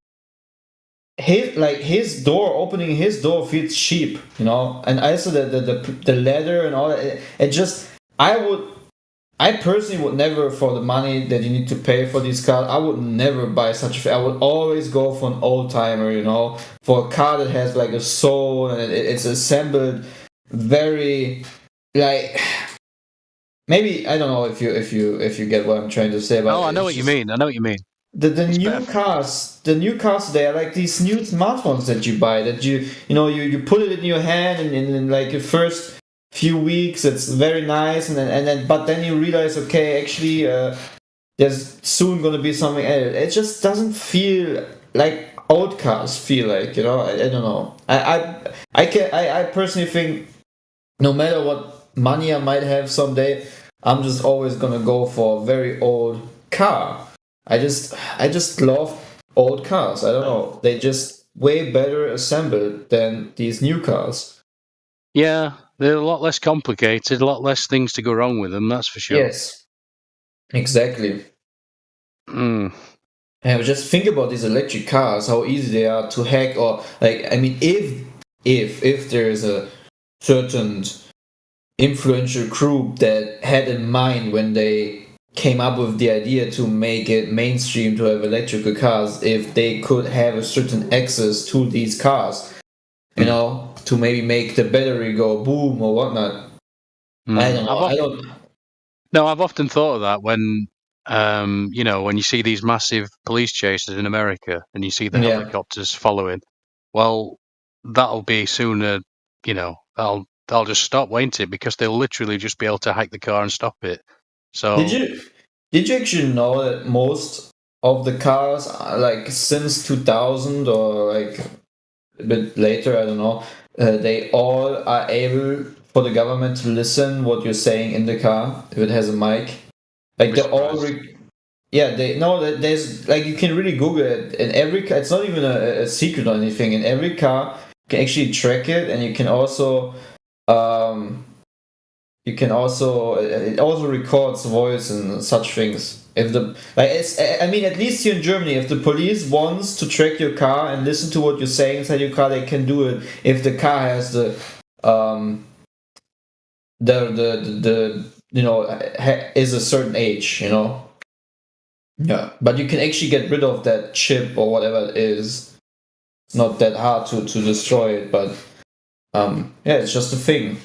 his door, opening his door feels cheap, and also the leather and all that. It just, I personally would never, for the money that you need to pay for these cars, I would never buy such a thing. I would always go for an old timer, for a car that has like a soul and it's assembled very like. Maybe I don't know if you get what I'm trying to say. But I know what you mean. The new cars today are like these new smartphones that you buy. That you put it in your hand and in like the first few weeks it's very nice, and then but then you realize, okay, actually there's soon gonna be something else. It just doesn't feel like old cars feel like. I don't know. I personally think no matter what money I might have someday, I'm just always gonna go for a very old car. I just love old cars. I don't know. They just way better assembled than these new cars. Yeah, they're a lot less complicated, a lot less things to go wrong with them, that's for sure. Yes. Exactly. And just think about these electric cars, how easy they are to hack, or like, I mean, if there's a certain influential group that had in mind when they came up with the idea to make it mainstream to have electrical cars, if they could have a certain access to these cars, to maybe make the battery go boom or whatnot. I don't know. No, I've often thought of that when, when you see these massive police chases in America and you see the helicopters following. Well, that'll be sooner, they'll just stop, won't it? Because they'll literally just be able to hack the car and stop it. So did you actually know that most of the cars, like since 2000 or like a bit later, I don't know, they all are able for the government to listen what you're saying in the car if it has a mic. Like they're all, they know that there's like, you can really Google it in every car. It's not even a secret or anything. In every car can actually track it, and you can also it also records voice and such things. If I mean, at least here in Germany, if the police wants to track your car and listen to what you're saying inside your car, they can do it if the car has the is a certain age, Yeah, but you can actually get rid of that chip or whatever it is. It's not that hard to destroy it, but it's just a thing,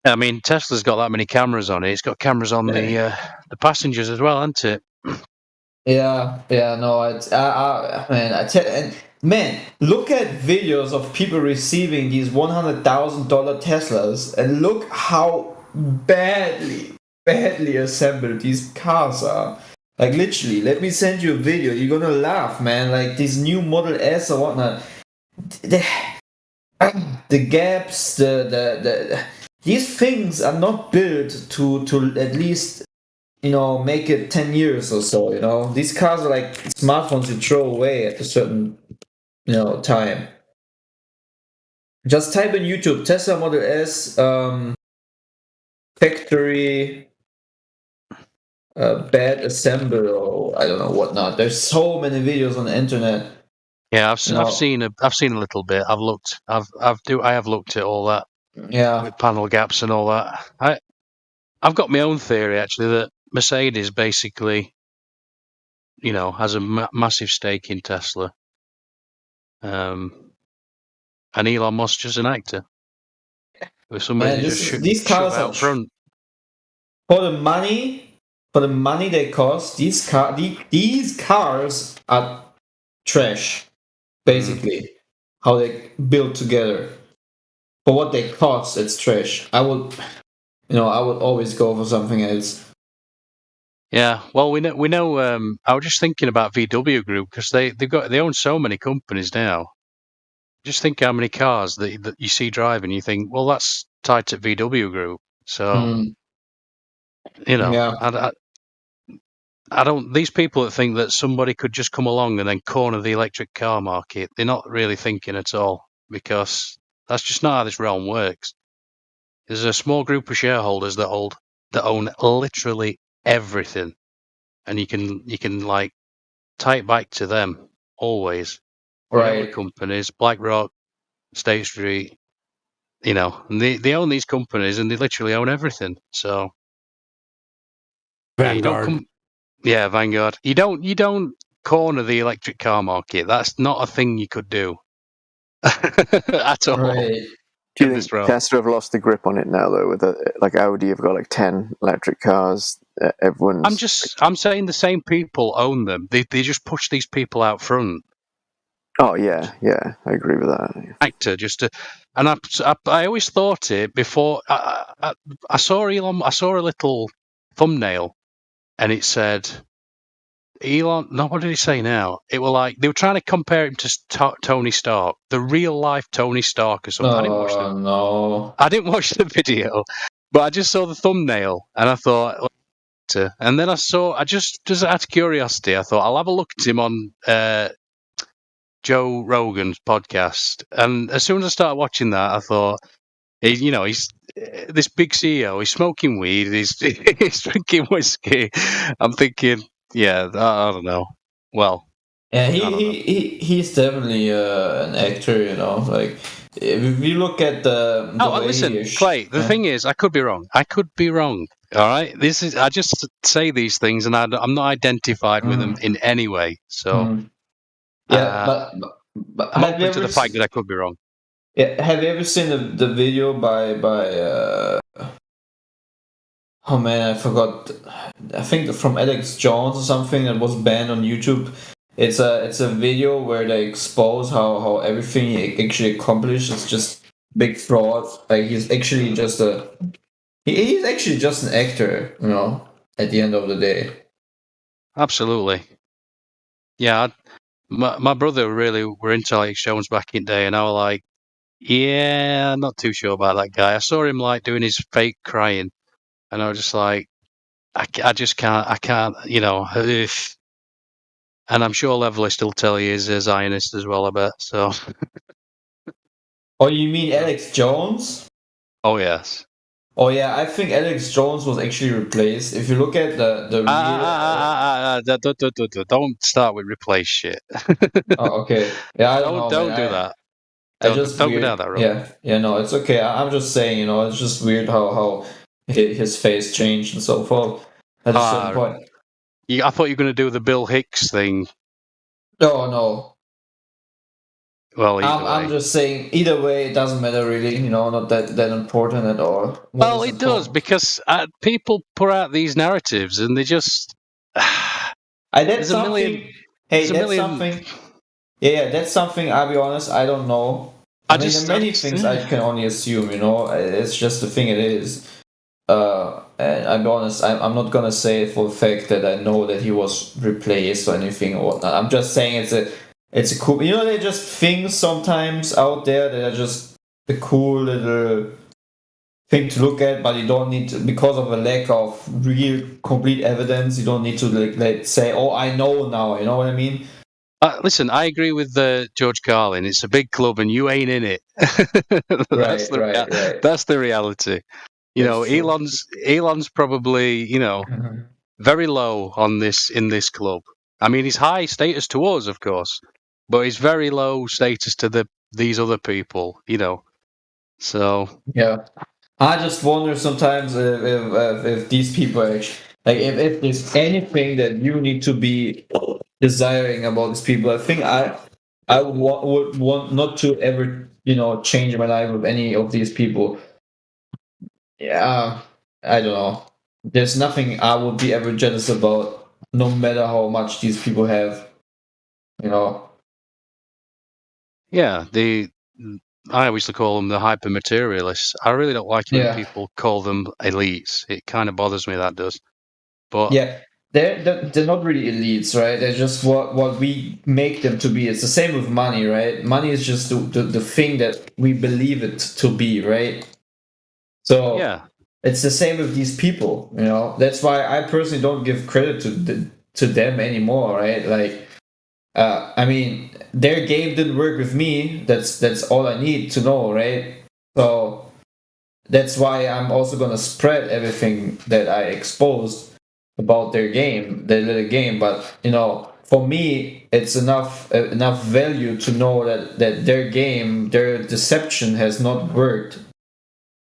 I mean, Tesla's got that many cameras on it. It's got cameras on the passengers as well, hasn't it? Yeah, no, man, look at videos of people receiving these $100,000 Teslas, and look how badly assembled these cars are. Like, literally, let me send you a video. You're gonna laugh, man. Like, these new Model S or whatnot. The gaps, these things are not built to at least, make it 10 years or so, These cars are like smartphones you throw away at a certain, time. Just type in YouTube, Tesla Model S, factory, bad assemble, or I don't know whatnot. There's so many videos on the internet. Yeah, I've seen a little bit. I have looked at all that. Yeah, with panel gaps and all that. I've got my own theory actually that Mercedes basically, has a massive stake in Tesla, and Elon Musk just an actor. With somebody these cars out front. For the money they cost, these cars are trash. Basically, how they build together. For what they cost, it's trash. I would always go for something else. Yeah, well, we know. I was just thinking about VW Group because they own so many companies now. Just think how many cars that you see driving. You think, well, that's tied to VW Group. So, I don't. These people that think that somebody could just come along and then corner the electric car market, they're not really thinking at all, because that's just not how this realm works. There's a small group of shareholders that own literally everything, and you can like tie it back to them always. Right. Companies, BlackRock, State Street, and they own these companies and they literally own everything. So Vanguard. Vanguard. You don't corner the electric car market. That's not a thing you could do at all. Right. Do you think Tesla have lost the grip on it now, though? With like Audi have got like 10 electric cars. I'm saying the same people own them. They just push these people out front. Oh yeah, I agree with that. Actor and I always thought it before. I saw I saw a little thumbnail, and it said Elon. No, what did he say now? It were like they were trying to compare him to Tony Stark, the real life Tony Stark or something. I didn't watch the video, but I just saw the thumbnail and I thought. And then I just out of curiosity, I thought I'll have a look at him on Joe Rogan's podcast. And as soon as I started watching that, I thought, he's this big CEO. He's smoking weed. He's drinking whiskey. I'm thinking, I don't know. Well, yeah, he's definitely an actor. Like if you look at the listen, Clay. The thing is, I could be wrong. All right, I just say these things, and I'm not identified with them in any way. So, but I'm open to the fact that I could be wrong. Yeah, have you ever seen the video by oh man, I forgot. I think from Alex Jones or something that was banned on YouTube. It's a video where they expose how everything he actually accomplished is just big fraud. Like he's actually just an actor, at the end of the day. Absolutely. Yeah, my brother really were into Alex Jones back in the day, and I was like, yeah, I'm not too sure about that guy. I saw him like doing his fake crying, and I was just like, I just can't, and I'm sure Levelist will tell you he's a Zionist as well, I bet. So Oh, you mean Alex Jones? Oh yes. Oh yeah, I think Alex Jones was actually replaced. If you look at the real, don't start with replace shit. Oh, okay. Yeah, I don't know, Don't man. do that. I just Don't go weird. down that road. Yeah, no, it's okay. I'm just saying, it's just weird how his face changed and so forth at a certain point. I thought you were going to do the Bill Hicks thing. No. Well, I'm just saying, either way, it doesn't matter really. Not that important at all. Well, it does because people put out these narratives and they just. That's something. Something. Yeah, that's something. I'll be honest, I don't know. I mean, there are many things I can only assume. It's just the thing it is. And I'll be honest, I'm not gonna say for a fact that I know that he was replaced or anything or whatnot. I'm just saying it's a cool. There are just things sometimes out there that are just a cool little thing to look at, but you don't need to, because of a lack of real complete evidence. You don't need to let's say, "Oh, I know now." You know what I mean? Listen, I agree with George Carlin. It's a big club, and you ain't in it. That's the reality. Elon's probably very low on this in this club. I mean, he's high status to us, of course, but he's very low status to these other people. So yeah, I just wonder sometimes if these people actually, like if there's anything that you need to be desiring about these people. I think I would want not to ever change my life with any of these people. Yeah, I don't know. There's nothing I would be ever jealous about, no matter how much these people have. Yeah, I always used to call them the hyper-materialists. I really don't like it when people call them elites. It kind of bothers me, that does. But yeah, they're not really elites, right? They're just what we make them to be. It's the same with money, right? Money is just the thing that we believe it to be, right? So yeah, it's the same with these people. That's why I personally don't give credit to them anymore, right? Like, I mean, their game didn't work with me. That's all I need to know, right? So that's why I'm also gonna spread everything that I exposed about their little game. But for me, it's enough value to know that their game, their deception has not worked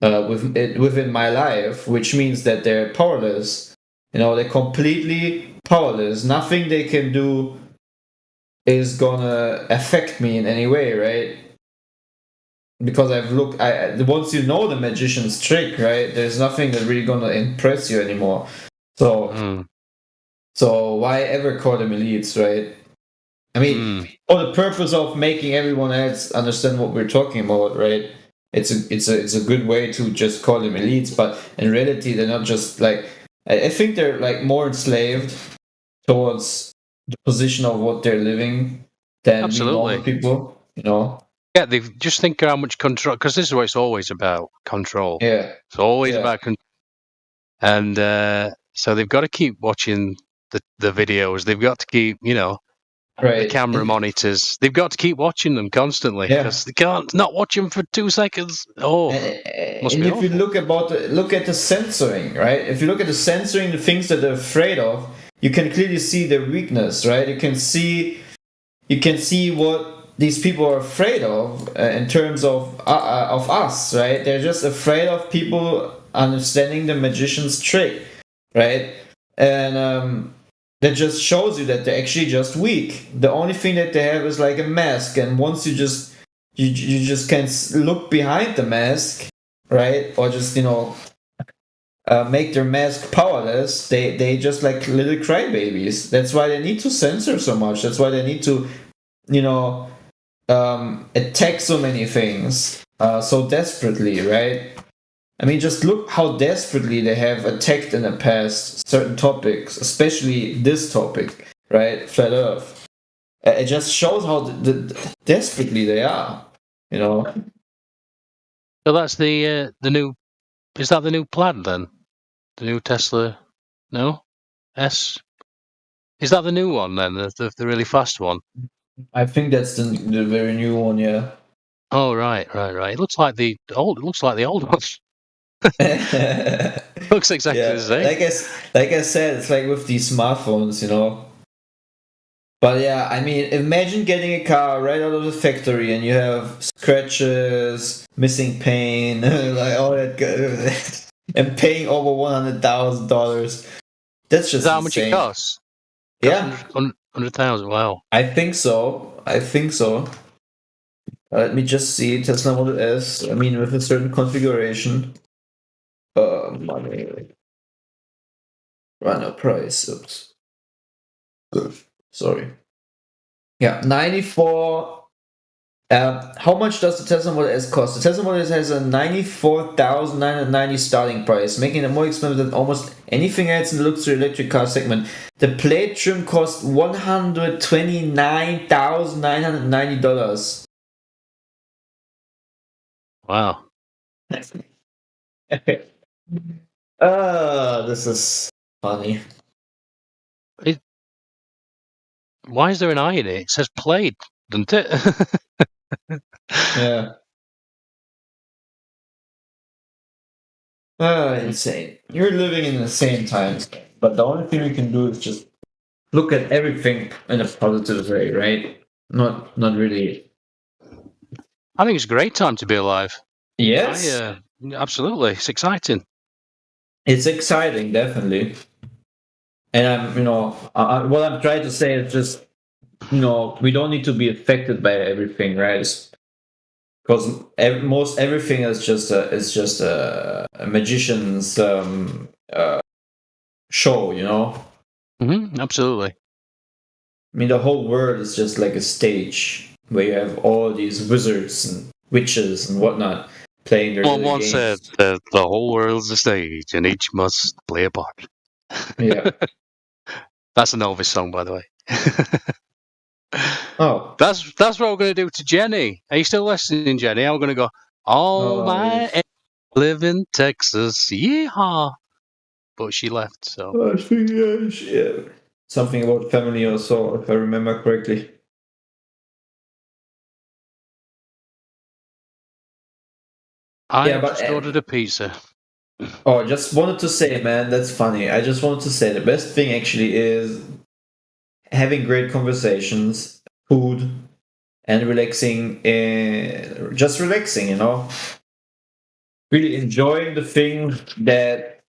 within my life, which means that they're powerless. They're completely powerless. Nothing they can do is gonna affect me in any way, right? Because once you know the magician's trick, right? There's nothing that really gonna impress you anymore. So why ever call them elites, right? I mean, for the purpose of making everyone else understand what we're talking about, right? It's a good way to just call them elites, but in reality, they're not just like. I think they're like more enslaved towards the position of what they're living than normal people. Yeah, they just think how much control, because this is what it's always about: control. Yeah, it's always about control. And so they've got to keep watching the videos. They've got to keep, the camera monitors. They've got to keep watching them constantly because they can't not watch them for 2 seconds. Must and be if awful. you look at the censoring, right? If you look at the censoring, the things that they're afraid of, you can clearly see their weakness, right? You can see what these people are afraid of in terms of us, right? They're just afraid of people understanding the magician's trick, right? And that just shows you that they're actually just weak. The only thing that they have is like a mask, and once you just can look behind the mask, right? Or just make their mask powerless. They just like little crybabies. That's why they need to censor so much. That's why they need to attack so many things so desperately, right? I mean, just look how desperately they have attacked in the past certain topics, especially this topic, right? Flat Earth. It just shows how desperately they are, So that's the new. Is that the new Plaid then? The new Tesla? No, S. Is that the new one then? The really fast one? I think that's the very new one, yeah. Oh, right. It looks like the old ones. Looks exactly the same. Like I said, it's like with these smartphones, you know. But yeah, I mean, imagine getting a car right out of the factory and you have scratches, missing paint, like all that, and paying over $100,000. That's just Is that how much it insane. costs? Yeah, 100,000. Wow. I think so. Let me just see Tesla Model S. I mean, with a certain configuration. Money. Runner price. Oops. Sorry. Yeah, 94. How much does the Tesla Model S cost? The Tesla Model S has a $94,990 starting price, making it more expensive than almost anything else in the luxury electric car segment. The plate trim costs $129,990. Wow. This is funny. Why is there an I in it? It says played, doesn't it? Yeah. Insane. You're living in the same times, but the only thing we can do is just look at everything in a positive way, right? Not really. I think it's a great time to be alive. Yes. Absolutely. It's exciting. It's exciting, definitely. And what I'm trying to say is just, we don't need to be affected by everything, right? Because most everything is just a magician's show, you know. Absolutely. I mean, the whole world is just like a stage where you have all these wizards and witches and whatnot playing their One games. said that the whole world's a stage and each must play a part. Yeah. That's an Elvis song, by the way. Oh. That's what we're going to do to Jenny. Are you still listening, Jenny? I'm going to go, yes. live in Texas, yeehaw. But she left, so. I think, yeah. Something about family or so, if I remember correctly. I just ordered a pizza. Oh, just wanted to say, man, that's funny. I just wanted to say the best thing actually is having great conversations, food, and relaxing. Just relaxing, you know. Really enjoying the thing that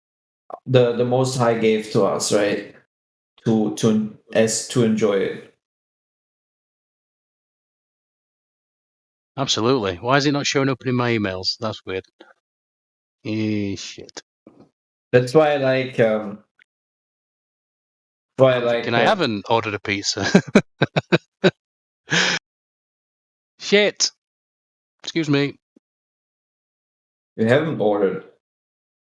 the Most High gave to us, right? To enjoy it. Absolutely. Why is it not showing up in my emails? That's weird. Shit. That's why I like. And I haven't ordered a pizza. Shit. Excuse me. You haven't ordered.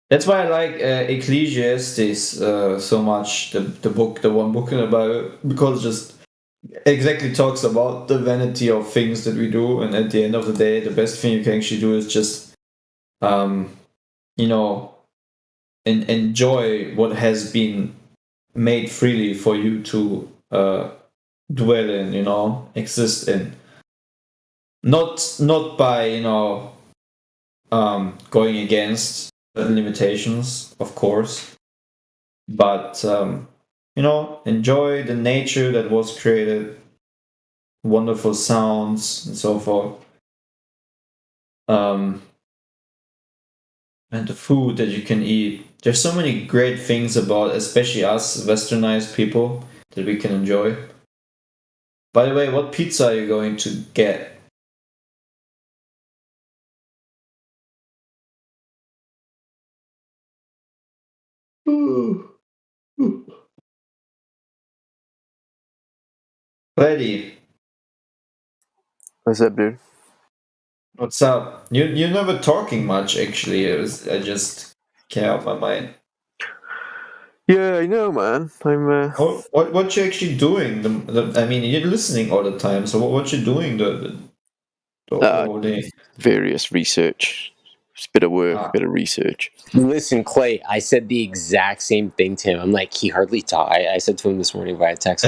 That's why I like Ecclesiastes so much. The one book about, because it just exactly talks about the vanity of things that we do, and at the end of the day, the best thing you can actually do is just, enjoy what has been made freely for you to dwell in, exist in. Not by going against limitations, of course, but enjoy the nature that was created, wonderful sounds and so forth, and the food that you can eat. There's so many great things about, especially us westernized people, that we can enjoy. By the way, what pizza are you going to get? Freddy. What's up, dude? What's up? You're never talking much, actually. I just came out my mind. Yeah, I know, man. I'm. What you actually doing? I mean, you're listening all the time. So what you doing the whole day? Various research. It's a bit of work, bit of research. Listen, Clay, I said the exact same thing to him. I'm like, he hardly talk. I said to him this morning via text,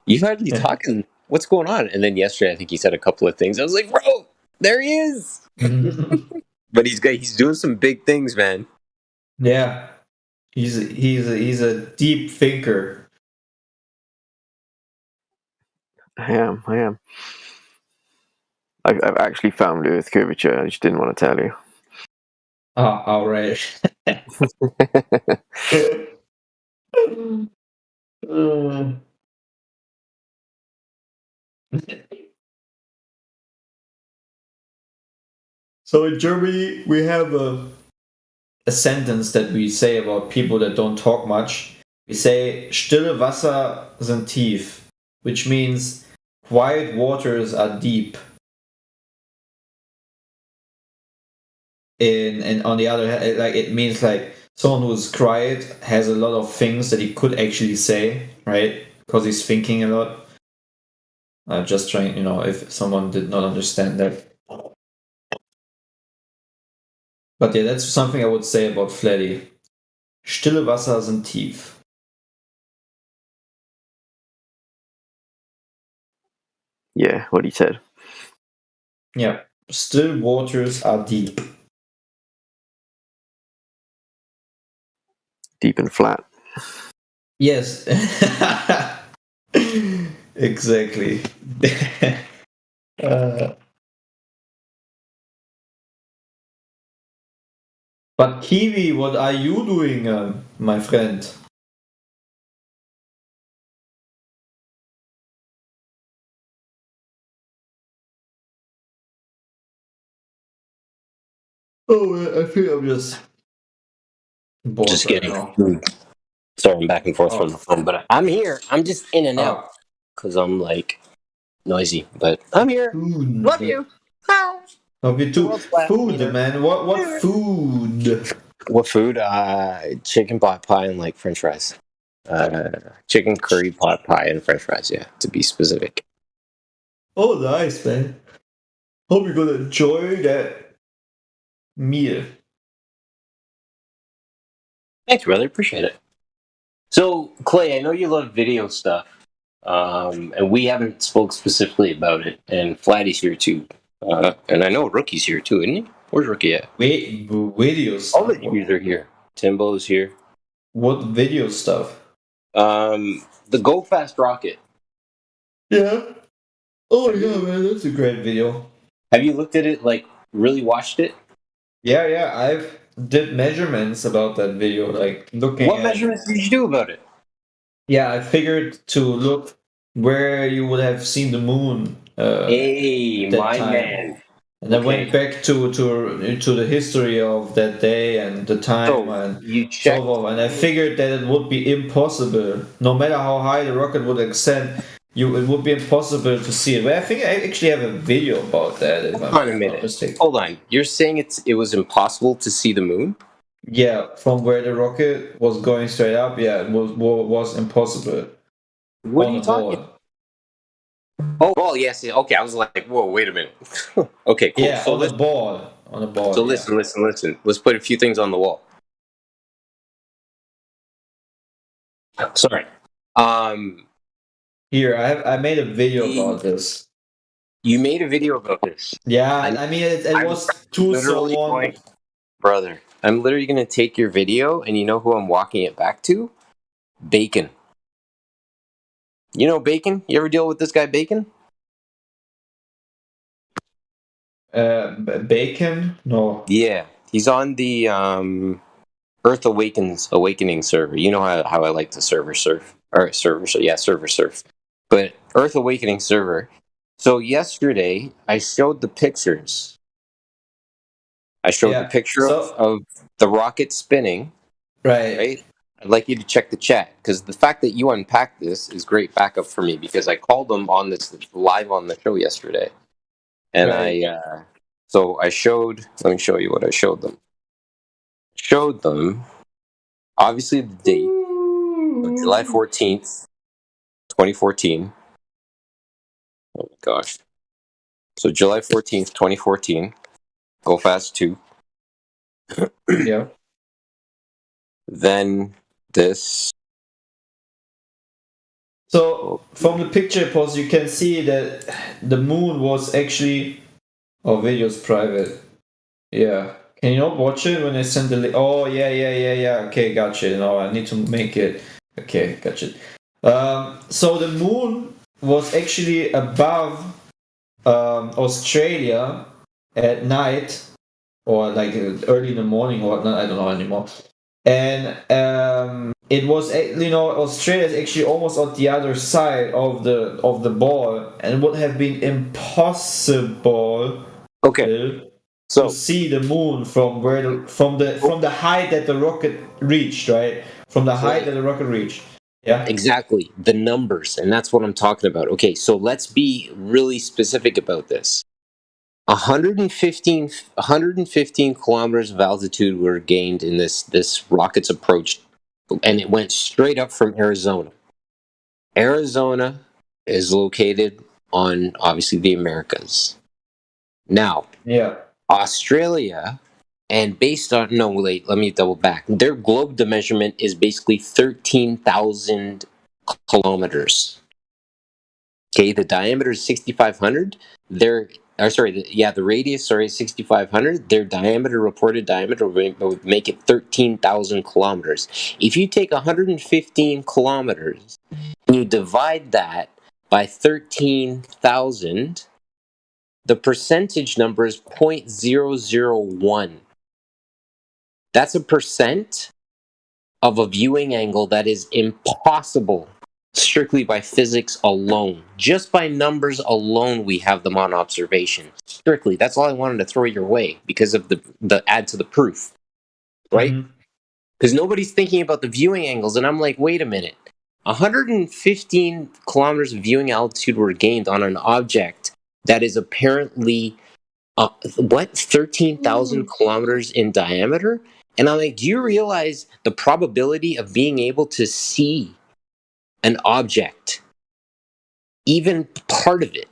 you hardly talking. What's going on? And then yesterday, I think he said a couple of things. I was like, bro, There he is. But he's doing some big things, man. Yeah, he's a deep thinker. I am. I've actually found Earth curvature. I just didn't want to tell you. Oh, all right. So in Germany, we have a sentence that we say about people that don't talk much. We say "Stille Wasser sind tief," which means quiet waters are deep. And on the other hand, like it means like someone who's quiet has a lot of things that he could actually say, right? Because he's thinking a lot. Just trying, if someone did not understand that. But yeah, that's something I would say about Fleddy. Stille Wasser sind tief. Yeah, what he said. Yeah, still waters are deep. Deep and flat. Yes. Exactly. But Kiwi, what are you doing, my friend? Oh, I think I'm just bored Just right getting now. food. Sorry, I'm back and forth from the phone, but I'm here. I'm just in and out because I'm like noisy, but I'm here. Love you. Love you too. Food, man. What food? What food? Chicken pot pie and like French fries. Chicken curry pot pie and French fries. Yeah, to be specific. Oh, nice, man. Hope you're gonna enjoy that meal. Thanks, brother. Appreciate it. So, Clay, I know you love video stuff, and we haven't spoke specifically about it. And Flatty's here too, and I know Rookie's here too, isn't he? Where's Rookie at? Wait, video stuff. All the Hughes are here. Timbo's here. What video stuff? The Go Fast Rocket. Yeah. Oh yeah, man, that's a great video. Have you looked at it? Like, really watched it? Yeah, I've did measurements about that video, like looking. What measurements did you do about it? Yeah, I figured to look where you would have seen the moon. Hey, my man. And I went back to the history of that day and the time and so forth, and I figured that it would be impossible, no matter how high the rocket would ascend, it would be impossible to see it. But I think I actually have a video about that. If Hold on a minute. Hold on. You're saying it was impossible to see the moon? Yeah, from where the rocket was going straight up, yeah, it was impossible. What are you talking about? Oh, well, yes. Okay, I was like, whoa, wait a minute. Okay, cool. Yeah, so on the board. So listen. Let's put a few things on the wall. Sorry. Here, I made a video about this. You made a video about this? Yeah, I mean, it was too so long. Brother, I'm literally going to take your video, and you know who I'm walking it back to? Bacon. You know Bacon? You ever deal with this guy Bacon? Bacon? No. Yeah, he's on the Earth Awakening server. You know how I like to server surf. Server surf. But Earth Awakening server. So yesterday, I showed the pictures. I showed the picture of the rocket spinning. Right. I'd like you to check the chat, because the fact that you unpacked this is great backup for me, because I called them on this live on the show yesterday. And so I showed, let me show you what I showed them. Showed them, obviously, the date of July 14th, 2014. Oh my gosh. So July 14th, 2014, Go Fast 2. Yeah. Then this. So from the picture post, you can see that the moon was actually Oh, video's private. Yeah. Can you not watch it when I send the link? Oh, yeah. Okay, gotcha. No, I need to make it. Okay, gotcha. So the moon was actually above Australia at night, or like early in the morning or whatnot. I don't know anymore. And it was, Australia is actually almost on the other side of the ball, and it would have been impossible. To see the moon from from the height that the rocket reached, right? From the height that the rocket reached. Yeah. Exactly. The numbers, and that's what I'm talking about. Okay, so let's be really specific about this. 115 kilometers of altitude were gained in this rocket's approach, and it went straight up from Arizona. Arizona is located on, obviously, the Americas. Now, yeah, Australia, and based on, no, wait, let me double back. Their globe de measurement is basically 13,000 kilometers. Okay, the diameter is 6,500. The radius, is 6,500. Their reported diameter would make it 13,000 kilometers. If you take 115 kilometers and you divide that by 13,000, the percentage number is 0.001. That's a percent of a viewing angle that is impossible strictly by physics alone. Just by numbers alone, we have them on observation. Strictly. That's all I wanted to throw your way because of the add to the proof. Right? Because nobody's thinking about the viewing angles, and I'm like, wait a minute. 115 kilometers of viewing altitude were gained on an object that is apparently 13,000 kilometers in diameter? And I'm like, do you realize the probability of being able to see an object, even part of it,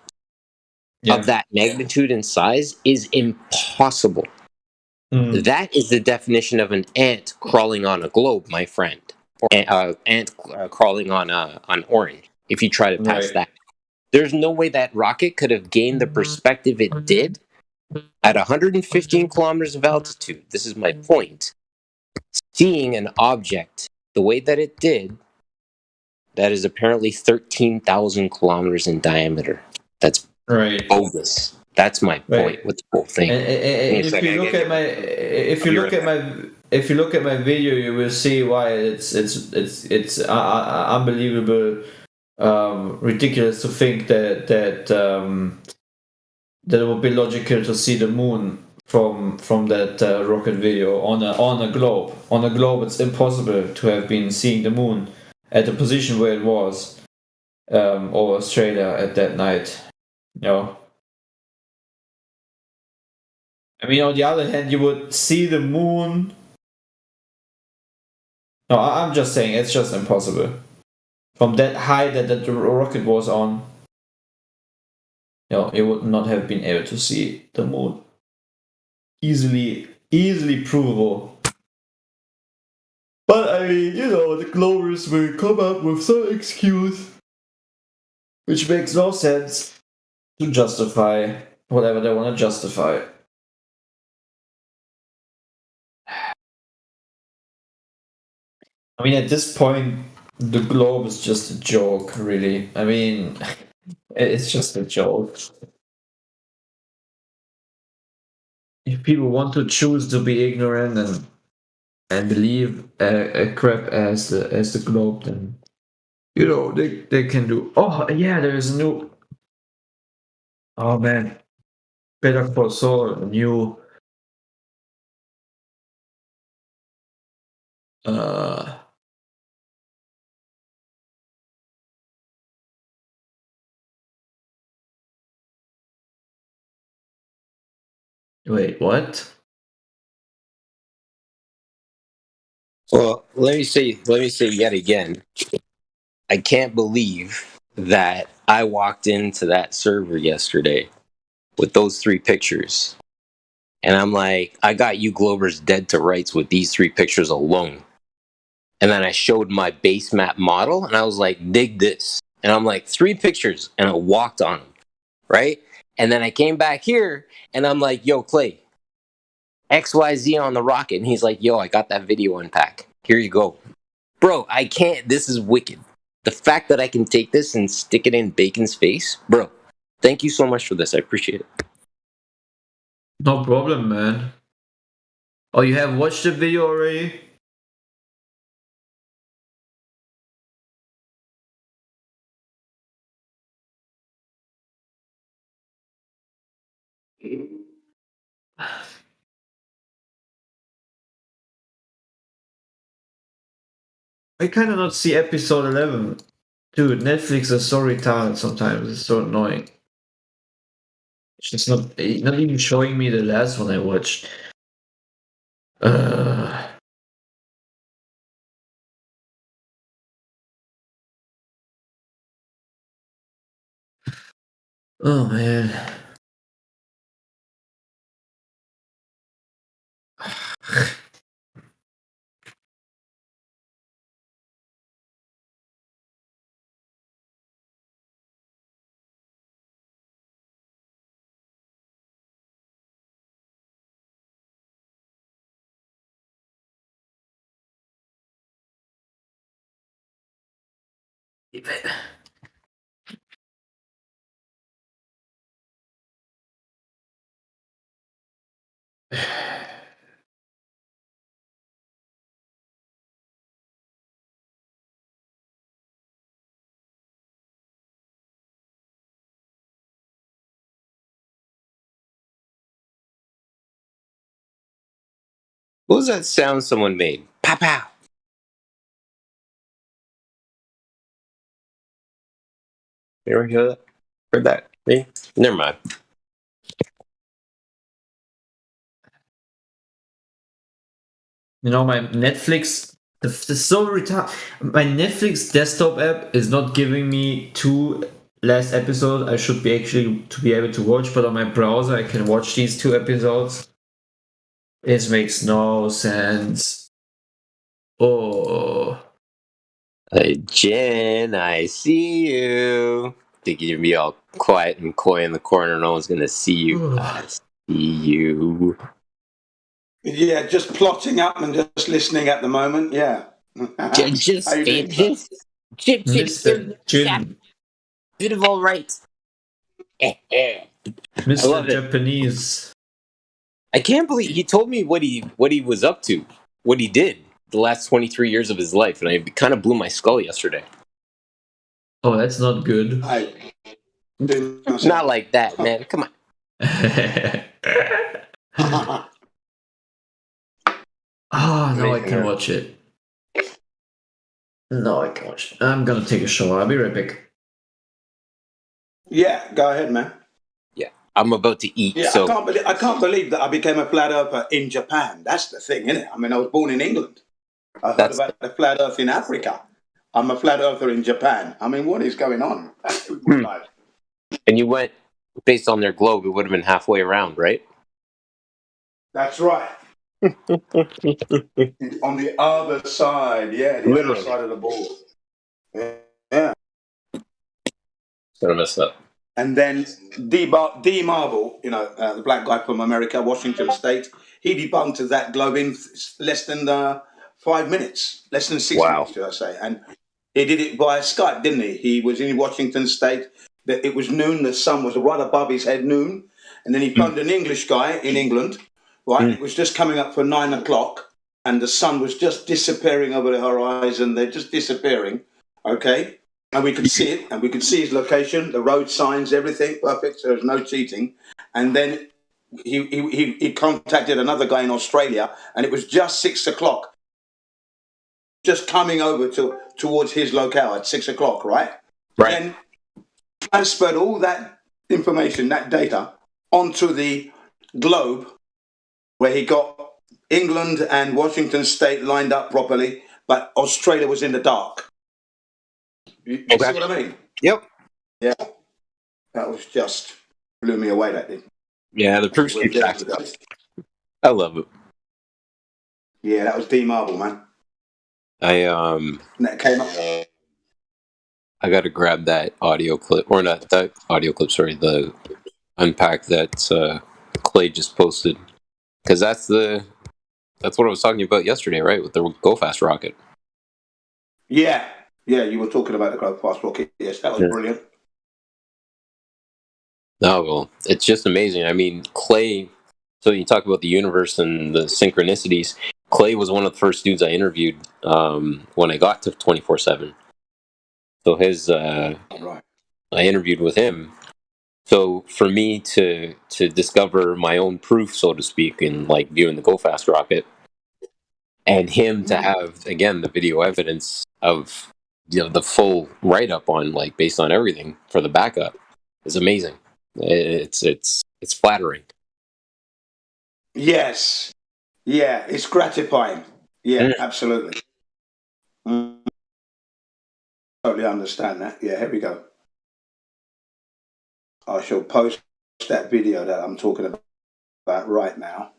of that magnitude and size, is impossible? That is the definition of an ant crawling on a globe, my friend. Or ant crawling on orange, if you try to pass that. There's no way that rocket could have gained the perspective it did at 115 kilometers of altitude. This is my point. Seeing an object the way that it did, that is apparently 13,000 kilometers in diameter. That's bogus. That's my point with the whole thing. And if you look at my video, you will see why it's unbelievable, ridiculous to think that it would be logical to see the moon from that rocket video on a globe. On a globe, it's impossible to have been seeing the moon at the position where it was over Australia at that night. I mean, on the other hand, you would see the moon. No, I'm just saying it's just impossible. From that height that the rocket was on, it would not have been able to see the moon. Easily provable. But I mean, the Globers will come up with some excuse which makes no sense to justify whatever they want to justify. I mean, at this point, the globe is just a joke, really. I mean, it's just a joke. If people want to choose to be ignorant and believe a crap as the globe, then they can do. Oh yeah, there is a new. Oh man, Better Call Saul, a new. Wait, what? Well, let me say yet again, I can't believe that I walked into that server yesterday with those 3 pictures. And I'm like, I got you Globers dead to rights with these 3 pictures alone. And then I showed my base map model, and I was like, dig this. And I'm like, 3 pictures, and I walked on them, right? And then I came back here, and I'm like, yo, Clay, XYZ on the rocket. And he's like, yo, I got that video unpack. Here you go. Bro, I can't. This is wicked. The fact that I can take this and stick it in Bacon's face, bro, thank you so much for this. I appreciate it. No problem, man. Oh, you have watched the video already? I kind of not see episode 11. Dude, Netflix is so retarded sometimes. It's so annoying. It's just not even showing me the last one I watched. Oh, man. What was that sound someone made? Pow pow. You ever hear that? Heard that? Me? Never mind. You know, my Netflix, the so retarded. My Netflix desktop app is not giving me 2 last episodes I should be actually to be able to watch, but on my browser I can watch these 2 episodes. It makes no sense. Oh. Hey, Jen, I see you. Think you'd be all quiet and coy in the corner. No one's going to see you. I see you. Yeah, just plotting up and just listening at the moment. Yeah. Just How you doing, Mr. Jin. Bit of all right. Mr. Japanese. I can't believe he told me what he was up to, what he did the last 23 years of his life, and it kind of blew my skull yesterday. Oh, that's not good. Not like that, man. Come on. Oh, now I can watch it. No, I can watch it. I'm gonna take a shower. I'll be right back. Yeah, go ahead, man. Yeah, I'm about to eat. Yeah, so I can't believe that I became a flat earther in Japan. That's the thing, isn't it? I mean, I was born in England. I heard about the flat earth in Africa. I'm a flat earther in Japan. I mean, what is going on? And you went based on their globe, it would have been halfway around, right? That's right. On the other side, yeah, the Literally. other side of the board. Yeah. Sort of messed up. And then D. Marble, you know, the black guy from America, Washington State, he debunked that globe in less than 5 minutes, less than 6 minutes, should I say. And he did it via Skype, didn't he? He was in Washington State. It was noon. The sun was right above his head, noon. And then he phoned an English guy in England, right? It was just coming up for 9 o'clock, and the sun was just disappearing over the horizon. They're just disappearing, okay? And we could see it, and we could see his location, the road signs, everything, perfect. There was no cheating. And then he contacted another guy in Australia, and it was just 6 o'clock, just coming over towards his locale at 6 o'clock, right? Right. Then transferred all that information, that data, onto the globe, where he got England and Washington State lined up properly, but Australia was in the dark. You see what I mean? Yep. Yeah. That was just blew me away, that did. Yeah, the proofs keep tracking. I love it. Yeah, that was D Marble, man. And that came up. I got to grab that audio clip, or not that audio clip. Sorry, the unpack that Clay just posted, because that's what I was talking about yesterday, right? With the Go Fast rocket. Yeah, you were talking about the Go Fast rocket. Yes, that was brilliant. No, well, it's just amazing. I mean, Clay. So you talk about the universe and the synchronicities. Clay was one of the first dudes I interviewed when I got to 24/7. So right. I interviewed with him. So for me to discover my own proof, so to speak, in like viewing the Go Fast rocket, and him to have again the video evidence of the full write up on like based on everything for the backup is amazing. It's flattering. Yes. Yeah, it's gratifying. Yeah, absolutely. Totally understand that. Yeah, here we go. I shall post that video that I'm talking about right now.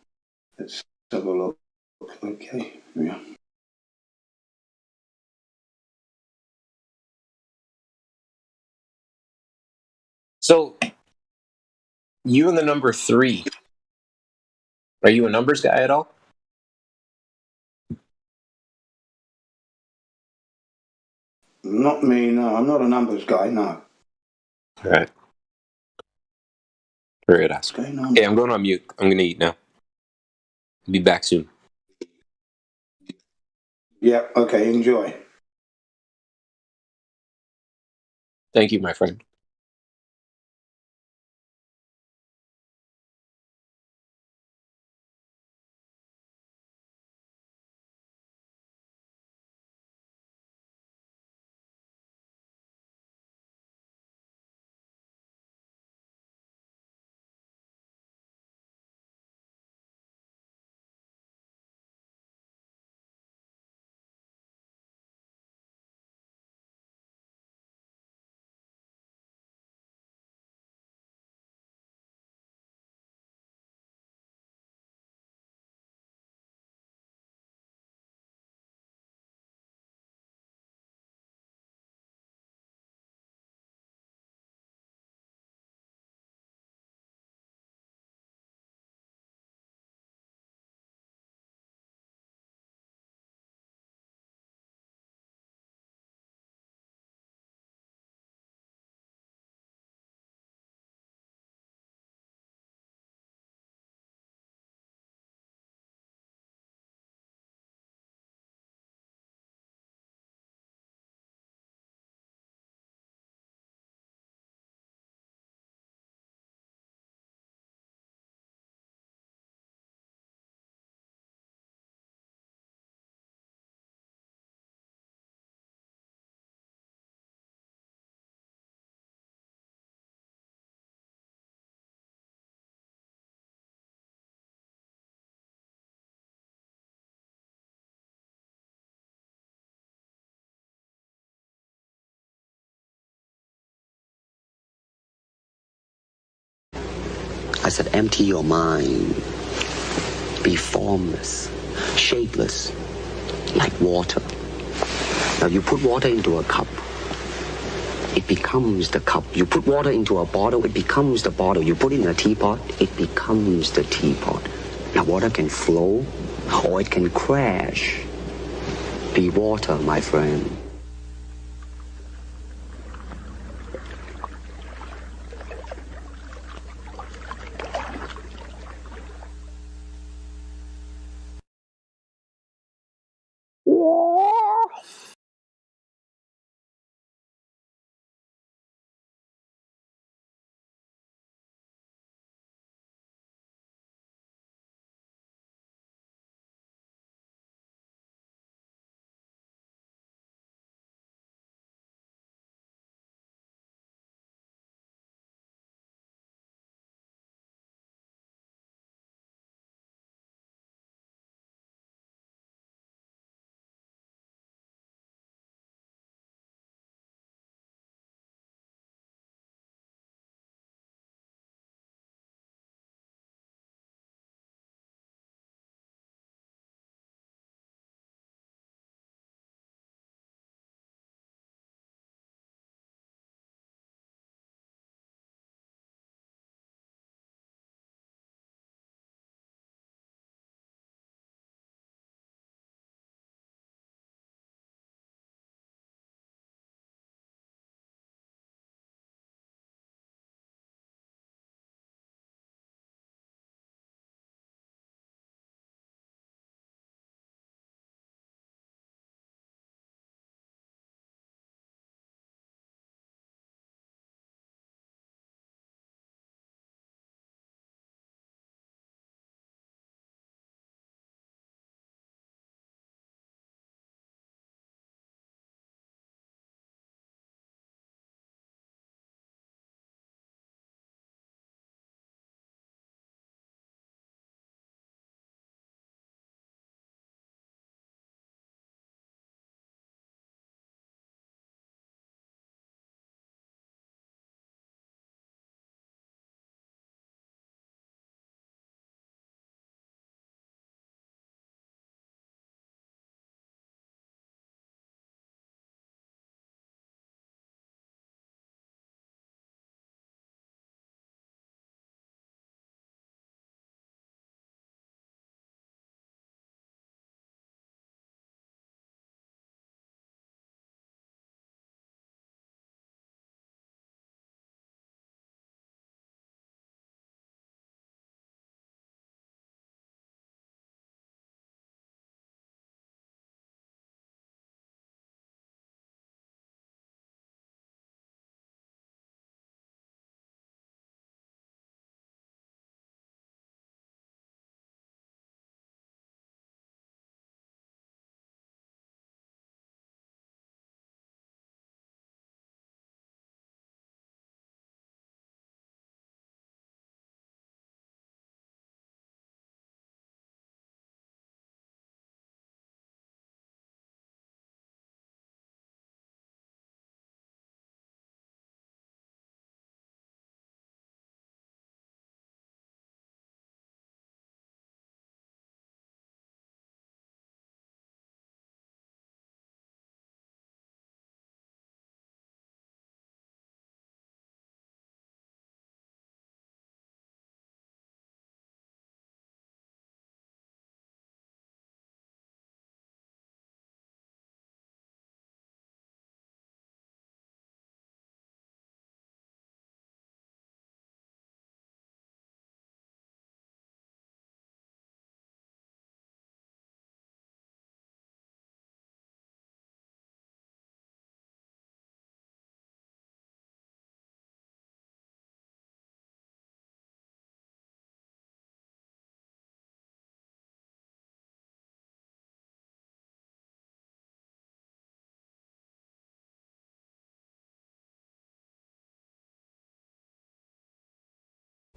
Let's have a look. Okay. Yeah. So you and the number 3, are you a numbers guy at all? Not me, no. I'm not a numbers guy, no. All right. Great ask. Okay, no. Hey, I'm going on mute. I'm going to eat now. Be back soon. Yeah, okay, enjoy. Thank you, my friend. I said, empty your mind. Be formless, shapeless, like water. Now you put water into a cup, it becomes the cup. You put water into a bottle, it becomes the bottle. You put it in a teapot, it becomes the teapot. Now water can flow or it can crash. Be water, my friend.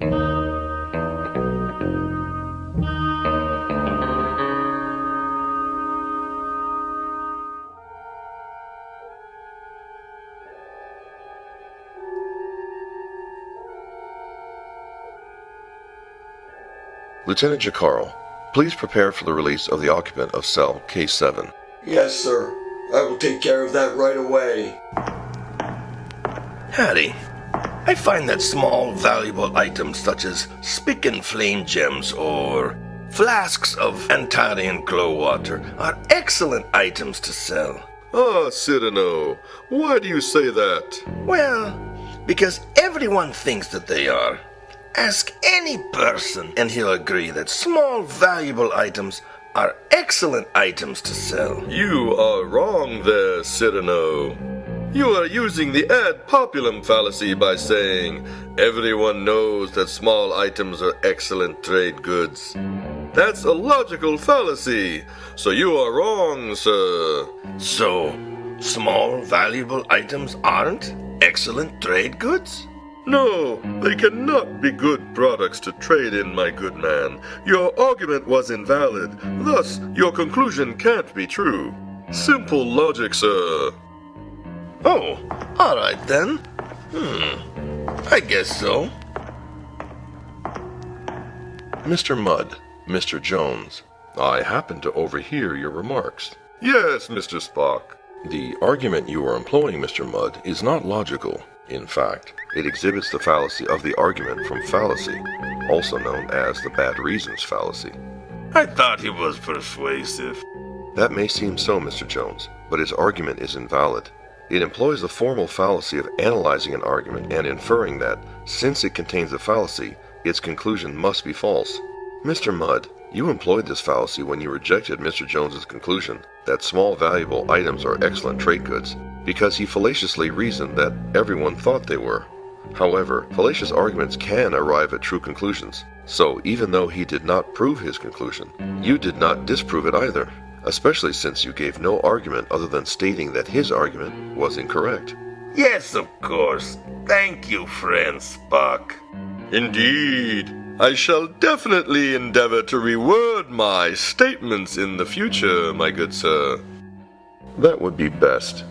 Lieutenant Jacaro, please prepare for the release of the occupant of cell K7. Yes, sir. I will take care of that right away. Harry, I find that small, valuable items such as spick and flame gems or flasks of Antarian glow water are excellent items to sell. Ah, Cyrano, why do you say that? Well, because everyone thinks that they are. Ask any person and he'll agree that small, valuable items are excellent items to sell. You are wrong there, Cyrano. You are using the ad populum fallacy by saying everyone knows that small items are excellent trade goods. That's a logical fallacy, so you are wrong, sir. So, small, valuable items aren't excellent trade goods? No, they cannot be good products to trade in, my good man. Your argument was invalid. Thus, your conclusion can't be true. Simple logic, sir. Oh, all right then. I guess so. Mr. Mudd, Mr. Jones, I happened to overhear your remarks. Yes, Mr. Spock. The argument you are employing, Mr. Mudd, is not logical. In fact, it exhibits the fallacy of the argument from fallacy, also known as the bad reasons fallacy. I thought he was persuasive. That may seem so, Mr. Jones, but his argument is invalid. It employs the formal fallacy of analyzing an argument and inferring that, since it contains a fallacy, its conclusion must be false. Mr. Mudd, you employed this fallacy when you rejected Mr. Jones's conclusion that small valuable items are excellent trade goods, because he fallaciously reasoned that everyone thought they were. However, fallacious arguments can arrive at true conclusions, so even though he did not prove his conclusion, you did not disprove it either, especially since you gave no argument other than stating that his argument was incorrect. Yes, of course. Thank you, friend Spock. Indeed. I shall definitely endeavor to reword my statements in the future, my good sir. That would be best.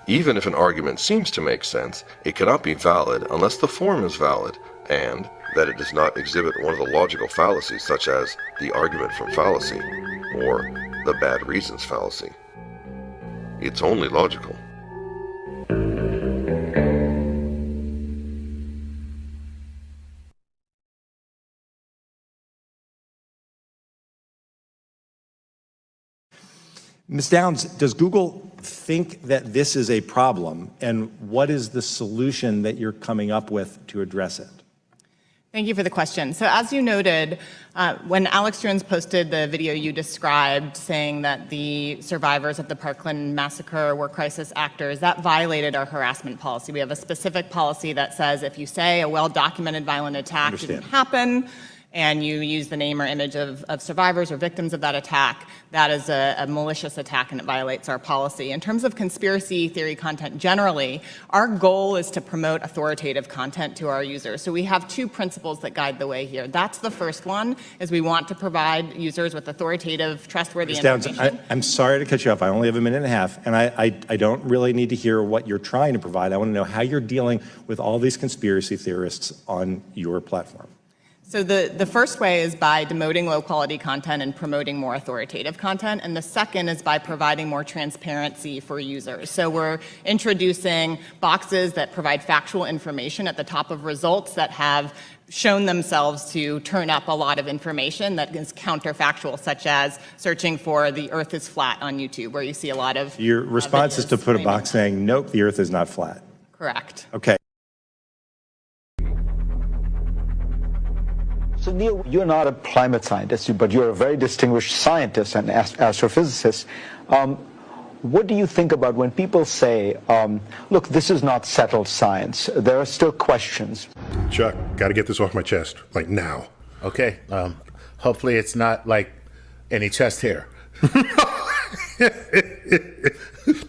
Even if an argument seems to make sense, it cannot be valid unless the form is valid, and that it does not exhibit one of the logical fallacies such as the argument from fallacy, or the bad reasons fallacy. It's only logical. Ms. Downs, does Google think that this is a problem, and what is the solution that you're coming up with to address it? Thank you for the question. So as you noted, when Alex Jones posted the video you described saying that the survivors of the Parkland massacre were crisis actors, that violated our harassment policy. We have a specific policy that says if you say a well-documented violent attack didn't happen, and you use the name or image of survivors or victims of that attack, that is a malicious attack and it violates our policy. In terms of conspiracy theory content generally, our goal is to promote authoritative content to our users. So we have two principles that guide the way here. That's the first one, is we want to provide users with authoritative, trustworthy information. Downs, I'm sorry to cut you off. I only have a minute and a half, and I don't really need to hear what you're trying to provide. I want to know how you're dealing with all these conspiracy theorists on your platform. So the first way is by demoting low-quality content and promoting more authoritative content, and the second is by providing more transparency for users. So we're introducing boxes that provide factual information at the top of results that have shown themselves to turn up a lot of information that is counterfactual, such as searching for the Earth is flat on YouTube, where you see a lot of Your response is to put a box saying, nope, the Earth is not flat. Correct. Okay. So Neil, you're not a climate scientist, but you're a very distinguished scientist and astrophysicist. What do you think about when people say, look, this is not settled science, there are still questions? Chuck, got to get this off my chest, like now. Okay. Hopefully it's not like any chest hair.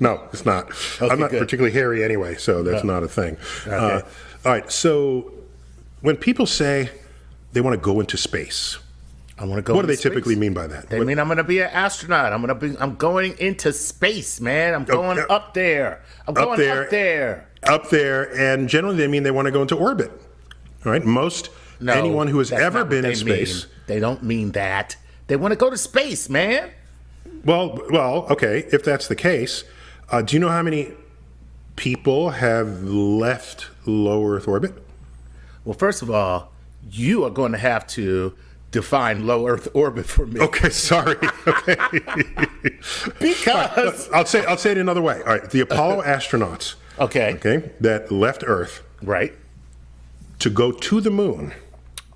No, it's not. Okay, I'm not good. particularly hairy anyway, so that's not a thing. Okay. All right, so when people say they want to go into space, I want to go. what do into they typically space. mean by that? They mean I'm going to be an astronaut. I'm going into space, man. I'm going up there. I'm going up there. Up there, and generally they mean they want to go into orbit. All right, anyone who has that's ever not what been they in space. mean. They don't mean that. They want to go to space, man. Well, okay. If that's the case, do you know how many people have left low Earth orbit? Well, first of all, you are going to have to define low Earth orbit for me. Okay, sorry. Okay. Because I'll say it another way. All right, the Apollo astronauts. Okay, that left Earth. Right. To go to the moon.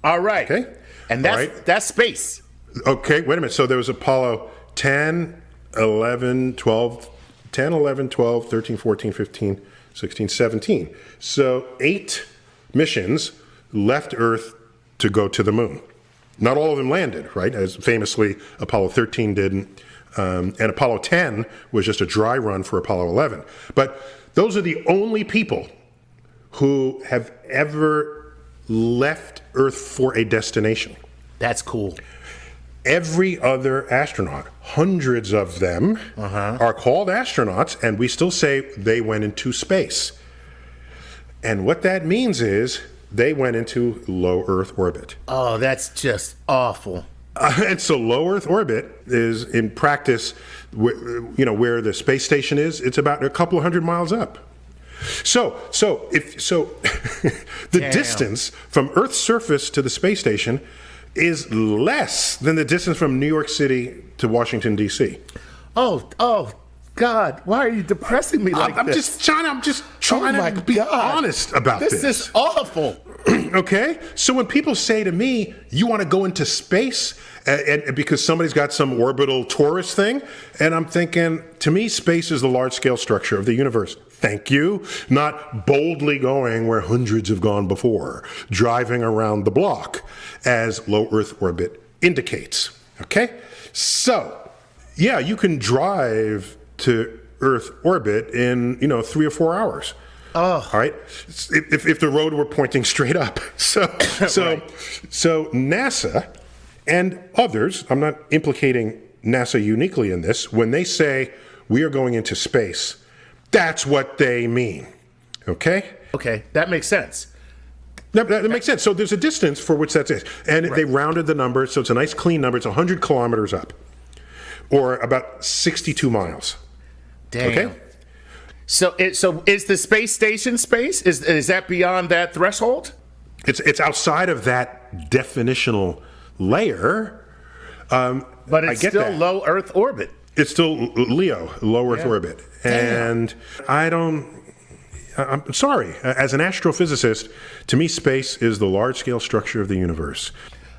All right. Okay. And that's space. Okay, wait a minute. So there was Apollo 10, 11, 12, 10, 11, 12, 13, 14, 15, 16, 17. So 8 missions left Earth to go to the moon. Not all of them landed, right? As famously Apollo 13 didn't. And Apollo 10 was just a dry run for Apollo 11. But those are the only people who have ever left Earth for a destination. That's cool. Every other astronaut, hundreds of them, are called astronauts, and we still say they went into space. And what that means is they went into low Earth orbit. Oh, that's just awful. And so low Earth orbit is, in practice, where the space station is. It's about a couple of 100 miles up. So the distance from Earth's surface to the space station is less than the distance from New York City to Washington, D.C. Oh, God, why are you depressing me like this? I'm just trying to be honest about this. This is awful. Okay? So when people say to me, you want to go into space, and because somebody's got some orbital tourist thing, and I'm thinking, to me, space is the large-scale structure of the universe. Thank you. Not boldly going where hundreds have gone before, driving around the block, as low Earth orbit indicates. Okay? So, yeah, you can drive to Earth orbit in, 3 or 4 hours. Oh. All right. If the road were pointing straight up. So NASA and others, I'm not implicating NASA uniquely in this, when they say we are going into space, that's what they mean. Okay? Okay, that makes sense. That makes sense. So there's a distance for which that is. And they rounded the number, so it's a nice clean number. It's 100 kilometers up, or about 62 miles. Damn. Okay? So is the space station space? Is that beyond that threshold? It's outside of that definitional layer. But it's still low Earth orbit. It's still LEO, low Earth orbit. And I'm sorry, as an astrophysicist, to me space is the large-scale structure of the universe.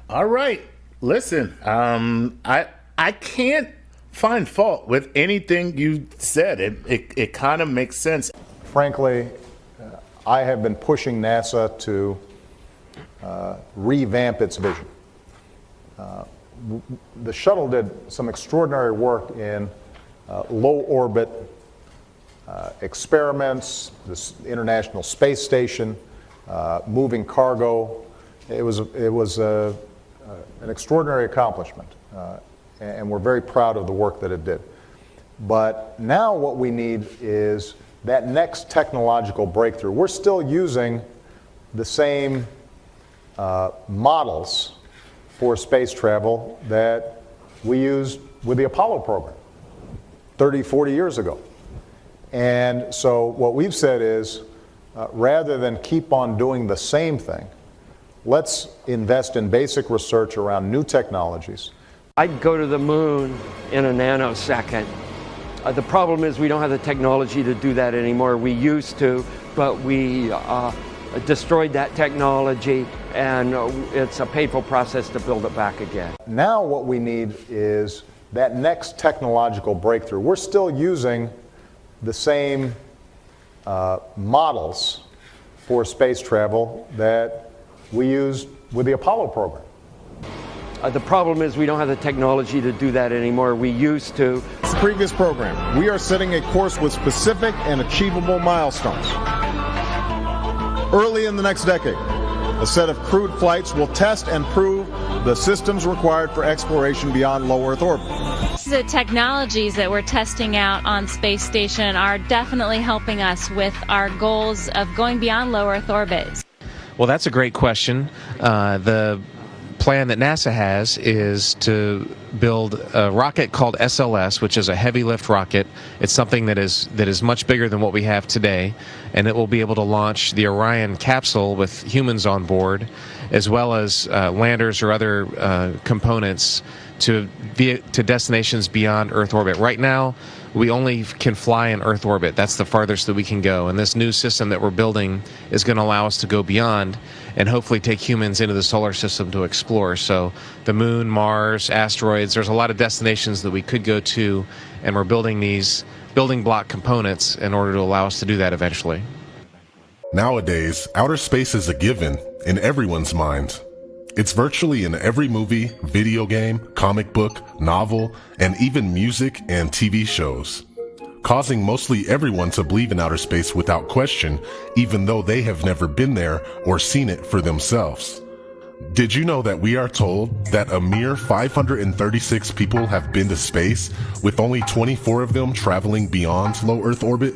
All right. Listen, I can't find fault with anything you said. It kind of makes sense. Frankly, I have been pushing NASA to revamp its vision. The shuttle did some extraordinary work in low orbit experiments, this International Space Station, moving cargo. It was an extraordinary accomplishment. And we're very proud of the work that it did. But now what we need is that next technological breakthrough. We're still using the same models for space travel that we used with the Apollo program 30, 40 years ago. And so what we've said is, rather than keep on doing the same thing, let's invest in basic research around new technologies. I'd go to the moon in a nanosecond. The problem is we don't have the technology to do that anymore. We used to, but we destroyed that technology, and it's a painful process to build it back again. Now what we need is that next technological breakthrough. We're still using the same models for space travel that we used with the Apollo program The problem is we don't have the technology to do that anymore. We used to. Previous program, we are setting a course with specific and achievable milestones. Early in the next decade, a set of crewed flights will test and prove the systems required for exploration beyond low Earth orbit. The technologies that we're testing out on Space Station are definitely helping us with our goals of going beyond low Earth orbit. Well, that's a great question. The plan that NASA has is to build a rocket called SLS, which is a heavy lift rocket. It's something that is much bigger than what we have today, and it will be able to launch the Orion capsule with humans on board, as well as landers or other components to destinations beyond Earth orbit. Right now, we only can fly in Earth orbit. That's the farthest that we can go. And this new system that we're building is going to allow us to go beyond and hopefully take humans into the solar system to explore. So the moon, Mars, asteroids, there's a lot of destinations that we could go to, and we're building these building block components in order to allow us to do that eventually. Nowadays, outer space is a given in everyone's mind. It's virtually in every movie, video game, comic book, novel, and even music and TV shows, causing mostly everyone to believe in outer space without question, even though they have never been there or seen it for themselves. Did you know that we are told that a mere 536 people have been to space, with only 24 of them traveling beyond low Earth orbit?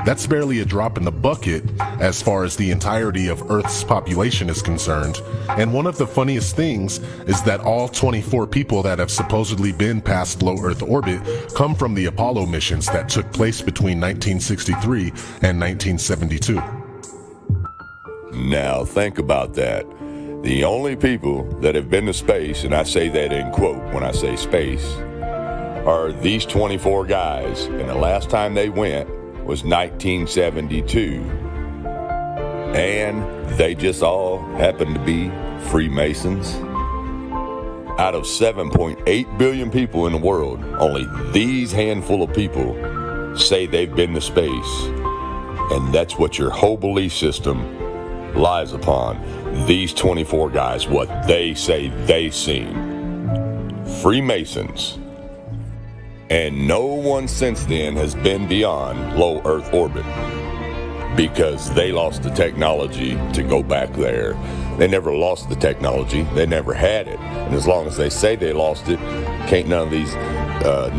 That's barely a drop in the bucket as far as the entirety of Earth's population is concerned. And one of the funniest things is that all 24 people that have supposedly been past low Earth orbit come from the Apollo missions that took place between 1963 and 1972. Now think about that. The only people that have been to space, and I say that in quote when I say space, are these 24 guys, and the last time they went was 1972, and they just all happen to be Freemasons. Out of 7.8 billion people in the world, only these handful of people say they've been to space, and that's what your whole belief system lies upon. These 24 guys, what they say they seen. Freemasons. And no one since then has been beyond low Earth orbit because they lost the technology to go back there. They never lost the technology. They never had it. And as long as they say they lost it, can't none of these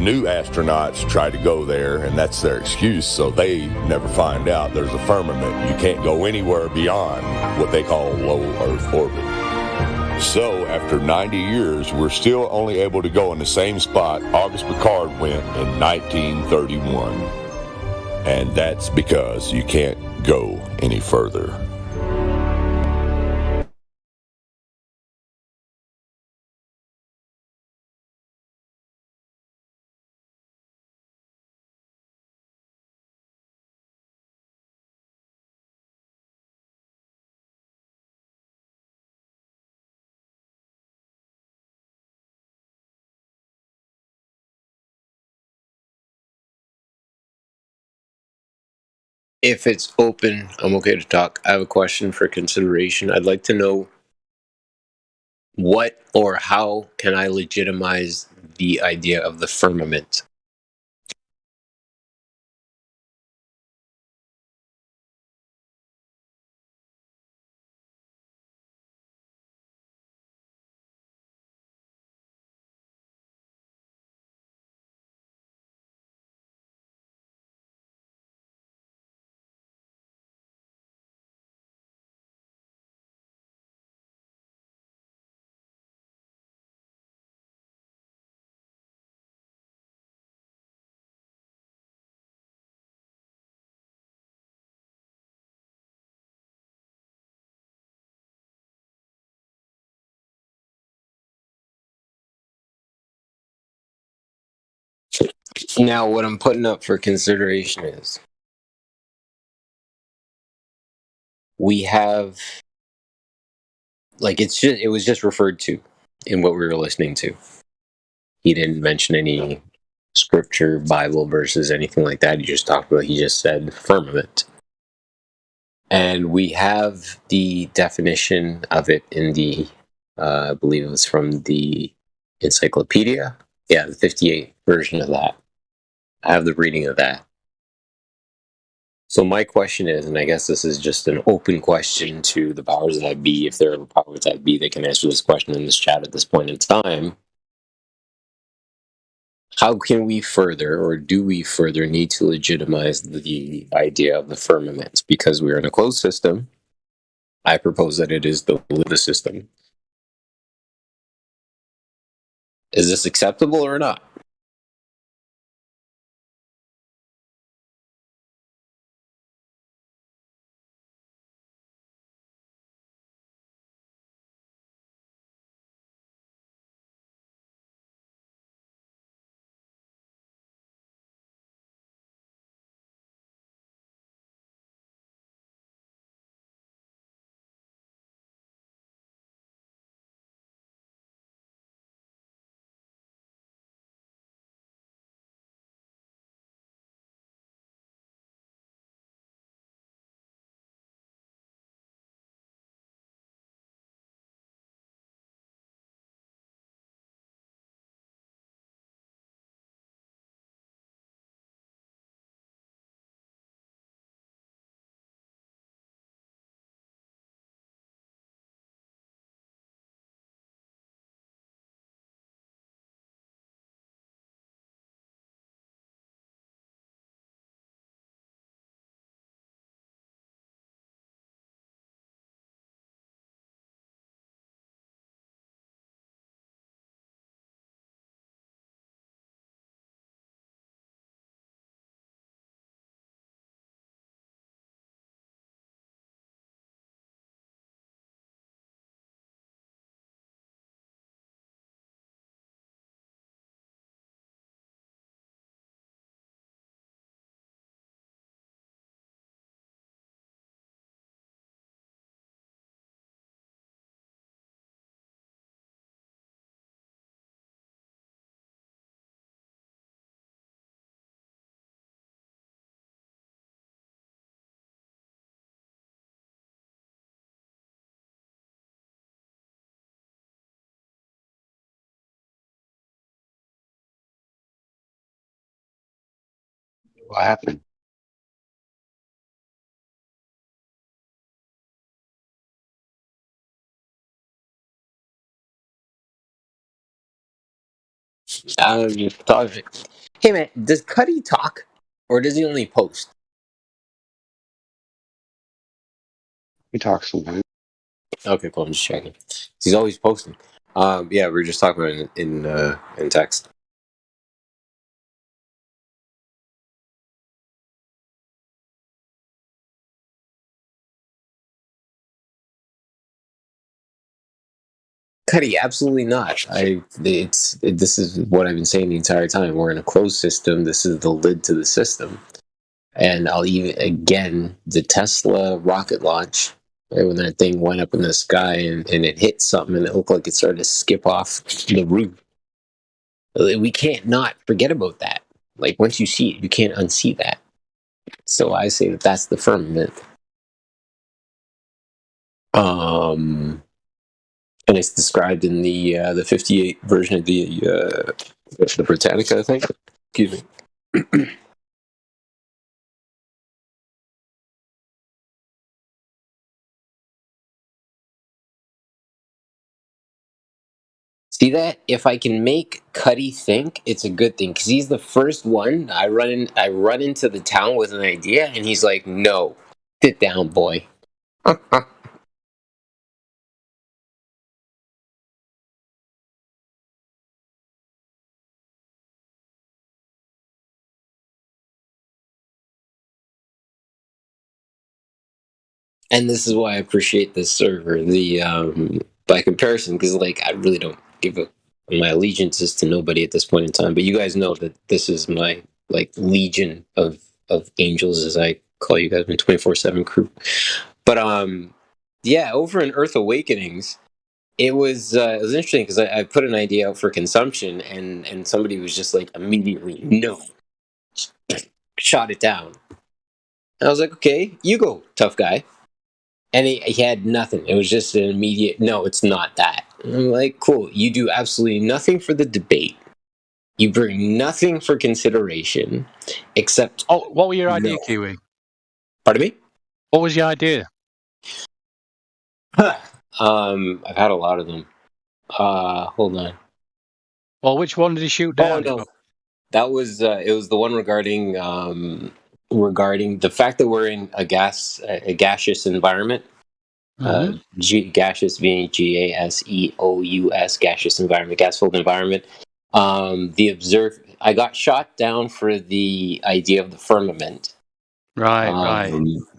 new astronauts try to go there, and that's their excuse, so they never find out there's a firmament. You can't go anywhere beyond what they call low Earth orbit. So, after 90 years, we're still only able to go in the same spot Auguste Piccard went in 1931. And that's because you can't go any further. If it's open, I'm okay to talk. I have a question for consideration. I'd like to know what or how can I legitimize the idea of the firmament? Now, what I'm putting up for consideration is we have, like, it was just referred to in what we were listening to. He didn't mention any scripture, Bible verses, anything like that. He just said firmament. And we have the definition of it in the I believe it was from the encyclopedia. Yeah, the 58 version of that. I have the reading of that. So my question is, and I guess this is just an open question to the powers that be, if there are powers that be that can answer this question in this chat at this point in time. How can we further, or do we further need to legitimize the idea of the firmament? Because we're in a closed system. I propose that it is the Luna system. Is this acceptable or not? What happened? Hey man, does Cuddy talk, or does he only post? He talks sometimes. Okay, cool. I'm just checking. He's always posting. Yeah, we were just talking about it in text. Cuddy, absolutely not. This is what I've been saying the entire time. We're in a closed system. This is the lid to the system. And I'll even, again, the Tesla rocket launch, right, when that thing went up in the sky and it hit something and it looked like it started to skip off the roof. We can't not forget about that. Like, once you see it, you can't unsee that. So I say that that's the firmament. And it's described in the 58 version of the Britannica, I think. Excuse me. See that? If I can make Cuddy think, it's a good thing, because he's the first one. I run into the town with an idea, and he's like, "No, sit down, boy." And this is why I appreciate this server. By comparison, because like I really don't give a my allegiances to nobody at this point in time. But you guys know that this is my like legion of angels, as I call you guys, my 24/7 crew. But yeah, over in Earth Awakenings, it was interesting because I put an idea out for consumption, and somebody was just like immediately no, shot it down. And I was like, okay, you go, tough guy. And he had nothing. It was just an immediate, no, it's not that. And I'm like, cool. You do absolutely nothing for the debate. You bring nothing for consideration, except. Oh, what were your idea, Kiwi? Pardon me? What was your idea? I've had a lot of them. Hold on. Well, which one did he shoot down? Oh no, that was it was the one regarding the fact that we're in a gaseous environment. Gaseous being GASEOUS, gaseous environment, gas-filled environment. I got shot down for the idea of the firmament. Right.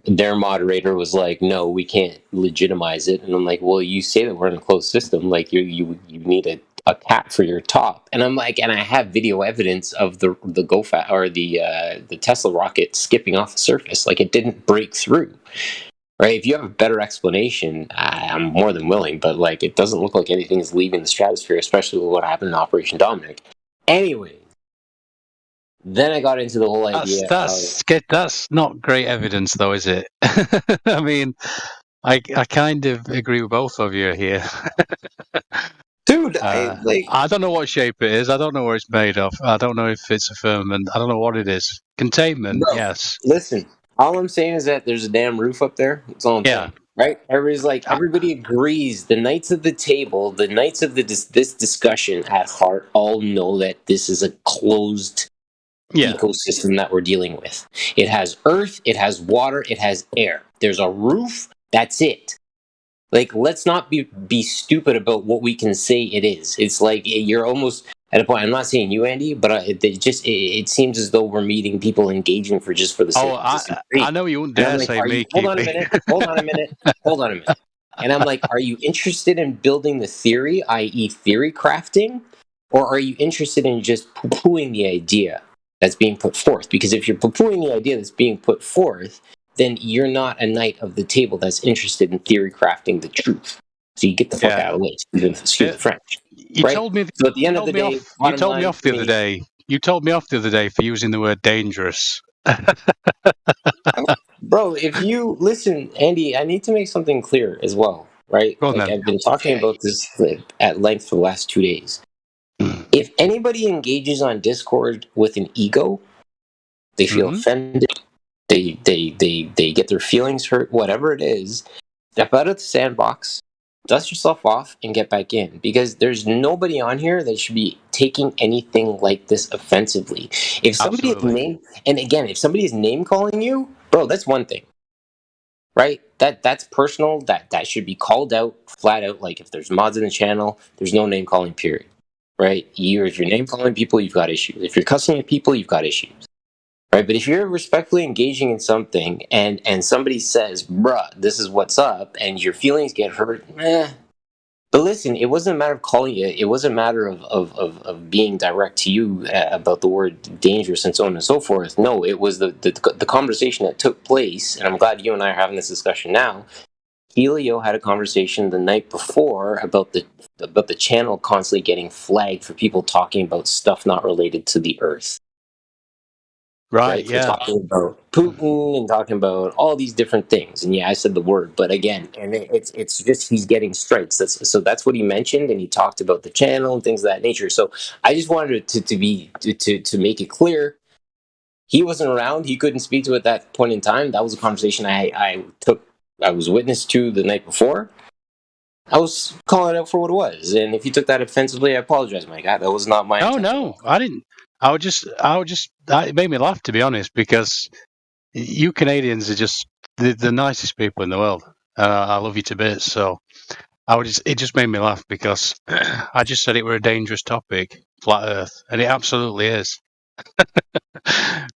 Their moderator was like, "No, we can't legitimize it," and I'm like, "Well, you say that we're in a closed system. Like, you need a cap for your top." And I'm like, and I have video evidence of the GoFast or the Tesla rocket skipping off the surface. Like, it didn't break through. Right? If you have a better explanation, I'm more than willing. But like, it doesn't look like anything is leaving the stratosphere, especially with what happened in Operation Dominic. Anyway, then I got into the whole idea. That's not great evidence, though, is it? I mean, I kind of agree with both of you here. Dude, I don't know what shape it is. I don't know where it's made of. I don't know if it's a firmament. I don't know what it is. Containment, Bro, yes. Listen, all I'm saying is that there's a damn roof up there. That's all I'm saying. Right? Everybody agrees. The knights of the table, the knights of this discussion at heart, all know that this is a closed ecosystem that we're dealing with. It has earth, it has water, it has air. There's a roof. That's it. Like, let's not be stupid about what we can say it is. It's like you're almost at a point. I'm not saying you, Andy, but it seems as though we're meeting people engaging for the sake of disagreeing. I know you wouldn't dare say me. Hold on a minute. And I'm like, are you interested in building the theory, i.e., theory crafting, or are you interested in just poo-pooing the idea that's being put forth? Because if you're poo-pooing the idea that's being put forth, then you're not a knight of the table that's interested in theory crafting the truth. So you get the fuck out of the way. Excuse the French. You told me. So at the end of the day, you told me off the other day. You told me off the other day for using the word dangerous. Bro, if you listen, Andy, I need to make something clear as well, right? I've been talking about this at length for the last 2 days. If anybody engages on Discord with an ego, they feel offended. They get their feelings hurt, whatever it is. Step out of the sandbox, dust yourself off, and get back in. Because there's nobody on here that should be taking anything like this offensively. If somebody if somebody is name calling you, bro, that's one thing, right? That's personal. That should be called out flat out. Like, if there's mods in the channel, there's no name calling. Period. Right? If you're name calling people, you've got issues. If you're cussing at people, you've got issues. Right, but if you're respectfully engaging in something and somebody says, bruh, this is what's up, and your feelings get hurt, But listen, it wasn't a matter of calling you. It wasn't a matter of being direct to you about the word dangerous and so on and so forth. No, it was the conversation that took place, and I'm glad you and I are having this discussion now. Helio had a conversation the night before about the channel constantly getting flagged for people talking about stuff not related to the Earth. Right, yeah. Talking about Putin and talking about all these different things. And yeah, I said the word, but again, and it's just he's getting strikes. That's what he mentioned, and he talked about the channel and things of that nature. So I just wanted to make it clear he wasn't around. He couldn't speak to it at that point in time. That was a conversation I was witness to the night before. I was calling it out for what it was, and if you took that offensively, I apologize, Mike. That was not my intention. No, I didn't. I would just. It made me laugh, to be honest, because you Canadians are just the nicest people in the world. I love you to bits. So it just made me laugh because I just said it were a dangerous topic, flat Earth, and it absolutely is.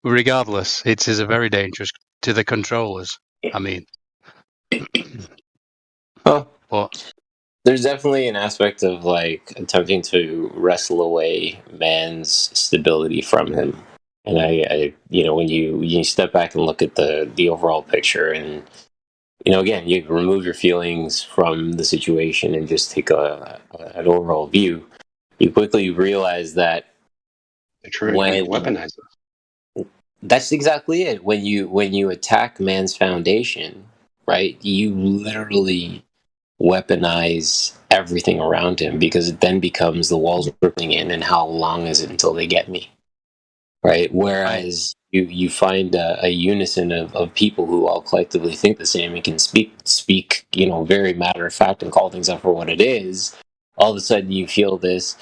Regardless, it is a very dangerous to the controllers. I mean, but there's definitely an aspect of like attempting to wrestle away man's stability from him. And I when you step back and look at the overall picture, and again, you remove your feelings from the situation and just take an overall view, you quickly realize that when weaponize it. That's exactly it. When you attack man's foundation, right? You literally weaponize everything around him, because it then becomes the walls are closing in, and how long is it until they get me? Right. Whereas you find a unison of people who all collectively think the same and can speak, very matter of fact and call things out for what it is. All of a sudden you feel this,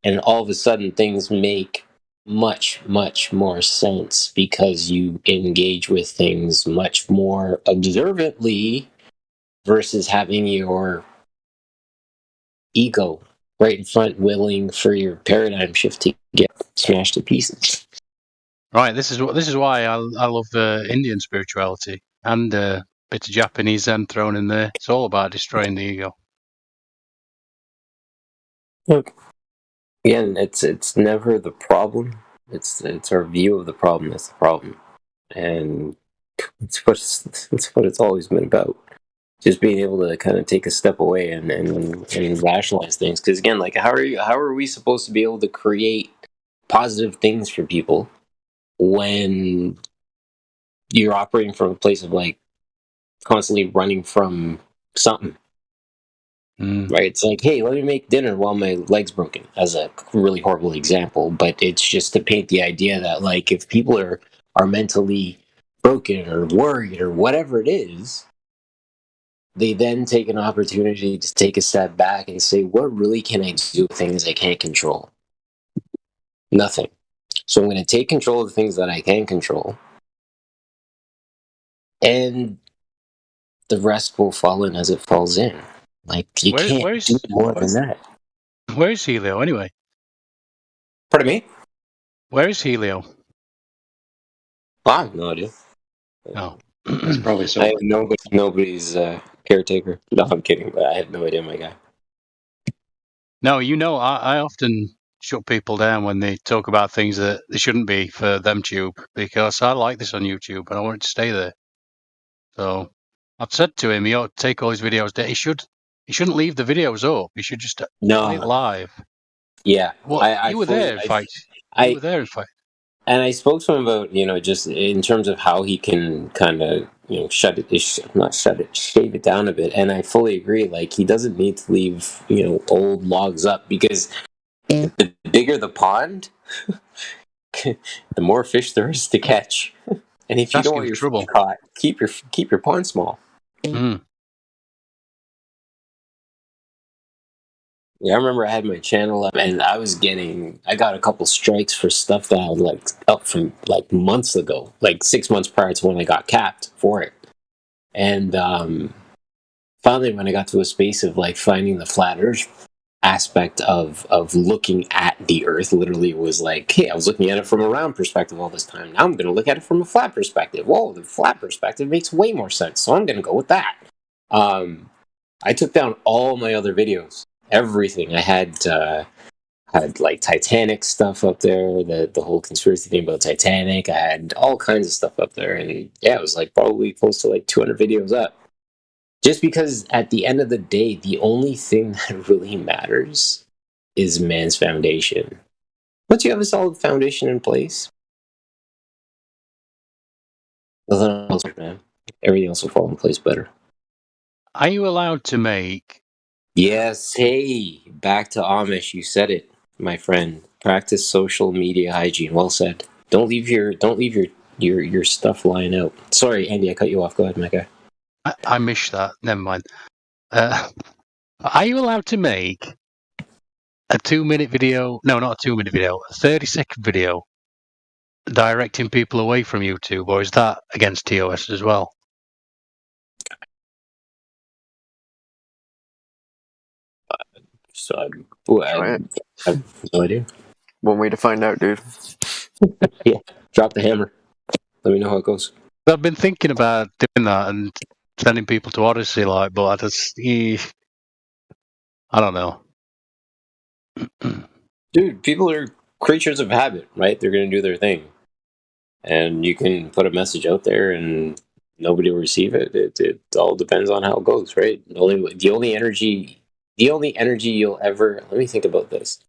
and all of a sudden things make much, much more sense because you engage with things much more observantly versus having your ego right in front, willing for your paradigm shift to get smashed to pieces. Right. This is why I love Indian spirituality and a bit of Japanese Zen thrown in there. It's all about destroying the ego. Look, again, it's never the problem. It's our view of the problem that's the problem, and it's what it's always been about. Just being able to kind of take a step away and rationalize things. Because again, like how are we supposed to be able to create positive things for people when you're operating from a place of like constantly running from something? Right? It's like, hey, let me make dinner while my leg's broken, as a really horrible example, but it's just to paint the idea that like if people are mentally broken or worried or whatever it is, they then take an opportunity to take a step back and say, what really can I do with things I can't control? Nothing. So I'm going to take control of the things that I can control, and the rest will fall in as it falls in. Like, you can't do more than that. Where is Helio, anyway? Pardon me? Where is Helio? I have no idea. Oh. It's probably so. I have nobody's caretaker. No, I'm kidding, but I have no idea, my guy. No, I often shut people down when they talk about things that they shouldn't be for them tube, because I like this on YouTube and I want it to stay there. So I've said to him, he ought to take all his videos down. He shouldn't leave the videos up. He should just play it live. Yeah. Well, you were there, in fact. You were there, in fact. And I spoke to him about, just in terms of how he can kind of, shave it down a bit. And I fully agree. Like, he doesn't need to leave, old logs up, because the bigger the pond, the more fish there is to catch. And if you don't want your fish caught, keep your pond small. Yeah, I remember I had my channel up, and I got a couple strikes for stuff that I had like up from like months ago, like 6 months prior to when I got capped for it. And finally, when I got to a space of like finding the flat Earth aspect of looking at the Earth, literally it was like, hey, I was looking at it from a round perspective all this time. Now I'm going to look at it from a flat perspective. Whoa, the flat perspective makes way more sense, so I'm going to go with that. I took down all my other videos. Everything. I had like Titanic stuff up there, the whole conspiracy thing about Titanic. I had all kinds of stuff up there, and yeah, it was like probably close to like 200 videos up. Just because at the end of the day, the only thing that really matters is man's foundation. Once you have a solid foundation in place, nothing else, man. Everything else will fall in place better. Are you allowed to make? Yes, hey, back to Amish. You said it, my friend. Practice social media hygiene. Well said. Don't leave your stuff lying out. Sorry, Andy, I cut you off. Go ahead, my guy. I missed that. Never mind. Are you allowed to make a 2-minute video? No, not a 2-minute video. A 30-second video directing people away from YouTube, or is that against TOS as well? So I have no idea. One way to find out, dude. Yeah, drop the hammer. Let me know how it goes. I've been thinking about doing that and sending people to Odyssey, like, but I just, I don't know. Dude, people are creatures of habit, right? They're going to do their thing. And you can put a message out there and nobody will receive it. It all depends on how it goes, right? The only energy you'll ever... Let me think about this.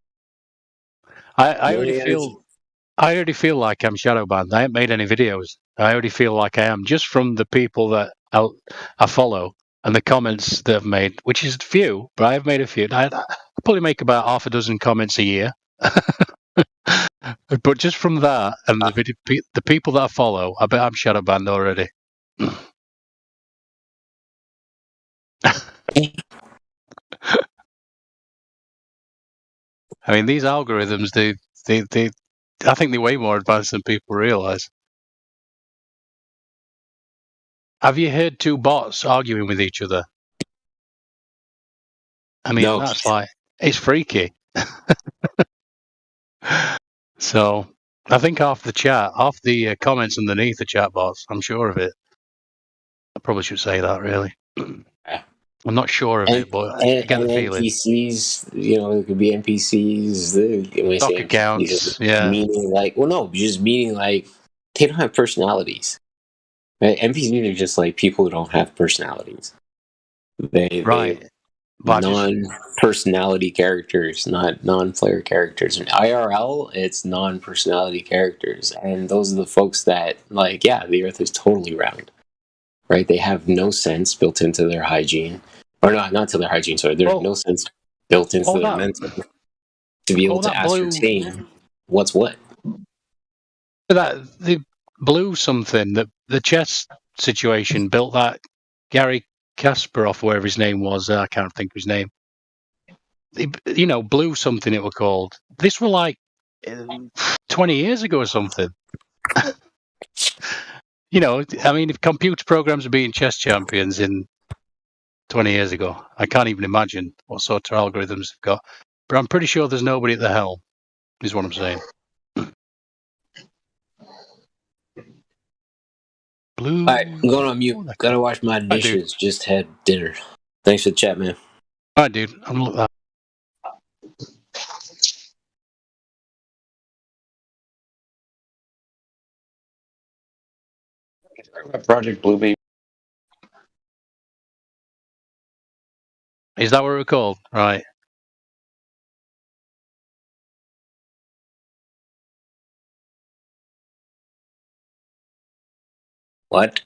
I already feel like I'm shadow banned. I haven't made any videos. I already feel like I am, just from the people that I follow. and the comments that I've made, which is few, but I have made a few. I probably make about half a dozen comments a year. But just from that and the people that I follow, I bet I'm shadow banned already. I mean, these algorithms, I think they're way more advanced than people realize. Have you heard two bots arguing with each other? I mean, No. that's like, it's freaky. So, I think half the comments underneath the chat bots, I'm sure of it. I probably should say that, really. I'm not sure of it, but I get the feeling. NPCs, it could be NPCs. Stock accounts, yeah. Meaning just meaning like they don't have personalities. Right? NPCs are just like people who don't have personalities. They non-personality characters, not non-player characters. In IRL, it's non-personality characters, and those are the folks that the Earth is totally round. Right? They have no sense built into their hygiene. Or not to their hygiene, sorry. There's no sense built into their mental to be able to ascertain what's what. The blue something, the chess situation built that Gary Kasparov, whatever his name was, I can't think of his name. Blue something it were called. This were like 20 years ago or something. I mean, if computer programs are beating chess champions in 20 years ago, I can't even imagine what sort of algorithms they've got. But I'm pretty sure there's nobody at the helm, is what I'm saying. Blue. All right, I'm going on mute. Gotta wash my dishes. Just had dinner. Thanks for the chat, man. All right, dude. I'm looking at Project Bluebeam. Is that what we're called? Right. What?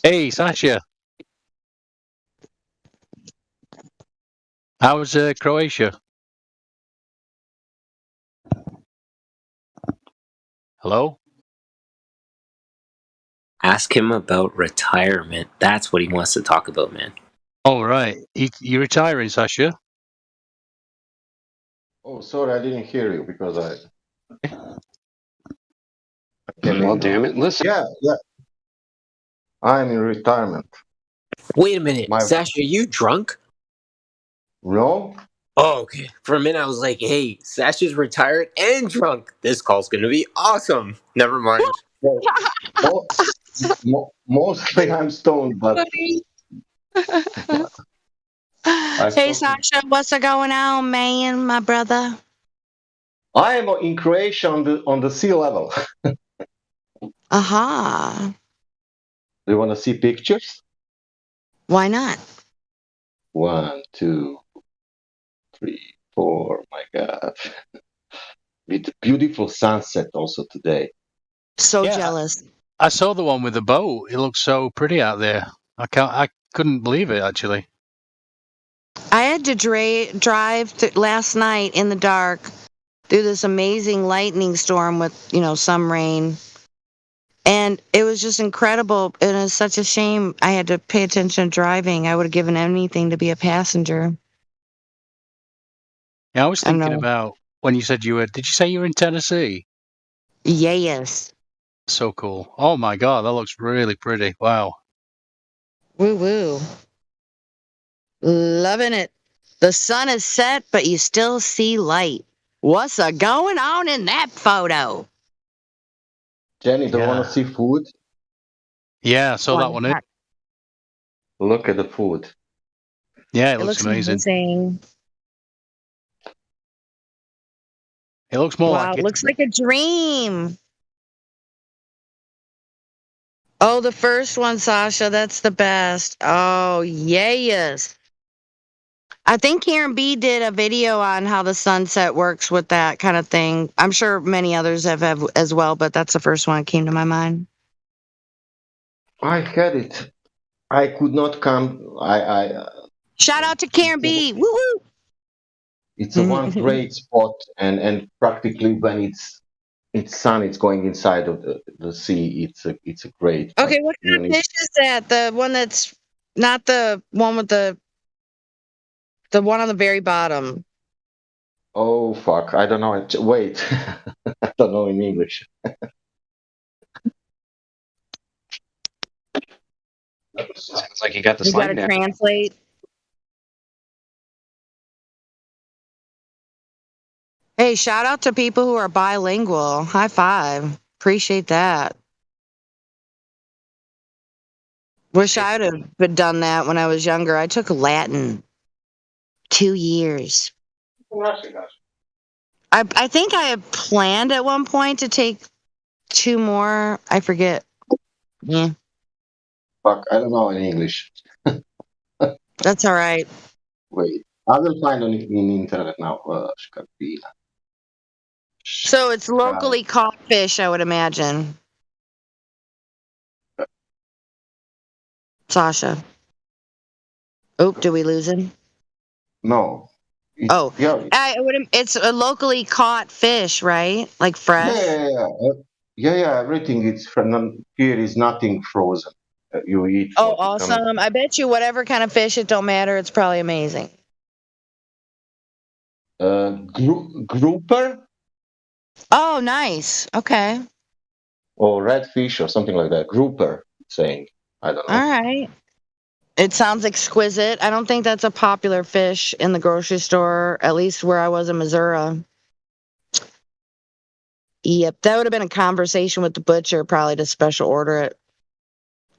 Hey, Sasha. How was Croatia? Hello? Ask him about retirement. That's what he wants to talk about, man. Oh, right. You're retiring, Sasha? Oh, sorry, I didn't hear you because I Well, damn it. Listen. Yeah. I'm in retirement. Wait a minute. Sasha, are you drunk? No. Oh, okay. For a minute, I was like, hey, Sasha's retired and drunk. This call's going to be awesome. Never mind. Mostly I'm stoned, but... Hey, Sasha, what's going on, man, my brother? I am in Croatia on the sea level. Aha. Do you want to see pictures? Why not? 1, 2, 3, 4. My God. With a beautiful sunset also today. So jealous. I saw the one with the boat. It looks so pretty out there. I couldn't believe it, actually. I had to drive last night in the dark through this amazing lightning storm with, some rain. And it was just incredible. And it's such a shame I had to pay attention to driving. I would have given anything to be a passenger. Yeah, I was thinking about when you said did you say you were in Tennessee? Yes. So cool. Oh my God, that looks really pretty. Wow. Woo woo. Loving it. The sun is set, but you still see light. What's going on in that photo? Jenny, do you want to see food? Yeah, I saw that one. Look at the food. Yeah, it looks amazing. It looks more like it looks like a dream. Oh, the first one, Sasha, that's the best. Oh, yes. I think Karen B did a video on how the sunset works with that kind of thing. I'm sure many others have as well, but that's the first one that came to my mind. I had it. I could not come. Shout out to Karen B. Woo woo. It's a one great spot, and practically when it's sun, it's going inside of the sea. It's a great. Okay, what kind of fish is that? The one that's not the one with the one on the very bottom. Oh fuck! I don't know. Wait, I don't know in English. Sounds like you got the You slide gotta down. translate. Hey, shout out to people who are bilingual. High five. Appreciate that. Wish I would have done that when I was younger. I took Latin 2 years. I think I had planned at one point to take 2 more. I forget. Yeah. Fuck! I don't know in English. That's all right. Wait, I will find on in internet now. Scapina. So it's locally caught fish, I would imagine. Sasha. Oh, did we lose him? No. Oh, Yeah. It's a locally caught fish, right? Like fresh. Yeah. Everything is from here is nothing frozen. You eat. Oh, what you come- awesome! I bet you whatever kind of fish, it don't matter. It's probably amazing. Grouper Oh, nice. Okay. or redfish or something like that. Grouper saying. I don't know. All right. It sounds exquisite. I don't think that's a popular fish in the grocery store, at least where I was in Missouri. Yep, that would have been a conversation with the butcher, probably to special order it.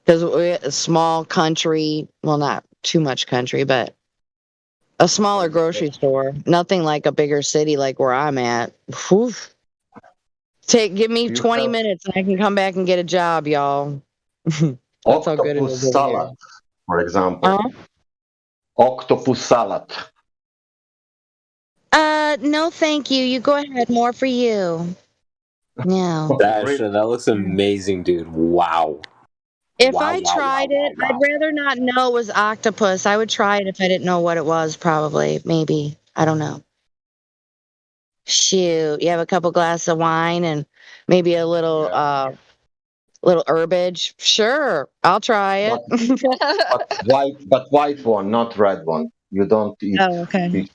Because we're a small country, well, not too much country, but a smaller grocery store. Nothing like a bigger city like where I'm at. Whew. Give me 20 minutes and I can come back and get a job, y'all. That's how good it Octopus is. salad, for example. Octopus salad. No, thank you. You go ahead. More for you. No. Dasha, that looks amazing, dude. Wow. If Wow, I wow, tried wow, it, wow, I'd rather not know it was octopus. I would try it if I didn't know what it was, probably. Maybe. I don't know. Shoot. You have a couple glasses of wine and maybe a little little herbage. Sure. I'll try it. But white one, not red one. You don't eat fish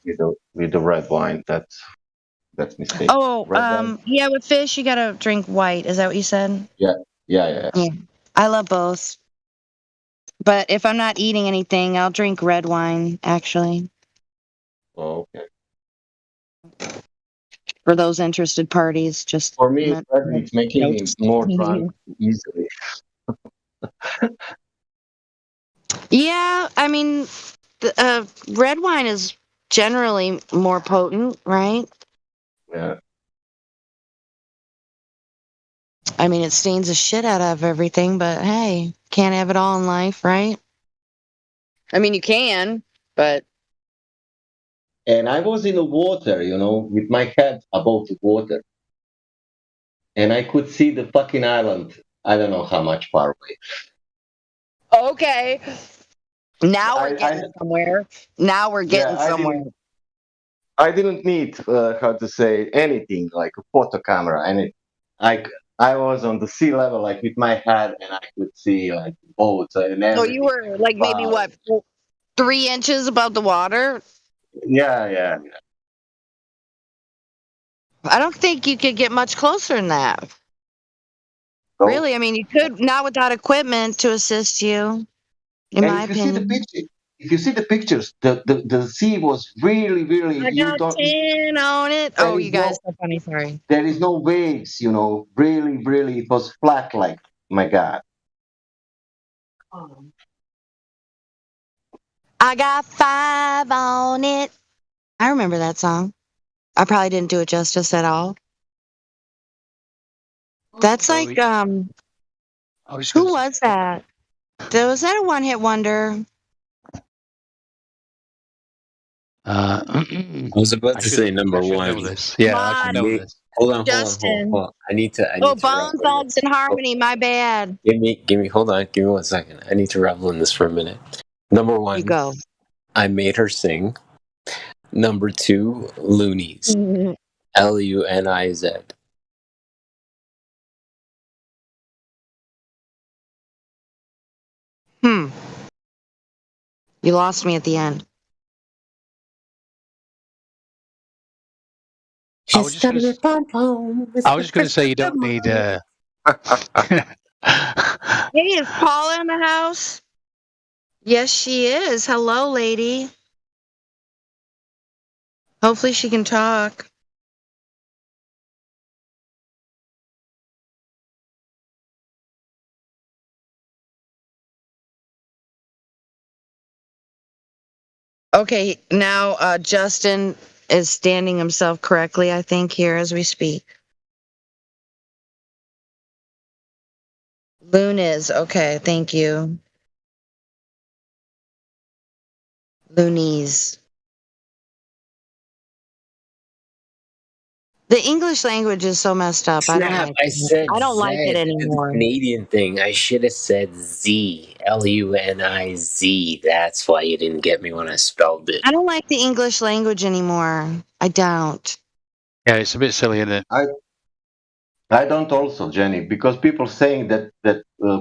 with the red wine. That's mistake. Oh, Red wine. yeah, with fish you gotta drink white. Is that what you said? Yeah. I love both. But if I'm not eating anything, I'll drink red wine, actually. Oh, okay. For those interested parties, just for me, it's making me more drunk easily. Yeah, I mean, red wine is generally more potent, right? Yeah. I mean, it stains the shit out of everything, but hey, can't have it all in life, right? I mean, you can, but... And I was in the water, with my head above the water. And I could see the fucking island. I don't know how much far away. Okay. Now we're getting somewhere. Now we're getting somewhere. I didn't need, how to say, anything like a photo camera. And I was on the sea level, like with my head, and I could see like boats and everything. So you were like maybe what, 3 inches above the water? Yeah. I don't think you could get much closer than that. Oh. Really? I mean, you could, not without equipment to assist you, in my opinion. If you see the pictures, the sea was really, really... I got 10 on it. Oh, you guys are funny, sorry. There is no waves, really, really, it was flat like, my God. I got 5 on it. I remember that song. I probably didn't do it justice at all. That's like, who was that? Was that a one-hit wonder? I was about to say number one. Yeah, I should know this. Hold on. Justin. I need to Oh, revel Bone in Thugs and this. Harmony. My bad. Hold on. Give me 1 second. I need to revel in this for a minute. Number You one, go. I made her sing. Number two, Loonies. Mhm. Luniz. You lost me at the end. I was just going to say you don't need. Hey, is Paula in the house? Yes, she is. Hello, lady. Hopefully she can talk. Okay, now Justin is standing himself correctly, I think, here as we speak. Luniz. Okay, thank you. Loonies. The English language is so messed up. I don't Snap! like I said I don't like it Z. It's a anymore. Canadian thing. I should have said Z. Luniz. That's why you didn't get me when I spelled it. I don't like the English language anymore. I don't. Yeah, it's a bit silly, isn't it? I don't also, Jenny, because people saying that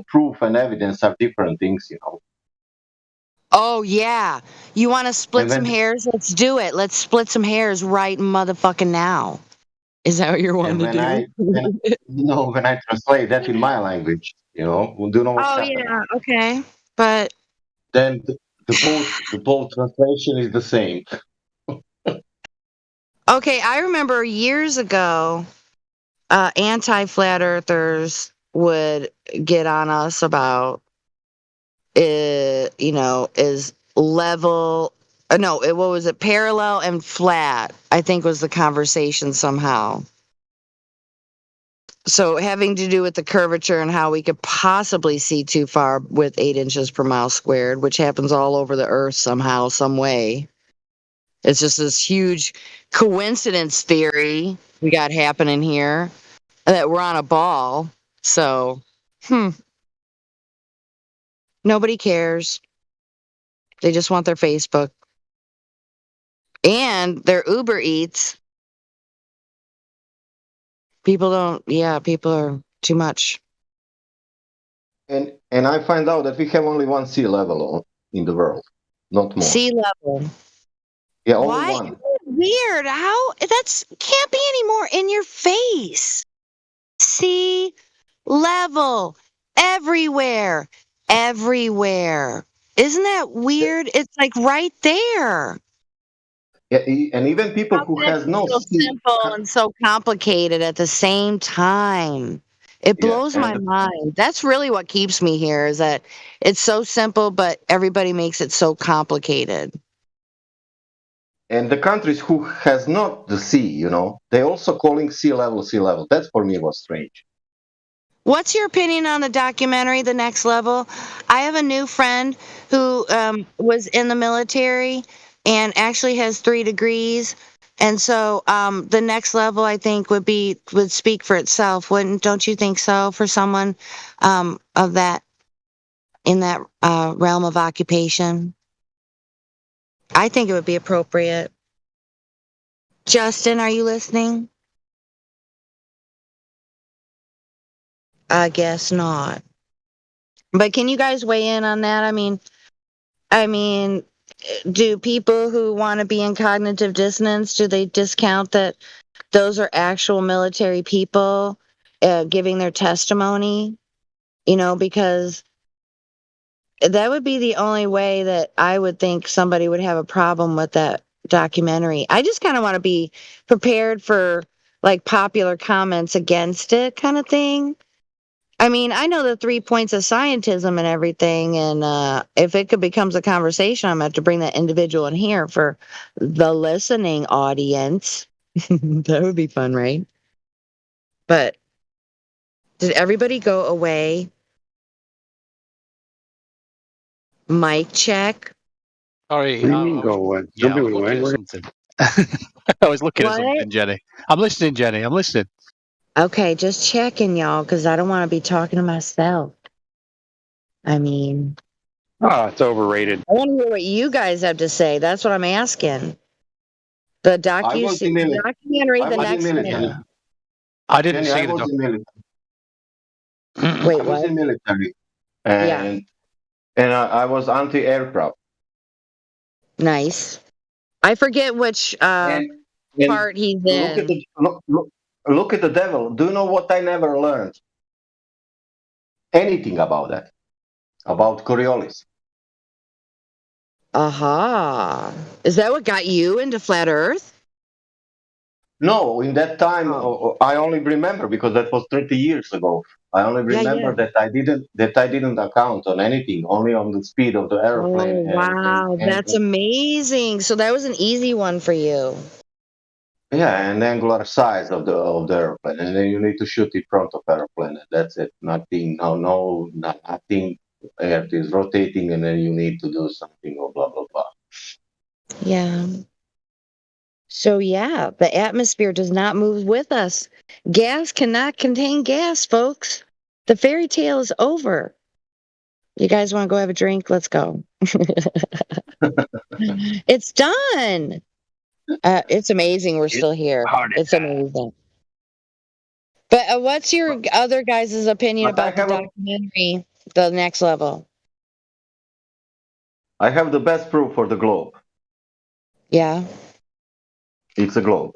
proof and evidence are different things, you know. Oh yeah. You want to split And some when hairs? Let's do it. Let's split some hairs right motherfucking now. Is that what you're wanting and to do? when I translate that in my language, you know, we do know what's Oh happening. yeah, okay. But Then the both translation is the same. okay, I remember years ago, anti-flat earthers would get on us about, is level. No, what was it? Parallel and flat, I think was the conversation somehow. So having to do with the curvature and how we could possibly see too far with 8 inches per mile squared, which happens all over the earth somehow, some way. It's just this huge coincidence theory we got happening here that we're on a ball. So, nobody cares. They just want their Facebook and their Uber Eats. People are too much. And I find out that we have only one sea level in the world, not more. Sea level. Yeah, only Why? one. Isn't it weird? How that's can't be any more in your face. Sea level everywhere. Everywhere. Isn't that weird? It's like right there. Yeah, and even people who has no So sea. simple and so complicated at the same time. It blows my mind. That's really what keeps me here is that it's so simple, but everybody makes it so complicated. And the countries who has not the sea, you know, they also calling sea level. That for me was strange. What's your opinion on the documentary, The Next Level? I have a new friend who was in the military and actually has 3 degrees. And so the next level, I think, would speak for itself. Don't you think so for someone of that, in that realm of occupation? I think it would be appropriate. Justin, are you listening? I guess not. But can you guys weigh in on that? I mean, do people who want to be in cognitive dissonance, do they discount that those are actual military people giving their testimony? You know, because that would be the only way that I would think somebody would have a problem with that documentary. I just kind of want to be prepared for like popular comments against it kind of thing. I mean, I know the 3 points of scientism and everything, and if it becomes a conversation, I'm going to have to bring that individual in here for the listening audience. That would be fun, right? But did everybody go away? Mic check. Sorry. What do you mean go away? Yeah, I Nobody was went looking at away. something. I was looking at What? something, Jenny. I'm listening, Jenny. I'm listening. Okay, just checking, y'all, because I don't want to be talking to myself. I mean, Oh, it's overrated. I want to hear what you guys have to say. That's what I'm asking. The I was in military. documentary, I the was in next military. one. I didn't Jenny, I see the was in military. Wait, I was what? in military, Yeah, and I was anti-aircraft. nice. I forget which And part he's look at in. look at the devil. Do you know what I never learned? Anything about that? About Coriolis? Aha. Is that what got you into flat Earth? No, in that time I only remember because that was 30 years ago. I only Yeah, yeah. remember that I didn't account on anything, only on the speed of the airplane Oh, wow. That's amazing. So that was an easy one for you. yeah, and angular size of the airplane, and then you need to shoot in front of airplane. And that's it. Nothing. Nothing. Earth is rotating, and then you need to do something or blah blah blah. Yeah. So, yeah, the atmosphere does not move with us. Gas cannot contain gas, folks. The fairy tale is over. You guys want to go have a drink? Let's go. It's done. It's amazing we're still here. It's amazing. But what's your other guys' opinion But I about the have documentary, The Next Level? I have the best proof for the globe. Yeah. It's a globe.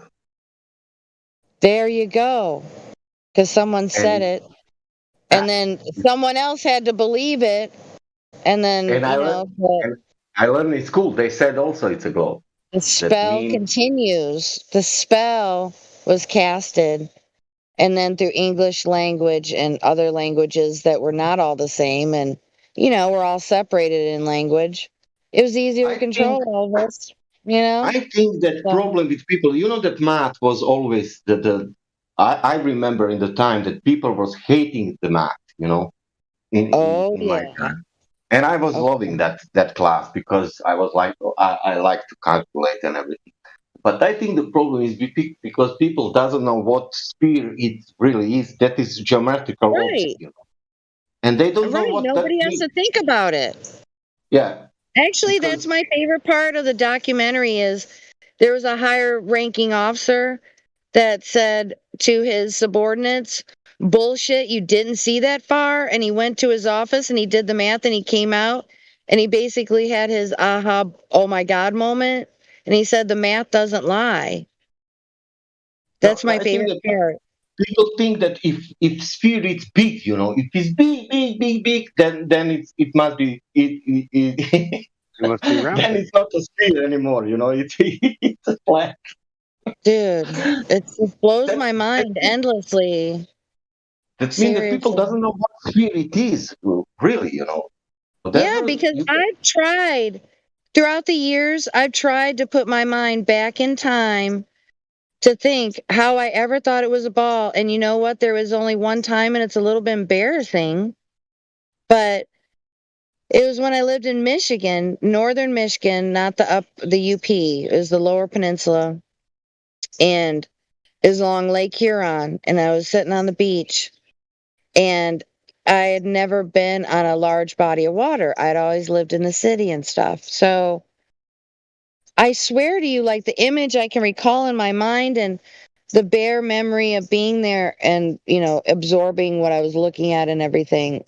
There you go. Because someone said it. And then someone else had to believe it. And then, And I learned in school. They said also it's a globe. the spell continues. The spell was casted. And then through English language and other languages that were not all the same. And, we're all separated in language. It was easier to control all of us, I think that problem with people, that math was always I remember in the time that people was hating the math, in my time. And I was loving that class because I was like, I like to calculate and everything. But I think the problem is because people doesn't know what sphere it really is. That is geometrical object, and they don't know what Nobody that has means. to think about it. Yeah. Actually, that's my favorite part of the documentary is there was a higher ranking officer that said to his subordinates, bullshit, you didn't see that far. And he went to his office and he did the math and he came out and he basically had his aha, oh my God moment. And he said the math doesn't lie. That's my favorite part. People think that if sphere is big, if it's big, then it must be it must be round. Then it's not a sphere anymore, it's a flat. Dude, it just blows my mind endlessly. That means that people doesn't know what sphere it is, really, Yeah, because I've tried throughout the years, I've tried to put my mind back in time to think how I ever thought it was a ball. And you know what? There was only one time, and it's a little bit embarrassing, but it was when I lived in Michigan, northern Michigan, not the UP. It was the Lower Peninsula, and it was along Lake Huron. And I was sitting on the beach, and I had never been on a large body of water. I'd always lived in the city and stuff. So I swear to you, like the image I can recall in my mind and the bare memory of being there and, absorbing what I was looking at and everything.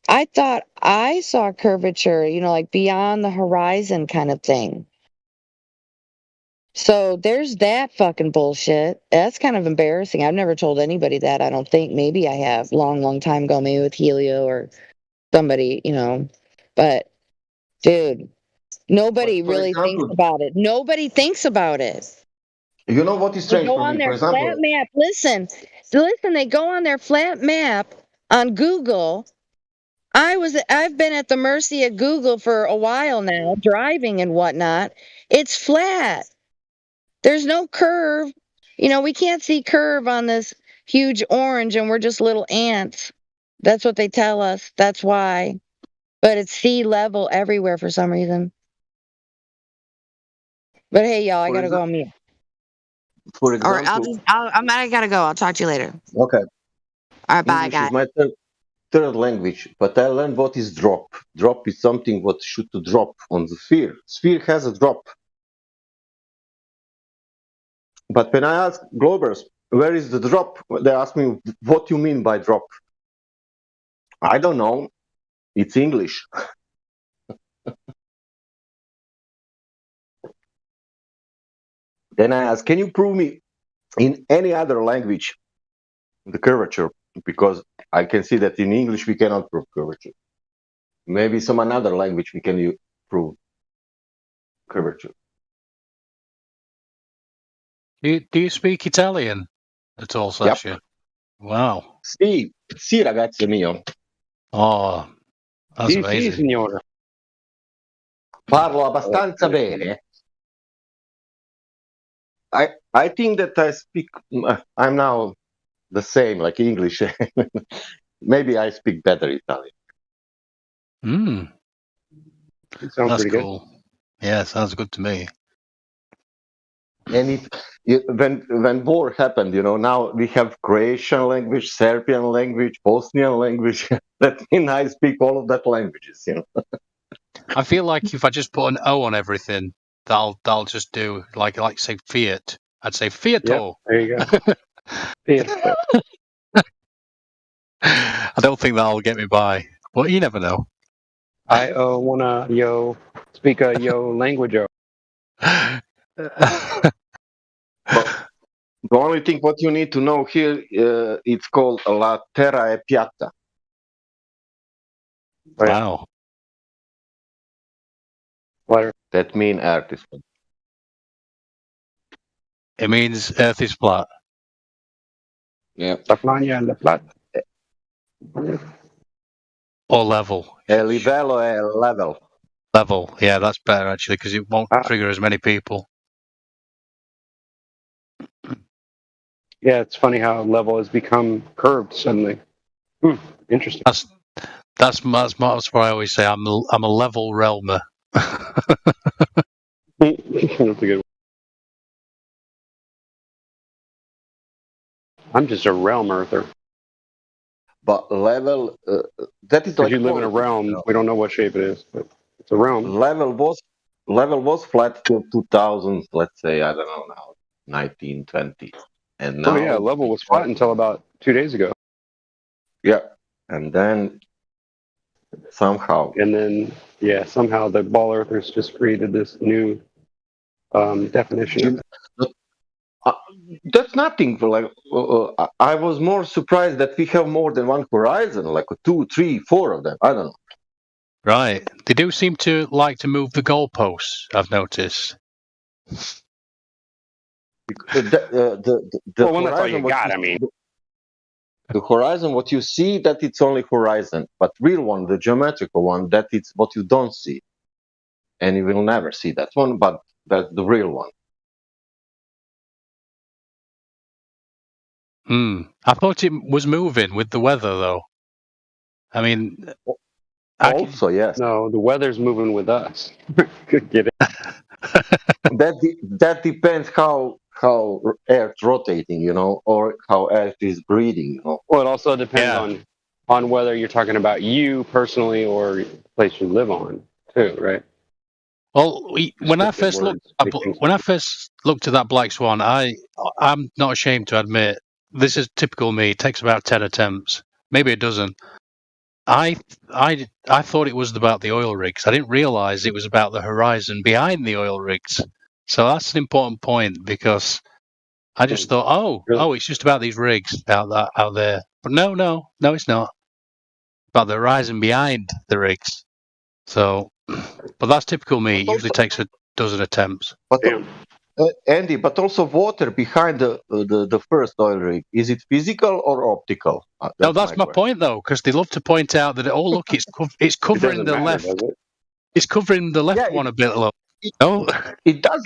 I thought I saw curvature, like beyond the horizon kind of thing. So there's that fucking bullshit. That's kind of embarrassing. I've never told anybody that, I don't think. Maybe I have long time ago, maybe with Helio or somebody, But, dude, nobody really thinks about it. Nobody thinks about it. You know what is strange They go for on me, their for example? flat map. Listen, they go on their flat map on Google. I've been at the mercy of Google for a while now, driving and whatnot. It's flat. There's no curve. We can't see curve on this huge orange and we're just little ants. That's what they tell us. That's why. But it's sea level everywhere for some reason. But hey, y'all, I For gotta go example, on mute. for Or example, I gotta go. I'll talk to you later. okay, All right, bye, English guys. is my third language, but I learned what is drop. Drop is something what should to drop on the sphere. Sphere has a drop. But when I ask Globers, where is the drop? They ask me, what you mean by drop? I don't know. It's English. Then I ask, can you prove me in any other language the curvature? Because I can see that in English we cannot prove curvature. Maybe some another language we can prove curvature. Do you speak Italian at all, Sasha? Wow. Sì, ragazzo mio. Oh, that's Sì, amazing. signore. Parlo abbastanza bene. I think that I speak. I'm now the same like English. Maybe I speak better Italian. Sounds That's pretty cool. Yeah, sounds good to me. And when war happened, now we have Croatian language, Serbian language, Bosnian language. That means I speak all of that languages. I feel like if I just put an O on everything, that'll just do. Like say Fiat, I'd say Fiato. Yep, there you go. Fiat. I don't think that'll get me by, but you never know. I wanna speak a language. The only thing what you need to know here, it's called La Terra è piatta. Wow. What? That means Earth is flat. It means Earth is flat. Yeah. Or level. El livello è level. Level. Yeah, that's better actually because it won't trigger as many people. Yeah, it's funny how level has become curved suddenly. Interesting. That's what I always say. I'm a level realmer. That's a good one. I'm just a realm earther. But level, that is like you live in a realm, we don't know what shape it is, but it's a realm. Level was flat till 2000, let's say, I don't know now, 1920. And now, Oh yeah, level was flat until about 2 days ago. Yeah, and then somehow. And then, somehow the ball earthers just created this new definition. That's nothing. Like I was more surprised that we have more than one horizon, like 2, 3, 4 of them. I don't know. Right. They do seem to like to move the goalposts, I've noticed. The well, that's all you got, I mean. The horizon, what you see, that it's only horizon. But real one, the geometrical one, that it's what you don't see. And you will never see that one, but that's the real one. I thought it was moving with the weather, though. I mean... yes. No, the weather's moving with us. Could get it. That depends how Earth rotating, or how Earth is breathing, Well, it also depends on whether you're talking about you personally or the place you live on, too, right? Well, when I first looked at that Black Swan, I'm not ashamed to admit this is typical me. It takes about 10 attempts, maybe a dozen. I thought it was about the oil rigs. I didn't realize it was about the horizon behind the oil rigs. So that's an important point because I just thought, it's just about these rigs out there. But no, it's not. About the horizon behind the rigs. So, but that's typical me. It usually takes a dozen attempts. But Andy, but also water behind the first oil rig. Is it physical or optical? No, that's my point though, because they love to point out that look, it's covering the left. It's covering the left one a bit. Look. No, it does.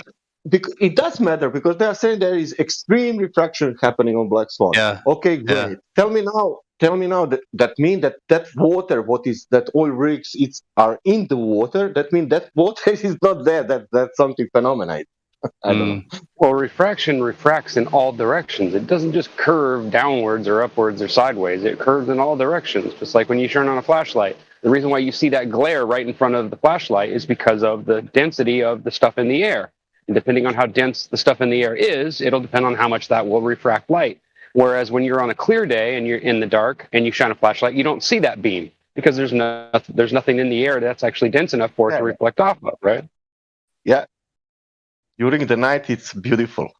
It does matter because they are saying there is extreme refraction happening on Black Swan. Yeah. Okay, great. Yeah. Tell me now that means that water, what is that oil rigs are in the water, that means that water is not there. That's something phenomenal. I don't know. Well, refraction refracts in all directions. It doesn't just curve downwards or upwards or sideways. It curves in all directions, just like when you turn on a flashlight. The reason why you see that glare right in front of the flashlight is because of the density of the stuff in the air. And depending on how dense the stuff in the air is, it'll depend on how much that will refract light. Whereas when you're on a clear day and you're in the dark and you shine a flashlight, you don't see that beam because there's nothing in the air that's actually dense enough for it to reflect off of, right? Yeah. During the night, it's beautiful.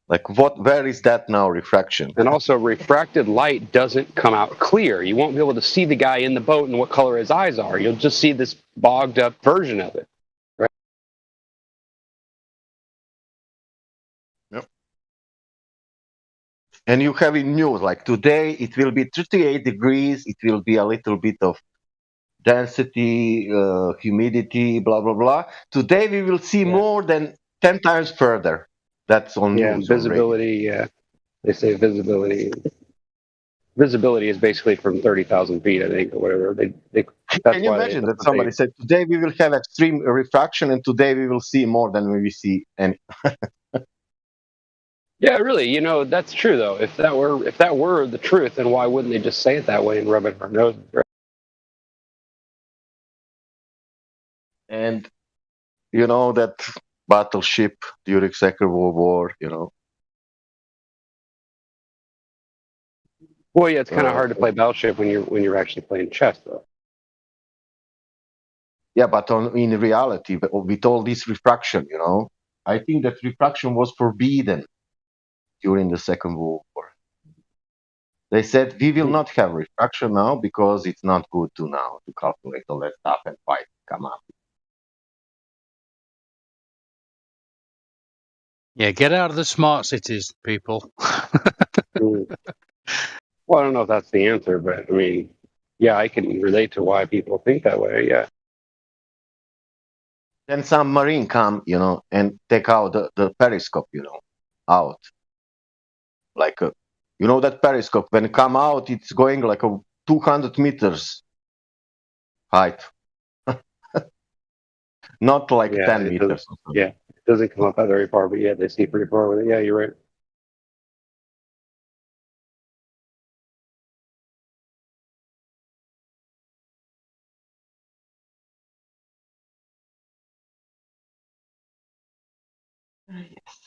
Like, where is that now, refraction? And also, refracted light doesn't come out clear. You won't be able to see the guy in the boat and what color his eyes are. You'll just see this bogged up version of it, right? Yep. And you have in news, like today, it will be 38 degrees. It will be a little bit of density, humidity, blah, blah, blah. Today, we will see more than 10 times further. That's on news. Visibility, yeah. They say visibility. Visibility is basically from 30,000 feet, I think, or whatever. Can you imagine that somebody said, today we will have extreme refraction, and today we will see more than we see any. Yeah, really. You know, that's true, though. If that were the truth, then why wouldn't they just say it that way and rub it in our noses, right? And you know that battleship during Second World War, you know. Well, yeah, it's kind of hard to play Battleship when you're actually playing chess, though. Yeah, but in reality, with all this refraction, you know, I think that refraction was forbidden during the Second World War. They said we will not have refraction now because it's not good to calculate all that stuff and fight come up. Yeah, get out of the smart cities, people. Well, I don't know if that's the answer, but I mean, yeah, I can relate to why people think that way. Yeah. Then some marine come, you know, and take out the periscope, you know, out. Like, you know, that periscope, when it come out, it's going like a 200 meters height. Not like 10 meters. Yeah, it doesn't come up that very far, but yeah, they see pretty far with it. Yeah, you're right. Yes.